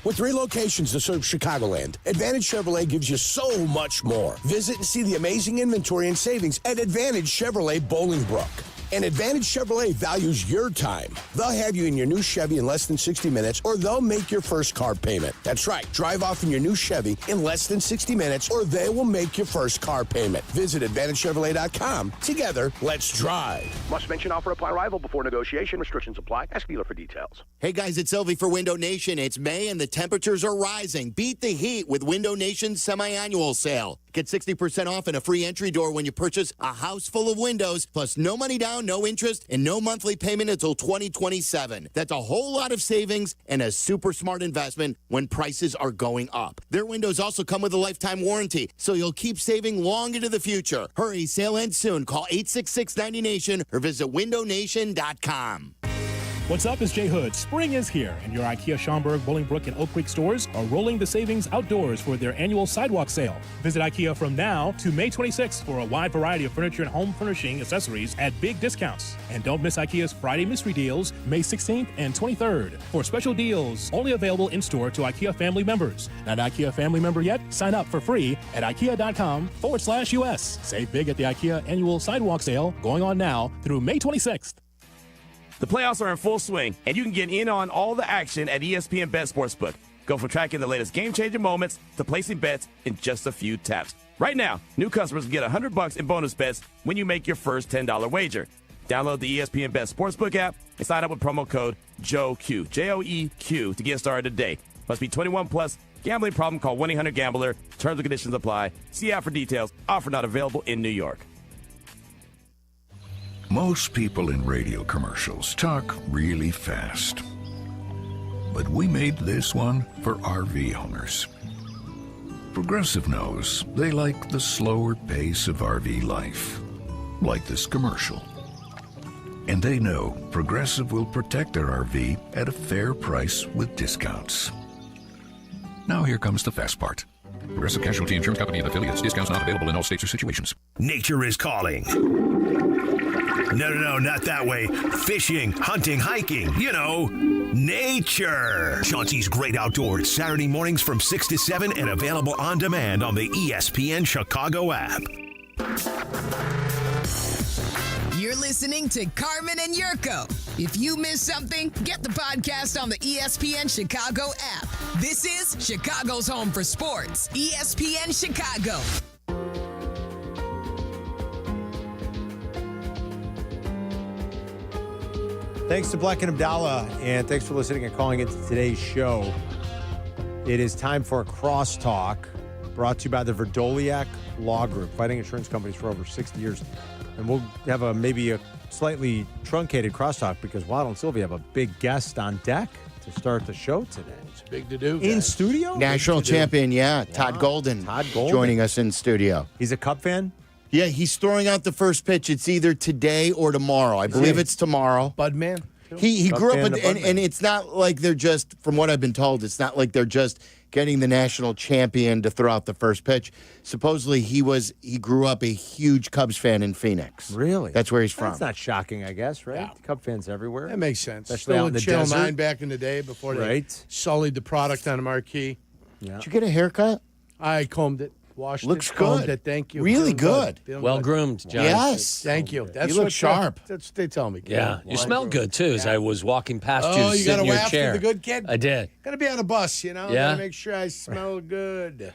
With 3 locations to serve Chicagoland, Advantage Chevrolet gives you so much more. Visit and see the amazing inventory and savings at Advantage Chevrolet Bolingbrook. And Advantage Chevrolet values your time. They'll have you in your new Chevy in less than 60 minutes, or they'll make your first car payment. That's right. Drive off in your new Chevy in less than 60 minutes, or they will make your first car payment. Visit AdvantageChevrolet.com. Together, let's drive. Must mention offer apply arrival before negotiation. Restrictions apply. Ask dealer for details. Hey guys, it's Silvy for Window Nation. It's May and the temperatures are rising. Beat the heat with Window Nation's semi-annual sale. Get 60% off and a free entry door when you purchase a house full of windows, plus no money down, no interest, and no monthly payment until 2027. That's a whole lot of savings and a super smart investment when prices are going up. Their windows also come with a lifetime warranty, so you'll keep saving long into the future. Hurry, sale ends soon. Call 866-90NATION or visit windownation.com. What's up? It's J Hood. Spring is here, and your IKEA Schaumburg, Bolingbrook, and Oak Creek stores are rolling the savings outdoors for their annual sidewalk sale. Visit IKEA from now to May 26th for a wide variety of furniture and home furnishing accessories at big discounts. And don't miss IKEA's Friday Mystery Deals, May 16th and 23rd. For special deals only available in-store to IKEA family members. Not an IKEA family member yet? Sign up for free at IKEA.com/US. Save big at the IKEA annual sidewalk sale going on now through May 26th. The playoffs are in full swing, and you can get in on all the action at ESPN Bet Sportsbook. Go from tracking the latest game-changing moments to placing bets in just a few taps. Right now, new customers get $100 in bonus bets when you make your first $10 wager. Download the ESPN Bet Sportsbook app and sign up with promo code JOEQ, J-O-E-Q, to get started today. Must be 21 plus. Gambling problem? Call 1-800-GAMBLER. Terms and conditions apply. See app for details. Offer not available in New York. Most people in radio commercials talk really fast. But we made this one for RV owners. Progressive knows they like the slower pace of RV life, like this commercial. And they know Progressive will protect their RV at a fair price with discounts. Now here comes the fast part. Progressive Casualty Insurance Company and affiliates. Discounts not available in all states or situations. Nature is calling. No, not that way. Fishing, hunting, hiking, nature. Chauncey's Great Outdoors, Saturday mornings from 6 to 7 and available on demand on the ESPN Chicago app. You're listening to Carmen and Jurko. If you missed something, get the podcast on the ESPN Chicago app. This is Chicago's home for sports, ESPN Chicago. Thanks to Black and Abdallah, and thanks for listening and calling into today's show. It is time for a crosstalk brought to you by the Verdoliak Law Group, fighting insurance companies for over 60 years. And we'll have maybe a slightly truncated crosstalk because Waddle and Silvy have a big guest on deck to start the show today. It's big to do, In guys. studio? National champion, Todd Golden. Joining us in studio. He's a Cub fan? Yeah, he's throwing out the first pitch. It's either today or tomorrow. I believe it's tomorrow. Budman. He Cub grew fan up, to Budman. and it's not like they're just, from what I've been told, it's not like they're just getting the national champion to throw out the first pitch. Supposedly, he grew up a huge Cubs fan in Phoenix. Really? That's where he's from. That's not shocking, I guess, right? Yeah. Cub fans everywhere. That makes sense. Especially Still out in the Channel desert. 9 back in the day before they sullied the product on a marquee. Yeah. Did you get a haircut? I combed it. Washed Looks it, combed good. it. Thank you. Really Feeling good. Feeling Well good. groomed, John. Yes. Thank you. That's You look what sharp. That's what they tell me. Yeah, you smell good too. As I was walking past you, Oh, you sitting got in a your waft chair. of the good kid? I did. Got to be on a bus, Yeah. Got to make sure I smell good.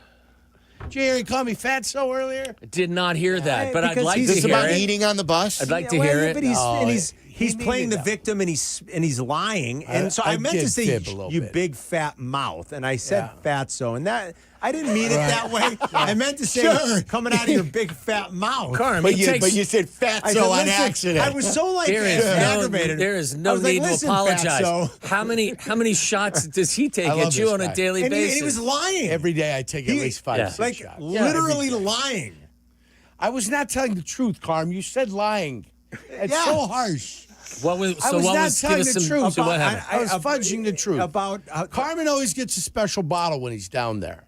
Did you hear he called me fatso earlier? I did not hear that, but I'd because like he's to Is this hear about it. eating on the bus? I'd like to hear it. But he's he playing the needed that. victim and he's lying. And so I meant did to say fib a little you bit. big fat mouth, and I said fatso, and that I didn't mean it that way. I meant to say coming out of your big fat mouth. Carmen, But it you takes- said I fatso said, on listen, accident. I was so There is aggravated. there is I no was like, need to "Listen, apologize. fatso." How many shots does he take I love at you this on a guy. daily And basis? he was lying. Every day I take at least 5 yeah. 6 like shots. literally lying. I was not telling the truth, Carm. You said lying. It's Yeah. so harsh. What was I so was what not was telling give us the some truth. so what happened? I was fudging the truth. About Carmen always gets a special bottle when he's down there.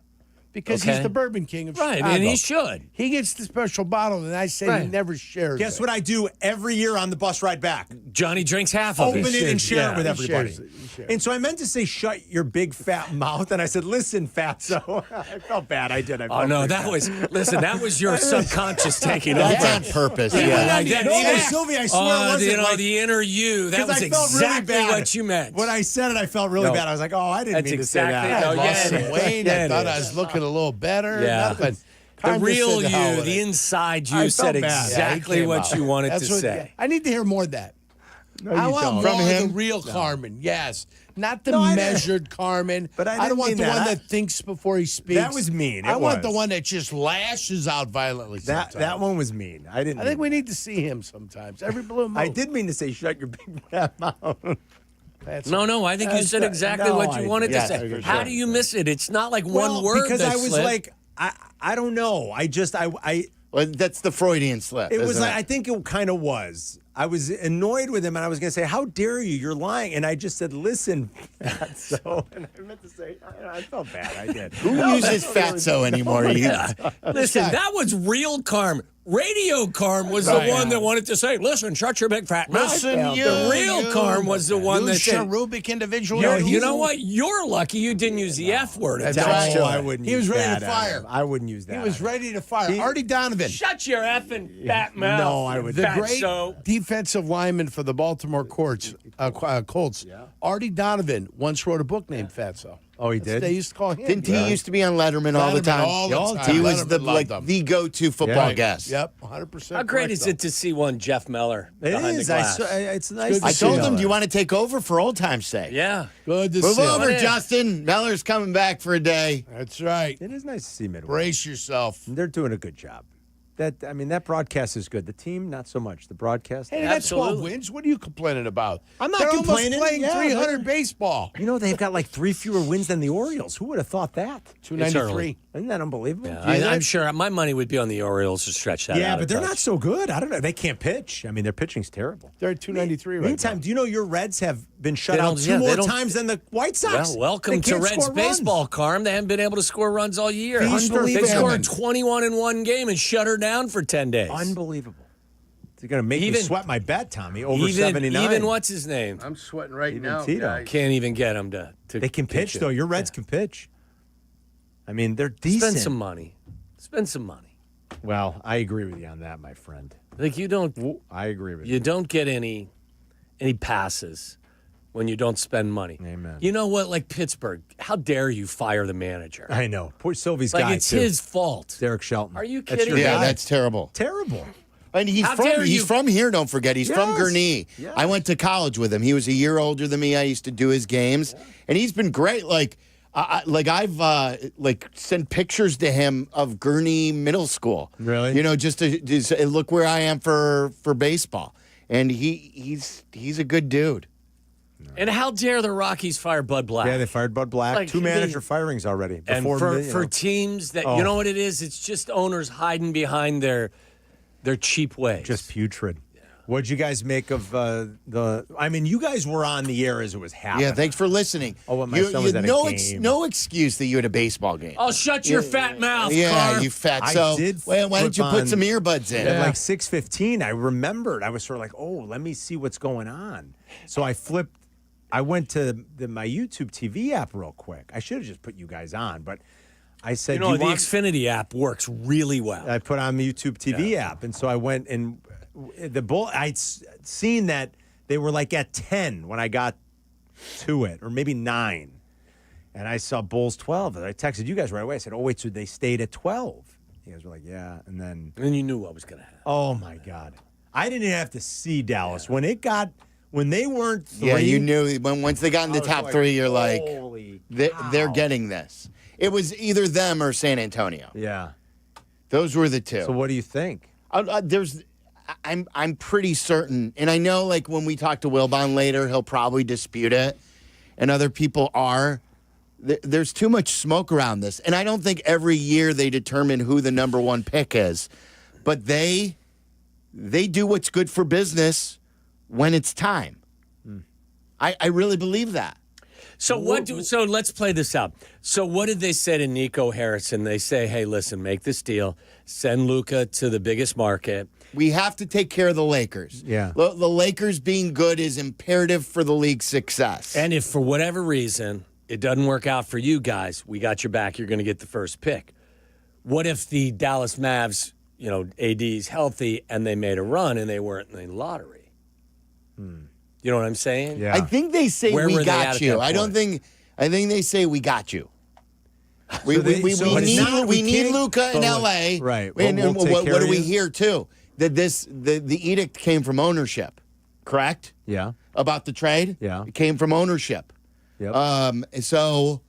Because he's the bourbon king of Right, Chicago. and he should. He gets the special bottle, and I say he never shares Guess it. what I do every year on the bus ride back? Johnny drinks half of Open it. it and share it with He everybody. shares it. He shares And so I meant to say, shut your big fat mouth. And I said, listen, fatso. I felt bad. I did. I felt Oh, no, pretty that bad. was your subconscious taking That's over. on purpose. Yeah, Yeah. like that. No, Even- Sylvie, I swear it wasn't. you know, like, the inner you. That 'cause was I felt really exactly bad. what you meant. When I said it, I felt really No. bad. I was like, oh, I didn't That's mean to say exactly- that. no, I yeah, lost it some is. weight. Yeah, I it thought I is. was looking a little better. Yeah. Nothing. The Carmen real said to hell you, with the it. inside I you felt said bad. exactly Yeah, he what came you out. wanted That's to what- say. I need to hear more of that. No, I you want don't. more From of him? the real Carmen, yes. Not the No, I didn't- measured Carmen. But I don't didn't want mean the that. one I- that thinks before he speaks. That was mean. I It want the was. one that just lashes out violently sometimes. That one was mean. I didn't. I think we need to see him sometimes. Every blue moon. I did mean to say, shut your big fat mouth. No, I think you said exactly what you wanted to say. How do you miss it? It's not like one word because that I was slipped. like, I don't know. Well, that's the Freudian slip. It was isn't like, it? I think it kind of was. I was annoyed with him, and I was going to say, "How dare you? You're lying!" And I just said, "Listen, fatso." And I meant to say, I felt bad. I did. Who uses fatso anymore? Yeah. Listen, that was real Carm. Radio Carm was the one that wanted to say, "Listen, shut your big fat mouth." Listen, the real Carm was the one that use said, cherubic individual. you know what? You're lucky you didn't use the F word. That's attached to right. it. I wouldn't. He was use ready that to at fire. him. I wouldn't use that. He was at him. ready to fire. Artie Donovan. Shut your effing fat mouth. No, I would. The Fat great so. defensive lineman for the Baltimore Colts. Artie Donovan once wrote a book named Fatso. Oh, he did? They used to call him. Didn't he used to be on Letterman all the Letterman time? all the time. He was Letterman loved him. the go-to football Yeah. guest. Yep, 100%. How great correct, is it to see one Jeff Meller It behind is. the glass? It's nice. good to I see told that. him, "Do you want to take over for old time's sake?" Yeah. Good to Move see him. over, Yeah. Justin. Meller's coming back for a day. That's right. It is nice to see Midwest. Brace yourself. They're doing a good job. That broadcast is good. The team, not so much. The broadcast. Hey, that's 12 Absolutely. wins. What are you complaining about? I'm not They're complaining. Almost playing Yeah, 300 baseball. You know, they've got like 3 fewer wins than the Orioles. Who would have thought that? 293. Isn't that unbelievable? Yeah, I'm sure my money would be on the Orioles to stretch that out. Yeah, a but they're touch. not so good. I don't know. They can't pitch. I mean, their pitching's terrible. They're at 293 right Meantime, now. do you know your Reds have been shut They out don't- 2 yeah, they more don't- times than the White Sox? Well, welcome They to can't Reds score runs. baseball, Carm. They haven't been able to score runs all year. Unbelievable. They scored 21 in one game and shut her down for 10 days. Unbelievable. They're going to make me Even- sweat my bet, Tommy, over 79. Even what's his name? I'm sweating right Even now. Tito. guys. Can't even get him to They can pitch, it. though. Your Reds can pitch. I mean, they're decent. Spend some money. Spend some money. Well, I agree with you on that, my friend. Like you don't. I agree with you. You don't get any passes when you don't spend money. Amen. You know what? Like Pittsburgh, how dare you fire the manager? I know. Poor Sylvie's Like guy, it's too. his fault. Derek Shelton. Are you That's kidding your me? Yeah, guy. that's terrible. Terrible. And he's How dare you- from here, don't forget. He's from Yes. Gurnee. Yes. I went to college with him. He was a year older than me. I used to do his games. And he's been great. I've sent pictures to him of Gurnee Middle School. Really? You know, just to say, look where I am for baseball. And he's a good dude. And how dare the Rockies fire Bud Black? Yeah, they fired Bud Black. Like, 2 I mean- manager firings already. And for teams that, you know what it is? It's just owners hiding behind their cheap ways. Just putrid. What'd you guys make of I mean, you guys were on the air as it was happening. Yeah, thanks for listening. Oh, when my son was at a game. No excuse that you had a baseball game. Oh, shut your fat mouth, Yeah, Carr. you fat. I So, did why don't you flip put on- some earbuds in? At like 6:15, I remembered. I was sort of like, oh, let me see what's going on. So I went to my YouTube TV app real quick. I should have just put you guys on, but I said, You know, the Xfinity app works really well. I put on the YouTube TV app, and so I went and I'd seen that they were like at 10 when I got to it, or maybe 9, and I saw Bulls 12, and I texted you guys right away. I said, oh wait, so they stayed at 12? You guys were like, yeah, and then you knew what was going to happen. Oh my God, I didn't even have to see Dallas when they weren't 3. Yeah, you knew once they got in the top like, 3, you're like, holy they're getting this. It was either them or San Antonio. Yeah, those were the two. So what do you think? I'm pretty certain, and I know like when we talk to Wilbon later, he'll probably dispute it, and other people are. There's too much smoke around this, and I don't think every year they determine who the number 1 pick is, but they do what's good for business when it's time. I really believe that. So so let's play this out. So what did they say to Nico Harrison? They say, hey, listen, make this deal. Send Luca to the biggest market. We have to take care of the Lakers. Yeah. The Lakers being good is imperative for the league's success. And if for whatever reason it doesn't work out for you guys, we got your back. You're going to get the first pick. What if the Dallas Mavs, AD's healthy and they made a run and they weren't in the lottery? You know what I'm saying? Yeah. I think they say Where were we they got at you. that point? I think they say we got you. We So need Luca in L.A. Right. And We'll take what care do of we you. hear too? That the edict came from ownership, correct? Yeah. About the trade? Yeah. It came from ownership. Yep. So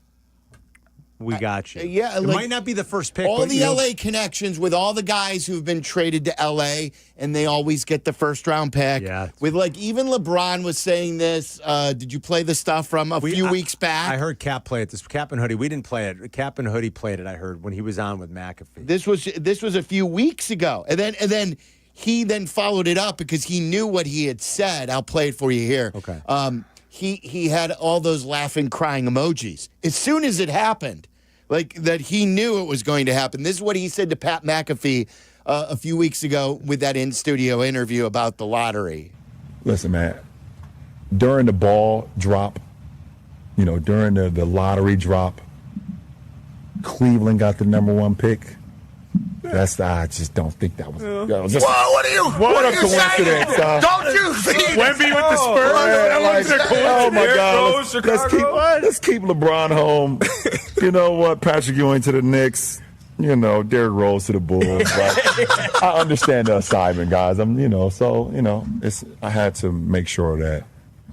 we got you. Yeah, it like, might not be the first pick. all but, the LA connections with all the guys who've been traded to LA, and they always get the first round pick. Yeah. With even LeBron was saying this. Did you play the stuff from a few weeks back? I heard Kap play it. This Kap and Hoodie. We didn't play it. Kap and Hoodie played it. I heard when he was on with McAfee. This was a few weeks ago, and then he then followed it up because he knew what he had said. I'll play it for you here. Okay. He had all those laughing, crying emojis as soon as it happened. Like that, he knew it was going to happen. This is what he said to Pat McAfee a few weeks ago with that in-studio interview about the lottery. Listen, man, during the ball drop, during the lottery drop, Cleveland got the number 1 pick. I just don't think that was. Just, Whoa, what are a you coincidence, saying? Don't you see? Wemby with the Spurs? oh my God! Let's keep LeBron home. You know what? Patrick Ewing to the Knicks. Derrick Rose to the Bulls. But I understand the assignment, guys. I had to make sure that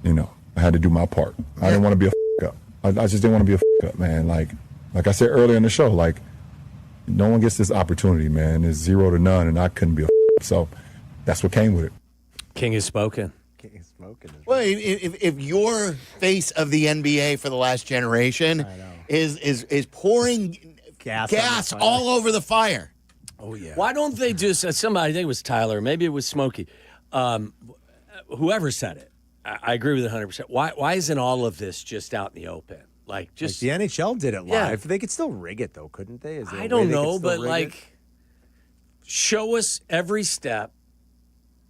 I had to do my part. I didn't want to be a up. I just didn't want to be a up, man. Like I said earlier in the show, no one gets this opportunity, man. It's 0 to none, and I couldn't be a so that's what came with it. King has spoken. King has spoken. Well, if your face of the NBA for the last generation is pouring gas all over the fire. Oh yeah. Why don't they just somebody? I think it was Tyler. Maybe it was Smokey. Whoever said it, I agree with it 100%. Why isn't all of this just out in the open? Like the NHL did it live. Yeah. They could still rig it though, couldn't they? I don't know, but show us every step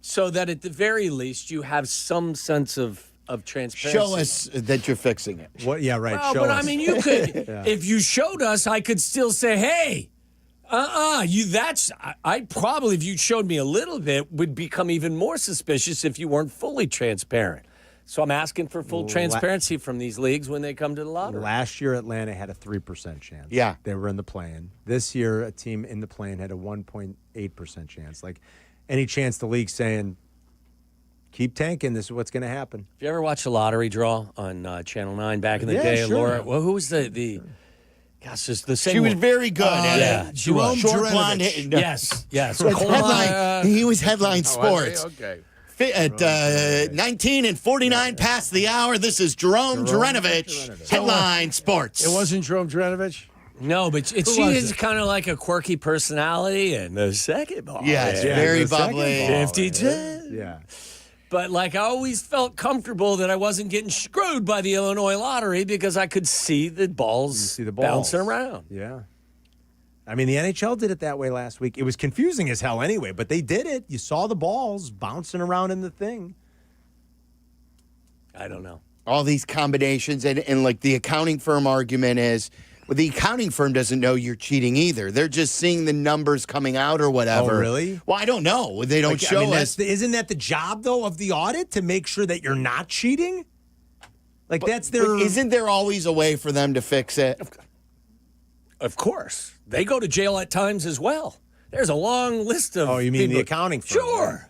so that at the very least you have some sense of transparency. Show us that you're fixing it. What? Yeah, right. Well, show but us. I mean, you could Yeah. if you showed us, I could still say, hey. I probably, if you showed me a little bit, would become even more suspicious if you weren't fully transparent. So I'm asking for full transparency from these leagues when they come to the lottery. Last year, Atlanta had a 3% chance. Yeah. They were in the play-in. This year, a team in the play-in had a 1.8% chance. Like, any chance the league's saying, keep tanking, this is what's going to happen. Have you ever watched a lottery draw on Channel 9 back in the Yeah, day? sure. Laura, well, who was the gosh, just the same She was one. very good at Yeah, it. she was. Short blonde hair. No. Yes. He was headline sports. Okay. At 19 and 49 past the hour, this is Jerome Jurenovich, headline sports. It wasn't Jerome Jurenovich? No, but she is kind of like a quirky personality and the second ball. Yes, very bubbly. 52. Yeah. But I always felt comfortable that I wasn't getting screwed by the Illinois lottery because I could see the balls, bouncing around. Yeah. I mean, the NHL did it that way last week. It was confusing as hell anyway, but they did it. You saw the balls bouncing around in the thing. I don't know. All these combinations, and the accounting firm argument is, well, the accounting firm doesn't know you're cheating either. They're just seeing the numbers coming out or whatever. Oh, really? Well, I don't know. They don't show us. Isn't that the job, though, of the audit, to make sure that you're not cheating? That's their... But isn't there always a way for them to fix it? Of course. They go to jail at times as well. There's a long list of Oh, you mean people. the accounting firm? Sure.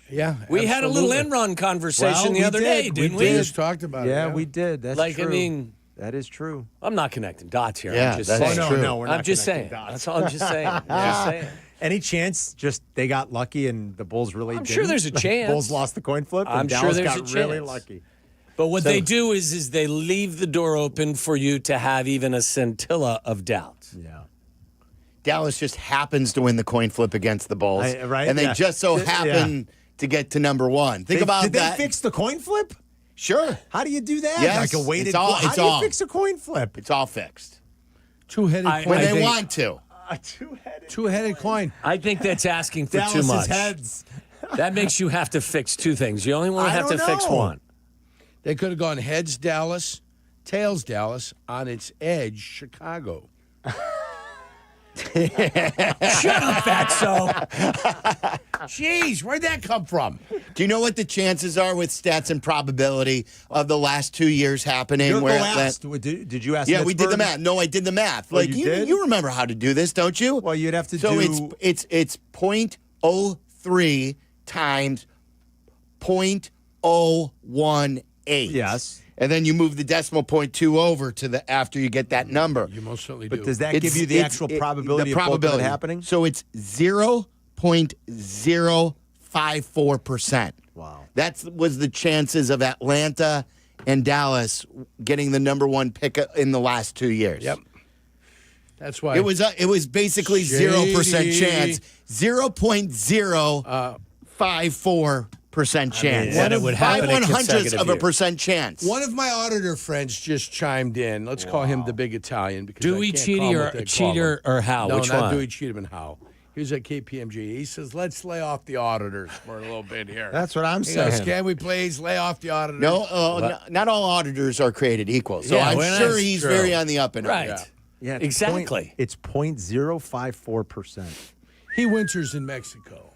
Yeah, We had a little Enron conversation the other day, didn't we? We just talked about it. Yeah, we did. That's true. I mean... That is true. I'm not connecting dots here. Yeah, I'm just that's saying. true. No, we're not I'm just connecting saying. dots. That's all I'm just saying. I'm just saying. Any chance just they got lucky and the Bulls really I'm didn't? sure there's a chance. Bulls lost the coin flip and I'm sure Dallas there's got a chance. really lucky. But what they do is they leave the door open for you to have even a scintilla of doubt. Yeah. Dallas just happens to win the coin flip against the Bulls. Right? And they Yeah. just so happen to get to number one. Think about did that. Did they fix the coin flip? Sure. How do you do that? Yes, Like a weighted it's all- coin? How it's do you all- fix a coin flip? It's all fixed. Two-headed coin. When they want to. A two-headed. Two-headed coin. I think that's asking for too Dallas's much. heads. That makes you have to fix two things. You only want to have to fix one. They could have gone heads Dallas, tails Dallas, on its edge Chicago. Shut up, Fatso. Jeez, where'd that come from? Do you know what the chances are with stats and probability of the last 2 years happening? You're where the last. Did you ask? Yeah, we did the Pittsburgh? math. No, I did the math. Oh, Like you did? you remember how to do this, don't you? Well, you'd have to so do. it's 0.03 times 0.018. Yes. And then you move the decimal point 2 over to the after you get that number. You most certainly do. But does that give you the actual probability the of both of it happening? So it's 0.054%. Wow. That was the chances of Atlanta and Dallas getting the number one pick in the last 2 years. Yep. That's why It was basically 0% chance. 0.054% chance. and it would happen in 5/100ths consecutive of a years. percent chance. One of my auditor friends just chimed in. Let's call him the big Italian. Because Dewey I can't Cheaty call him or what they call Cheater him. or Howe? No, Which not one? Dewey Cheatham and Howe. He was at KPMG. He says, let's lay off the auditors for a little bit here. That's what I'm He goes, saying. can we please lay off the auditors? No, not all auditors are created equal. So Yeah, I'm well, sure that's he's true. very on the up and up. Right. Yeah, Exactly. It's 0.054%. He winters in Mexico.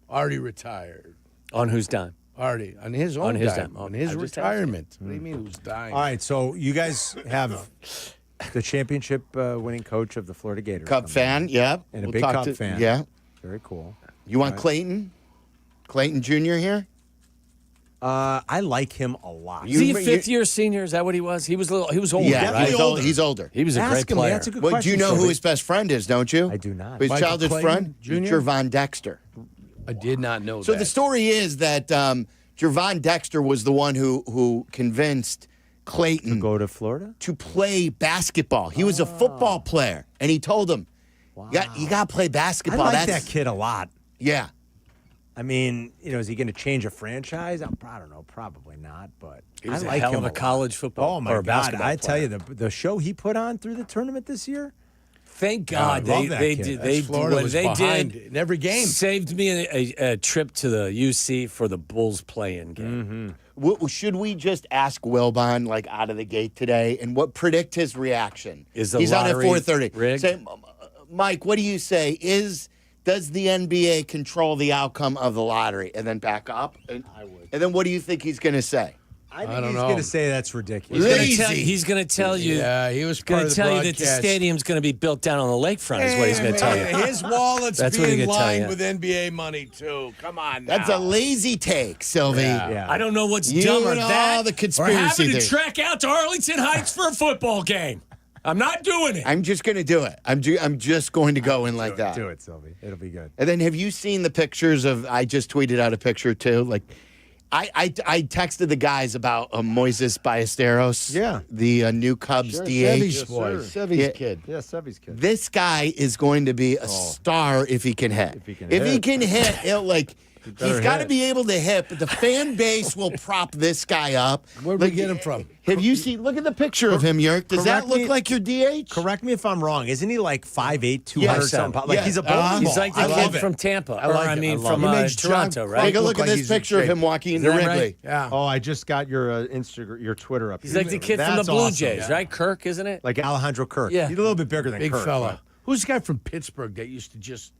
Already retired. On whose dime? Already. On his own On his dime. dime. On his I just retirement. What do you mean who's dying? All right, so you guys have the championship winning coach of the Florida Gators. Cup fan, yeah. And a We'll big talk Cup to- fan. Yeah. Very cool. You want Clayton? Clayton Jr. here? I like him a lot. Is he a fifth-year senior? Is that what he was? He was older, Yeah, right? he's older. He was a great player. That's a good Well, do question. you know who Sylvie. his best friend is, don't you? I do not. His Michael childhood Clayton friend? Jr.? Jervon Dexter. I did not know So that. the story is that Jervon Dexter was the one who convinced Clayton Go to Florida? to play basketball. He was a football player, and he told him, "You got to play I basketball." like That's- that kid a lot. Yeah. I mean, is he going to change a franchise? I don't know. Probably not, but He was I a like hell him of a lot. college football Oh, my or God. basketball I tell you, player. the show he put on through the tournament this year, Thank God I love that they kid. did. That's They Florida what was they behind did in every game. Saved me a trip to the UC for the Bulls play-in game. Should we just ask Wilbon like out of the gate today and predict his reaction? Is the He's on at lottery 4:30. rigged? Say, Mike, what do you say? Does the NBA control the outcome of the lottery? And then back up. And then what do you think he's going to say? I think don't he's know. going to say that's ridiculous. He's going to tell you. Yeah, he was part Going of to the tell you that the broadcast. stadium's going to be built down on the lakefront. Is what he's going to tell you. His wallet's That's what he's being gonna tell you. lined with NBA money, too. Come on now. That's a lazy take, Sylvie. Yeah. I don't know what's You dumber, and all that the or conspiracy having to theories. trek out to Arlington Heights for a football game. I'm not doing it. I'm just going to do it. I'm just going to go in like that. Do it, Sylvie. It'll be good. And then have you seen the pictures of, I just tweeted out a picture too. Like, I texted the guys about Moises Balisteros. Yeah. The new Cubs DH. Sevy's boy. Sevy's Yeah. kid. Yeah, Sevy's kid. This guy is going to be a star if he can hit. If he can hit, he'll he's got to be able to hit, but the fan base will prop this guy up. Where'd we get him from? Have you seen? Look at the picture of him, Yerk. Does that Correct look me- like your DH? Correct me if I'm wrong. Isn't he like 5'8", 200 Yes. something? Like Yeah. he's a bowling He's ball. like the I love kid it. from Tampa. I like or, I it. mean, I love from it. He makes Toronto, John right? Take a look look at like this he's in picture of shape. him walking Is into that Wrigley. right? Yeah. Oh, I just got your Instagram, your Twitter up. He's like the kid from the That's Blue awesome. Jays, right? Kirk, isn't it? Like Alejandro Kirk. Yeah. He's a little bit bigger than Big Kirk. fella. Who's the guy from Pittsburgh that used to just.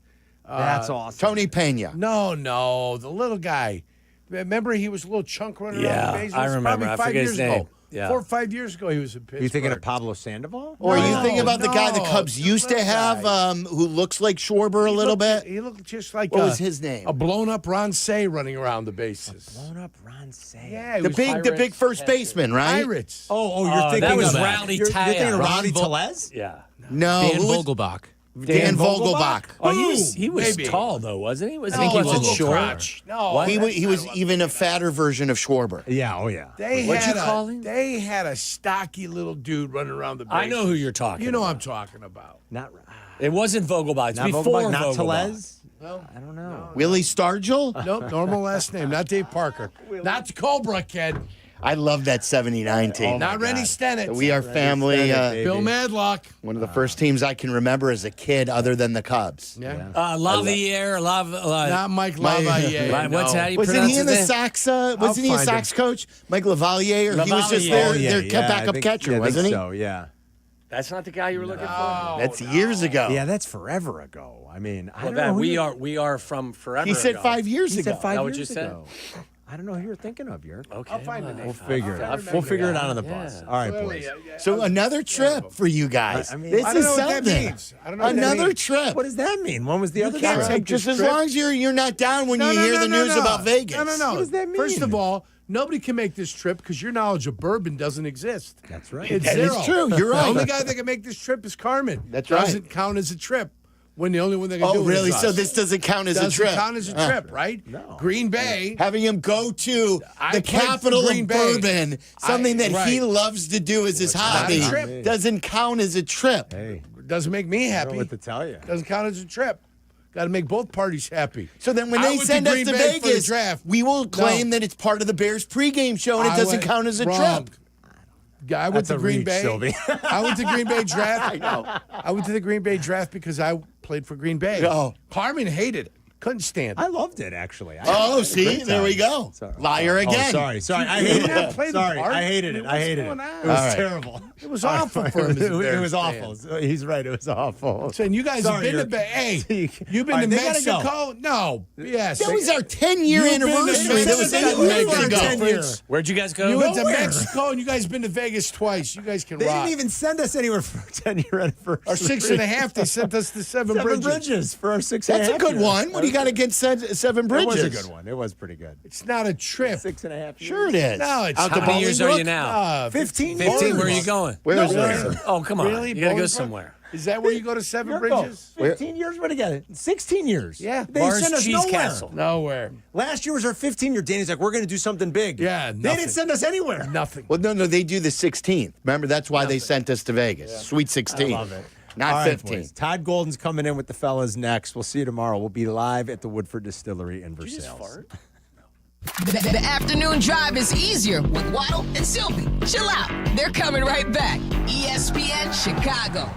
That's awesome. Tony Pena. No, the little guy. Remember, he was a little chunk running Yeah, around the base. I remember. Probably I 5 forget his years name. ago. Yeah. 4 or 5 years ago, he was in Pittsburgh. You thinking of Pablo Sandoval? Or are you No, thinking about the guy the no, Cubs the used to little have, guy. who looks like Schwarber a little bit? He looked just like What was his name? A blown up Ron Say running around the bases. Blown up Ron Say. Yeah, he The was big first baseman, right? Pirates. Oh, you're thinking that was of Rowdy You're thinking of Tellez. Rowdy Tellez? Yeah. No, Dan who was- Vogelbach. Dan Vogelbach. Oh, he was Maybe. tall though, wasn't he? Was No, he? he Was it was short? crotch. No, What? He was even a fatter version of Schwarber. Yeah, oh yeah. What'd you call him? They had a stocky little dude running around the bases. I know who you're talking You know about. I'm talking about. Not It wasn't Vogelbach. It's not before Vogelbach, not Vogelbach. Tellez. Well, I don't know. Willie Stargell? nope, normal last name, not Dave Parker. Not the Cobra kid. I love that 79 team. Not Rennie Stennett. We are family. Bill Madlock. One of the first teams I can remember as a kid, other than the Cubs. Yeah. Lavier, not Mike Lavalier. What's how do you Wasn't pronounce he in the his name? Sox? Wasn't he a Sox coach? Mike Lavalier? Or he was just their backup catcher, wasn't he? So, yeah. That's not the guy you were looking for. That's years ago. Yeah, that's forever ago. I mean, I don't Well, know. we are from forever. He said ago. 5 years He ago. said 5 Is that years what you said? ago. I don't know who you're thinking of, Jurko. Okay, I'll find the name. We'll figure it out. We'll figure it out on the bus. All right, boys. So another trip for you guys. I mean, this I don't is know what that something. means. I don't know what that Another means. trip. What does that mean? When was the other Can't trip? take just as long as you're not down when you hear the news about Vegas. No. What does that mean? First of all, nobody can make this trip because your knowledge of bourbon doesn't exist. That's right. It's That zero. is true. You're The right. only guy that can make this trip is Carmen. That's right. Doesn't count as a trip. When the only one that can do Oh, it really? is us. So this doesn't count as a Doesn't trip? count as a trip, right? No. Green Bay. Having him go to I the played for capital Green of Bay. bourbon, something that he right. loves to do as his not a hobby, trip. doesn't count as a trip. Hey, Doesn't make me I don't happy. know what to tell you. Doesn't count as a trip. Got to make both parties happy. So then when I they went send to us Green to Bay for the Vegas, draft. we will claim that it's part of the Bears pregame show and it doesn't count as a wrong. trip. I went That's to a Green reach, Bay. Sylvie. I went to Green Bay draft. I know. I went to the Green Bay draft because I played for Green Bay. Oh. Carmen hated it. Couldn't stand it. I loved it, actually. Oh, see? There we go. Liar again. Oh, sorry. I hated it. Sorry, I hated it. I hated it. It was right. terrible. It was awful for him. It was awful. He's right. It was awful. So, and you guys have been to Hey, you've been All to right, they gotta go. Mexico? No. Yes. That was our 10-year You've been to anniversary. That was 8 weeks ago. 10 years. Where'd you guys go? You went to Nowhere. Mexico and you guys been to Vegas twice. You guys can They rock. didn't even send us anywhere for our 10-year anniversary. Our 6.5, they sent us to Seven Bridges. For our 6.5. That's a good years. one. What do you got against Seven Bridges? It was a good one. It was pretty good. It's not a trip. 6.5 years. Sure it is. No, it's Out to How many years are you Bolingbrook? now? 15 15. years. Where are you going? Where is Nowhere. it? Oh, come on. Really? You gotta go Bolingbrook? somewhere. Is that where you go to Seven Jurko, Bridges? 15 years we're together. 16 years. Yeah. They Mars sent us Cheese nowhere. Castle. Nowhere. Last year was our 15-year. Danny's like, we're going to do something big. Yeah, They nothing. didn't send us anywhere. Nothing. Well, no, they do the 16th. Remember, that's why they sent us to Vegas. Sweet 16. I love it. Not All right, 15. boys. Todd Golden's coming in with the fellas next. We'll see you tomorrow. We'll be live at the Woodford Distillery in Versailles. The afternoon drive is easier with Waddle and Silvy. Chill out. They're coming right back. ESPN Chicago.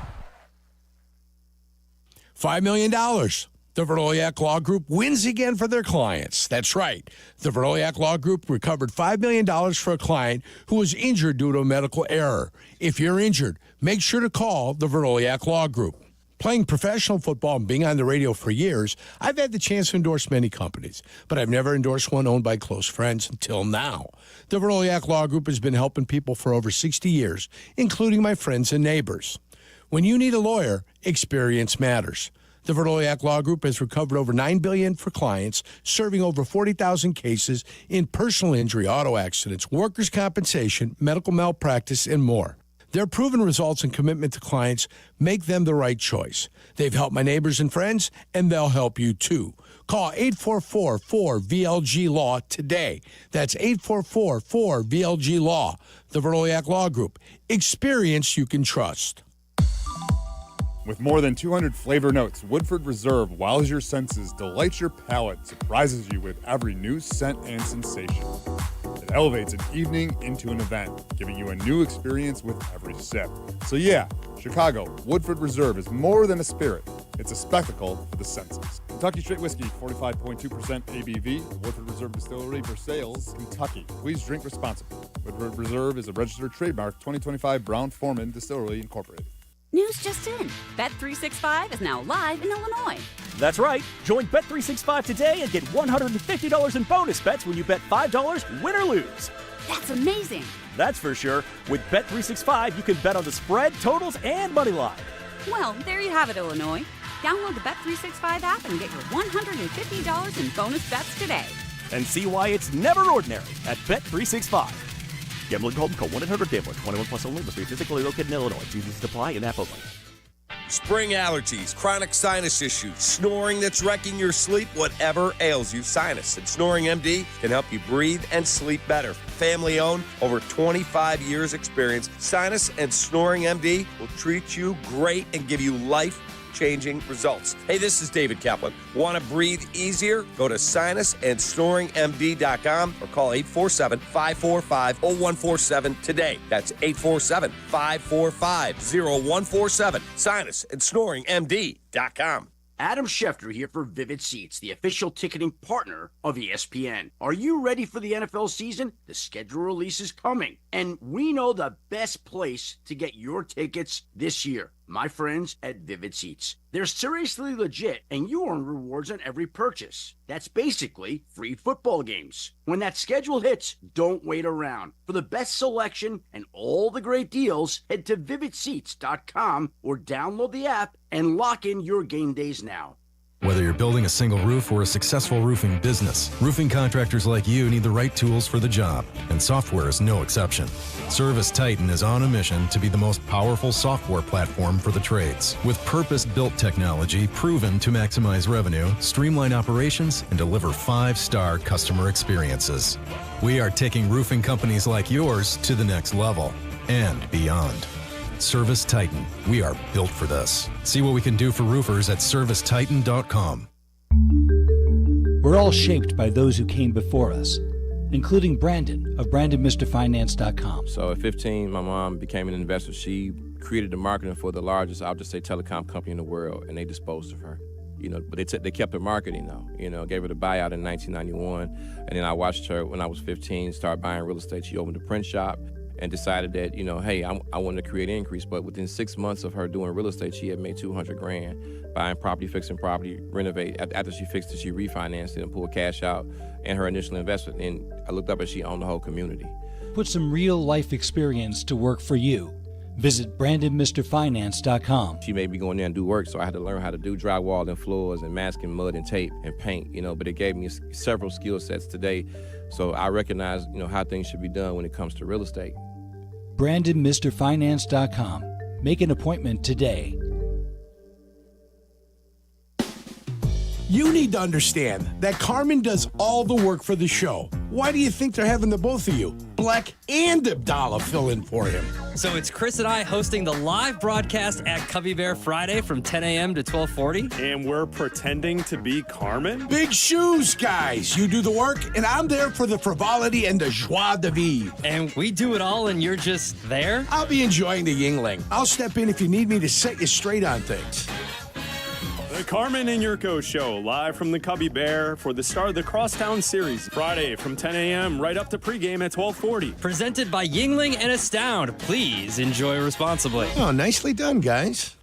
$5 million. The Verloyak Law Group wins again for their clients. That's right. The Verloyak Law Group recovered $5 million for a client who was injured due to a medical error. If you're injured, make sure to call the Verloyak Law Group. Playing professional football and being on the radio for years, I've had the chance to endorse many companies, but I've never endorsed one owned by close friends until now. The Verloyak Law Group has been helping people for over 60 years, including my friends and neighbors. When you need a lawyer, experience matters. The Verloyak Law Group has recovered over $9 billion for clients, serving over 40,000 cases in personal injury, auto accidents, workers' compensation, medical malpractice, and more. Their proven results and commitment to clients make them the right choice. They've helped my neighbors and friends, and they'll help you too. Call 844-4VLG-LAW today. That's 844-4VLG-LAW. The Verloyak Law Group. Experience you can trust. With more than 200 flavor notes, Woodford Reserve wows your senses, delights your palate, surprises you with every new scent and sensation. It elevates an evening into an event, giving you a new experience with every sip. So yeah, Chicago, Woodford Reserve is more than a spirit. It's a spectacle for the senses. Kentucky Straight Whiskey, 45.2% ABV, Woodford Reserve Distillery, Versailles, Kentucky. Please drink responsibly. Woodford Reserve is a registered trademark, 2025 Brown-Forman Distillery, Incorporated. News just in. Bet365 is now live in Illinois. That's right. Join Bet365 today and get $150 in bonus bets when you bet $5, win or lose. That's amazing. That's for sure. With Bet365, you can bet on the spread, totals, and money line. Well, there you have it, Illinois. Download the Bet365 app and get your $150 in bonus bets today. And see why it's never ordinary at Bet365. Gambling problem? Call 1-800-GAMBLER. 21 plus only. Must be physically located in Illinois. TVs apply in app only. Spring allergies, chronic sinus issues, snoring that's wrecking your sleep, whatever ails you, Sinus and Snoring MD can help you breathe and sleep better. Family owned, over 25 years experience, Sinus and Snoring MD will treat you great and give you life life-changing results. Hey, this is David Kaplan. Want to breathe easier? Go to sinusandsnoringmd.com or call 847-545-0147 today. That's 847-545-0147. Sinusandsnoringmd.com. Adam Schefter here for Vivid Seats, the official ticketing partner of ESPN. Are you ready for the NFL season? The schedule release is coming, and we know the best place to get your tickets this year. My friends at Vivid Seats. They're seriously legit, and you earn rewards on every purchase. That's basically free football games. When that schedule hits, don't wait around. For the best selection and all the great deals, head to vividseats.com or download the app and lock in your game days now. Whether you're building a single roof or a successful roofing business, roofing contractors like you need the right tools for the job, and software is no exception. Service Titan is on a mission to be the most powerful software platform for the trades, with purpose-built technology proven to maximize revenue, streamline operations, and deliver 5-star customer experiences. We are taking roofing companies like yours to the next level and beyond. Service Titan. We are built for this. See what we can do for roofers at servicetitan.com. We're all shaped by those who came before us, including Brandon of BrandonMrFinance.com. So at 15, my mom became an investor. She created the marketing for the largest, I'll just say, telecom company in the world, and they disposed of her. But they kept her marketing, though. Gave her the buyout in 1991, and then I watched her when I was 15 start buying real estate. She opened a print shop and decided that, hey, I wanted to create an increase. But within 6 months of her doing real estate, she had made $200,000 buying property, fixing property, renovate. After she fixed it, she refinanced it and pulled cash out and her initial investment. And I looked up and she owned the whole community. Put some real life experience to work for you. Visit BrandonMrFinance.com. She made me go in there and do work, so I had to learn how to do drywall and floors and masking mud and tape and paint, but it gave me several skill sets today. So I recognize, how things should be done when it comes to real estate. BrandonMrFinance.com. Make an appointment today. You need to understand that Carmen does all the work for the show. Why do you think they're having the both of you, Black and Abdallah, fill in for him? So it's Chris and I hosting the live broadcast at Cubby Bear Friday from 10 a.m. to 12:40. And we're pretending to be Carmen? Big shoes, guys. You do the work, and I'm there for the frivolity and the joie de vivre. And we do it all, and you're just there? I'll be enjoying the Yingling. I'll step in if you need me to set you straight on things. The Carmen and Jurko Show, live from the Cubby Bear for the start of the Crosstown Series. Friday from 10 a.m. right up to pregame at 12:40. Presented by Yingling and Astound. Please enjoy responsibly. Oh, nicely done, guys.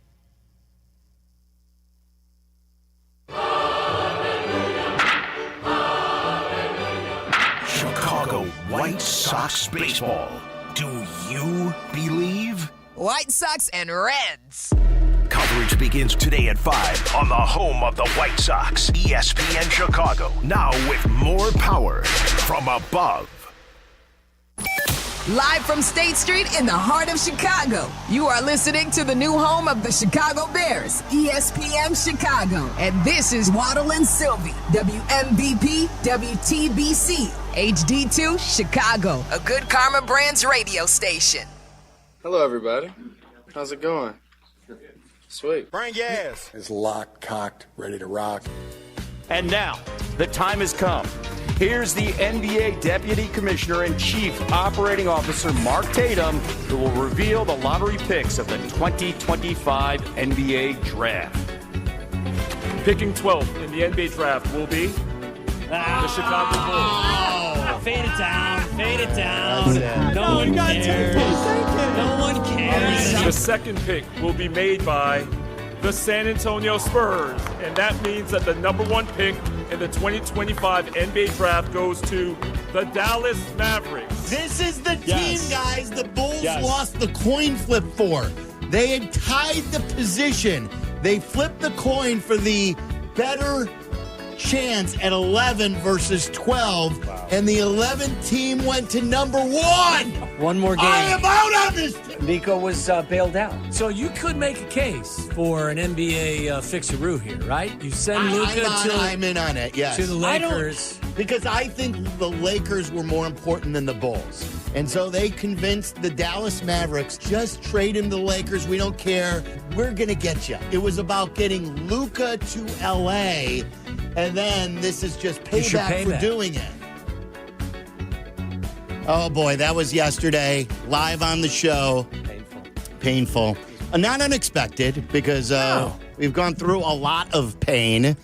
Chicago White Sox baseball. Do you believe? White Sox and Reds. Coverage begins today at 5 on the home of the White Sox, ESPN Chicago. Now with more power from above. Live from State Street in the heart of Chicago, you are listening to the new home of the Chicago Bears, ESPN Chicago. And this is Waddle and Silvy, WMVP, WTBC, HD2, Chicago, a good Karma Brands radio station. Hello, everybody. How's it going? Sweet. Bring gas. It's locked, cocked, ready to rock. And now, the time has come. Here's the NBA Deputy Commissioner and Chief Operating Officer Mark Tatum, who will reveal the lottery picks of the 2025 NBA Draft. Picking 12th in the NBA Draft will be the Chicago Bulls. Fade it down. Fade it down. No one cares. No one cares. The second pick will be made by the San Antonio Spurs, and that means that the number one pick in the 2025 NBA Draft goes to the Dallas Mavericks. This is the team, guys, the Bulls lost the coin flip for. They had tied the position. They flipped the coin for the better chance at 11 versus 12, and the 11th team went to number 1. One more game. I am out on this. Nico was bailed out. So you could make a case for an NBA fixaroo here, right? You send Luca I'm in on it, yes. to the Lakers. Because I think the Lakers were more important than the Bulls. And so they convinced the Dallas Mavericks, just trade him to the Lakers. We don't care. We're going to get you. It was about getting Luca to L.A., and then this is just payback for doing it. Oh, boy, that was yesterday, live on the show. Painful. Not unexpected, because we've gone through a lot of pain.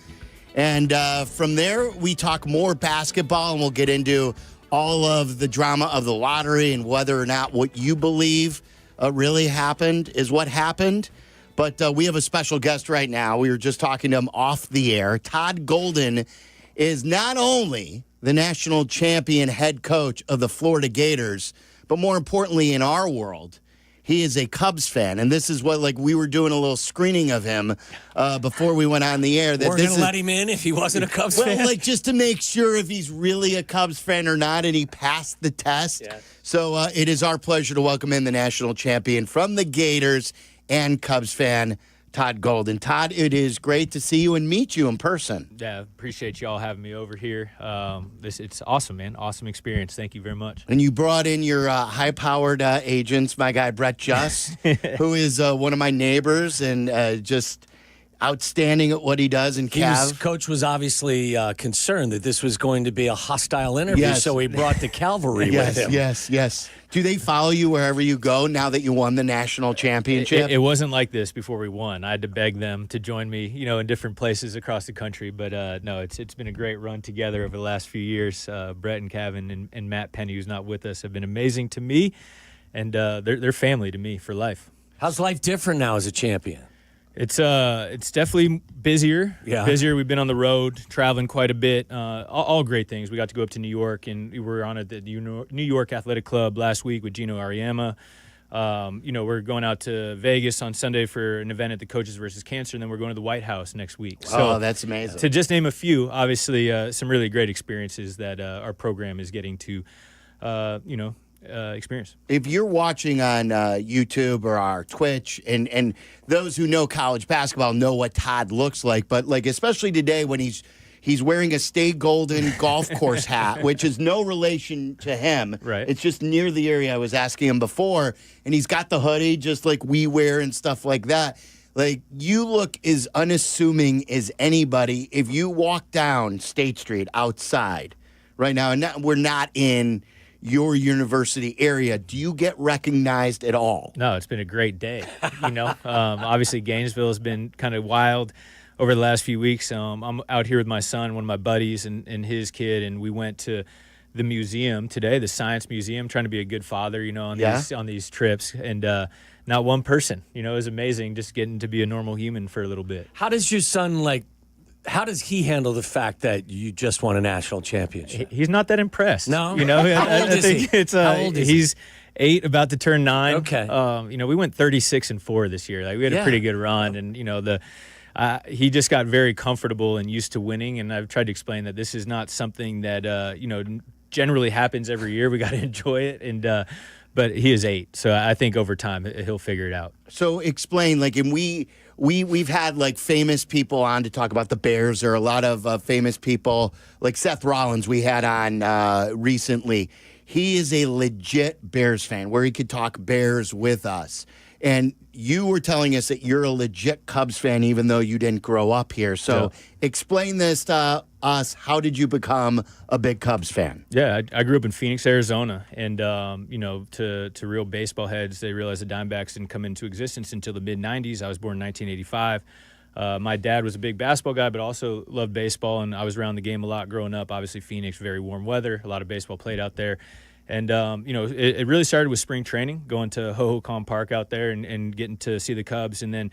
And from there, we talk more basketball, and we'll get into all of the drama of the lottery and whether or not what you believe really happened is what happened. But we have a special guest right now. We were just talking to him off the air. Todd Golden is not only the national champion head coach of the Florida Gators, but more importantly in our world, he is a Cubs fan, and this is what, like, we were doing a little screening of him before we went on the air. We're going to let him in if he wasn't a Cubs fan? Well, like, just to make sure if he's really a Cubs fan or not, and he passed the test. Yeah. So it is our pleasure to welcome in the national champion from the Gators and Cubs fan, Todd Golden. Todd, it is great to see you and meet you in person. Yeah, appreciate y'all having me over here. It's awesome, man. Awesome experience. Thank you very much. And you brought in your high-powered agents, my guy Brett Just, who is one of my neighbors and just outstanding at what he does in Cav. Coach was obviously concerned that this was going to be a hostile interview, so he brought the cavalry with him. Yes. Do they follow you wherever you go now that you won the national championship? It wasn't like this before we won. I had to beg them to join me, in different places across the country. But no, it's been a great run together over the last few years. Brett and Kevin and Matt Penny, who's not with us, have been amazing to me, and they're family to me for life. How's life different now as a champion? It's definitely busier. Yeah. Busier. We've been on the road, traveling quite a bit. All great things. We got to go up to New York, and we were on at the New York Athletic Club last week with Gino Auriemma. We're going out to Vegas on Sunday for an event at the Coaches versus Cancer, and then we're going to the White House next week. So, that's amazing. To just name a few, obviously, some really great experiences that our program is getting to, experience. If you're watching on YouTube or our Twitch, and those who know college basketball know what Todd looks like, but like especially today when he's wearing a Stay Golden golf course hat, which is no relation to him. Right. It's just near the area I was asking him before, and he's got the hoodie just like we wear and stuff like that. Like, you look as unassuming as anybody. If you walk down State Street outside right now, and we're not in your university area, do you get recognized at all? No, it's been a great day. Obviously Gainesville has been kind of wild over the last few weeks. I'm out here with my son, one of my buddies, and his kid, and we went to the museum today, the Science Museum, trying to be a good father, on these trips, and not one person. It was amazing just getting to be a normal human for a little bit. How does your son how does he handle the fact that you just won a national championship? He's not that impressed. No? How old is he? How old is he's 8, about to turn 9. Okay. We went 36-4 this year. Like, we had a pretty good run, and he just got very comfortable and used to winning. And I've tried to explain that this is not something that generally happens every year. We got to enjoy it, and but he is 8, so I think over time he'll figure it out. So explain, and we've had famous people on to talk about the Bears. There are a lot of famous people, like Seth Rollins we had on recently. He is a legit Bears fan where he could talk Bears with us. And you were telling us that you're a legit Cubs fan even though you didn't grow up here. So explain this to us. How did you become a big Cubs fan? Yeah, I grew up in Phoenix, Arizona. And, to real baseball heads, they realized the Diamondbacks didn't come into existence until the mid-'90s. I was born in 1985. My dad was a big basketball guy, but also loved baseball, and I was around the game a lot growing up. Obviously, Phoenix, very warm weather. A lot of baseball played out there. And, it really started with spring training, going to Hohokam Park out there and getting to see the Cubs. And then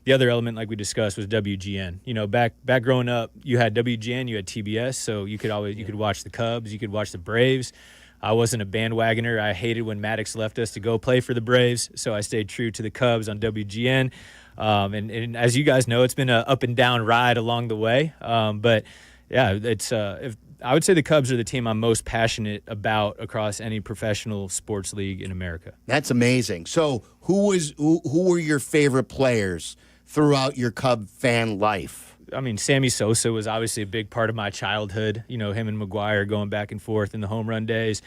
the other element, like we discussed, was WGN. Back growing up, you had WGN, you had TBS, so you could watch the Cubs, you could watch the Braves. I wasn't a bandwagoner. I hated when Maddox left us to go play for the Braves, so I stayed true to the Cubs on WGN. And as you guys know, it's been an up and down ride along the way. But yeah, it's I would say the Cubs are the team I'm most passionate about across any professional sports league in America. That's amazing. So who were your favorite players throughout your Cub fan life? I mean, Sammy Sosa was obviously a big part of my childhood. You know, him and McGuire going back and forth in the home run days.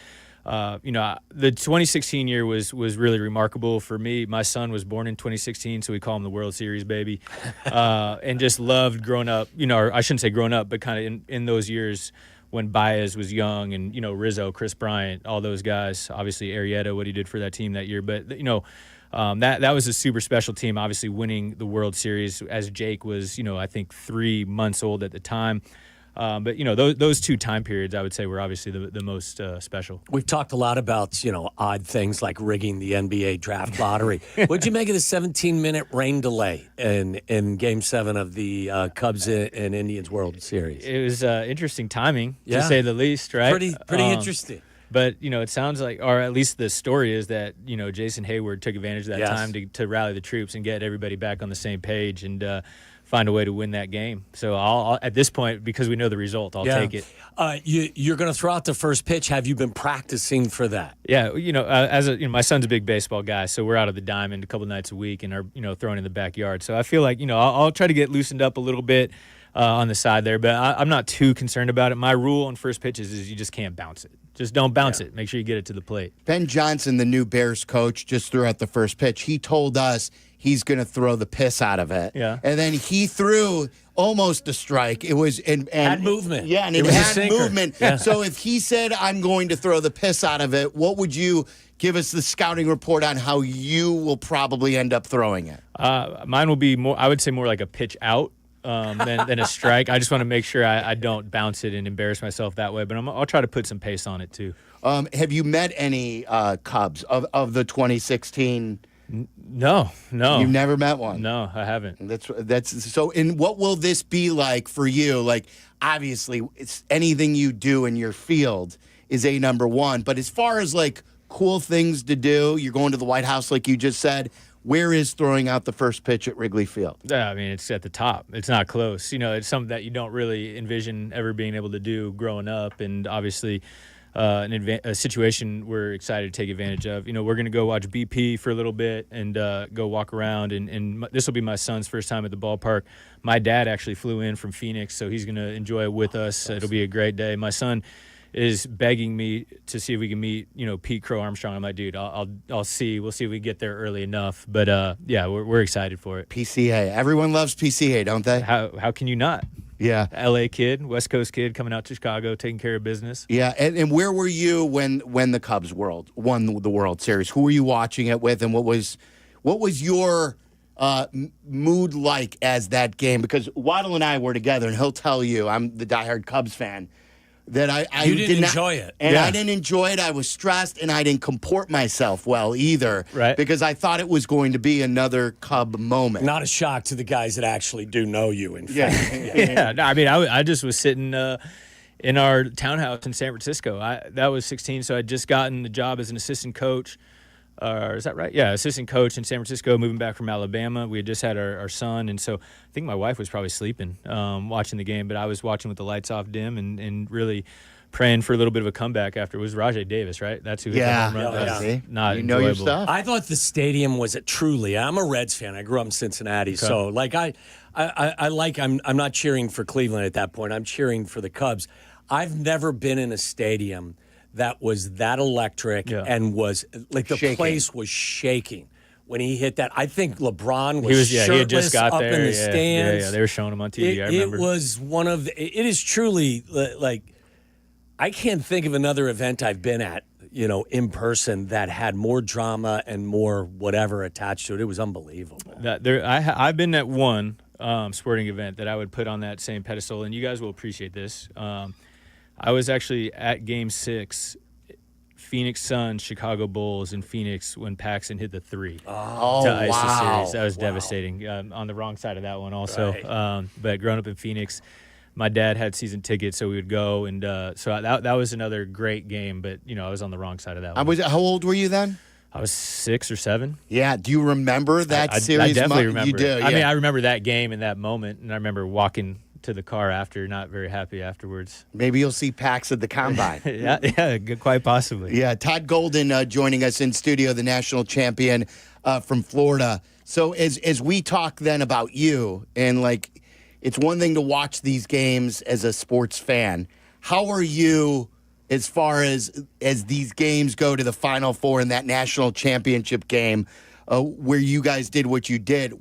You know, the 2016 year was really remarkable for me. My son was born in 2016, so we call him the World Series baby, and just loved growing up. You know, or I shouldn't say growing up, but kind of in those years when Baez was young, and you know, Rizzo, Chris Bryant, all those guys. Obviously, Arrieta, what he did for that team that year, but you know. That was a super special team, obviously winning the World Series as Jake was, you know, I think 3 months old at the time. But, you know, those two time periods, I would say, were obviously the most special. We've talked a lot about, you know, odd things like rigging the NBA draft lottery. What'd you make of the 17-minute rain delay in Game 7 of the Cubs and Indians World Series? It was interesting timing, to say the least, right? Pretty interesting. But, you know, it sounds like, or at least the story is that, you know, Jason Hayward took advantage of that time to rally the troops and get everybody back on the same page and find a way to win that game. So I'll at this point, because we know the result, I'll take it. You're going to throw out the first pitch. Have you been practicing for that? Yeah, you know, my son's a big baseball guy, so we're out of the diamond a couple nights a week and are, you know, throwing in the backyard. So I feel like, you know, I'll try to get loosened up a little bit on the side there, but I'm not too concerned about it. My rule on first pitches is you just can't bounce it. Just don't bounce it. Make sure you get it to the plate. Ben Johnson, the new Bears coach, just threw out the first pitch. He told us he's going to throw the piss out of it. Yeah. And then he threw almost a strike. It was and had movement. Yeah, and it had movement. Yeah. So if he said, I'm going to throw the piss out of it, what would you give us the scouting report on how you will probably end up throwing it? Mine will be more, I would say more like a pitch out. Than a strike. I just want to make sure I don't bounce it and embarrass myself that way. But I'll try to put some pace on it too. Have you met any Cubs of the 2016? No. You've never met one? No, I haven't. That's so. And what will this be like for you? Like, obviously, it's anything you do in your field is a number one. But as far as like cool things to do, you're going to the White House, like you just said. Where is throwing out the first pitch at Wrigley Field? Yeah, I mean, it's at the top. It's not close. You know, it's something that you don't really envision ever being able to do growing up, and obviously a situation we're excited to take advantage of. You know, we're going to go watch BP for a little bit and go walk around, and this will be my son's first time at the ballpark. My dad actually flew in from Phoenix, so he's going to enjoy it with us. It'll be a great day. My son is begging me to see if we can meet, you know, Pete Crow Armstrong. I'm like, dude, I'll see. We'll see if we get there early enough. But yeah, we're excited for it. PCA. Everyone loves PCA, don't they? How can you not? Yeah. LA kid, West Coast kid coming out to Chicago, taking care of business. Yeah, and where were you when the Cubs won the World Series? Who were you watching it with, and what was your mood like as that game? Because Waddle and I were together, and he'll tell you, I'm the diehard Cubs fan, that I didn't enjoy it. And I didn't enjoy it. I was stressed, and I didn't comport myself well either. Right. Because I thought it was going to be another Cub moment. Not a shock to the guys that actually do know you, in fact. Yeah. No, I mean, I just was sitting in our townhouse in San Francisco. That was 16, so I'd just gotten the job as an assistant coach. Is that right? Yeah, assistant coach in San Francisco, moving back from Alabama. We had just had our son, and so I think my wife was probably sleeping watching the game, but I was watching with the lights off dim and really praying for a little bit of a comeback after. It was Rajay Davis, right? That's who hit the home run. That's not you know your enjoyable. stuff. I thought the stadium was I'm a Reds fan. I grew up in Cincinnati, so like I'm not cheering for Cleveland at that point. I'm cheering for the Cubs. I've never been in a stadium that was that electric and was like the place was shaking when he hit that. I think LeBron was shirtless he had just got up there. in the stands. Yeah, they were showing him on TV. I remember. It was one of the, it is truly like, I can't think of another event I've been at, you know, in person that had more drama and more whatever attached to it. It was unbelievable. I've been at one sporting event that I would put on that same pedestal, and you guys will appreciate this. I was actually at Game 6, Phoenix Suns, Chicago Bulls in Phoenix when Paxson hit the 3 to ice the series. That was devastating. On the wrong side of that one also. Right. But growing up in Phoenix, my dad had season tickets, so we would go, and so that was another great game. But you know, I was on the wrong side of that one. How old were you then? I was 6 or 7. Yeah. Do you remember that series? I definitely remember. You do. Yeah. I mean, I remember that game and that moment, and I remember walking to the car after, not very happy afterwards. Maybe you'll see Pax at the Combine. yeah, quite possibly. Yeah, Todd Golden joining us in studio, the national champion from Florida. So as we talk then about you, and like it's one thing to watch these games as a sports fan. How are you as far as these games go to the Final Four in that national championship game where you guys did what you did?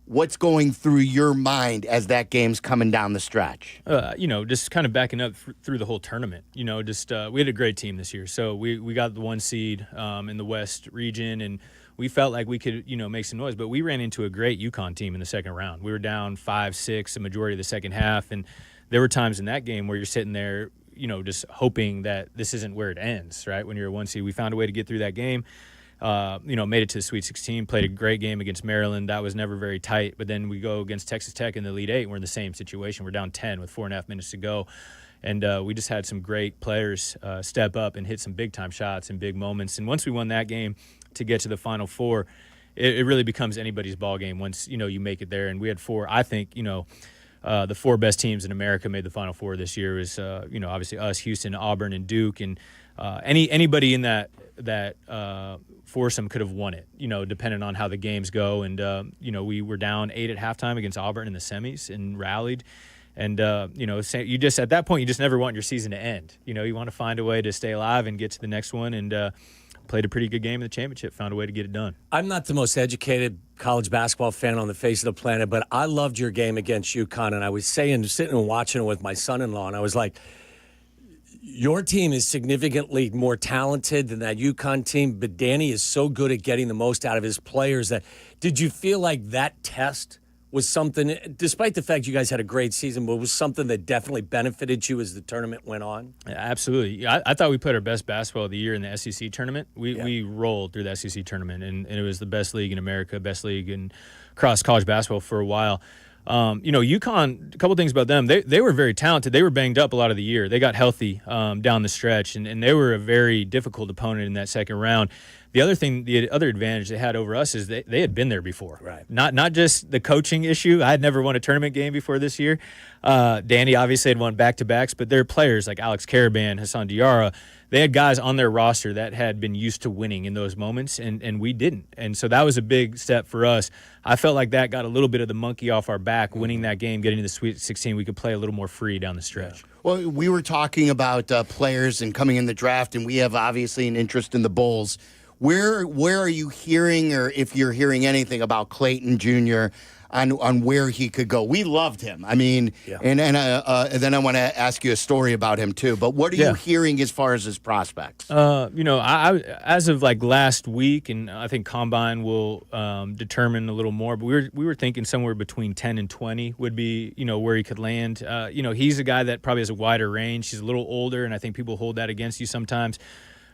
What's going through your mind as that game's coming down the stretch? Just kind of backing up through the whole tournament. We had a great team this year. So we got the 1 seed in the West region, and we felt like we could, make some noise. But we ran into a great UConn team in the second round. We were down 5-6 the majority of the second half, and there were times in that game where you're sitting there, just hoping that this isn't where it ends, right? When you're a 1 seed, we found a way to get through that game. Made it to the Sweet 16, played a great game against Maryland. That was never very tight. But then we go against Texas Tech in the Elite Eight, and we're in the same situation. We're down 10 with 4.5 minutes to go. And we just had some great players step up and hit some big-time shots and big moments. And once we won that game to get to the Final Four, it really becomes anybody's ball game once, you make it there. And we had 4, I think, the 4 best teams in America made the Final Four this year. Is obviously us, Houston, Auburn, and Duke. And anybody in that foursome could have won it, depending on how the games go. And, we were down 8 at halftime against Auburn in the semis and rallied. And, you just, at that point, you just never want your season to end. You want to find a way to stay alive and get to the next one. And played a pretty good game in the championship, found a way to get it done. I'm not the most educated college basketball fan on the face of the planet, but I loved your game against UConn. And I was sitting and watching it with my son-in-law, and I was like, your team is significantly more talented than that UConn team, but Danny is so good at getting the most out of his players. Did you feel like that test was something, despite the fact you guys had a great season, but was something that definitely benefited you as the tournament went on? Yeah, absolutely. I thought we played our best basketball of the year in the SEC tournament. We rolled through the SEC tournament, and it was the best league in America, best league in across college basketball for a while. UConn, a couple things about them. They were very talented. They were banged up a lot of the year. They got healthy down the stretch, and they were a very difficult opponent in that second round. The other advantage they had over us is they had been there before. Right. Not just the coaching issue. I had never won a tournament game before this year. Danny obviously had won back-to-backs, but their players like Alex Caravan, Hassan Diarra, they had guys on their roster that had been used to winning in those moments, and we didn't. And so that was a big step for us. I felt like that got a little bit of the monkey off our back, winning that game, getting to the Sweet 16. We could play a little more free down the stretch. Yeah. Well, we were talking about players and coming in the draft, and we have obviously an interest in the Bulls. Where are you hearing, or if you're hearing anything about Clayton Jr. on where he could go? We loved him. I mean, and then I want to ask you a story about him too. But what are you hearing as far as his prospects? I as of like last week, and I think Combine will determine a little more. But we were thinking somewhere between 10 and 20 would be where he could land. He's a guy that probably has a wider range. He's a little older, and I think people hold that against you sometimes.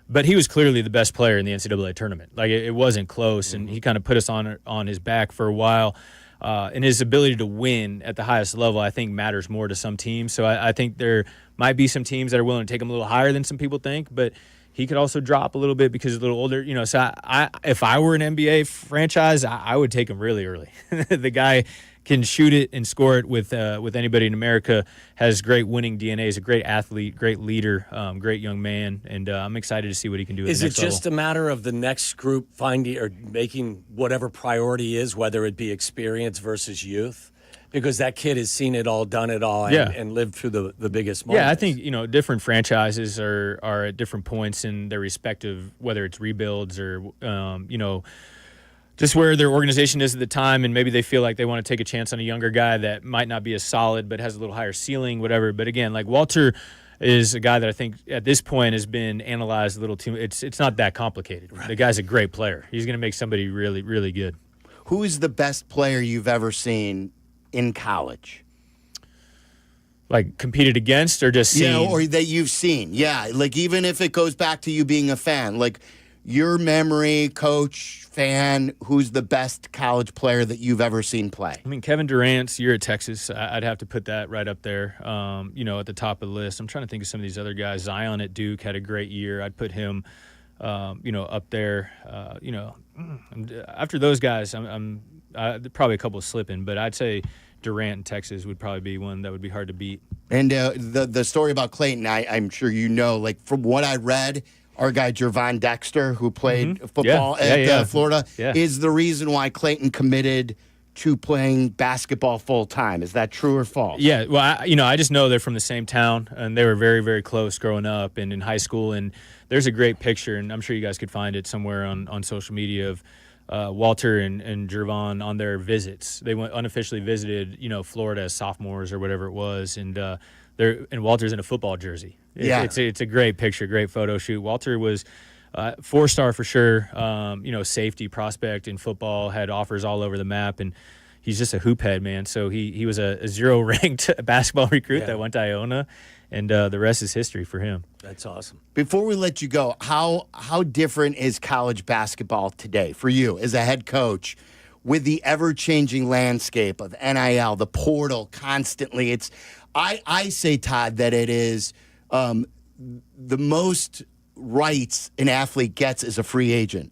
But he was clearly the best player in the NCAA tournament. Like, it wasn't close, and he kind of put us on his back for a while. And his ability to win at the highest level, I think, matters more to some teams. So I think there might be some teams that are willing to take him a little higher than some people think. But he could also drop a little bit because he's a little older. So if I were an NBA franchise, I would take him really early. The guy can shoot it and score it with anybody in America, has great winning DNA, is a great athlete, great leader, great young man, and I'm excited to see what he can do at the next level. Is it just a matter of the next group finding or making whatever priority is, whether it be experience versus youth? Because that kid has seen it all, done it all, and lived through the biggest moments. Yeah, I think different franchises are at different points in their respective, whether it's rebuilds or just where their organization is at the time, and maybe they feel like they want to take a chance on a younger guy that might not be as solid but has a little higher ceiling, whatever. But again, like Walter is a guy that I think at this point has been analyzed a little too. It's not that complicated. Right. The guy's a great player. He's going to make somebody really, really good. Who is the best player you've ever seen in college? Like competed against or just seen? Yeah, or that you've seen. Yeah, like even if it goes back to you being a fan, like your memory, coach, fan, who's the best college player that you've ever seen play? I mean, Kevin Durant's year at Texas, I'd have to put that right up there, at the top of the list. I'm trying to think of some of these other guys. Zion at Duke had a great year. I'd put him, up there. After those guys, I'm probably a couple slipping, but I'd say Durant in Texas would probably be one that would be hard to beat. And the story about Clayton, I'm sure you know, like from what I read, our guy Jervon Dexter, who played football at Florida, is the reason why Clayton committed to playing basketball full time. Is that true or false? Yeah, well, I just know they're from the same town, and they were very, very close growing up and in high school. And there's a great picture, and I'm sure you guys could find it somewhere on social media of Walter and Jervon on their visits. They went unofficially visited, Florida as sophomores or whatever it was, and Walter's in a football jersey. It's a great picture, great photo shoot. Walter was 4-star for sure, safety prospect in football, had offers all over the map, and he's just a hoop head, man. So he was a 0-ranked basketball recruit that went to Iona, and the rest is history for him. That's awesome. Before we let you go, how different is college basketball today for you as a head coach with the ever-changing landscape of NIL, the portal constantly? I say, Todd, that it is the most rights an athlete gets as a free agent.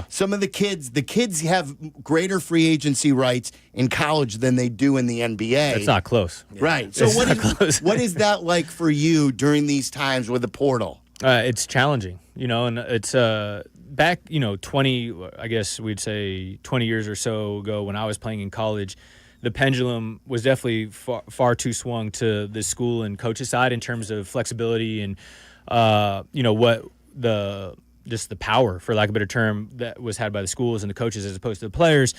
Some of the kids have greater free agency rights in college than they do in the NBA. It's not close. Right. So what is that like for you during these times with the portal? It's challenging, and it's back, 20, I guess we'd say 20 years or so ago when I was playing in college, the pendulum was definitely far too swung to the school and coach's side in terms of flexibility and what the power, for lack of a better term, that was had by the schools and the coaches as opposed to the players.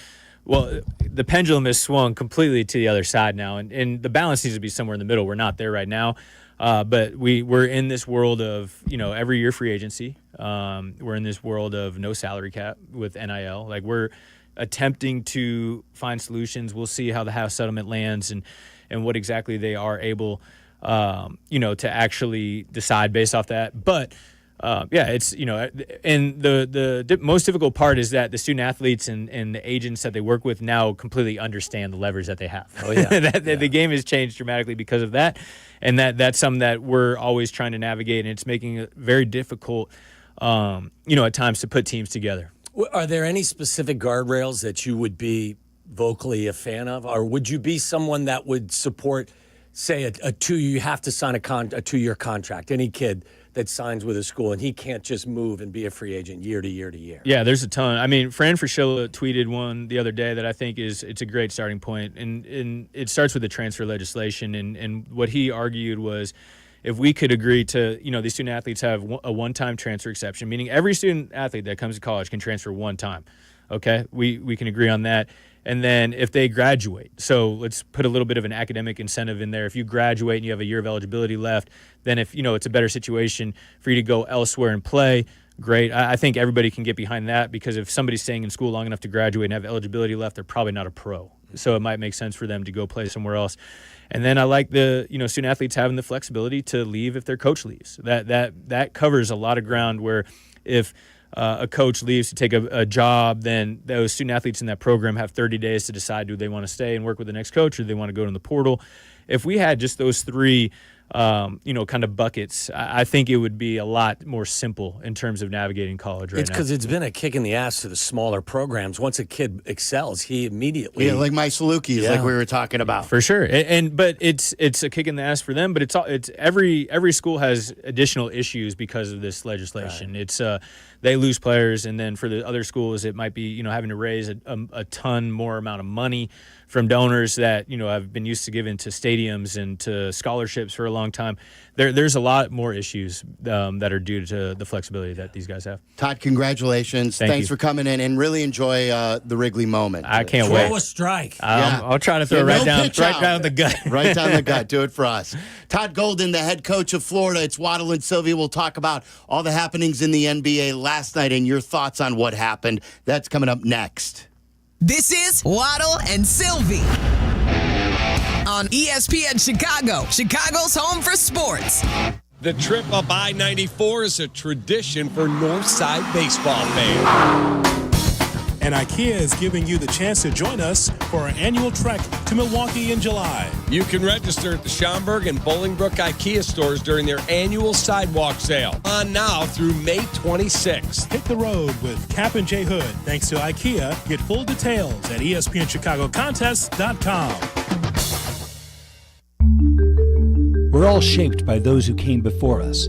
Well, the pendulum has swung completely to the other side now, and the balance needs to be somewhere in the middle. We're not there right now, but we're in this world of every year free agency. We're in this world of no salary cap with NIL. We're attempting to find solutions. We'll see how the House settlement lands and what exactly they are able to actually decide based off that. But it's and the most difficult part is that the student athletes and the agents that they work with now completely understand the leverage that they have. Oh yeah, the game has changed dramatically because of that, and that's something that we're always trying to navigate, and it's making it very difficult, at times to put teams together. Are there any specific guardrails that you would be vocally a fan of, or would you be someone that would support, say, you have to sign a 2-year contract? Any kid that signs with a school and he can't just move and be a free agent year to year to year. Yeah, there's a ton. I mean, Fran Fraschilla tweeted one the other day that I think it's a great starting point, and it starts with the transfer legislation. And what he argued was, if we could agree to, these student athletes have a one-time transfer exception, meaning every student athlete that comes to college can transfer one time. Okay, we can agree on that. And then if they graduate, so let's put a little bit of an academic incentive in there. If you graduate and you have a year of eligibility left, then if it's a better situation for you to go elsewhere and play, great. I think everybody can get behind that, because if somebody's staying in school long enough to graduate and have eligibility left, they're probably not a pro. So it might make sense for them to go play somewhere else. And then I like the student athletes having the flexibility to leave if their coach leaves. That covers a lot of ground, where if a coach leaves to take a job, then those student athletes in that program have 30 days to decide, do they want to stay and work with the next coach, or do they want to go to the portal. If we had just those three kind of buckets, I think it would be a lot more simple in terms of navigating college right now. It's because it's been a kick in the ass to the smaller programs. Once a kid excels, he immediately... Yeah, like my Salukis, like we were talking about. For sure. But it's a kick in the ass for them, but it's every school has additional issues because of this legislation. Right. It's they lose players, and then for the other schools, it might be having to raise a ton more amount of money from donors that have been used to giving to stadiums and to scholarships for a long time. There's a lot more issues that are due to the flexibility that these guys have. Todd, congratulations. Thanks for coming in, and really enjoy the Wrigley moment. I can't wait. Throw a strike. I'll try to throw right down the gut. Right down the gut. Do it for us. Todd Golden, the head coach of Florida. It's Waddle and Silvy. We'll talk about all the happenings in the NBA last night and your thoughts on what happened. That's coming up next. This is Waddle and Silvy on ESPN Chicago, Chicago's home for sports. The trip up I-94 is a tradition for Northside baseball fans. And IKEA is giving you the chance to join us for our annual trek to Milwaukee in July. You can register at the Schaumburg and Bolingbrook IKEA stores during their annual sidewalk sale. On now through May 26th. Hit the road with Kap J Hood. Thanks to IKEA. Get full details at ESPNChicagoContest.com. We're all shaped by those who came before us,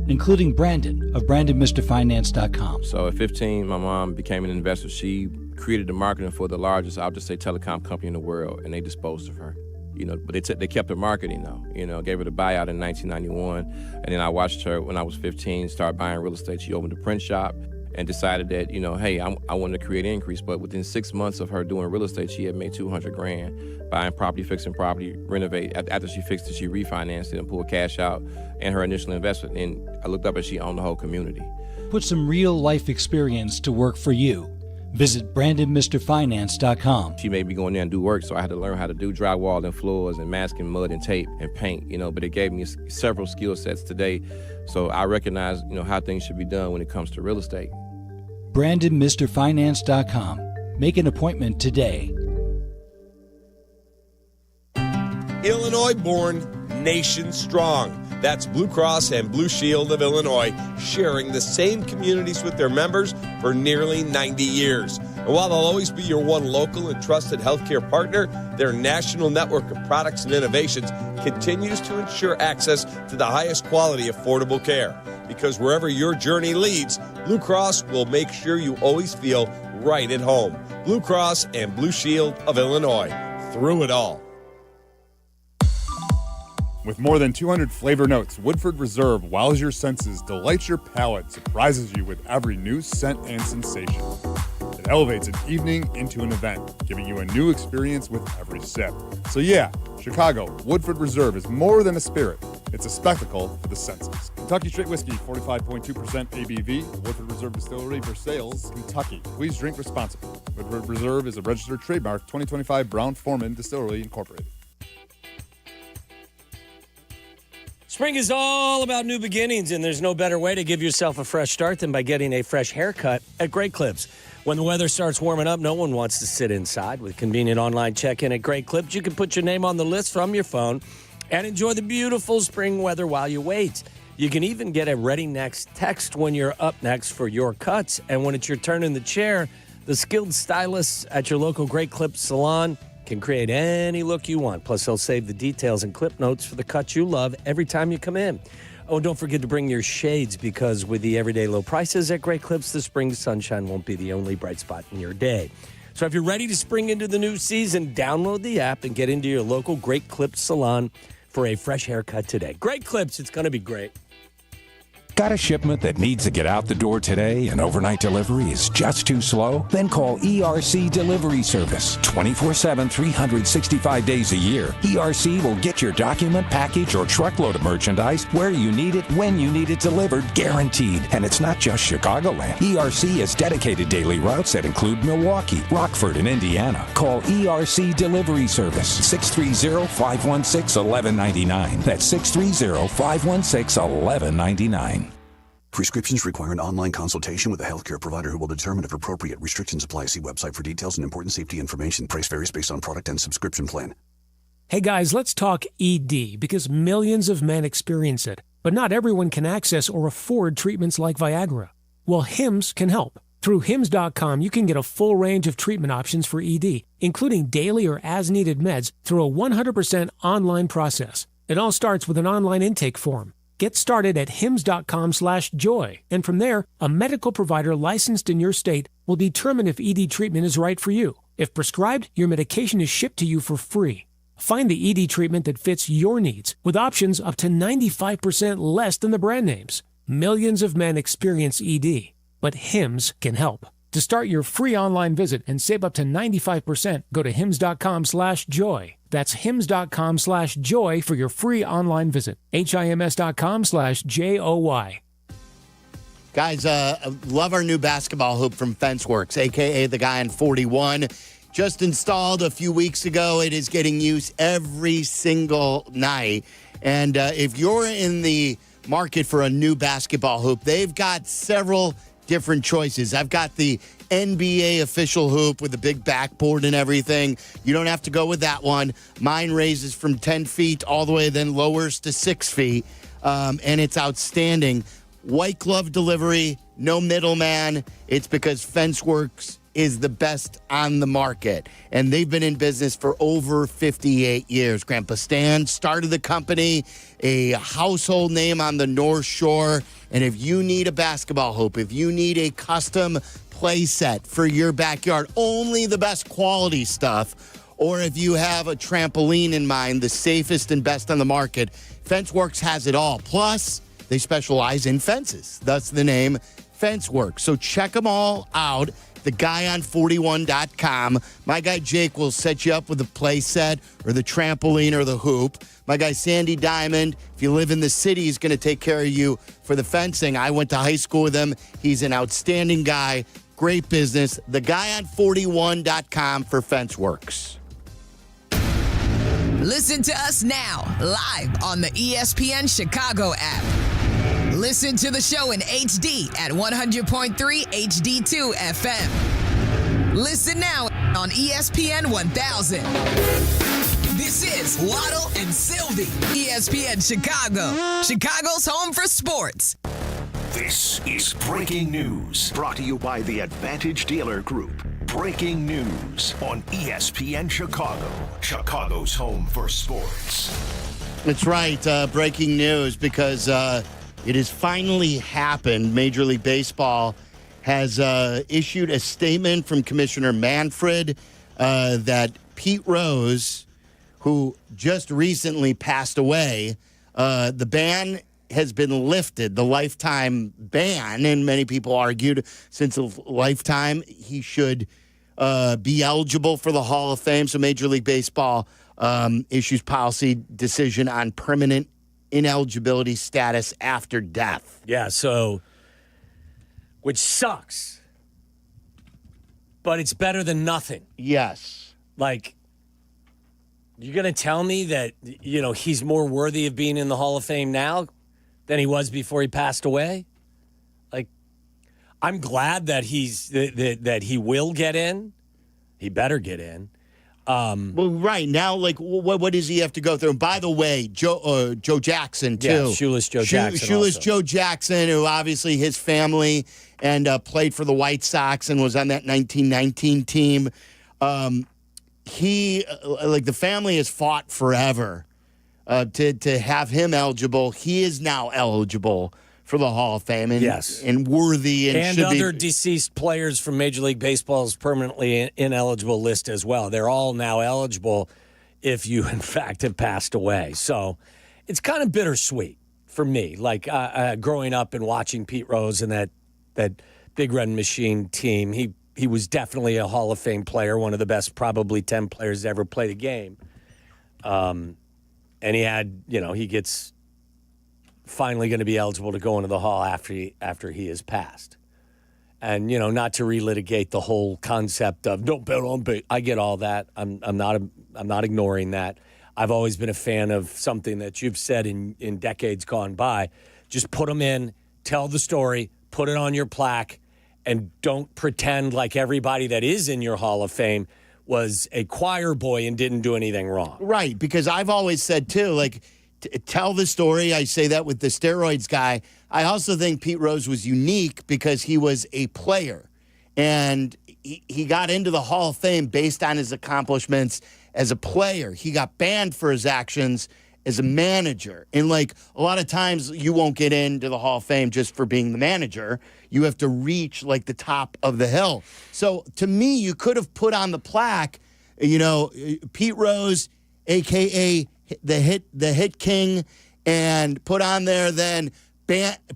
including Brandon of BrandonMrFinance.com. So at 15, my mom became an investor. She created the marketing for the largest, I'll just say, telecom company in the world, and they disposed of her. But they kept her marketing, though. Gave her the buyout in 1991, and then I watched her when I was 15 start buying real estate. She opened a print shop and decided that, hey, I wanted to create an increase. But within 6 months of her doing real estate, she had made $200,000 buying property, fixing property, renovate. After she fixed it, she refinanced it and pulled cash out and her initial investment. And I looked up and she owned the whole community. Put some real life experience to work for you. Visit BrandonMrFinance.com. She made me go in there and do work, so I had to learn how to do drywall and floors and masking mud and tape and paint, but it gave me several skill sets today. So I recognize, how things should be done when it comes to real estate. BrandonMrFinance.com. Make an appointment today. Illinois born, nation strong. That's Blue Cross and Blue Shield of Illinois, sharing the same communities with their members for nearly 90 years. And while they'll always be your one local and trusted healthcare partner, their national network of products and innovations continues to ensure access to the highest quality, affordable care. Because wherever your journey leads, Blue Cross will make sure you always feel right at home. Blue Cross and Blue Shield of Illinois, through it all. With more than 200 flavor notes, Woodford Reserve wows your senses, delights your palate, surprises you with every new scent and sensation. It elevates an evening into an event, giving you a new experience with every sip. So yeah, Chicago, Woodford Reserve is more than a spirit. It's a spectacle for the senses. Kentucky Straight Whiskey, 45.2% ABV, Woodford Reserve Distillery, Versailles, Kentucky. Please drink responsibly. Woodford Reserve is a registered trademark, 2025 Brown-Forman Distillery, Incorporated. Spring is all about new beginnings, and there's no better way to give yourself a fresh start than by getting a fresh haircut at Great Clips. When the weather starts warming up, no one wants to sit inside. With convenient online check-in at Great Clips, you can put your name on the list from your phone and enjoy the beautiful spring weather while you wait. You can even get a ready next text when you're up next for your cuts. And when it's your turn in the chair, the skilled stylists at your local Great Clips salon can create any look you want. Plus, they'll save the details and clip notes for the cuts you love every time you come in. Oh, don't forget to bring your shades, because with the everyday low prices at Great Clips, the spring sunshine won't be the only bright spot in your day. So if you're ready to spring into the new season, download the app and get into your local Great Clips salon for a fresh haircut today. Great Clips, it's going to be great. Got a shipment that needs to get out the door today and overnight delivery is just too slow? Then call ERC Delivery Service. 24/7, 365 days a year. ERC will get your document, package, or truckload of merchandise where you need it, when you need it delivered, guaranteed. And it's not just Chicagoland. ERC has dedicated daily routes that include Milwaukee, Rockford, and Indiana. Call ERC Delivery Service. 630-516-1199. That's 630-516-1199. Prescriptions require an online consultation with a healthcare provider who will determine if appropriate. Restrictions apply. See website for details and important safety information. Price varies based on product and subscription plan. Hey guys, let's talk ED, because millions of men experience it, but not everyone can access or afford treatments like Viagra. Well, Hims can help. Through Hims.com, you can get a full range of treatment options for ED, including daily or as-needed meds, through a 100% online process. It all starts with an online intake form. Get started at hims.com/joy, and from there, a medical provider licensed in your state will determine if ED treatment is right for you. If prescribed, your medication is shipped to you for free. Find the ED treatment that fits your needs, with options up to 95% less than the brand names. Millions of men experience ED, but Hims can help. To start your free online visit and save up to 95%, go to hims.com/joy. That's hims.com/joy for your free online visit. HIMS.com/JOY. Guys, love our new basketball hoop from FenceWorks, a.k.a. the guy in 41. Just installed a few weeks ago. It is getting used every single night. And if you're in the market for a new basketball hoop, they've got several different choices. I've got the NBA official hoop with the big backboard and everything. You don't have to go with that one. Mine raises from 10 feet all the way, then lowers to 6 feet. And it's outstanding. White glove delivery, no middleman. It's because FenceWorks is the best on the market. And they've been in business for over 58 years. Grandpa Stan started the company, a household name on the North Shore. And if you need a basketball hoop, if you need a custom play set for your backyard, only the best quality stuff, or if you have a trampoline in mind, the safest and best on the market, FenceWorks has it all. Plus, they specialize in fences. That's the name, FenceWorks. So check them all out. TheGuyOn41.com. My guy Jake will set you up with the play set or the trampoline or the hoop. My guy Sandy Diamond, if you live in the city, he's going to take care of you for the fencing. I went to high school with him. He's an outstanding guy. Great business. TheGuyOn41.com for FenceWorks. Listen to us now, live on the ESPN Chicago app. Listen to the show in HD at 100.3 HD2 FM. Listen now on ESPN 1000. This is Waddle and Silvy, ESPN Chicago, Chicago's home for sports. This is Breaking News, brought to you by the Advantage Dealer Group. Breaking News on ESPN Chicago, Chicago's home for sports. That's right, breaking news, because it has finally happened. Major League Baseball has issued a statement from Commissioner Manfred that Pete Rose, who just recently passed away, the ban has been lifted, the lifetime ban, and many people argued since a lifetime he should be eligible for the Hall of Fame. So Major League Baseball issues policy decision on permanent ineligibility status after death. Yeah, so, which sucks, but it's better than nothing. Yes. Like, you're going to tell me that, he's more worthy of being in the Hall of Fame now than he was before he passed away? Like, I'm glad that that he will get in. He better get in. Well, right now, like, what does he have to go through? And by the way, Joe Jackson, too. Yeah, Shoeless Joe Jackson. Shoeless Joe Jackson, who obviously his family and played for the White Sox and was on that 1919 team. He, the family has fought forever to have him eligible. He is now eligible for the Hall of Fame, and, yes, and worthy, and should other be. Deceased players from Major League Baseball's permanently ineligible list as well. They're all now eligible if you, in fact, have passed away. So it's kind of bittersweet for me. Like growing up and watching Pete Rose and that Big Red Machine team, he was definitely a Hall of Fame player, one of the best, probably 10 players to ever play the game. And he had, he gets finally going to be eligible to go into the Hall after he has passed. And, not to relitigate the whole concept of don't bet on base. I get all that. I'm not ignoring that. I've always been a fan of something that you've said in decades gone by. Just put them in, tell the story, put it on your plaque, and don't pretend like everybody that is in your Hall of Fame was a choir boy and didn't do anything wrong. Right, because I've always said, too, like, tell the story. I say that with the steroids guy. I also think Pete Rose was unique because he was a player. And he got into the Hall of Fame based on his accomplishments as a player. He got banned for his actions as a manager. And, like, a lot of times you won't get into the Hall of Fame just for being the manager. You have to reach, like, the top of the hill. So, to me, you could have put on the plaque, Pete Rose, a.k.a. the hit king, and put on there then,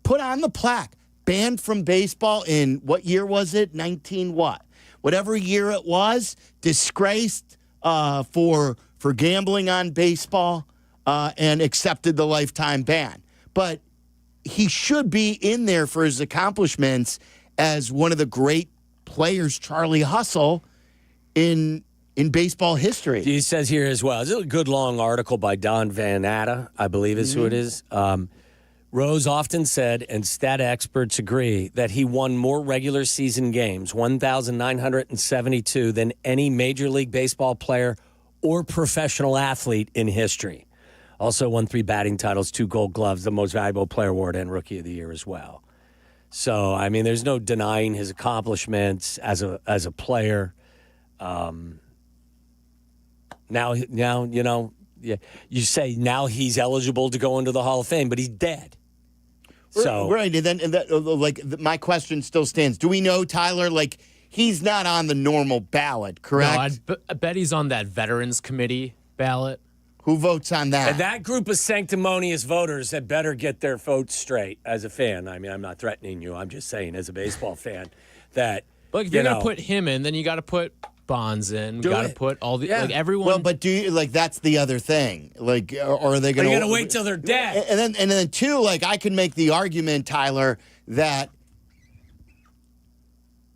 put on the plaque, banned from baseball in, what year was it? 19 what? Whatever year it was, disgraced for gambling on baseball, and accepted the lifetime ban. But he should be in there for his accomplishments as one of the great players, Charlie Hustle, in baseball history. He says here as well, it's a good long article by Don Van Atta, I believe is who it is. Rose often said, and stat experts agree, that he won more regular season games, 1,972, than any Major League Baseball player or professional athlete in history. Also won 3 batting titles, 2 Gold Gloves, the Most Valuable Player Award, and Rookie of the Year as well. So, I mean, there's no denying his accomplishments as a player. Now, you say now he's eligible to go into the Hall of Fame, but he's dead. So right, and then my question still stands. Do we know, Tyler, like, he's not on the normal ballot, correct? No, I bet he's on that Veterans Committee ballot. Who votes on that? And that group of sanctimonious voters that better get their votes straight as a fan. I mean, I'm not threatening you. I'm just saying as a baseball fan that, Look, if you're going to put him in, then you got to put Bonds in. You got to put all the, like, everyone. Well, but do you, like, that's the other thing. Like, or are they going to? Are you going to wait till they're dead? And then two, like, I can make the argument, Tyler, that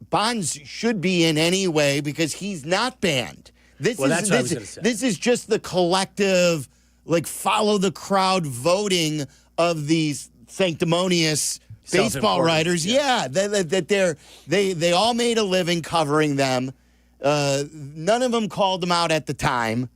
Bonds should be in anyway because he's not banned. This is just the collective, like, follow the crowd voting of these sanctimonious baseball writers. Yeah, that they all made a living covering them. None of them called them out at the time,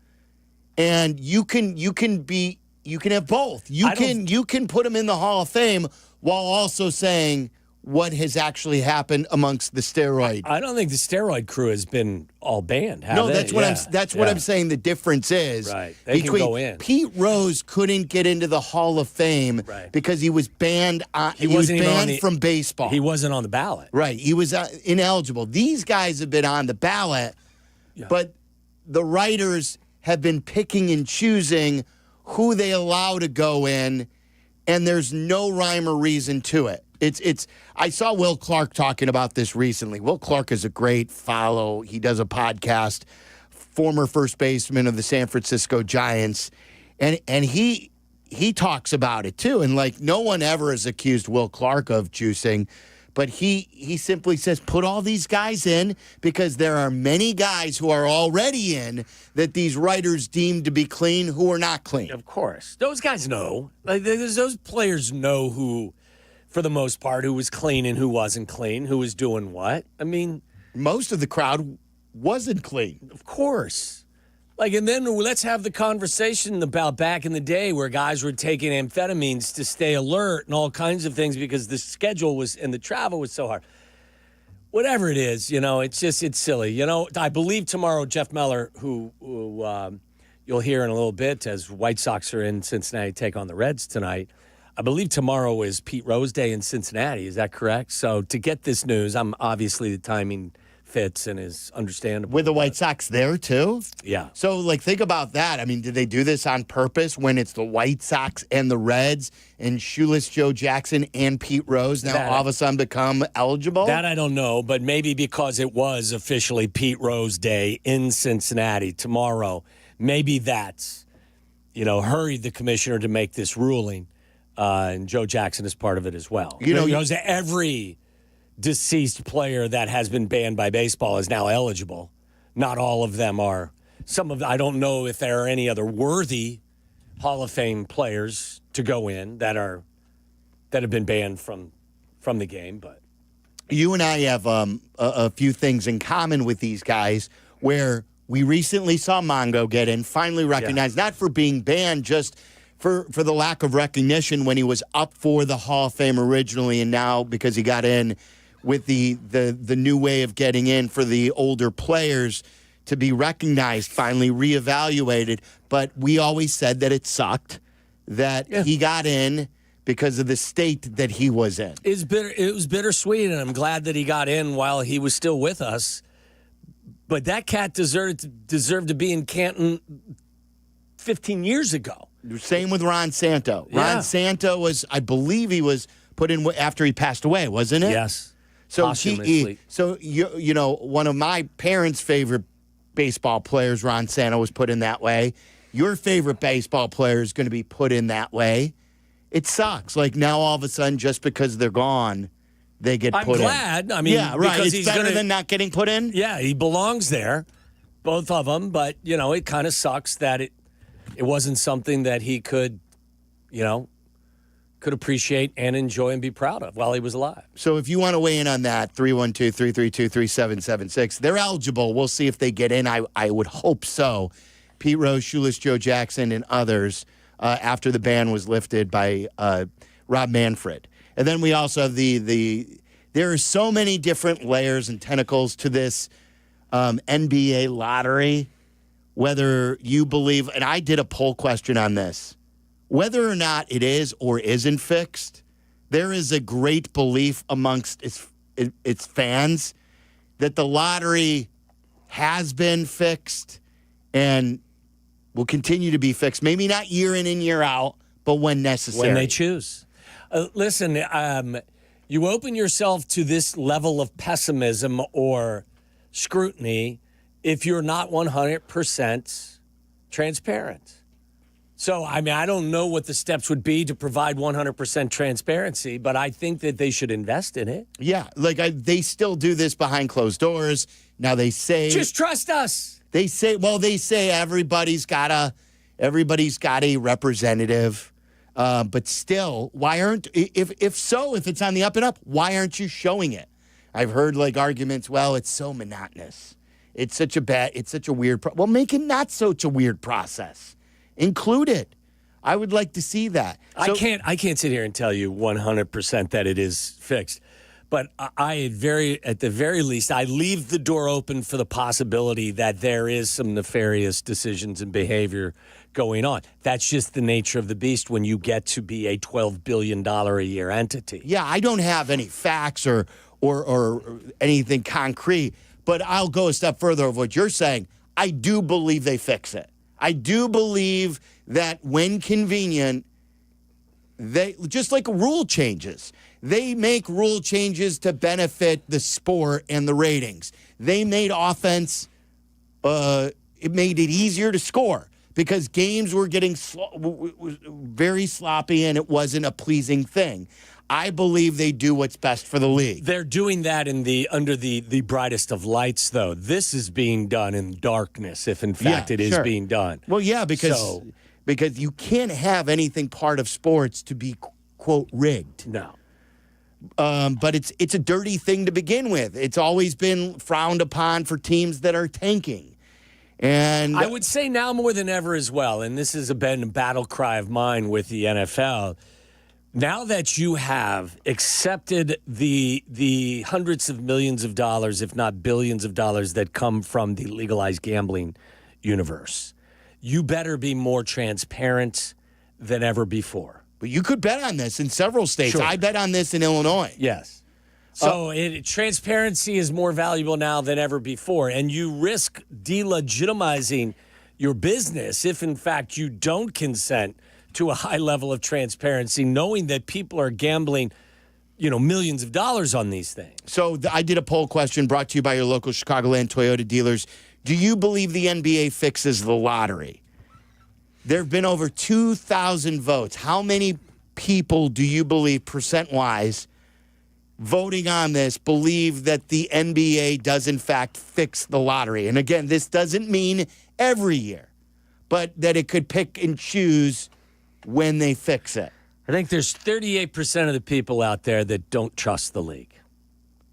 and you can have both. You can put them in the Hall of Fame while also saying what has actually happened amongst the steroid. I don't think the steroid crew has been all banned. That's what I'm saying. The difference is they can go in. Pete Rose couldn't get into the Hall of Fame because he was banned. He was banned from baseball. He wasn't on the ballot. Right. He was ineligible. These guys have been on the ballot, but the writers have been picking and choosing who they allow to go in, and there's no rhyme or reason to it. I saw Will Clark talking about this recently. Will Clark is a great follow. He does a podcast, former first baseman of the San Francisco Giants, and he talks about it too. And like, no one ever has accused Will Clark of juicing, but he simply says put all these guys in because there are many guys who are already in that these writers deem to be clean who are not clean. Of course, those guys know. Like, those players know who, for the most part, who was clean and who wasn't clean, who was doing what. I mean, most of the crowd wasn't clean. Of course. Like, and then let's have the conversation about back in the day where guys were taking amphetamines to stay alert and all kinds of things because the schedule was and the travel was so hard. Whatever it is, it's silly. I believe tomorrow Jeff Meller, who you'll hear in a little bit as White Sox are in Cincinnati take on the Reds tonight. I believe tomorrow is Pete Rose Day in Cincinnati. Is that correct? So to get this news, obviously the timing fits and is understandable. With the White Sox there, too? Yeah. So, like, think about that. I mean, did they do this on purpose when it's the White Sox and the Reds and Shoeless Joe Jackson and Pete Rose now all of a sudden become eligible? That I don't know, but maybe because it was officially Pete Rose Day in Cincinnati tomorrow, maybe that's, hurried the commissioner to make this ruling. And Joe Jackson is part of it as well. Every deceased player that has been banned by baseball is now eligible. Not all of them are. I don't know if there are any other worthy Hall of Fame players to go in that have been banned from the game. But you and I have a few things in common with these guys where we recently saw Mongo get in, finally recognized, not for being banned, just for the lack of recognition when he was up for the Hall of Fame originally, and now because he got in with the new way of getting in for the older players to be recognized, finally reevaluated. But we always said that it sucked that he got in because of the state that he was in. It was bittersweet, and I'm glad that he got in while he was still with us. But that cat deserved to be in Canton 15 years ago. Same with Ron Santo. Ron Santo was, I believe he was put in after he passed away, wasn't it? Yes. So one of my parents' favorite baseball players, Ron Santo, was put in that way. Your favorite baseball player is going to be put in that way. It sucks. Like, now all of a sudden, just because they're gone, they get put in. I'm glad. I mean, yeah, right. It's better than not getting put in. Yeah, he belongs there, both of them. But it kind of sucks that it wasn't something that he could appreciate and enjoy and be proud of while he was alive. So if you want to weigh in on that, 312-332-3776, they're eligible. We'll see if they get in. I would hope so. Pete Rose, Shoeless Joe Jackson, and others after the ban was lifted by Rob Manfred. And then we also have there are so many different layers and tentacles to this NBA lottery. Whether you believe, and I did a poll question on this, whether or not it is or isn't fixed, there is a great belief amongst its fans that the lottery has been fixed and will continue to be fixed. Maybe not year in and year out, but when necessary. When they choose. Listen, you open yourself to this level of pessimism or scrutiny if you're not 100% transparent. So, I don't know what the steps would be to provide 100% transparency, but I think that they should invest in it. Yeah, they still do this behind closed doors. Now they say... Just trust us. They say everybody's got a representative. But still, why aren't... If it's on the up and up, why aren't you showing it? I've heard arguments, well, it's so monotonous. It's such a weird... Well, make it not such a weird process. Include it. I would like to see that. I can't sit here and tell you 100% that it is fixed, but at the very least, I leave the door open for the possibility that there is some nefarious decisions and behavior going on. That's just the nature of the beast when you get to be a $12 billion a year entity. Yeah, I don't have any facts or anything concrete, but I'll go a step further of what you're saying. I do believe they fix it. I do believe that when convenient, they just like rule changes. They make rule changes to benefit the sport and the ratings. They made offense, it made it easier to score because games were getting very sloppy and it wasn't a pleasing thing. I believe they do what's best for the league. They're doing that under the brightest of lights, though. This is being done in darkness, if in fact it is being done. Well, yeah, because you can't have anything part of sports to be, quote, rigged. No. But it's a dirty thing to begin with. It's always been frowned upon for teams that are tanking. And I would say now more than ever as well, and this has been a battle cry of mine with the NFL. Now that you have accepted the hundreds of millions of dollars, if not billions of dollars, that come from the legalized gambling universe, you better be more transparent than ever before. But you could bet on this in several states. Sure. I bet on this in Illinois. Yes. So transparency is more valuable now than ever before, and you risk delegitimizing your business if, in fact, you don't consent to a high level of transparency, knowing that people are gambling, millions of dollars on these things. So I did a poll question brought to you by your local Chicagoland Toyota dealers. Do you believe the NBA fixes the lottery? There have been over 2,000 votes. How many people do you believe, percent-wise, voting on this, believe that the NBA does, in fact, fix the lottery? And again, this doesn't mean every year, but that it could pick and choose when they fix it. I think there's 38% of the people out there that don't trust the league.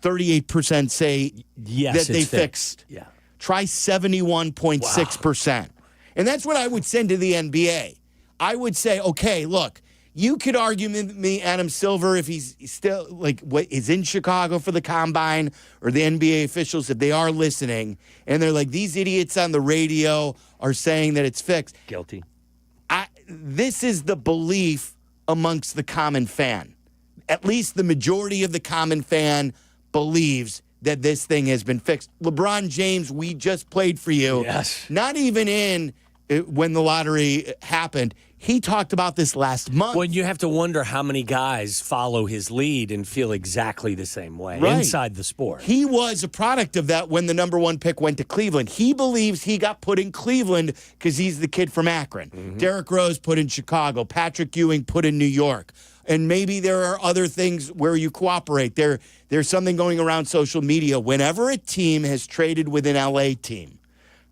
38% say yes, that they fixed. Yeah. Try 71.6%. Wow. And that's what I would send to the NBA. I would say, okay, look, you could argue with me, Adam Silver, if he's still is in Chicago for the combine, or the NBA officials, if they are listening, and they're like, these idiots on the radio are saying that it's fixed. Guilty. This is the belief amongst the common fan. At least the majority of the common fan believes that this thing has been fixed. LeBron James, we just played for you. Yes. Not even in when the lottery happened. He talked about this last month. Well, you have to wonder how many guys follow his lead and feel exactly the same way inside the sport. He was a product of that when the number one pick went to Cleveland. He believes he got put in Cleveland because he's the kid from Akron. Mm-hmm. Derrick Rose put in Chicago. Patrick Ewing put in New York. And maybe there are other things where you cooperate. There's something going around social media. Whenever a team has traded with an L.A. team,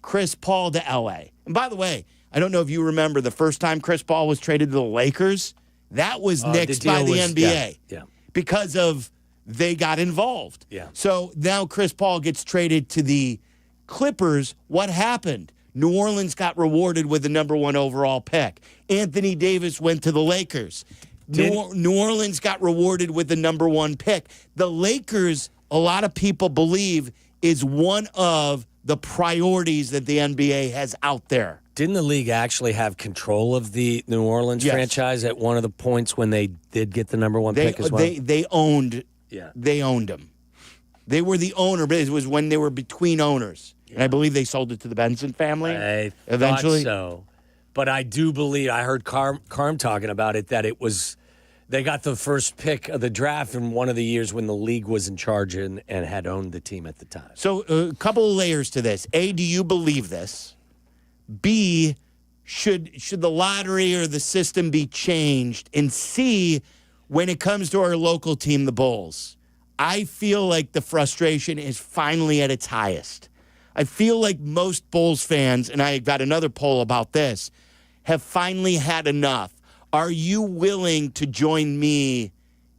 Chris Paul to L.A. And by the way, I don't know if you remember the first time Chris Paul was traded to the Lakers. That was nixed by the NBA because of they got involved. Yeah. So now Chris Paul gets traded to the Clippers. What happened? New Orleans got rewarded with the number one overall pick. Anthony Davis went to the Lakers. New Orleans got rewarded with the number one pick. The Lakers, a lot of people believe, is one of the priorities that the NBA has out there. Didn't the league actually have control of the New Orleans franchise at one of the points when they did get the number one pick as well? They owned them. They were the owner, but it was when they were between owners. Yeah. And I believe they sold it to the Benson family eventually. So. But I do believe, I heard Carm talking about it, that it was, they got the first pick of the draft in one of the years when the league was in charge and had owned the team at the time. So a couple of layers to this. A, do you believe this? B, should the lottery or the system be changed? And C, when it comes to our local team, the Bulls, I feel like the frustration is finally at its highest. I feel like most Bulls fans, and I got another poll about this, have finally had enough. Are you willing to join me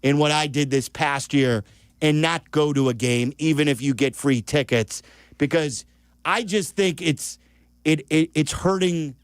in what I did this past year and not go to a game, even if you get free tickets? Because I just think it's hurting.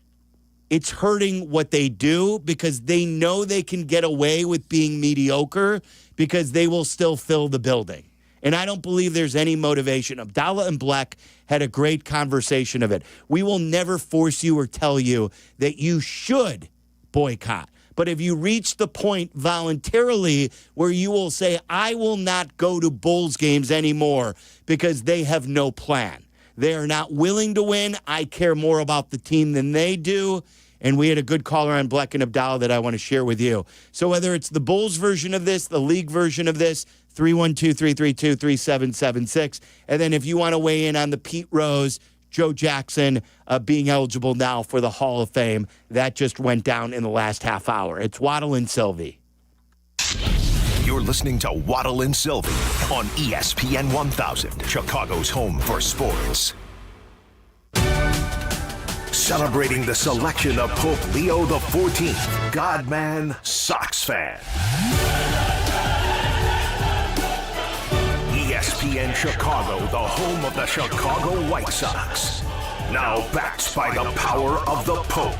It's hurting what they do because they know they can get away with being mediocre because they will still fill the building. And I don't believe there's any motivation. Abdallah and Bleck had a great conversation of it. We will never force you or tell you that you should boycott. But if you reach the point voluntarily where you will say, I will not go to Bulls games anymore because they have no plan. They are not willing to win. I care more about the team than they do. And we had a good caller on Bleck and Abdallah that I want to share with you. So whether it's the Bulls version of this, the league version of this, 312-332-3776. And then if you want to weigh in on the Pete Rose, Joe Jackson being eligible now for the Hall of Fame, that just went down in the last half hour. It's Waddle and Silvy. You're listening to Waddle and Silvy on ESPN 1000, Chicago's home for sports. Celebrating the selection of Pope Leo XIV, Godman, Sox fan. ESPN Chicago, the home of the Chicago White Sox. Now backed by the power of the Pope.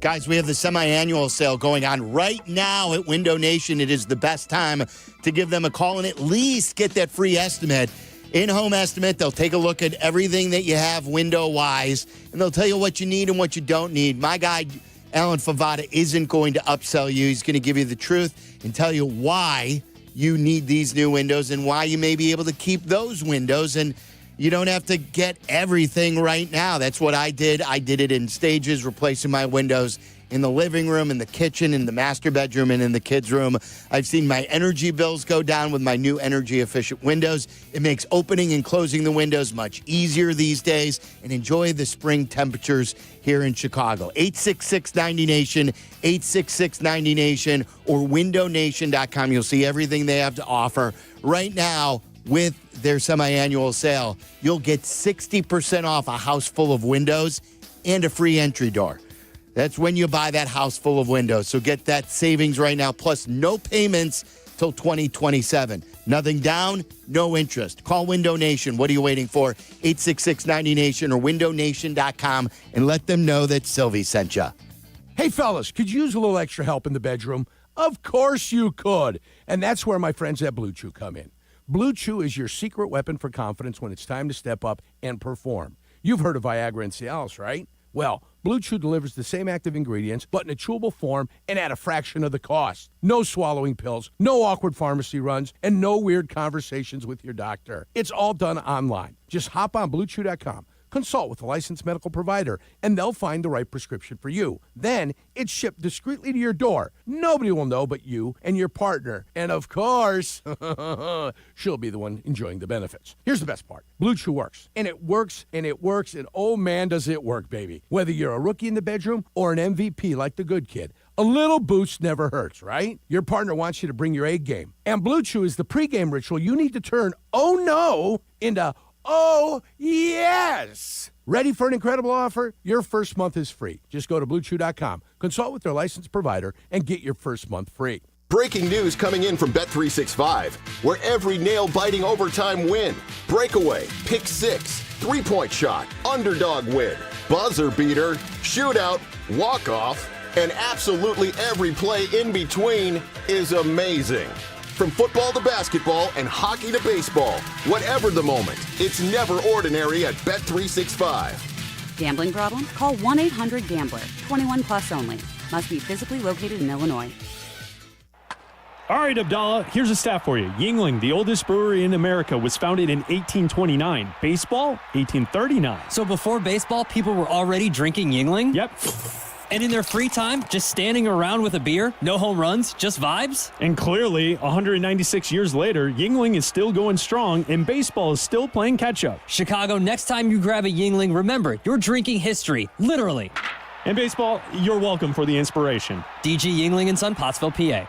Guys, we have the semi-annual sale going on right now at Window Nation. It is the best time to give them a call and at least get that free estimate. In-home estimate, they'll take a look at everything that you have window-wise, and they'll tell you what you need and what you don't need. My guy, Alan Favada, isn't going to upsell you. He's going to give you the truth and tell you why you need these new windows and why you may be able to keep those windows. And you don't have to get everything right now. That's what I did. I did it in stages, replacing my windows in the living room, in the kitchen, in the master bedroom, and in the kids' room. I've seen my energy bills go down with my new energy-efficient windows. It makes opening and closing the windows much easier these days. And enjoy the spring temperatures here in Chicago. 866-90-NATION, 866-90-NATION, or windownation.com. You'll see everything they have to offer. Right now, with their semi-annual sale, you'll get 60% off a house full of windows and a free entry door. That's when you buy that house full of windows. So get that savings right now, plus no payments till 2027. Nothing down, no interest. Call Window Nation. What are you waiting for? 866-90-NATION or windownation.com and let them know that Silvy sent you. Hey, fellas, could you use a little extra help in the bedroom? Of course you could. And that's where my friends at Blue Chew come in. Blue Chew is your secret weapon for confidence when it's time to step up and perform. You've heard of Viagra and Cialis, right? Well, Blue Chew delivers the same active ingredients, but in a chewable form and at a fraction of the cost. No swallowing pills, no awkward pharmacy runs, and no weird conversations with your doctor. It's all done online. Just hop on BlueChew.com. Consult with a licensed medical provider, and they'll find the right prescription for you. Then it's shipped discreetly to your door. Nobody will know but you and your partner. And of course, she'll be the one enjoying the benefits. Here's the best part. Blue Chew works. And it works, and it works, and oh man, does it work, baby. Whether you're a rookie in the bedroom or an MVP like the good kid, a little boost never hurts, right? Your partner wants you to bring your A game. And Blue Chew is the pregame ritual you need to turn oh no into oh, yes! Ready for an incredible offer? Your first month is free. Just go to BlueChew.com, consult with their licensed provider, and get your first month free. Breaking news coming in from Bet365, where every nail-biting overtime win, breakaway, pick six, three-point shot, underdog win, buzzer beater, shootout, walk-off, and absolutely every play in between is amazing. From football to basketball and hockey to baseball, whatever the moment, it's never ordinary at Bet365. Gambling problem? Call 1-800-GAMBLER. 21 plus only. Must be physically located in Illinois. All right, Abdallah, here's a stat for you. Yingling, the oldest brewery in America, was founded in 1829. Baseball, 1839. So before baseball, people were already drinking Yingling? Yep. And in their free time, just standing around with a beer, no home runs, just vibes? And clearly, 196 years later, Yingling is still going strong, and baseball is still playing catch-up. Chicago, next time you grab a Yingling, remember, you're drinking history, literally. And baseball, you're welcome for the inspiration. DG Yingling and Son, Pottsville, PA.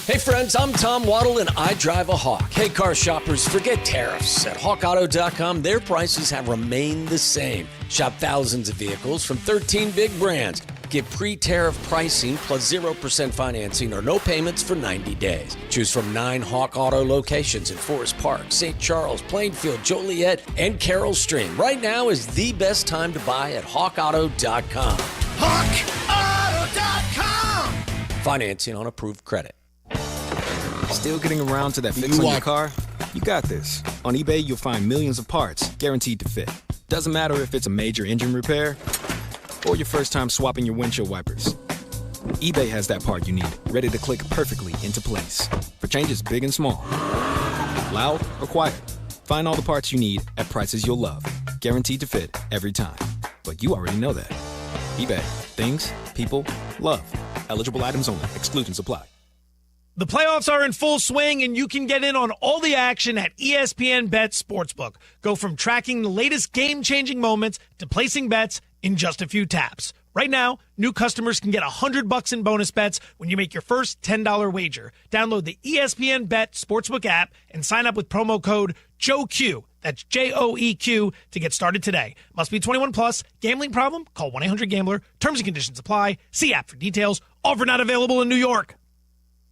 Hey friends, I'm Tom Waddle and I drive a Hawk. Hey car shoppers, forget tariffs. At hawkauto.com, their prices have remained the same. Shop thousands of vehicles from 13 big brands. Get pre-tariff pricing plus 0% financing or no payments for 90 days. Choose from 9 Hawk Auto locations in Forest Park, St. Charles, Plainfield, Joliet, and Carroll Stream. Right now is the best time to buy at hawkauto.com. hawkauto.com. Financing on approved credit. Still getting around to that fix on your car? You got this. On eBay, you'll find millions of parts guaranteed to fit. Doesn't matter if it's a major engine repair or your first time swapping your windshield wipers. eBay has that part you need, ready to click perfectly into place for changes big and small. Loud or quiet, find all the parts you need at prices you'll love. Guaranteed to fit every time. But you already know that. eBay. Things, people, love. Eligible items only. Exclusions apply. The playoffs are in full swing, and you can get in on all the action at ESPN Bet Sportsbook. Go from tracking the latest game-changing moments to placing bets in just a few taps. Right now, new customers can get $100 in bonus bets when you make your first $10 wager. Download the ESPN Bet Sportsbook app and sign up with promo code JOEQ. That's JOEQ to get started today. Must be 21 plus. Gambling problem? Call 1-800-GAMBLER. Terms and conditions apply. See app for details. Offer not available in New York.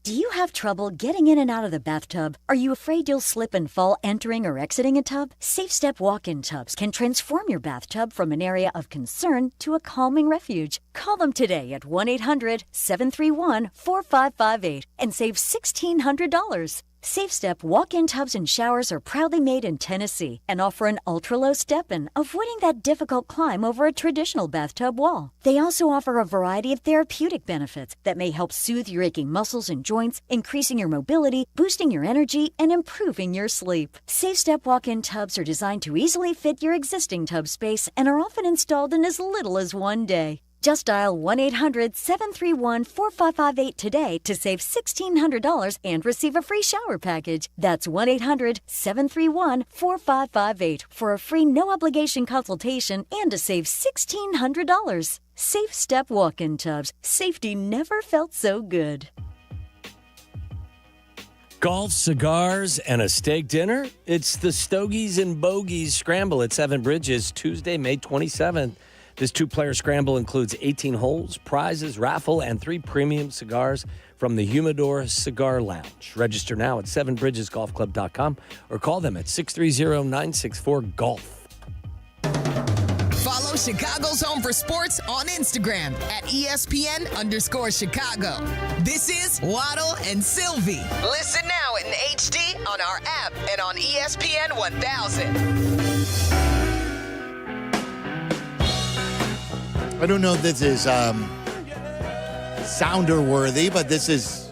Do you have trouble getting in and out of the bathtub? Are you afraid you'll slip and fall entering or exiting a tub? Safe Step walk-in tubs can transform your bathtub from an area of concern to a calming refuge. Call them today at 1-800-731-4558 and save $1,600. Safe Step walk-in tubs and showers are proudly made in Tennessee and offer an ultra-low step-in, avoiding that difficult climb over a traditional bathtub wall. They also offer a variety of therapeutic benefits that may help soothe your aching muscles and joints, increasing your mobility, boosting your energy, and improving your sleep. Safe Step walk-in tubs are designed to easily fit your existing tub space and are often installed in as little as one day. Just dial 1-800-731-4558 today to save $1,600 and receive a free shower package. That's 1-800-731-4558 for a free no-obligation consultation and to save $1,600. Safe Step walk-in tubs. Safety never felt so good. Golf, cigars, and a steak dinner? It's the Stogies and Bogies Scramble at Seven Bridges, Tuesday, May 27th. This two-player scramble includes 18 holes, prizes, raffle, and 3 premium cigars from the Humidor Cigar Lounge. Register now at sevenbridgesgolfclub.com or call them at 630-964-GOLF. Follow Chicago's Home for Sports on Instagram at ESPN_Chicago. This is Waddle and Silvy. Listen now in HD on our app and on ESPN 1000. I don't know if this is sounder worthy, but this is,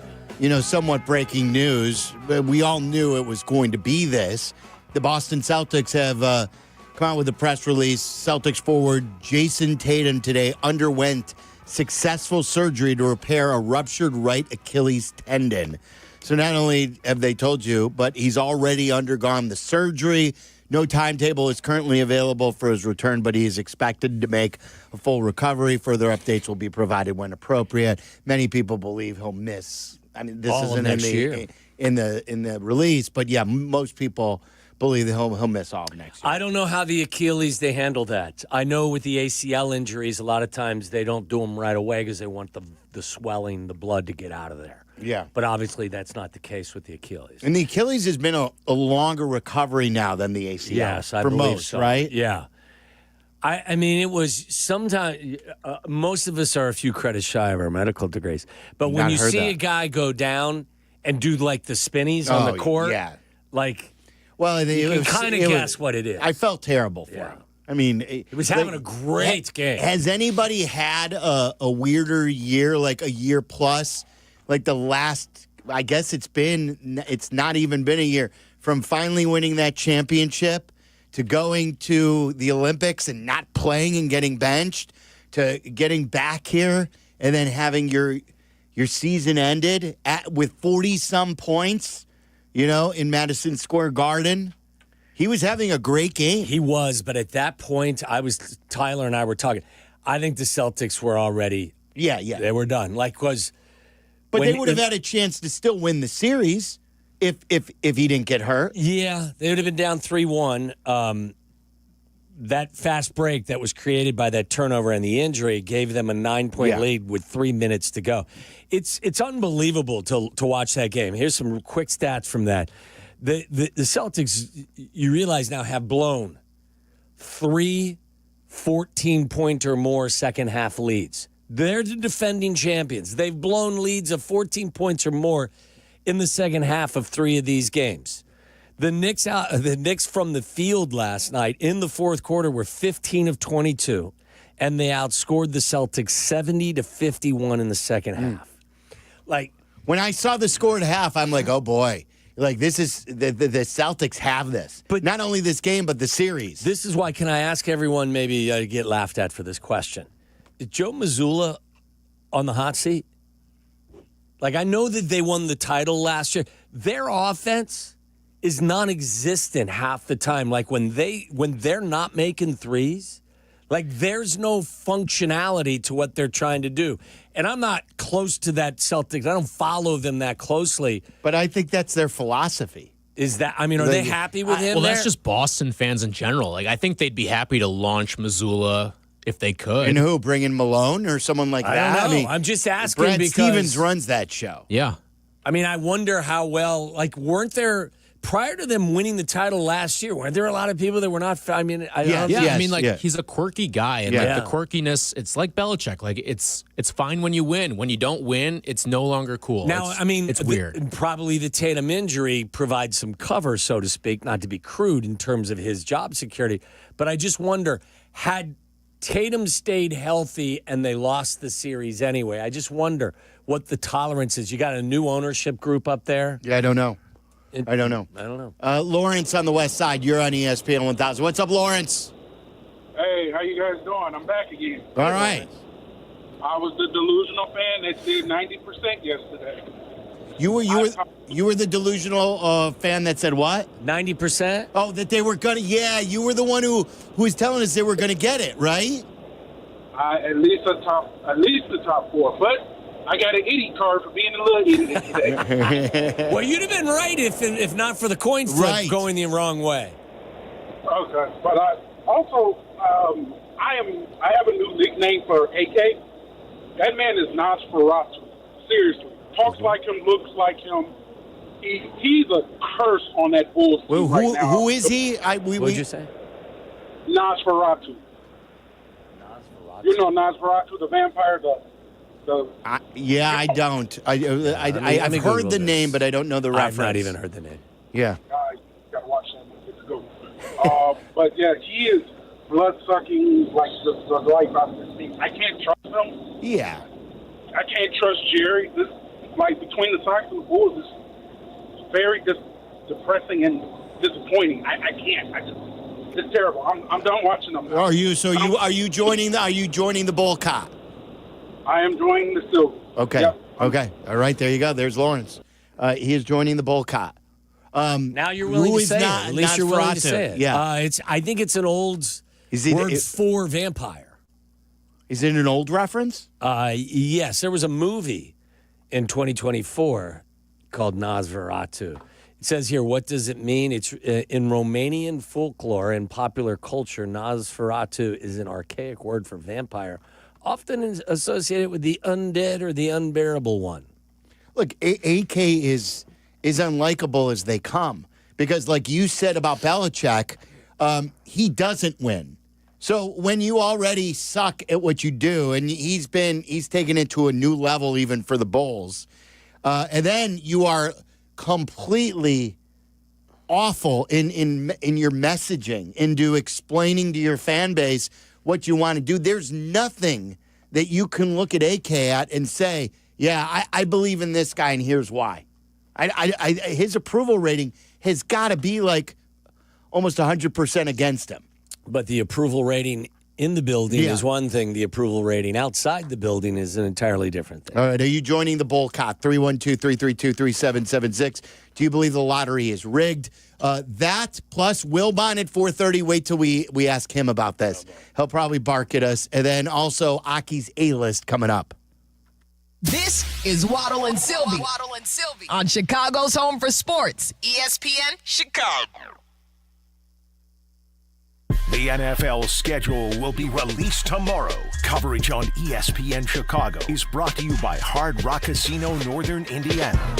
somewhat breaking news. We all knew it was going to be this. The Boston Celtics have come out with a press release. Celtics forward Jason Tatum today underwent successful surgery to repair a ruptured right Achilles tendon. So not only have they told you, but he's already undergone the surgery. No timetable is currently available for his return, but he is expected to make a full recovery. Further updates will be provided when appropriate. Many people believe he'll miss. I mean, this isn't in the release, but yeah, most people believe that he'll miss all of next year. I don't know how the Achilles, they handle that. I know with the ACL injuries, a lot of times they don't do them right away because they want the swelling, the blood to get out of there. Yeah. But obviously that's not the case with the Achilles. And the Achilles has been a longer recovery now than the ACL. Yes, I for believe most, so. right? Yeah. I mean, it was sometimes, most of us are a few credits shy of our medical degrees. But when you see a guy go down and do like the spinnies on the court. Yeah. Like, well, you can kind of guess what it is. I felt terrible for him. I mean, he was having a great game. Has anybody had a weirder year, like a year plus, like the last? I guess it's not even been a year from finally winning that championship to going to the Olympics and not playing and getting benched to getting back here and then having your season ended with 40-some points, in Madison Square Garden. He was having a great game. He was, but at that point, Tyler and I were talking. I think the Celtics were already. Yeah. They were done. But they would have had a chance to still win the series if he didn't get hurt. Yeah, they would have been down 3-1. That fast break that was created by that turnover and the injury gave them a 9-point lead with 3 minutes to go. It's unbelievable to watch that game. Here's some quick stats from that. The Celtics, you realize now, have blown 3 14-point or more second-half leads. They're the defending champions. They've blown leads of 14 points or more in the second half of 3 of these games. The Knicks from the field last night in the fourth quarter were 15 of 22, and they outscored the Celtics 70-51 in the second half. Like, when I saw the score at half, I'm like, oh boy. Like, this is the Celtics have this. But not only this game, but the series. This is why, can I ask everyone, maybe get laughed at for this question? Is Joe Mazzulla on the hot seat? Like, I know that they won the title last year. Their offense is non-existent half the time. Like, when they're not making threes, like, there's no functionality to what they're trying to do. And I'm not close to that Celtics. I don't follow them that closely. But I think that's their philosophy. Is that, are they happy with him? Well, that's just Boston fans in general. Like, I think they'd be happy to launch Mazzulla if they could. And who? Bring in Malone or someone like that? I don't know. I'm just asking Brad because Stevens runs that show. Yeah. I mean, I wonder how well, weren't there, prior to them winning the title last year, weren't there a lot of people that were not, I mean, he's a quirky guy. And the quirkiness, it's like Belichick. Like, it's fine when you win. When you don't win, it's no longer cool. Now, it's weird. Probably the Tatum injury provides some cover, so to speak, not to be crude in terms of his job security. But I just wonder, had Tatum stayed healthy and they lost the series anyway, I just wonder what the tolerance is. You got a new ownership group up there? Yeah, I don't know. I don't know. Lawrence on the west side, you're on ESPN 1000. What's up, Lawrence? Hey, how you guys doing? I'm back again. All right. I was the delusional fan that said 90% yesterday. You were the delusional fan that said what? 90%? Oh, that they were gonna. Yeah, you were the one who was telling us they were gonna get it, right? At least the top 4, but I got an idiot card for being a little idiot today. Well, you'd have been right if not for the coin flip going the wrong way. Okay, but I have a new nickname for AK. That man is Nosferatu. Seriously. Talks like him, looks like him. He's a curse on that Bulls team right now. Who is he? What did you say? Nosferatu. You know Nosferatu, the vampire, I don't. I've heard the name, but I don't know the reference. I've not even heard the name. Yeah. You got to watch that movie. It's good. But, yeah, he is blood-sucking like the life out of this team. I can't trust him. Yeah. I can't trust Jerry. This, between the Sox and the Bulls, is very depressing and disappointing. I can't. It's terrible. I'm done watching them. Are you joining the Bull Cop? I am joining the Silver. Okay. Yep. Okay. All right. There you go. There's Lawrence. He is joining the Bull Cop. Now you're willing to say it. At least you're willing to say it. Yeah. I think it's an old word for vampire. Is it an old reference? Yes. There was a movie in 2024 called Nosferatu. It says here, what does it mean? It's in Romanian folklore and popular culture, Nosferatu is an archaic word for vampire, often associated with the undead or the unbearable one. Look, AK is unlikable as they come because, like you said about Belichick, he doesn't win. So when you already suck at what you do, and he's taken it to a new level even for the Bulls, And then you are completely awful in your messaging, into explaining to your fan base what you want to do. There's nothing that you can look at AK at and say, yeah, I believe in this guy, and here's why. His approval rating has got to be like almost 100% against him. But the approval rating in the building is one thing. The approval rating outside the building is an entirely different thing. All right, are you joining the Bullcott? 312-332-3776. Do you believe the lottery is rigged? That plus Wilbon at 4:30. Wait till we ask him about this. He'll probably bark at us. And then also Aki's A-list coming up. This is Waddle and Silvy. On Chicago's Home for Sports, ESPN Chicago. The NFL schedule will be released tomorrow. Coverage on ESPN Chicago is brought to you by Hard Rock Casino, Northern Indiana.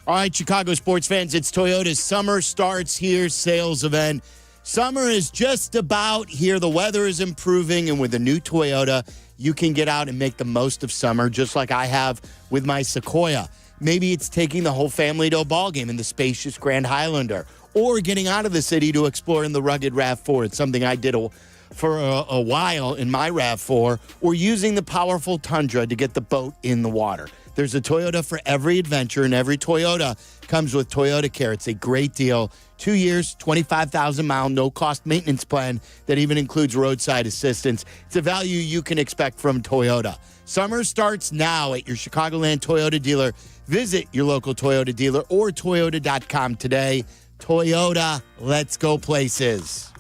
All right, Chicago sports fans, it's Toyota's Summer Starts Here sales event. Summer is just about here. The weather is improving, and with the new Toyota, you can get out and make the most of summer, just like I have with my Sequoia. Maybe it's taking the whole family to a ball game in the spacious Grand Highlander, or getting out of the city to explore in the rugged RAV4. It's something I did for a while in my RAV4, or using the powerful Tundra to get the boat in the water. There's a Toyota for every adventure, and every Toyota comes with Toyota Care. It's a great deal. 2 years, 25,000-mile, no-cost maintenance plan that even includes roadside assistance. It's a value you can expect from Toyota. Summer starts now at your Chicagoland Toyota dealer. Visit your local Toyota dealer or Toyota.com today. Toyota, let's go places.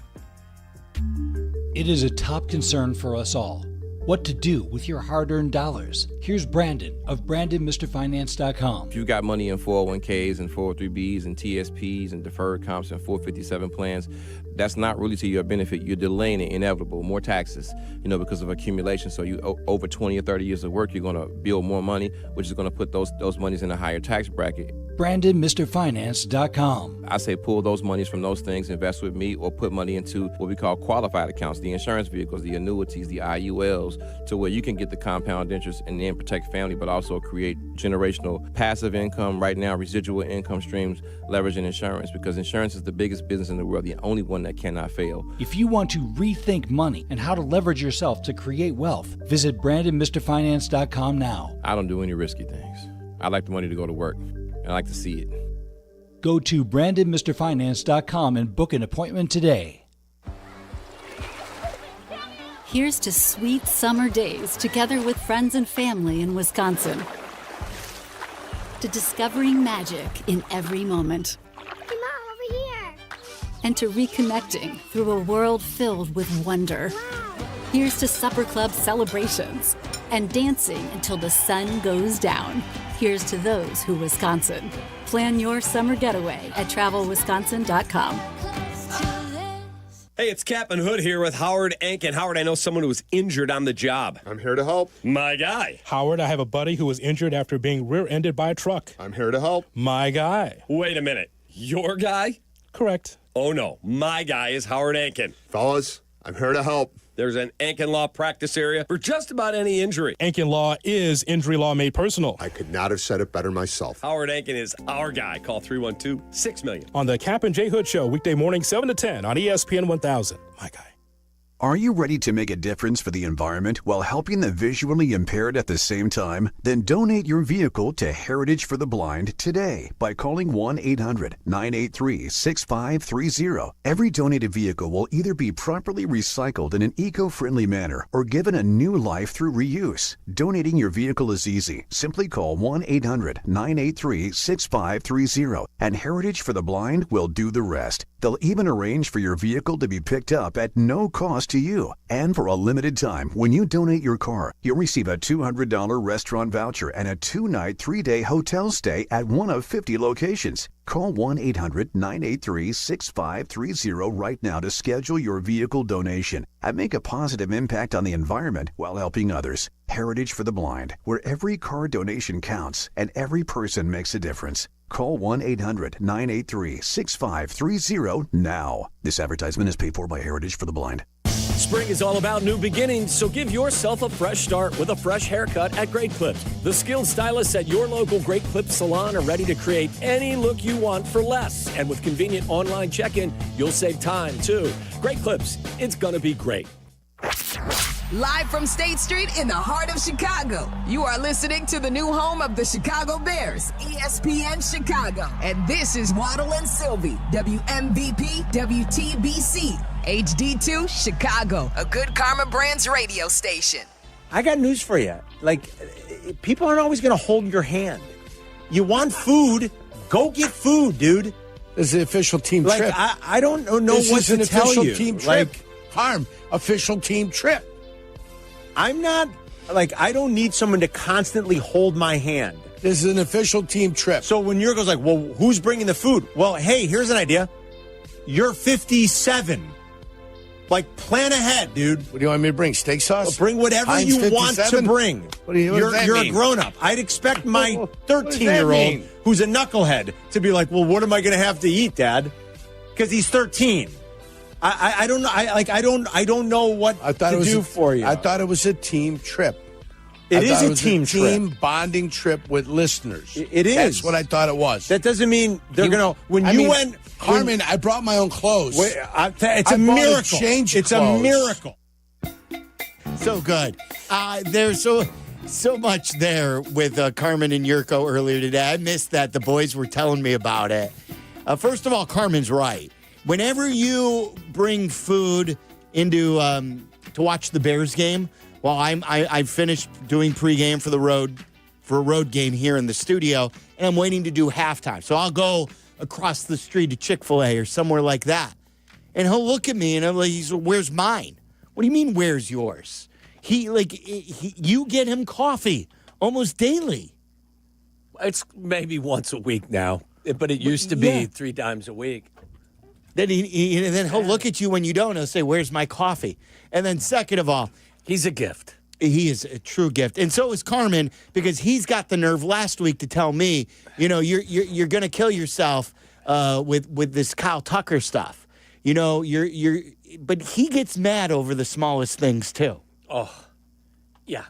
It is a top concern for us all. What to do with your hard-earned dollars. Here's Brandon of BrandonMrFinance.com. If you got money in 401ks and 403bs and TSPs and deferred comps and 457 plans, that's not really to your benefit. You're delaying the inevitable, more taxes, because of accumulation. So you over 20 or 30 years of work, you're going to build more money, which is going to put those monies in a higher tax bracket. BrandonMrFinance.com. I say pull those monies from those things, invest with me, or put money into what we call qualified accounts, the insurance vehicles, the annuities, the IULs, to where you can get the compound interest and then protect family, but also create generational passive income, right now residual income streams, leveraging insurance, because insurance is the biggest business in the world, the only one that cannot fail. If you want to rethink money and how to leverage yourself to create wealth, visit BrandonMrFinance.com now. I don't do any risky things. I like the money to go to work, and I like to see it. Go to BrandonMrFinance.com and book an appointment today. Here's to sweet summer days together with friends and family in Wisconsin. To discovering magic in every moment. Hey, Mom, over here. And to reconnecting through a world filled with wonder. Wow. Here's to supper club celebrations and dancing until the sun goes down. Here's to those who Wisconsin. Plan your summer getaway at travelwisconsin.com. Hey, it's Kap Hood here with Howard Ankin. Howard, I know someone who was injured on the job. I'm here to help. My guy. Howard, I have a buddy who was injured after being rear-ended by a truck. I'm here to help. My guy. Wait a minute. Your guy? Correct. Oh, no. My guy is Howard Ankin. Fellas, I'm here to help. There's an Ankin Law practice area for just about any injury. Ankin Law is injury law made personal. I could not have said it better myself. Howard Ankin is our guy. Call 312-6-million. On the Kap J Hood Show, weekday morning 7 to 10 on ESPN 1000. My guy. Are you ready to make a difference for the environment while helping the visually impaired at the same time? Then donate your vehicle to Heritage for the Blind today by calling 1-800-983-6530. Every donated vehicle will either be properly recycled in an eco-friendly manner or given a new life through reuse. Donating your vehicle is easy. Simply call 1-800-983-6530 and Heritage for the Blind will do the rest. They'll even arrange for your vehicle to be picked up at no cost to you. And for a limited time, when you donate your car, you'll receive a $200 restaurant voucher and a 2-night, 3-day hotel stay at one of 50 locations. Call 1-800-983-6530 right now to schedule your vehicle donation and make a positive impact on the environment while helping others. Heritage for the Blind, where every car donation counts and every person makes a difference. Call 1-800-983-6530 now. This advertisement is paid for by Heritage for the Blind. Spring is all about new beginnings, so give yourself a fresh start with a fresh haircut at Great Clips. The skilled stylists at your local Great Clips salon are ready to create any look you want for less. And with convenient online check-in, you'll save time, too. Great Clips, it's going to be great. Live from State Street in the heart of Chicago, you are listening to the new home of the Chicago Bears, ESPN Chicago. And this is Waddle and Silvy, WMVP, WTBC, HD2, Chicago, a good Karma Brands radio station. I got news for you. Like, people aren't always going to hold your hand. You want food, go get food, dude. This is the official team trip. I don't know what to tell you. This is an official team trip. Harm, official team trip. I'm not, I don't need someone to constantly hold my hand. This is an official team trip. So when Jurko's like, well, who's bringing the food? Well, hey, here's an idea. You're 57. Plan ahead, dude. What do you want me to bring? Steak sauce? Well, bring whatever Heinz you 57? want to bring. What does that You're mean? a grown-up. I'd expect my What does that 13-year-old mean? who's a knucklehead to be like, well, what am I going to have to eat, Dad? Because he's 13. I don't know. I don't know what to do for you. I thought it was a team trip. It is a team trip. Team bonding trip with listeners. It is. That's what I thought it was. That doesn't mean they're going to. When you went, Carmen, I brought my own clothes. It's a miracle. It's a miracle. So good. There's so much there with Carmen and Jurko earlier today. I missed that. The boys were telling me about it. First of all, Carmen's right. Whenever you bring food into to watch the Bears game, well, I finished doing pregame for a road game here in the studio, and I'm waiting to do halftime. So I'll go across the street to Chick-fil-A or somewhere like that, and he'll look at me and I'm like, he's, "Where's mine?" What do you mean, "Where's yours?" You get him coffee almost daily. It's maybe once a week now, but it used to be 3 times a week. Then he'll look at you when you don't. He'll say, "Where's my coffee?" And then second of all, he's a gift. He is a true gift, and so is Carmen, because he's got the nerve last week to tell me, you're going to kill yourself with this Kyle Tucker stuff. But he gets mad over the smallest things too. Oh, yeah.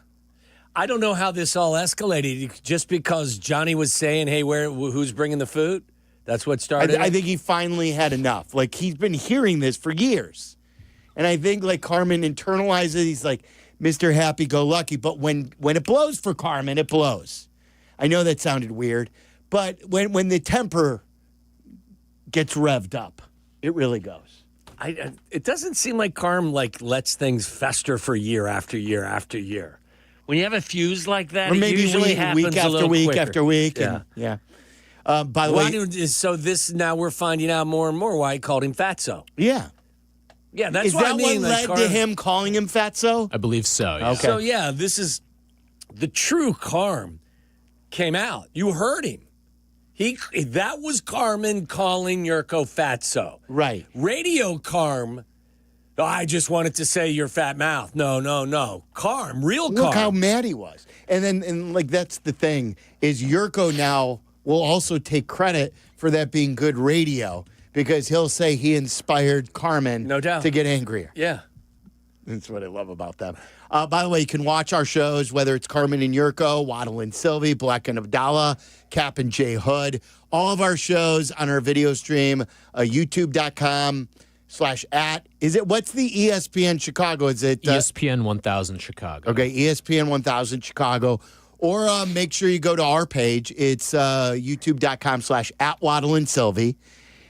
I don't know how this all escalated. Just because Johnny was saying, "Hey, who's bringing the food?" That's what started. I think he finally had enough. He's been hearing this for years, and I think Carmen internalizes it. He's like Mr. Happy-Go-Lucky, but when it blows for Carmen, it blows. I know that sounded weird, but when the temper gets revved up, it really goes. It doesn't seem like Carm lets things fester for year after year after year. When you have a fuse like that, or maybe it usually happens week a after little week quicker. after week. Yeah. By the way, so this now we're finding out more and more why he called him Fatso. Yeah. Yeah, that's is what that I mean. what led to him calling him Fatso? I believe so. Yeah. Okay. So yeah, this is the true Carm came out. You heard him. That was Carmen calling Jurko Fatso. Right. Radio Carm. Oh, I just wanted to say your fat mouth. No. Carm, real Carm. Look how mad he was. And that's the thing, is Jurko now will also take credit for that being good radio, because he'll say he inspired Carmen to get angrier. Yeah. That's what I love about them. By the way, you can watch our shows, whether it's Carmen and Jurko, Waddle and Silvy, Black and Abdallah, Kap J Hood. All of our shows on our video stream, youtube.com/@ what's the ESPN Chicago? Is it ESPN 1000 Chicago? Okay, ESPN 1000 Chicago. Or make sure you go to our page. It's youtube.com/@ Waddle and Silvy.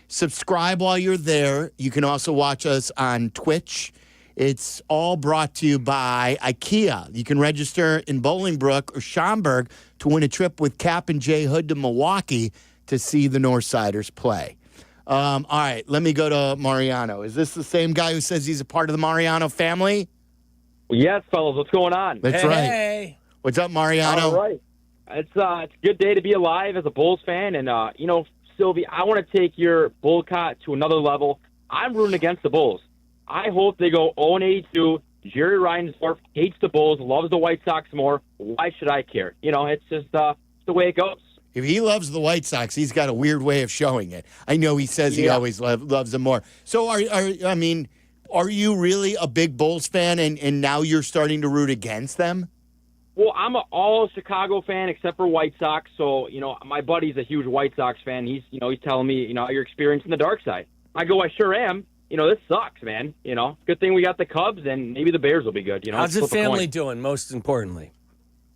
Subscribe while you're there. You can also watch us on Twitch. It's all brought to you by IKEA. You can register in Bolingbrook or Schaumburg to win a trip with Kap and J Hood to Milwaukee to see the Northsiders play. All right, let me go to Mariano. Is this the same guy who says he's a part of the Mariano family? Yes, fellas. What's going on? That's right. Hey. What's up, Mariano? All right. It's a good day to be alive as a Bulls fan. And, Silvy, I want to take your Bullcott to another level. I'm rooting against the Bulls. I hope they go 0-82. Jerry Reinsdorf hates the Bulls, loves the White Sox more. Why should I care? It's just the way it goes. If he loves the White Sox, he's got a weird way of showing it. I know he says he always loves them more. So, are you really a big Bulls fan, and now you're starting to root against them? Well, I'm an all Chicago fan except for White Sox. So, my buddy's a huge White Sox fan. He's telling me, you're experiencing the dark side. I go, I sure am. This sucks, man. Good thing we got the Cubs, and maybe the Bears will be good. How's the family doing, most importantly?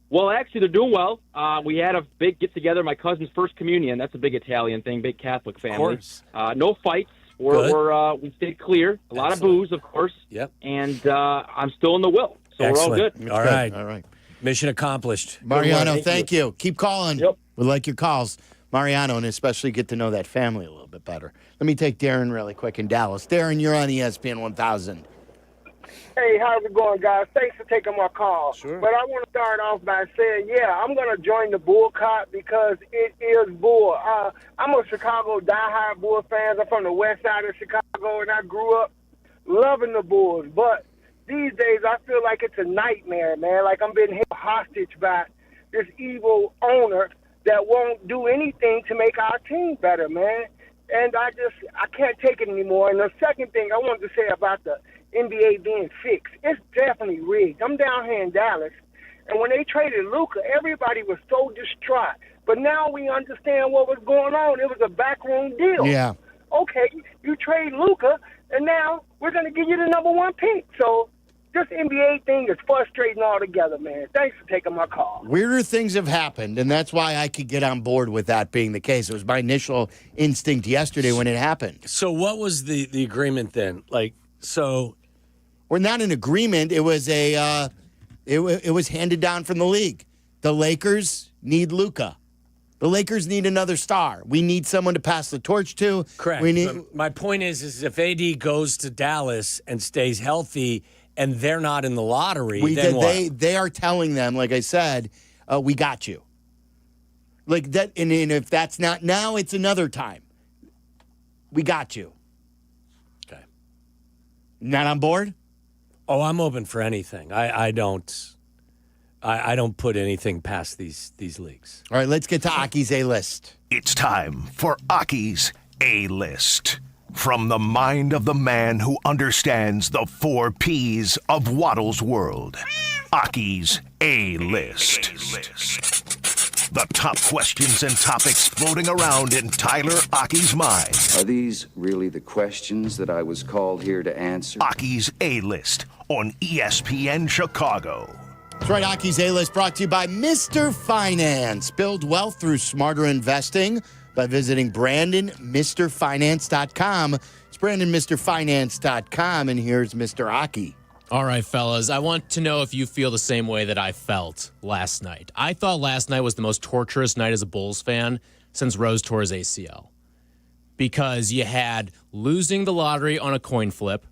Well, actually, they're doing well. We had a big get-together, my cousin's first communion. That's a big Italian thing, big Catholic family. Of course. No fights. We stayed clear. A lot of booze, of course. Yep. And I'm still in the will. So Excellent. we're all good. All right. Mission accomplished. Mariano, thank you. Keep calling. Yep. We like your calls. Mariano, and especially get to know that family a little bit better. Let me take Darren really quick in Dallas. Darren, you're on ESPN 1000. Hey, how's it going, guys? Thanks for taking my call. Sure. But I want to start off by saying, I'm going to join the Bullcott because it is Bull. I'm a Chicago diehard Bull fan. I'm from the west side of Chicago, and I grew up loving the Bulls. But these days, I feel like it's a nightmare, man. Like I'm being held hostage by this evil owner that won't do anything to make our team better, man. And I can't take it anymore. And the second thing I wanted to say about the NBA being fixed, it's definitely rigged. I'm down here in Dallas, and when they traded Luca, everybody was so distraught. But now we understand what was going on. It was a backroom deal. Yeah. Okay, you trade Luca, and now we're going to give you the number 1 pick. So this NBA thing is frustrating altogether, man. Thanks for taking my call. Weirder things have happened, and that's why I could get on board with that being the case. It was my initial instinct yesterday when it happened. So what was the agreement then? We're not an agreement. It was it was handed down from the league. The Lakers need Luca. The Lakers need another star. We need someone to pass the torch to. Correct. My point is if AD goes to Dallas and stays healthy and they're not in the lottery, then what? They are telling them, like I said, we got you. Like that, and if that's not now, it's another time. We got you. Okay. Not on board? Oh, I'm open for anything. I don't put anything past these leagues. All right, let's get to Aki's A-List. It's time for Aki's A-List. From the mind of the man who understands the 4 Ps of Waddle's world. Aki's A-List. The top questions and topics floating around in Tyler Aki's mind. Are these really the questions that I was called here to answer? Aki's A-List on ESPN Chicago. That's right, Aki's A-List brought to you by Mr. Finance. Build wealth through smarter investing by visiting BrandonMrFinance.com. It's BrandonMrFinance.com, and here's Mr. Aki. All right, fellas, I want to know if you feel the same way that I felt last night. I thought last night was the most torturous night as a Bulls fan since Rose tore his ACL. Because you had losing the lottery on a coin flip.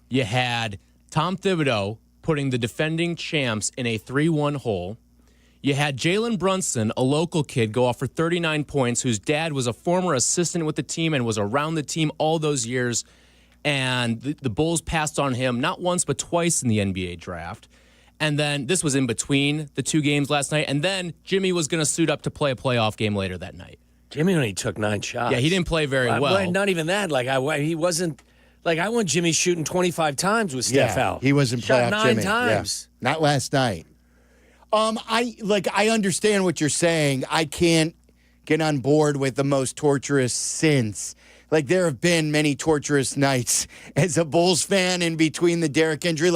You had Tom Thibodeau putting the defending champs in a 3-1 hole. You had Jalen Brunson, a local kid, go off for 39 points, whose dad was a former assistant with the team and was around the team all those years. And the Bulls passed on him not once but twice in the NBA draft. And then this was in between the 2 games last night. And then Jimmy was going to suit up to play a playoff game later that night. Jimmy only took 9 shots. Yeah, he didn't play very well. Not even that. He wasn't. I want Jimmy shooting 25 times with Steph out. He wasn't shot playoff 9 Jimmy. times. Yeah. Not last night. I understand what you're saying. I can't get on board with the most torturous since. There have been many torturous nights as a Bulls fan in between the Derek injury.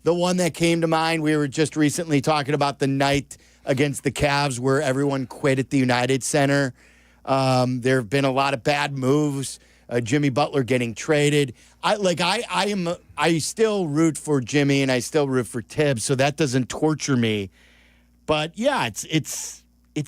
The one that came to mind, we were just recently talking about the night against the Cavs where everyone quit at the United Center. There have been a lot of bad moves. Jimmy Butler getting traded. I still root for Jimmy and I still root for Tibbs, so that doesn't torture me. But yeah, it's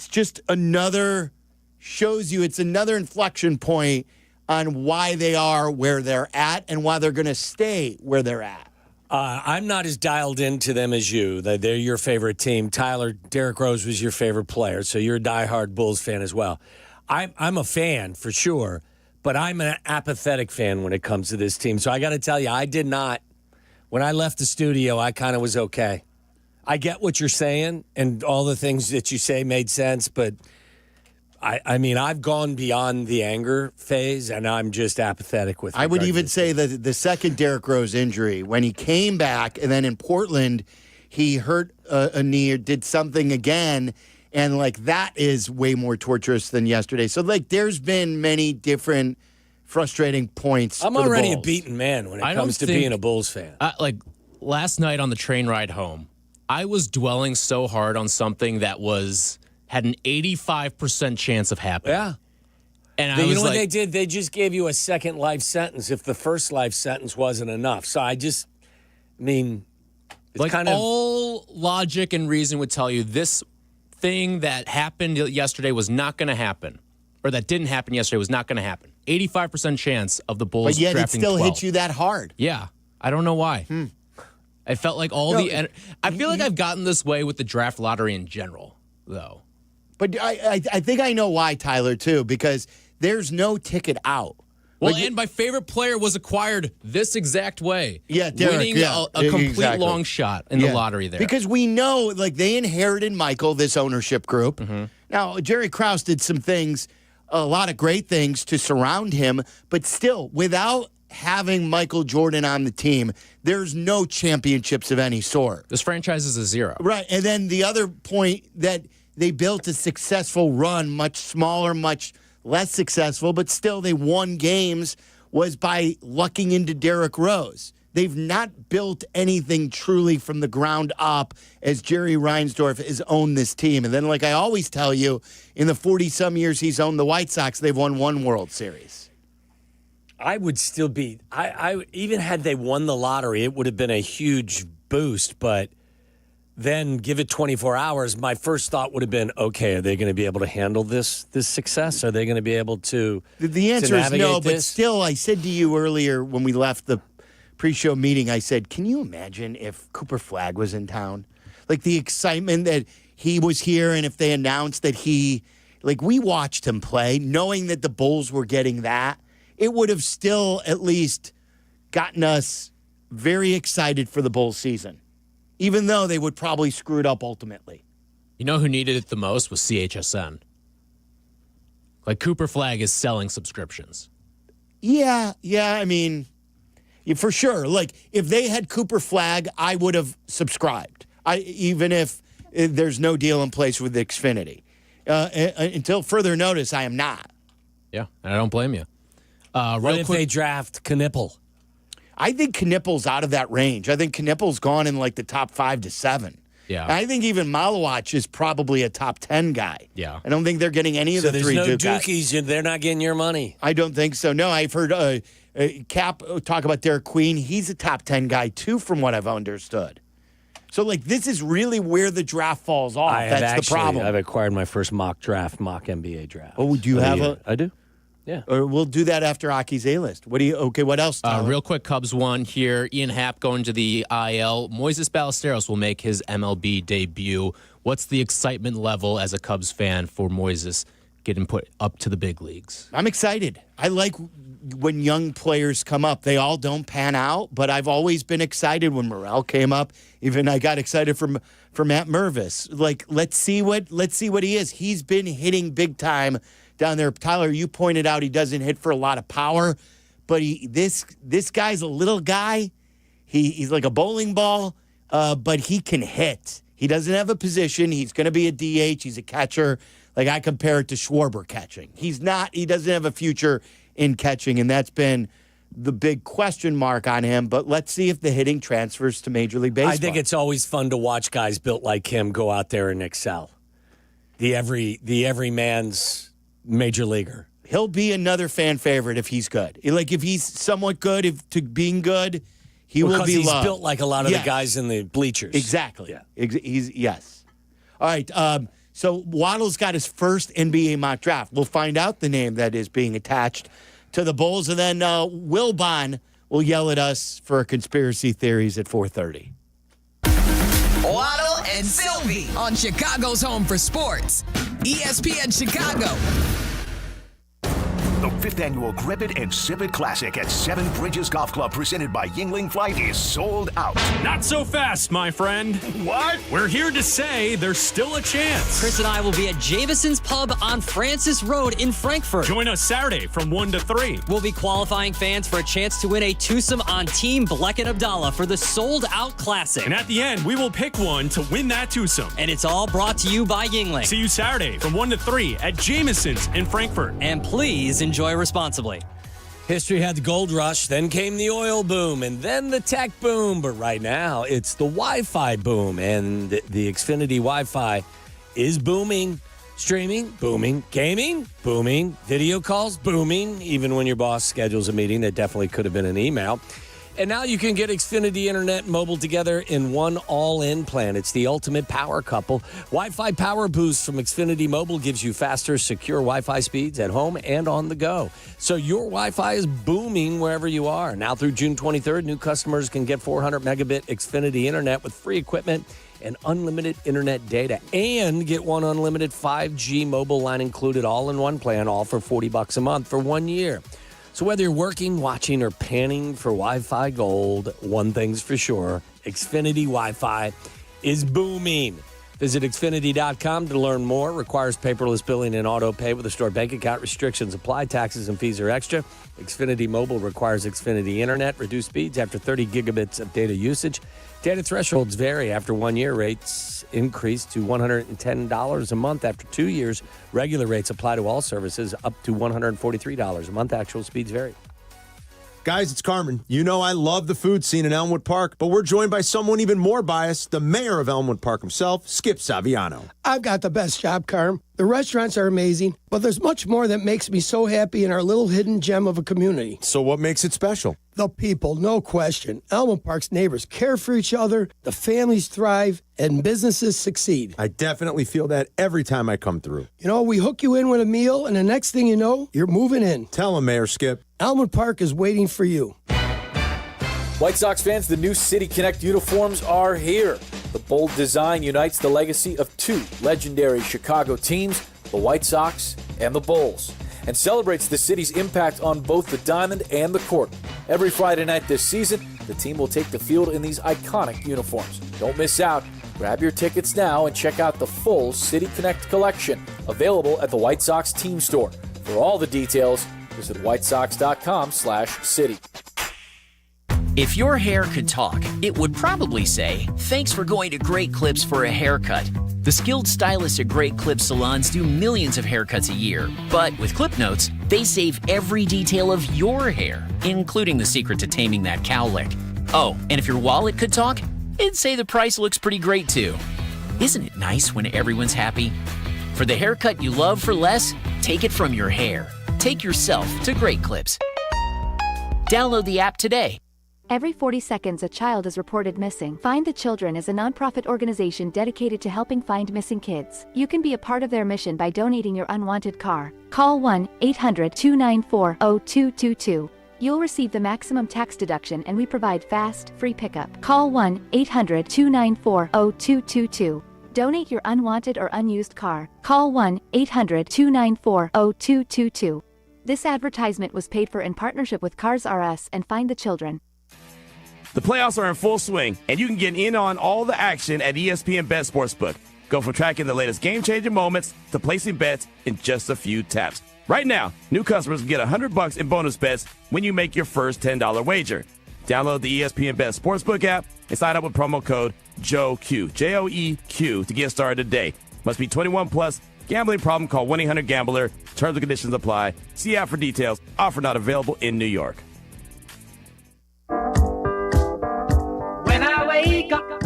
just another inflection point on why they are where they're at and why they're going to stay where they're at. I'm not as dialed into them as you. They're your favorite team. Tyler, Derrick Rose was your favorite player, so you're a diehard Bulls fan as well. I'm a fan for sure, but I'm an apathetic fan when it comes to this team. So I got to tell you, I did not. When I left the studio, I kind of was okay. I get what you're saying, and all the things that you say made sense, but I mean, I've gone beyond the anger phase, and I'm just apathetic with. I would even say that the second Derrick Rose injury, when he came back, and then in Portland, he hurt a knee or did something again, and like that is way more torturous than yesterday. So like, there's been many different frustrating points. I'm already a beaten man when it comes to being a Bulls fan. Like last night on the train ride home, I was dwelling so hard on something that had an 85% chance of happening. Yeah. And you know what they did? They just gave you a second life sentence if the first life sentence wasn't enough. So it's like kind of all logic and reason would tell you this thing that happened yesterday was not going to happen, or that didn't happen yesterday was not going to happen. 85% chance of the Bulls but yet drafting it still 12. hits you that hard. Yeah. I don't know why. I felt like I feel like I've gotten this way with the draft lottery in general, though. But I think I know why, Tyler, too, because there's no ticket out. Well, and my favorite player was acquired this exact way. Yeah, Derek, winning a complete long shot in the lottery there. Because we know, like, they inherited Michael, this ownership group. Mm-hmm. Now, Jerry Krause did some things, a lot of great things to surround him, but still, without having Michael Jordan on the team, there's no championships of any sort. This franchise is a zero. Right, and then the other point that they built a successful run, much smaller, much less successful, but still they won games, was by lucking into Derrick Rose. They've not built anything truly from the ground up as Jerry Reinsdorf has owned this team. And then, like I always tell you, in the 40-some years he's owned the White Sox, they've won one World Series. I would still be – I even had they won the lottery, it would have been a huge boost, but – then give it 24 hours, my first thought would have been, okay, are they going to be able to handle this success? Are they going to be able to The answer is no, this? but still, I said to you earlier when we left the pre-show meeting, I said, can you imagine if Cooper Flagg was in town? Like the excitement that he was here, and if they announced that we watched him play, knowing that the Bulls were getting that, it would have still at least gotten us very excited for the Bulls season. Even though they would probably screw it up ultimately. You know who needed it the most was CHSN. Like, Cooper Flagg is selling subscriptions. Yeah, I mean, for sure. Like, if they had Cooper Flagg, I would have subscribed. Even if there's no deal in place with Xfinity. Until further notice, I am not. Yeah, and I don't blame you. What if they draft Knippel? I think Knippel's out of that range. I think Knippel's gone in like the top 5 to 7. Yeah. And I think even Malawach is probably a top 10 guy. Yeah. I don't think they're getting any of the three Duke Dukies. Dukies. They're not getting your money. I don't think so. No, I've heard Kap talk about Derek Queen. He's a top 10 guy, too, from what I've understood. So, like, this is really where the draft falls off. That's the problem. I've acquired my first mock NBA draft. Oh, do you have a? I do. Yeah. Or we'll do that after Aki's A-list. What else, Tyler? Real quick, Cubs one here. Ian Happ going to the IL. Moises Balisteros will make his MLB debut. What's the excitement level as a Cubs fan for Moises getting put up to the big leagues? I'm excited. I like when young players come up. They all don't pan out, but I've always been excited when Morel came up. Even I got excited for Matt Mervis. Like, let's see what he is. He's been hitting big time down there. Tyler, you pointed out he doesn't hit for a lot of power, but this guy's a little guy. He's like a bowling ball, but he can hit. He doesn't have a position. He's going to be a DH. He's a catcher. Like, I compare it to Schwarber catching. He doesn't have a future in catching, and that's been the big question mark on him. But let's see if the hitting transfers to Major League Baseball. I think it's always fun to watch guys built like him go out there and excel. The everyman's major leaguer. He'll be another fan favorite if he's good. Like, if he's somewhat good to being good, he will be loved. Because he's built like a lot of the guys in the bleachers. Exactly. Yeah. Yes. All right. So Waddle's got his first NBA mock draft. We'll find out the name that is being attached to the Bulls, and then Wilbon will yell at us for conspiracy theories at 4:30. Waddle and Silvy on Chicago's home for sports, ESPN Chicago. The 5th annual Grip It and Sip It Classic at Seven Bridges Golf Club presented by Yingling Flight is sold out. Not so fast, my friend. What? We're here to say there's still a chance. Chris and I will be at Jameson's Pub on Francis Road in Frankfurt. Join us Saturday from 1 to 3. We'll be qualifying fans for a chance to win a twosome on Team Bleck and Abdallah for the sold-out Classic. And at the end, we will pick one to win that twosome. And it's all brought to you by Yingling. See you Saturday from 1 to 3 at Jameson's in Frankfurt. And please enjoy responsibly. History had the gold rush, then came the oil boom, and then the tech boom. But right now, it's the Wi-Fi boom, and the Xfinity Wi-Fi is booming. Streaming, booming. Gaming, booming. Video calls, booming. Even when your boss schedules a meeting, that definitely could have been an email. And now you can get Xfinity Internet and mobile together in one all-in plan. It's the ultimate power couple. Wi-Fi Power Boost from Xfinity Mobile gives you faster, secure Wi-Fi speeds at home and on the go. So your Wi-Fi is booming wherever you are. Now through June 23rd, new customers can get 400 megabit Xfinity Internet with free equipment and unlimited internet data, and get one unlimited 5G mobile line included all in one plan, all for $40 a month for 1 year. So whether you're working, watching, or panning for Wi-Fi gold, one thing's for sure, Xfinity Wi-Fi is booming. Visit Xfinity.com to learn more. Requires paperless billing and auto pay with a stored bank account. Restrictions apply. Taxes and fees are extra. Xfinity Mobile requires Xfinity Internet. Reduced speeds after 30 gigabits of data usage. Data thresholds vary. After 1 year, rates increase to $110 a month. After 2 years, regular rates apply to all services up to $143 a month. Actual speeds vary. Guys, it's Carmen. You know I love the food scene in Elmwood Park, but we're joined by someone even more biased, the mayor of Elmwood Park himself, Skip Saviano. I've got the best job, Carm. The restaurants are amazing, but there's much more that makes me so happy in our little hidden gem of a community. So what makes it special? The people, no question. Elmwood Park's neighbors care for each other, the families thrive, and businesses succeed. I definitely feel that every time I come through. You know, we hook you in with a meal, and the next thing you know, you're moving in. Tell them, Mayor Skip. Elmwood Park is waiting for you. White Sox fans, the new City Connect uniforms are here. The bold design unites the legacy of two legendary Chicago teams, the White Sox and the Bulls, and celebrates the city's impact on both the diamond and the court. Every Friday night this season, the team will take the field in these iconic uniforms. Don't miss out. Grab your tickets now and check out the full City Connect collection, available at the White Sox team store. For all the details, visit whitesox.com/city. If your hair could talk, it would probably say, "Thanks for going to Great Clips for a haircut." The skilled stylists at Great Clips salons do millions of haircuts a year. But with Clip Notes, they save every detail of your hair, including the secret to taming that cowlick. Oh, and if your wallet could talk, it'd say the price looks pretty great too. Isn't it nice when everyone's happy? For the haircut you love for less, take it from your hair. Take yourself to Great Clips. Download the app today. Every 40 seconds, a child is reported missing. Find the Children is a nonprofit organization dedicated to helping find missing kids. You can be a part of their mission by donating your unwanted car. Call 1-800-294-0222. You'll receive the maximum tax deduction, and we provide fast, free pickup. Call 1-800-294-0222. Donate your unwanted or unused car. Call 1-800-294-0222. This advertisement was paid for in partnership with Cars R Us and Find the Children. The playoffs are in full swing, and you can get in on all the action at ESPN Bet Sportsbook. Go from tracking the latest game-changing moments to placing bets in just a few taps. Right now, new customers can get $100 in bonus bets when you make your first $10 wager. Download the ESPN Bet Sportsbook app and sign up with promo code JOEQ, J-O-E-Q, to get started today. Must be 21 plus. Gambling problem? Call 1-800-GAMBLER. Terms and conditions apply. See app for details. Offer not available in New York.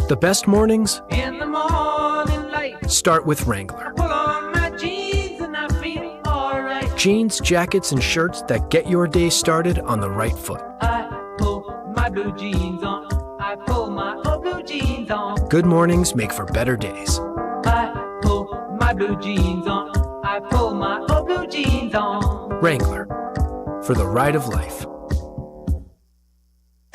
The best mornings in the morning light start with Wrangler. Pull on my jeans and I feel alright. Jeans, jackets, and shirts that get your day started on the right foot. I pull my blue jeans on. I pull my old blue jeans on. Good mornings make for better days. I pull my blue jeans on. I pull my old blue jeans on. Wrangler, for the ride of life.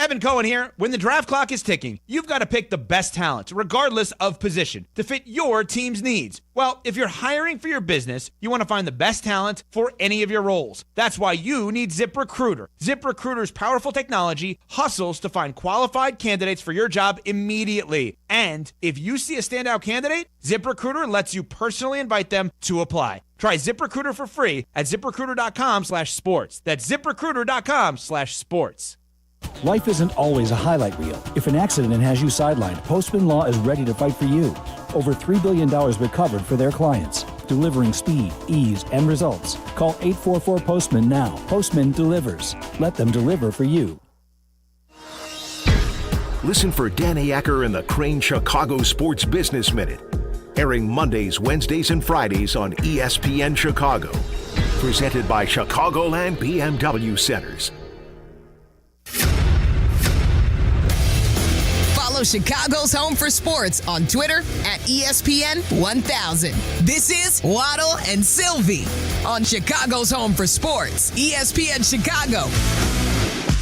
Evan Cohen here. When the draft clock is ticking, you've got to pick the best talent, regardless of position, to fit your team's needs. Well, if you're hiring for your business, you want to find the best talent for any of your roles. That's why you need ZipRecruiter. ZipRecruiter's powerful technology hustles to find qualified candidates for your job immediately. And if you see a standout candidate, ZipRecruiter lets you personally invite them to apply. Try ZipRecruiter for free at ZipRecruiter.com/sports. That's ZipRecruiter.com/sports. Life isn't always a highlight reel. If an accident has you sidelined, Postman Law is ready to fight for you. Over $3 billion recovered for their clients, delivering speed, ease, and results. Call 844-POSTMAN now. Postman delivers. Let them deliver for you. Listen for Danny Acker and the Crane Chicago Sports Business Minute, airing Mondays, Wednesdays, and Fridays on ESPN Chicago. Presented by Chicagoland BMW Centers. Follow Chicago's Home for Sports on Twitter at ESPN 1000. This is Waddle and Silvy on Chicago's Home for Sports, ESPN Chicago.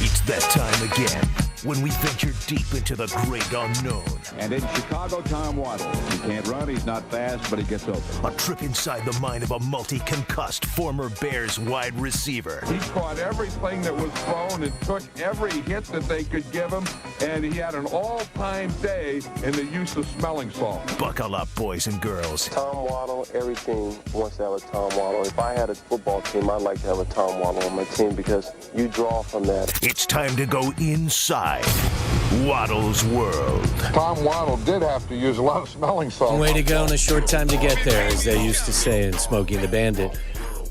It's that time again when we venture deep into the great unknown. And in Chicago, Tom Waddle. He can't run, he's not fast, but he gets open. A trip inside the mind of a multi-concussed former Bears wide receiver. He caught everything that was thrown and took every hit that they could give him, and he had an all-time day in the use of smelling salt. Buckle up, boys and girls. Tom Waddle, every team wants to have a Tom Waddle. If I had a football team, I'd like to have a Tom Waddle on my team because you draw from that. It's time to go inside Waddle's world. Tom Waddle did have to use a lot of smelling salt. Way to go in a short time to get there, as they used to say in Smokey and the Bandit.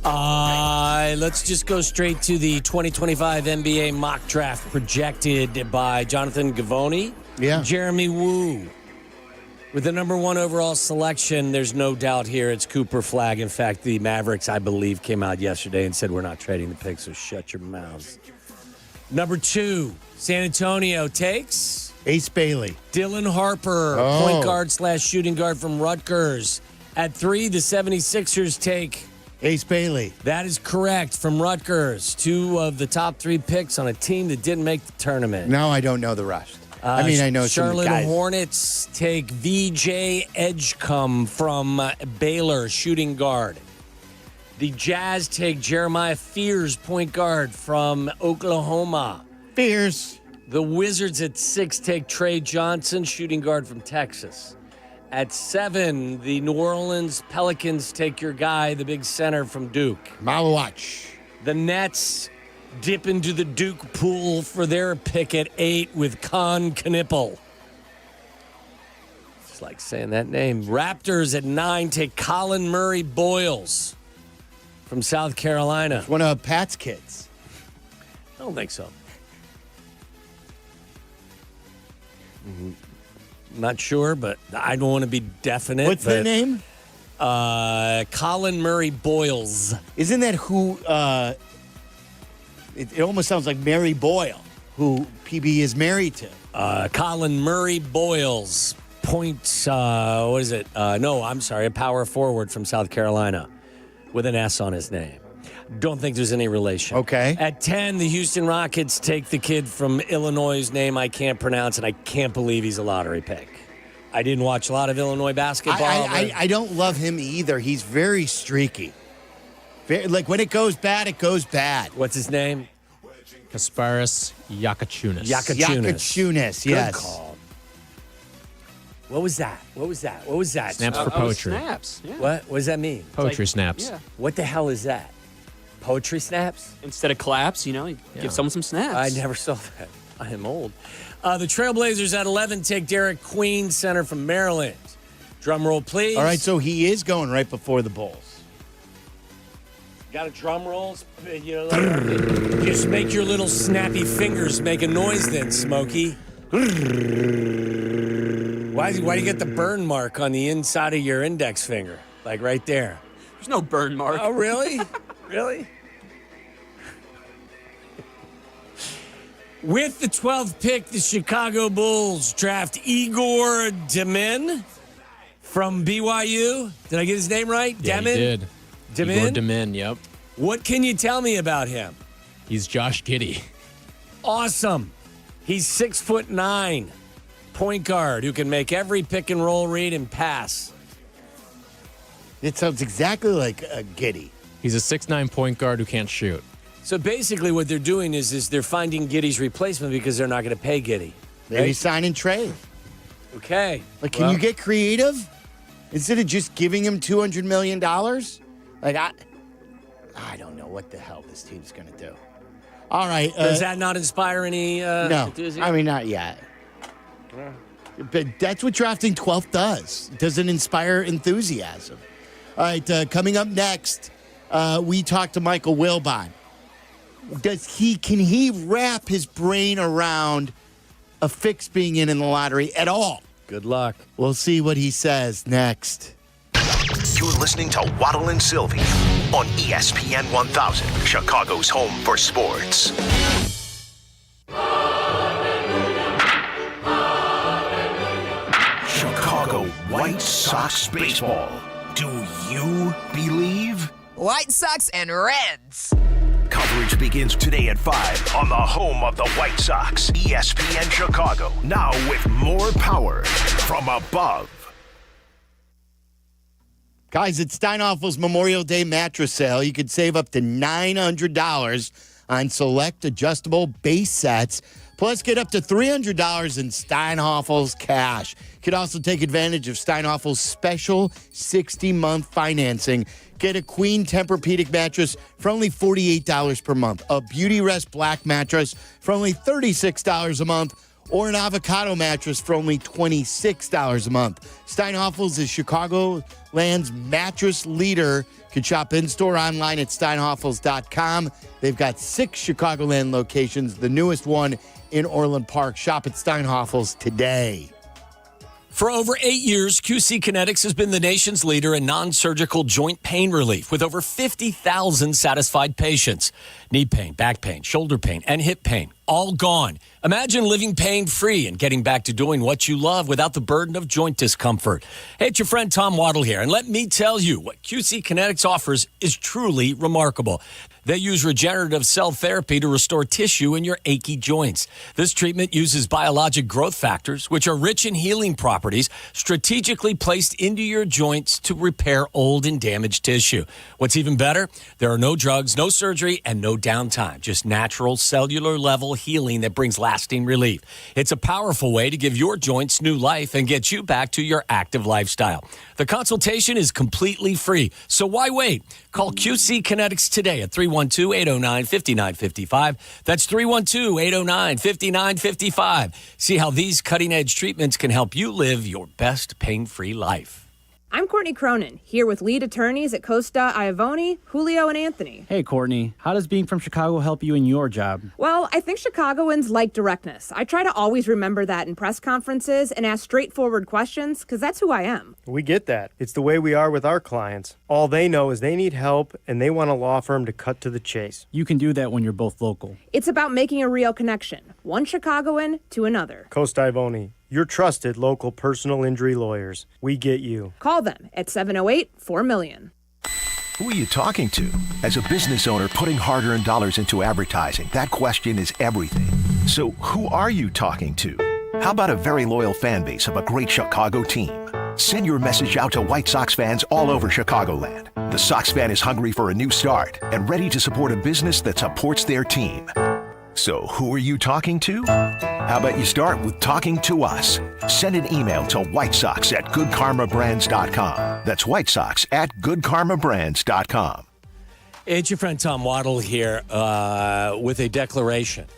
Let's just go straight to the 2025 NBA mock draft projected by Jonathan Givony. Yeah. Jeremy Wu. With the number 1 overall selection, there's no doubt here it's Cooper Flagg. In fact, the Mavericks, I believe, came out yesterday and said we're not trading the pick, so shut your mouths. Number 2, San Antonio takes Ace Bailey. Dylan Harper, point guard / shooting guard from Rutgers. At 3, the 76ers take Ace Bailey. That is correct, from Rutgers. 2 of the top 3 picks on a team that didn't make the tournament. No, I don't know the rest. I mean, I know some Charlotte guys. Hornets take VJ Edgecombe from Baylor, shooting guard. The Jazz take Jeremiah Fears, point guard from Oklahoma. Fears. The Wizards at 6 take Trey Johnson, shooting guard from Texas. At 7, the New Orleans Pelicans take your guy, the big center from Duke. Malawach. The Nets dip into the Duke pool for their pick at 8 with Con Knippel. It's like saying that name. Raptors at 9 take Colin Murray Boyles from South Carolina. It's one of Pat's kids. I don't think so. Not sure, but I don't want to be definite. What's their name? Colin Murray Boyles. Isn't that who? It almost sounds like Mary Boyle, who PB is married to. Colin Murray Boyles. What is it? No, I'm sorry. A power forward from South Carolina with an S on his name. Don't think there's any relation. Okay. At 10, the Houston Rockets take the kid from Illinois' name I can't pronounce, and I can't believe he's a lottery pick. I didn't watch a lot of Illinois basketball. I don't love him either. He's very streaky. Like, when it goes bad, it goes bad. What's his name? Kasparis Yakachunas. Yakachunas, yes. Good call. What was that? Snaps for poetry. Snaps. Yeah. What does that mean? Poetry snaps. Yeah. What the hell is that? Poetry snaps? Instead of claps, you give someone some snaps. I never saw that. I am old. The Trailblazers at 11 take Derek Queen, center from Maryland. Drum roll, please. All right, so he is going right before the Bulls. Got a drum roll? Just make your little snappy fingers make a noise then, Smokey. Why do you get the burn mark on the inside of your index finger? Like right there. There's no burn mark. Oh, really? Really? With the 12th pick, the Chicago Bulls draft Igor Demin from BYU. Did I get his name right? Yeah, Demin? you did. Demin? Igor Demin, yep. What can you tell me about him? He's Josh Giddey. Awesome. He's 6'9", point guard who can make every pick and roll read and pass. It sounds exactly like a Giddey. He's a 6'9" point guard who can't shoot. So basically what they're doing is they're finding Giddey's replacement because they're not going to pay Giddey. Maybe right? sign and trade. Okay. Like, can you get creative? Instead of just giving him $200 million? Like, I don't know what the hell this team's going to do. All right. Does that not inspire any no, enthusiasm? I mean, not yet. But that's what drafting 12th does. It doesn't inspire enthusiasm. All right, coming up next, we talked to Michael Wilbon. Can he wrap his brain around a fix being in the lottery at all? Good luck. We'll see what he says next. You're listening to Waddle and Silvy on ESPN 1000, Chicago's home for sports. Chicago White Sox baseball. Do you believe? White Sox and Reds. Coverage begins today at 5 on the home of the White Sox, ESPN Chicago. Now with more power from above. Guys, it's Steinhoffel's Memorial Day mattress sale. You could save up to $900 on select adjustable base sets. Plus, get up to $300 in Steinhoffel's cash. You could also take advantage of Steinhoffel's special 60-month financing. Get a Queen Tempur-Pedic mattress for only $48 per month, a Beauty Rest Black mattress for only $36 a month, or an avocado mattress for only $26 a month. Steinhoffel's is Chicagoland's mattress leader. You can shop in-store, online at steinhoffels.com. They've got 6 Chicagoland locations, the newest one in Orland Park. Shop at Steinhoffel's today. For over 8 years, QC Kinetics has been the nation's leader in non-surgical joint pain relief with over 50,000 satisfied patients. Knee pain, back pain, shoulder pain, and hip pain, all gone. Imagine living pain-free and getting back to doing what you love without the burden of joint discomfort. Hey, it's your friend Tom Waddle here, and let me tell you, what QC Kinetics offers is truly remarkable. They use regenerative cell therapy to restore tissue in your achy joints. This treatment uses biologic growth factors, which are rich in healing properties, strategically placed into your joints to repair old and damaged tissue. What's even better, there are no drugs, no surgery, and no downtime. Just natural cellular level healing that brings lasting relief. It's a powerful way to give your joints new life and get you back to your active lifestyle. The consultation is completely free, so why wait? Call QC Kinetics today at 312-809-5955. That's 312-809-5955. See how these cutting-edge treatments can help you live your best pain-free life. I'm Courtney Cronin, here with lead attorneys at Costa, Iavoni, Julio, and Anthony. Hey, Courtney. How does being from Chicago help you in your job? Well, I think Chicagoans like directness. I try to always remember that in press conferences and ask straightforward questions, because that's who I am. We get that. It's the way we are with our clients. All they know is they need help, and they want a law firm to cut to the chase. You can do that when you're both local. It's about making a real connection, one Chicagoan to another. Costa Iavoni, your trusted local personal injury lawyers. We get you. Call them at 708-4million. Who are you talking to? As a business owner putting hard-earned dollars into advertising, that question is everything. So who are you talking to? How about a very loyal fan base of a great Chicago team? Send your message out to White Sox fans all over Chicagoland. The Sox fan is hungry for a new start and ready to support a business that supports their team. So who are you talking to? How about you start with talking to us? Send an email to whitesox@goodkarmabrands.com. That's whitesox@goodkarmabrands.com. It's your friend Tom Waddle here with a declaration.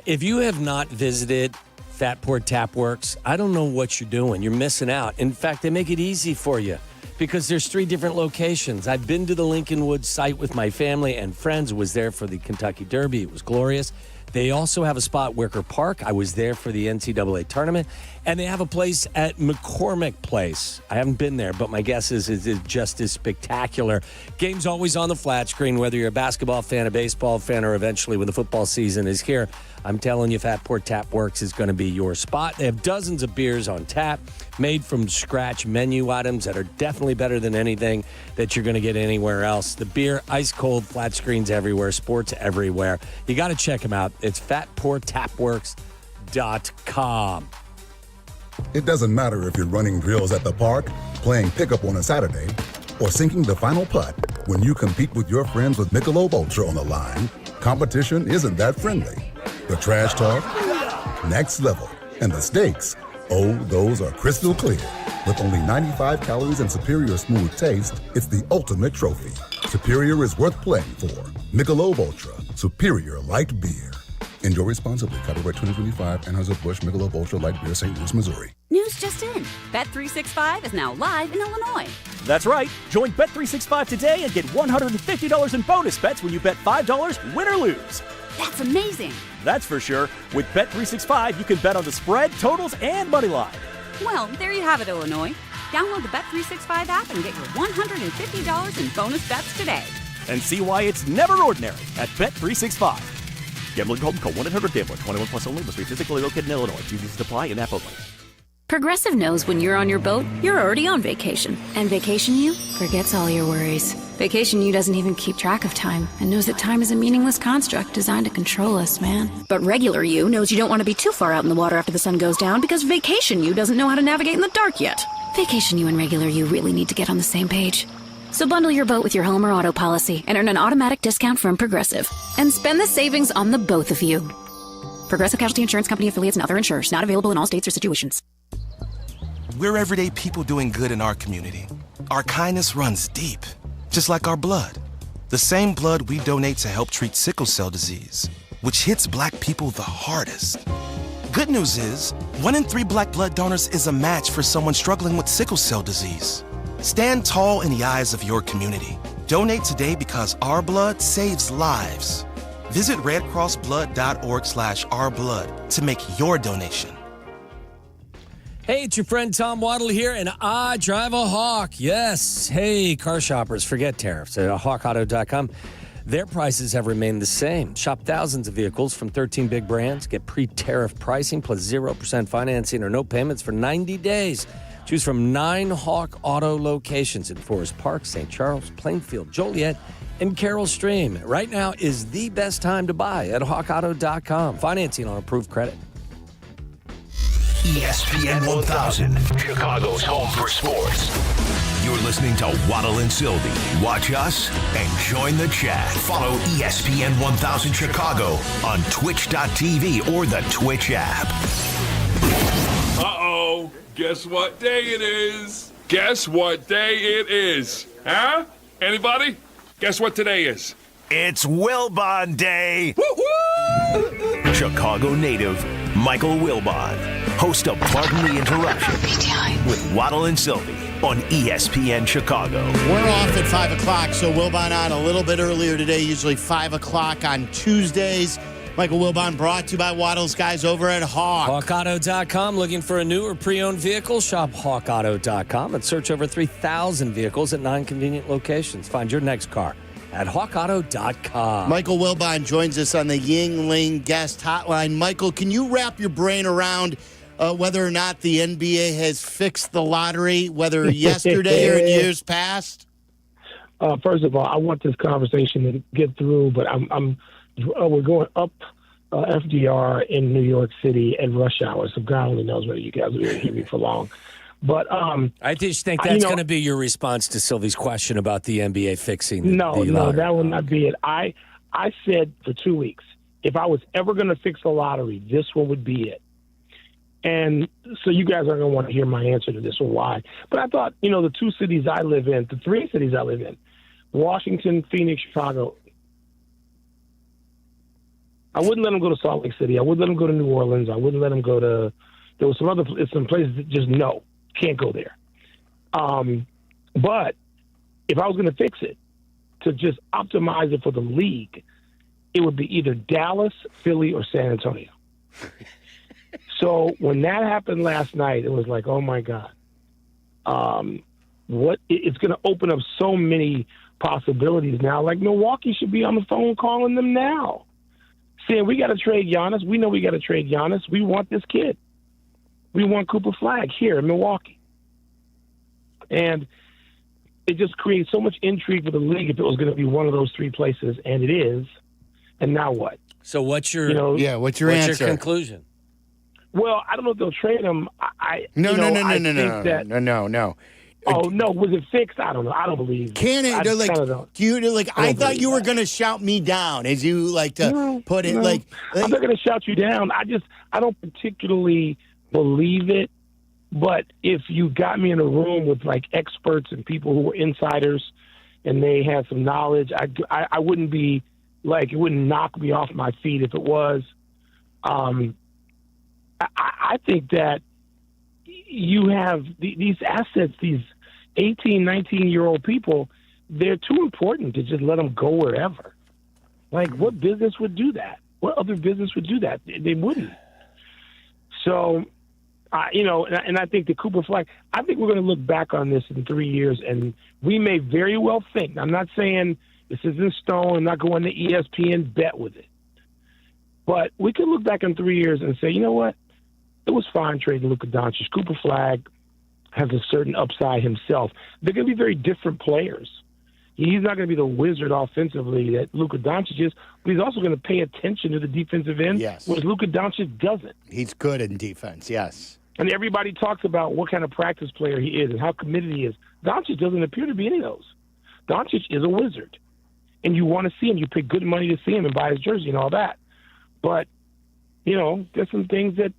If you have not visited Fatport Tap Works, I don't know what you're doing. You're missing out. In fact, they make it easy for you because there's 3 different locations. I've been to the Lincolnwood site with my family and friends. Was there for the Kentucky Derby. It was glorious. They also have a spot at Wicker Park. I was there for the NCAA tournament. And they have a place at McCormick Place. I haven't been there, but my guess is it's just as spectacular. Game's always on the flat screen, whether you're a basketball fan, a baseball fan, or eventually when the football season is here. I'm telling you, Fatport Tap Works is going to be your spot. They have dozens of beers on tap, made from scratch menu items that are definitely better than anything that you're going to get anywhere else. The beer, ice cold, flat screens everywhere, sports everywhere. You got to check them out. It's fatporttapworks.com. RockAuto.com. It doesn't matter if you're running drills at the park, playing pickup on a Saturday, or sinking the final putt. When you compete with your friends with Michelob Ultra on the line, competition isn't that friendly. The trash talk, next level. And the stakes, oh, those are crystal clear. With only 95 calories and superior smooth taste, it's the ultimate trophy. Superior is worth playing for. Michelob Ultra, superior light beer. Enjoy responsibly. Copyright 2025, Anheuser-Busch Michelob Ultra Light Beer, St. Louis, Missouri. News just in. Bet365 is now live in Illinois. That's right. Join Bet365 today and get $150 in bonus bets when you bet $5, win or lose. That's amazing. That's for sure. With Bet365, you can bet on the spread, totals, and money line. Well, there you have it, Illinois. Download the Bet365 app and get your $150 in bonus bets today. And see why it's never ordinary at Bet365. Gambling problem? Call 1-800-GAMBLER. 21 plus only. Must be physically located in Illinois. TVs apply in app only. Progressive knows when you're on your boat, you're already on vacation. And Vacation You forgets all your worries. Vacation You doesn't even keep track of time and knows that time is a meaningless construct designed to control us, man. But Regular You knows you don't want to be too far out in the water after the sun goes down because Vacation You doesn't know how to navigate in the dark yet. Vacation You and Regular You really need to get on the same page. So bundle your boat with your home or auto policy and earn an automatic discount from Progressive. And spend the savings on the both of you. Progressive Casualty Insurance Company affiliates and other insurers. Not available in all states or situations. We're everyday people doing good in our community. Our kindness runs deep, just like our blood. The same blood we donate to help treat sickle cell disease, which hits Black people the hardest. Good news is, 1 in 3 Black blood donors is a match for someone struggling with sickle cell disease. Stand tall in the eyes of your community. Donate today because our blood saves lives. Visit redcrossblood.org/ourblood to make your donation. Hey, it's your friend Tom Waddle here, and I drive a Hawk. Yes. Hey, car shoppers, forget tariffs. At hawkauto.com, their prices have remained the same. Shop thousands of vehicles from 13 big brands. Get pre-tariff pricing plus 0% financing or no payments for 90 days. Choose from 9 Hawk Auto locations in Forest Park, St. Charles, Plainfield, Joliet, and Carroll Stream. Right now is the best time to buy at hawkauto.com. Financing on approved credit. ESPN 1000, Chicago's home for sports. You're listening to Waddle and Silvy. Watch us and join the chat. Follow ESPN 1000 Chicago on twitch.tv or the Twitch app. Uh-oh. Guess what day it is? Guess what day it is? Huh? Anybody? Guess what today is? It's Wilbon Day. Woo-hoo! Chicago native Michael Wilbon, host of Pardon the Interruption with Waddle and Silvy on ESPN Chicago. We're off at 5 o'clock, so Wilbon on a little bit earlier today, usually 5 o'clock on Tuesdays. Michael Wilbon brought to you by Waddle's guys over at Hawk. HawkAuto.com. Looking for a new or pre-owned vehicle? Shop HawkAuto.com and search over 3,000 vehicles at 9 convenient locations. Find your next car at HawkAuto.com. Michael Wilbon joins us on the Yingling guest hotline. Michael, can you wrap your brain around whether or not the NBA has fixed the lottery, whether yesterday or in years past? First of all, I want this conversation to get through, but we're going up FDR in New York City at rush hour, so God only knows whether you guys will hear me for long. But I just think that's going to be your response to Sylvie's question about the NBA fixing the No, that will not be it. I said for 2 weeks, if I was ever going to fix the lottery, this one would be it. And so you guys are going to want to hear my answer to this one, why. But I thought, the 2 cities I live in, the 3 cities I live in, Washington, Phoenix, Chicago, I wouldn't let them go to Salt Lake City. I wouldn't let them go to New Orleans. I wouldn't let them go to – there was some places that just no, can't go there. But if I was going to fix it, to just optimize it for the league, it would be either Dallas, Philly, or San Antonio. So when that happened last night, it was like, oh, my God. It's going to open up so many possibilities now. Like Milwaukee should be on the phone calling them now, saying we got to trade Giannis. We know we got to trade Giannis. We want this kid. We want Cooper Flag here in Milwaukee. And it just creates so much intrigue for the league if it was going to be one of those 3 places, and it is. And now what? So what's your what's your answer? Conclusion? Well, I don't know if they'll trade him. No. Oh no, was it fixed? I don't know. I don't believe. Can it? I thought you were going to shout me down, as you like to put it. No. Like I'm not going to shout you down. I don't particularly believe it. But if you got me in a room with like experts and people who were insiders, and they had some knowledge, I wouldn't be like, it wouldn't knock me off my feet if it was. I think that you have these assets, these 18, 19-year-old people, they're too important to just let them go wherever. Like, what business would do that? What other business would do that? They wouldn't. So, and I think the Cooper Flag, I think we're going to look back on this in 3 years, and we may very well think, I'm not saying this is in stone, I'm not going to ESPN bet with it, but we could look back in 3 years and say, you know what? It was fine trading Luca Donic. Cooper Flag has a certain upside himself. They're going to be very different players. He's not going to be the wizard offensively that Luca Doncic is, but he's also going to pay attention to the defensive end, whereas Luca Doncic doesn't. He's good in defense, yes. And everybody talks about what kind of practice player he is and how committed he is. Doncic doesn't appear to be any of those. Doncic is a wizard, and you want to see him. You pay good money to see him and buy his jersey and all that. But, there's some things that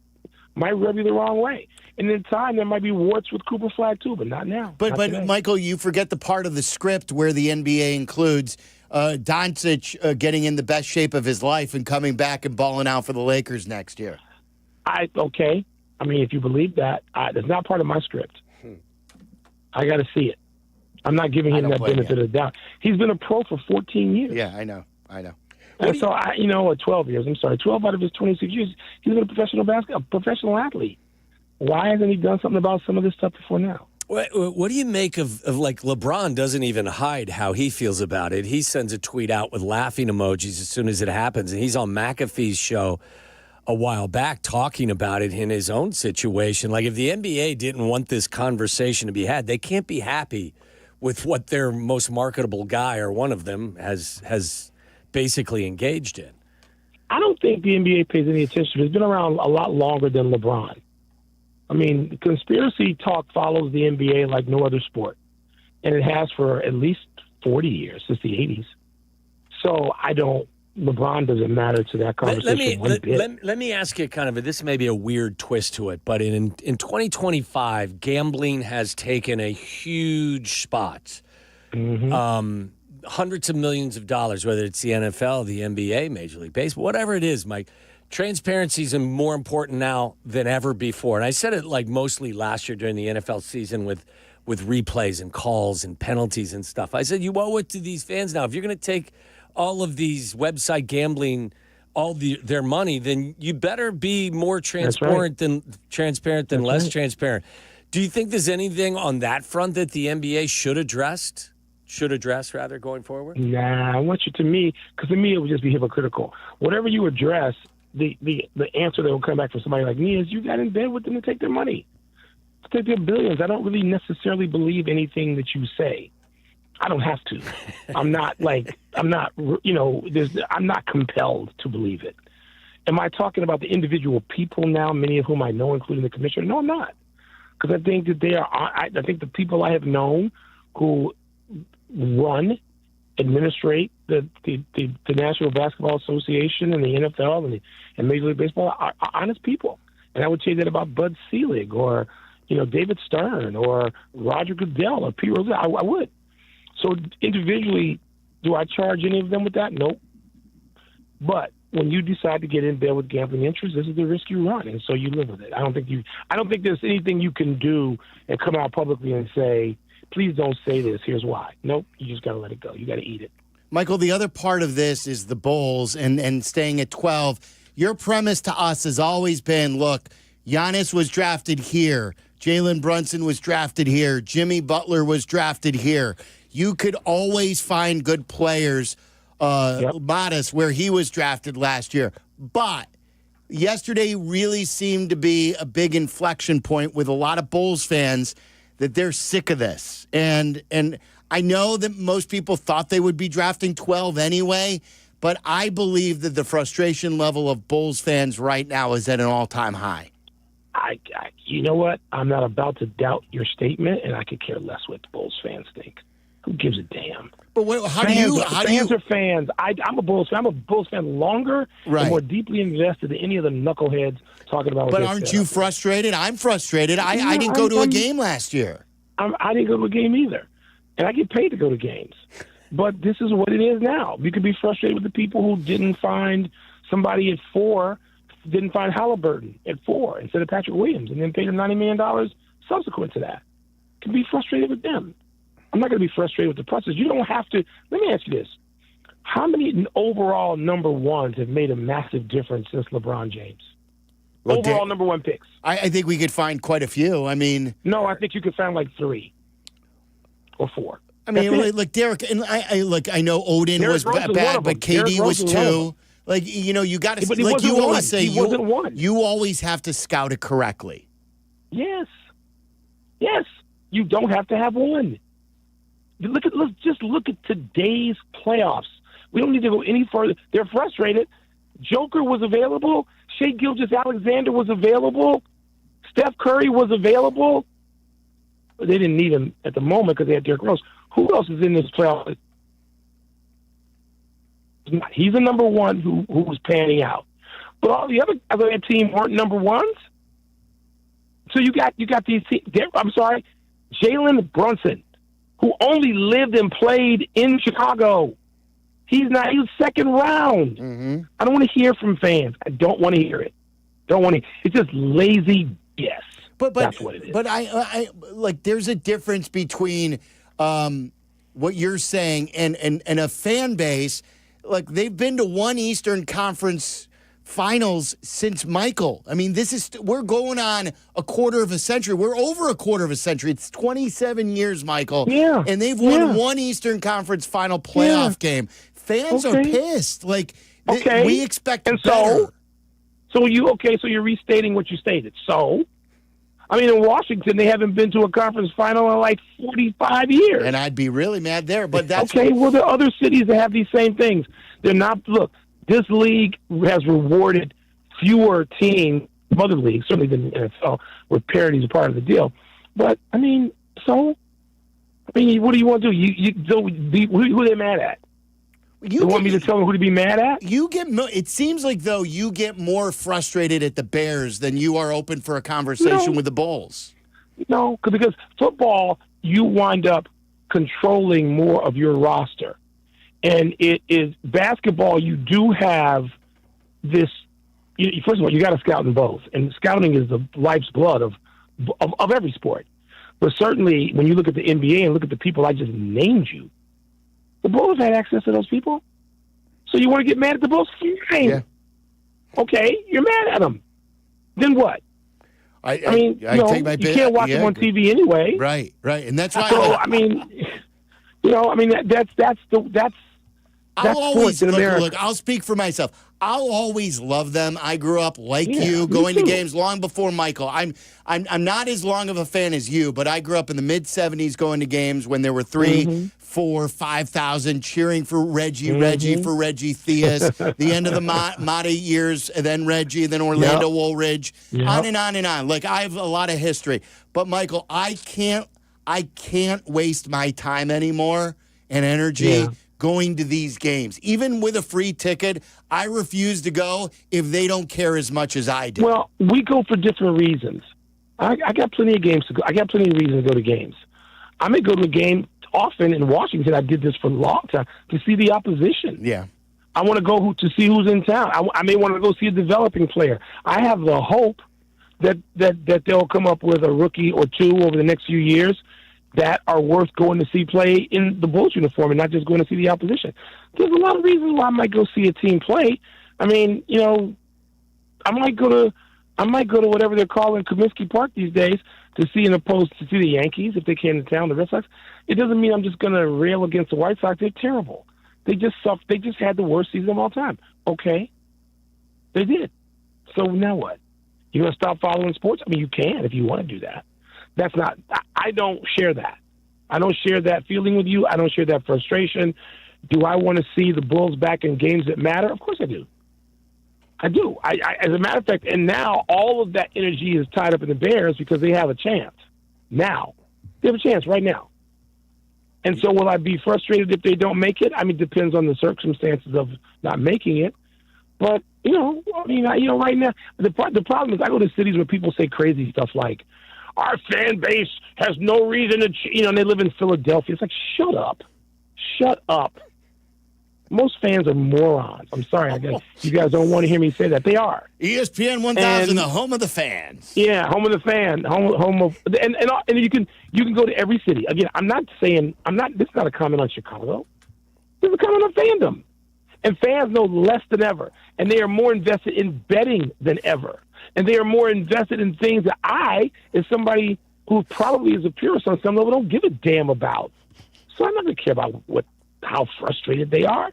might rub you the wrong way. And in time, there might be warts with Cooper Flag, too, but not now. But Michael, you forget the part of the script where the NBA includes Doncic getting in the best shape of his life and coming back and balling out for the Lakers next year. Okay. I mean, if you believe that, that's not part of my script. I got to see it. I'm not giving him that benefit of the doubt. He's been a pro for 14 years. Yeah, I know. And so, 12 years. I'm sorry, 12 out of his 26 years, he's been a professional athlete. Why hasn't he done something about some of this stuff before now? What do you make of like LeBron doesn't even hide how he feels about it? He sends a tweet out with laughing emojis as soon as it happens, and he's on McAfee's show a while back talking about it in his own situation. Like, if the NBA didn't want this conversation to be had, they can't be happy with what their most marketable guy or one of them has basically engaged in. I don't think the NBA pays any attention. It's been around a lot longer than LeBron. I mean, conspiracy talk follows the NBA like no other sport, and it has for at least 40 years, since the 80s. So LeBron doesn't matter to that conversation one bit. Let me ask you this may be a weird twist to it, but in 2025, gambling has taken a huge spot. Mm-hmm. Hundreds of millions of dollars, whether it's the NFL, the NBA, Major League Baseball, whatever it is, Mike. Transparency is more important now than ever before. And I said it like mostly last year during the NFL season with replays and calls and penalties and stuff. I said, you owe it to these fans now. If you're going to take all of these website gambling, their money, then you better be more transparent than less transparent. Do you think there's anything on that front that the NBA should address going forward? Nah, I want you because to me it would just be hypocritical. Whatever you address, the answer that will come back from somebody like me is you got in bed with them to take their money, to take their billions. I don't really necessarily believe anything that you say. I don't have to. I'm not compelled to believe it. Am I talking about the individual people now, many of whom I know, including the commissioner? No, I'm not. Because I think that I think the people I have known who administrate the National Basketball Association and the NFL and Major League Baseball are honest people. And I would say that about Bud Selig or, David Stern or Roger Goodell or Pete Rose. I would. So individually, do I charge any of them with that? Nope. But when you decide to get in bed with gambling interests, this is the risk you run, and so you live with it. I don't think there's anything you can do and come out publicly and say, please don't say this, here's why. Nope, you just got to let it go. You got to eat it. Michael, the other part of this is the Bulls and staying at 12. Your premise to us has always been, look, Giannis was drafted here. Jalen Brunson was drafted here. Jimmy Butler was drafted here. You could always find good players, modest, where he was drafted last year. But yesterday really seemed to be a big inflection point with a lot of Bulls fans that they're sick of this. And I know that most people thought they would be drafting 12 anyway, but I believe that the frustration level of Bulls fans right now is at an all-time high. you know what? I'm not about to doubt your statement, and I could care less what the Bulls fans think. Who gives a damn? But fans are fans. I'm a Bulls fan. I'm a Bulls fan longer and more deeply invested than any of the knuckleheads talking about. But aren't you frustrated? I'm frustrated. I didn't go to a game last year. I didn't go to a game either, and I get paid to go to games. But this is what it is now. You could be frustrated with the people who didn't find somebody at 4, didn't find Halliburton at 4 instead of Patrick Williams, and then paid him $90 million subsequent to that. You can be frustrated with them. I'm not going to be frustrated with the process. You don't have to. Let me ask you this. How many overall number ones have made a massive difference since LeBron James? Well, overall number 1 picks. I think we could find quite a few. I mean. No, I think you could find like 3 or 4. I mean, like Derek, and I know Odin was bad, but KD was 2. Like, you got to, like you always say, you always have to scout it correctly. Yes. You don't have to have one. Let's just look at today's playoffs. We don't need to go any further. They're frustrated. Joker was available. Shai Gilgeous-Alexander was available. Steph Curry was available. But they didn't need him at the moment because they had Derrick Rose. Who else is in this playoff? He's the number one who was panning out. But all the other guys on that team weren't number ones. So you got these teams. I'm sorry, Jalen Brunson, who only lived and played in Chicago. He was second round. Mm-hmm. I don't want to hear from fans. I don't want to hear it. It's just lazy BS. But that's what it is. But I like there's a difference between what you're saying and a fan base. Like they've been to one Eastern Conference Finals since Michael. I mean, we're going on a quarter of a century. We're over a quarter of a century. It's 27 years, Michael. Yeah. And they've won one Eastern Conference Final playoff game. Fans are pissed. Like, we expect better. So you're restating what you stated. So, I mean, in Washington, they haven't been to a conference final in like 45 years. And I'd be really mad there, but that's... Okay, well, there are other cities that have these same things. They're not... Look, this league has rewarded fewer teams, other leagues, certainly than the NFL, where parity is a part of the deal. But, I mean, what do you want to do? Who are they mad at? You want me to tell them who to be mad at? It seems like, though, you get more frustrated at the Bears than you are open for a conversation with the Bulls. No, because football, you wind up controlling more of your roster. And it is basketball, you do have this. First of all, you got to scout in both. And scouting is the life's blood of every sport. But certainly, when you look at the NBA and look at the people I just named you, the Bulls had access to those people. So you want to get mad at the Bulls? Fine. Yeah. Okay, you're mad at them. Then what? I take my bid. You can't watch them on TV anyway. Right. And that's why. So that's I'll always look. I'll speak for myself. I'll always love them. I grew up like you, going to games long before Michael. I'm not as long of a fan as you, but I grew up in the mid '70s going to games when there were 3, 4, 5,000 cheering for Reggie for Reggie Theus. The end of the Mata years, and then Reggie, then Orlando Woolridge, on and on and on. Like I have a lot of history, but Michael, I can't waste my time anymore and energy going to these games. Even with a free ticket, I refuse to go if they don't care as much as I do. Well, we go for different reasons. I got plenty of games to go. I got plenty of reasons to go to games. I may go to a game often in Washington. I did this for a long time to see the opposition. Yeah. I want to go to see who's in town. I may want to go see a developing player. I have the hope that they'll come up with a rookie or two over the next few years that are worth going to see play in the Bulls uniform and not just going to see the opposition. There's a lot of reasons why I might go see a team play. I mean, I might go to whatever they're calling Comiskey Park these days to see the Yankees if they came to town, the Red Sox. It doesn't mean I'm just going to rail against the White Sox. They're terrible. They just had the worst season of all time. Okay. They did. So now what? You going to stop following sports? I mean, you can if you want to do that. That's not – I don't share that. I don't share that feeling with you. I don't share that frustration. Do I want to see the Bulls back in games that matter? Of course I do. I do. As a matter of fact, and now all of that energy is tied up in the Bears because they have a chance. Now. They have a chance right now. And so will I be frustrated if they don't make it? I mean, it depends on the circumstances of not making it. But, right now, the problem is I go to cities where people say crazy stuff like, our fan base has no reason to, and they live in Philadelphia. It's like, shut up. Shut up. Most fans are morons. I'm sorry. You guys don't want to hear me say that. They are. ESPN 1000, the home of the fans. Yeah, home of the fan. Home of and you can go to every city. Again, this is not a comment on Chicago. This is a comment on fandom. And fans know less than ever. And they are more invested in betting than ever. And they are more invested in things that I, as somebody who probably is a purist on some level, don't give a damn about. So I'm not going to care about how frustrated they are.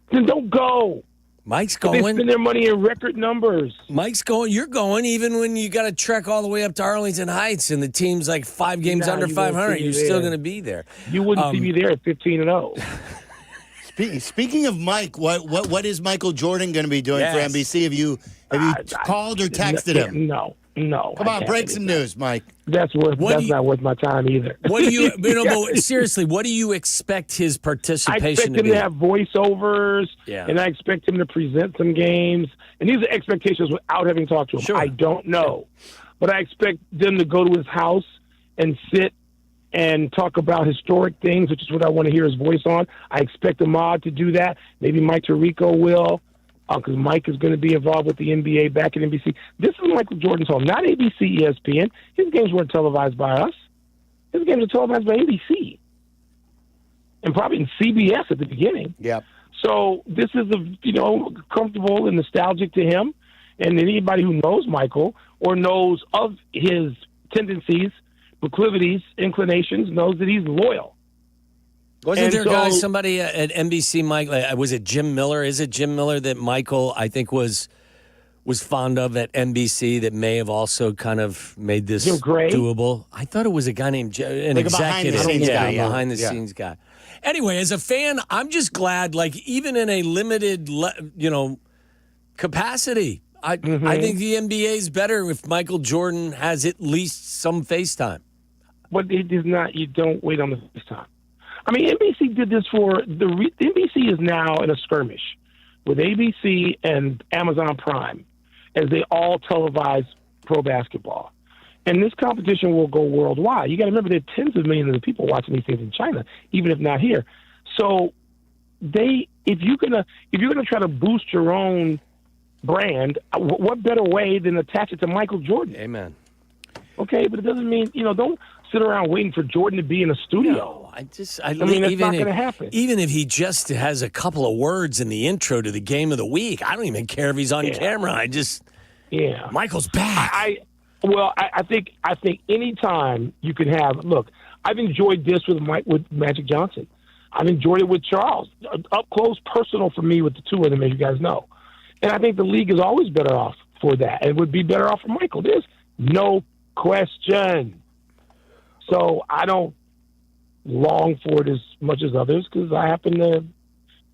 Then don't go. Mike's going. They spend their money in record numbers. Mike's going. You're going even when you got to trek all the way up to Arlington Heights and the team's like 5 games under 500. You're still going to be there. You wouldn't see me there at 15-0. Speaking of Mike, what is Michael Jordan going to be doing for NBC? Have you called or texted him? No. Come on, break some news, Mike. That's not worth my time either. What do you? But seriously, what do you expect his participation I expect to him be? to have voiceovers, and I expect him to present some games. And these are expectations without having talked to him. Sure. I don't know, but I expect them to go to his house and sit and talk about historic things, which is what I want to hear his voice on. I expect Ahmad to do that. Maybe Mike Tirico will. Because Mike is going to be involved with the NBA back at NBC. This is Michael Jordan's home, not ABC, ESPN. His games weren't televised by us. His games were televised by NBC. And probably in CBS at the beginning. Yep. So this is, comfortable and nostalgic to him. And anybody who knows Michael or knows of his tendencies, proclivities, inclinations, knows that he's loyal. Wasn't there somebody at NBC, Mike? Was it Jim Miller? Is it Jim Miller that Michael, I think, was fond of at NBC that may have also kind of made this doable? I thought it was a guy named an executive, behind the scenes guy. Anyway, as a fan, I'm just glad, even in a limited, capacity, I think the NBA is better if Michael Jordan has at least some FaceTime. But it is not. You don't wait on the FaceTime. I mean, NBC did this NBC is now in a skirmish with ABC and Amazon Prime as they all televise pro basketball. And this competition will go worldwide. You got to remember there are tens of millions of people watching these things in China, even if not here. So if you're gonna try to boost your own brand, what better way than attach it to Michael Jordan? Amen. Okay, but it doesn't mean don't sit around waiting for Jordan to be in a studio. No, I mean, it's not going to happen. Even if he just has a couple of words in the intro to the game of the week, I don't even care if he's on camera. Michael's back. I think any time you can have. Look, I've enjoyed this with Magic Johnson. I've enjoyed it with Charles, up close, personal for me with the two of them, as you guys know. And I think the league is always better off for that, and would be better off for Michael. There's no question. So I don't long for it as much as others because I happen to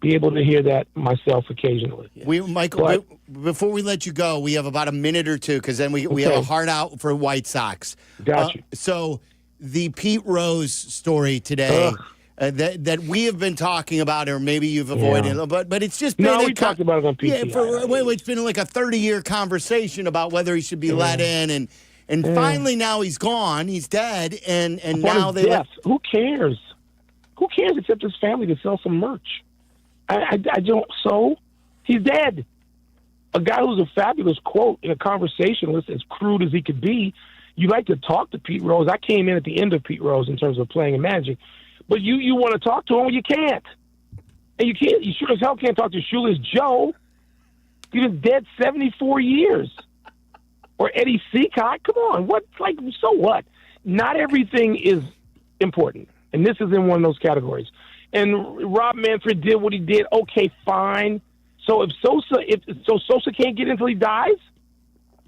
be able to hear that myself occasionally. Michael, before we let you go, we have about a minute or two because then we have a hard out for White Sox. Got you. So the Pete Rose story today that we have been talking about, or maybe you've avoided, but it's just been we talked about it on PTI. It's been like a 30-year conversation about whether he should be let in and finally, now he's gone. He's dead, and now they. Who cares? Who cares except his family to sell some merch? I don't. So he's dead. A guy who's a fabulous quote in a conversationalist, as crude as he could be. You like to talk to Pete Rose. I came in at the end of Pete Rose in terms of playing and managing, but you want to talk to him, you can't, and you can't. You sure as hell can't talk to Shoeless Joe. He was dead 74 years. Or Eddie Seacott. Come on. So what? Not everything is important. And this is in one of those categories. And Rob Manfred did what he did. Okay, fine. So if Sosa can't get until he dies,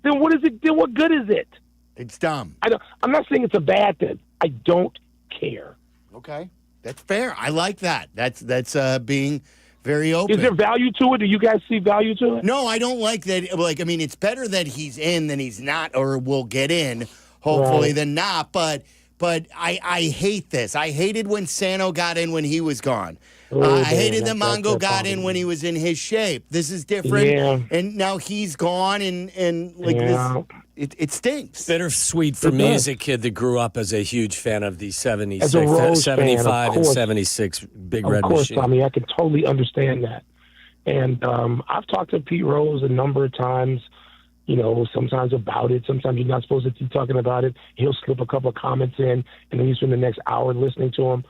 then what is it? Then what good is it? It's dumb. I'm not saying it's a bad thing. I don't care. Okay. That's fair. I like that. That's being Very open. Is there value to it? Do you guys see value to it? No, I don't like that. Like, I mean, it's better that he's in than he's not, or will get in, hopefully, than not. But I hate this. I hated when Sano got in when he was gone. I hated that Mongo got in when he was in his shape. This is different. Yeah. And now he's gone, and like this, it stinks. Bittersweet for me as a kid that grew up as a huge fan of the 76, As a Rose 75 fan, of and course. 76 Big Red Of course, Machine. Tommy, I can totally understand that. And I've talked to Pete Rose a number of times, sometimes about it. Sometimes you're not supposed to keep talking about it. He'll slip a couple of comments in, and then you spend the next hour listening to him.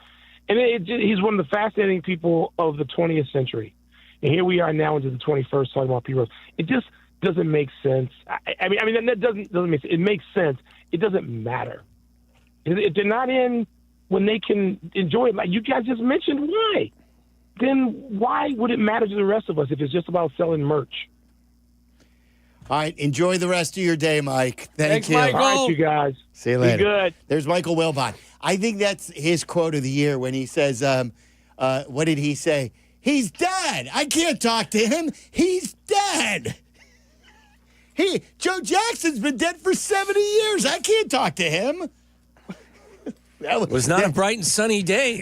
And he's one of the fascinating people of the 20th century. And here we are now into the 21st talking about Pete Rose. It just doesn't make sense. I mean that doesn't make sense. It makes sense. It doesn't matter. If they're not in when they can enjoy it, like you guys just mentioned, why? Then why would it matter to the rest of us if it's just about selling merch? All right, enjoy the rest of your day, Mike. Thank you. Michael. All right, you guys. See you Be later. good. There's Michael Wilbon. I think that's his quote of the year when he says, what did he say? He's dead. I can't talk to him. He's dead. Joe Jackson's been dead for 70 years. I can't talk to him. It was not a bright and sunny day.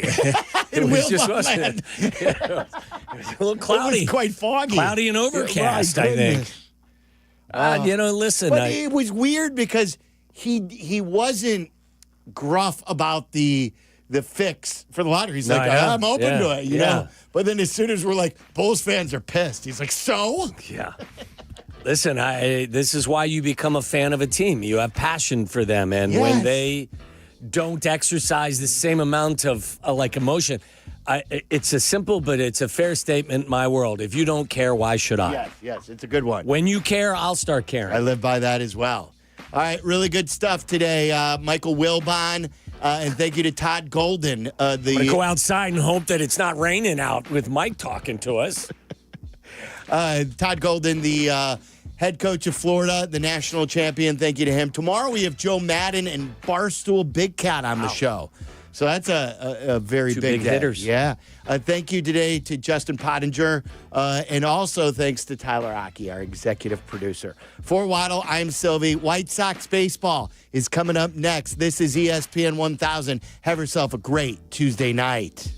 It was just wasn't. It was a little cloudy. It was quite foggy. Cloudy and overcast, I think. Listen. But it was weird because he wasn't gruff about the fix for the lottery. He's like, I'm open to it, you know. But then as soon as we're like, Bulls fans are pissed, he's like, so? Yeah. Listen, this is why you become a fan of a team. You have passion for them. And when they don't exercise the same amount of emotion, it's a simple, but it's a fair statement in my world. If you don't care, why should I? Yes, it's a good one. When you care, I'll start caring. I live by that as well. All right, really good stuff today. Michael Wilbon, and thank you to Todd Golden. I'm going to go outside and hope that it's not raining out with Mike talking to us. Todd Golden, the head coach of Florida, the national champion. Thank you to him. Tomorrow we have Joe Madden and Barstool Big Cat on the show. So that's a very Two big day. hitters. Yeah. Thank you today to Justin Pottinger, and also thanks to Tyler Aki, our executive producer. For Waddle, I'm Silvy. White Sox baseball is coming up next. This is ESPN 1000. Have yourself a great Tuesday night.